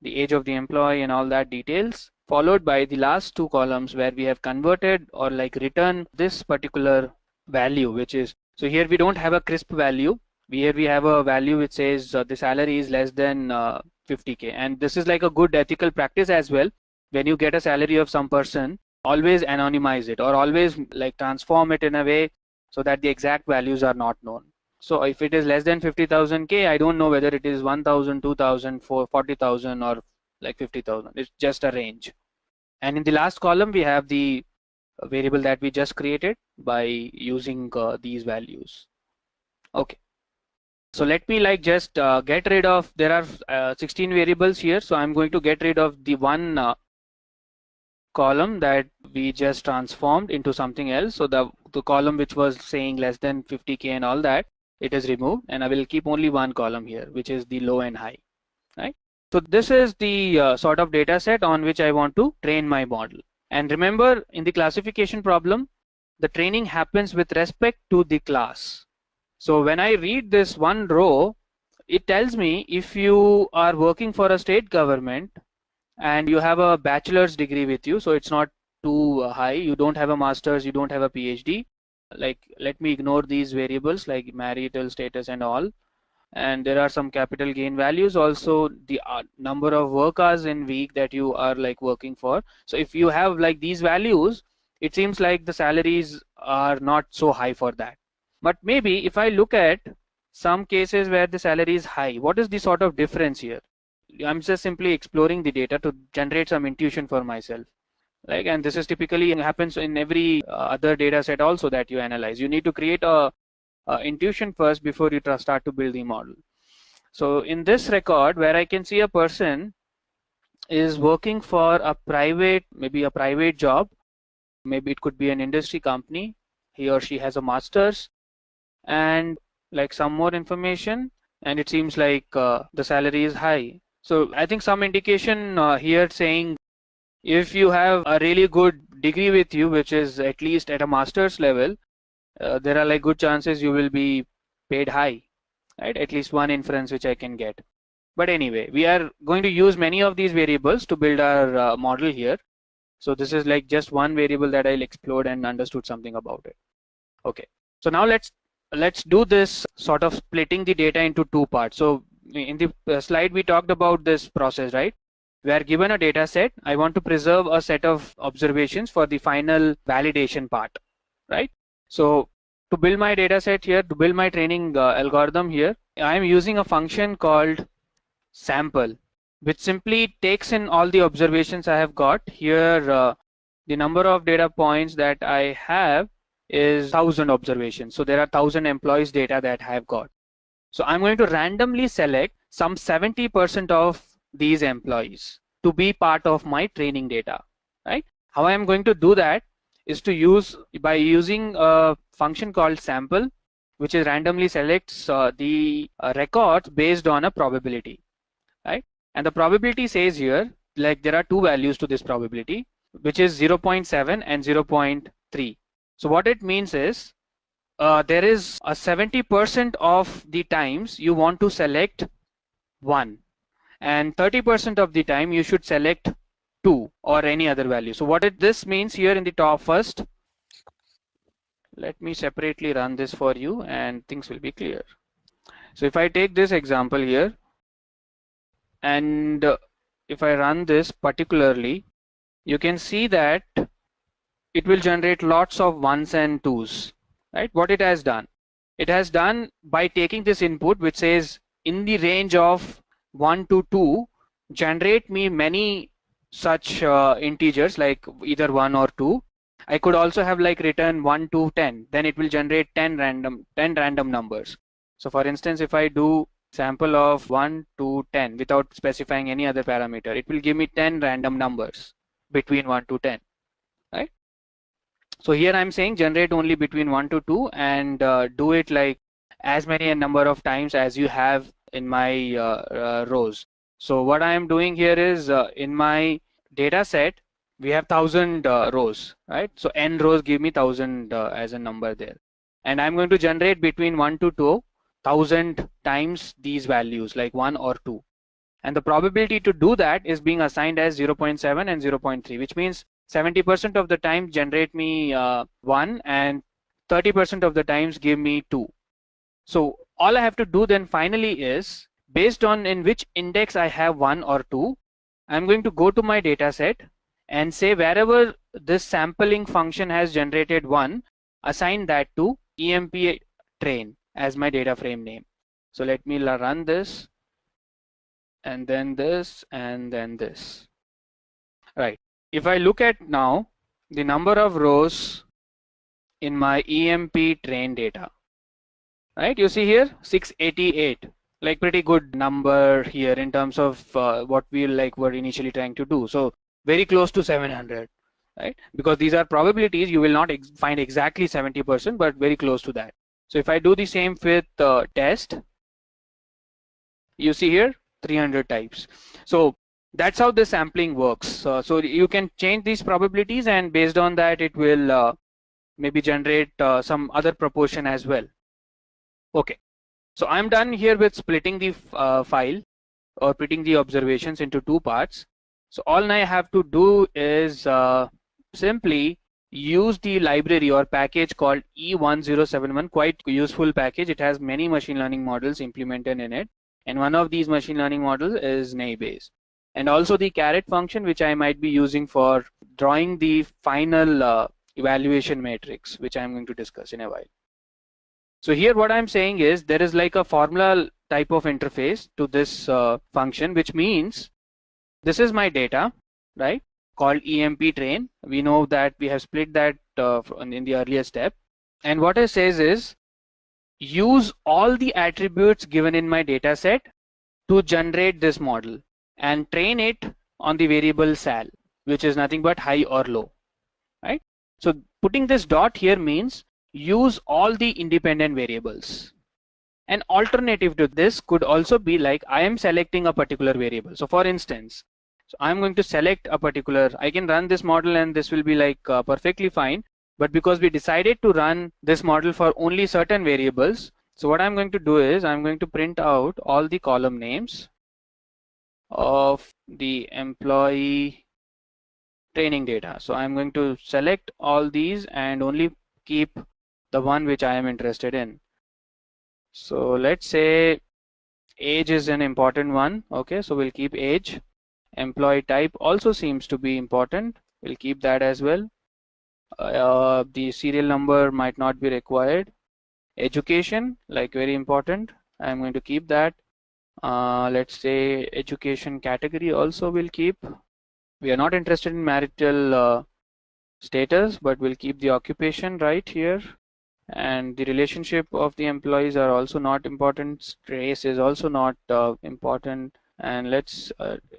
The age of the employee and all that details, followed by the last two columns where we have converted or like written this particular value, which is, so here we don't have a crisp value. Here we have a value which says the salary is less than 50K, and this is like a good ethical practice as well. When you get a salary of some person, always anonymize it or always like transform it in a way so that the exact values are not known. So if it is less than 50,000 K, I don't know whether it is 1,000, 2,000, 40,000 or like 50,000. It's just a range. And in the last column, we have the variable that we just created by using these values. Okay. So let me like just get rid of, there are 16 variables here. So I'm going to get rid of the one column that we just transformed into something else. So the column which was saying less than 50k and all that, it is removed, and I will keep only one column here, which is the low and high, right? So this is the sort of data set on which I want to train my model. And remember, in the classification problem, the training happens with respect to the class. So when I read this one row, it tells me if you are working for a state government and you have a bachelor's degree with you, so it's not too high, you don't have a master's, you don't have a PhD, like let me ignore these variables like marital status and all, and there are some capital gain values, also the number of work hours in week that you are like working for. So if you have like these values, it seems like the salaries are not so high for that. But maybe if I look at some cases where the salary is high, what is the sort of difference here? I'm just simply exploring the data to generate some intuition for myself. Like, and this is typically happens in every other data set also that you analyze. You need to create a intuition first before you start to build the model. So in this record, where I can see a person is working for a private, maybe a private job, maybe it could be an industry company, he or she has a master's, and like some more information, and it seems like the salary is high. So I think some indication here saying if you have a really good degree with you, which is at least at a master's level, there are like good chances you will be paid high, right? At least one inference which I can get. But anyway, we are going to use many of these variables to build our model here. So this is like just one variable that I'll explore and understood something about it. Okay, so now let's do this sort of splitting the data into two parts. So in the slide we talked about this process, right? We are given a data set. I want to preserve a set of observations for the final validation part, right? So to build my data set here, to build my training algorithm here, I am using a function called sample, which simply takes in all the observations I have got here. The number of data points that I have is 1000 observations. So there are 1000 employees data that I have got. So I'm going to randomly select some 70% of these employees to be part of my training data, right? How I am going to do that is to use by using a function called sample, which is randomly selects the records based on a probability, right? And the probability says here, like there are two values to this probability, which is 0.7 and 0.3. So what it means is there is a 70% of the times you want to select 1, and 30% of the time you should select 2 or any other value. So what this means here in the top first, let me separately run this for you and things will be clear. So if I take this example here, and if I run this particularly, you can see that it will generate lots of 1s and 2s, right? What it has done? It has done by taking this input which says in the range of 1 to 2, generate me many such integers like either 1 or 2. I could also have like written 1 to 10, then it will generate 10 random numbers. So for instance, if I do sample of 1 to 10 without specifying any other parameter, it will give me 10 random numbers between 1 to 10, right? So here I'm saying generate only between 1 to 2 and do it like as many a number of times as you have in my rows. So what I am doing here is in my data set we have 1000 rows, right? So n rows give me 1000 as a number there, and I'm going to generate between 1 to 2 1000 times these values like 1 or 2, and the probability to do that is being assigned as 0.7 and 0.3, which means 70% of the time generate me 1 and 30% of the times give me 2. So all I have to do then finally is, based on in which index I have 1 or 2, I'm going to go to my data set and say wherever this sampling function has generated 1, assign that to emp train as my data frame name. So let me run this, and then this, and then this, right? If I look at now the number of rows in my emp train data, right? You see here 688, like pretty good number here in terms of what we were initially trying to do. So very close to 700. right? Because these are probabilities, you will not find exactly 70%, but very close to that. So if I do the same with test, you see here 300 types. So that's how the sampling works. So you can change these probabilities, and based on that it will maybe generate some other proportion as well. Okay, so I'm done here with splitting the file or splitting the observations into two parts. So all I have to do is simply use the library or package called E1071, quite useful package. It has many machine learning models implemented in it, and one of these machine learning models is 𝐶𝐬𝐵, and also the caret function, which I might be using for drawing the final evaluation matrix, which I'm going to discuss in a while. So here what I'm saying is there is like a formula type of interface to this function, which means this is my data, right, called EMP train. We know that we have split that in the earlier step, and what it says is use all the attributes given in my data set to generate this model and train it on the variable sal, which is nothing but high or low, right? So putting this dot here means use all the independent variables. An alternative to this could also be like I am selecting a particular variable. So for instance, so I'm going to select a particular, I can run this model and this will be like perfectly fine, but because we decided to run this model for only certain variables, so what I'm going to do is I'm going to print out all the column names of the employee training data. So I'm going to select all these and only keep the one which I am interested in. So let's say age is an important one. Okay, so we'll keep age. Employee type also seems to be important. We'll keep that as well. The serial number might not be required. Education, like very important, I'm going to keep that. Let's say education category also will keep. We are not interested in marital status, but we'll keep the occupation right here. And the relationship of the employees are also not important. Race is also not important. And let's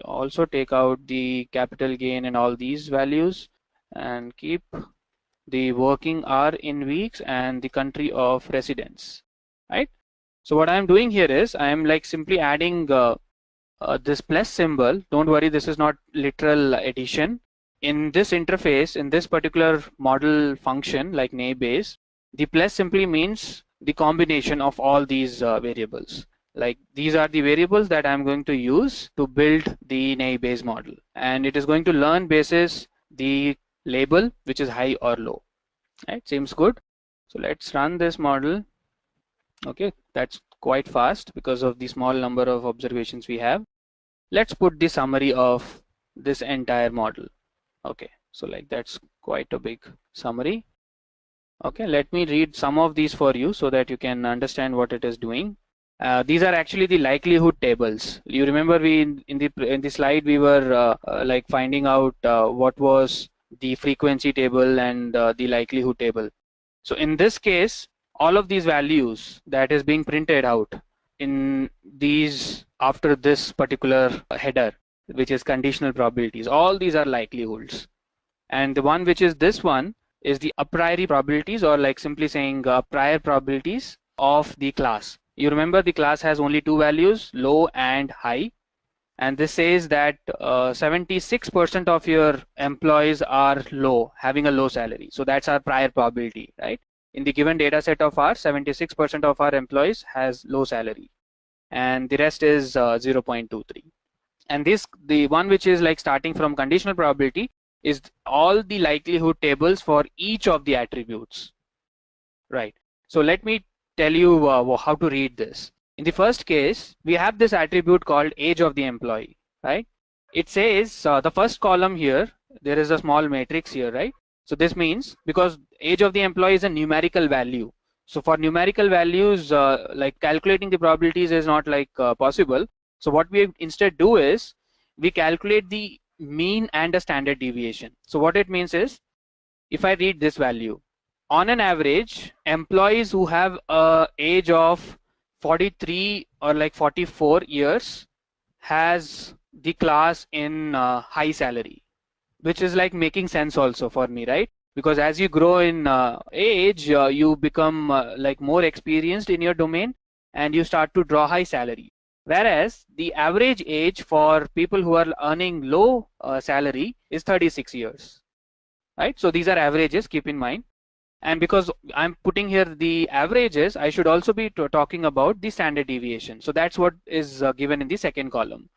also take out the capital gain and all these values and keep the working hour in weeks and the country of residence, right? So what I'm doing here is I am like simply adding this plus symbol. Don't worry, this is not literal addition. In this interface, in this particular model function like 𝐶𝐬𝐵, the plus simply means the combination of all these variables. Like these are the variables that I'm going to use to build the 𝐶𝐬𝐵 model, and it is going to learn basis the label which is high or low. Right, seems good. So let's run this model. Okay, that's quite fast because of the small number of observations we have. Let's put the summary of this entire model. Okay, so like that's quite a big summary. Okay, let me read some of these for you so that you can understand what it is doing. These are actually the likelihood tables. You remember we in the slide we were like finding out what was the frequency table and the likelihood table. So in this case, all of these values that is being printed out in these after this particular header, which is conditional probabilities, all these are likelihoods, and the one which is this one is the a priori probabilities, or like simply saying prior probabilities of the class. You remember the class has only two values, low and high, and this says that 76% of your employees are low, having a low salary. So that's our prior probability, right? In the given data set of ours, 76% of our employees has low salary, and the rest is 0.23. And this, the one which is like starting from conditional probability, is all the likelihood tables for each of the attributes, right? So let me tell you how to read this. In the first case, we have this attribute called age of the employee, right? It says the first column here, there is a small matrix here, right? So this means because age of the employee is a numerical value. So for numerical values, like calculating the probabilities is not like possible. So what we instead do is we calculate the mean and a standard deviation. So what it means is, if I read this value, on an average, employees who have a age of 43 or like 44 years has the class in high salary, which is like making sense also for me, right? Because as you grow in age, you become like more experienced in your domain and you start to draw high salary. Whereas the average age for people who are earning low salary is 36 years, right? So these are averages, keep in mind. And because I'm putting here the averages, I should also be talking about the standard deviation. So that's what is given in the second column.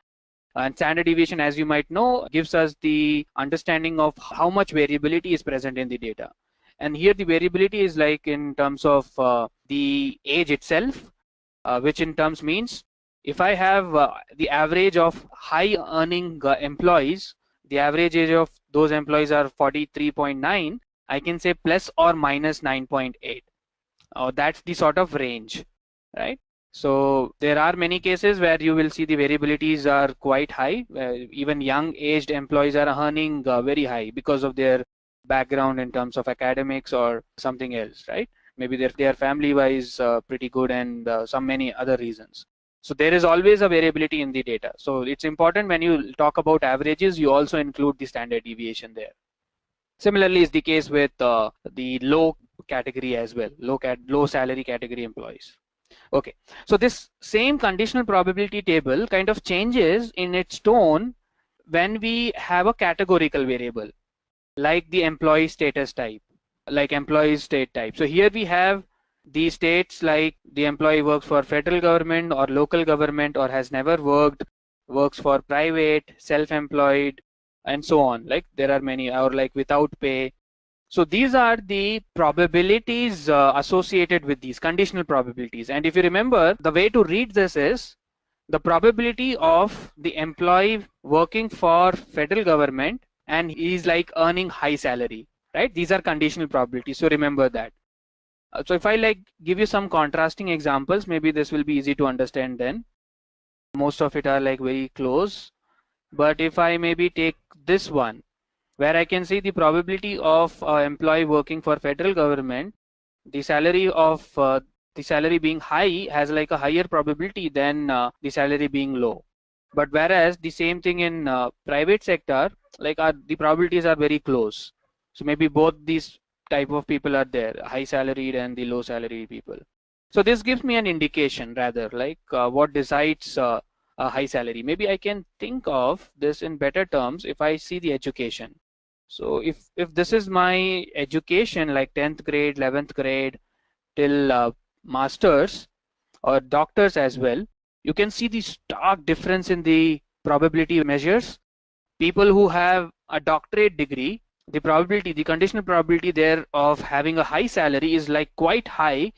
And standard deviation, as you might know, gives us the understanding of how much variability is present in the data. And here the variability is like in terms of the age itself, which in terms means if I have the average of high earning employees, the average age of those employees are 43.9, I can say plus or minus 9.8. That's the sort of range, right? So there are many cases where you will see the variabilities are quite high. Even young aged employees are earning very high because of their background in terms of academics or something else, right? Maybe they are family wise pretty good and some many other reasons. So there is always a variability in the data. So it's important when you talk about averages, you also include the standard deviation there. Similarly is the case with the low category as well, low salary category employees. Okay, so this same conditional probability table kind of changes in its tone when we have a categorical variable like the employee status type, like employee state type. So here we have the states like the employee works for federal government or local government or has never worked, works for private, self-employed, and so on. Like there are many, or like without pay. So these are the probabilities associated with these conditional probabilities. And if you remember, the way to read this is the probability of the employee working for federal government and he's like earning high salary, right? These are conditional probabilities. So remember that. So if I like give you some contrasting examples, maybe this will be easy to understand then. Most of it are like very close. But if I maybe take this one, where I can see the probability of employee working for federal government, the salary being high has like a higher probability than the salary being low. But whereas the same thing in private sector, like the probabilities are very close. So maybe both these type of people are there, high salaried and the low salaried people. So this gives me an indication rather like what decides a high salary. Maybe I can think of this in better terms if I see the education. So if this is my education like 10th grade, 11th grade till masters or doctors as well, you can see the stark difference in the probability measures. People who have a doctorate degree, the probability, the conditional probability there of having a high salary is like quite high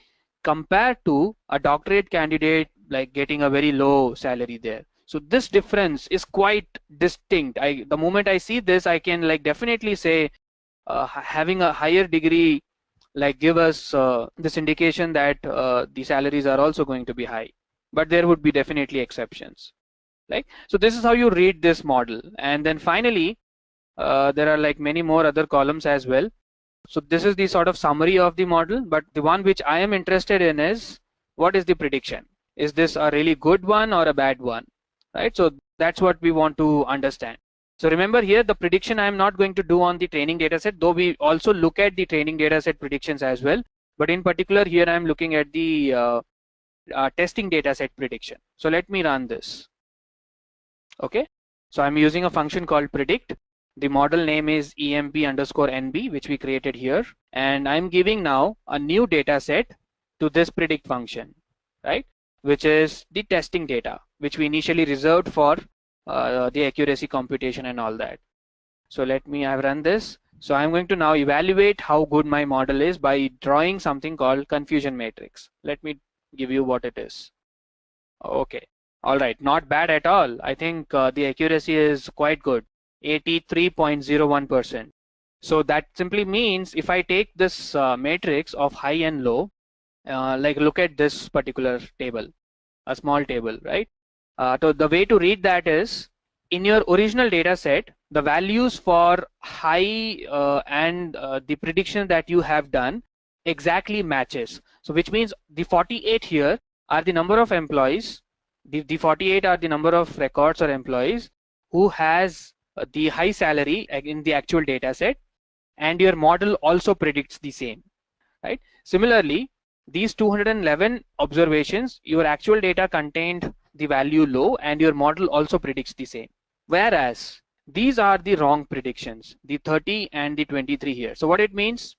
compared to a doctorate candidate like getting a very low salary there. So this difference is quite distinct. The moment I see this, I can like definitely say having a higher degree like give us this indication that the salaries are also going to be high. But there would be definitely exceptions. Right? So this is how you read this model. And then finally, there are like many more other columns as well. So this is the sort of summary of the model, but the one which I am interested in is what is the prediction? Is this a really good one or a bad one? Right? So that's what we want to understand. So remember here the prediction I am not going to do on the training dataset, though we also look at the training dataset predictions as well. But in particular here I am looking at the testing dataset prediction. So let me run this. Okay. So I'm using a function called predict. The model name is emp_nb, which we created here. And I'm giving now a new data set to this predict function, right? Which is the testing data, which we initially reserved for the accuracy computation and all that. So let me have run this. So I'm going to now evaluate how good my model is by drawing something called confusion matrix. Let me give you what it is. Okay. All right. Not bad at all. I think the accuracy is quite good. 83.01%. So that simply means if I take this matrix of high and low, like look at this particular table, a small table, right? So the way to read that is in your original data set, the values for high and the prediction that you have done exactly matches. So which means the 48 here are the number of employees, the 48 are the number of records or employees who has the high salary in the actual data set, and your model also predicts the same, right? Similarly, these 211 observations, your actual data contained the value low and your model also predicts the same. Whereas these are the wrong predictions, the 30 and the 23 here. So what it means,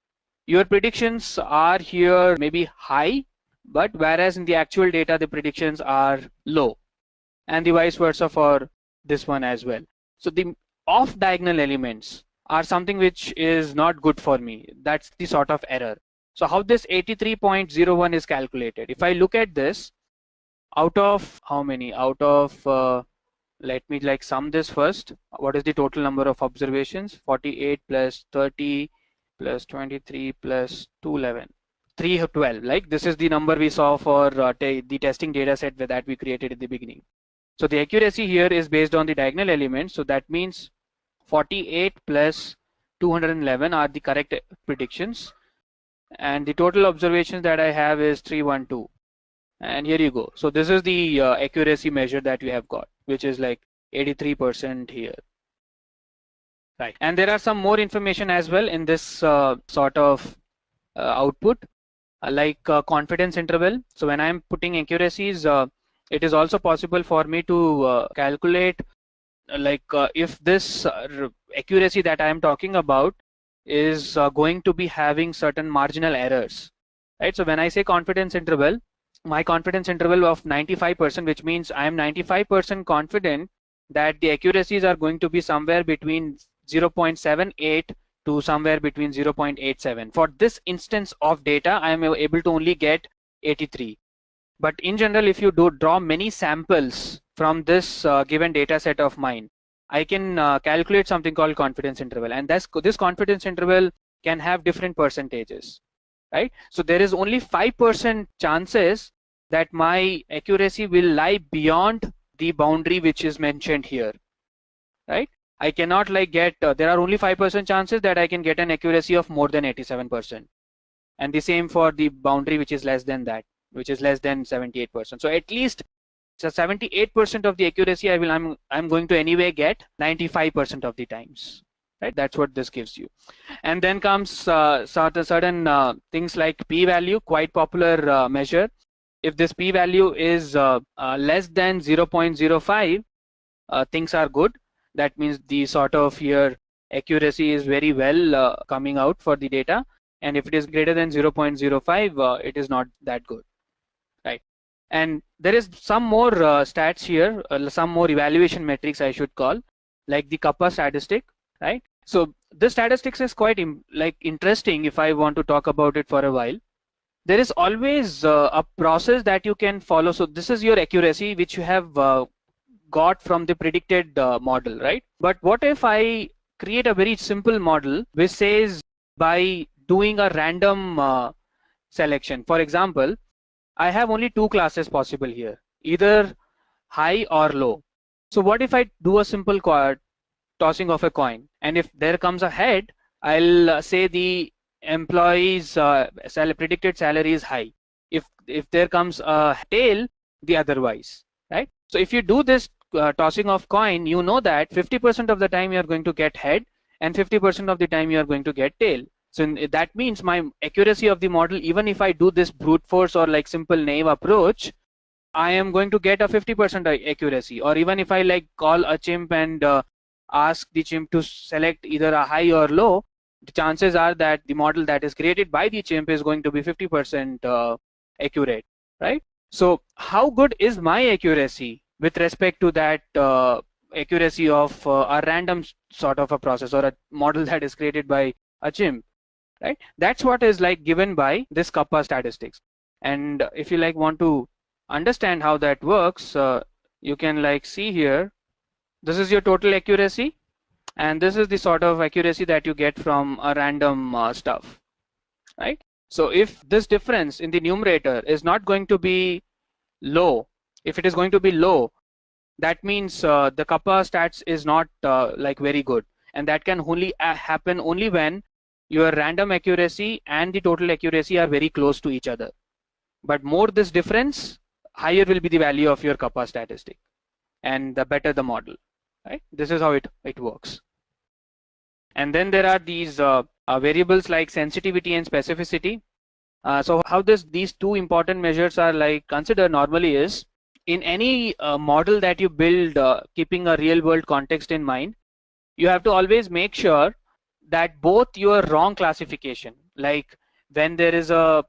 your predictions are here maybe high, but whereas in the actual data the predictions are low, and the vice versa for this one as well. So the off diagonal elements are something which is not good for me. That's the sort of error. So how this 83.01 is calculated? If I look at this, out of how many? Out of let me like sum this first. What is the total number of observations? 48 plus 30 plus 23 plus 211. 312. Like this is the number we saw for the testing data set that we created at the beginning. So the accuracy here is based on the diagonal elements. So that means 48 plus 211 are the correct predictions. And the total observations that I have is 312. And here you go. So this is the accuracy measure that you have got, which is like 83% here. Right. And there are some more information as well in this sort of output, like confidence interval. So when I'm putting accuracies, it is also possible for me to calculate if this accuracy that I am talking about is going to be having certain marginal errors, right? So when I say confidence interval, my confidence interval of 95%, which means I am 95% confident that the accuracies are going to be somewhere between 0.78 to somewhere between 0.87. For this instance of data, I am able to only get 83. But in general, if you draw many samples from this given data set of mine, I can calculate something called confidence interval, and this confidence interval can have different percentages, right? So there is only 5% chances that my accuracy will lie beyond the boundary which is mentioned here, right? I cannot get, there are only 5% chances that I can get an accuracy of more than 87%. And the same for the boundary which is less than that, which is less than 78%. So at least 78% of the accuracy I'm going to anyway get 95% of the times, right? That's what this gives you. And then comes certain things like p-value, quite popular measure. If this p-value is less than 0.05, things are good. That means the sort of here accuracy is very well coming out for the data. And if it is greater than 0.05, it is not that good, right? And there is some more stats here, some more evaluation metrics I should call, like the kappa statistic, right? So this statistics is quite interesting if I want to talk about it for a while. There is always a process that you can follow. So this is your accuracy which you have got from the predicted model, right? But what if I create a very simple model which says by doing a random selection? For example, I have only two classes possible here, either high or low. So what if I do a simple tossing of a coin, and if there comes a head, I'll say the employee's predicted salary is high. If there comes a tail, the otherwise, right? So if you do this tossing of coin, you know that 50% of the time you are going to get head and 50% of the time you are going to get tail. So that means my accuracy of the model, even if I do this brute force or like simple naive approach, I am going to get a 50% accuracy. Or even if I call a chimp and ask the chimp to select either a high or low, the chances are that the model that is created by the chimp is going to be 50% accurate, right? So how good is my accuracy with respect to that accuracy of a random sort of a process or a model that is created by a chimp, right? That's what is given by this kappa statistics. And if you want to understand how that works, you can see here, this is your total accuracy, and this is the sort of accuracy that you get from a random stuff, right? So if this difference in the numerator is not going to be low, if it is going to be low, that means the kappa stats is not very good, and that can only happen only when your random accuracy and the total accuracy are very close to each other. But more this difference, higher will be the value of your kappa statistic, and the better the model, right? This is how it works. And then there are these variables like sensitivity and specificity. So how these two important measures are like considered normally is in any model that you build keeping a real world context in mind, you have to always make sure that both your wrong classification, like when there is a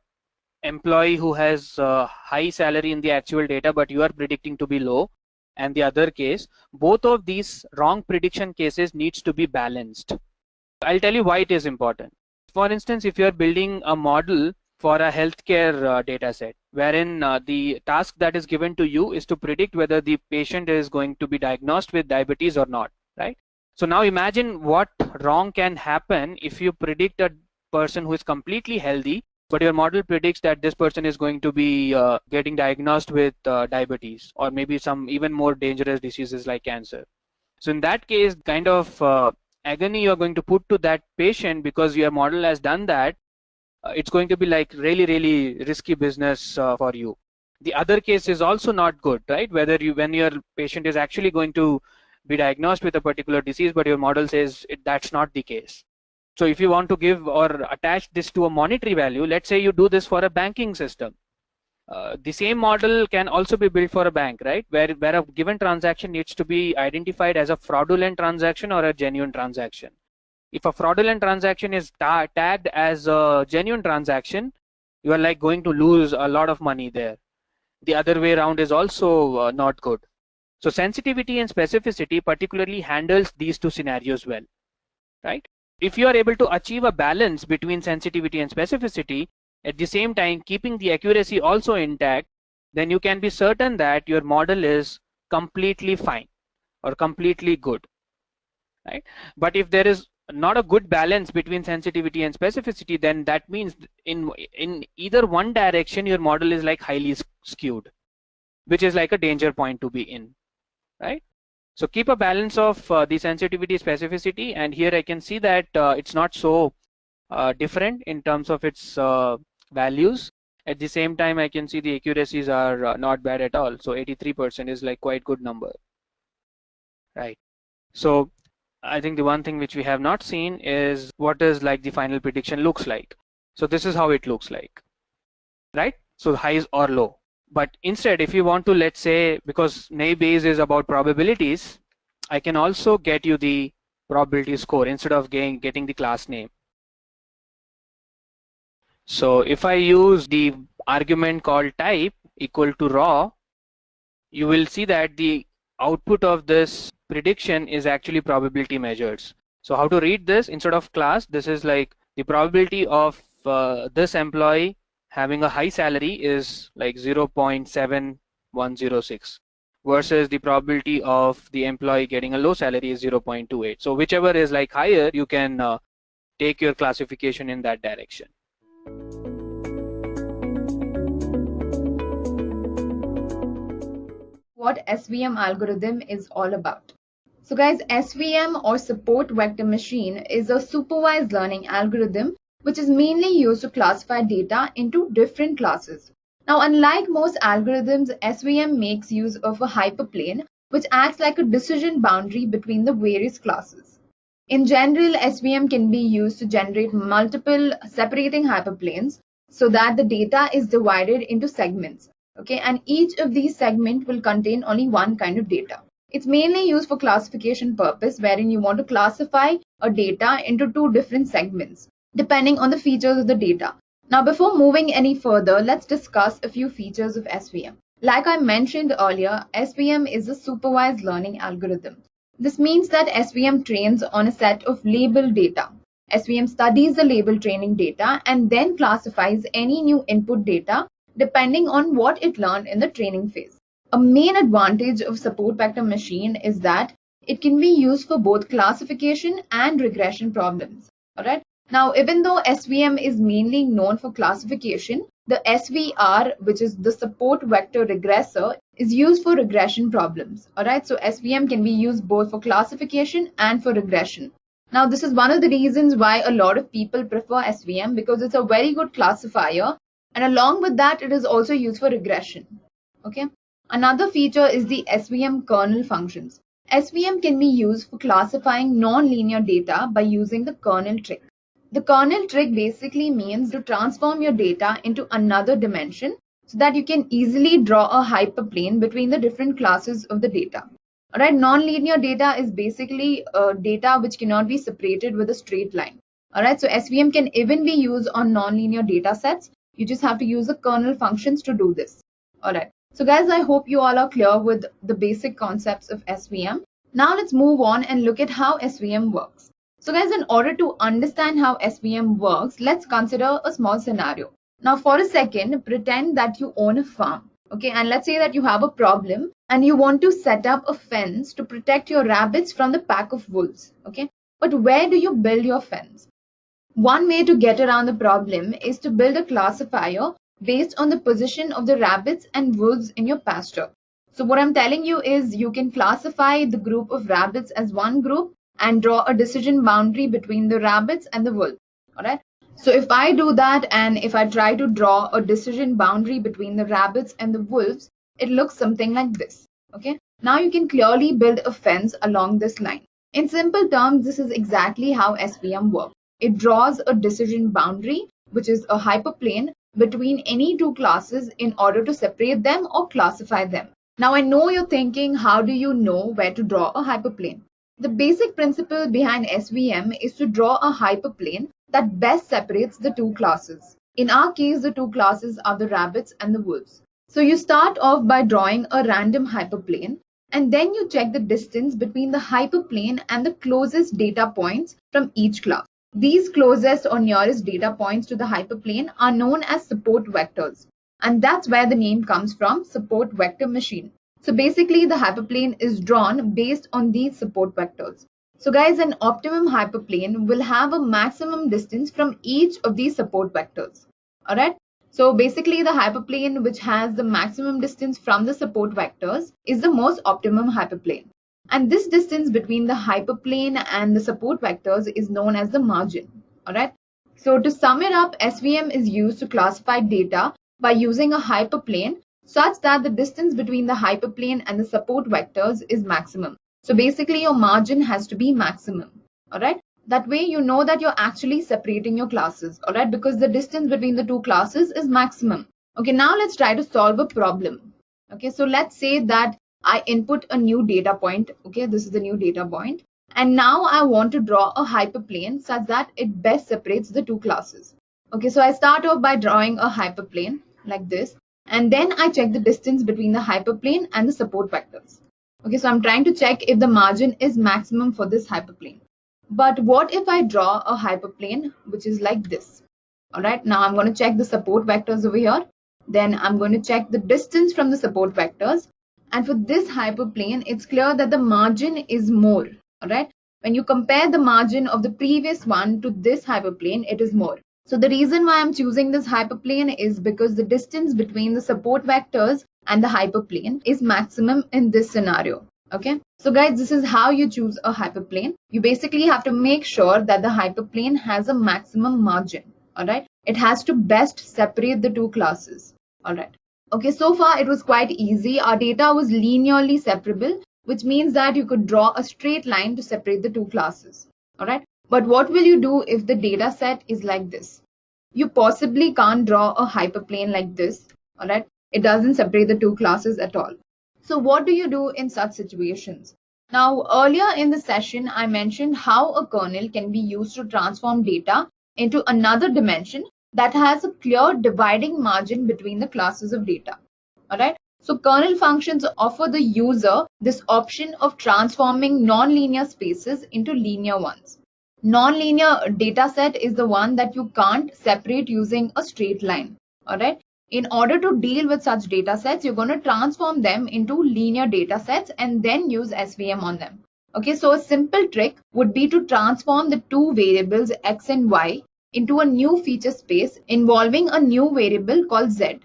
employee who has high salary in the actual data but you are predicting to be low, and the other case, both of these wrong prediction cases needs to be balanced. I'll tell you why it is important. For instance, if you are building a model for a healthcare data set, wherein the task that is given to you is to predict whether the patient is going to be diagnosed with diabetes or not, right? So now imagine what wrong can happen if you predict a person who is completely healthy, but your model predicts that this person is going to be getting diagnosed with diabetes or maybe some even more dangerous diseases like cancer. So in that case, kind of agony you're going to put to that patient because your model has done that, it's going to be like really risky business for you. The other case is also not good, right? Whether when your patient is actually going to be diagnosed with a particular disease, but your model says that's not the case. So if you want to give or attach this to a monetary value, let's say you do this for a banking system. The same model can also be built for a bank, right? Where a given transaction needs to be identified as a fraudulent transaction or a genuine transaction. If a fraudulent transaction is tagged as a genuine transaction, you are like going to lose a lot of money there. The other way around is also not good. So sensitivity and specificity particularly handles these two scenarios well, right? If you are able to achieve a balance between sensitivity and specificity, at the same time keeping the accuracy also intact, then you can be certain that your model is completely fine or completely good, right? But if there is not a good balance between sensitivity and specificity, then that means in either one direction your model is like highly skewed, which is like a danger point to be in, right? So keep a balance of the sensitivity specificity, and here I can see that it's not so different in terms of its values. At the same time, I can see the accuracies are not bad at all. So 83% is like quite good number, right? So I think the one thing which we have not seen is what is like the final prediction looks like. So this is how it looks like, right? So highs or low. But instead, if you want to, let's say, because Bayes is about probabilities, I can also get you the probability score instead of getting the class name. So if I use the argument called type equal to raw, you will see that the output of this prediction is actually probability measures. So how to read this instead of class, this is like the probability of this employee having a high salary is like 0.7106 versus the probability of the employee getting a low salary is 0.28. So whichever is like higher, you can take your classification in that direction. What SVM algorithm is all about. So guys, SVM or support vector machine is a supervised learning algorithm which is mainly used to classify data into different classes. Now, unlike most algorithms, SVM makes use of a hyperplane which acts like a decision boundary between the various classes. In general, SVM can be used to generate multiple separating hyperplanes so that the data is divided into segments. Okay, and each of these segments will contain only one kind of data. It's mainly used for classification purpose, wherein you want to classify a data into two different segments, depending on the features of the data. Now, before moving any further, let's discuss a few features of SVM. Like I mentioned earlier, SVM is a supervised learning algorithm. This means that SVM trains on a set of labeled data. SVM studies the label training data and then classifies any new input data depending on what it learned in the training phase. A main advantage of support vector machine is that it can be used for both classification and regression problems. Alright. Now, even though SVM is mainly known for classification, the SVR, which is the support vector regressor, is used for regression problems. Alright, so SVM can be used both for classification and for regression. Now, this is one of the reasons why a lot of people prefer SVM because it's a very good classifier, and along with that, it is also used for regression. Okay. Another feature is the SVM kernel functions. SVM can be used for classifying non-linear data by using the kernel trick. The kernel trick basically means to transform your data into another dimension so that you can easily draw a hyperplane between the different classes of the data. Alright, non-linear data is basically data which cannot be separated with a straight line. Alright, so SVM can even be used on non-linear data sets. You just have to use the kernel functions to do this. Alright, so guys, I hope you all are clear with the basic concepts of SVM. Now let's move on and look at how SVM works. So guys, in order to understand how SVM works, let's consider a small scenario. Now for a second, pretend that you own a farm. Okay, and let's say that you have a problem and you want to set up a fence to protect your rabbits from the pack of wolves. Okay, but where do you build your fence? One way to get around the problem is to build a classifier based on the position of the rabbits and wolves in your pasture. So what I'm telling you is you can classify the group of rabbits as one group and draw a decision boundary between the rabbits and the wolves. Alright. So if I do that and if I try to draw a decision boundary between the rabbits and the wolves, it looks something like this. Okay. Now you can clearly build a fence along this line. In simple terms, this is exactly how SVM works. It draws a decision boundary, which is a hyperplane between any two classes in order to separate them or classify them. Now I know you're thinking, how do you know where to draw a hyperplane? The basic principle behind SVM is to draw a hyperplane that best separates the two classes. In our case, the two classes are the rabbits and the wolves. So you start off by drawing a random hyperplane and then you check the distance between the hyperplane and the closest data points from each class. These closest or nearest data points to the hyperplane are known as support vectors. And that's where the name comes from, support vector machine. So basically the hyperplane is drawn based on these support vectors. So guys, an optimum hyperplane will have a maximum distance from each of these support vectors. Alright. So basically the hyperplane which has the maximum distance from the support vectors is the most optimum hyperplane. And this distance between the hyperplane and the support vectors is known as the margin. Alright. So to sum it up, SVM is used to classify data by using a hyperplane such that the distance between the hyperplane and the support vectors is maximum. So basically your margin has to be maximum. Alright. That way you know that you're actually separating your classes. Alright. Because the distance between the two classes is maximum. Okay. Now let's try to solve a problem. Okay. So let's say that I input a new data point. Okay. This is the new data point. And now I want to draw a hyperplane such that it best separates the two classes. Okay. So I start off by drawing a hyperplane like this. And then I check the distance between the hyperplane and the support vectors. Okay, so I'm trying to check if the margin is maximum for this hyperplane. But what if I draw a hyperplane which is like this? Alright, now I'm going to check the support vectors over here. Then I'm going to check the distance from the support vectors. And for this hyperplane, it's clear that the margin is more. Alright, when you compare the margin of the previous one to this hyperplane, it is more. So the reason why I'm choosing this hyperplane is because the distance between the support vectors and the hyperplane is maximum in this scenario. Okay. So guys, this is how you choose a hyperplane. You basically have to make sure that the hyperplane has a maximum margin. Alright. It has to best separate the two classes. Alright. Okay. So far it was quite easy. Our data was linearly separable, which means that you could draw a straight line to separate the two classes. Alright. But what will you do if the data set is like this? You possibly can't draw a hyperplane like this. Alright. It doesn't separate the two classes at all. So what do you do in such situations? Now earlier in the session, I mentioned how a kernel can be used to transform data into another dimension that has a clear dividing margin between the classes of data. Alright. So kernel functions offer the user this option of transforming non-linear spaces into linear ones. Non-linear data set is the one that you can't separate using a straight line. Alright. In order to deal with such data sets, you're going to transform them into linear data sets and then use SVM on them. Okay, so a simple trick would be to transform the two variables x and y into a new feature space involving a new variable called z.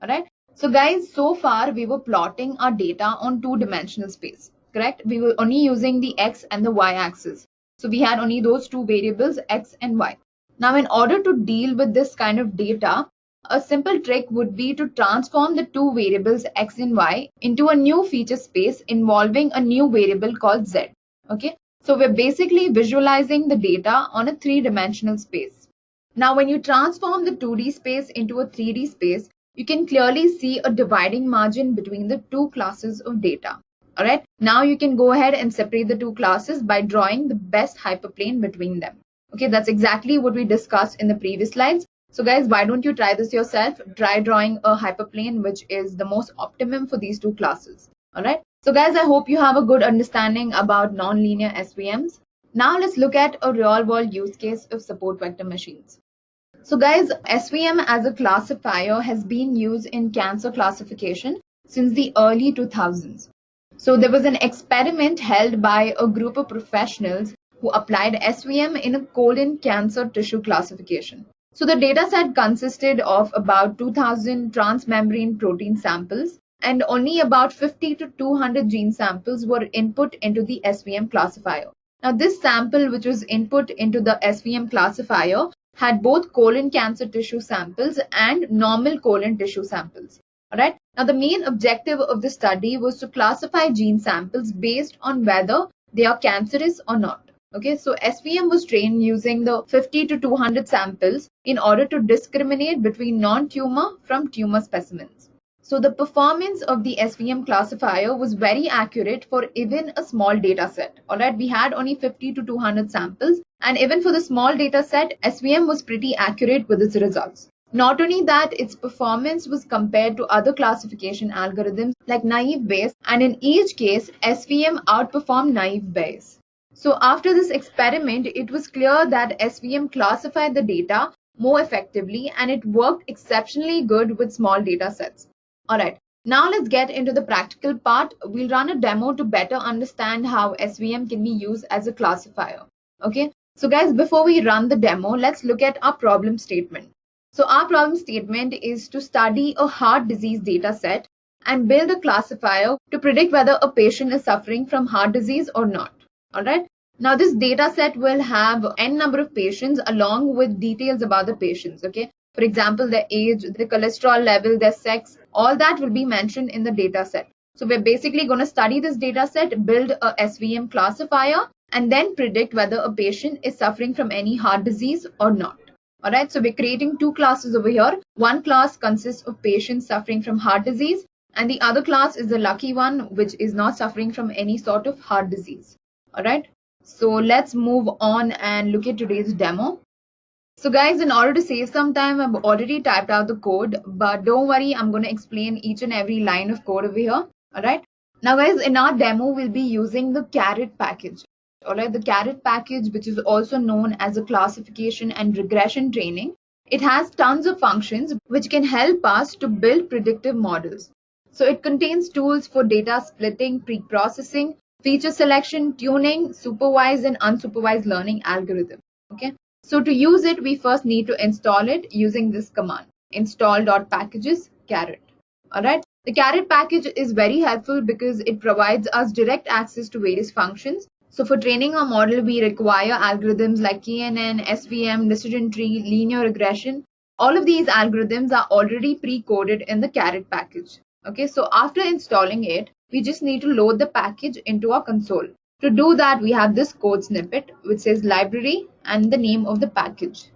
Alright. So guys, so far we were plotting our data on two-dimensional space. Correct? We were only using the x and the y axis. So we had only those two variables x and y. Now in order to deal with this kind of data, a simple trick would be to transform the two variables x and y into a new feature space involving a new variable called z. Okay, so we're basically visualizing the data on a three-dimensional space. Now, when you transform the 2D space into a 3D space, you can clearly see a dividing margin between the two classes of data. Alright, now you can go ahead and separate the two classes by drawing the best hyperplane between them. Okay, that's exactly what we discussed in the previous slides. So guys, why don't you try this yourself? Try drawing a hyperplane which is the most optimum for these two classes. Alright, so guys, I hope you have a good understanding about nonlinear SVMs. Now let's look at a real-world use case of support vector machines. So guys, SVM as a classifier has been used in cancer classification since the early 2000s. So there was an experiment held by a group of professionals who applied SVM in a colon cancer tissue classification. So the dataset consisted of about 2000 transmembrane protein samples, and only about 50 to 200 gene samples were input into the SVM classifier. Now this sample which was input into the SVM classifier had both colon cancer tissue samples and normal colon tissue samples. Alright. Now the main objective of the study was to classify gene samples based on whether they are cancerous or not. Okay, so SVM was trained using the 50 to 200 samples in order to discriminate between non-tumor from tumor specimens. So the performance of the SVM classifier was very accurate for even a small data set. Alright, we had only 50 to 200 samples, and even for the small data set, SVM was pretty accurate with its results. Not only that, its performance was compared to other classification algorithms like naive Bayes, and in each case, SVM outperformed naive Bayes. So after this experiment, it was clear that SVM classified the data more effectively and it worked exceptionally good with small data sets. Alright, now let's get into the practical part. We'll run a demo to better understand how SVM can be used as a classifier. Okay, so guys, before we run the demo, let's look at our problem statement. So our problem statement is to study a heart disease data set and build a classifier to predict whether a patient is suffering from heart disease or not. Alright, now this data set will have n number of patients along with details about the patients. Okay, for example, their age, their cholesterol level, their sex, all that will be mentioned in the data set. So we're basically going to study this data set, build a SVM classifier, and then predict whether a patient is suffering from any heart disease or not. Alright, so we're creating two classes over here. One class consists of patients suffering from heart disease, and the other class is the lucky one, which is not suffering from any sort of heart disease. Alright, so let's move on and look at today's demo. So guys, in order to save some time, I've already typed out the code, but don't worry, I'm going to explain each and every line of code over here. Alright, now guys, in our demo, we'll be using the 𝐶𝐻 package. Alright, the 𝐶𝐻 package, which is also known as a classification and regression training. It has tons of functions which can help us to build predictive models. So it contains tools for data splitting, pre-processing, feature selection, tuning, supervised and unsupervised learning algorithm. Okay, so to use it, we first need to install it using this command, install.packages 𝐶𝐻. Alright, the 𝐶𝐻 package is very helpful because it provides us direct access to various functions. So for training our model, we require algorithms like KNN, SVM, decision tree, linear regression. All of these algorithms are already pre-coded in the 𝐶𝐻 package. Okay, so after installing it, we just need to load the package into our console. To do that, we have this code snippet which says library and the name of the package.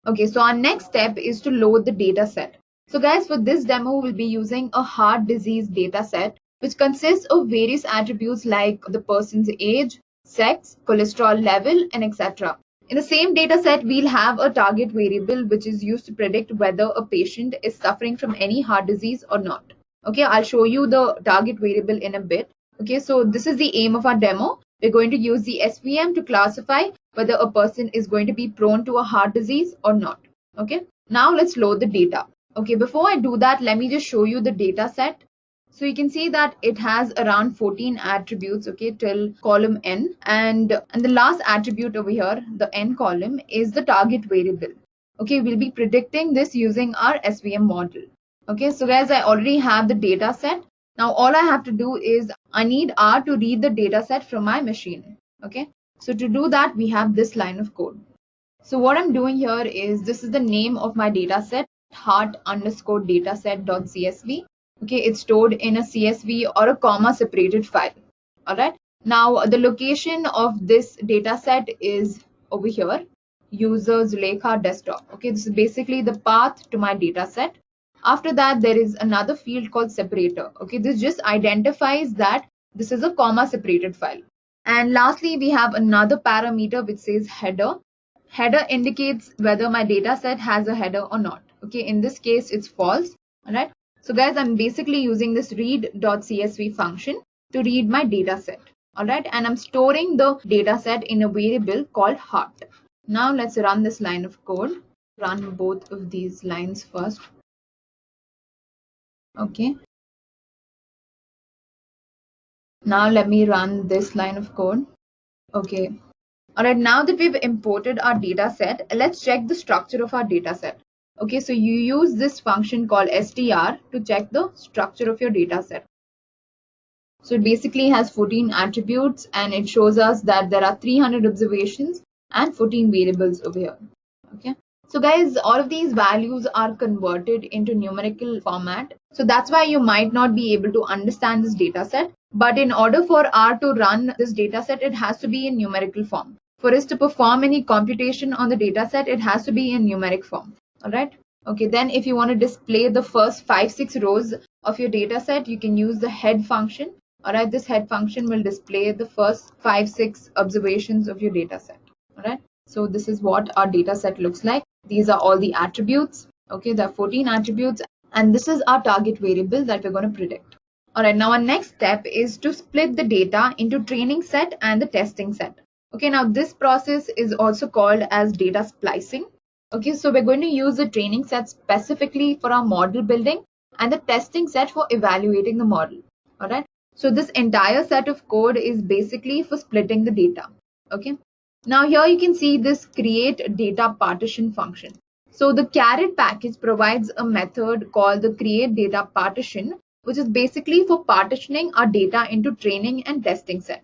Okay, so our next step is to load the data set. So guys, for this demo, we'll be using a heart disease data set which consists of various attributes like the person's age, sex, cholesterol level, and etc. In the same data set, we'll have a target variable which is used to predict whether a patient is suffering from any heart disease or not. Okay, I'll show you the target variable in a bit. Okay, so this is the aim of our demo. We're going to use the SVM to classify whether a person is going to be prone to a heart disease or not. Okay, now let's load the data. Okay, before I do that, let me just show you the data set. So you can see that it has around 14 attributes, okay, till column n, and the last attribute over here, the n column, is the target variable. Okay, we'll be predicting this using our SVM model. Okay, so guys, I already have the data set. Now all I have to do is I need R to read the data set from my machine. Okay, so to do that, we have this line of code. So what I'm doing here is, this is the name of my data set. heart_dataset.csv. Okay, it's stored in a CSV or a comma separated file. All right. Now the location of this dataset is over here, user 𝐔𝐬𝐞 desktop. Okay, this is basically the path to my dataset. After that, there is another field called separator. Okay, this just identifies that this is a comma separated file. And lastly, we have another parameter which says header. Header indicates whether my dataset has a header or not. Okay, in this case, it's false. All right. So guys, I'm basically using this read.csv function to read my dataset. All right, and I'm storing the dataset in a variable called heart. Now let's run this line of code. Run both of these lines first. Okay. Now let me run this line of code. Okay. All right, now that we've imported our data set, let's check the structure of our data set. Okay, so you use this function called str to check the structure of your data set. So it basically has 14 attributes and it shows us that there are 300 observations and 14 variables over here. Okay. So guys, all of these values are converted into numerical format. So that's why you might not be able to understand this data set. But in order for R to run this data set, it has to be in numerical form. For us to perform any computation on the data set, it has to be in numeric form. All right. Okay, then if you want to display the first 5-6 rows of your data set, you can use the head function. All right, this head function will display the first 5-6 observations of your data set. All right. So this is what our data set looks like. These are all the attributes. Okay, there are 14 attributes, and this is our target variable that we're going to predict. All right, now our next step is to split the data into training set and the testing set. Okay, now this process is also called as data splicing. Okay, so we're going to use the training set specifically for our model building and the testing set for evaluating the model. All right, so this entire set of code is basically for splitting the data. Okay, now here you can see this create data partition function. So the caret package provides a method called the create data partition, which is basically for partitioning our data into training and testing set.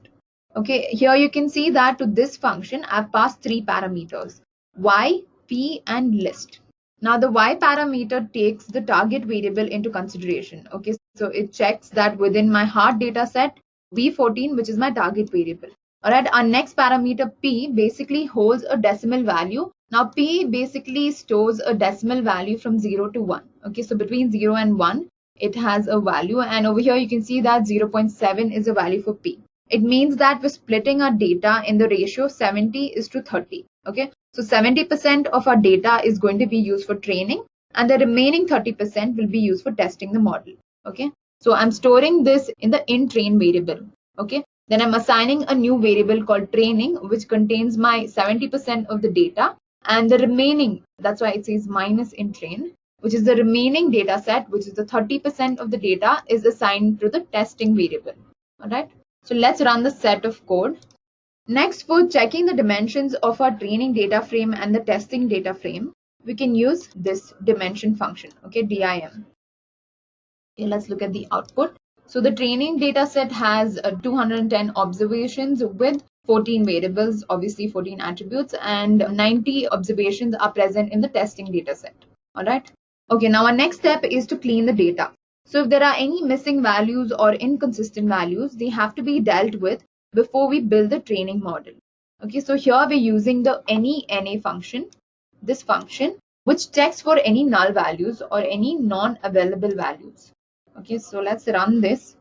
Okay, here you can see that to this function I've passed 3 parameters, y, p and list. Now the y parameter takes the target variable into consideration. Okay, so it checks that within my heart data set v14, which is my target variable. All right, our next parameter p basically holds a decimal value. Now p basically stores a decimal value from 0 to 1. Okay, so between 0 and 1 it has a value, and over here you can see that 0.7 is a value for p. It means that we're splitting our data in the ratio 70:30. Okay, so 70% of our data is going to be used for training and the remaining 30% will be used for testing the model. Okay, so I'm storing this in the inTrain variable. Okay, then I'm assigning a new variable called training, which contains my 70% of the data, and the remaining, that's why it says minus inTrain, which is the remaining data set, which is the 30% of the data, is assigned to the testing variable. All right, so let's run the set of code. Next, for checking the dimensions of our training data frame and the testing data frame, we can use this dimension function. Okay, dim. Okay, let's look at the output. So the training data set has 210 observations with 14 variables, obviously 14 attributes, and 90 observations are present in the testing data set. All right. Okay, now our next step is to clean the data. So if there are any missing values or inconsistent values, they have to be dealt with before we build the training model. Okay, so here we're using the any function, this function, which checks for any null values or any non-available values. Okay, so let's run this.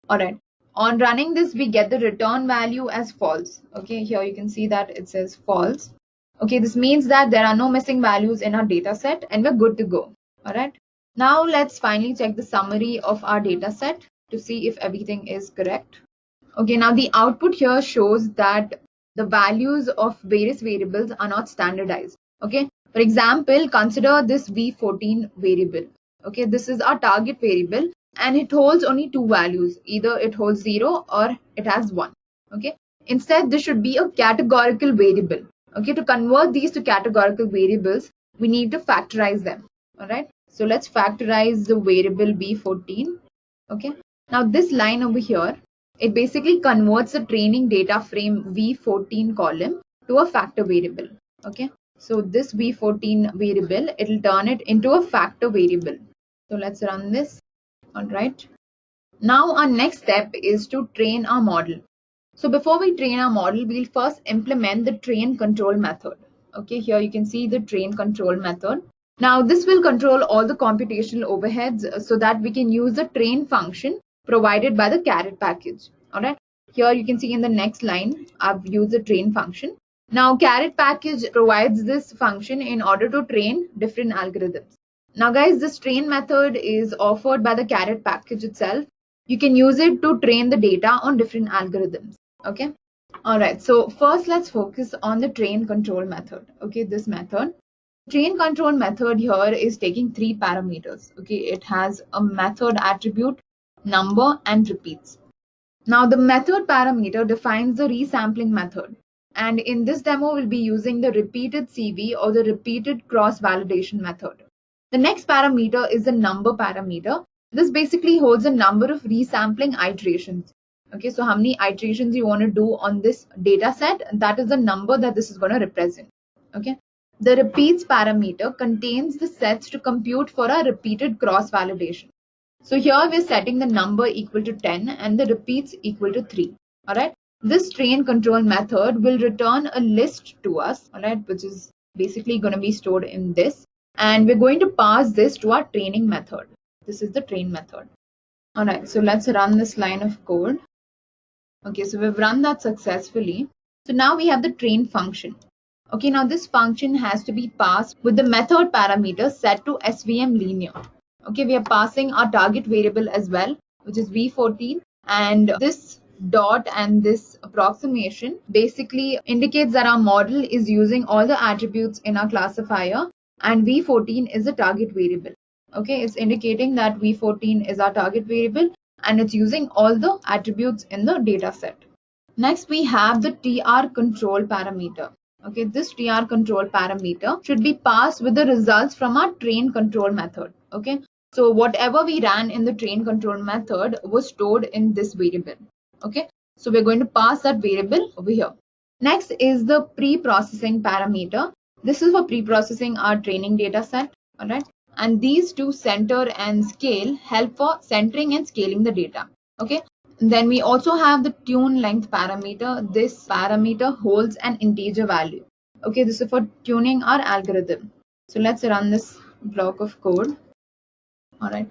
All right, on running this, we get the return value as false. Okay, here you can see that it says false. Okay, this means that there are no missing values in our data set and we're good to go. All right, now let's finally check the summary of our data set to see if everything is correct. Okay, now the output here shows that the values of various variables are not standardized. Okay, for example, consider this v14 variable. Okay, this is our target variable and it holds only 2 values. Either it holds 0 or it has 1. Okay, instead this should be a categorical variable. Okay, to convert these to categorical variables, we need to factorize them. All right, so let's factorize the variable v14. Okay, now this line over here, it basically converts the training data frame v14 column to a factor variable. Okay, So this V14 variable, it will turn it into a factor variable. So let's run this. All right. Now our next step is to train our model. So before we train our model, we'll first implement the train control method. Okay, here you can see the train control method. Now this will control all the computational overheads so that we can use the train function provided by the 𝐶arret package. All right. Here you can see in the next line, I've used the train function. Now 𝐶arret package provides this function in order to train different algorithms. Now guys, this train method is offered by the 𝐶arret package itself. You can use it to train the data on different algorithms. Okay. All right. So first let's focus on the train control method. Okay, this method. Train control method here is taking 3 parameters. Okay, it has a method attribute, number, and repeats. Now the method parameter defines the resampling method. And in this demo, we'll be using the repeated CV or the repeated cross-validation method. The next parameter is the number parameter. This basically holds a number of resampling iterations. Okay, so how many iterations you want to do on this data set, that is the number that this is going to represent. Okay. The repeats parameter contains the sets to compute for a repeated cross-validation. So here we're setting the number equal to 10 and the repeats equal to 3. All right. This train control method will return a list to us, all right, which is basically going to be stored in this. And we're going to pass this to our training method. This is the train method. All right, so let's run this line of code. Okay, so we've run that successfully. So now we have the train function. Okay, now this function has to be passed with the method parameter set to SVM linear. Okay, we are passing our target variable as well, which is V14, and this dot and this approximation basically indicates that our model is using all the attributes in our classifier, and V14 is a target variable. Okay, it's indicating that V14 is our target variable and it's using all the attributes in the data set. Next, we have the TR control parameter. Okay, this TR control parameter should be passed with the results from our train control method. Okay, so whatever we ran in the train control method was stored in this variable. Okay, so we're going to pass that variable over here. Next is the pre-processing parameter. This is for pre-processing our training data set. All right, and these two, center and scale, help for centering and scaling the data. Okay, and then we also have the tune length parameter. This parameter holds an integer value. Okay, this is for tuning our algorithm. So let's run this block of code. All right.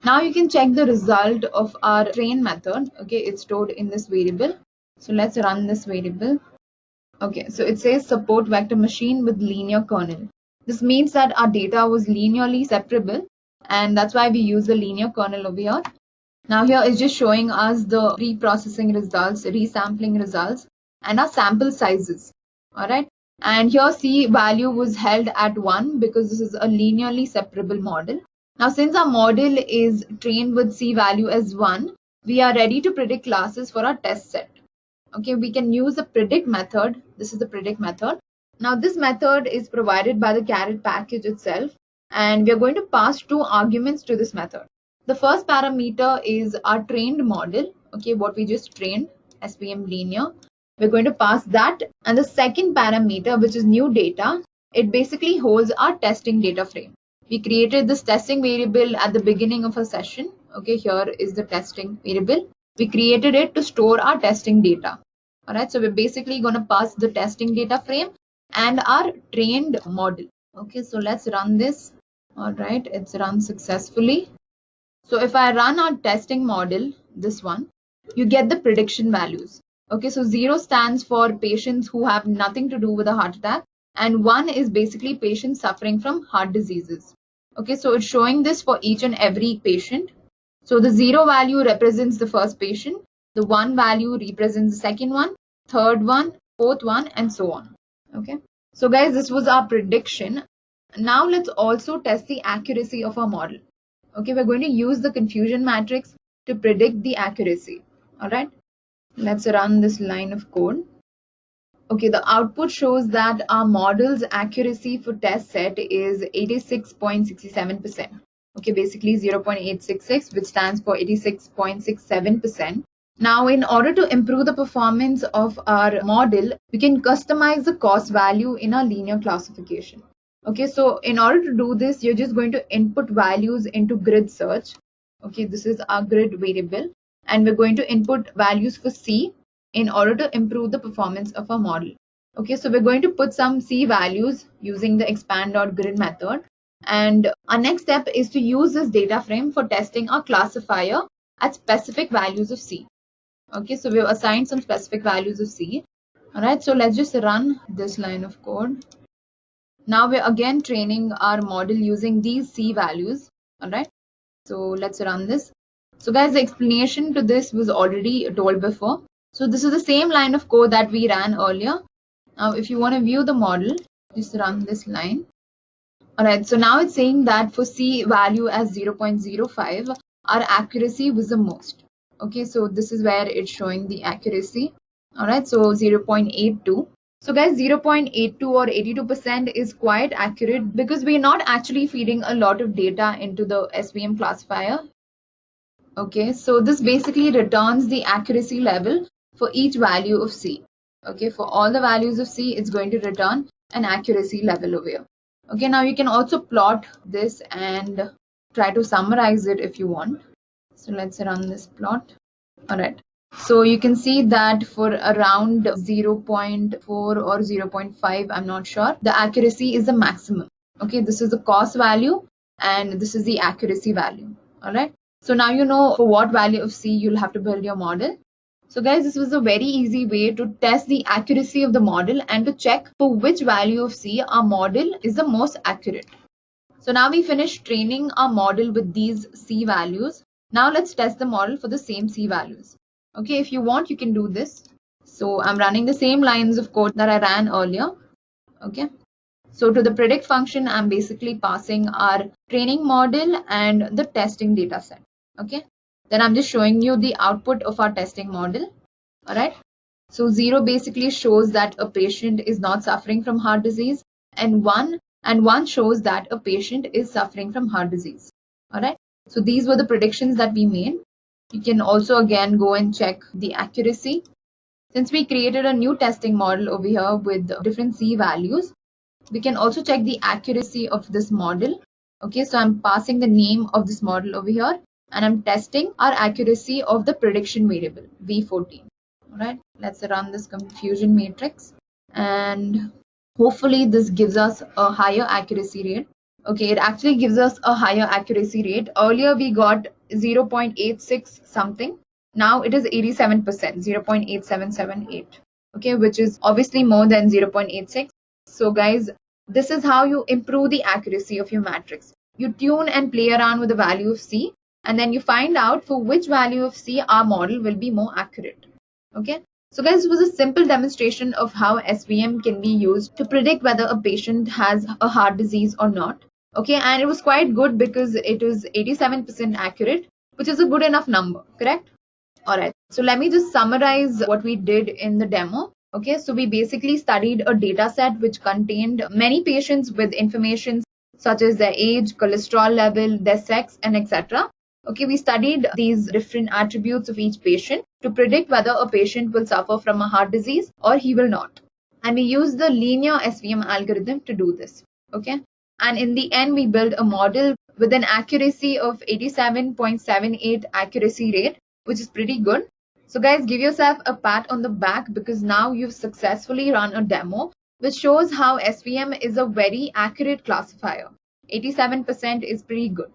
Now you can check the result of our train method. Okay, it's stored in this variable. So let's run this variable. Okay, so it says support vector machine with linear kernel. This means that our data was linearly separable, and that's why we use the linear kernel over here. Now here is just showing us the pre-processing results, resampling results, and our sample sizes. All right, and here C value was held at 1 because this is a linearly separable model. Now, since our model is trained with C value as 1, we are ready to predict classes for our test set. Okay, we can use the predict method. This is the predict method. Now, this method is provided by the 𝐶arret package itself, and we are going to pass 2 arguments to this method. The first parameter is our trained model. Okay, what we just trained, SVM linear. We're going to pass that, and the second parameter, which is new data, it basically holds our testing data frame. We created this testing variable at the beginning of a session. Okay, here is the testing variable. We created it to store our testing data. All right, so we're basically going to pass the testing data frame and our trained model. Okay, so let's run this. All right, it's run successfully. So if I run our testing model, this one, you get the prediction values. Okay, so 0 stands for patients who have nothing to do with a heart attack, and 1 is basically patients suffering from heart diseases. Okay, so it's showing this for each and every patient. So the 0 value represents the first patient, the 1 value represents the second one, third one, fourth one, and so on. Okay, so guys, this was our prediction. Now let's also test the accuracy of our model. Okay, we're going to use the confusion matrix to predict the accuracy. All right, let's run this line of code. Okay, the output shows that our model's accuracy for test set is 86.67%. Okay, basically 0.866, which stands for 86.67%. Now, in order to improve the performance of our model, we can customize the cost value in our linear classification. Okay, so in order to do this, you're just going to input values into grid search. Okay, this is our grid variable, and we're going to input values for C in order to improve the performance of our model. Okay, so we're going to put some C values using the expand.grid method. And our next step is to use this data frame for testing our classifier at specific values of C. Okay, so we've assigned some specific values of C. All right, so let's just run this line of code. Now we're again training our model using these C values. All right, so let's run this. So guys, the explanation to this was already told before. So this is the same line of code that we ran earlier. Now, if you want to view the model, just run this line. All right, so now it's saying that for C value as 0.05, our accuracy was the most. Okay, so this is where it's showing the accuracy. All right, so 0.82. So guys, 0.82 or 82% is quite accurate because we're not actually feeding a lot of data into the SVM classifier. Okay, so this basically returns the accuracy level for each value of C. Okay, for all the values of C, it's going to return an accuracy level over here. Okay, now you can also plot this and try to summarize it if you want. So let's run this plot. All right. So you can see that for around 0.4 or 0.5, I'm not sure, the accuracy is the maximum. Okay, this is the cost value and this is the accuracy value. All right. So now you know for what value of C you'll have to build your model. So guys, this was a very easy way to test the accuracy of the model and to check for which value of C our model is the most accurate. So now we finished training our model with these C values. Now let's test the model for the same C values. Okay, if you want, you can do this. So I'm running the same lines of code that I ran earlier. Okay. So to the predict function, I'm basically passing our training model and the testing data set. Okay. Then I'm just showing you the output of our testing model. All right. So 0 basically shows that a patient is not suffering from heart disease, and 1 shows that a patient is suffering from heart disease. All right. So these were the predictions that we made. You can also again go and check the accuracy. Since we created a new testing model over here with different C values, we can also check the accuracy of this model. Okay, so I'm passing the name of this model over here and I'm testing our accuracy of the prediction variable V14. All right, let's run this confusion matrix and hopefully this gives us a higher accuracy rate. Okay, it actually gives us a higher accuracy rate. Earlier we got 0.86 something. Now it is 87%, 0.8778. Okay, which is obviously more than 0.86. So guys, this is how you improve the accuracy of your matrix. You tune and play around with the value of C, and then you find out for which value of C our model will be more accurate. Okay. So guys, this was a simple demonstration of how SVM can be used to predict whether a patient has a heart disease or not. Okay, and it was quite good because it was 87% accurate, which is a good enough number, correct? All right, so let me just summarize what we did in the demo. Okay, so we basically studied a data set which contained many patients with information such as their age, cholesterol level, their sex, and etc. Okay, we studied these different attributes of each patient to predict whether a patient will suffer from a heart disease or he will not. And we used the linear SVM algorithm to do this. Okay, and in the end, we built a model with an accuracy of 87.78 accuracy rate, which is pretty good. So guys, give yourself a pat on the back because now you've successfully run a demo which shows how SVM is a very accurate classifier. 87% is pretty good.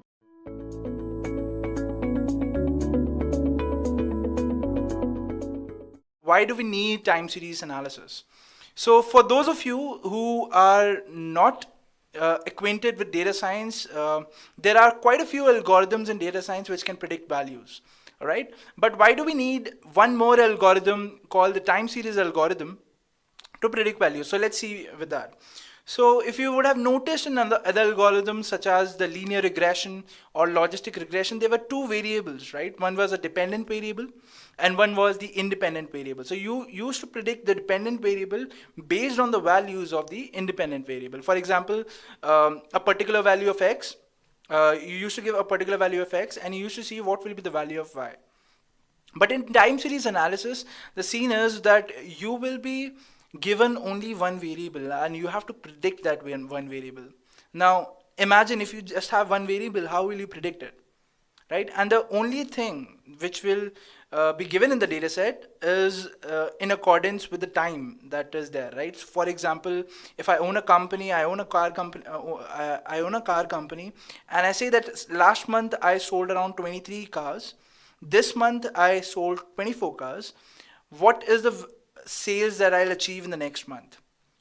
Why do we need time series analysis? So for those of you who are not acquainted with data science, there are quite a few algorithms in data science which can predict values. All right, but why do we need one more algorithm called the time series algorithm to predict values? So let's see with that. So if you would have noticed in other algorithms such as the linear regression or logistic regression, there were two variables, right? One was a dependent variable and one was the independent variable. So you used to predict the dependent variable based on the values of the independent variable. For example, a particular value of x, you used to give a particular value of x and you used to see what will be the value of y. But in time series analysis, the scene is that you will be given only one variable and you have to predict that one variable. Now, imagine if you just have one variable, how will you predict it? Right? And the only thing which will be given in the data set is in accordance with the time that is there, right? So for example, if I own a company, I own a car company, and I say that last month I sold around 23 cars. This month I sold 24 cars. What is the sales that I'll achieve in the next month?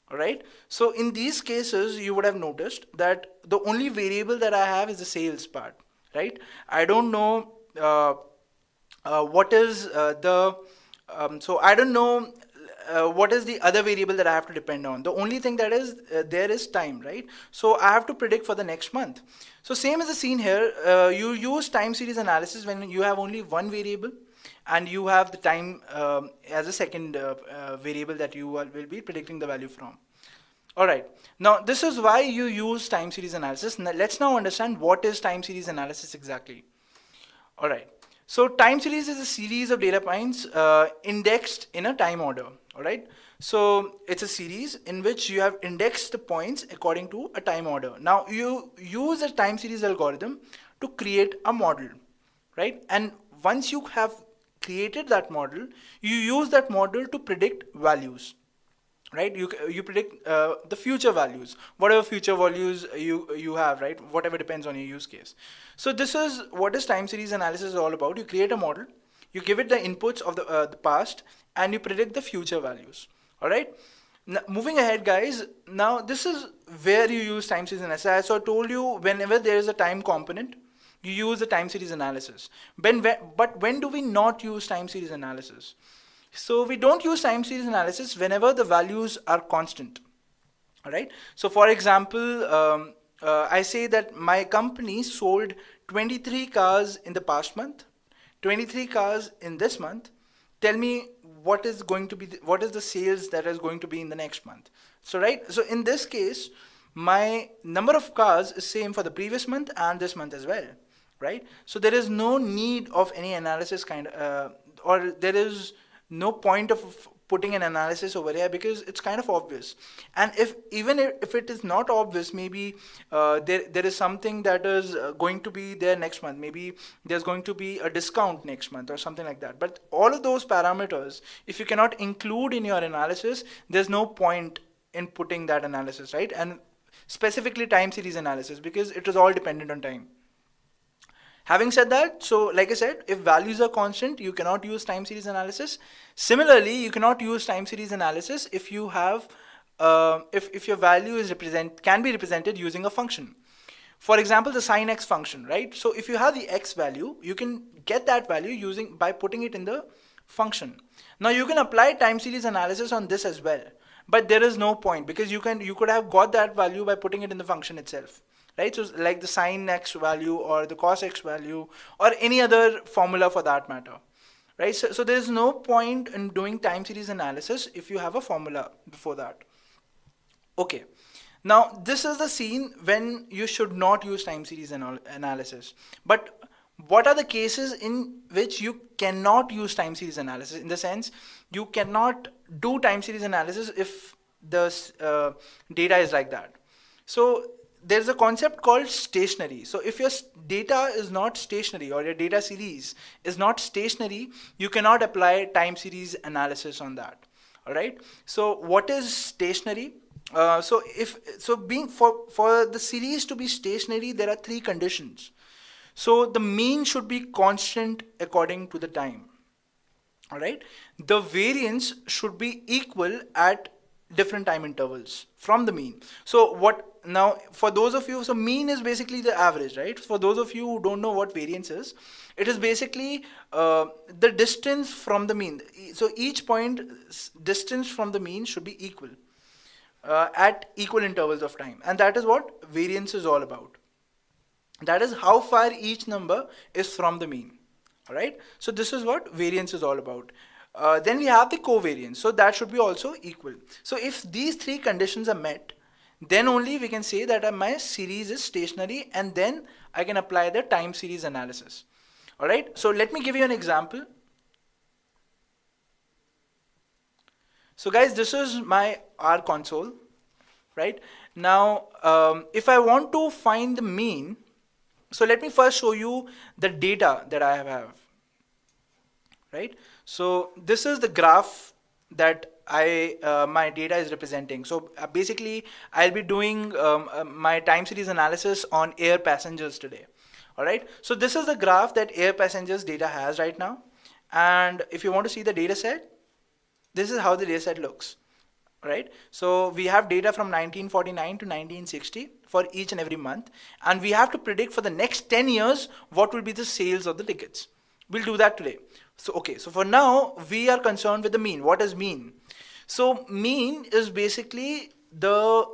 All right. So in these cases, you would have noticed that the only variable that I have is the sales part, right? I don't know what is so I don't know what is the other variable that I have to depend on. The only thing that is there is time, right? So I have to predict for the next month. So same as the scene here, you use time series analysis when you have only one variable and you have the time as a second variable that you will be predicting the value from. All right. Now this is why you use time series analysis. Now, let's now understand what is time series analysis exactly. All right. So time series is a series of data points indexed in a time order. All right. So it's a series in which you have indexed the points according to a time order. Now you use a time series algorithm to create a model, right? And once you have created that model, you use that model to predict values, right? You predict the future values, whatever future values you have, right? Whatever depends on your use case. So this is what is time series analysis is all about. You create a model, you give it the inputs of the past, and you predict the future values. All right. Now, moving ahead, guys. Now this is where you use time series analysis. So I told you, whenever there is a time component, you use the time series analysis. But when do we not use time series analysis? So we don't use time series analysis whenever the values are constant. All right. So for example, I say that my company sold 23 cars in the past month, 23 cars in this month. Tell me what is going to be what is the sales that is going to be in the next month. So right. So in this case, my number of cars is same for the previous month and this month as well. Right. So there is no need of any analysis or there is no point of putting an analysis over here because it's kind of obvious. And even if it is not obvious, maybe there is something that is going to be there next month. Maybe there's going to be a discount next month or something like that. But all of those parameters, if you cannot include in your analysis, there's no point in putting that analysis, right? And specifically time series analysis, because it is all dependent on time. Having said that, so like I said, if values are constant, you cannot use time series analysis. Similarly, you cannot use time series analysis if you have, if your value is can be represented using a function. For example, the sin x function, right? So if you have the x value, you can get that value by putting it in the function. Now you can apply time series analysis on this as well, but there is no point because you could have got that value by putting it in the function itself. Right? So like the sin x value or the cos x value or any other formula for that matter. Right? So there is no point in doing time series analysis if you have a formula before that. Okay. Now this is the scene when you should not use time series analysis. But what are the cases in which you cannot use time series analysis? In the sense, you cannot do time series analysis if the data is like that. So there's a concept called stationary. So if your data is not stationary or your data series is not stationary, you cannot apply time series analysis on that. All right. So what is stationary? For the series to be stationary, there are three conditions. So the mean should be constant according to the time. All right. The variance should be equal at different time intervals from the mean. So now for those of you, so mean is basically the average, right? For those of you who don't know what variance is, it is basically the distance from the mean. So each point distance from the mean should be equal at equal intervals of time, and that is what variance is all about. That is how far each number is from the mean. All right. So this is what variance is all about. Then we have the covariance, so that should be also equal. So if these three conditions are met, then only we can say that my series is stationary, and then I can apply the time series analysis. All right. So let me give you an example. So guys, this is my R console, right? Now, if I want to find the mean, so let me first show you the data that I have, right? So this is the graph that my data is representing. So basically, I'll be doing my time series analysis on air passengers today. All right. So this is the graph that air passengers data has right now. And if you want to see the data set, this is how the data set looks. Right. So we have data from 1949 to 1960 for each and every month. And we have to predict for the next 10 years what will be the sales of the tickets. We'll do that today. So, okay. So for now, we are concerned with the mean. What is mean? So mean is basically the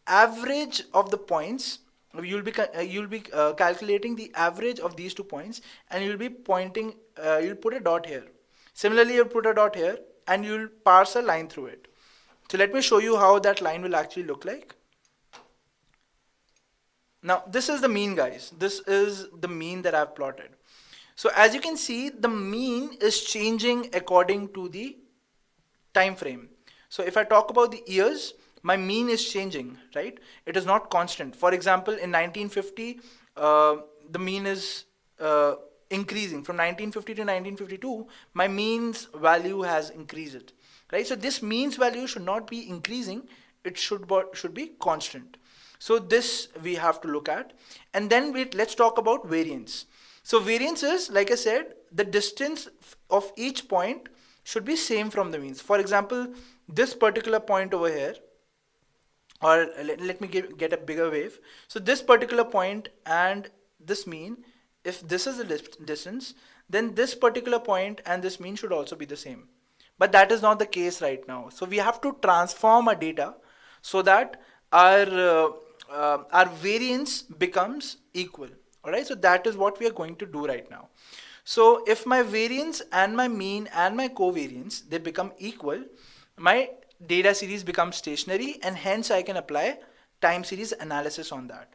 average of the points. You'll be calculating the average of these 2 points, and you'll be pointing. You'll put a dot here. Similarly, you'll put a dot here, and you'll parse a line through it. So let me show you how that line will actually look like. Now this is the mean, guys. This is the mean that I've plotted. So as you can see, the mean is changing according to the time frame. So if I talk about the years, my mean is changing, right? It is not constant. For example, in 1950, the mean is increasing. From 1950 to 1952, my means value has increased, right? So this means value should not be increasing. It should be constant. So this we have to look at. And then let's talk about variance. So variance is, like I said, the distance of each point should be same from the means. For example, this particular point over here, or let me get a bigger wave. So this particular point and this mean, if this is the distance, then this particular point and this mean should also be the same. But that is not the case right now. So we have to transform our data so that our variance becomes equal. All right, so that is what we are going to do right now. So if my variance and my mean and my covariance, they become equal, my data series becomes stationary, and hence I can apply time series analysis on that.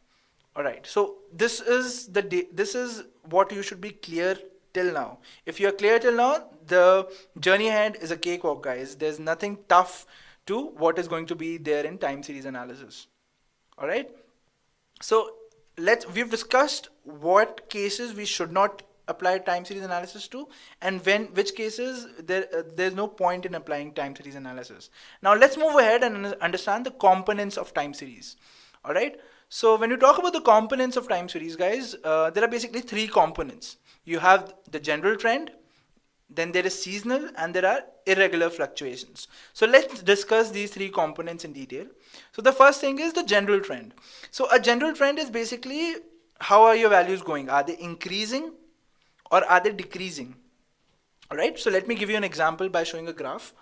All right, so this is what you should be clear till now. If you are clear till now, the journey ahead is a cakewalk, guys. There's nothing tough to what is going to be there in time series analysis. All right, so we've discussed what cases we should not apply time series analysis to, and which cases there's no point in applying time series analysis. Now let's move ahead and understand the components of time series. All right, so when you talk about the components of time series, guys, there are basically 3 components. You have the general trend, then there is seasonal, and there are irregular fluctuations. So let's discuss these 3 components in detail. So the first thing is the general trend. So a general trend is basically how are your values going? Are they increasing or are they decreasing? All right, so let me give you an example by showing a graph.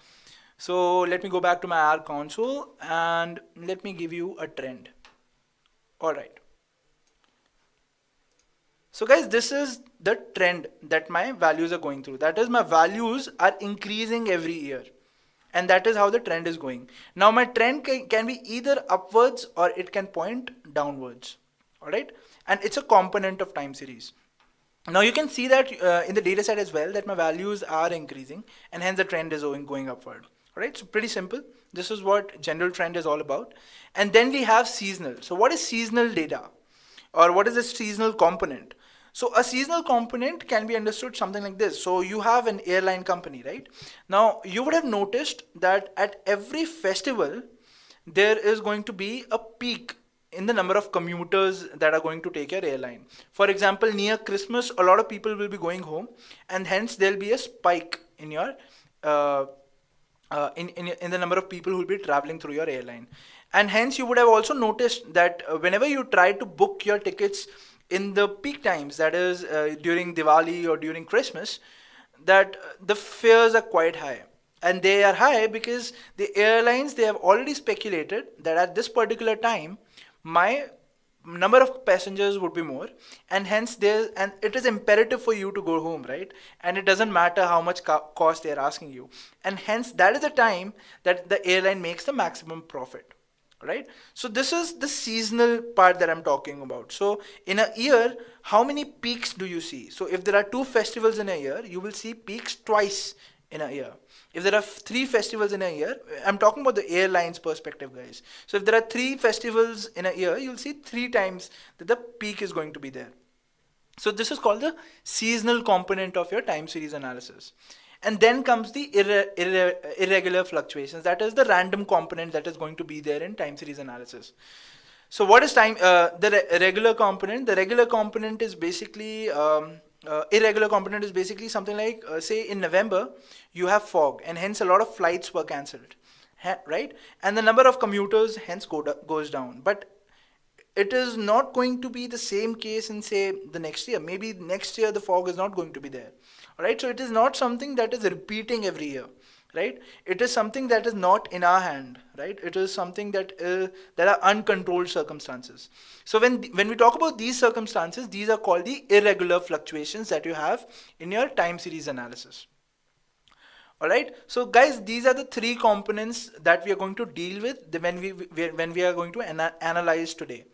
So let me go back to my R console and let me give you a trend. All right. So guys, this is the trend that my values are going through. That is, my values are increasing every year. And that is how the trend is going. Now my trend can be either upwards or it can point downwards. All right. And it's a component of time series. Now you can see that in the data set as well, that my values are increasing and hence the trend is going upward. All right. So pretty simple. This is what general trend is all about. And then we have seasonal. So what is seasonal data, or what is a seasonal component? So a seasonal component can be understood something like this. So you have an airline company, right? Now you would have noticed that at every festival, there is going to be a peak in the number of commuters that are going to take your airline. For example, near Christmas, a lot of people will be going home, and hence there'll be a spike in your in the number of people who will be traveling through your airline. And hence you would have also noticed that whenever you try to book your tickets in the peak times, that is during Diwali or during Christmas, that the fares are quite high. And they are high because the airlines, they have already speculated that at this particular time, my number of passengers would be more, and hence it is imperative for you to go home, right? And it doesn't matter how much cost they are asking you. And hence that is the time that the airline makes the maximum profit. Right? So this is the seasonal part that I'm talking about. So in a year, how many peaks do you see? So if there are 2 festivals in a year, you will see peaks twice in a year. If there are 3 festivals in a year, I'm talking about the airlines perspective, guys. So if there are 3 festivals in a year, you'll see 3 times that the peak is going to be there. So this is called the seasonal component of your time series analysis. And then comes the irregular fluctuations. That is the random component that is going to be there in time series analysis. So what is the regular component? The regular component is basically irregular component is basically something like say in November you have fog and hence a lot of flights were cancelled, right? And the number of commuters hence goes down. But it is not going to be the same case in say the next year. Maybe next year the fog is not going to be there. All right, so it is not something that is repeating every year, right? It is something that is not in our hand, right? It is something that are uncontrolled circumstances. So when we talk about these circumstances, these are called the irregular fluctuations that you have in your time series analysis. All right, so guys, these are the 3 components that we are going to deal with when we are going to analyze today.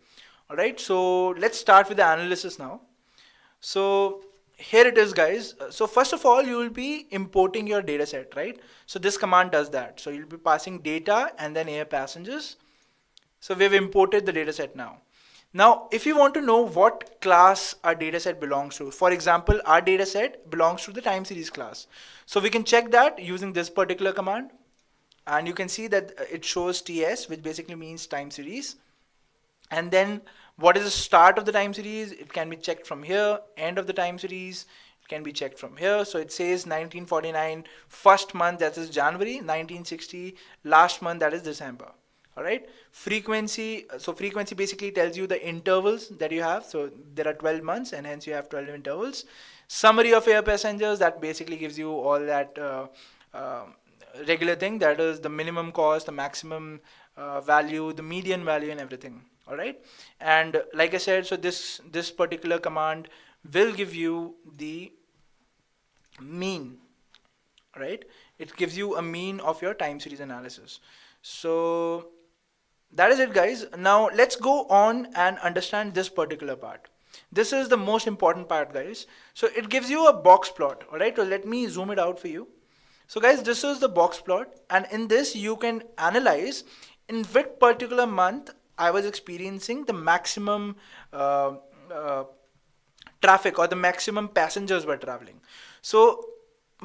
All right, so let's start with the analysis now. So here it is, guys. So first of all, you will be importing your data set, right? So this command does that. So you'll be passing data and then air passengers. So we've imported the data set now. Now, if you want to know what class our data set belongs to, for example, our data set belongs to the time series class. So we can check that using this particular command. And you can see that it shows TS, which basically means time series. And then what is the start of the time series? It can be checked from here. End of the time series, it can be checked from here. So it says 1949, first month, that is January, 1960, last month, that is December. All right. Frequency. So frequency basically tells you the intervals that you have. So there are 12 months and hence you have 12 intervals. Summary of air passengers, that basically gives you all that regular thing. That is the minimum cost, the maximum value, the median value and everything. All right. And like I said, so this particular command will give you the mean, right? It gives you a mean of your time series analysis. So that is it, guys. Now let's go on and understand this particular part. This is the most important part, guys. So it gives you a box plot. All right. So let me zoom it out for you. So guys, this is the box plot, and in this you can analyze in which particular month I was experiencing the maximum traffic or the maximum passengers were traveling. So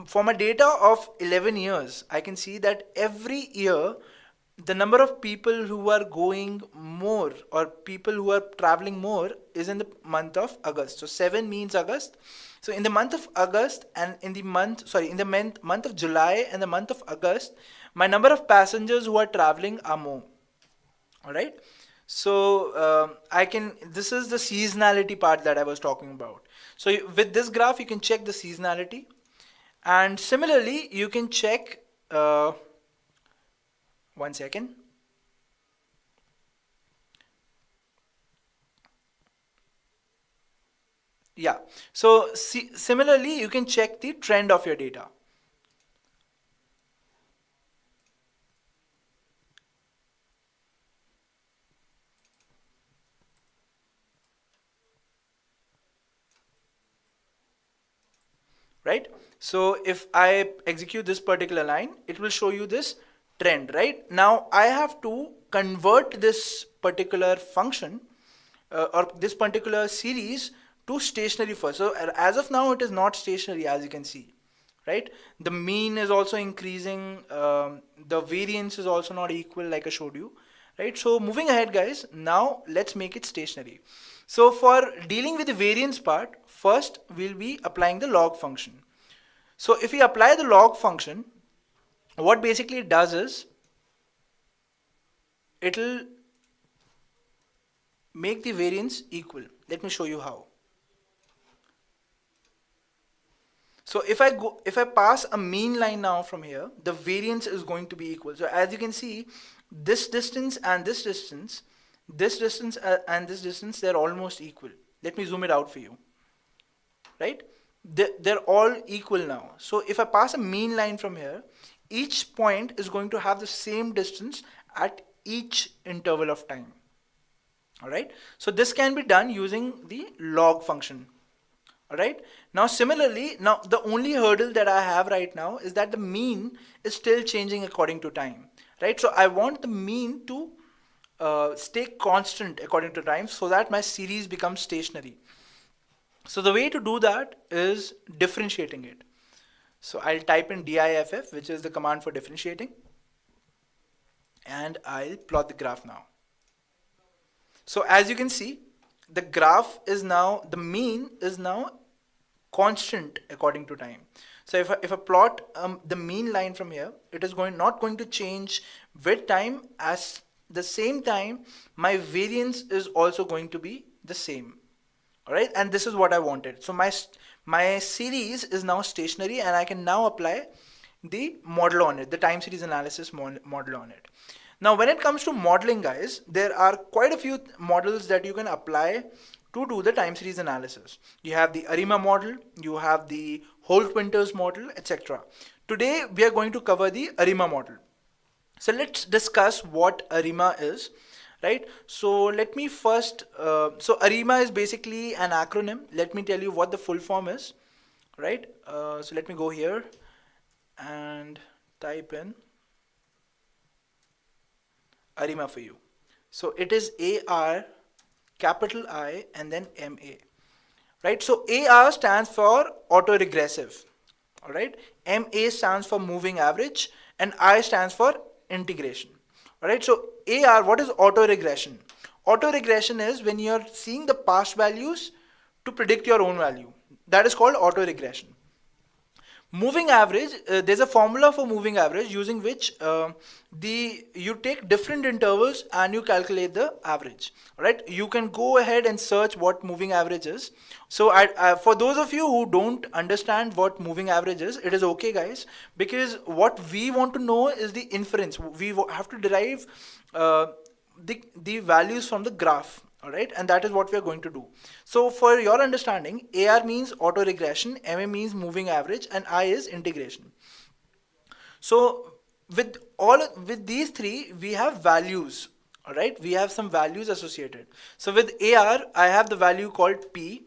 for my data of 11 years, I can see that every year the number of people who are going more or people who are traveling more is in the month of August. So 7 means August. So in the month of August and in the month of July and the month of August, my number of passengers who are traveling are more. All right. So this is the seasonality part that I was talking about. So with this graph, you can check the seasonality, and similarly, you can check, one second. Yeah. So similarly, you can check the trend of your data. Right? So if I execute this particular line, it will show you this trend, right? Now I have to convert this particular function or this particular series to stationary first. So as of now, it is not stationary, as you can see, right? The mean is also increasing. The variance is also not equal, like I showed you, right? So moving ahead, guys, now let's make it stationary. So for dealing with the variance part, first we'll be applying the log function. So if we apply the log function, what basically it does is it'll make the variance equal. Let me show you how. So if I pass a mean line now from here, the variance is going to be equal. So as you can see, this distance and this distance, and this distance, they're almost equal. Let me zoom it out for you, right? They're all equal now. So if I pass a mean line from here, each point is going to have the same distance at each interval of time. All right. So this can be done using the log function. Alright, now similarly, now the only hurdle that I have right now is that the mean is still changing according to time, right? So I want the mean to stay constant according to time so that my series becomes stationary. So the way to do that is differentiating it. So I'll type in diff, which is the command for differentiating, and I'll plot the graph now. So as you can see, the graph is now, the mean is now constant according to time. So if I plot the mean line from here, it is not going to change with time. At the same time, my variance is also going to be the same. All right, and this is what I wanted. So my series is now stationary, and I can now apply the model on it, the time series analysis model on it. Now when it comes to modeling, guys, there are quite a few models that you can apply to do the time series analysis. You have the ARIMA model, you have the Holt-Winters model, etc. Today we are going to cover the ARIMA model. So let's discuss what ARIMA is, right? So let me first, so ARIMA is basically an acronym. Let me tell you what the full form is, right? So let me go here and type in ARIMA for you. So it is AR, capital I, and then MA, right? So AR stands for autoregressive, all right? MA stands for moving average, and I stands for integration, all right? So AR, what is autoregression? Autoregression is when you're seeing the past values to predict your own value. That is called autoregression. Moving average, there's a formula for moving average using which you take different intervals and you calculate the average. Right? You can go ahead and search what moving average is. So for those of you who don't understand what moving average is, it is okay, guys, because what we want to know is the inference. We have to derive the values from the graph. All right, and that is what we are going to do. So for your understanding, AR means autoregression, MA means moving average, and I is integration. So with these three, we have values. All right, we have some values associated. So with AR, I have the value called P.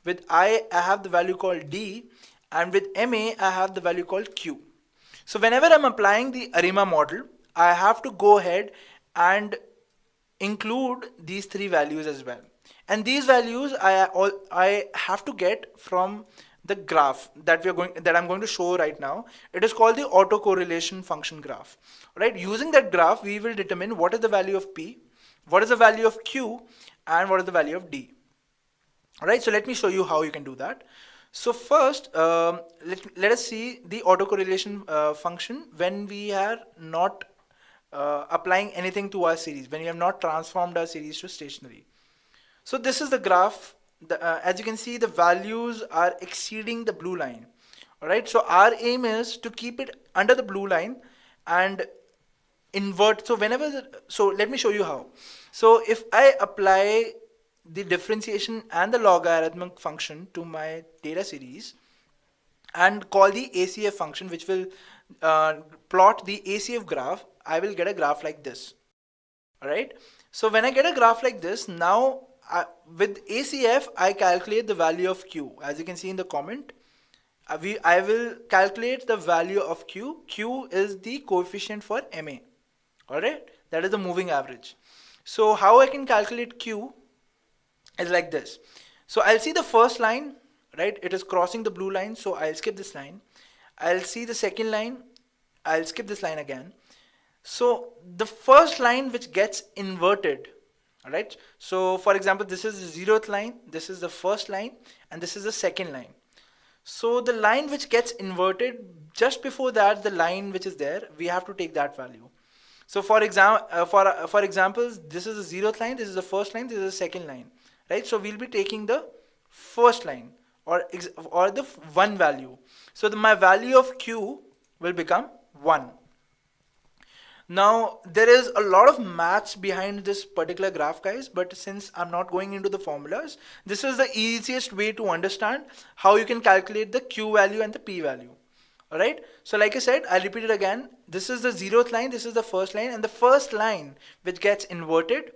With I have the value called D, and with MA, I have the value called Q. So whenever I'm applying the ARIMA model, I have to go ahead and include these three values as well, and these values I have to get from the graph that I'm going to show right now. It is called the autocorrelation function graph. Right? Using that graph, we will determine what is the value of P, what is the value of Q, and what is the value of D. All right, so let me show you how you can do that. So first, let us see the autocorrelation function when we are not applying anything to our series, when we have not transformed our series to stationary. So this is the graph. As you can see, the values are exceeding the blue line. All right, so our aim is to keep it under the blue line and invert. So so let me show you how. So if I apply the differentiation and the logarithmic function to my data series and call the ACF function, which will plot the ACF graph, I will get a graph like this. All right. So when I get a graph like this, now with ACF, I calculate the value of Q. As you can see in the comment, I will calculate the value of Q. Q is the coefficient for MA. All right. That is the moving average. So how I can calculate Q is like this. So I'll see the first line, right? It is crossing the blue line. So I'll skip this line. I'll see the second line. I'll skip this line again. So the first line which gets inverted, all right? So for example, this is the 0th line, this is the first line, and this is the second line. So the line which gets inverted, just before that, the line which is there, we have to take that value. So for example, this is the 0th line, this is the first line, this is the second line, right? So we'll be taking the first line or the 1 value. So my value of Q will become 1. Now there is a lot of maths behind this particular graph, guys, but since I'm not going into the formulas, this is the easiest way to understand how you can calculate the Q value and the P value. All right, so like I said, I'll repeat it again. This is the 0th line, this is the first line, and the first line which gets inverted,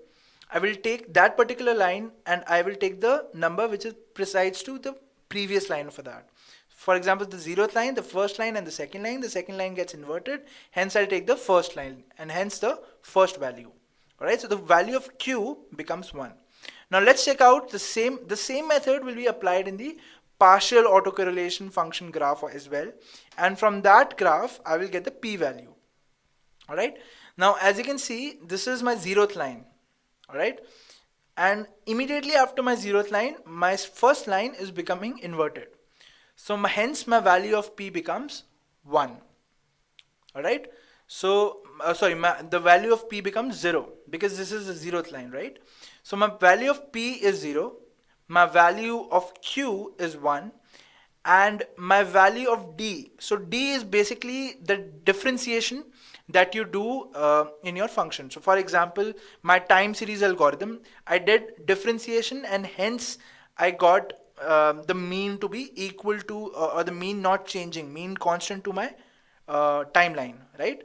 I will take that particular line and I will take the number which is precise to the previous line for that. For example, the 0th line, the first line and the second line gets inverted, hence I'll take the first line and hence the first value. Alright, so the value of Q becomes 1. Now let's check out the same method will be applied in the partial autocorrelation function graph as well, and from that graph I will get the p value. Alright, now as you can see, this is my 0th line. Alright, and immediately after my 0th line, my first line is becoming inverted. So hence my value of p becomes 1. Alright, so the value of p becomes 0 because this is the 0th line, right? So my value of p is 0, my value of q is 1, and my value of d. So d is basically the differentiation that you do in your function. So for example, my time series algorithm, I did differentiation and hence I got the mean to be equal to or the mean not changing, mean constant to my timeline, right?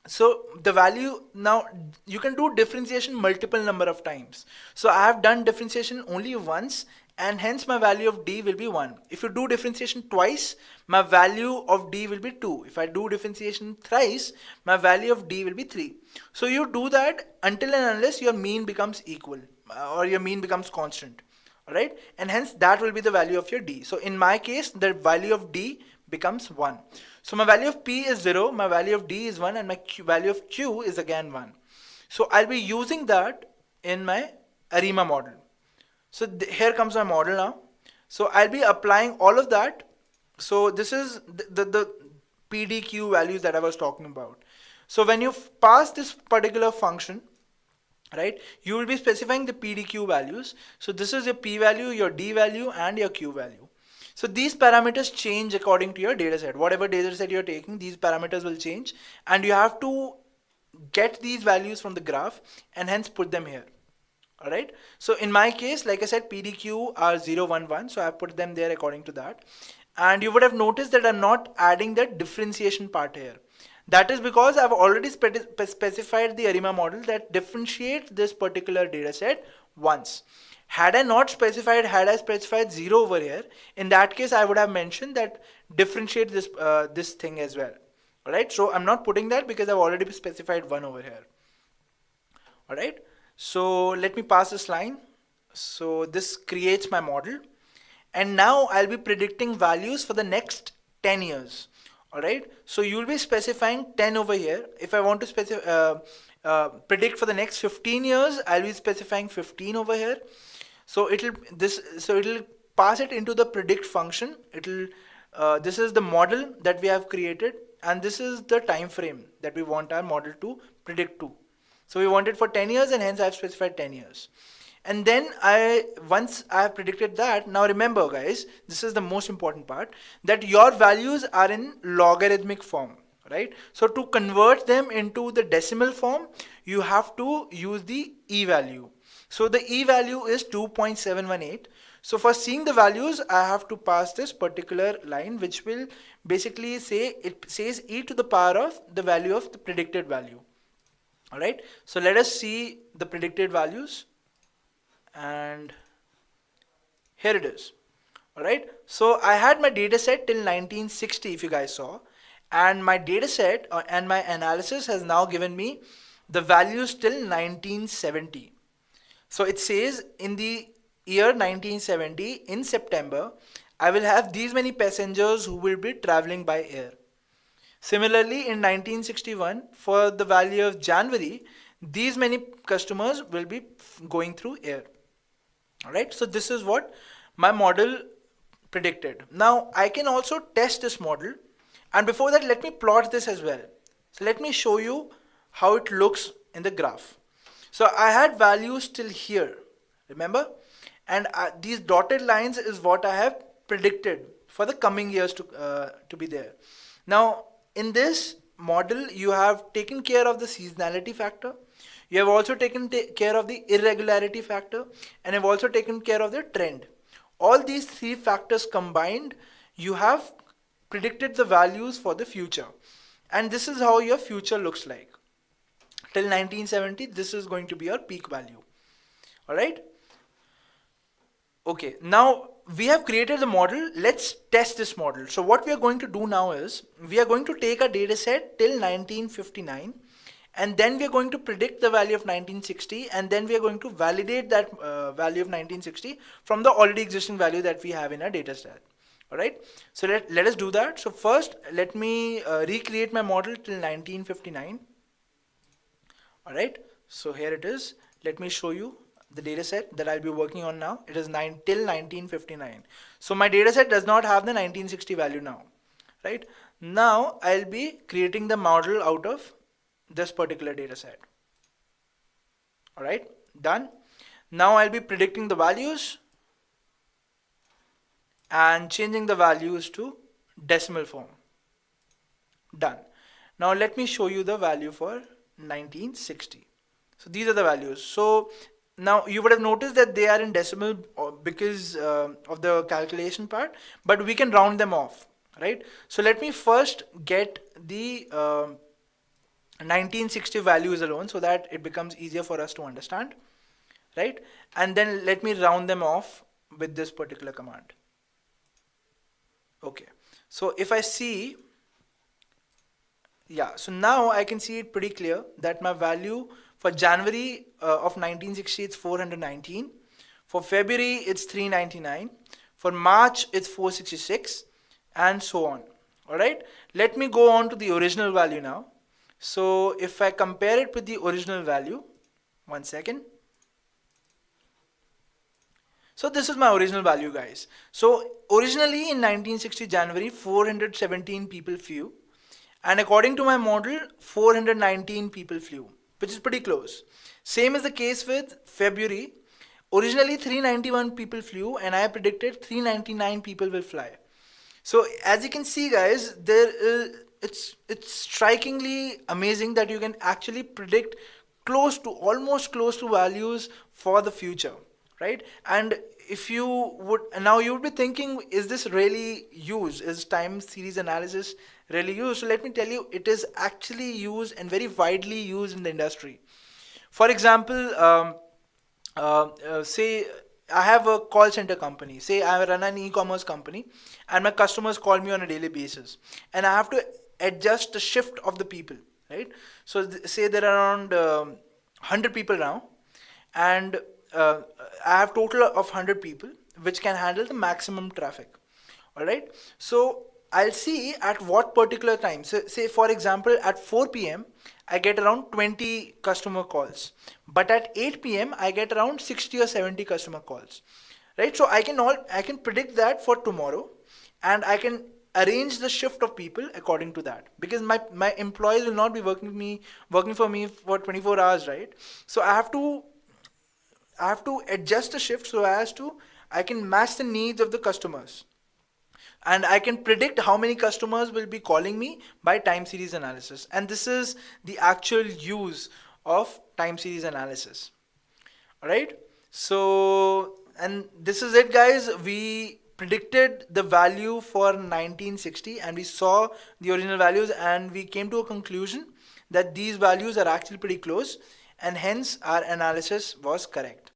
So the value, now you can do differentiation multiple number of times. So I have done differentiation only once and hence my value of d will be 1. If you do differentiation twice, my value of d will be 2. If I do differentiation thrice, my value of d will be 3. So you do that until and unless your mean becomes equal or your mean becomes constant. Alright, and hence that will be the value of your d. So in my case, the value of d becomes 1. So my value of p is 0, my value of d is 1, and my value of q is again 1. So I'll be using that in my ARIMA model. So here comes my model now. So I'll be applying all of that. So this is the PDQ values that I was talking about. So when you pass this particular function, right, you will be specifying the PDQ values. So this is your p value, your d value, and your q value. So these parameters change according to your dataset. Whatever dataset you're taking, these parameters will change, and you have to get these values from the graph and hence put them here. Alright, so in my case, like I said, PDQ are 0, 1, 1, so I put them there according to that. And you would have noticed that I'm not adding the differentiation part here. That is because I've already specified the ARIMA model that differentiates this particular dataset once. Had I not specified, had I specified 0 over here, in that case I would have mentioned that differentiate this this thing as well. Alright, so I'm not putting that because I've already specified 1 over here. Alright, so let me pass this line. So this creates my model, and now I'll be predicting values for the next 10 years. Alright, so you'll be specifying 10 over here. If I want to predict for the next 15 years, I'll be specifying 15 over here. So it'll pass it into the predict function. This is the model that we have created, and this is the time frame that we want our model to predict to. So we want it for 10 years, and hence I've specified 10 years. And then once I have predicted that, now remember guys, this is the most important part, that your values are in logarithmic form, right? So to convert them into the decimal form, you have to use the e value. So the e value is 2.718. So for seeing the values, I have to pass this particular line, which will basically say, it says e to the power of the value of the predicted value. Alright, so let us see the predicted values, and here it is. Alright, so I had my data set till 1960, if you guys saw, and my data set and my analysis has now given me the values till 1970. So it says in the year 1970, in September, I will have these many passengers who will be traveling by air. Similarly, in 1961, for the value of January, these many customers will be going through air. Alright, so this is what my model predicted. Now I can also test this model, and before that let me plot this as well. So let me show you how it looks in the graph. So I had values till here, remember, and these dotted lines is what I have predicted for the coming years to be there. Now in this model, you have taken care of the seasonality factor, you have also taken care of the irregularity factor, and have also taken care of the trend. All these three factors combined, you have predicted the values for the future, and this is how your future looks like. Till 1970, this is going to be your peak value. Alright. Okay, now we have created the model. Let's test this model. So what we are going to do now is we are going to take a data set till 1959, and then we are going to predict the value of 1960, and then we are going to validate that value of 1960 from the already existing value that we have in our data set. Alright, so let us do that. So first let me recreate my model till 1959. Alright, so here it is. Let me show you the data set that I'll be working on now. It is till 1959. So my data set does not have the 1960 value now. Right, now I'll be creating the model out of this particular data set. Alright, done. Now I'll be predicting the values and changing the values to decimal form. Done. Now let me show you the value for 1960. So these are the values. So now you would have noticed that they are in decimal because of the calculation part, but we can round them off, right? So let me first get the 1960 values alone so that it becomes easier for us to understand, right? And then let me round them off with this particular command. Okay, so if I see, yeah, so now I can see it pretty clear that my value for January of 1960 it's 419, for February it's 399, for March it's 466, and so on. Alright, let me go on to the original value now. So if I compare it with the original value, one second. So this is my original value, guys. So originally in 1960 January, 417 people flew, and according to my model, 419 people flew, which is pretty close. Same is the case with February. Originally 391 people flew, and I predicted 399 people will fly. So as you can see, guys, it's strikingly amazing that you can actually predict almost close to values for the future, right? And if you would, now you would be thinking, is this really used? Is time series analysis really used? So let me tell you, it is actually used and very widely used in the industry. For example, say I have a call center company. Say I run an e-commerce company, and my customers call me on a daily basis, and I have to adjust the shift of the people, right? So say there are around 100 people now, and I have total of 100 people which can handle the maximum traffic. All right, so I'll see at what particular time. So say for example at 4 p.m. I get around 20 customer calls, but at 8 p.m. I get around 60 or 70 customer calls, right? So I can predict that for tomorrow, and I can arrange the shift of people according to that, because my employees will not be working for me for 24 hours, right? So I have to adjust the shift so as to I can match the needs of the customers, and I can predict how many customers will be calling me by time series analysis. And this is the actual use of time series analysis. All right, so, and this is it, guys. We predicted the value for 1960, and we saw the original values, and we came to a conclusion that these values are actually pretty close, and hence our analysis was correct.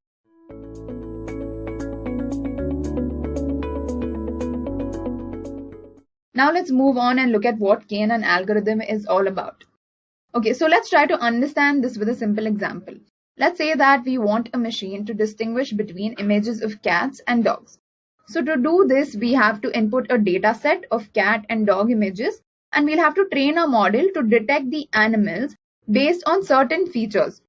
Now let's move on and look at what KNN algorithm is all about. Okay, so let's try to understand this with a simple example. Let's say that we want a machine to distinguish between images of cats and dogs. So to do this, we have to input a data set of cat and dog images, and we'll have to train a model to detect the animals based on certain features.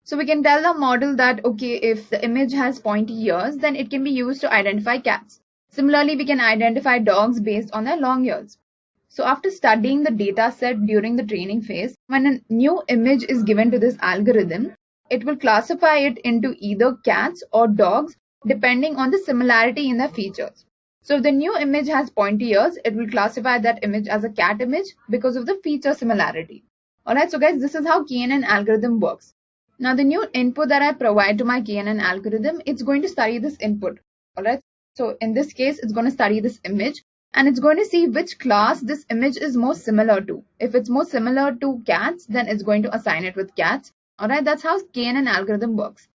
So we can tell the model that, okay, if the image has pointy ears, then it can be used to identify cats. Similarly, we can identify dogs based on their long ears. So after studying the data set during the training phase, when a new image is given to this algorithm, it will classify it into either cats or dogs depending on the similarity in their features. So if the new image has pointy ears, it will classify that image as a cat image because of the feature similarity. Alright, so guys, this is how KNN algorithm works. Now the new input that I provide to my KNN algorithm, it's going to study this input. Alright. So in this case, it's going to study this image, and it's going to see which class this image is most similar to. If it's more similar to cats, then it's going to assign it with cats. Alright, that's how KNN algorithm works.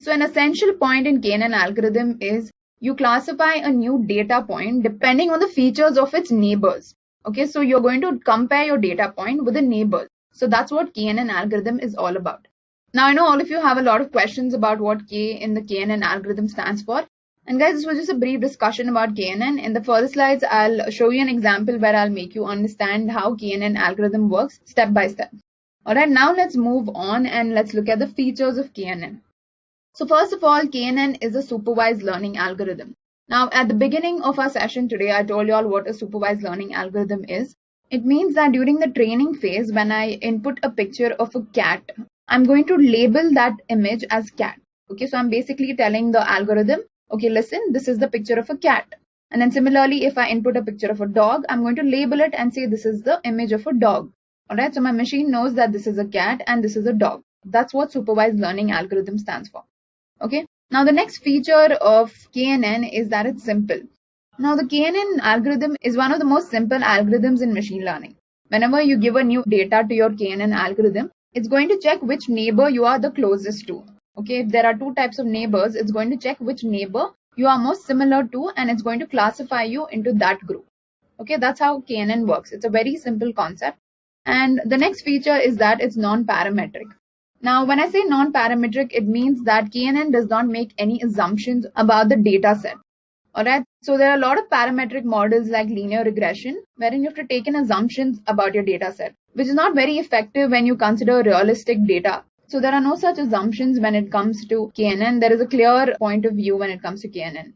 So an essential point in KNN algorithm is you classify a new data point depending on the features of its neighbors. Okay, so you're going to compare your data point with the neighbors. So that's what KNN algorithm is all about. Now I know all of you have a lot of questions about what K in the KNN algorithm stands for. And guys, this was just a brief discussion about KNN. In the further slides, I'll show you an example where I'll make you understand how KNN algorithm works step by step. Alright, now let's move on and let's look at the features of KNN. So first of all, KNN is a supervised learning algorithm. Now at the beginning of our session today, I told you all what a supervised learning algorithm is. It means that during the training phase, when I input a picture of a cat, I'm going to label that image as cat. Okay, so I'm basically telling the algorithm, okay, listen, this is the picture of a cat. And then similarly, if I input a picture of a dog, I'm going to label it and say this is the image of a dog. Alright, so my machine knows that this is a cat and this is a dog. That's what supervised learning algorithm stands for. Okay, now the next feature of KNN is that it's simple. Now the KNN algorithm is one of the most simple algorithms in machine learning. Whenever you give a new data to your KNN algorithm, it's going to check which neighbor you are the closest to. Okay, if there are two types of neighbors, it's going to check which neighbor you are most similar to and it's going to classify you into that group. Okay, that's how KNN works. It's a very simple concept. And the next feature is that it's non-parametric. Now, when I say non-parametric, it means that KNN does not make any assumptions about the data set. Alright, so there are a lot of parametric models like linear regression, wherein you have to take in assumptions about your data set, which is not very effective when you consider realistic data. So there are no such assumptions when it comes to KNN. There is a clear point of view when it comes to KNN.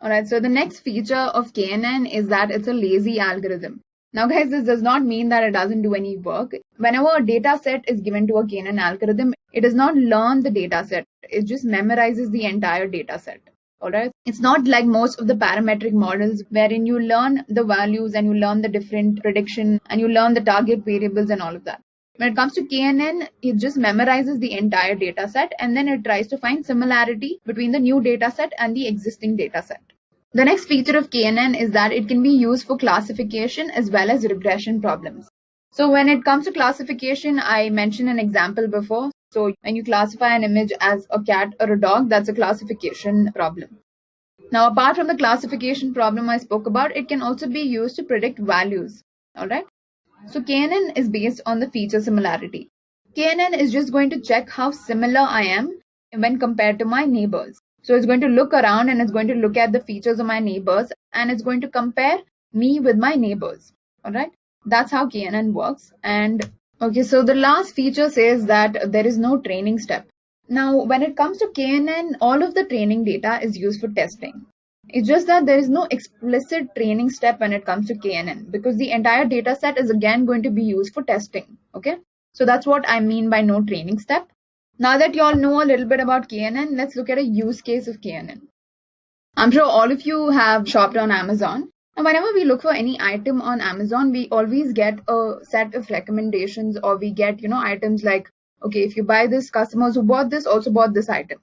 Alright, so the next feature of KNN is that it's a lazy algorithm. Now guys, this does not mean that it doesn't do any work. Whenever a data set is given to a KNN algorithm, it does not learn the data set. It just memorizes the entire data set. Alright, it's not like most of the parametric models wherein you learn the values and you learn the different prediction and you learn the target variables and all of that. When it comes to KNN, it just memorizes the entire data set and then it tries to find similarity between the new data set and the existing data set. The next feature of KNN is that it can be used for classification as well as regression problems. So when it comes to classification, I mentioned an example before. So when you classify an image as a cat or a dog, that's a classification problem. Now, apart from the classification problem I spoke about, it can also be used to predict values. Alright. So KNN is based on the feature similarity. KNN is just going to check how similar I am when compared to my neighbors. So it's going to look around and it's going to look at the features of my neighbors and it's going to compare me with my neighbors. Alright. That's how KNN works. And okay, so the last feature says that there is no training step. Now, when it comes to KNN, all of the training data is used for testing. It's just that there is no explicit training step when it comes to KNN because the entire data set is again going to be used for testing. Okay, so that's what I mean by no training step. Now that you all know a little bit about KNN, let's look at a use case of KNN. I'm sure all of you have shopped on Amazon. And whenever we look for any item on Amazon, we always get a set of recommendations or we get, items like, okay, if you buy this, customers who bought this also bought this item.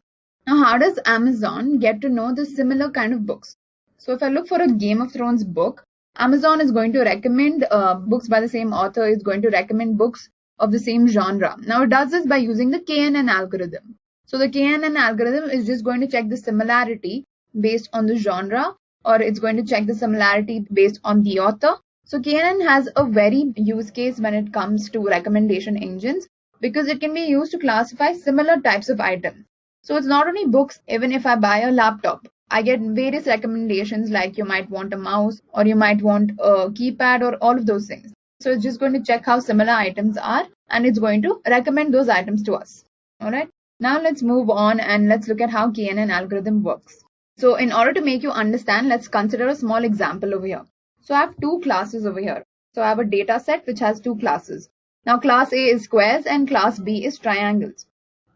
Now, how does Amazon get to know the similar kind of books? So if I look for a Game of Thrones book, Amazon is going to recommend books by the same author, it's going to recommend books of the same genre. Now, it does this by using the KNN algorithm. So the KNN algorithm is just going to check the similarity based on the genre, or it's going to check the similarity based on the author. So KNN has a very use case when it comes to recommendation engines because it can be used to classify similar types of items. So it's not only books, even if I buy a laptop, I get various recommendations like you might want a mouse or you might want a keypad or all of those things. So it's just going to check how similar items are and it's going to recommend those items to us. Alright, now let's move on and let's look at how KNN algorithm works. So in order to make you understand, let's consider a small example over here. So I have two classes over here. So I have a data set which has two classes. Now class A is squares and class B is triangles.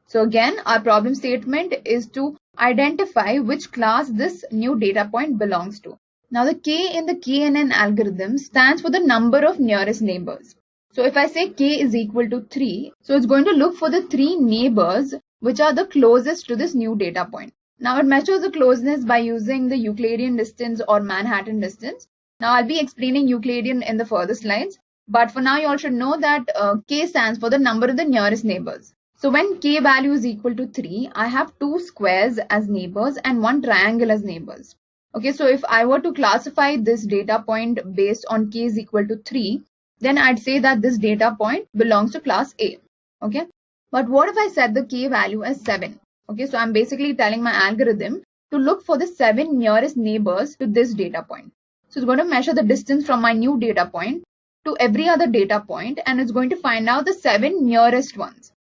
So again, our problem statement is to identify which class this new data point belongs to. Now the K in the KNN algorithm stands for the number of nearest neighbors. So if I say K is equal to 3, so it's going to look for the 3 neighbors which are the closest to this new data point. Now it measures the closeness by using the Euclidean distance or Manhattan distance. Now I'll be explaining Euclidean in the further slides. But for now, you all should know that K stands for the number of the nearest neighbors. So when k value is equal to 3, I have 2 squares as neighbors and 1 triangle as neighbors. Okay, so if I were to classify this data point based on k is equal to 3, then I'd say that this data point belongs to class A. Okay, but what if I set the k value as 7? Okay, so I'm basically telling my algorithm to look for the 7 nearest neighbors to this data point. So it's going to measure the distance from my new data point to every other data point, and it's going to find out the 7 nearest ones.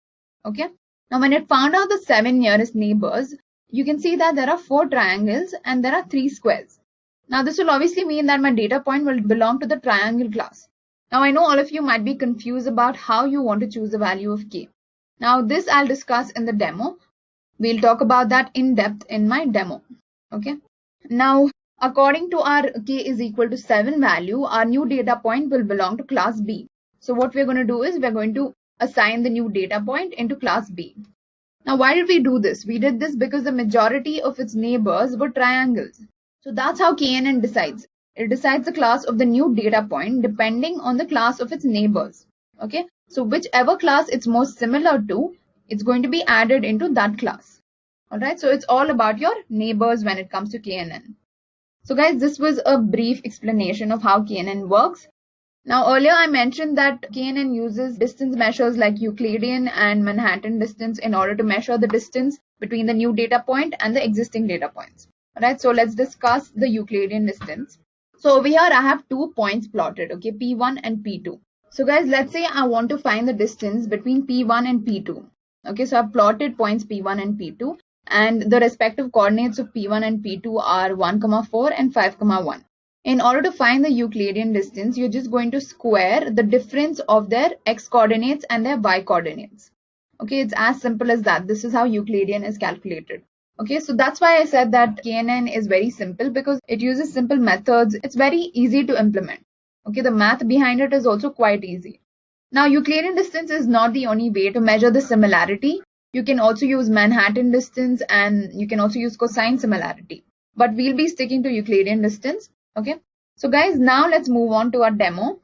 Okay, now when it found out the 7 nearest neighbors, you can see that there are 4 triangles and there are 3 squares. Now this will obviously mean that my data point will belong to the triangle class. Now I know all of you might be confused about how you want to choose the value of k. Now this I'll discuss in the demo. We'll talk about that in depth in my demo. Okay, now according to our k is equal to 7 value, our new data point will belong to class B. So what we're going to do is we're going to assign the new data point into class B. Now why did we do this? We did this because the majority of its neighbors were triangles. So that's how KNN decides. It decides the class of the new data point depending on the class of its neighbors. Okay, so whichever class it's most similar to, it's going to be added into that class. Alright, so it's all about your neighbors when it comes to KNN. So guys, this was a brief explanation of how KNN works. Now earlier I mentioned that KNN uses distance measures like Euclidean and Manhattan distance in order to measure the distance between the new data point and the existing data points. Alright, so let's discuss the Euclidean distance. So over here I have 2 points plotted, okay, P1 and P2. So guys, let's say I want to find the distance between P1 and P2. Okay, so I've plotted points P1 and P2, and the respective coordinates of P1 and P2 are 1, 4 and 5, 1. In order to find the Euclidean distance, you're just going to square the difference of their x coordinates and their y coordinates. Okay, it's as simple as that. This is how Euclidean is calculated. Okay, so that's why I said that KNN is very simple, because it uses simple methods. It's very easy to implement. Okay, the math behind it is also quite easy. Now, Euclidean distance is not the only way to measure the similarity. You can also use Manhattan distance, and you can also use cosine similarity. But we'll be sticking to Euclidean distance. Okay, so guys, now let's move on to our demo.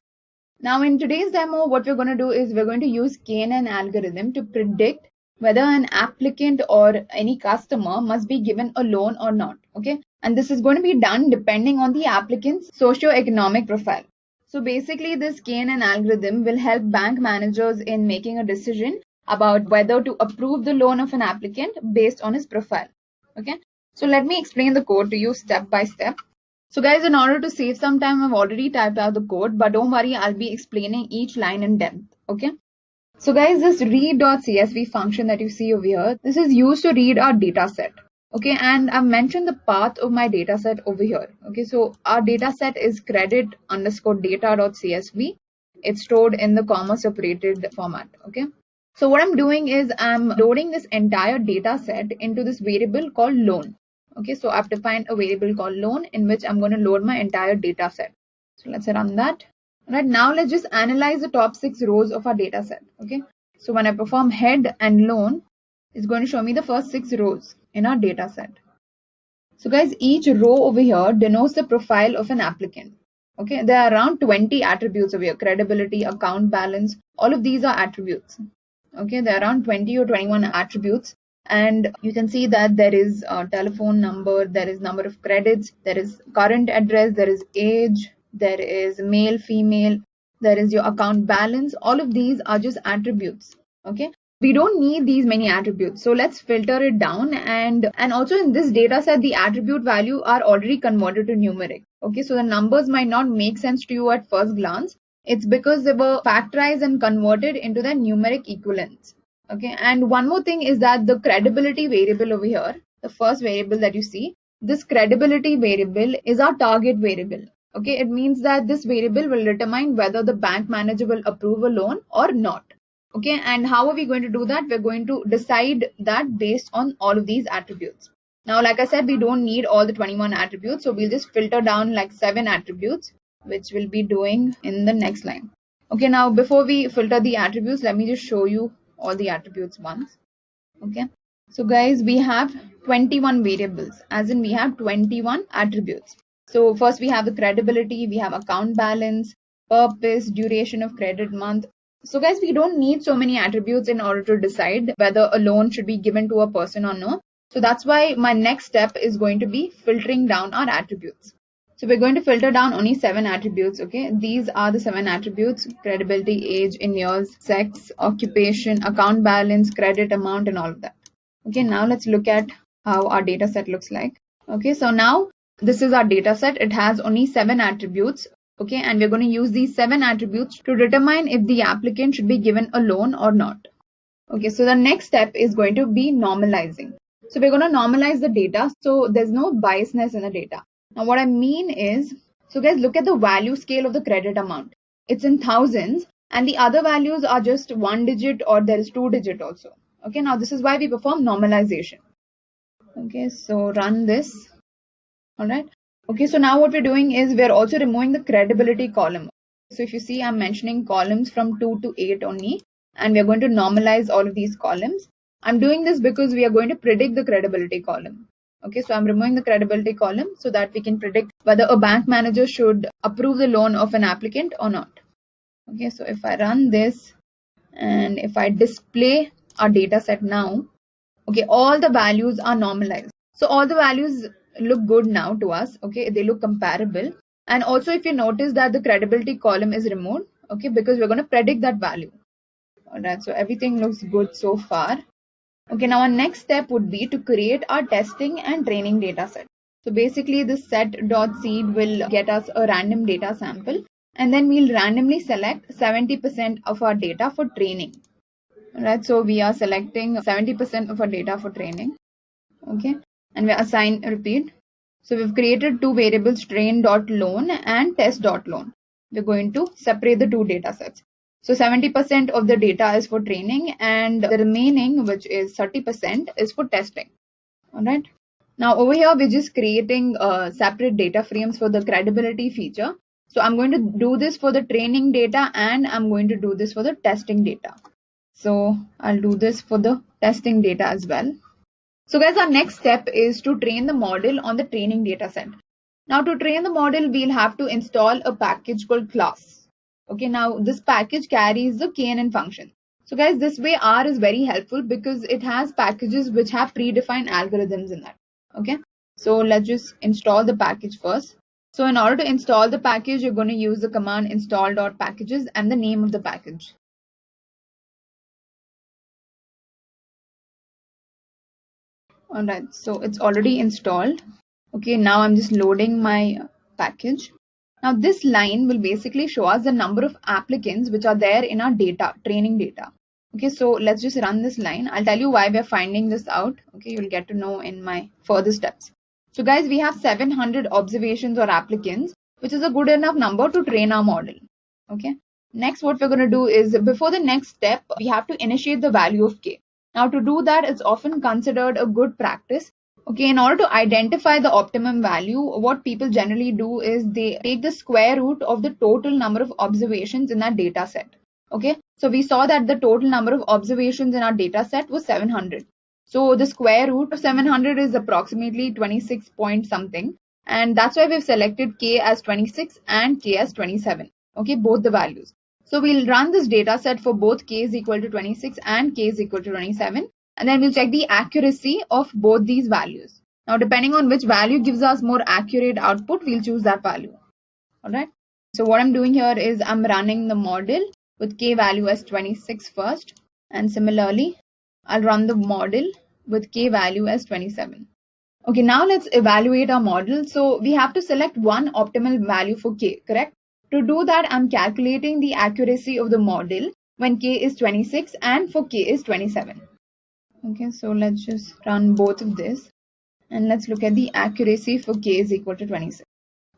Now in today's demo, what we're going to do is we're going to use KNN algorithm to predict whether an applicant or any customer must be given a loan or not. Okay, and this is going to be done depending on the applicant's socio-economic profile. So basically this KNN algorithm will help bank managers in making a decision about whether to approve the loan of an applicant based on his profile. Okay, so let me explain the code to you step by step. So guys, in order to save some time, I've already typed out the code, but don't worry, I'll be explaining each line in depth. Okay, so guys, this read.csv function that you see over here, this is used to read our data set. Okay, and I've mentioned the path of my data set over here. Okay, so our data set is credit_data.csv. It's stored in the comma separated format. Okay, so what I'm doing is I'm loading this entire data set into this variable called loan. Okay, so I've defined a variable called loan in which I'm going to load my entire data set. So let's run that. Right now, let's just analyze the top 6 rows of our data set. Okay, so when I perform head and loan, it's going to show me the first 6 rows in our data set. So guys, each row over here denotes the profile of an applicant. Okay, there are around 20 attributes over here: credibility, account balance, all of these are attributes. Okay, there are around 20 or 21 attributes. And you can see that there is a telephone number, there is number of credits, there is current address, there is age, there is male, female, there is your account balance. All of these are just attributes. Okay, we don't need these many attributes, so let's filter it down. And also in this data set, the attribute value are already converted to numeric. Okay, so the numbers might not make sense to you at first glance. It's because they were factorized and converted into their numeric equivalents. Okay, and one more thing is that the credibility variable over here, the first variable that you see, this credibility variable is our target variable. Okay, it means that this variable will determine whether the bank manager will approve a loan or not. Okay, and how are we going to do that? We're going to decide that based on all of these attributes. Now, like I said, we don't need all the 21 attributes, so we'll just filter down like 7 attributes, which we'll be doing in the next line. Okay, now before we filter the attributes, let me just show you all the attributes once. Okay, so guys, we have 21 variables, as in we have 21 attributes. So first we have the credibility, we have account balance, purpose, duration of credit month, So guys, we don't need so many attributes in order to decide whether a loan should be given to a person or no. So that's why my next step is going to be filtering down our attributes. So we're going to filter down only 7 attributes, okay? These are the 7 attributes: credibility, age in years, sex, occupation, account balance, credit amount, and all of that. Okay, now let's look at how our data set looks like. Okay, so now this is our data set. It has only 7 attributes. Okay, and we're going to use these 7 attributes to determine if the applicant should be given a loan or not. Okay, so the next step is going to be normalizing. So we're going to normalize the data so there's no biasness in the data. Now what I mean is, so guys, look at the value scale of the credit amount. It's in thousands and the other values are just 1 digit or there is 2 digit also. Okay, now this is why we perform normalization. Okay, so run this. All right. Okay, so now what we're doing is we're also removing the credibility column. So if you see, I'm mentioning columns from 2 to 8 only, and we're going to normalize all of these columns. I'm doing this because we are going to predict the credibility column. Okay, so I'm removing the credibility column so that we can predict whether a bank manager should approve the loan of an applicant or not. Okay, so if I run this and if I display our data set now, okay, all the values are normalized. So all the values look good now to us. Okay, they look comparable. And also if you notice that the credibility column is removed, okay, because we're going to predict that value. All right, so everything looks good so far. Okay, now our next step would be to create our testing and training data set. So basically this set.seed will get us a random data sample, and then we'll randomly select 70% of our data for training. All right, so we are selecting 70% of our data for training. Okay, and we assign repeat. So we've created 2 variables, train.loan and test.loan. We're going to separate the 2 data sets. So 70% of the data is for training and the remaining, which is 30%, is for testing. All right. Now over here, we're just creating separate data frames for the credibility feature. So I'm going to do this for the training data and I'm going to do this for the testing data. So I'll do this for the testing data as well. So guys, our next step is to train the model on the training data set. Now to train the model, we'll have to install a package called class. Okay, now this package carries the KNN function. So guys, this way R is very helpful because it has packages which have predefined algorithms in that. Okay, so let's just install the package first. So in order to install the package, you're going to use the command install.packages and the name of the package. All right, so it's already installed. Okay, now I'm just loading my package. Now this line will basically show us the number of applicants which are there in our data, training data. Okay, so let's just run this line. I'll tell you why we're finding this out. Okay, you'll get to know in my further steps. So guys, we have 700 observations or applicants, which is a good enough number to train our model. Okay, next what we're going to do is before the next step, we have to initiate the value of K. Now to do that, it's often considered a good practice. Okay, in order to identify the optimum value, what people generally do is they take the square root of the total number of observations in that data set. Okay, so we saw that the total number of observations in our data set was 700. So the square root of 700 is approximately 26 point something. And that's why we've selected K as 26 and K as 27. Okay, both the values. So we'll run this data set for both K is equal to 26 and K is equal to 27. And then we'll check the accuracy of both these values. Now, depending on which value gives us more accurate output, we'll choose that value. All right. So what I'm doing here is I'm running the model with K value as 26 first. And similarly, I'll run the model with K value as 27. Okay, now let's evaluate our model. So we have to select one optimal value for K, correct? To do that, I'm calculating the accuracy of the model when K is 26 and for K is 27. Okay, so let's just run both of this and let's look at the accuracy for K is equal to 26.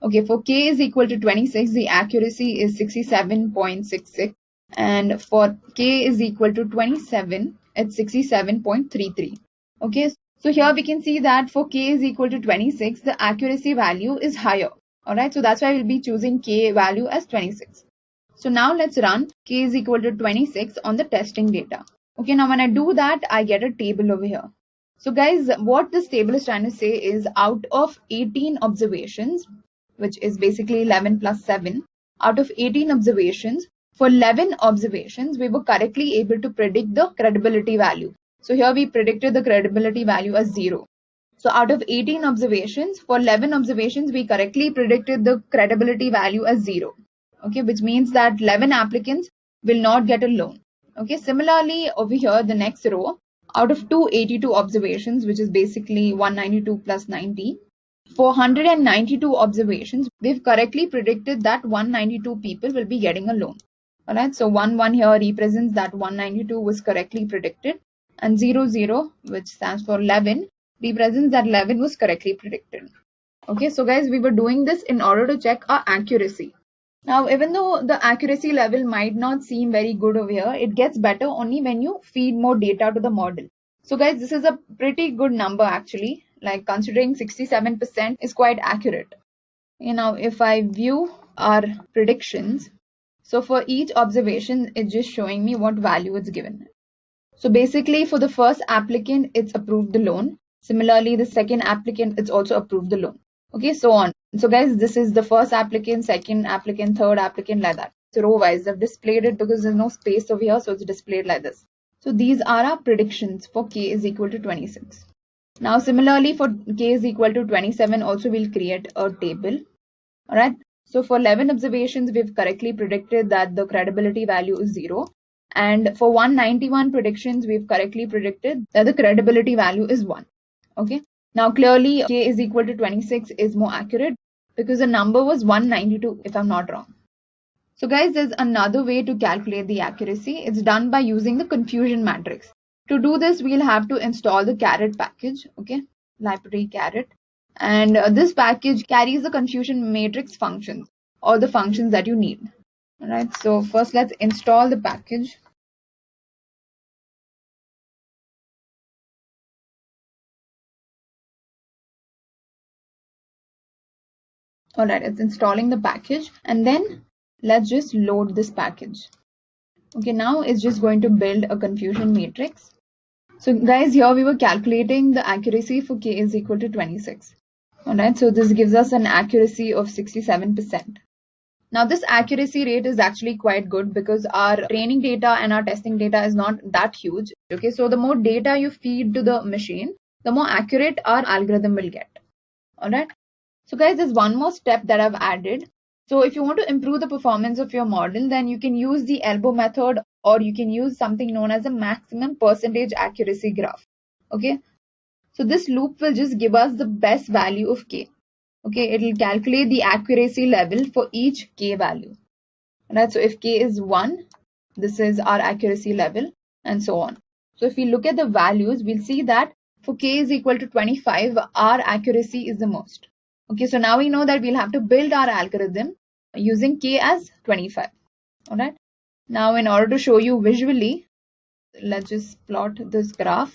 Okay, for K is equal to 26, the accuracy is 67.66, and for K is equal to 27, it's 67.33. Okay, so here we can see that for K is equal to 26, the accuracy value is higher. All right, so that's why we'll be choosing K value as 26. So now let's run K is equal to 26 on the testing data. Okay, now when I do that, I get a table over here. So guys, what this table is trying to say is out of 18 observations, which is basically 11 plus 7, out of 18 observations, For 11 observations, we were correctly able to predict the credibility value. So here we predicted the credibility value as 0. So out of 18 observations, for 11 observations, we correctly predicted the credibility value as 0. Okay, which means that 11 applicants will not get a loan. Okay, similarly over here, the next row, out of 282 observations, which is basically 192 plus 90, for 192 observations, we've correctly predicted that 192 people will be getting a loan. Alright, so 1 here represents that 192 was correctly predicted, and 00, which stands for 11, represents that 11 was correctly predicted. Okay, so guys, we were doing this in order to check our accuracy. Now, even though the accuracy level might not seem very good over here, it gets better only when you feed more data to the model. So guys, this is a pretty good number actually, like considering 67% is quite accurate. You know, if I view our predictions, so for each observation, it's just showing me what value it's given. So basically for the first applicant, it's approved the loan. Similarly, the second applicant, it's also approved the loan. Okay, so on. So guys, this is the first applicant, second applicant, third applicant, like that. So row wise, I've displayed it because there's no space over here, so it's displayed like this. So these are our predictions for k is equal to 26. Now similarly for k is equal to 27, also we'll create a table. Alright. So for 11 observations, we've correctly predicted that the credibility value is 0. And for 191 predictions, we've correctly predicted that the credibility value is 1. Okay. Now clearly k is equal to 26 is more accurate because the number was 192 if I'm not wrong. So guys, there's another way to calculate the accuracy. It's done by using the confusion matrix. To do this, we'll have to install the 𝐶aret package. Okay. Library 𝐶aret. And this package carries the confusion matrix functions or the functions that you need. Alright, so first let's install the package. Alright, it's installing the package and then let's just load this package. Okay, now it's just going to build a confusion matrix. So guys, here we were calculating the accuracy for k is equal to 26. Alright, so this gives us an accuracy of 67%. Now this accuracy rate is actually quite good because our training data and our testing data is not that huge. Okay, so the more data you feed to the machine, the more accurate our algorithm will get. Alright, so guys, there's one more step that I've added. So if you want to improve the performance of your model, then you can use the elbow method or you can use something known as a maximum percentage accuracy graph. Okay. So this loop will just give us the best value of k. Okay, it will calculate the accuracy level for each k value. Right, so if k is 1, this is our accuracy level and so on. So if we look at the values, we'll see that for k is equal to 25, our accuracy is the most. Okay, so now we know that we'll have to build our algorithm using k as 25. Alright. Now in order to show you visually, let's just plot this graph.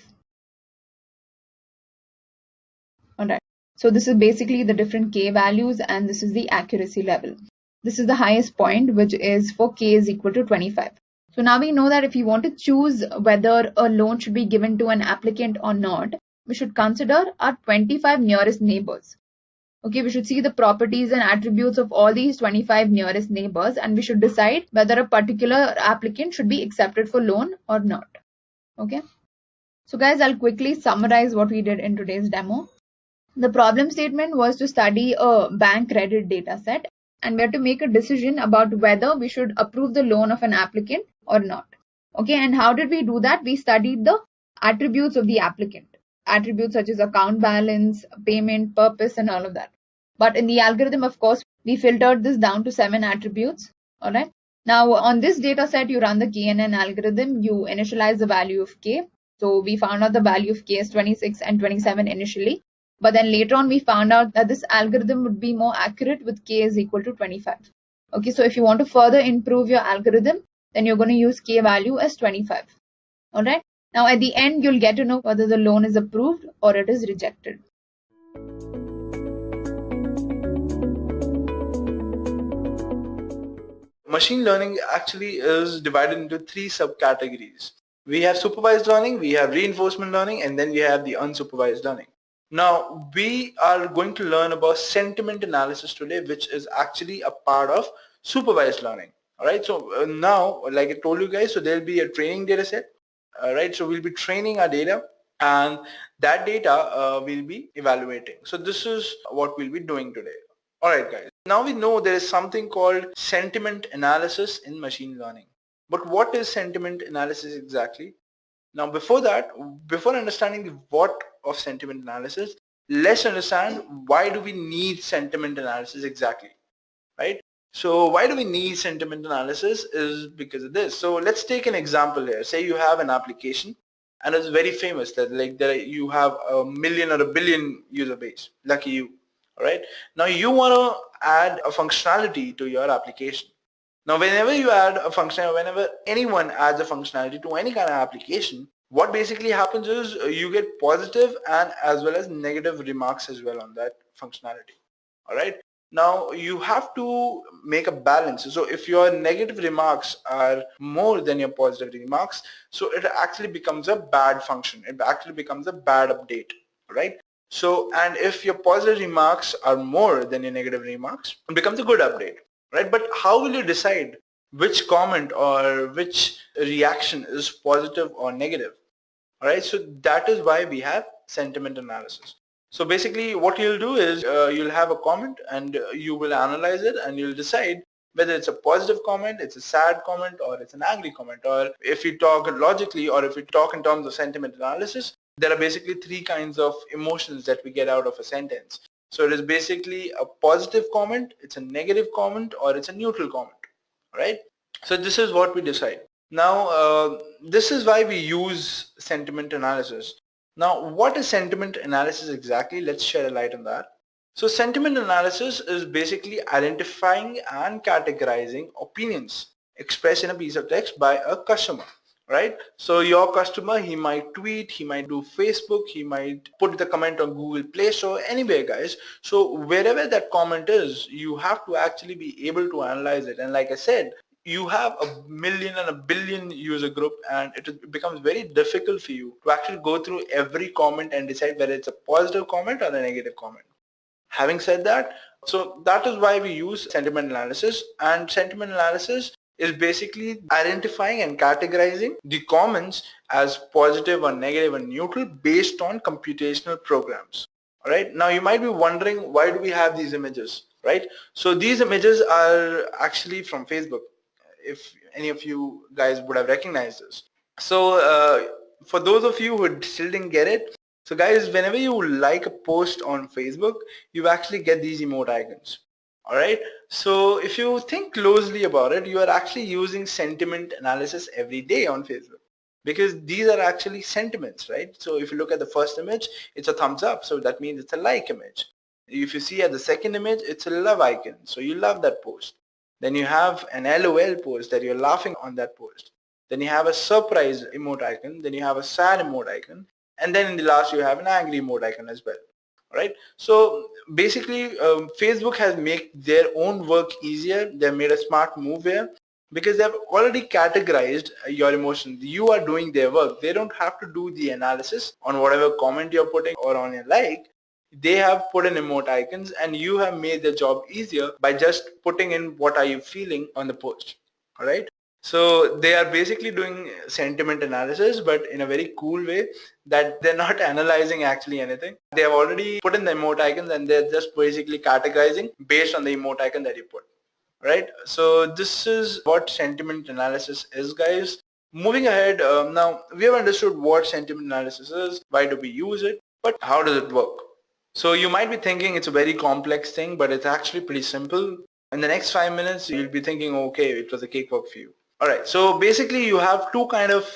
Alright, so this is basically the different k values and this is the accuracy level. This is the highest point, which is for k is equal to 25. So now we know that if you want to choose whether a loan should be given to an applicant or not, we should consider our 25 nearest neighbors. Okay, we should see the properties and attributes of all these 25 nearest neighbors and we should decide whether a particular applicant should be accepted for loan or not. Okay, so guys, I'll quickly summarize what we did in today's demo. The problem statement was to study a bank credit data set and we had to make a decision about whether we should approve the loan of an applicant or not. Okay, and how did we do that? We studied the attributes of the applicant. Attributes such as account balance, payment, purpose, and all of that. But in the algorithm, of course, we filtered this down to 7 attributes. Alright. Now on this data set, you run the KNN algorithm, you initialize the value of k. So we found out the value of k is 26 and 27 initially. But then later on, we found out that this algorithm would be more accurate with k is equal to 25. Okay, so if you want to further improve your algorithm, then you're going to use k value as 25. Alright. Now at the end, you'll get to know whether the loan is approved or it is rejected. Machine learning actually is divided into 3 subcategories. We have supervised learning, we have reinforcement learning, and then we have the unsupervised learning. Now we are going to learn about sentiment analysis today, which is actually a part of supervised learning. Alright, so now, like I told you guys, so there'll be a training data set. Alright, so we'll be training our data, and that data we'll be evaluating. So this is what we'll be doing today. Alright guys, now we know there is something called sentiment analysis in machine learning. But what is sentiment analysis exactly? Now before that, before understanding the what of sentiment analysis, let's understand why do we need sentiment analysis exactly, right? So why do we need sentiment analysis is because of this. So let's take an example here. Say you have an application and it's very famous that like that you have a million or a billion user base. Lucky you. All right. Now you want to add a functionality to your application. Now whenever you add a function, whenever anyone adds a functionality to any kind of application, what basically happens is you get positive and as well as negative remarks as well on that functionality. All right. Now you have to make a balance. So if your negative remarks are more than your positive remarks, so it actually becomes a bad function. It actually becomes a bad update, right? So, and if your positive remarks are more than your negative remarks, it becomes a good update, right? But how will you decide which comment or which reaction is positive or negative? All right, so that is why we have sentiment analysis. So basically what you'll do is you'll have a comment and you will analyze it and you'll decide whether it's a positive comment, it's a sad comment, or it's an angry comment. Or if you talk logically, or if you talk in terms of sentiment analysis, there are basically three kinds of emotions that we get out of a sentence. So it is basically a positive comment, it's a negative comment, or it's a neutral comment, right? So this is what we decide. Now this is why we use sentiment analysis. Now what is sentiment analysis exactly? Let's shed a light on that. So sentiment analysis is basically identifying and categorizing opinions expressed in a piece of text by a customer, right? So your customer, he might tweet, he might do Facebook, he might put the comment on Google Play Store, anywhere guys. So wherever that comment is, you have to actually be able to analyze it. And like I said, you have a million and a billion user group, and it becomes very difficult for you to actually go through every comment and decide whether it's a positive comment or a negative comment. Having said that, so that is why we use sentiment analysis, and sentiment analysis is basically identifying and categorizing the comments as positive or negative or neutral based on computational programs. All right, now you might be wondering, why do we have these images, right? So these images are actually from Facebook, if any of you guys would have recognized this. So for those of you who still didn't get it, so guys, whenever you like a post on Facebook, you actually get these emote icons. All right, so if you think closely about it, you are actually using sentiment analysis every day on Facebook, because these are actually sentiments, right? So if you look at the first image, it's a thumbs up, so that means it's a like image. If you see at the second image, it's a love icon, so you love that post. Then you have an LOL post that you're laughing on that post. Then you have a surprise emote icon. Then you have a sad emote icon. And then in the last you have an angry emote icon as well. Right? So basically Facebook has made their own work easier. They've made a smart move here because they've already categorized your emotions. You are doing their work. They don't have to do the analysis on whatever comment you're putting or on your like. They have put in emote icons, and you have made the job easier by just putting in what are you feeling on the post. All right, so they are basically doing sentiment analysis, but in a very cool way, that they're not analyzing actually anything. They have already put in the emote icons and they're just basically categorizing based on the emote icon that you put. Right, so this is what sentiment analysis is, guys. Moving ahead, now we have understood what sentiment analysis is, why do we use it, but how does it work? So you might be thinking it's a very complex thing, but it's actually pretty simple. In the next 5 minutes, you'll be thinking, okay, it was a cakewalk for you. All right, so basically you have two kind of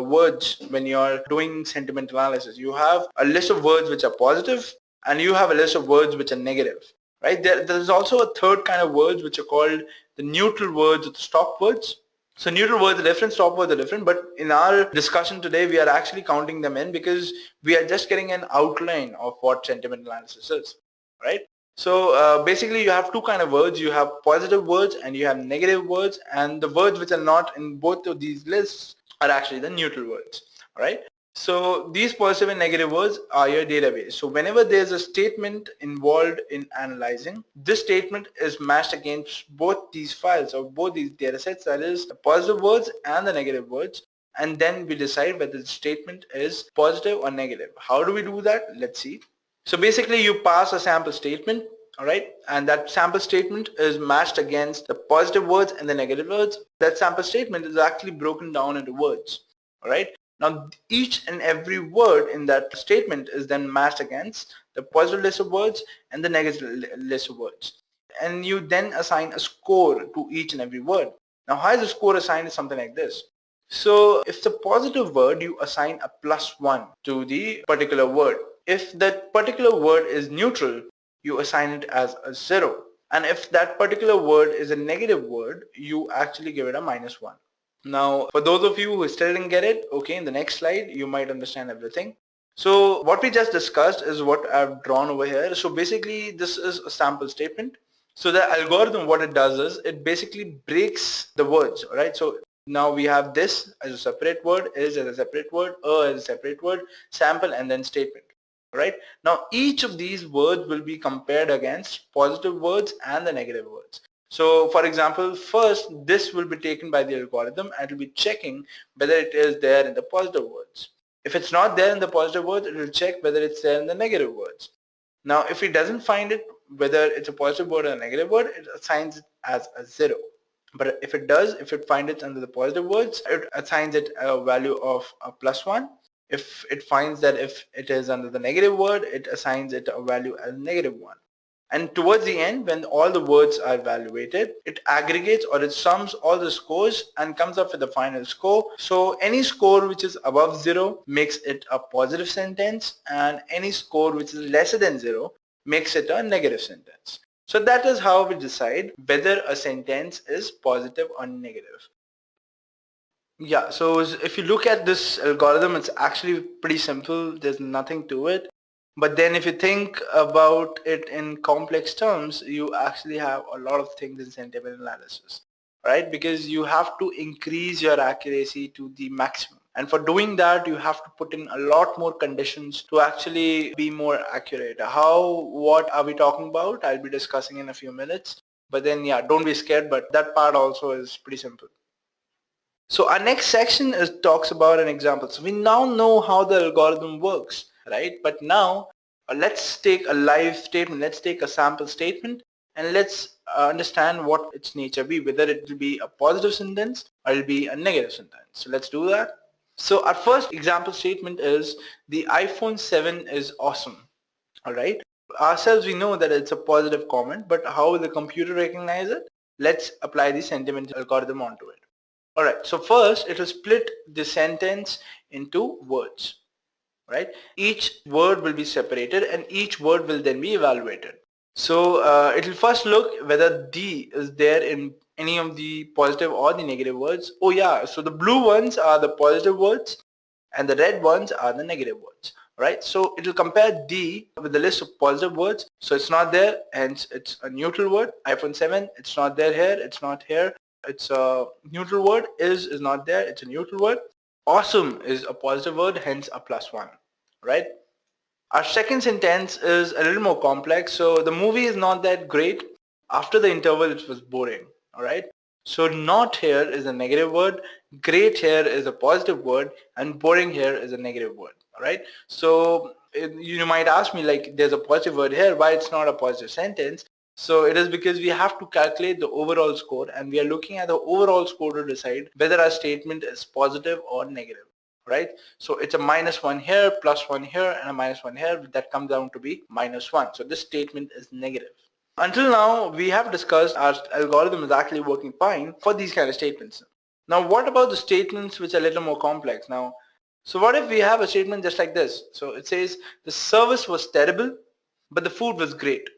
words when you're doing sentiment analysis. You have a list of words which are positive, and you have a list of words which are negative, right? There's also a third kind of words which are called the neutral words or the stop words. So neutral words are different, stop words are different, but in our discussion today, we are actually counting them in because we are just getting an outline of what sentiment analysis is, right? So basically you have two kind of words. You have positive words and you have negative words, and the words which are not in both of these lists are actually the neutral words, all right? So these positive and negative words are your database. So whenever there's a statement involved in analyzing, this statement is matched against both these files or both these data sets, that is the positive words and the negative words, and then we decide whether the statement is positive or negative. How do we do that? Let's see. So basically you pass a sample statement, alright, and that sample statement is matched against the positive words and the negative words. That sample statement is actually broken down into words, alright. Now each and every word in that statement is then matched against the positive list of words and the negative list of words. And you then assign a score to each and every word. Now how is the score assigned? Is something like this. So if it's a positive word, you assign a +1 to the particular word. If that particular word is neutral, you assign it as a 0. And if that particular word is a negative word, you actually give it a -1. Now, for those of you who still didn't get it, okay, in the next slide, you might understand everything. So what we just discussed is what I've drawn over here. So basically, this is a sample statement. So the algorithm, what it does is it basically breaks the words, all right? So now we have this as a separate word, is as a separate word, as a separate word, sample, and then statement, right? Now each of these words will be compared against positive words and the negative words. So for example, first this will be taken by the algorithm and it will be checking whether it is there in the positive words. If it's not there in the positive words, it will check whether it's there in the negative words. Now if it doesn't find it, whether it's a positive word or a negative word, it assigns it as a 0. But if it does, if it finds it under the positive words, it assigns it a value of a +1. If it finds that if it is under the negative word, it assigns it a value as -1. And towards the end, when all the words are evaluated, it aggregates or it sums all the scores and comes up with the final score. So any score which is above 0 makes it a positive sentence, and any score which is lesser than 0 makes it a negative sentence. So that is how we decide whether a sentence is positive or negative. Yeah, so if you look at this algorithm, it's actually pretty simple. There's nothing to it. But then if you think about it in complex terms, you actually have a lot of things in sentiment analysis, right? Because you have to increase your accuracy to the maximum. And for doing that, you have to put in a lot more conditions to actually be more accurate. What are we talking about? I'll be discussing in a few minutes. But then, yeah, don't be scared, but that part also is pretty simple. So our next section talks about an example. So we now know how the algorithm works, right? But now let's take a live statement. Let's take a sample statement and let's understand what its nature be, whether it will be a positive sentence or it will be a negative sentence. So let's do that. So our first example statement is the iPhone 7 is awesome. All right. Ourselves, we know that it's a positive comment, but how will the computer recognize it? Let's apply the sentiment algorithm onto it. All right, so first it will split the sentence into words, right? Each word will be separated and each word will then be evaluated. So it will first look whether D is there in any of the positive or the negative words. Oh yeah, so the blue ones are the positive words and the red ones are the negative words, right? So it will compare D with the list of positive words. So it's not there, hence it's a neutral word. iPhone 7, it's not there here, it's not here. It's a neutral word. Is not there, it's a neutral word. Awesome is a positive word, hence a +1, right? Our second sentence is a little more complex. So the movie is not that great. After the interval, it was boring, all right? So not here is a negative word, great here is a positive word, and boring here is a negative word, all right? So you might ask me, like, there's a positive word here, why it's not a positive sentence? So it is because we have to calculate the overall score and we are looking at the overall score to decide whether our statement is positive or negative, right? So it's a -1 here, +1 here, and a -1 here. That comes down to be -1. So this statement is negative. Until now, we have discussed our algorithm is actually working fine for these kind of statements. Now, what about the statements which are a little more complex? Now, so what if we have a statement just like this? So it says the service was terrible, but the food was great.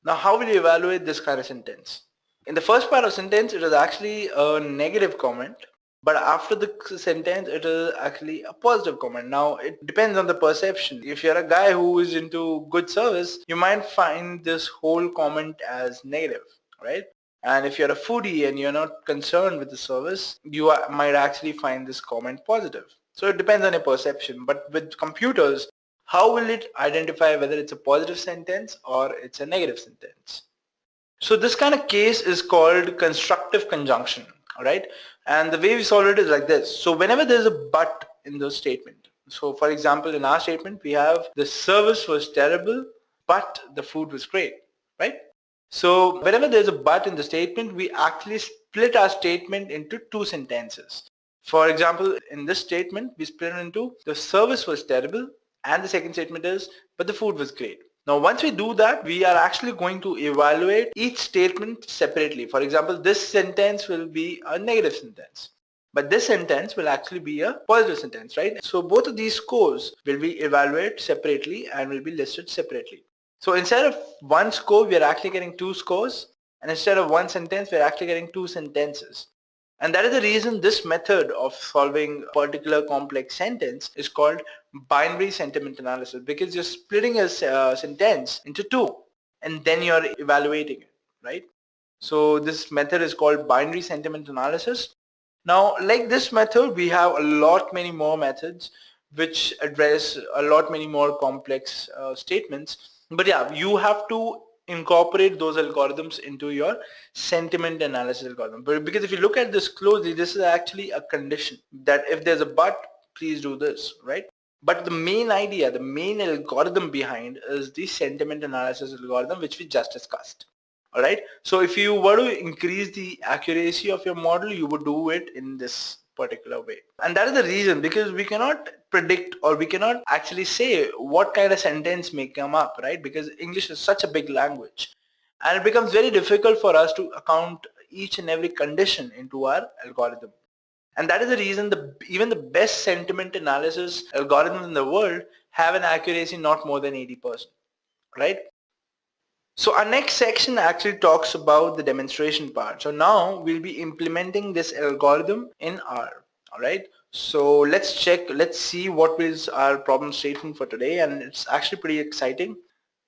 Now, how will you evaluate this kind of sentence? In the first part of sentence, it is actually a negative comment, but after the sentence, it is actually a positive comment. Now, it depends on the perception. If you're a guy who is into good service, you might find this whole comment as negative, right? And if you're a foodie and you're not concerned with the service, you might actually find this comment positive. So it depends on your perception. But with computers, how will it identify whether it's a positive sentence or it's a negative sentence? So this kind of case is called constructive conjunction, all right? And the way we solve it is like this. So whenever there's a but in the statement, so for example, in our statement, we have the service was terrible, but the food was great, right? So whenever there's a but in the statement, we actually split our statement into two sentences. For example, in this statement, we split it into the service was terrible, and the second statement is, but the food was great. Now, once we do that, we are actually going to evaluate each statement separately. For example, this sentence will be a negative sentence, but this sentence will actually be a positive sentence, right? So both of these scores will be evaluated separately and will be listed separately. So instead of one score, we are actually getting two scores, and instead of one sentence, we are actually getting two sentences. And that is the reason this method of solving a particular complex sentence is called binary sentiment analysis, because you're splitting a sentence into two and then you're evaluating it, right? So this method is called binary sentiment analysis. Now, like this method, we have a lot many more methods which address a lot many more complex statements. But yeah, you have to incorporate those algorithms into your sentiment analysis algorithm. But because if you look at this closely, this is actually a condition that if there's a but, please do this, right? But the main idea, the main algorithm behind is the sentiment analysis algorithm, which we just discussed. All right. So if you were to increase the accuracy of your model, you would do it in this particular way. And that is the reason, because we cannot predict or we cannot actually say what kind of sentence may come up, right? Because English is such a big language and it becomes very difficult for us to account each and every condition into our algorithm. And that is the reason even the best sentiment analysis algorithms in the world have an accuracy not more than 80%, right? So our next section actually talks about the demonstration part. So now we'll be implementing this algorithm in R. All right. So let's see what is our problem statement for today, and it's actually pretty exciting.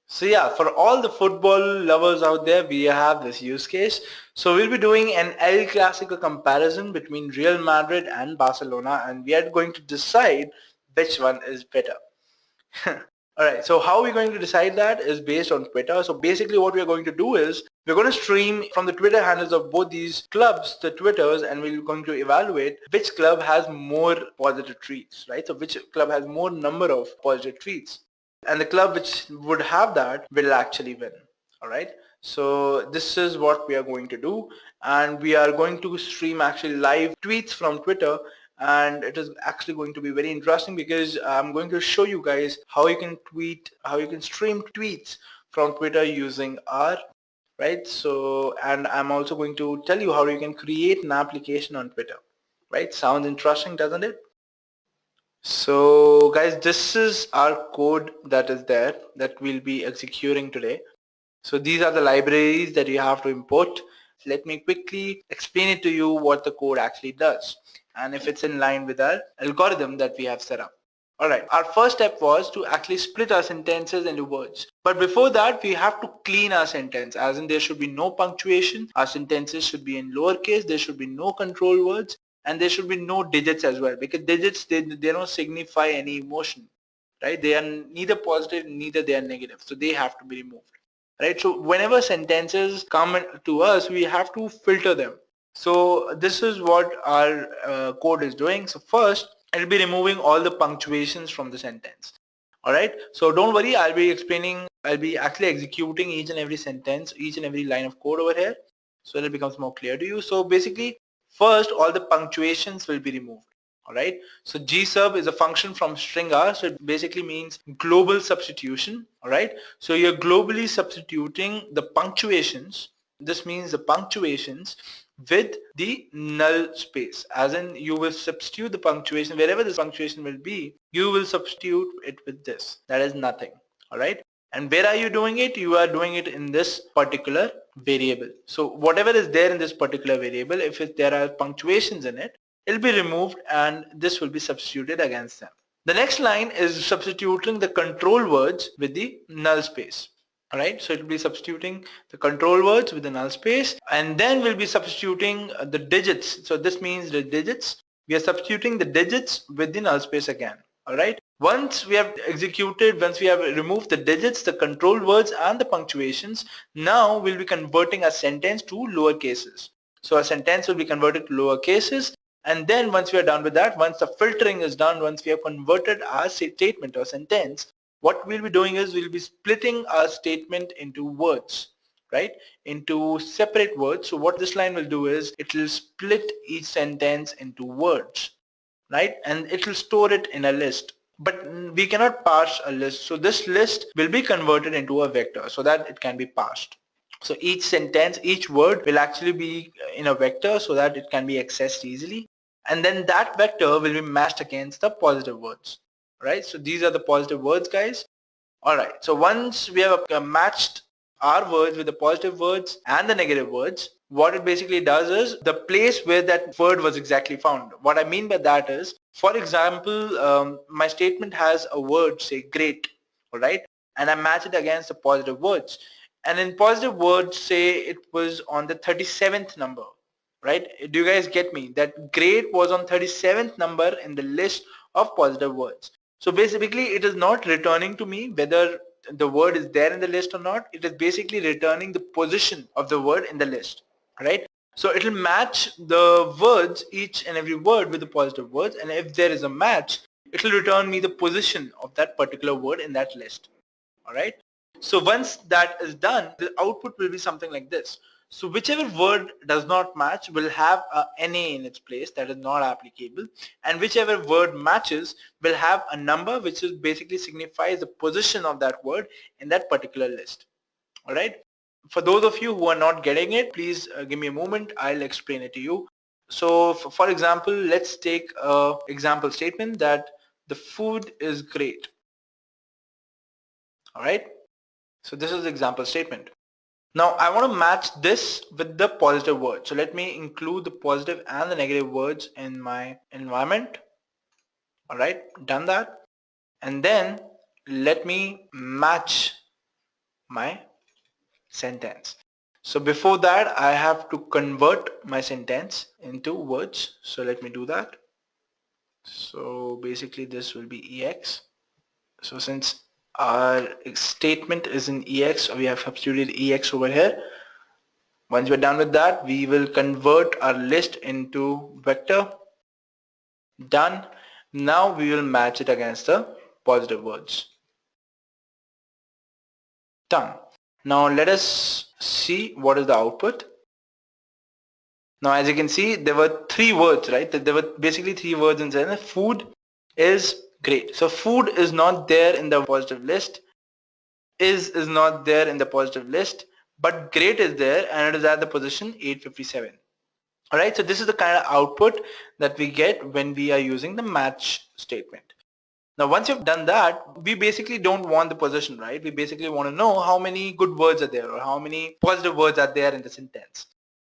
So yeah, for all the football lovers out there, we have this use case. So we'll be doing an El Clásico comparison between Real Madrid and Barcelona, and we are going to decide which one is better. Alright, so how we're going to decide that is based on Twitter. So basically what we're going to do is we're going to stream from the Twitter handles of both these clubs, the Twitters, and we're going to evaluate which club has more positive tweets, right? So which club has more number of positive tweets. And the club which would have that will actually win. Alright, so this is what we are going to do, and we are going to stream actually live tweets from Twitter. And it is actually going to be very interesting because I'm going to show you guys how you can stream tweets from Twitter using R, right? So, and I'm also going to tell you how you can create an application on Twitter, right? Sounds interesting, doesn't it? So guys, this is our code that is there that we'll be executing today. So these are the libraries that you have to import. Let me quickly explain it to you what the code actually does and if it's in line with our algorithm that we have set up. Alright, our first step was to actually split our sentences into words. But before that, we have to clean our sentence, as in there should be no punctuation, our sentences should be in lowercase, there should be no control words, and there should be no digits as well, because digits, they don't signify any emotion, right? They are neither positive, neither they are negative, so they have to be removed. Right, so whenever sentences come to us, we have to filter them. So this is what our code is doing. So first, it'll be removing all the punctuations from the sentence. All right, so don't worry, I'll be actually executing each and every sentence, each and every line of code over here, so it becomes more clear to you. So basically, first, all the punctuations will be removed. All right, so gsub is a function from string R, so it basically means global substitution. All right, so you're globally substituting the punctuations. This means the punctuations with the null space, as in you will substitute the punctuation wherever this punctuation will be, you will substitute it with this, that is nothing. All right, and where are you doing it? You are doing it in this particular variable. So whatever is there in this particular variable, if there are punctuations in it, it'll be removed and this will be substituted against them. The next line is substituting the control words with the null space. All right, so it will be substituting the control words with the null space, and then we'll be substituting the digits. So this means the digits we are substituting the digits with the null space again. Alright, once we have removed the digits, the control words and the punctuations, now we'll be converting a sentence to lower cases. So a sentence will be converted to lower cases, and then once we are done with that, once the filtering is done, once we have converted our statement or sentence, what we'll be doing is we'll be splitting our statement into words, right, into separate words. So what this line will do is it will split each sentence into words, right, and it will store it in a list. But we cannot parse a list, so this list will be converted into a vector so that it can be parsed. So each sentence, each word will actually be in a vector so that it can be accessed easily, and then that vector will be matched against the positive words, right? So these are the positive words, guys. Alright, so once we have matched our words with the positive words and the negative words, what it basically does is the place where that word was exactly found. What I mean by that is, for example, my statement has a word, say great, alright, and I match it against the positive words. And in positive words, say it was on the 37th number, right? Do you guys get me? That great was on 37th number in the list of positive words. So basically it is not returning to me whether the word is there in the list or not. It is basically returning the position of the word in the list, right? So it will match the words, each and every word, with the positive words, and if there is a match, it will return me the position of that particular word in that list. Alright, so once that is done, the output will be something like this. So whichever word does not match will have a NA in its place, that is not applicable, and whichever word matches will have a number which is basically signifies the position of that word in that particular list. Alright, for those of you who are not getting it, please give me a moment, I'll explain it to you. So for example, let's take a example statement that the food is great. Alright, so this is the example statement. Now I want to match this with the positive word. So let me include the positive and the negative words in my environment. Alright, done that. And then let me match my sentence. So before that I have to convert my sentence into words. So let me do that. So basically this will be EX. So since our statement is in EX, we have substituted EX over here. Once we're done with that, we will convert our list into vector. Done. Now we will match it against the positive words. Done. Now let us see what is the output. Now as you can see, there were three words, right? There were basically three words inside. Food is great. So food is not there in the positive list. Is not there in the positive list, but great is there, and it is at the position 857. Alright, so this is the kind of output that we get when we are using the match statement. Now once you've done that, we basically don't want the position, right? We basically want to know how many good words are there or how many positive words are there in the sentence.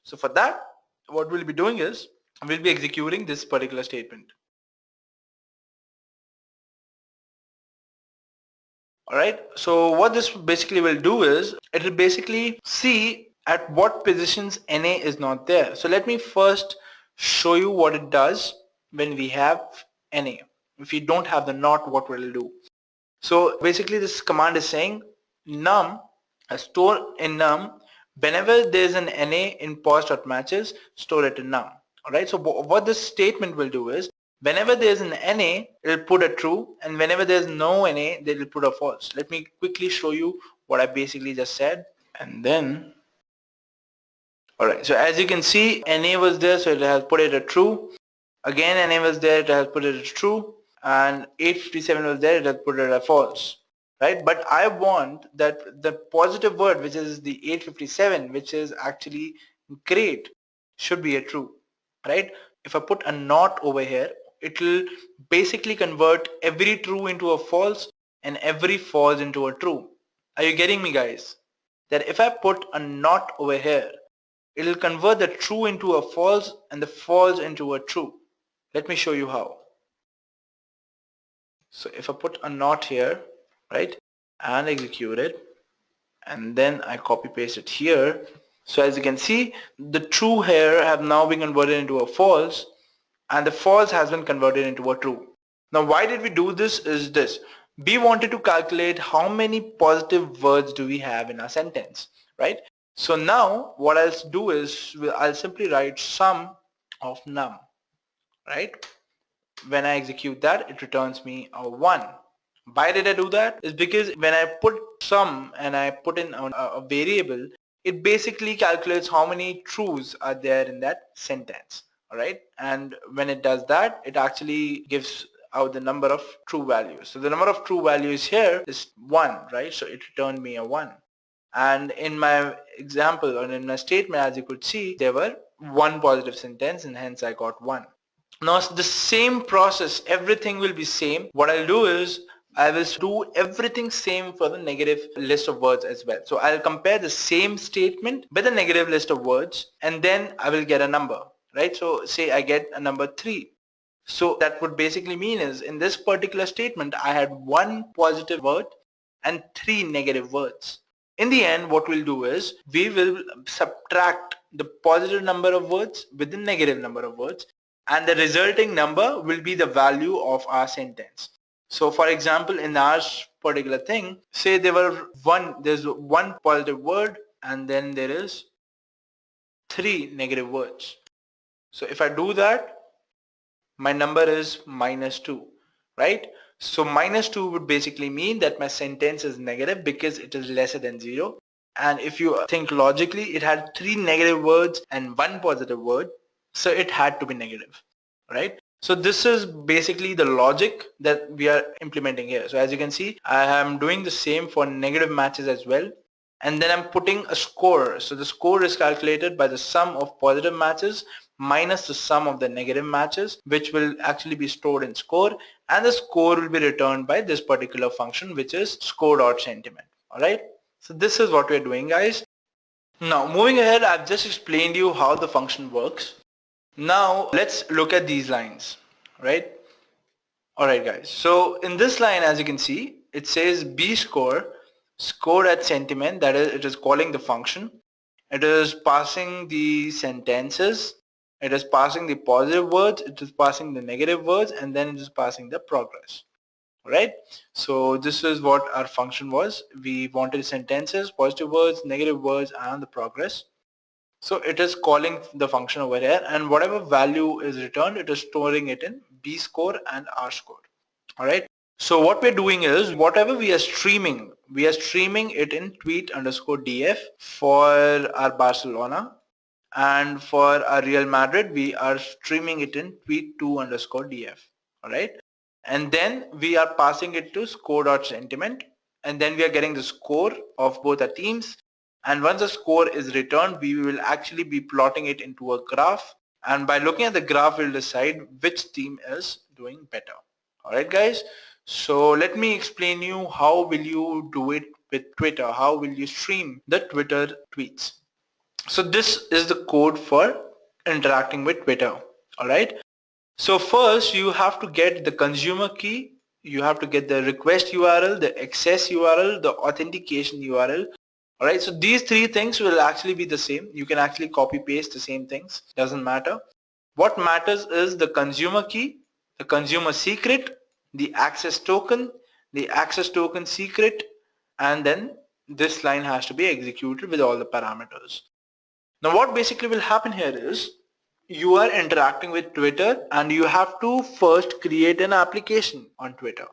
So for that, what we'll be doing is we'll be executing this particular statement. Alright, so what this basically will do is it will basically see at what positions NA is not there. So let me first show you what it does when we have NA. If you don't have the not, what will it do? So basically this command is saying num, store in num, whenever there's an NA in pos.matches, store it in num. Alright, so what this statement will do is whenever there's an NA, it'll put a true, and whenever there's no NA, it'll put a false. Let me quickly show you what I basically just said, and then alright, so as you can see, NA was there, so it has put it a true. Again, NA was there, it has put it a true, and 857 was there, it has put it a false. Right, but I want that the positive word, which is the 857, which is actually great, should be a true. Right, if I put a not over here, it will basically convert every true into a false and every false into a true. Are you getting me, guys? That if I put a not over here, it will convert the true into a false and the false into a true. Let me show you how. So if I put a not here, right, and execute it, and then I copy paste it here, so as you can see, the true here have now been converted into a false, and the false has been converted into a true. Now why did we do this is this. We wanted to calculate how many positive words do we have in our sentence, right? So now what I'll do is I'll simply write sum of num, right? When I execute that, it returns me a 1. Why did I do that? Is because when I put sum and I put in a variable, it basically calculates how many truths are there in that sentence. Alright, and when it does that, it actually gives out the number of true values. So the number of true values here is 1, right? So it returned me a 1. And in my example, or in my statement, as you could see, there were 1 positive sentence, and hence I got 1. Now the same process, everything will be same. What I'll do is I will do everything same for the negative list of words as well. So I'll compare the same statement with a negative list of words, and then I will get a number, right? So say I get a number 3. So that would basically mean is in this particular statement I had 1 positive word and 3 negative words. In the end, what we'll do is we will subtract the positive number of words with the negative number of words, and the resulting number will be the value of our sentence. So for example, in our particular thing, say there's 1 positive word and then there is 3 negative words. So if I do that, my number is -2, right? So -2 would basically mean that my sentence is negative because it is lesser than 0. And if you think logically, it had 3 negative words and 1 positive word, so it had to be negative, right? So this is basically the logic that we are implementing here. So as you can see, I am doing the same for negative matches as well. And then I'm putting a score. So the score is calculated by the sum of positive matches minus the sum of the negative matches, which will actually be stored in score, and the score will be returned by this particular function, which is score.sentiment. All right, so this is what we're doing, guys. Now moving ahead, I've just explained you how the function works. Now let's look at these lines, right? All right, guys, so in this line, as you can see, it says b score at sentiment, that is, it is calling the function, it is passing the sentences, it is passing the positive words, it is passing the negative words, and then it is passing the progress. Alright, so this is what our function was. We wanted sentences, positive words, negative words, and the progress. So it is calling the function over here, and whatever value is returned, it is storing it in b score and r score. Alright, so what we're doing is whatever we are streaming it in tweet_df for our Barcelona, and for our Real Madrid we are streaming it in tweet2_df. Alright, and then we are passing it to score.sentiment, and then we are getting the score of both our teams, and once the score is returned, we will actually be plotting it into a graph, and by looking at the graph we'll decide which team is doing better. Alright, guys, so let me explain you how will you do it with Twitter, how will you stream the Twitter tweets. So this is the code for interacting with Twitter. Alright, so first you have to get the consumer key, you have to get the request URL, the access URL, the authentication URL. Alright, so these 3 things will actually be the same. You can actually copy paste the same things, doesn't matter. What matters is the consumer key, the consumer secret, the access token secret, and then this line has to be executed with all the parameters. Now what basically will happen here is you are interacting with Twitter and you have to first create an application on Twitter.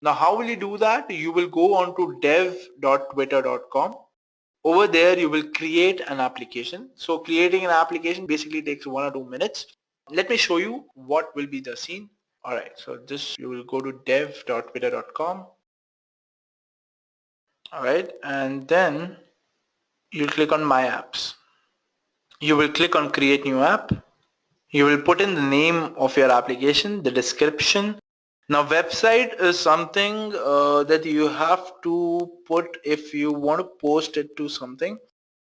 Now how will you do that? You will go on to dev.twitter.com. Over there you will create an application. So creating an application basically takes 1 or 2 minutes. Let me show you what will be the scene. Alright, so this, you will go to dev.twitter.com. Alright, and then you'll click on my apps. You will click on create new app. You will put in the name of your application, the description. Now website is something that you have to put if you want to post it to something,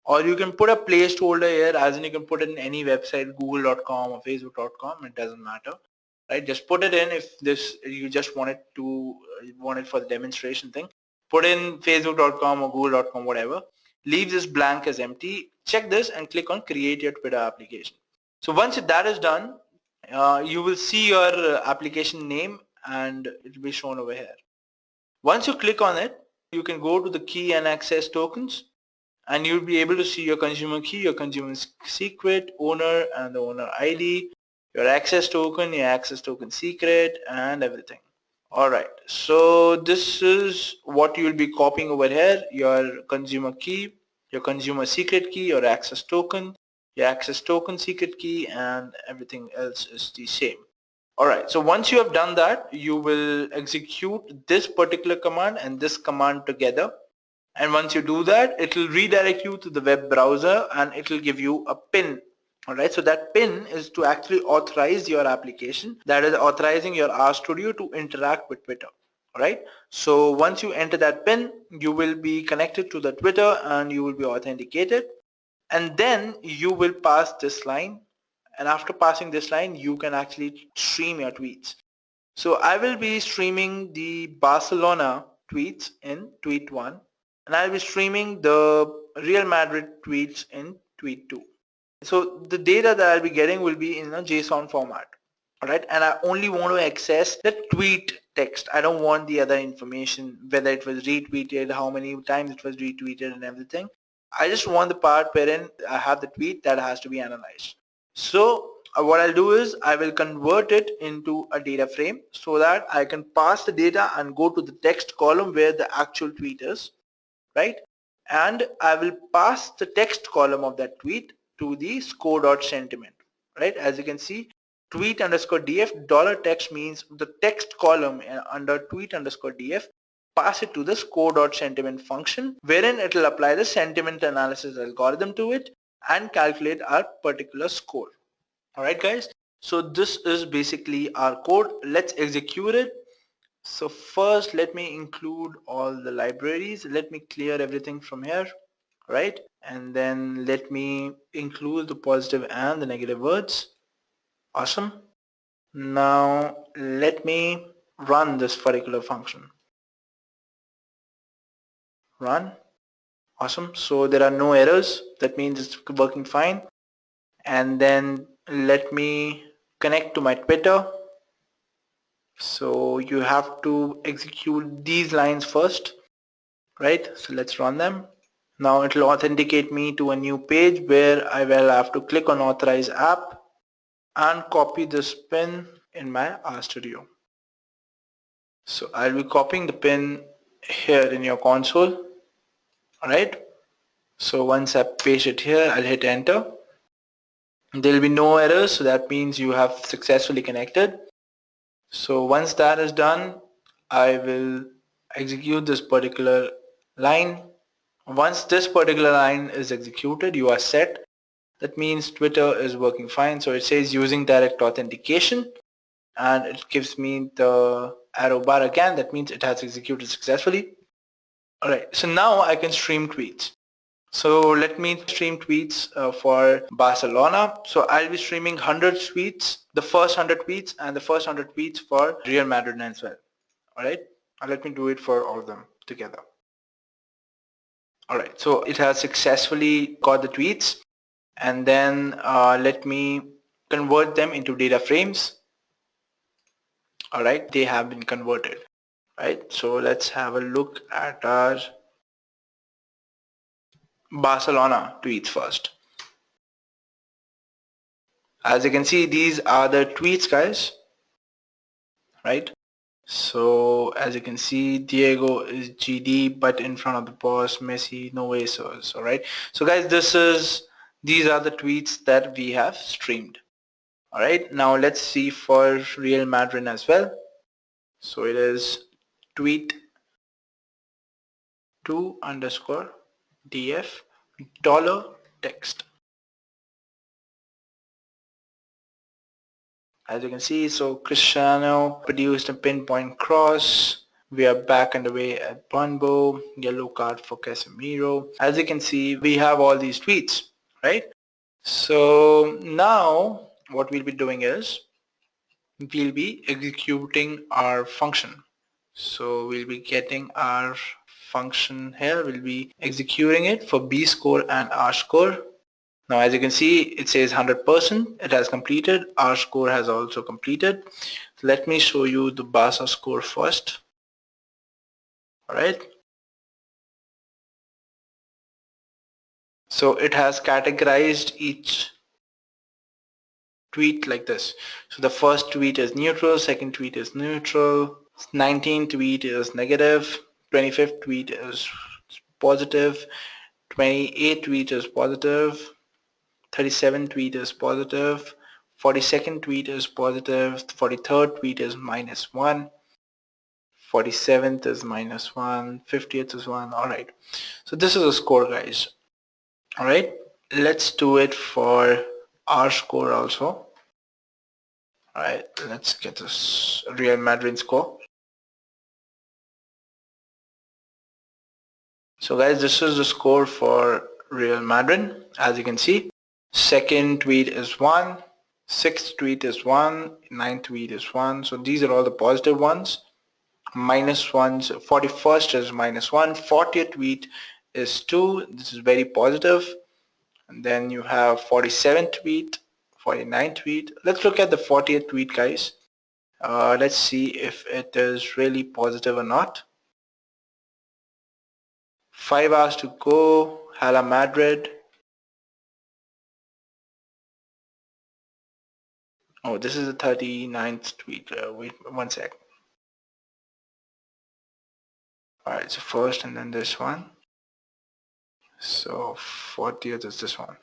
or you can put a placeholder here, as in you can put it in any website, google.com or facebook.com, it doesn't matter, right? Just put it in if this you just want it for the demonstration thing. Put in facebook.com or google.com, whatever. Leave this blank as empty. Check this and click on create your Twitter application. So once that is done, you will see your application name and it will be shown over here. Once you click on it, you can go to the key and access tokens, and you'll be able to see your consumer key, your consumer secret, owner and the owner ID, your access token secret, and everything. Alright, so this is what you'll be copying over here, your consumer key, your consumer secret key, your access token secret key, and everything else is the same. Alright, so once you have done that, you will execute this particular command and this command together. And once you do that, it will redirect you to the web browser and it will give you a pin. Alright, so that pin is to actually authorize your application, that is authorizing your RStudio to interact with Twitter. Alright, so once you enter that pin, you will be connected to the Twitter and you will be authenticated, and then you will pass this line, and after passing this line you can actually stream your tweets. So I will be streaming the Barcelona tweets in tweet 1, and I'll be streaming the Real Madrid tweets in tweet 2. So the data that I'll be getting will be in a JSON format. Alright, and I only want to access the tweet text. I don't want the other information, whether it was retweeted, how many times it was retweeted and everything. I just want the part wherein I have the tweet that has to be analyzed. So what I'll do is I will convert it into a data frame so that I can pass the data and go to the text column where the actual tweet is, right? And I will pass the text column of that tweet to the 𝐶𝐬𝐞.sentiment, right? As you can see, tweet_df $text means the text column under tweet_df, pass it to the 𝐶𝐬𝐞.sentiment function, wherein it will apply the sentiment analysis algorithm to it and calculate our particular score. Alright guys, so this is basically our code. Let's execute it. So first let me include all the libraries. Let me clear everything from here, right? And then let me include the positive and the negative words. Awesome. Now let me run this particular function. Run. Awesome. So there are no errors. That means it's working fine. And then let me connect to my Twitter. So you have to execute these lines first, right? So let's run them. Now it will authenticate me to a new page where I will have to click on authorize app and copy this pin in my RStudio. So I'll be copying the pin here in your console. Alright, so once I paste it here, I'll hit enter. There will be no errors, so that means you have successfully connected. So once that is done, I will execute this particular line. Once this particular line is executed, you are set. That means Twitter is working fine. So it says using direct authentication, and it gives me the arrow bar again. That means it has executed successfully. Alright, so now I can stream tweets. So let me stream tweets for Barcelona. So I'll be streaming 100 tweets, the first 100 tweets and the first 100 tweets for Real Madrid as well. Alright, let me do it for all of them together. Alright, so it has successfully got the tweets, and then let me convert them into data frames. Alright, they have been converted. Right, so let's have a look at our Barcelona tweets first. As you can see, these are the tweets, guys, right? So as you can see, Diego is GD, but in front of the boss, Messi, no ASOS. All right, so guys, these are the tweets that we have streamed. All right, now let's see for Real Madrid as well. So it is tweet 2_df $text. As you can see, so Cristiano produced a pinpoint cross. We are back underway at Bunbo. Yellow card for Casemiro. As you can see, we have all these tweets, right? So now what we'll be doing is we'll be executing our function. So we'll be getting our function here. We'll be executing it for B score and R score. Now as you can see, it says 100%, it has completed. Our score has also completed. So let me show you the BASA score first. Alright. So it has categorized each tweet like this. So the first tweet is neutral, second tweet is neutral, 19th tweet is negative, 25th tweet is positive, 28th tweet is positive, 37th tweet is positive, 42nd tweet is positive, 43rd tweet is -1, 47th is -1, 50th is 1. Alright, so this is a score, guys. Alright, let's do it for our score also. Alright, let's get this Real Madrid score. So guys, this is the score for Real Madrid. As you can see, second tweet is 1, sixth tweet is 1, ninth tweet is 1. So these are all the positive ones. -1s, 41st is -1, 40th tweet is 2. This is very positive. And then you have 47th tweet, 49th tweet. Let's look at the 40th tweet, guys. Let's see if it is really positive or not. 5 hours to go, Hala Madrid. Oh, this is the 39th tweet. Wait one sec. Alright, so first and then this one. So 40th is this one.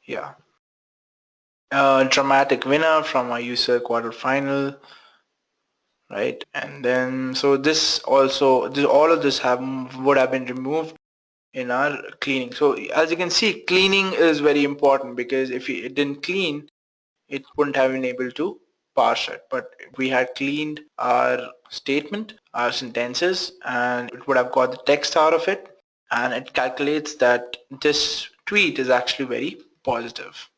Yeah. Dramatic winner from our user quarterfinal. Right, and then so this also, all of this would have been removed in our cleaning. So as you can see, cleaning is very important, because if it didn't clean, it wouldn't have been able to parse it. But if we had cleaned our statement, our sentences, and it would have got the text out of it, and it calculates that this tweet is actually very positive.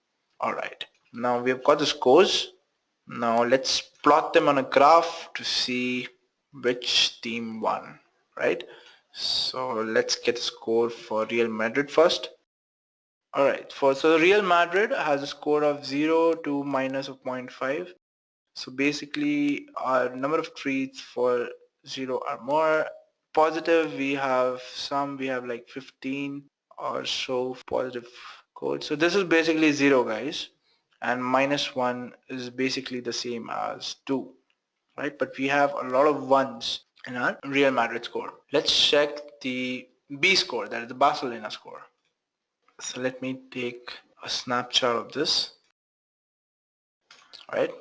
Alright, now we've got the scores. Now let's plot them on a graph to see which team won, right? So let's get a score for Real Madrid first. Alright, so Real Madrid has a score of 0 to -0.5. So basically our number of tweets for 0 are more. Positive, we have like 15 or so positive codes. So this is basically 0, guys. And -1 is basically the same as 2, right? But we have a lot of 1s in our Real Madrid score. Let's check the B score, that is the Barcelona score. So let me take a snapshot of this. Alright,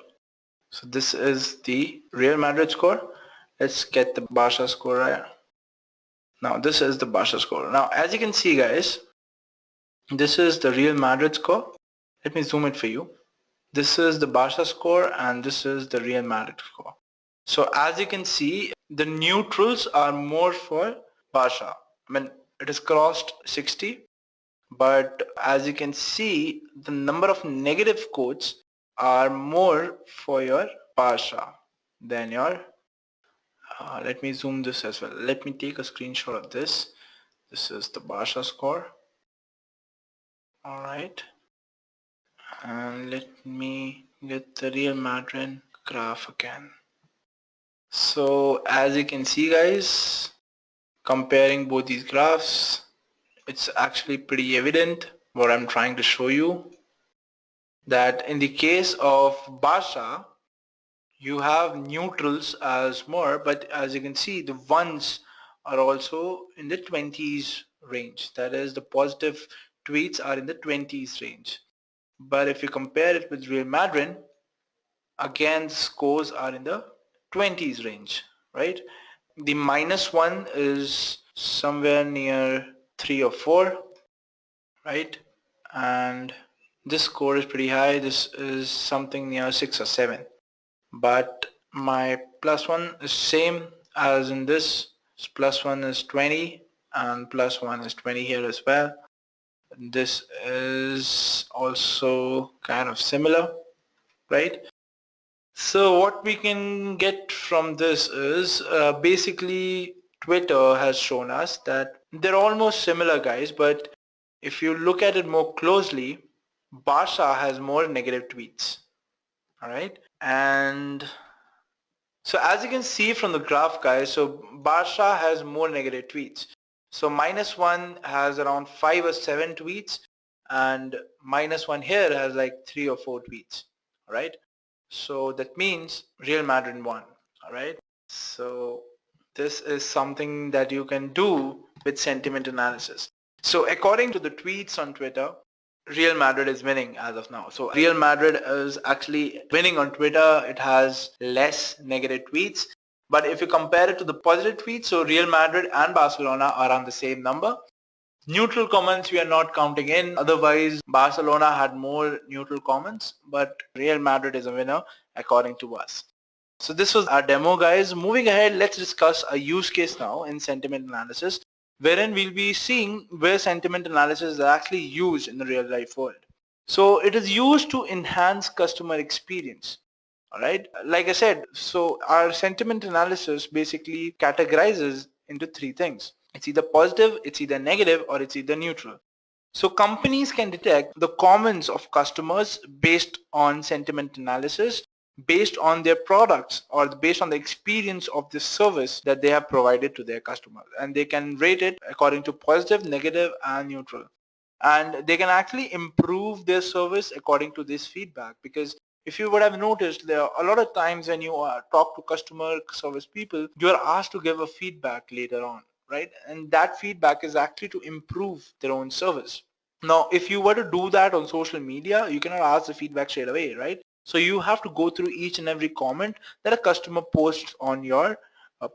so this is the Real Madrid score. Let's get the Barca score right. Now this is the Barca score. Now as you can see, guys, this is the Real Madrid score. Let me zoom it for you. This is the Barca score and this is the Real Madrid score. So as you can see, the neutrals are more for Barca. I mean, it has crossed 60, but as you can see, the number of negative codes are more for your Barca than your let me zoom this as well. Let me take a screenshot of this. This is the Barca score. Alright, and let me get the Real Madrid graph again. So as you can see, guys, comparing both these graphs, it's actually pretty evident what I'm trying to show you, that in the case of Barca, you have neutrals as more, but as you can see, the ones are also in the 20s range. That is, the positive tweets are in the 20s range. But if you compare it with Real Madrid, again, the scores are in the 20s range, right? The -1 is somewhere near 3 or 4, right? And this score is pretty high. This is something near 6 or 7. But my +1 is same as in this. +1 is 20 and +1 is 20 here as well. This is also kind of similar, right? So what we can get from this is basically Twitter has shown us that they're almost similar, guys, but if you look at it more closely, Barsha has more negative tweets. All right. And so as you can see from the graph, guys, so Barsha has more negative tweets. So -1 has around 5 or 7 tweets, and -1 here has like 3 or 4 tweets. All right. So that means Real Madrid won. All right. So this is something that you can do with sentiment analysis. So according to the tweets on Twitter, Real Madrid is winning as of now. So Real Madrid is actually winning on Twitter. It has less negative tweets. But if you compare it to the positive tweets, so Real Madrid and Barcelona are on the same number. Neutral comments we are not counting in. Otherwise, Barcelona had more neutral comments, but Real Madrid is a winner according to us. So this was our demo, guys. Moving ahead, let's discuss a use case now in sentiment analysis, wherein we'll be seeing where sentiment analysis is actually used in the real life world. So it is used to enhance customer experience. All right, like I said, so our sentiment analysis basically categorizes into 3 things. It's either positive, it's either negative, or it's either neutral. So companies can detect the comments of customers based on sentiment analysis, based on their products or based on the experience of the service that they have provided to their customers, and they can rate it according to positive, negative, and neutral. And they can actually improve their service according to this feedback, because if you would have noticed, there are a lot of times when you talk to customer service people, you are asked to give a feedback later on, right? And that feedback is actually to improve their own service. Now, if you were to do that on social media, you cannot ask the feedback straight away, right? So you have to go through each and every comment that a customer posts on your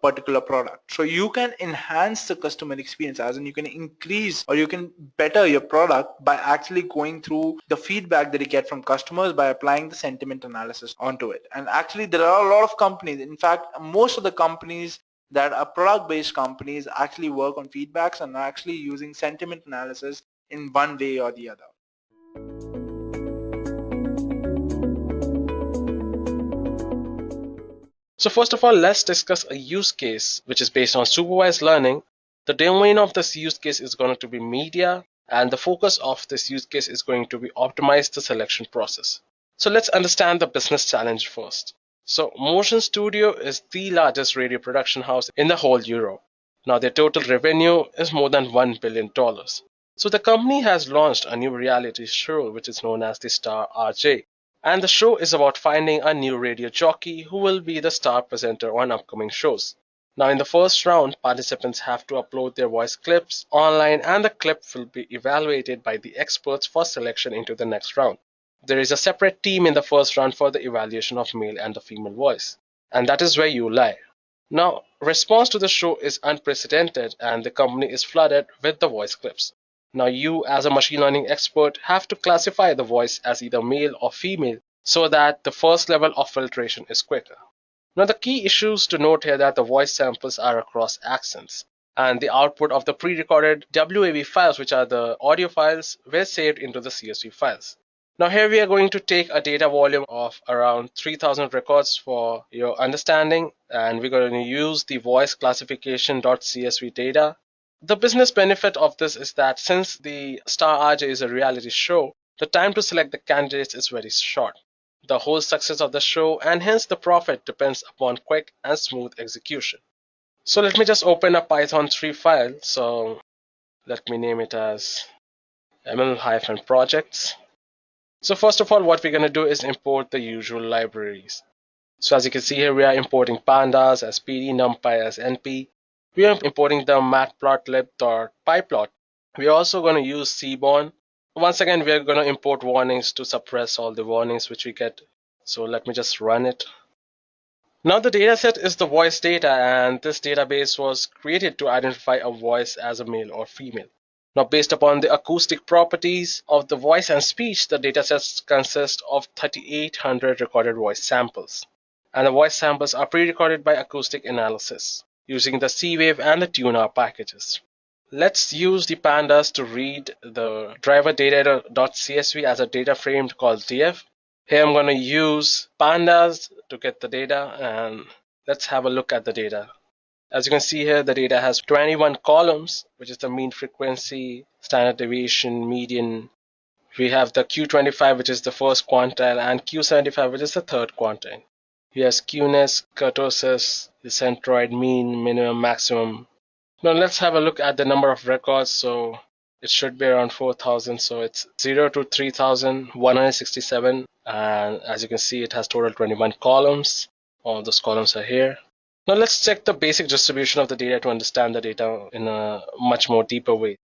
particular product. So you can enhance the customer experience, as in you can increase or you can better your product by actually going through the feedback that you get from customers by applying the sentiment analysis onto it. And actually there are a lot of companies, in fact most of the companies that are product-based companies actually work on feedbacks and are actually using sentiment analysis in one way or the other. So first of all, let's discuss a use case which is based on supervised learning. The domain of this use case is going to be media, and the focus of this use case is going to be optimize the selection process. So let's understand the business challenge first. So Motion Studio is the largest radio production house in the whole Europe. Now their total revenue is more than $1 billion. So the company has launched a new reality show which is known as the Star RJ. And the show is about finding a new radio jockey who will be the star presenter on upcoming shows. Now in the first round, participants have to upload their voice clips online, and the clip will be evaluated by the experts for selection into the next round. There is a separate team in the first round for the evaluation of male and the female voice. And that is where you lie. Now, response to the show is unprecedented and the company is flooded with the voice clips. Now you as a machine learning expert have to classify the voice as either male or female so that the first level of filtration is quicker. Now the key issues to note here that the voice samples are across accents, and the output of the pre-recorded WAV files, which are the audio files, were saved into the CSV files. Now here we are going to take a data volume of around 3000 records for your understanding, and we're going to use the voice classification.csv data. The business benefit of this is that since the Star RJ is a reality show, the time to select the candidates is very short. The whole success of the show and hence the profit depends upon quick and smooth execution. So let me just open a Python 3 file. So let me name it as ml-projects. So first of all, what we're going to do is import the usual libraries. So as you can see here, we are importing pandas as PD, numpy as np. We are importing the matplotlib.pyplot. We are also going to use cborn. Once again, we are going to import warnings to suppress all the warnings which we get. So let me just run it. Now the dataset is the voice data, and this database was created to identify a voice as a male or female. Now based upon the acoustic properties of the voice and speech, the datasets consist of 3800 recorded voice samples. And the voice samples are pre-recorded by acoustic analysis using the C-Wave and the TuneR packages. Let's use the pandas to read the driver data.csv as a data frame called df. Here I'm going to use pandas to get the data, and let's have a look at the data. As you can see here, the data has 21 columns, which is the mean frequency, standard deviation, median, We have the Q25, which is the first quantile, and Q75, which is the third quantile. Here's skewness, kurtosis, the centroid, mean, minimum, maximum. Now let's have a look at the number of records. So it should be around 4,000. So it's 0 to 3,167. And as you can see, it has total 21 columns. All those columns are here. Now let's check the basic distribution of the data to understand the data in a much more deeper way.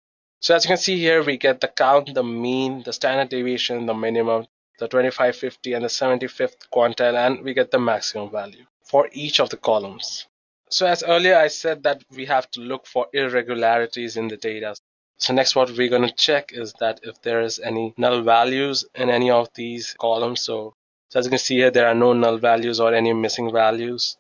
So as you can see here, we get the count, the mean, the standard deviation, the minimum, the 25, 50, and the 75th quantile, and we get the maximum value for each of the columns. So as earlier I said that we have to look for irregularities in the data. So next what we're going to check is that if there is any null values in any of these columns. So as you can see here, there are no null values or any missing values.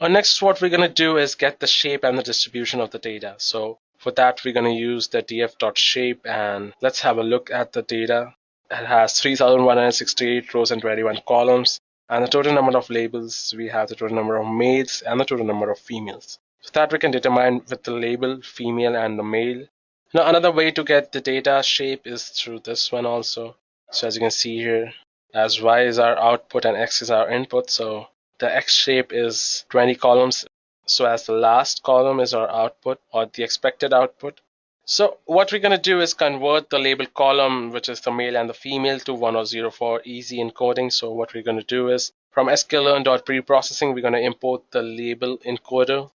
Next what we're going to do is get the shape and the distribution of the data. So for that we're going to use the df.shape, and let's have a look at the data. It has 3,168 rows and 21 columns, and the total number of labels, we have the total number of males and the total number of females. So that we can determine with the label, female and the male. Now another way to get the data shape is through this one also. So as you can see here, as y is our output and x is our input, so the X shape is 20 columns, so as the last column is our output or the expected output. So what we're going to do is convert the label column, which is the male and the female, to 1 or 0 for easy encoding. So what we're going to do is from sklearn.preprocessing, we're going to import the label encoder.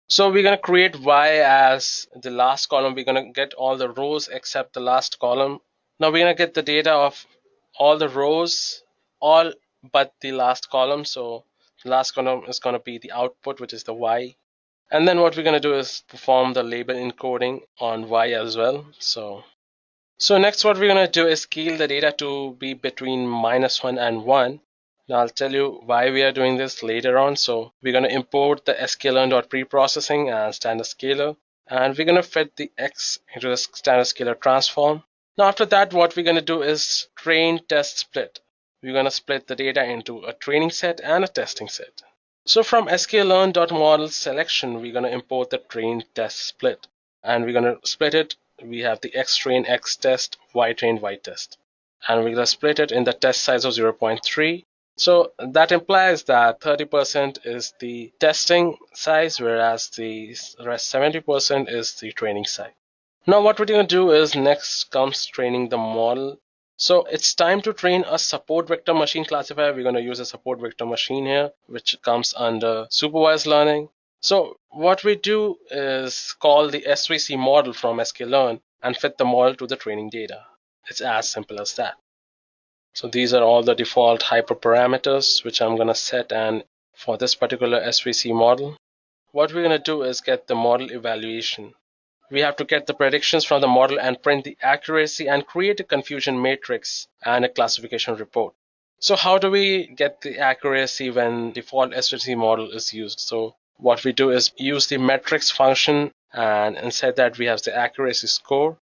So we're going to create Y as the last column. We're going to get all the rows except the last column. Now we're going to get the data of all the rows, all but the last column. So the last column is going to be the output, which is the Y. And then what we're going to do is perform the label encoding on Y as well. So next what we're going to do is scale the data to be between -1 and 1. Now I'll tell you why we are doing this later on. So we're going to import the sklearn.preprocessing and standard scaler, and we're going to fit the X into the standard scaler transform. Now after that, what we're going to do is train test split. We're going to split the data into a training set and a testing set. So from sklearn.model selection, we're going to import the train test split, and we're going to split it. We have the X train X test, Y train Y test, and we're going to split it in the test size of 0.3. So that implies that 30% is the testing size, whereas the rest 70% is the training size. Now what we're going to do is next comes training the model. So it's time to train a support vector machine classifier. We're going to use a support vector machine here, which comes under supervised learning. So what we do is call the SVC model from sklearn and fit the model to the training data. It's as simple as that. So these are all the default hyperparameters which I'm going to set, and for this particular SVC model, what we're going to do is get the model evaluation. We have to get the predictions from the model and print the accuracy and create a confusion matrix and a classification report. So how do we get the accuracy when default SVC model is used? So what we do is use the metrics function, and instead that we have the accuracy score.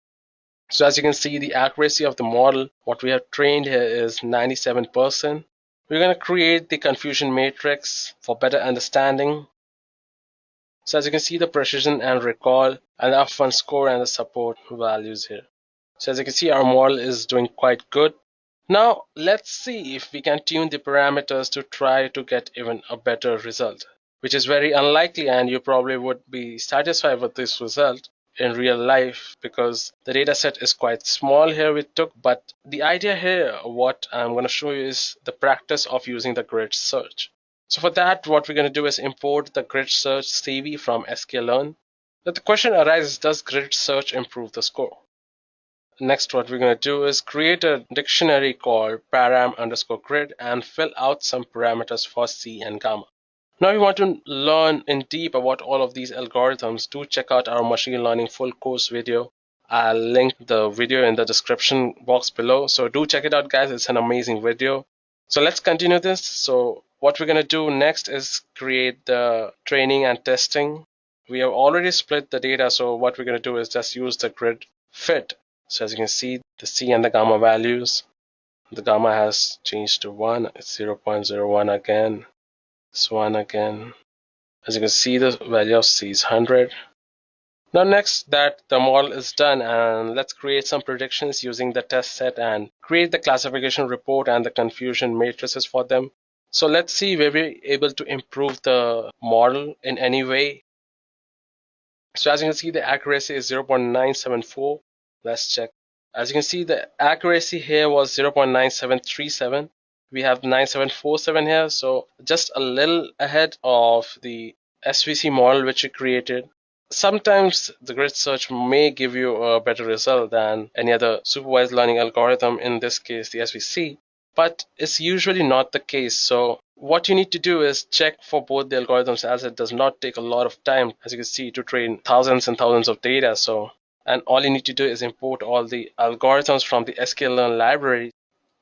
So as you can see, the accuracy of the model, what we have trained here is 97%. We're going to create the confusion matrix for better understanding. So as you can see, the precision and recall and the F1 score and the support values here. So as you can see, our model is doing quite good. Now let's see if we can tune the parameters to try to get even a better result, which is very unlikely, and you probably would be satisfied with this result in real life because the data set is quite small here we took. But the idea here, what I'm going to show you, is the practice of using the grid search. So for that, what we're going to do is import the grid search CV from sklearn. But the question arises, does grid search improve the score? Next, what we're going to do is create a dictionary called param_grid and fill out some parameters for C and gamma. Now you want to learn in deep about all of these algorithms. Do check out our machine learning full course video. I'll link the video in the description box below. So do check it out, guys. It's an amazing video. So let's continue this. So what we're going to do next is create the training and testing. We have already split the data. So what we're going to do is just use the grid fit. So as you can see, the C and the gamma values, the gamma has changed to 1. It's 0.01 again. It's 1 again. As you can see, the value of C is 100. Now next that the model is done, and let's create some predictions using the test set and create the classification report and the confusion matrices for them. So let's see where we're able to improve the model in any way. So as you can see, the accuracy is 0.974. Let's check. As you can see, the accuracy here was 0.9737. We have 9747 here, so just a little ahead of the SVC model which we created. Sometimes the grid search may give you a better result than any other supervised learning algorithm, in this case the SVC, but it's usually not the case. So what you need to do is check for both the algorithms, as it does not take a lot of time, as you can see, to train thousands and thousands of data. And all you need to do is import all the algorithms from the sklearn library.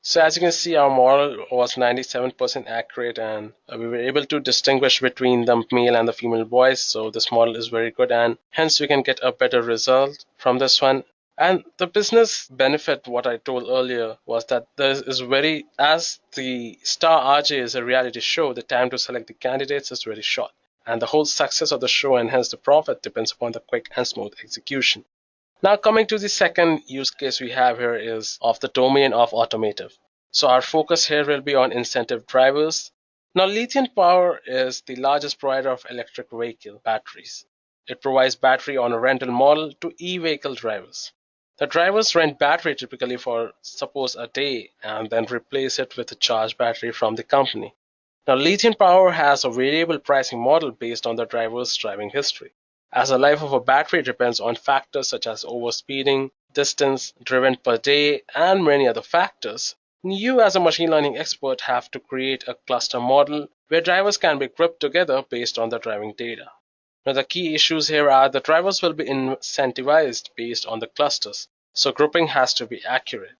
So as you can see, our model was 97% accurate, and we were able to distinguish between the male and the female voice. So this model is very good, and hence we can get a better result from this one. And the business benefit, what I told earlier, was that there is very, as the Star RJ is a reality show, the time to select the candidates is very short. And the whole success of the show and hence the profit depends upon the quick and smooth execution. Now coming to the second use case we have here is of the domain of automotive. So our focus here will be on incentive drivers. Now lithium power is the largest provider of electric vehicle batteries. It provides battery on a rental model to e-vehicle drivers. The drivers rent battery typically for suppose a day and then replace it with a charged battery from the company. Now lithium power has a variable pricing model based on the driver's driving history, as the life of a battery depends on factors such as overspeeding, distance driven per day, and many other factors. You as a machine learning expert have to create a cluster model where drivers can be grouped together based on the driving data. Now the key issues here are the drivers will be incentivized based on the clusters, so grouping has to be accurate.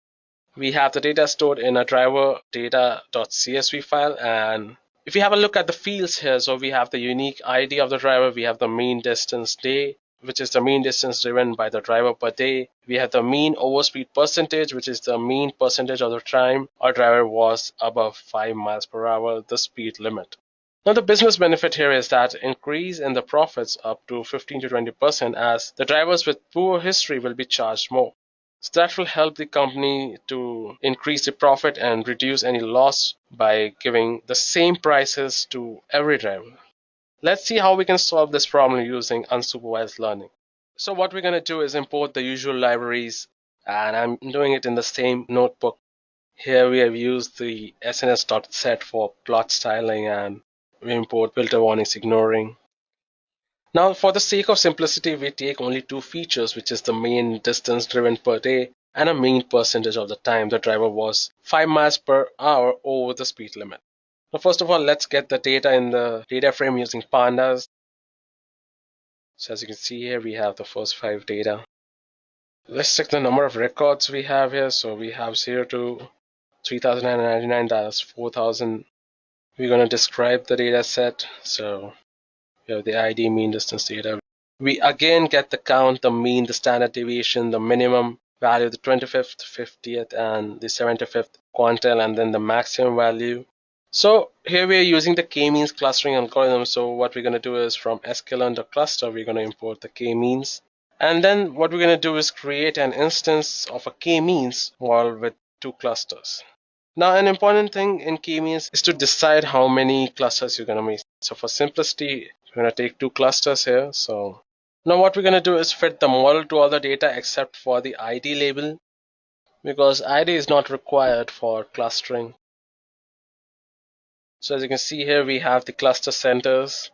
We have the data stored in a driver data.csv file, and if you have a look at the fields here, so we have the unique ID of the driver, we have the mean distance day, which is the mean distance driven by the driver per day. We have the mean overspeed percentage, which is the mean percentage of the time our driver was above 5 miles per hour, the speed limit. Now the business benefit here is that increase in the profits up to 15 to 20%, as the drivers with poor history will be charged more. So that will help the company to increase the profit and reduce any loss by giving the same prices to every driver. Let's see how we can solve this problem using unsupervised learning. So what we're going to do is import the usual libraries, and I'm doing it in the same notebook. Here we have used the sns.set for plot styling, and we import filter warnings ignoring. Now, for the sake of simplicity, we take only two features, which is the mean distance driven per day and a mean percentage of the time the driver was 5 miles per hour over the speed limit. Now, first of all, let's get the data in the data frame using pandas. So as you can see here, we have the first 5 data. Let's check the number of records we have here. So we have 0 to 3099, that's 4000. We're going to describe the data set. So we have the ID, mean distance data. We again get the count, the mean, the standard deviation, the minimum value, the 25th, 50th, and the 75th quantile, and then the maximum value. So here we are using the k-means clustering algorithm. So what we're going to do is from sklearn.cluster, we're going to import the k-means. And then what we're going to do is create an instance of a k-means model with 2 clusters. Now, an important thing in k-means is to decide how many clusters you're going to make. So for simplicity, we're going to take 2 clusters here. So now what we're going to do is fit the model to all the data except for the ID label, because ID is not required for clustering. So as you can see here, we have the cluster centers.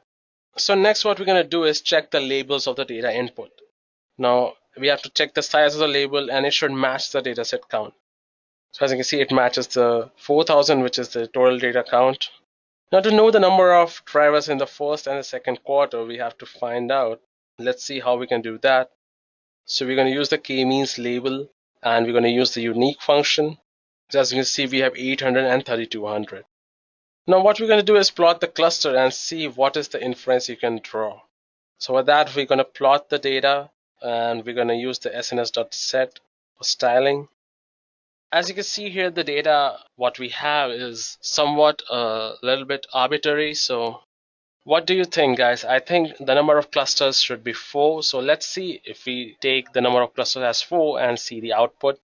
So next what we're going to do is check the labels of the data input. Now we have to check the size of the label, and it should match the dataset count. So as you can see, it matches the 4000, which is the total data count. Now to know the number of drivers in the first and the second quarter, we have to find out. Let's see how we can do that. So we're going to use the k-means label, and we're going to use the unique function. So as you can see, we have 800 and 3200. Now what we're going to do is plot the cluster and see what is the inference you can draw. So with that, we're going to plot the data, and we're going to use the sns.set for styling. As you can see here, the data what we have is somewhat a little bit arbitrary. So What do you think, guys? I think the number of clusters should be 4. So let's see if we take the number of clusters as 4 and see the output.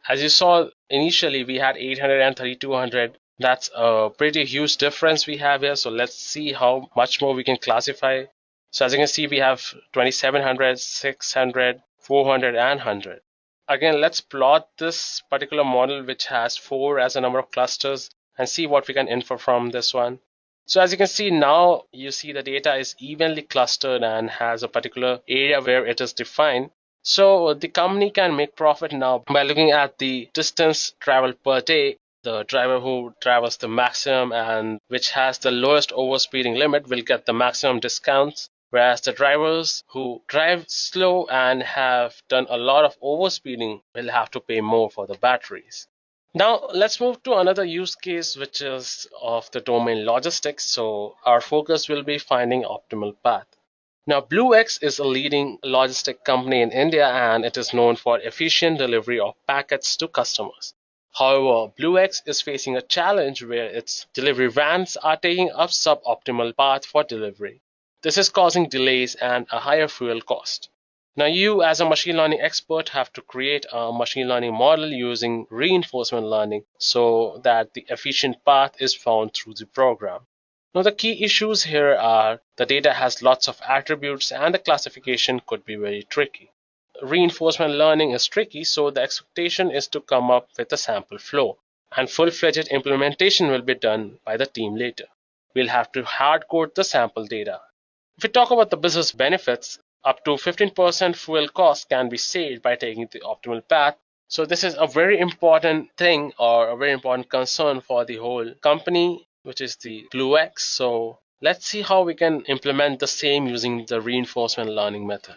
As you saw initially, we had 800 and 3200. That's a pretty huge difference we have here. So let's see how much more we can classify. So as you can see, we have 2700, 600, 400, and 100. Again, let's plot this particular model which has 4 as a number of clusters and see what we can infer from this one. So as you can see now, you see the data is evenly clustered and has a particular area where it is defined. So the company can make profit now by looking at the distance traveled per day. The driver who travels the maximum and which has the lowest overspeeding limit will get the maximum discounts, whereas the drivers who drive slow and have done a lot of overspeeding will have to pay more for the batteries. Now let's move to another use case which is of the domain logistics. So our focus will be finding optimal path. Now BlueX is a leading logistic company in India and it is known for efficient delivery of packets to customers. However, BlueX is facing a challenge where its delivery vans are taking up suboptimal path for delivery. This is causing delays and a higher fuel cost. Now you as a machine learning expert have to create a machine learning model using reinforcement learning so that the efficient path is found through the program. Now the key issues here are the data has lots of attributes and the classification could be very tricky. Reinforcement learning is tricky, so the expectation is to come up with a sample flow, and full-fledged implementation will be done by the team later. We'll have to hard code the sample data. If we talk about the business benefits, up to 15% fuel cost can be saved by taking the optimal path. So this is a very important thing or a very important concern for the whole company, which is the BlueX. So let's see how we can implement the same using the reinforcement learning method.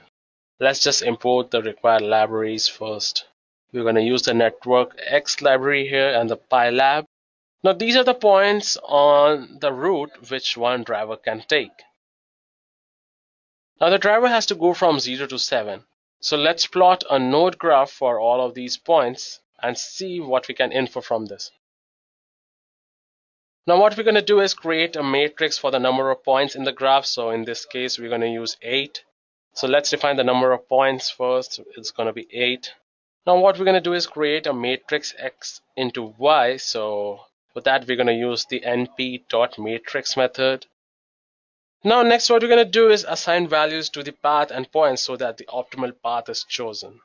Let's just import the required libraries first. We're going to use the network X library here and the PyLab. Now these are the points on the route which one driver can take. Now the driver has to go from 0 to 7. So let's plot a node graph for all of these points and see what we can infer from this. Now what we're going to do is create a matrix for the number of points in the graph. So in this case, we're going to use 8. So let's define the number of points first. It's going to be 8. Now what we're going to do is create a matrix X into Y. So for that, we're going to use the np.matrix method. Now next what we're going to do is assign values to the path and points so that the optimal path is chosen.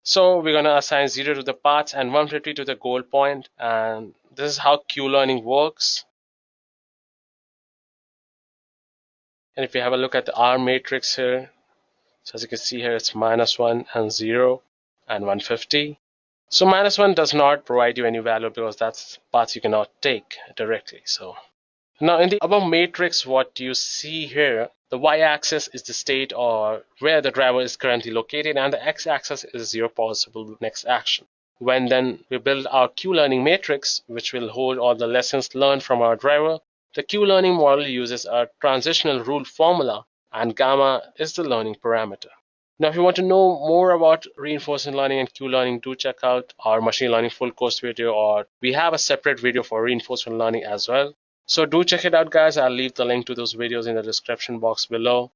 So we're going to assign 0 to the paths and 150 to the goal point, and this is how Q-learning works. And if you have a look at the R matrix here, so as you can see here, it's -1 and 0 and 150. So -1 does not provide you any value because that's paths you cannot take directly. So now in the above matrix, what you see here, the y-axis is the state or where the driver is currently located, and the x-axis is your possible next action. When then we build our Q-learning matrix, which will hold all the lessons learned from our driver, the Q-learning model uses a transitional rule formula, and gamma is the learning parameter. Now if you want to know more about reinforcement learning and Q-learning, do check out our machine learning full course video, or we have a separate video for reinforcement learning as well. So do check it out, guys. I'll leave the link to those videos in the description box below.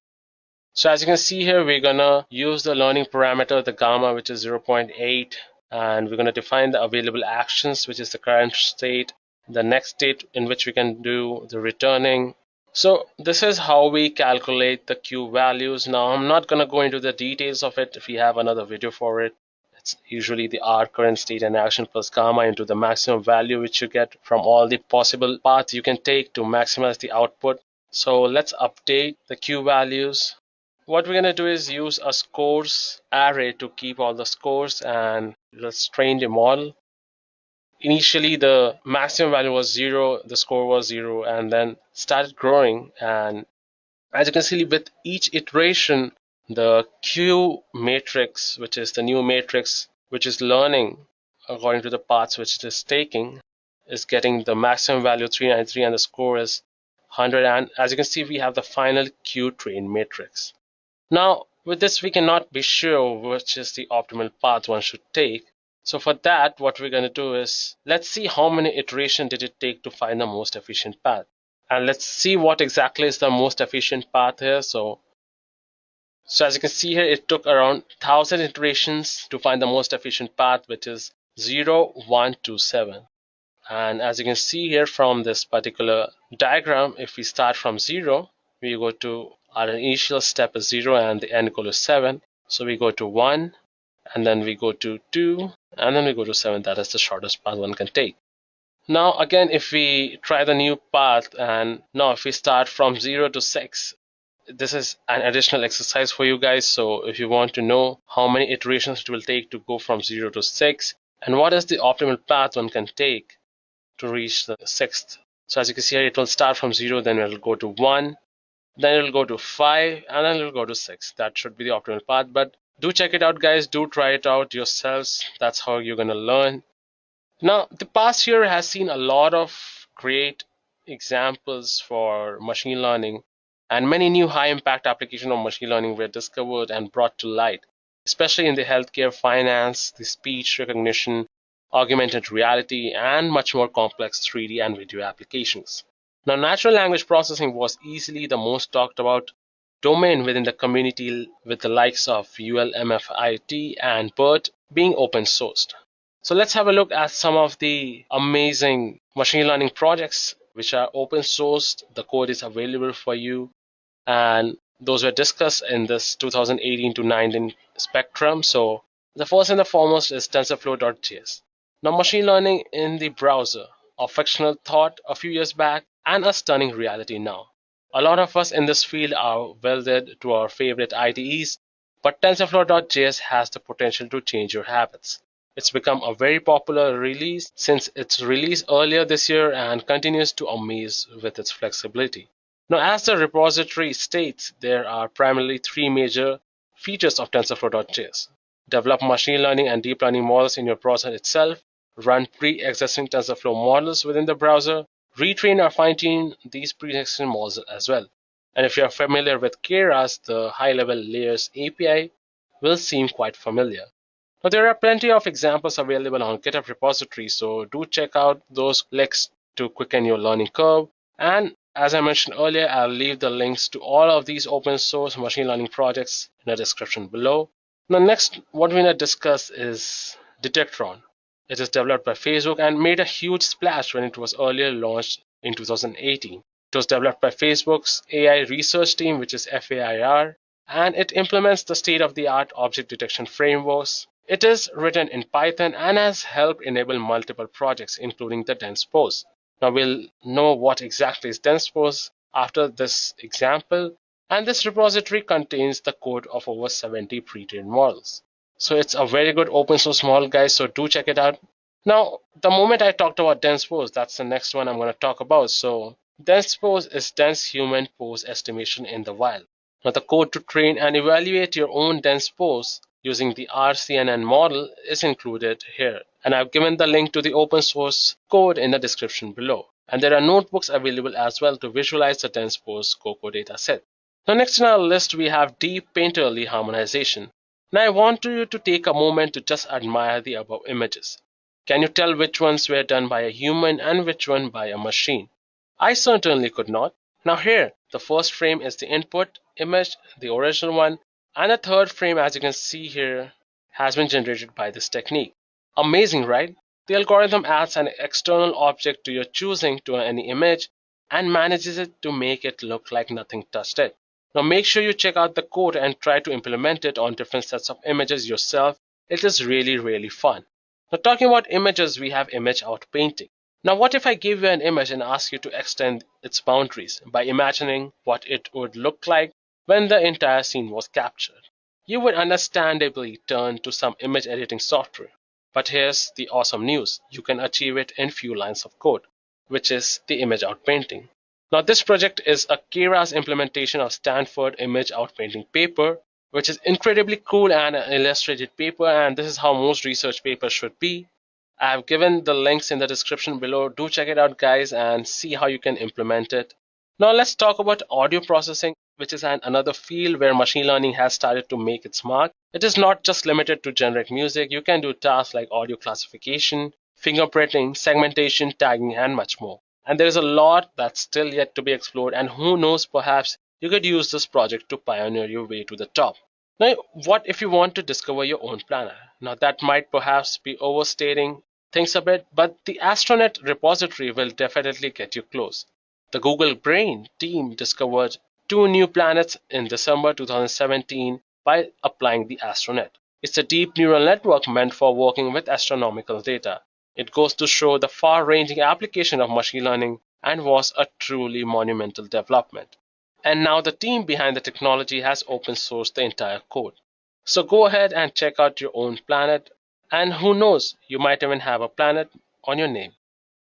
So as you can see here, we're gonna use the learning parameter, the gamma, which is 0.8, and we're gonna define the available actions, which is the current state, the next state in which we can do the returning. So this is how we calculate the Q values. Now I'm not gonna go into the details of it. If we have another video for it, it's usually the R current state and action plus gamma into the maximum value which you get from all the possible paths you can take to maximize the output. So let's update the Q values. What we're going to do is use a scores array to keep all the scores, and let's train the model. Initially the maximum value was 0, the score was 0, and then started growing, and as you can see with each iteration, the Q matrix, which is the new matrix which is learning according to the paths which it is taking, is getting the maximum value 393 and the score is 100. And as you can see, we have the final Q train matrix. Now with this, we cannot be sure which is the optimal path one should take. So for that, what we're going to do is let's see how many iterations did it take to find the most efficient path. And let's see what exactly is the most efficient path here. So as you can see here, it took around 1000 iterations to find the most efficient path, which is 0, 1, 2, 7. And as you can see here from this particular diagram, if we start from 0, we go to our initial step is 0 and the end goal is 7. So we go to 1, and then we go to 2, and then we go to 7. That is the shortest path one can take. Now again, if we try the new path, and now if we start from 0 to 6, this is an additional exercise for you guys. So if you want to know how many iterations it will take to go from 0 to 6, and what is the optimal path one can take to reach the 6th. So as you can see here, it will start from 0, then it will go to 1, then it will go to 5, and then it will go to 6. That should be the optimal path. But do check it out, guys. Do try it out yourselves. That's how you're going to learn. Now, the past year has seen a lot of great examples for machine learning, and many new high-impact applications of machine learning were discovered and brought to light, especially in the healthcare, finance, the speech recognition, augmented reality, and much more complex 3D and video applications. Now, natural language processing was easily the most talked about domain within the community, with the likes of ULMFIT and BERT being open sourced. So let's have a look at some of the amazing machine learning projects which are open sourced. The code is available for you, and those were discussed in this 2018 to 19 spectrum. So the first and the foremost is TensorFlow.js. Now, machine learning in the browser, a fictional thought a few years back and a stunning reality now. A lot of us in this field are welded to our favorite IDEs, but TensorFlow.js has the potential to change your habits. It's become a very popular release since its release earlier this year and continues to amaze with its flexibility. Now, as the repository states, there are primarily three major features of TensorFlow.js. Develop machine learning and deep learning models in your browser itself, run pre-existing TensorFlow models within the browser, retrain or fine-tune these pre-existing models as well. And if you're familiar with Keras, the high-level layers API will seem quite familiar. Now, there are plenty of examples available on GitHub repository, so do check out those links to quicken your learning curve. And as I mentioned earlier, I'll leave the links to all of these open source machine learning projects in the description below. Now, next, what we're going to discuss is Detectron. It is developed by Facebook and made a huge splash when it was earlier launched in 2018. It was developed by Facebook's AI research team, which is FAIR, and it implements the state-of-the-art object detection frameworks. It is written in Python and has helped enable multiple projects, including the DensePose. Now, we'll know what exactly is DensePose after this example, and this repository contains the code of over 70 pre-trained models. So it's a very good open source model, guys, so do check it out. Now, the moment I talked about DensePose, that's the next one I'm going to talk about. So DensePose is dense human pose estimation in the wild. Now, the code to train and evaluate your own DensePose using the RCNN model is included here, and I've given the link to the open source code in the description below. And there are notebooks available as well to visualize the DensePose COCO dataset. Now, next in our list, we have deep painterly harmonization. Now, I want you to take a moment to just admire the above images. Can you tell which ones were done by a human and which one by a machine? I certainly could not. Now here, the first frame is the input image, the original one, and the third frame, as you can see here, has been generated by this technique. Amazing, right? The algorithm adds an external object to your choosing to any image and manages it to make it look like nothing touched it. Now make sure you check out the code and try to implement it on different sets of images yourself. It is really fun. Now, talking about images, we have image outpainting. Now, what if I give you an image and ask you to extend its boundaries by imagining what it would look like when the entire scene was captured? You would understandably turn to some image editing software. But here's the awesome news. You can achieve it in few lines of code, which is the image outpainting. Now, this project is a Keras implementation of Stanford image outpainting paper, which is incredibly cool and an illustrated paper, and this is how most research papers should be. I have given the links in the description below. Do check it out, guys, and see how you can implement it. Now let's talk about audio processing, which is another field where machine learning has started to make its mark. It is not just limited to generate music. You can do tasks like audio classification, fingerprinting, segmentation, tagging, and much more. And there is a lot that's still yet to be explored, and who knows, perhaps you could use this project to pioneer your way to the top. Now, what if you want to discover your own planet? Now, that might perhaps be overstating things a bit, but the Astronet repository will definitely get you close. The Google Brain team discovered 2 new planets in December 2017 by applying the Astronet. It's a deep neural network meant for working with astronomical data. It goes to show the far-ranging application of machine learning and was a truly monumental development. And now the team behind the technology has open sourced the entire code. So go ahead and check out your own planet, and who knows, you might even have a planet on your name.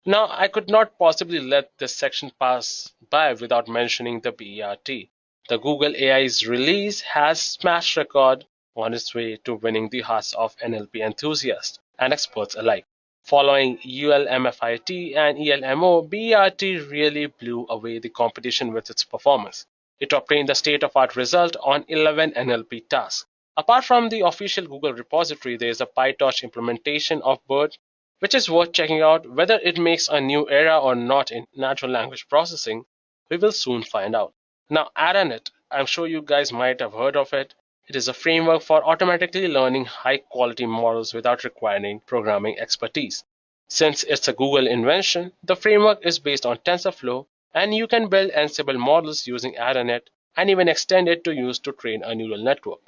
Now, I could not possibly let this section pass by without mentioning the BERT. The Google AI's release has smashed record on its way to winning the hearts of NLP enthusiasts and experts alike. Following ULMFIT and ELMO, BERT really blew away the competition with its performance. It obtained the state-of-art result on 11 NLP tasks. Apart from the official Google repository, there is a PyTorch implementation of BERT, which is worth checking out. Whether it makes a new era or not in natural language processing, we will soon find out. Now, ARANET, I'm sure you guys might have heard of it. It is a framework for automatically learning high-quality models without requiring programming expertise. Since it's a Google invention, the framework is based on TensorFlow, and you can build Ansible models using ARANET and even extend it to use to train a neural network.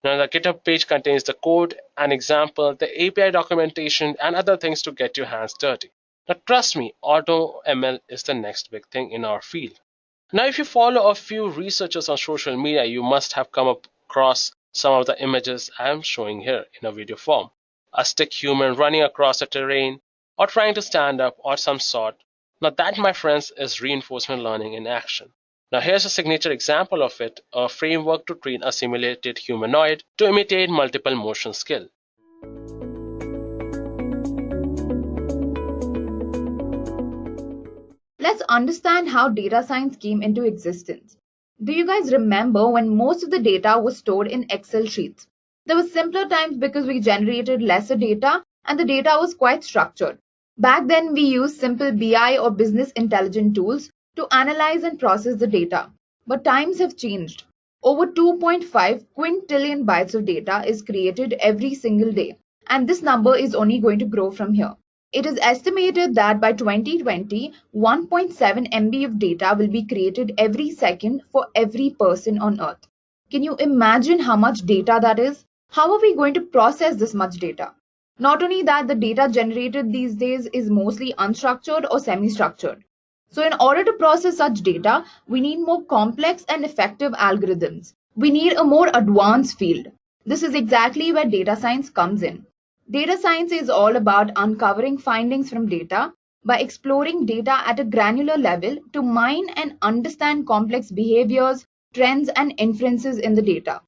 Now, the GitHub page contains the code, an example, the API documentation, and other things to get your hands dirty. Now, trust me, AutoML is the next big thing in our field. Now, if you follow a few researchers on social media, you must have come across some of the images I am showing here in a video form. A stick human running across a terrain, or trying to stand up, or some sort. Now, that, my friends, is reinforcement learning in action. Now, here's a signature example of it, a framework to train a simulated humanoid to imitate multiple motion skill. Let's understand how data science came into existence. Do you guys remember when most of the data was stored in Excel sheets? There were simpler times because we generated lesser data and the data was quite structured. Back then, we used simple BI or business intelligence tools to analyze and process the data. But times have changed. Over 2.5 quintillion bytes of data is created every single day, and this number is only going to grow from here. It is estimated that by 2020, 1.7 MB of data will be created every second for every person on Earth. Can you imagine how much data that is? How are we going to process this much data? Not only that, the data generated these days is mostly unstructured or semi-structured. So in order to process such data, we need more complex and effective algorithms. We need a more advanced field. This is exactly where data science comes in. Data science is all about uncovering findings from data by exploring data at a granular level to mine and understand complex behaviors, trends, and inferences in the data.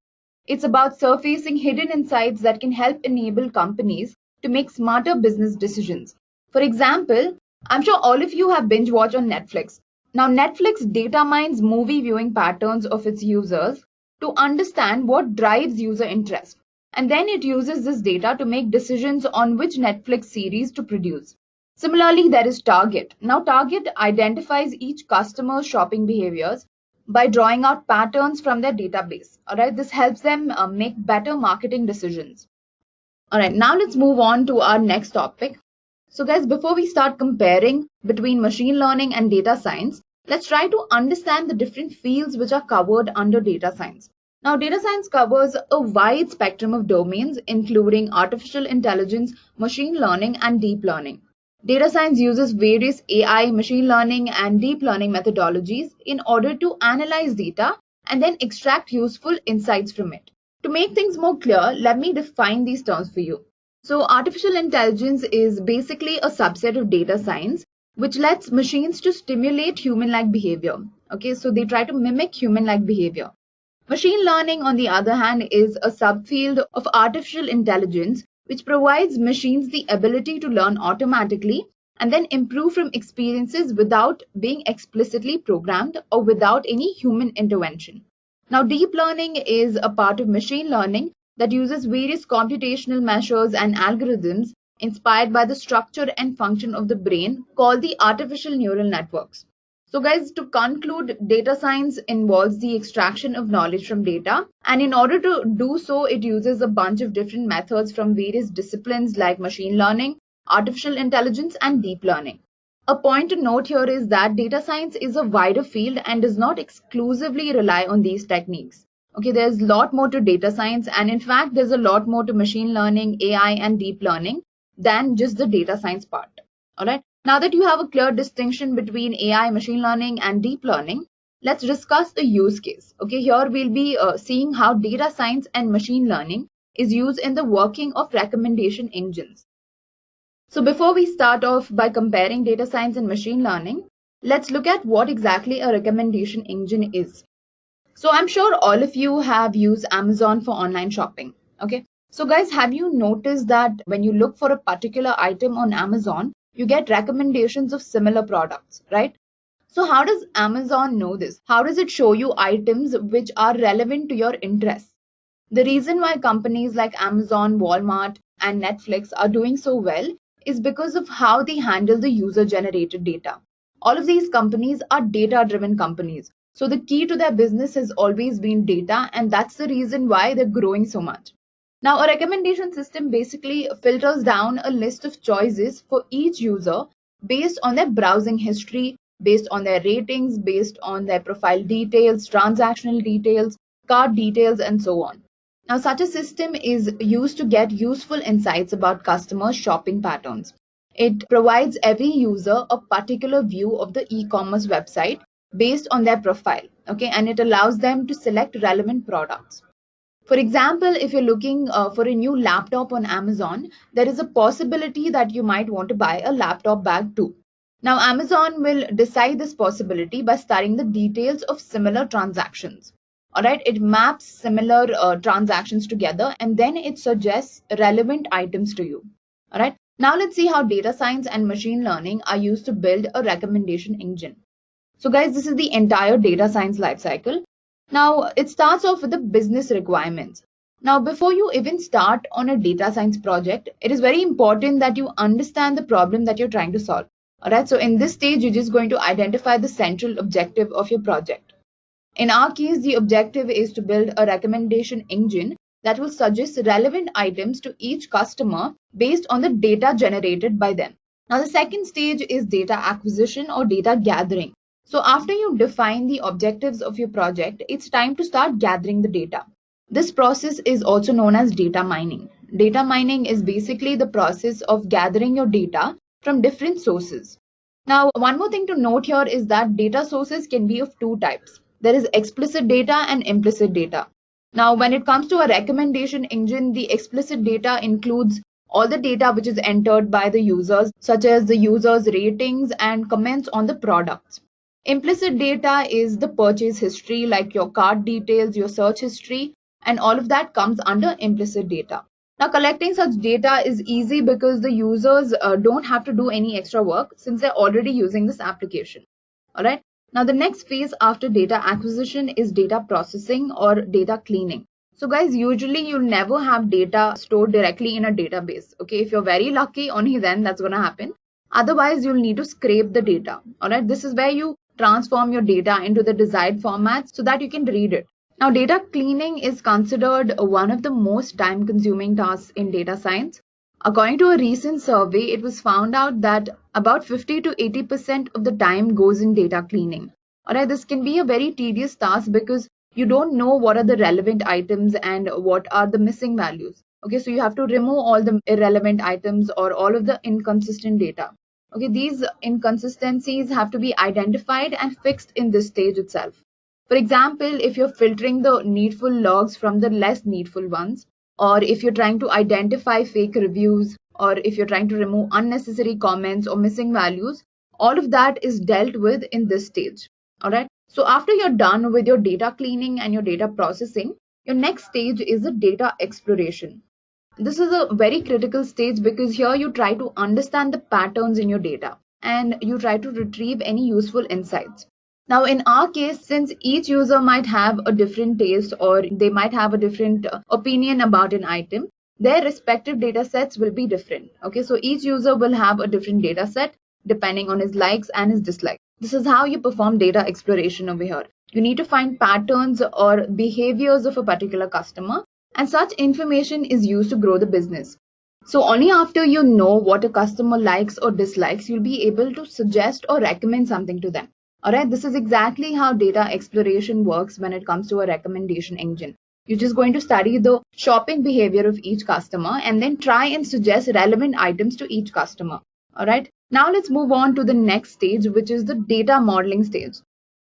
It's about surfacing hidden insights that can help enable companies to make smarter business decisions. For example, I'm sure all of you have binge watched on Netflix. Now, Netflix data mines movie viewing patterns of its users to understand what drives user interest. And then it uses this data to make decisions on which Netflix series to produce. Similarly, there is Target. Now, Target identifies each customer's shopping behaviors by drawing out patterns from their database. All right, this helps them make better marketing decisions. All right, now let's move on to our next topic. So guys, before we start comparing between machine learning and data science, let's try to understand the different fields which are covered under data science. Now, data science covers a wide spectrum of domains, including artificial intelligence, machine learning, and deep learning. Data science uses various AI, machine learning, and deep learning methodologies in order to analyze data and then extract useful insights from it. To make things more clear, let me define these terms for you. So artificial intelligence is basically a subset of data science which lets machines to stimulate human-like behavior. Okay, so they try to mimic human-like behavior. Machine learning, on the other hand, is a subfield of artificial intelligence which provides machines the ability to learn automatically and then improve from experiences without being explicitly programmed or without any human intervention. Now, deep learning is a part of machine learning that uses various computational measures and algorithms inspired by the structure and function of the brain called the artificial neural networks. So guys, to conclude, data science involves the extraction of knowledge from data, and in order to do so, it uses a bunch of different methods from various disciplines like machine learning, artificial intelligence, and deep learning. A point to note here is that data science is a wider field and does not exclusively rely on these techniques. Okay, there's a lot more to data science, and in fact, there's a lot more to machine learning, AI, and deep learning than just the data science part. All right. Now that you have a clear distinction between AI, machine learning, and deep learning, let's discuss the use case. Okay, here we'll be seeing how data science and machine learning is used in the working of recommendation engines. So before we start off by comparing data science and machine learning, let's look at what exactly a recommendation engine is. So I'm sure all of you have used Amazon for online shopping. Okay, so guys, have you noticed that when you look for a particular item on Amazon, you get recommendations of similar products, right? So how does Amazon know this? How does it show you items which are relevant to your interests? The reason why companies like Amazon, Walmart, and Netflix are doing so well is because of how they handle the user-generated data. All of these companies are data-driven companies. So the key to their business has always been data, and that's the reason why they're growing so much. Now, a recommendation system basically filters down a list of choices for each user based on their browsing history, based on their ratings, based on their profile details, transactional details, cart details, and so on. Now, such a system is used to get useful insights about customers' shopping patterns. It provides every user a particular view of the e-commerce website based on their profile, okay, and it allows them to select relevant products. For example, if you're looking for a new laptop on Amazon, there is a possibility that you might want to buy a laptop bag too. Now, Amazon will decide this possibility by studying the details of similar transactions. All right, it maps similar transactions together, and then it suggests relevant items to you. All right, now let's see how data science and machine learning are used to build a recommendation engine. So guys, this is the entire data science lifecycle. Now, it starts off with the business requirements. Now, before you even start on a data science project, it is very important that you understand the problem that you're trying to solve. All right, so in this stage, you're just going to identify the central objective of your project. In our case, the objective is to build a recommendation engine that will suggest relevant items to each customer based on the data generated by them. Now, the second stage is data acquisition or data gathering. So after you define the objectives of your project, it's time to start gathering the data. This process is also known as data mining. Data mining is basically the process of gathering your data from different sources. Now, one more thing to note here is that data sources can be of two types. There is explicit data and implicit data. Now, when it comes to a recommendation engine, the explicit data includes all the data which is entered by the users, such as the users' ratings and comments on the products. Implicit data is the purchase history, like your cart details, your search history, and all of that comes under implicit data. Now, collecting such data is easy because the users don't have to do any extra work since they're already using this application. All right. Now, the next phase after data acquisition is data processing or data cleaning. So guys, usually you'll never have data stored directly in a database. Okay, if you're very lucky, only then that's going to happen. Otherwise, you'll need to scrape the data. All right, this is where you transform your data into the desired format so that you can read it. Now, data cleaning is considered one of the most time-consuming tasks in data science. According to a recent survey, it was found out that about 50 to 80% of the time goes in data cleaning. All right, this can be a very tedious task because you don't know what are the relevant items and what are the missing values. Okay, so you have to remove all the irrelevant items or all of the inconsistent data. Okay, these inconsistencies have to be identified and fixed in this stage itself. For example, if you're filtering the needful logs from the less needful ones, or if you're trying to identify fake reviews, or if you're trying to remove unnecessary comments or missing values, all of that is dealt with in this stage. All right. So after you're done with your data cleaning and your data processing, your next stage is the data exploration. This is a very critical stage because here you try to understand the patterns in your data and you try to retrieve any useful insights. Now, in our case, since each user might have a different taste or they might have a different opinion about an item, their respective data sets will be different. Okay, so each user will have a different data set depending on his likes and his dislikes. This is how you perform data exploration over here. You need to find patterns or behaviors of a particular customer, and such information is used to grow the business. So only after you know what a customer likes or dislikes, you'll be able to suggest or recommend something to them. Alright, this is exactly how data exploration works when it comes to a recommendation engine. You're just going to study the shopping behavior of each customer and then try and suggest relevant items to each customer. Alright, now let's move on to the next stage, which is the data modeling stage.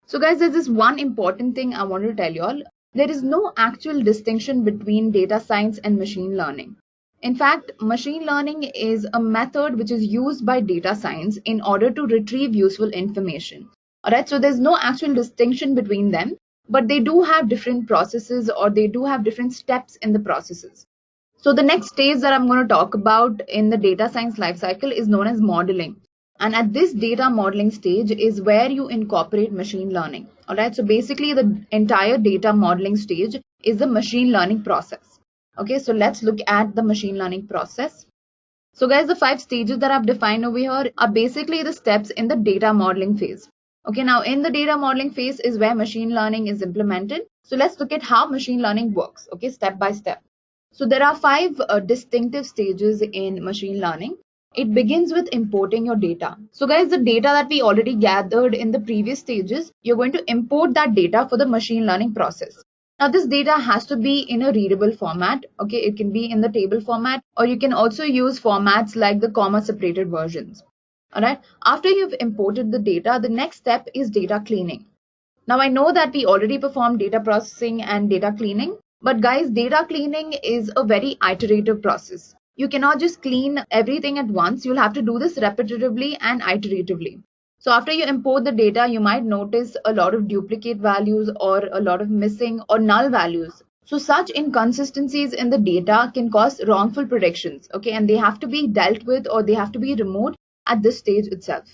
So guys, there's this one important thing I want to tell you all. There is no actual distinction between data science and machine learning. In fact, machine learning is a method which is used by data science in order to retrieve useful information. Alright, so there's no actual distinction between them, but they do have different processes or they do have different steps in the processes. So the next stage that I'm going to talk about in the data science lifecycle is known as modeling. And at this data modeling stage is where you incorporate machine learning. Alright, so basically the entire data modeling stage is the machine learning process. Okay, so let's look at the machine learning process. So guys, the 5 stages that I've defined over here are basically the steps in the data modeling phase. Okay, now in the data modeling phase is where machine learning is implemented. So let's look at how machine learning works, okay, step by step. So there are 5 distinctive stages in machine learning. It begins with importing your data. So guys, the data that we already gathered in the previous stages, you're going to import that data for the machine learning process. Now this data has to be in a readable format. Okay, it can be in the table format, or you can also use formats like the comma separated versions. Alright, after you've imported the data, the next step is data cleaning. Now I know that we already performed data processing and data cleaning, but guys, data cleaning is a very iterative process. You cannot just clean everything at once. You'll have to do this repetitively and iteratively. So after you import the data, you might notice a lot of duplicate values or a lot of missing or null values. So such inconsistencies in the data can cause wrongful predictions, okay, and they have to be dealt with or they have to be removed at this stage itself.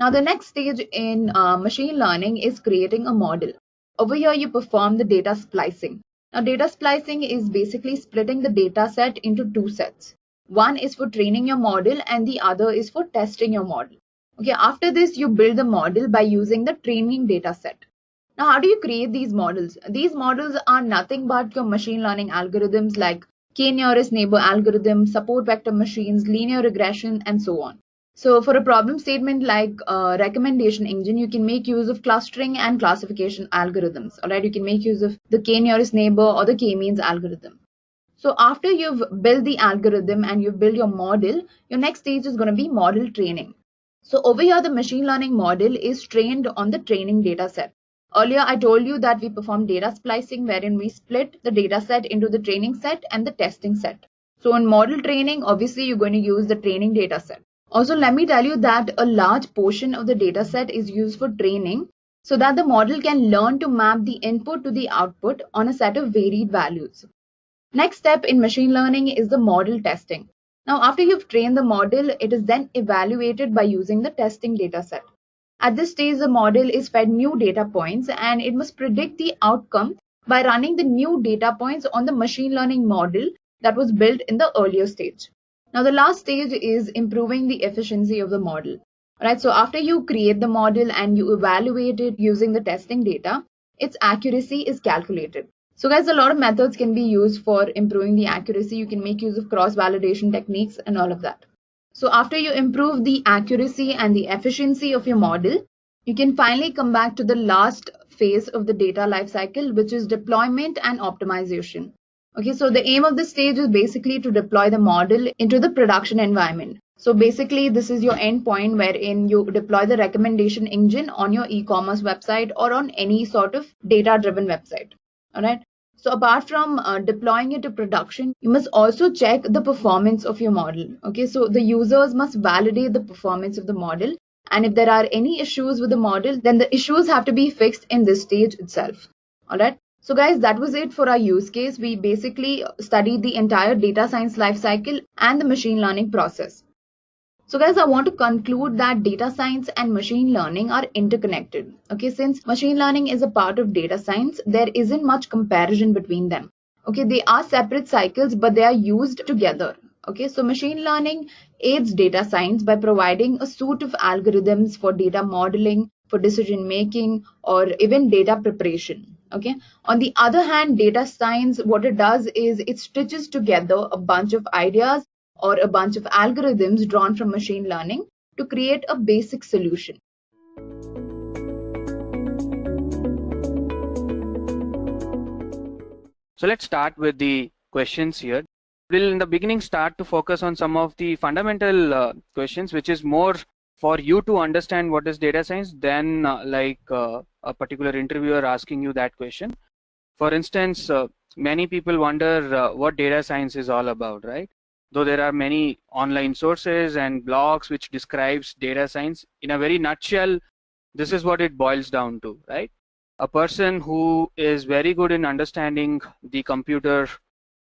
Now the next stage in machine learning is creating a model. Over here you perform the data splicing. Now data splicing is basically splitting the data set into 2 sets. One is for training your model and the other is for testing your model. Okay, after this you build the model by using the training data set. Now how do you create these models? These models are nothing but your machine learning algorithms like k-nearest neighbor algorithm, support vector machines, linear regression, and so on. So for a problem statement like recommendation engine, you can make use of clustering and classification algorithms. Alright, you can make use of the k-nearest neighbor or the k-means algorithm. So after you've built the algorithm and you've built your model, your next stage is going to be model training. So over here, the machine learning model is trained on the training data set. Earlier, I told you that we perform data splicing wherein we split the data set into the training set and the testing set. So in model training, obviously, you're going to use the training data set. Also, let me tell you that a large portion of the data set is used for training so that the model can learn to map the input to the output on a set of varied values. Next step in machine learning is the model testing. Now, after you've trained the model, it is then evaluated by using the testing data set. At this stage, the model is fed new data points and it must predict the outcome by running the new data points on the machine learning model that was built in the earlier stage. Now, the last stage is improving the efficiency of the model. Right, so after you create the model and you evaluate it using the testing data, its accuracy is calculated. So guys, a lot of methods can be used for improving the accuracy. You can make use of cross-validation techniques and all of that. So after you improve the accuracy and the efficiency of your model, you can finally come back to the last phase of the data lifecycle, which is deployment and optimization. Okay, so the aim of this stage is basically to deploy the model into the production environment. So basically, this is your endpoint wherein you deploy the recommendation engine on your e-commerce website or on any sort of data-driven website. All right. So apart from deploying it to production, you must also check the performance of your model. Okay, so the users must validate the performance of the model. And if there are any issues with the model, then the issues have to be fixed in this stage itself. All right. So guys, that was it for our use case. We basically studied the entire data science lifecycle and the machine learning process. So guys, I want to conclude that data science and machine learning are interconnected. Okay, since machine learning is a part of data science, there isn't much comparison between them. Okay, they are separate cycles, but they are used together. Okay, so machine learning aids data science by providing a suite of algorithms for data modeling, for decision making, or even data preparation. Okay, on the other hand, data science, what it does is it stitches together a bunch of ideas or a bunch of algorithms drawn from machine learning to create a basic solution. So let's start with the questions here. We'll in the beginning start to focus on some of the fundamental questions, which is more for you to understand what is data science than a particular interviewer asking you that question. For instance, many people wonder what data science is all about, right? Though there are many online sources and blogs which describes data science in a very nutshell, this is what it boils down to, right? A person who is very good in understanding the computer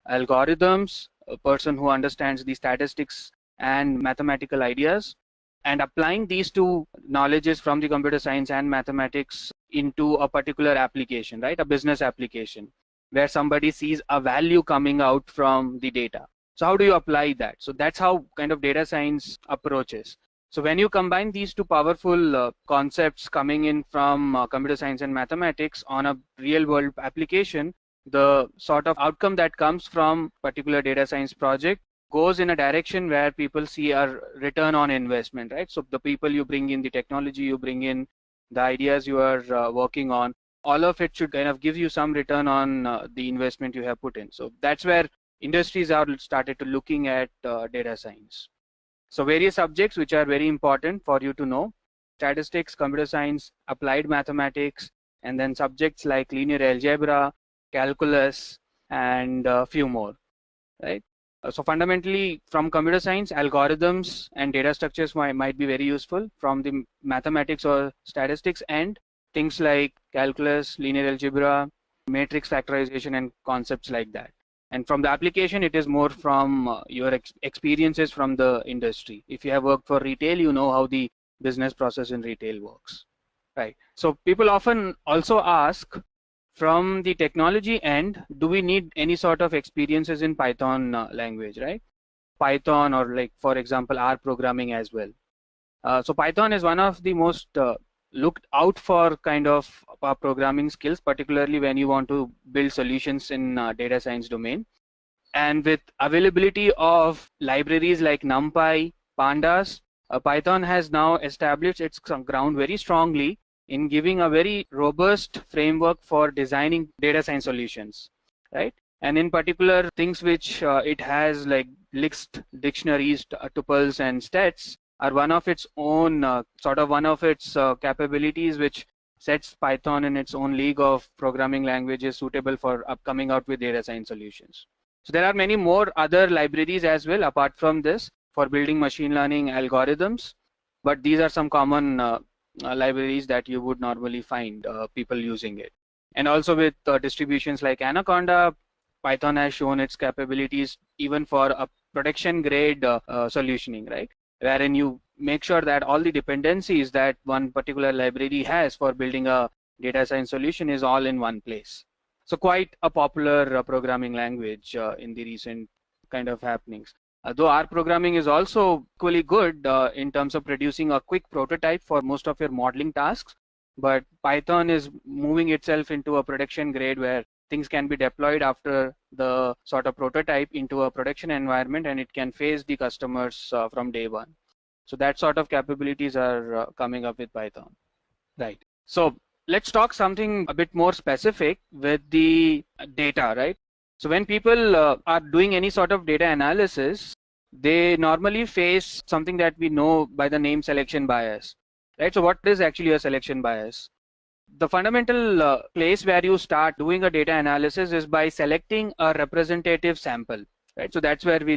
algorithms, a person who understands the statistics and mathematical ideas, and applying these two knowledges from the computer science and mathematics into a particular application, right? A business application where somebody sees a value coming out from the data. So how do you apply that? So that's how kind of data science approaches. So when you combine these two powerful concepts coming in from computer science and mathematics on a real world application, the sort of outcome that comes from particular data science project goes in a direction where people see a return on investment, right? So the people you bring in, the technology you bring in, the ideas you are working on, all of it should kind of give you some return on the investment you have put in. So that's where industries are started to looking at data science. So various subjects which are very important for you to know: statistics, computer science, applied mathematics, and then subjects like linear algebra, calculus, and a few more, right? So fundamentally, from computer science, algorithms and data structures might be very useful. From the mathematics or statistics and things like calculus, linear algebra, matrix factorization, and concepts like that. And from the application, it is more from your experiences from the industry. If you have worked for retail, you know how the business process in retail works, right? So people often also ask, from the technology end, do we need any sort of experiences in Python language, right? Python, or like, for example, R programming as well. So Python is one of the most looked out for kind of programming skills, particularly when you want to build solutions in data science domain. And with availability of libraries like NumPy, Pandas, Python has now established its ground very strongly in giving a very robust framework for designing data science solutions, right? And in particular, things which it has, like list, dictionaries, tuples, and stats, are one of its own one of its capabilities, which sets Python in its own league of programming languages suitable for coming out with data science solutions. So there are many more other libraries as well apart from this for building machine learning algorithms, but these are some common libraries that you would normally find people using it. And also with distributions like Anaconda, Python has shown its capabilities even for a production grade solutioning, right? Wherein you make sure that all the dependencies that one particular library has for building a data science solution is all in one place. So quite a popular programming language in the recent kind of happenings. Though R programming is also equally good in terms of producing a quick prototype for most of your modeling tasks, but Python is moving itself into a production grade where things can be deployed after the sort of prototype into a production environment, and it can face the customers from day one. So that sort of capabilities are coming up with Python, right? So let's talk something a bit more specific with the data, right? So when people are doing any sort of data analysis, they normally face something that we know by the name selection bias, right? So what is actually a selection bias? The fundamental place where you start doing a data analysis is by selecting a representative sample, right? So that's where we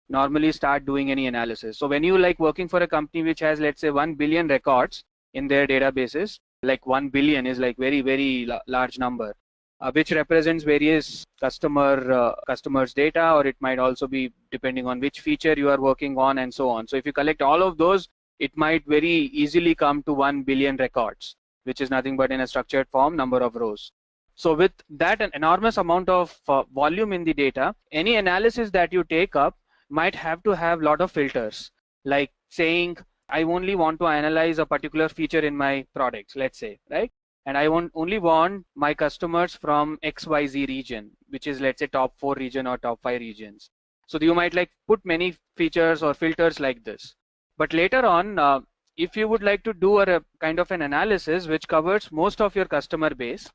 normally start doing any analysis. So when you working for a company which has, let's say, 1 billion records in their databases, like 1 billion is very, very large number, which represents various customers data, or it might also be depending on which feature you are working on and so on. So if you collect all of those, it might very easily come to 1 billion records, which is nothing but in a structured form number of rows. So with that an enormous amount of volume in the data, any analysis that you take up might have to have a lot of filters, like saying I only want to analyze a particular feature in my products, let's say, right? And I only want my customers from XYZ region, which is, let's say, top 4 region or top 5 regions. So you might like put many features or filters like this. But later on, if you would like to do a kind of an analysis which covers most of your customer base,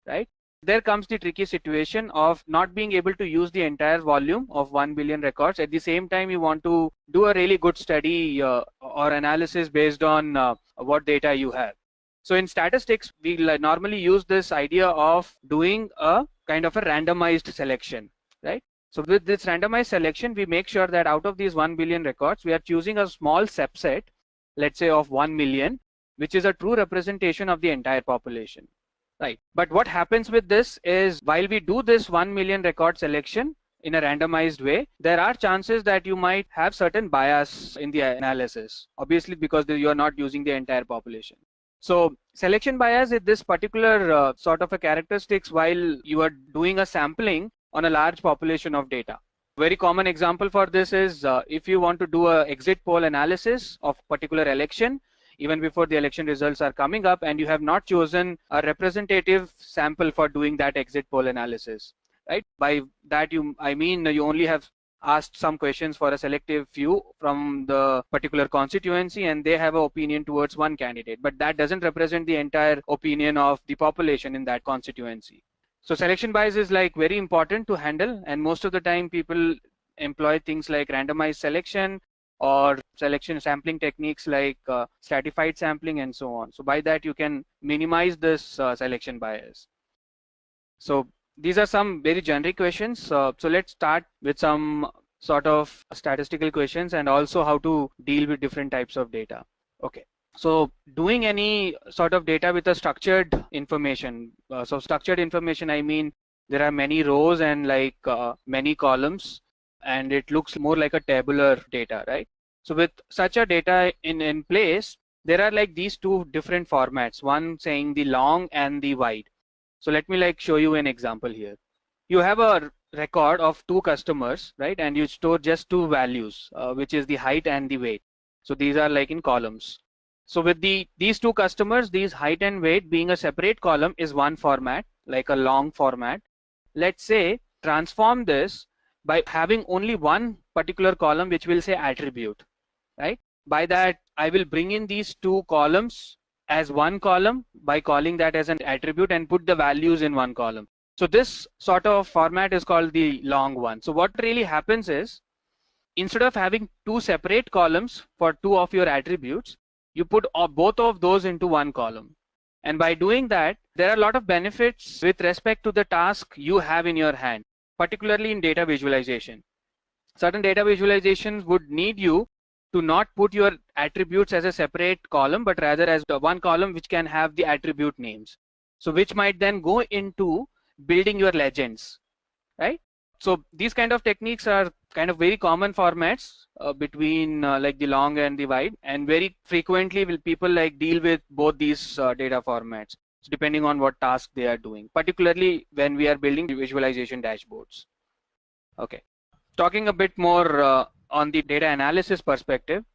right? There comes the tricky situation of not being able to use the entire volume of 1 billion records. At the same time, you want to do a really good study or analysis based on what data you have. So in statistics, we normally use this idea of doing a kind of a randomized selection, right? So with this randomized selection, we make sure that out of these 1 billion records, we are choosing a small subset, let's say of 1 million, which is a true representation of the entire population. Right. But what happens with this is, while we do this 1 million record selection in a randomized way, there are chances that you might have certain bias in the analysis, obviously because you are not using the entire population. So selection bias is this particular sort of a characteristics while you are doing a sampling on a large population of data. Very common example for this is if you want to do a exit poll analysis of particular election, even before the election results are coming up, and you have not chosen a representative sample for doing that exit poll analysis, right? By that I mean you only have asked some questions for a selective few from the particular constituency, and they have an opinion towards one candidate, but that doesn't represent the entire opinion of the population in that constituency. So selection bias is like very important to handle, and most of the time people employ things like randomized selection or selection sampling techniques like stratified sampling and so on. So by that you can minimize this selection bias. So these are some very generic questions. So let's start with some sort of statistical questions and also how to deal with different types of data. Okay. So doing any sort of data with a structured information. So structured information, I mean there are many rows and like many columns, and it looks more like a tabular data, right? So with such a data in place, there are like these two different formats, one saying the long and the wide. So let me like show you an example here. You have a record of 2 customers, right? And you store just 2 values, which is the height and the weight. So these are like in columns. So with these 2 customers, these height and weight being a separate column is one format, like a long format. Let's say transform this by having only one particular column which will say attribute, right? By that I will bring in these 2 columns as one column by calling that as an attribute and put the values in one column. So this sort of format is called the long one. So what really happens is, instead of having 2 separate columns for 2 of your attributes, you put both of those into one column. And by doing that, there are a lot of benefits with respect to the task you have in your hand, particularly in data visualization. Certain data visualizations would need you to not put your attributes as a separate column, but rather as one column which can have the attribute names. So which might then go into building your legends, right? So these kind of techniques are kind of very common formats between like the long and the wide, and very frequently will people like deal with both these data formats, so depending on what task they are doing, particularly when we are building visualization dashboards. Okay, talking a bit more on the data analysis perspective,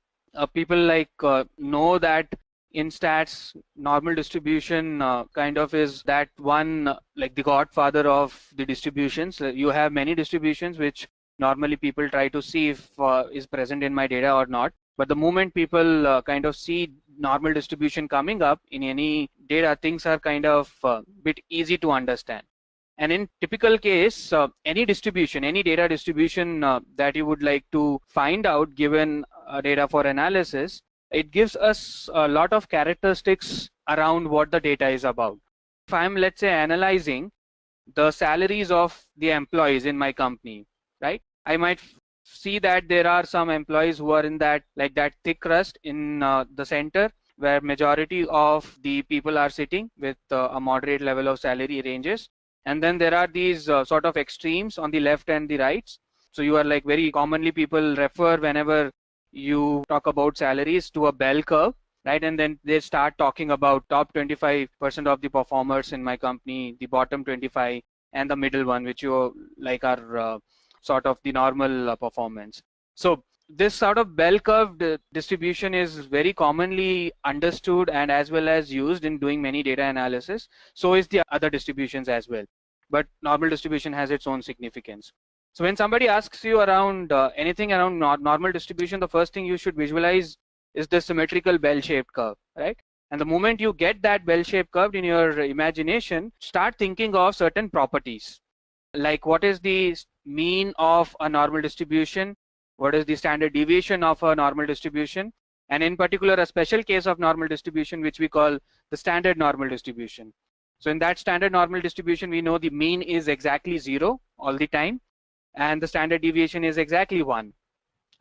people like know that in stats, normal distribution kind of is that one like the godfather of the distributions. You have many distributions which normally people try to see if is present in my data or not. But the moment people kind of see normal distribution coming up in any data, things are kind of bit easy to understand. And in typical case, any distribution, any data distribution that you would like to find out given data for analysis, it gives us a lot of characteristics around what the data is about. If I'm, let's say, analyzing the salaries of the employees in my company, right? I might see that there are some employees who are in that, like that thick crust in the center, where majority of the people are sitting with a moderate level of salary ranges. And then there are these sort of extremes on the left and the right. So you are like very commonly people refer whenever you talk about salaries to a bell curve. right? And then they start talking about top 25% of the performers in my company, the bottom 25, and the middle one, which you like are sort of the normal performance. So this sort of bell curve distribution is very commonly understood and as well as used in doing many data analysis. So is the other distributions as well. But normal distribution has its own significance. So when somebody asks you around anything around normal distribution, the first thing you should visualize is the symmetrical bell-shaped curve, right? And the moment you get that bell-shaped curve in your imagination, start thinking of certain properties, like what is the mean of a normal distribution, what is the standard deviation of a normal distribution, and in particular a special case of normal distribution which we call the standard normal distribution. So in that standard normal distribution, we know the mean is exactly 0 all the time, and the standard deviation is exactly 1,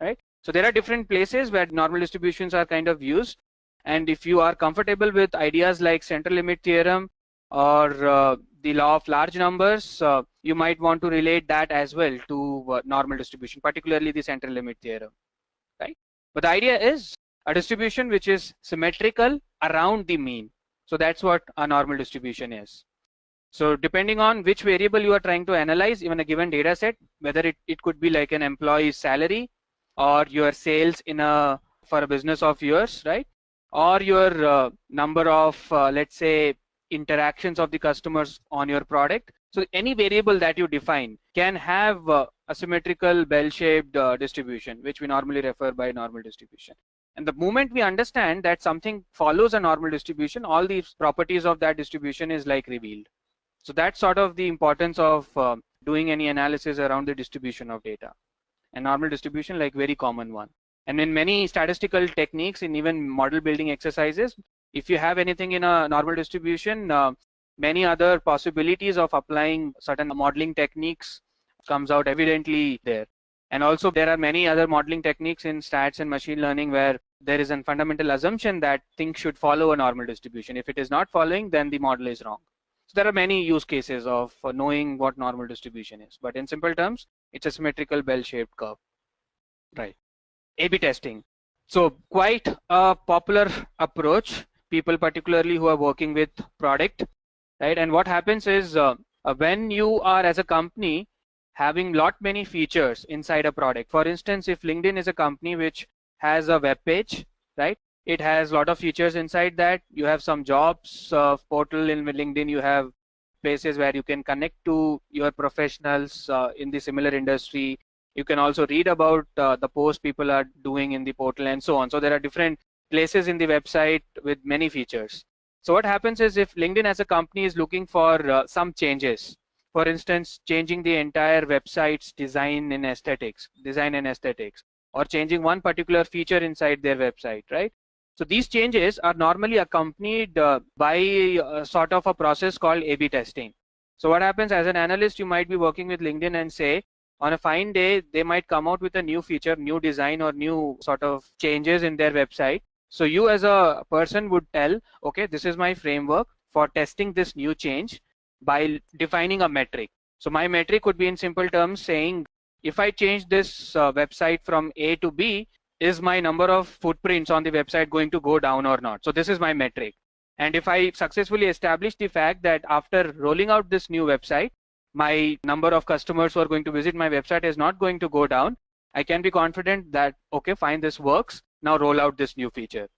right? So there are different places where normal distributions are kind of used, and if you are comfortable with ideas like central limit theorem or the law of large numbers, you might want to relate that as well to normal distribution, particularly the central limit theorem, right? But the idea is a distribution which is symmetrical around the mean. So that's what a normal distribution is. So depending on which variable you are trying to analyze, even a given data set, whether it could be like an employee's salary or your sales for a business of yours, right? Or your number of, let's say, interactions of the customers on your product. So any variable that you define can have a symmetrical bell-shaped distribution, which we normally refer by normal distribution. And the moment we understand that something follows a normal distribution, all the properties of that distribution is like revealed. So that's sort of the importance of doing any analysis around the distribution of data. And normal distribution, like very common one. And in many statistical techniques, in even model building exercises, if you have anything in a normal distribution, many other possibilities of applying certain modeling techniques comes out evidently there. And also there are many other modeling techniques in stats and machine learning where there is a fundamental assumption that things should follow a normal distribution. If it is not following, then the model is wrong. So there are many use cases of knowing what normal distribution is. But in simple terms, it's a symmetrical bell-shaped curve. Right. A/B testing. So quite a popular approach, people particularly who are working with product, right? And what happens is when you are as a company having many features inside a product. For instance, if LinkedIn is a company which has a web page, right? It has a lot of features inside that. You have some jobs portal in LinkedIn. You have places where you can connect to your professionals in the similar industry. You can also read about the posts people are doing in the portal and so on. So there are different places in the website with many features. So what happens is if LinkedIn as a company is looking for some changes, for instance, changing the entire website's design and aesthetics, or changing one particular feature inside their website, right? So these changes are normally accompanied by sort of a process called A/B testing. So what happens as an analyst, you might be working with LinkedIn and say, on a fine day, they might come out with a new feature, new design, or new sort of changes in their website. So you as a person would tell, okay, this is my framework for testing this new change by defining a metric. So my metric would be in simple terms saying, if I change this website from A to B, is my number of footprints on the website going to go down or not? So this is my metric. And if I successfully establish the fact that after rolling out this new website, my number of customers who are going to visit my website is not going to go down, I can be confident that, okay, fine, this works. Now roll out this new feature.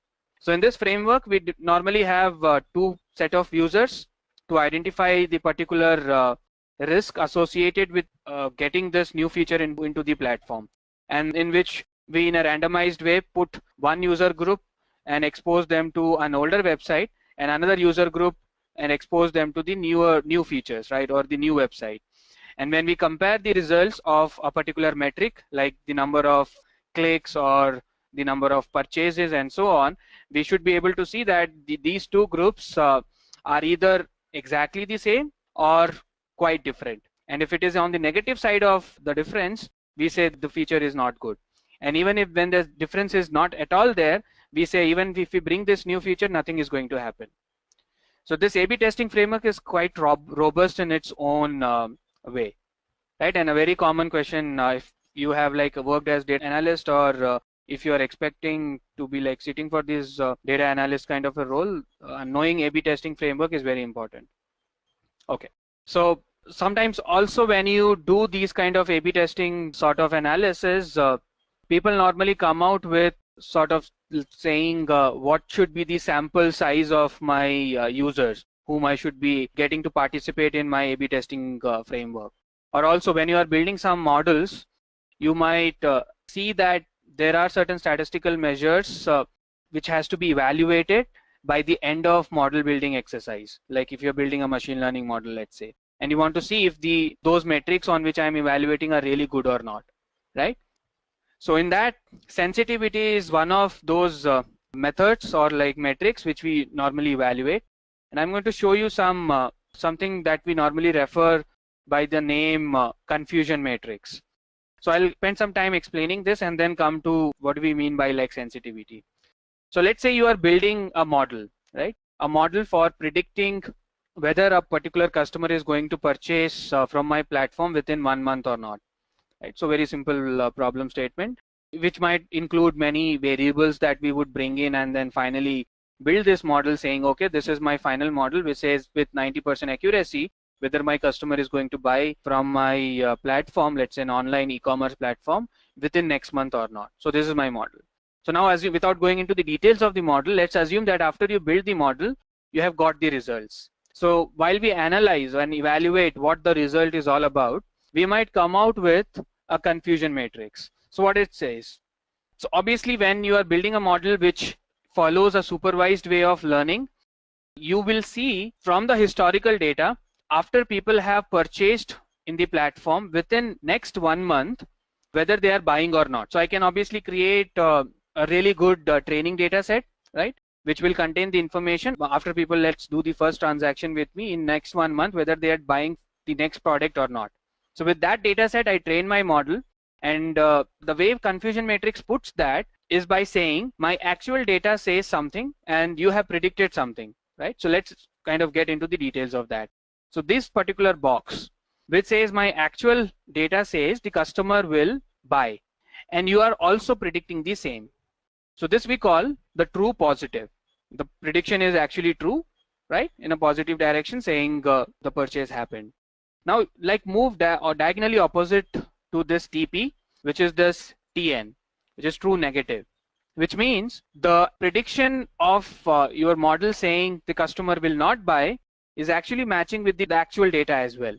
So in this framework, we normally have two set of users to identify the particular risk associated with getting this new feature into the platform, and in which we in a randomized way put one user group and expose them to an older website, and another user group and expose them to the new features, right, or the new website. And when we compare the results of a particular metric, like the number of clicks or the number of purchases and so on, we should be able to see that these two groups are either exactly the same or quite different. And if it is on the negative side of the difference, we say the feature is not good. And even if when the difference is not at all there, we say even if we bring this new feature, nothing is going to happen. So this A/B testing framework is quite robust in its own way, right? And a very common question, if you have like worked as data analyst or if you are expecting to be like sitting for this data analyst kind of a role, knowing A/B testing framework is very important. Okay, so sometimes also when you do these kind of A/B testing sort of analysis, people normally come out with sort of saying what should be the sample size of my users whom I should be getting to participate in my A/B testing framework. Or also when you are building some models, you might see that there are certain statistical measures which has to be evaluated by the end of model building exercise. Like if you're building a machine learning model, let's say, and you want to see if those metrics on which I'm evaluating are really good or not, right? So in that, sensitivity is one of those methods or like metrics which we normally evaluate. And I'm going to show you something that we normally refer by the name confusion matrix. So I'll spend some time explaining this and then come to what do we mean by like sensitivity. So let's say you are building a model, right? A model for predicting whether a particular customer is going to purchase from my platform within 1 month or not. Right? So very simple problem statement, which might include many variables that we would bring in and then finally build this model saying, okay, this is my final model which says with 90% accuracy whether my customer is going to buy from my platform, let's say an online e-commerce platform, within next month or not. So this is my model. So now, without going into the details of the model, let's assume that after you build the model, you have got the results. So while we analyze and evaluate what the result is all about, we might come out with a confusion matrix. So what it says. So obviously when you are building a model which follows a supervised way of learning, you will see from the historical data, after people have purchased in the platform within next 1 month, whether they are buying or not. So I can obviously create a really good training data set, right, which will contain the information after people let's do the first transaction with me in next 1 month, whether they are buying the next product or not. So with that data set, I train my model, and the way confusion matrix puts that is by saying my actual data says something and you have predicted something, right? So let's kind of get into the details of that. So this particular box which says my actual data says the customer will buy and you are also predicting the same. So this we call the true positive. The prediction is actually true, right, in a positive direction, saying the purchase happened. Now like move diagonally opposite to this TP, which is this TN, which is true negative, which means the prediction of your model saying the customer will not buy is actually matching with the actual data as well,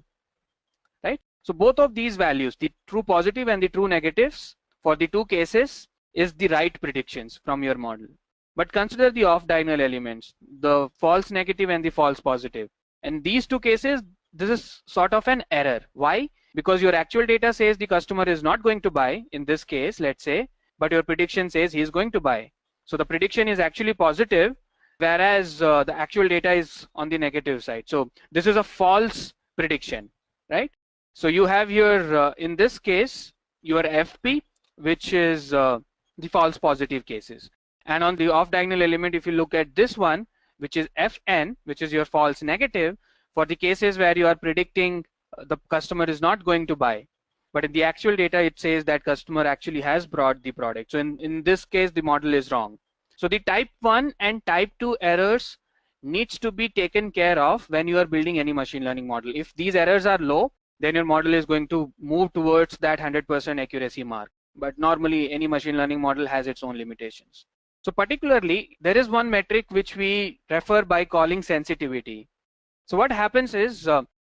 right? So both of these values, the true positive and the true negatives for the two cases, is the right predictions from your model. But consider the off diagonal elements, the false negative and the false positive. And these two cases, this is sort of an error. Why? Because your actual data says the customer is not going to buy in this case, let's say, but your prediction says he is going to buy. So the prediction is actually positive, whereas the actual data is on the negative side. So this is a false prediction, right? So you have your, in this case, your FP, which is the false positive cases. And on the off diagonal element, if you look at this one, which is FN, which is your false negative, for the cases where you are predicting the customer is not going to buy. But in the actual data, it says that customer actually has bought the product. So in this case, the model is wrong. So the type 1 and type 2 errors needs to be taken care of when you are building any machine learning model. If these errors are low, then your model is going to move towards that 100% accuracy mark. But normally any machine learning model has its own limitations. So particularly, there is one metric which we refer by calling sensitivity. So what happens is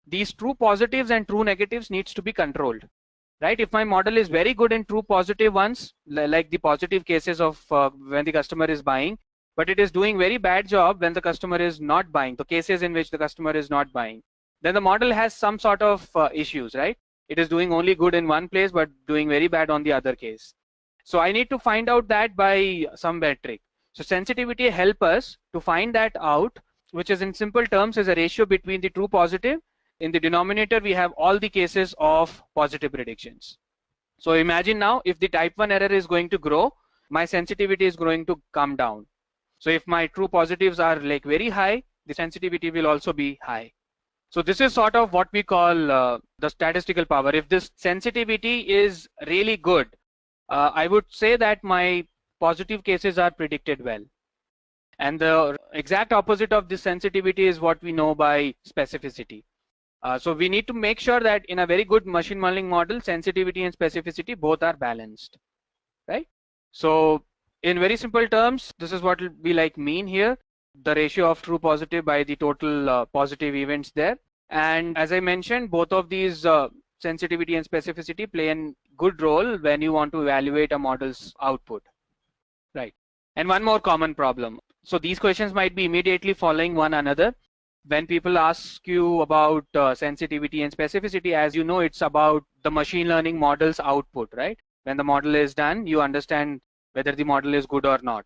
these true positives and true negatives needs to be controlled. Right? If my model is very good in true positive ones, like the positive cases of when the customer is buying, but it is doing very bad job when the customer is not buying, the cases in which the customer is not buying, then the model has some sort of issues, right? It is doing only good in one place, but doing very bad on the other case. So I need to find out that by some metric. So sensitivity help us to find that out, which is in simple terms is a ratio between the true positive. In the denominator, we have all the cases of positive predictions. So imagine now if the type 1 error is going to grow, my sensitivity is going to come down. So if my true positives are like very high, the sensitivity will also be high. So this is sort of what we call the statistical power. If this sensitivity is really good, I would say that my positive cases are predicted well. And the exact opposite of this sensitivity is what we know by specificity. So we need to make sure that in a very good machine learning model, sensitivity and specificity both are balanced, right? So in very simple terms, this is what will be like mean here, the ratio of true positive by the total positive events there. And as I mentioned, both of these sensitivity and specificity play a good role when you want to evaluate a model's output, right? And one more common problem. So these questions might be immediately following one another. When people ask you about sensitivity and specificity, as you know, it's about the machine learning model's output, right? When the model is done, you understand whether the model is good or not.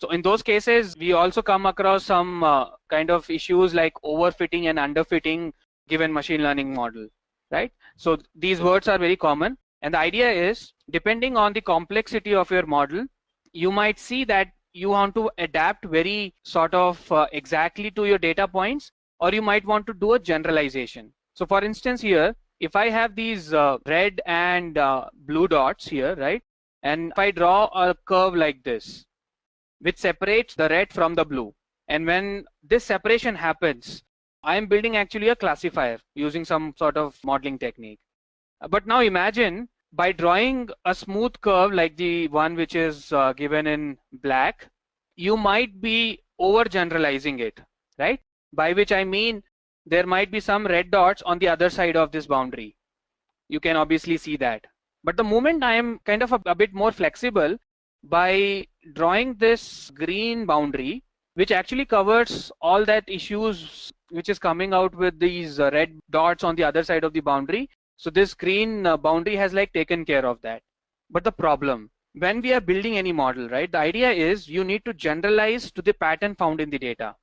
So in those cases, we also come across some kind of issues like overfitting and underfitting given machine learning model, right? So these words are very common. And the idea is, depending on the complexity of your model, you might see that you want to adapt very sort of exactly to your data points, or you might want to do a generalization. So for instance here, if I have these red and blue dots here, right? And if I draw a curve like this, which separates the red from the blue, and when this separation happens, I am building actually a classifier using some sort of modeling technique. But now imagine by drawing a smooth curve like the one which is given in black, you might be overgeneralizing it, right? By which I mean there might be some red dots on the other side of this boundary. You can obviously see that. But the moment I am kind of a bit more flexible by drawing this green boundary, which actually covers all that issues which is coming out with these red dots on the other side of the boundary. So this green boundary has like taken care of that. But the problem, when we are building any model, right, the idea is you need to generalize to the pattern found in the data.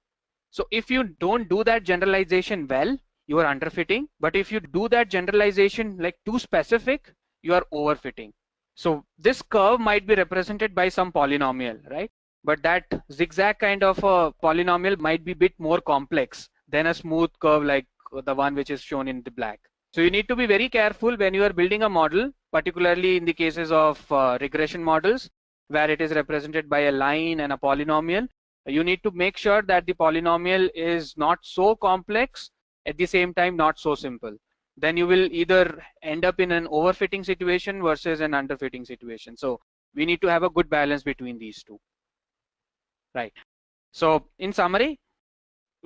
So if you don't do that generalization well, you are underfitting. But if you do that generalization like too specific, you are overfitting. So this curve might be represented by some polynomial, right? But that zigzag kind of a polynomial might be a bit more complex than a smooth curve like the one which is shown in the black. So you need to be very careful when you are building a model, particularly in the cases of regression models, where it is represented by a line and a polynomial. You need to make sure that the polynomial is not so complex, at the same time not so simple. Then you will either end up in an overfitting situation versus an underfitting situation. So we need to have a good balance between these two, right? So in summary,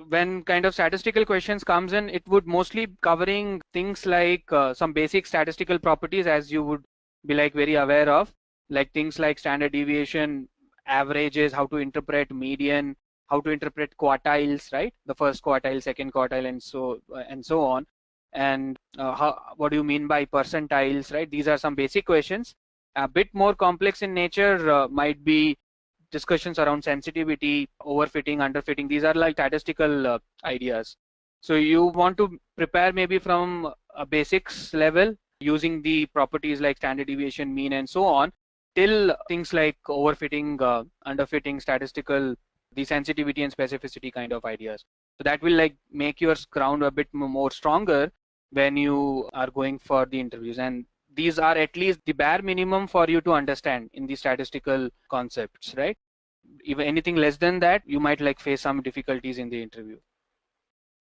when kind of statistical questions comes in, it would mostly covering things like some basic statistical properties, as you would be like very aware of, like things like standard deviation, averages, how to interpret median, how to interpret quartiles, right? The first quartile, second quartile, and so on. And what do you mean by percentiles, right? These are some basic questions. A bit more complex in nature might be discussions around sensitivity, overfitting, underfitting. These are like statistical ideas. So you want to prepare maybe from a basics level using the properties like standard deviation, mean, and so on, till things like overfitting, underfitting, statistical, the sensitivity and specificity kind of ideas. So that will like make your ground a bit more stronger when you are going for the interviews. And these are at least the bare minimum for you to understand in the statistical concepts, right? If anything less than that, you might like face some difficulties in the interview.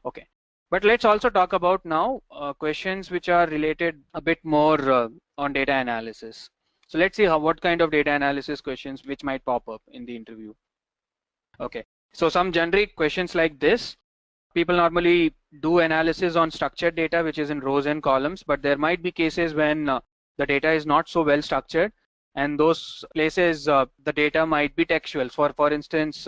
Okay, but let's also talk about now questions which are related a bit more on data analysis. So let's see what kind of data analysis questions which might pop up in the interview. Okay, so some generic questions like this. People normally do analysis on structured data, which is in rows and columns, but there might be cases when the data is not so well structured, and those places the data might be textual. For instance,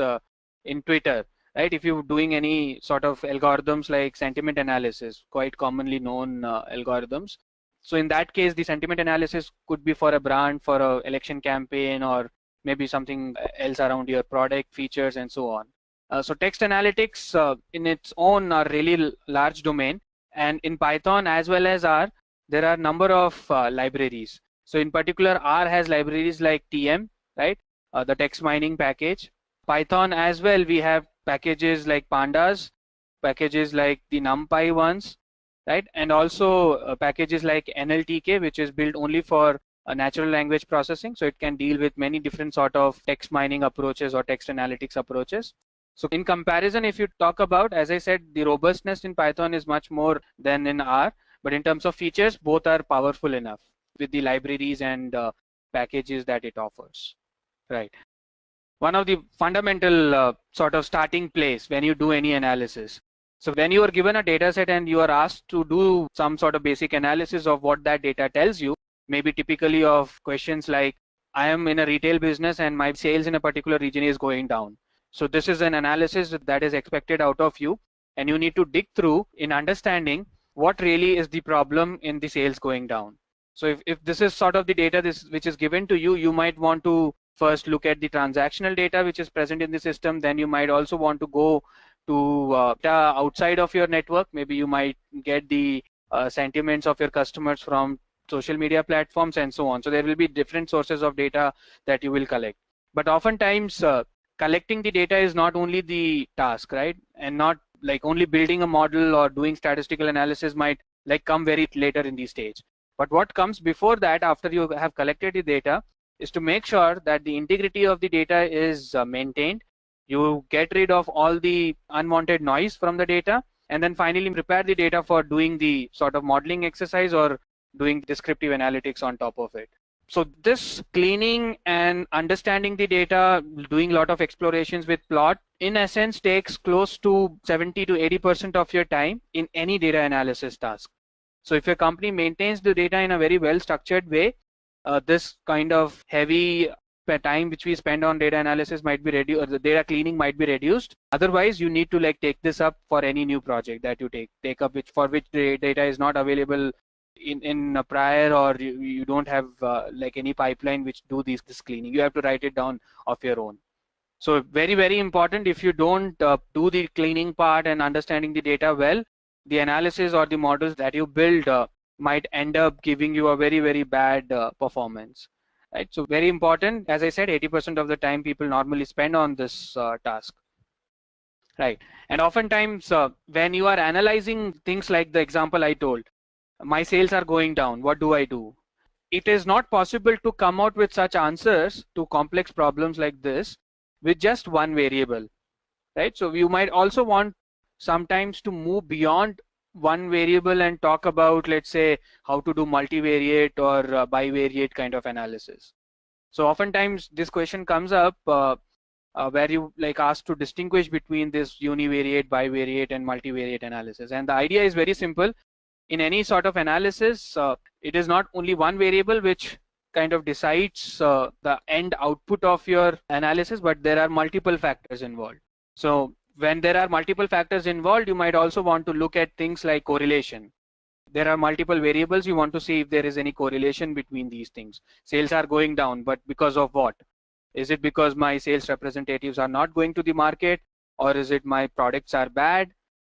in Twitter, right? If you're doing any sort of algorithms like sentiment analysis, quite commonly known algorithms. So in that case, the sentiment analysis could be for a brand, for an election campaign, or maybe something else around your product features and so on. So text analytics in its own are really large domain, and in Python as well as R, there are a number of libraries. So in particular, R has libraries like TM, right? The text mining package. Python as well, we have packages like pandas, packages like the NumPy ones, right? And also packages like NLTK, which is built only for a natural language processing, so it can deal with many different sort of text mining approaches or text analytics approaches. So in comparison, if you talk about, as I said, the robustness in Python is much more than in R, but in terms of features, both are powerful enough with the libraries and packages that it offers, right? One of the fundamental sort of starting place when you do any analysis. So when you are given a data set and you are asked to do some sort of basic analysis of what that data tells you, maybe typically of questions like, I am in a retail business and my sales in a particular region is going down. So this is an analysis that is expected out of you, and you need to dig through in understanding what really is the problem in the sales going down. So if this is sort of the data which is given to you, you might want to first look at the transactional data which is present in the system. Then you might also want to go to data outside of your network. Maybe you might get the sentiments of your customers from social media platforms and so on. So there will be different sources of data that you will collect. But oftentimes collecting the data is not only the task, right? And not like only building a model or doing statistical analysis might like come very later in the stage. But what comes before that, after you have collected the data, is to make sure that the integrity of the data is maintained. You get rid of all the unwanted noise from the data, and then finally prepare the data for doing the sort of modeling exercise or doing descriptive analytics on top of it. So this cleaning and understanding the data, doing a lot of explorations with plot, in essence takes close to 70 to 80% of your time in any data analysis task. So if your company maintains the data in a very well structured way, this kind of heavy time which we spend on data analysis might be reduced, or the data cleaning might be reduced. Otherwise, you need to like take this up for any new project that you take up, for which the data is not available in a prior, or you don't have like any pipeline which do this cleaning. You have to write it down of your own. So very, very important. If you don't do the cleaning part and understanding the data well, the analysis or the models that you build might end up giving you a very, very bad performance, right? So very important. As I said, 80% of the time people normally spend on this task, right? And oftentimes when you are analyzing things like the example I told, my sales are going down, what do I do? It is not possible to come out with such answers to complex problems like this with just one variable, right? So you might also want sometimes to move beyond one variable and talk about, let's say, how to do multivariate or bivariate kind of analysis. So oftentimes this question comes up where you like asked to distinguish between this univariate, bivariate and multivariate analysis. And the idea is very simple. In any sort of analysis, it is not only one variable which kind of decides the end output of your analysis, but there are multiple factors involved. So when there are multiple factors involved, you might also want to look at things like correlation. There are multiple variables. You want to see if there is any correlation between these things. Sales are going down, but because of what? Is it because my sales representatives are not going to the market, or is it my products are bad,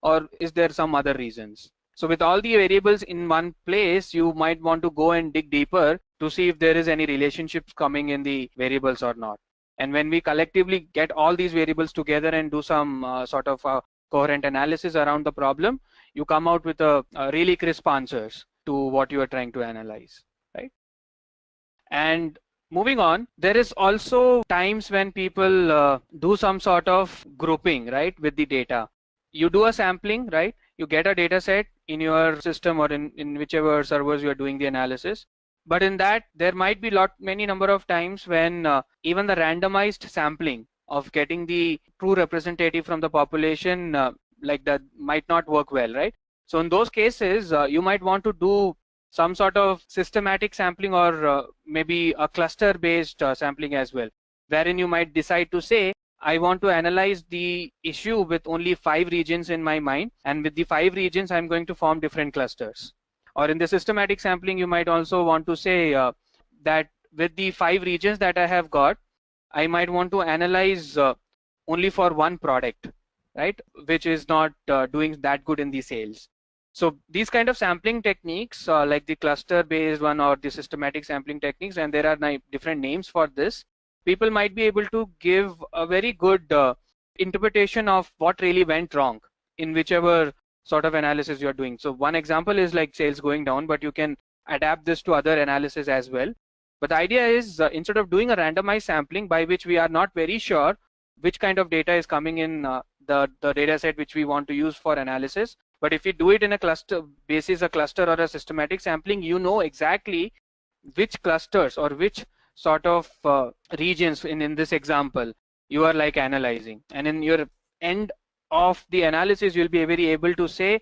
or is there some other reasons? So with all the variables in one place, you might want to go and dig deeper to see if there is any relationships coming in the variables or not. And when we collectively get all these variables together and do some sort of coherent analysis around the problem, you come out with a really crisp answers to what you are trying to analyze, right? And moving on, there is also times when people do some sort of grouping, right, with the data. You do a sampling, right? You get a data set in your system or in whichever servers you are doing the analysis. But in that, there might be many number of times when even the randomized sampling of getting the true representative from the population like that might not work well, right? So in those cases, you might want to do some sort of systematic sampling or maybe a cluster-based sampling as well, wherein you might decide to say, I want to analyze the issue with only 5 regions in my mind, and with the 5 regions, I'm going to form different clusters. Or in the systematic sampling, you might also want to say that with the 5 regions that I have got, I might want to analyze only for one product, right, which is not doing that good in the sales. So these kind of sampling techniques, like the cluster-based one or the systematic sampling techniques, and there are different names for this, people might be able to give a very good interpretation of what really went wrong in whichever sort of analysis you're doing. So one example is like sales going down, but you can adapt this to other analysis as well. But the idea is instead of doing a randomized sampling by which we are not very sure which kind of data is coming in the data set which we want to use for analysis, but if we do it in a cluster basis, a cluster or a systematic sampling, you know exactly which clusters or which sort of regions in this example you are like analyzing, and in your end of the analysis you'll be very able to say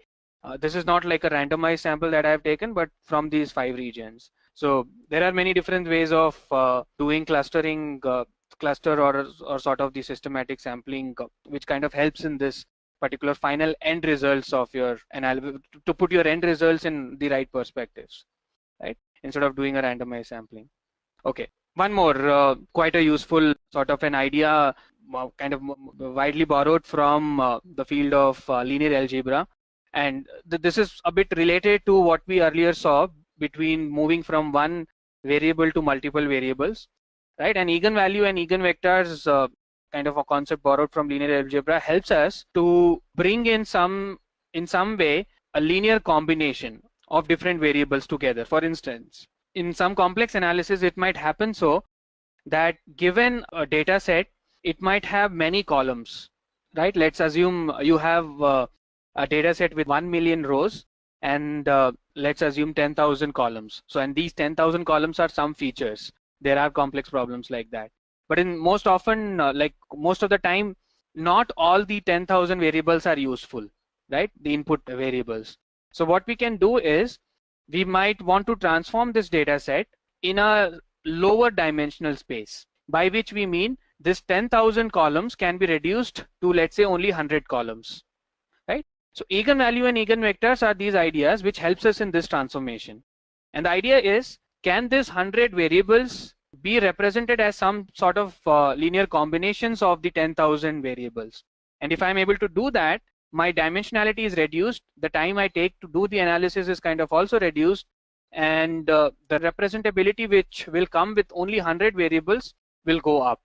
this is not like a randomized sample that I have taken, but from these 5 regions. So there are many different ways of doing clustering, cluster or sort of the systematic sampling, which kind of helps in this particular final end results of your analysis, to put your end results in the right perspectives, right? Instead of doing a randomized sampling. Okay, one more quite a useful sort of an idea, kind of widely borrowed from the field of linear algebra, and this is a bit related to what we earlier saw between moving from one variable to multiple variables, right? And eigenvalue and eigenvectors, kind of a concept borrowed from linear algebra, helps us to bring in some way a linear combination of different variables together. For instance, in some complex analysis, it might happen so that given a data set, it might have many columns, right? Let's assume you have a data set with 1 million rows, and let's assume 10,000 columns. So, and these 10,000 columns are some features. There are complex problems like that. But in most often, like most of the time, not all the 10,000 variables are useful, right? The input variables. So what we can do is, we might want to transform this data set in a lower dimensional space, by which we mean this 10,000 columns can be reduced to, let's say, only 100 columns, right? So eigenvalue and eigenvectors are these ideas which helps us in this transformation. And the idea is, can this 100 variables be represented as some sort of linear combinations of the 10,000 variables? And if I'm able to do that, my dimensionality is reduced, the time I take to do the analysis is kind of also reduced, and the representability which will come with only 100 variables will go up,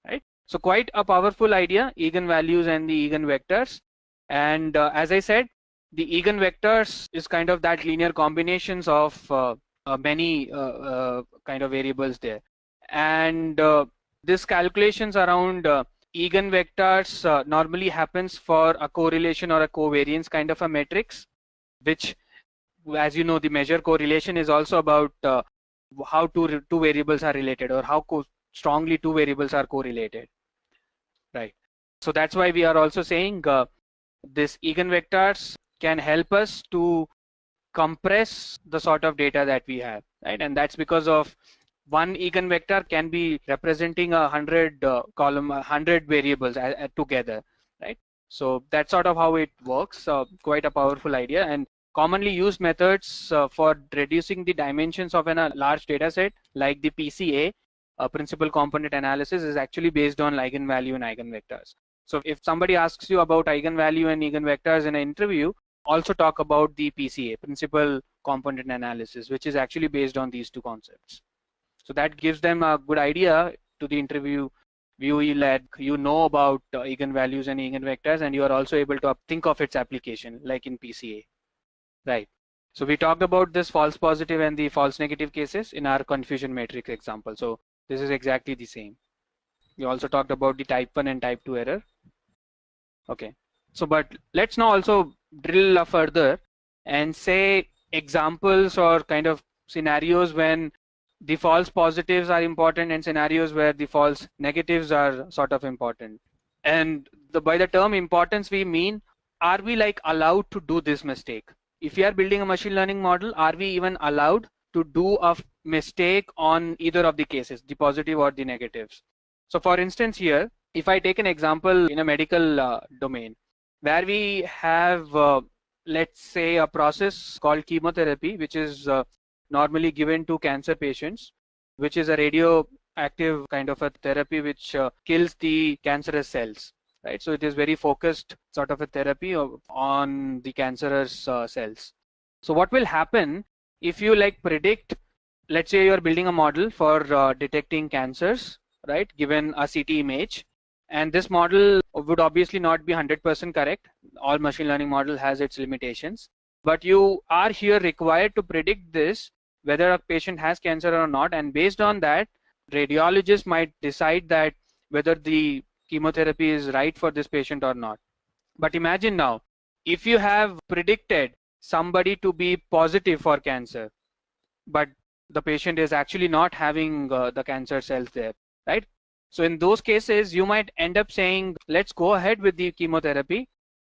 right? So quite a powerful idea, eigenvalues and the eigenvectors. And as I said, the eigenvectors is kind of that linear combinations of many kind of variables there. And this calculations around eigenvectors normally happens for a correlation or a covariance kind of a matrix, which, as you know, the measure correlation is also about how two variables are related, or how strongly two variables are correlated, right? So that's why we are also saying this eigenvectors can help us to compress the sort of data that we have, right? And that's because of one eigenvector can be representing 100 column, 100 variables together, right? So that's sort of how it works. Quite a powerful idea, and commonly used methods for reducing the dimensions of a large data set, like the PCA, principal component analysis, is actually based on eigenvalue and eigenvectors. So if somebody asks you about eigenvalue and eigenvectors in an interview, also talk about the PCA, principal component analysis, which is actually based on these two concepts. So that gives them a good idea to the interview. You know about eigenvalues and eigenvectors, and you are also able to think of its application, like in PCA, right? So we talked about this false positive and the false negative cases in our confusion matrix example. So this is exactly the same. We also talked about the type 1 and type 2 error. Okay, so but let's now also drill further and say examples or kind of scenarios when the false positives are important and scenarios where the false negatives are sort of important. And by the term importance, we mean, are we like allowed to do this mistake? If we are building a machine learning model, are we even allowed to do a mistake on either of the cases, the positive or the negatives? So for instance here, if I take an example in a medical domain, where we have, let's say, a process called chemotherapy, which is normally given to cancer patients, which is a radioactive kind of a therapy which kills the cancerous cells, right? So it is very focused sort of a therapy on the cancerous cells. So what will happen if you like predict, let's say you are building a model for detecting cancers, right, given a CT image, and this model would obviously not be 100% correct. All machine learning model has its limitations, but you are here required to predict this whether a patient has cancer or not, and based on that, radiologist might decide that whether the chemotherapy is right for this patient or not. But imagine now, if you have predicted somebody to be positive for cancer, but the patient is actually not having the cancer cells there, right? So in those cases, you might end up saying, let's go ahead with the chemotherapy,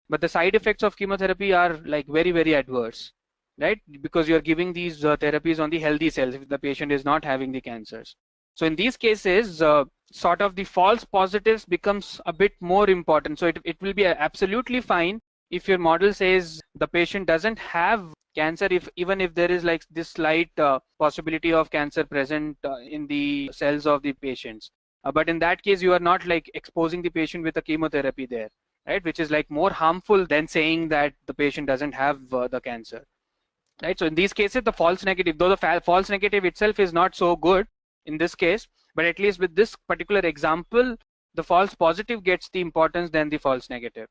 but the side effects of chemotherapy are like very, very adverse, right? Because you're giving these therapies on the healthy cells if the patient is not having the cancers. So in these cases, sort of the false positives becomes a bit more important. So it will be absolutely fine if your model says the patient doesn't have cancer, even if there is like this slight possibility of cancer present in the cells of the patients. But in that case, you are not like exposing the patient with a chemotherapy there, right? Which is like more harmful than saying that the patient doesn't have the cancer, right? So in these cases, the false negative, though the false negative itself is not so good in this case, but at least with this particular example, the false positive gets the importance than the false negative.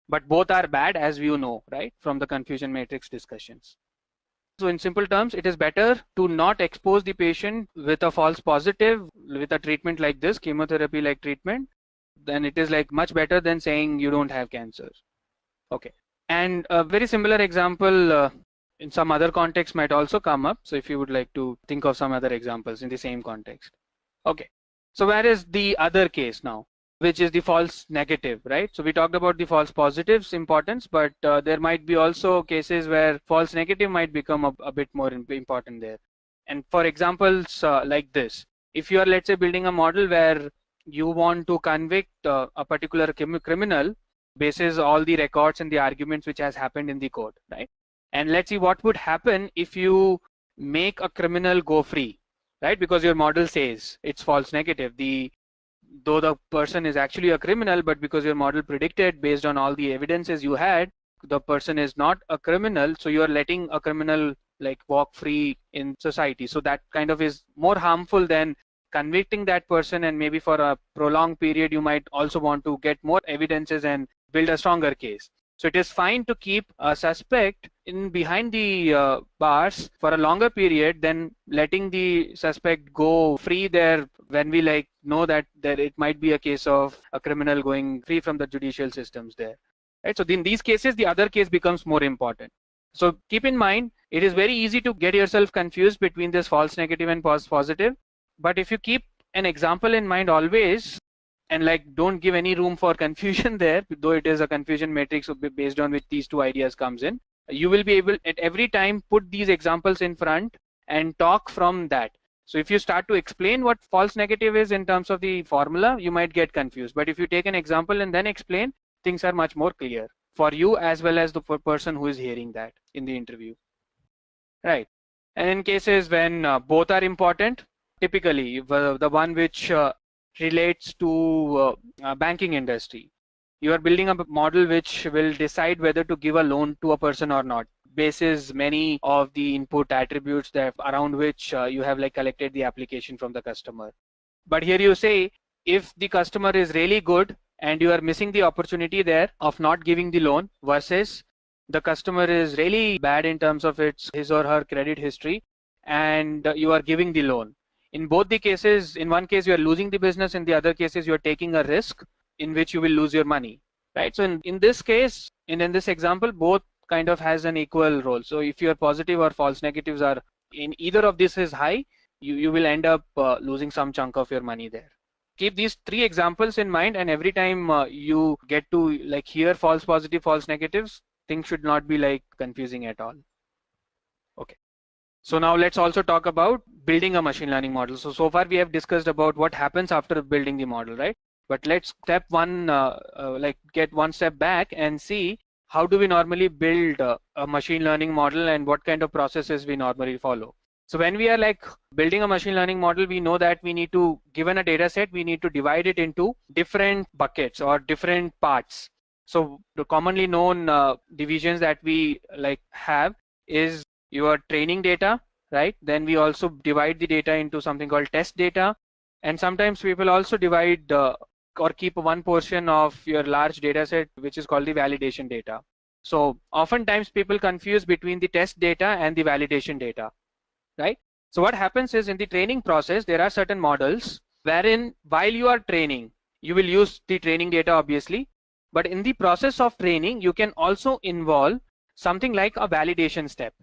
But both are bad, as you know, right, from the confusion matrix discussions. So in simple terms, it is better to not expose the patient with a false positive with a treatment like this, chemotherapy like treatment, then it is like much better than saying you don't have cancer. Okay. And a very similar example in some other context might also come up. So if you would like to think of some other examples in the same context. Okay. So where is the other case now, which is the false negative, right? So we talked about the false positives importance, but there might be also cases where false negative might become a bit more important there. And for examples like this, if you are, let's say, building a model where you want to convict a particular criminal basis all the records and the arguments which has happened in the court, right? And let's see what would happen if you make a criminal go free, right? Because your model says it's false negative. Though the person is actually a criminal, but because your model predicted based on all the evidences you had, the person is not a criminal, so you are letting a criminal like walk free in society. So that kind of is more harmful than convicting that person, and maybe for a prolonged period you might also want to get more evidences and build a stronger case. So it is fine to keep a suspect in behind the bars for a longer period than letting the suspect go free there when we like know that it might be a case of a criminal going free from the judicial systems there, right? So in these cases, the other case becomes more important. So keep in mind, it is very easy to get yourself confused between this false negative and false positive. But if you keep an example in mind always, and like don't give any room for confusion there, though it is a confusion matrix based on which these two ideas comes in, you will be able at every time put these examples in front and talk from that. So if you start to explain what false negative is in terms of the formula, you might get confused. But if you take an example and then explain, things are much more clear for you as well as the person who is hearing that in the interview, right? And in cases when both are important, typically the one which relates to banking industry, you are building a model which will decide whether to give a loan to a person or not, basis many of the input attributes that around which you have like collected the application from the customer. But here you say, if the customer is really good and you are missing the opportunity there of not giving the loan, versus the customer is really bad in terms of his or her credit history and you are giving the loan. In both the cases, in one case you are losing the business, in the other cases you are taking a risk in which you will lose your money, right? So in this case, in this example, both kind of has an equal role. So if your positive or false negatives are in either of this is high, you will end up losing some chunk of your money there. Keep these three examples in mind, and every time you get to like hear false positive, false negatives, things should not be like confusing at all. Okay. So now let's also talk about building a machine learning model. So far we have discussed about what happens after building the model, right? But let's get one step back and see how do we normally build a machine learning model and what kind of processes we normally follow. So when we are like building a machine learning model, we know that we need to, given a data set, we need to divide it into different buckets or different parts. So the commonly known divisions that we like have is your training data, right? Then we also divide the data into something called test data. And sometimes people also divide or keep one portion of your large data set, which is called the validation data. So oftentimes people confuse between the test data and the validation data, right? So what happens is in the training process, there are certain models wherein while you are training, you will use the training data obviously, but in the process of training, you can also involve something like a validation step,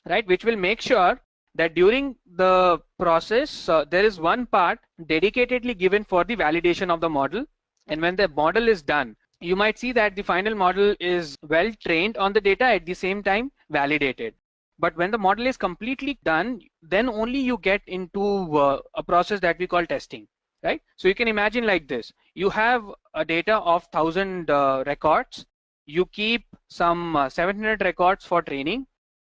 right? Which will make sure that during the process, there is one part dedicatedly given for the validation of the model. And when the model is done, you might see that the final model is well trained on the data, at the same time validated. But when the model is completely done, then only you get into a process that we call testing, right? So you can imagine like this. You have a data of 1000 records. You keep some 700 records for training,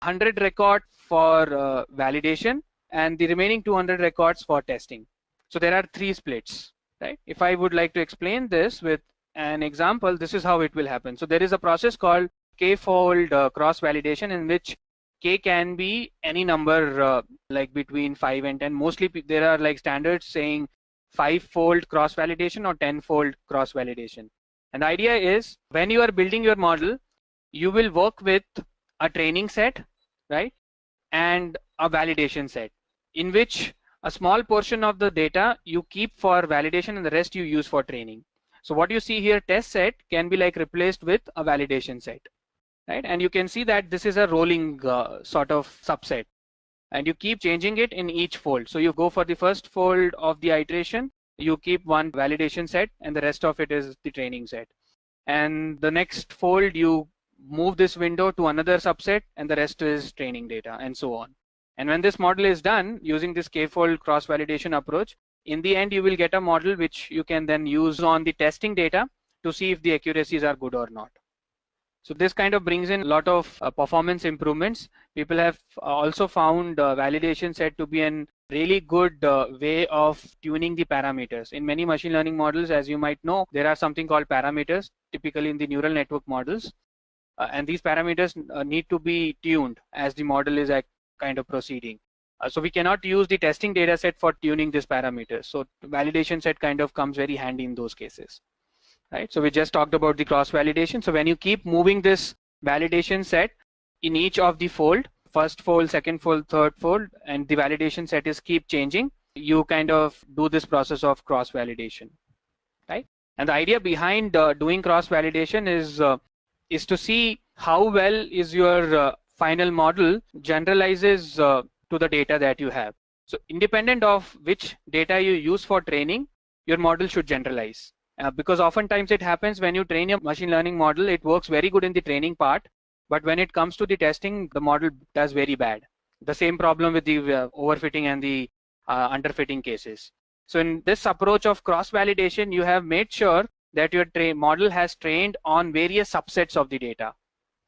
100 records for validation, and the remaining 200 records for testing. So there are 3 splits, right? If I would like to explain this with an example, this is how it will happen. So there is a process called k-fold cross-validation, in which k can be any number like between 5 and 10. Mostly there are like standards saying 5-fold cross-validation or 10-fold cross-validation. And the idea is when you are building your model, you will work with a training set, right, and a validation set, in which a small portion of the data you keep for validation and the rest you use for training. So what you see here, test set, can be like replaced with a validation set, right? And you can see that this is a rolling sort of subset, and you keep changing it in each fold. So you go for the first fold of the iteration, you keep one validation set, and the rest of it is the training set. And the next fold, you move this window to another subset, and the rest is training data, and so on. And when this model is done using this k-fold cross-validation approach, in the end you will get a model which you can then use on the testing data to see if the accuracies are good or not. So this kind of brings in a lot of performance improvements. People have also found validation set to be a really good way of tuning the parameters. In many machine learning models, as you might know, there are something called parameters, typically in the neural network models. And these parameters need to be tuned as the model is kind of proceeding. So we cannot use the testing data set for tuning these parameters. So validation set kind of comes very handy in those cases, right? So we just talked about the cross validation. So when you keep moving this validation set in each of the fold, first fold, second fold, third fold, and the validation set is keep changing, you kind of do this process of cross validation, right? And the idea behind doing cross validation is to see how well is your final model generalizes to the data that you have. So independent of which data you use for training, your model should generalize. Because oftentimes it happens when you train your machine learning model, it works very good in the training part, but when it comes to the testing, the model does very bad. The same problem with the overfitting and the underfitting cases. So in this approach of cross-validation, you have made sure that your model has trained on various subsets of the data,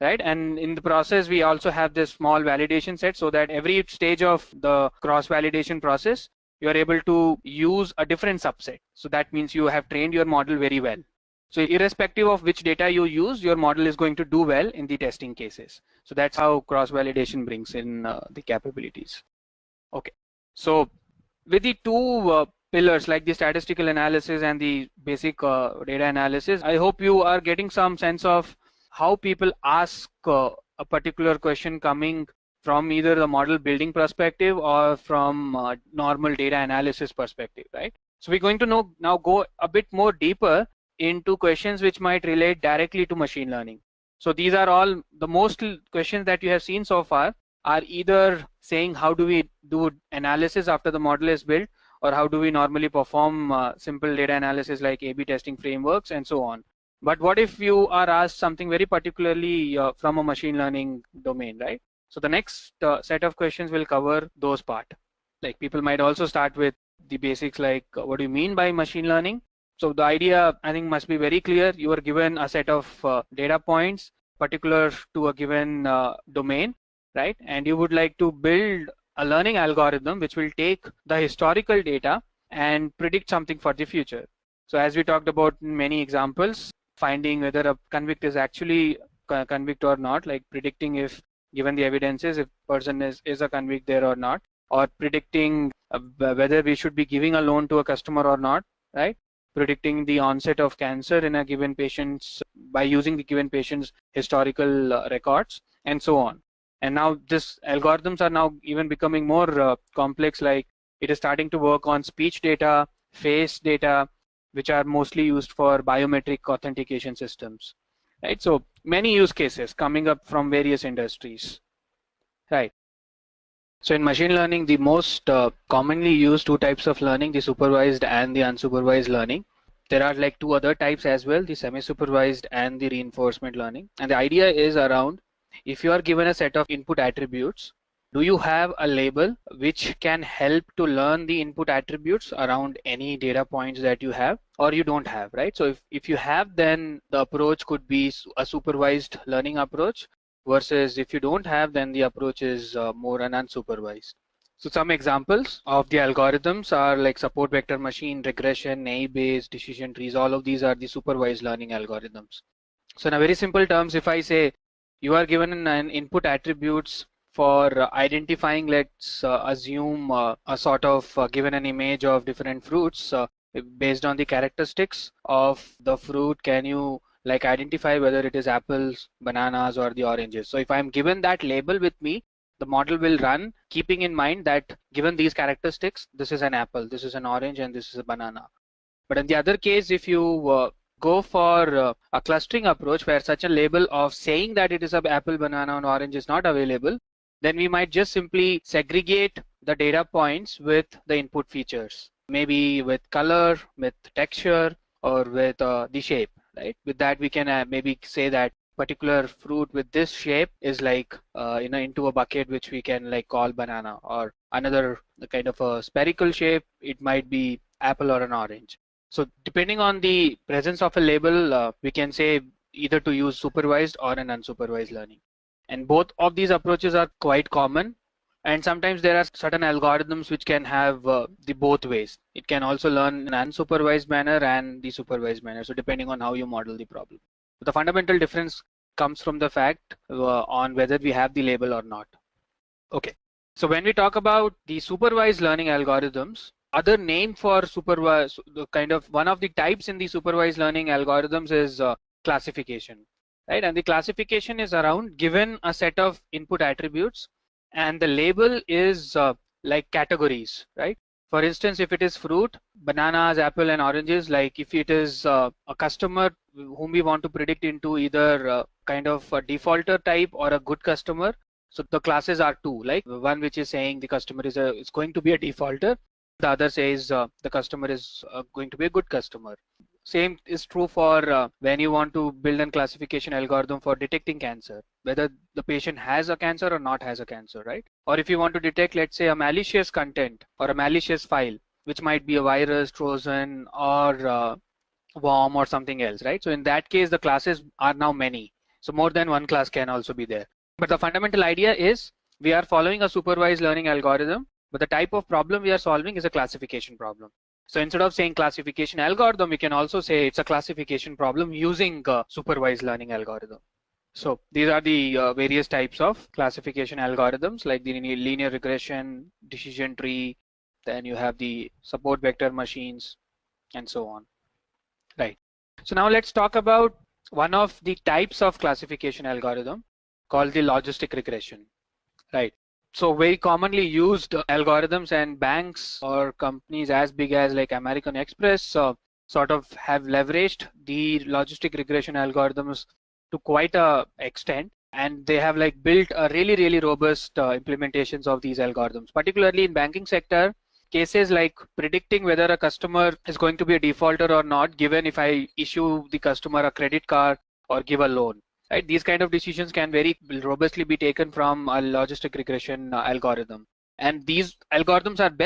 right? And in the process, we also have this small validation set so that every stage of the cross-validation process, you are able to use a different subset. So that means you have trained your model very well. So irrespective of which data you use, your model is going to do well in the testing cases. So that's how cross-validation brings in the capabilities. Okay, so with the two pillars like the statistical analysis and the basic data analysis, I hope you are getting some sense of how people ask a particular question coming from either the model building perspective or from normal data analysis perspective, right? So we're going to now go a bit more deeper into questions which might relate directly to machine learning. So these are all the most questions that you have seen so far are either saying how do we do analysis after the model is built, or how do we normally perform simple data analysis like A/B testing frameworks and so on. But what if you are asked something very particularly from a machine learning domain, right? So the next set of questions will cover those part. Like people might also start with the basics like what do you mean by machine learning? So the idea I think must be very clear. You are given a set of data points particular to a given domain, right? And you would like to build a learning algorithm which will take the historical data and predict something for the future. So as we talked about in many examples, finding whether a convict is actually convict or not, like predicting if given the evidences if person is a convict there or not, or predicting whether we should be giving a loan to a customer or not, right? Predicting the onset of cancer in a given patient by using the given patient's historical records and so on. And now this algorithms are now even becoming more complex, like it is starting to work on speech data, face data, which are mostly used for biometric authentication systems, right? So many use cases coming up from various industries, right? So in machine learning, the most commonly used two types of learning, the supervised and the unsupervised learning. There are like two other types as well, the semi-supervised and the reinforcement learning. And the idea is around, if you are given a set of input attributes, do you have a label which can help to learn the input attributes around any data points that you have, or you don't have, right? So if you have, then the approach could be a supervised learning approach, versus if you don't have, then the approach is more an unsupervised. So some examples of the algorithms are like support vector machine, regression, naive-Bayes, decision trees. All of these are the supervised learning algorithms. So in a very simple terms, if I say you are given an input attributes for identifying, let's assume a sort of given an image of different fruits based on the characteristics of the fruit, can you like identify whether it is apples, bananas, or the oranges? So if I'm given that label with me, the model will run keeping in mind that given these characteristics, this is an apple, this is an orange, and this is a banana. But in the other case, if you go for a clustering approach where such a label of saying that it is an apple, banana, and orange is not available, then we might just simply segregate the data points with the input features, maybe with color, with texture, or with the shape, right? With that, we can maybe say that particular fruit with this shape is like into a bucket which we can like call banana, or another kind of a spherical shape, it might be apple or an orange. So depending on the presence of a label, we can say either to use supervised or an unsupervised learning. And both of these approaches are quite common, and sometimes there are certain algorithms which can have the both ways. It can also learn in an unsupervised manner and the supervised manner, so depending on how you model the problem. The fundamental difference comes from the fact on whether we have the label or not. Okay, so when we talk about the supervised learning algorithms, other name for supervised, kind of one of the types in the supervised learning algorithms is classification, right? And the classification is around given a set of input attributes, and the label is like categories, right? For instance, if it is fruit, bananas, apple, and oranges, like if it is a customer whom we want to predict into either kind of a defaulter type or a good customer, so the classes are two, like one which is saying the customer is going to be a defaulter, the other says the customer is going to be a good customer. Same is true for when you want to build a classification algorithm for detecting cancer, whether the patient has a cancer or not has a cancer, right? Or if you want to detect, let's say, a malicious content or a malicious file, which might be a virus, Trojan, or worm or something else, right? So in that case, the classes are now many. So more than one class can also be there. But the fundamental idea is we are following a supervised learning algorithm, but the type of problem we are solving is a classification problem. So instead of saying classification algorithm, we can also say it's a classification problem using a supervised learning algorithm. So these are the various types of classification algorithms, like the linear regression, decision tree, then you have the support vector machines, and so on. Right. So now let's talk about one of the types of classification algorithm called the logistic regression. Right. So very commonly used algorithms, and banks or companies as big as like American Express sort of have leveraged the logistic regression algorithms to quite a extent, and they have like built a really robust implementations of these algorithms, particularly in banking sector. Cases like predicting whether a customer is going to be a defaulter or not, given if I issue the customer a credit card or give a loan. Right, these kind of decisions can very robustly be taken from a logistic regression algorithm, and these algorithms are best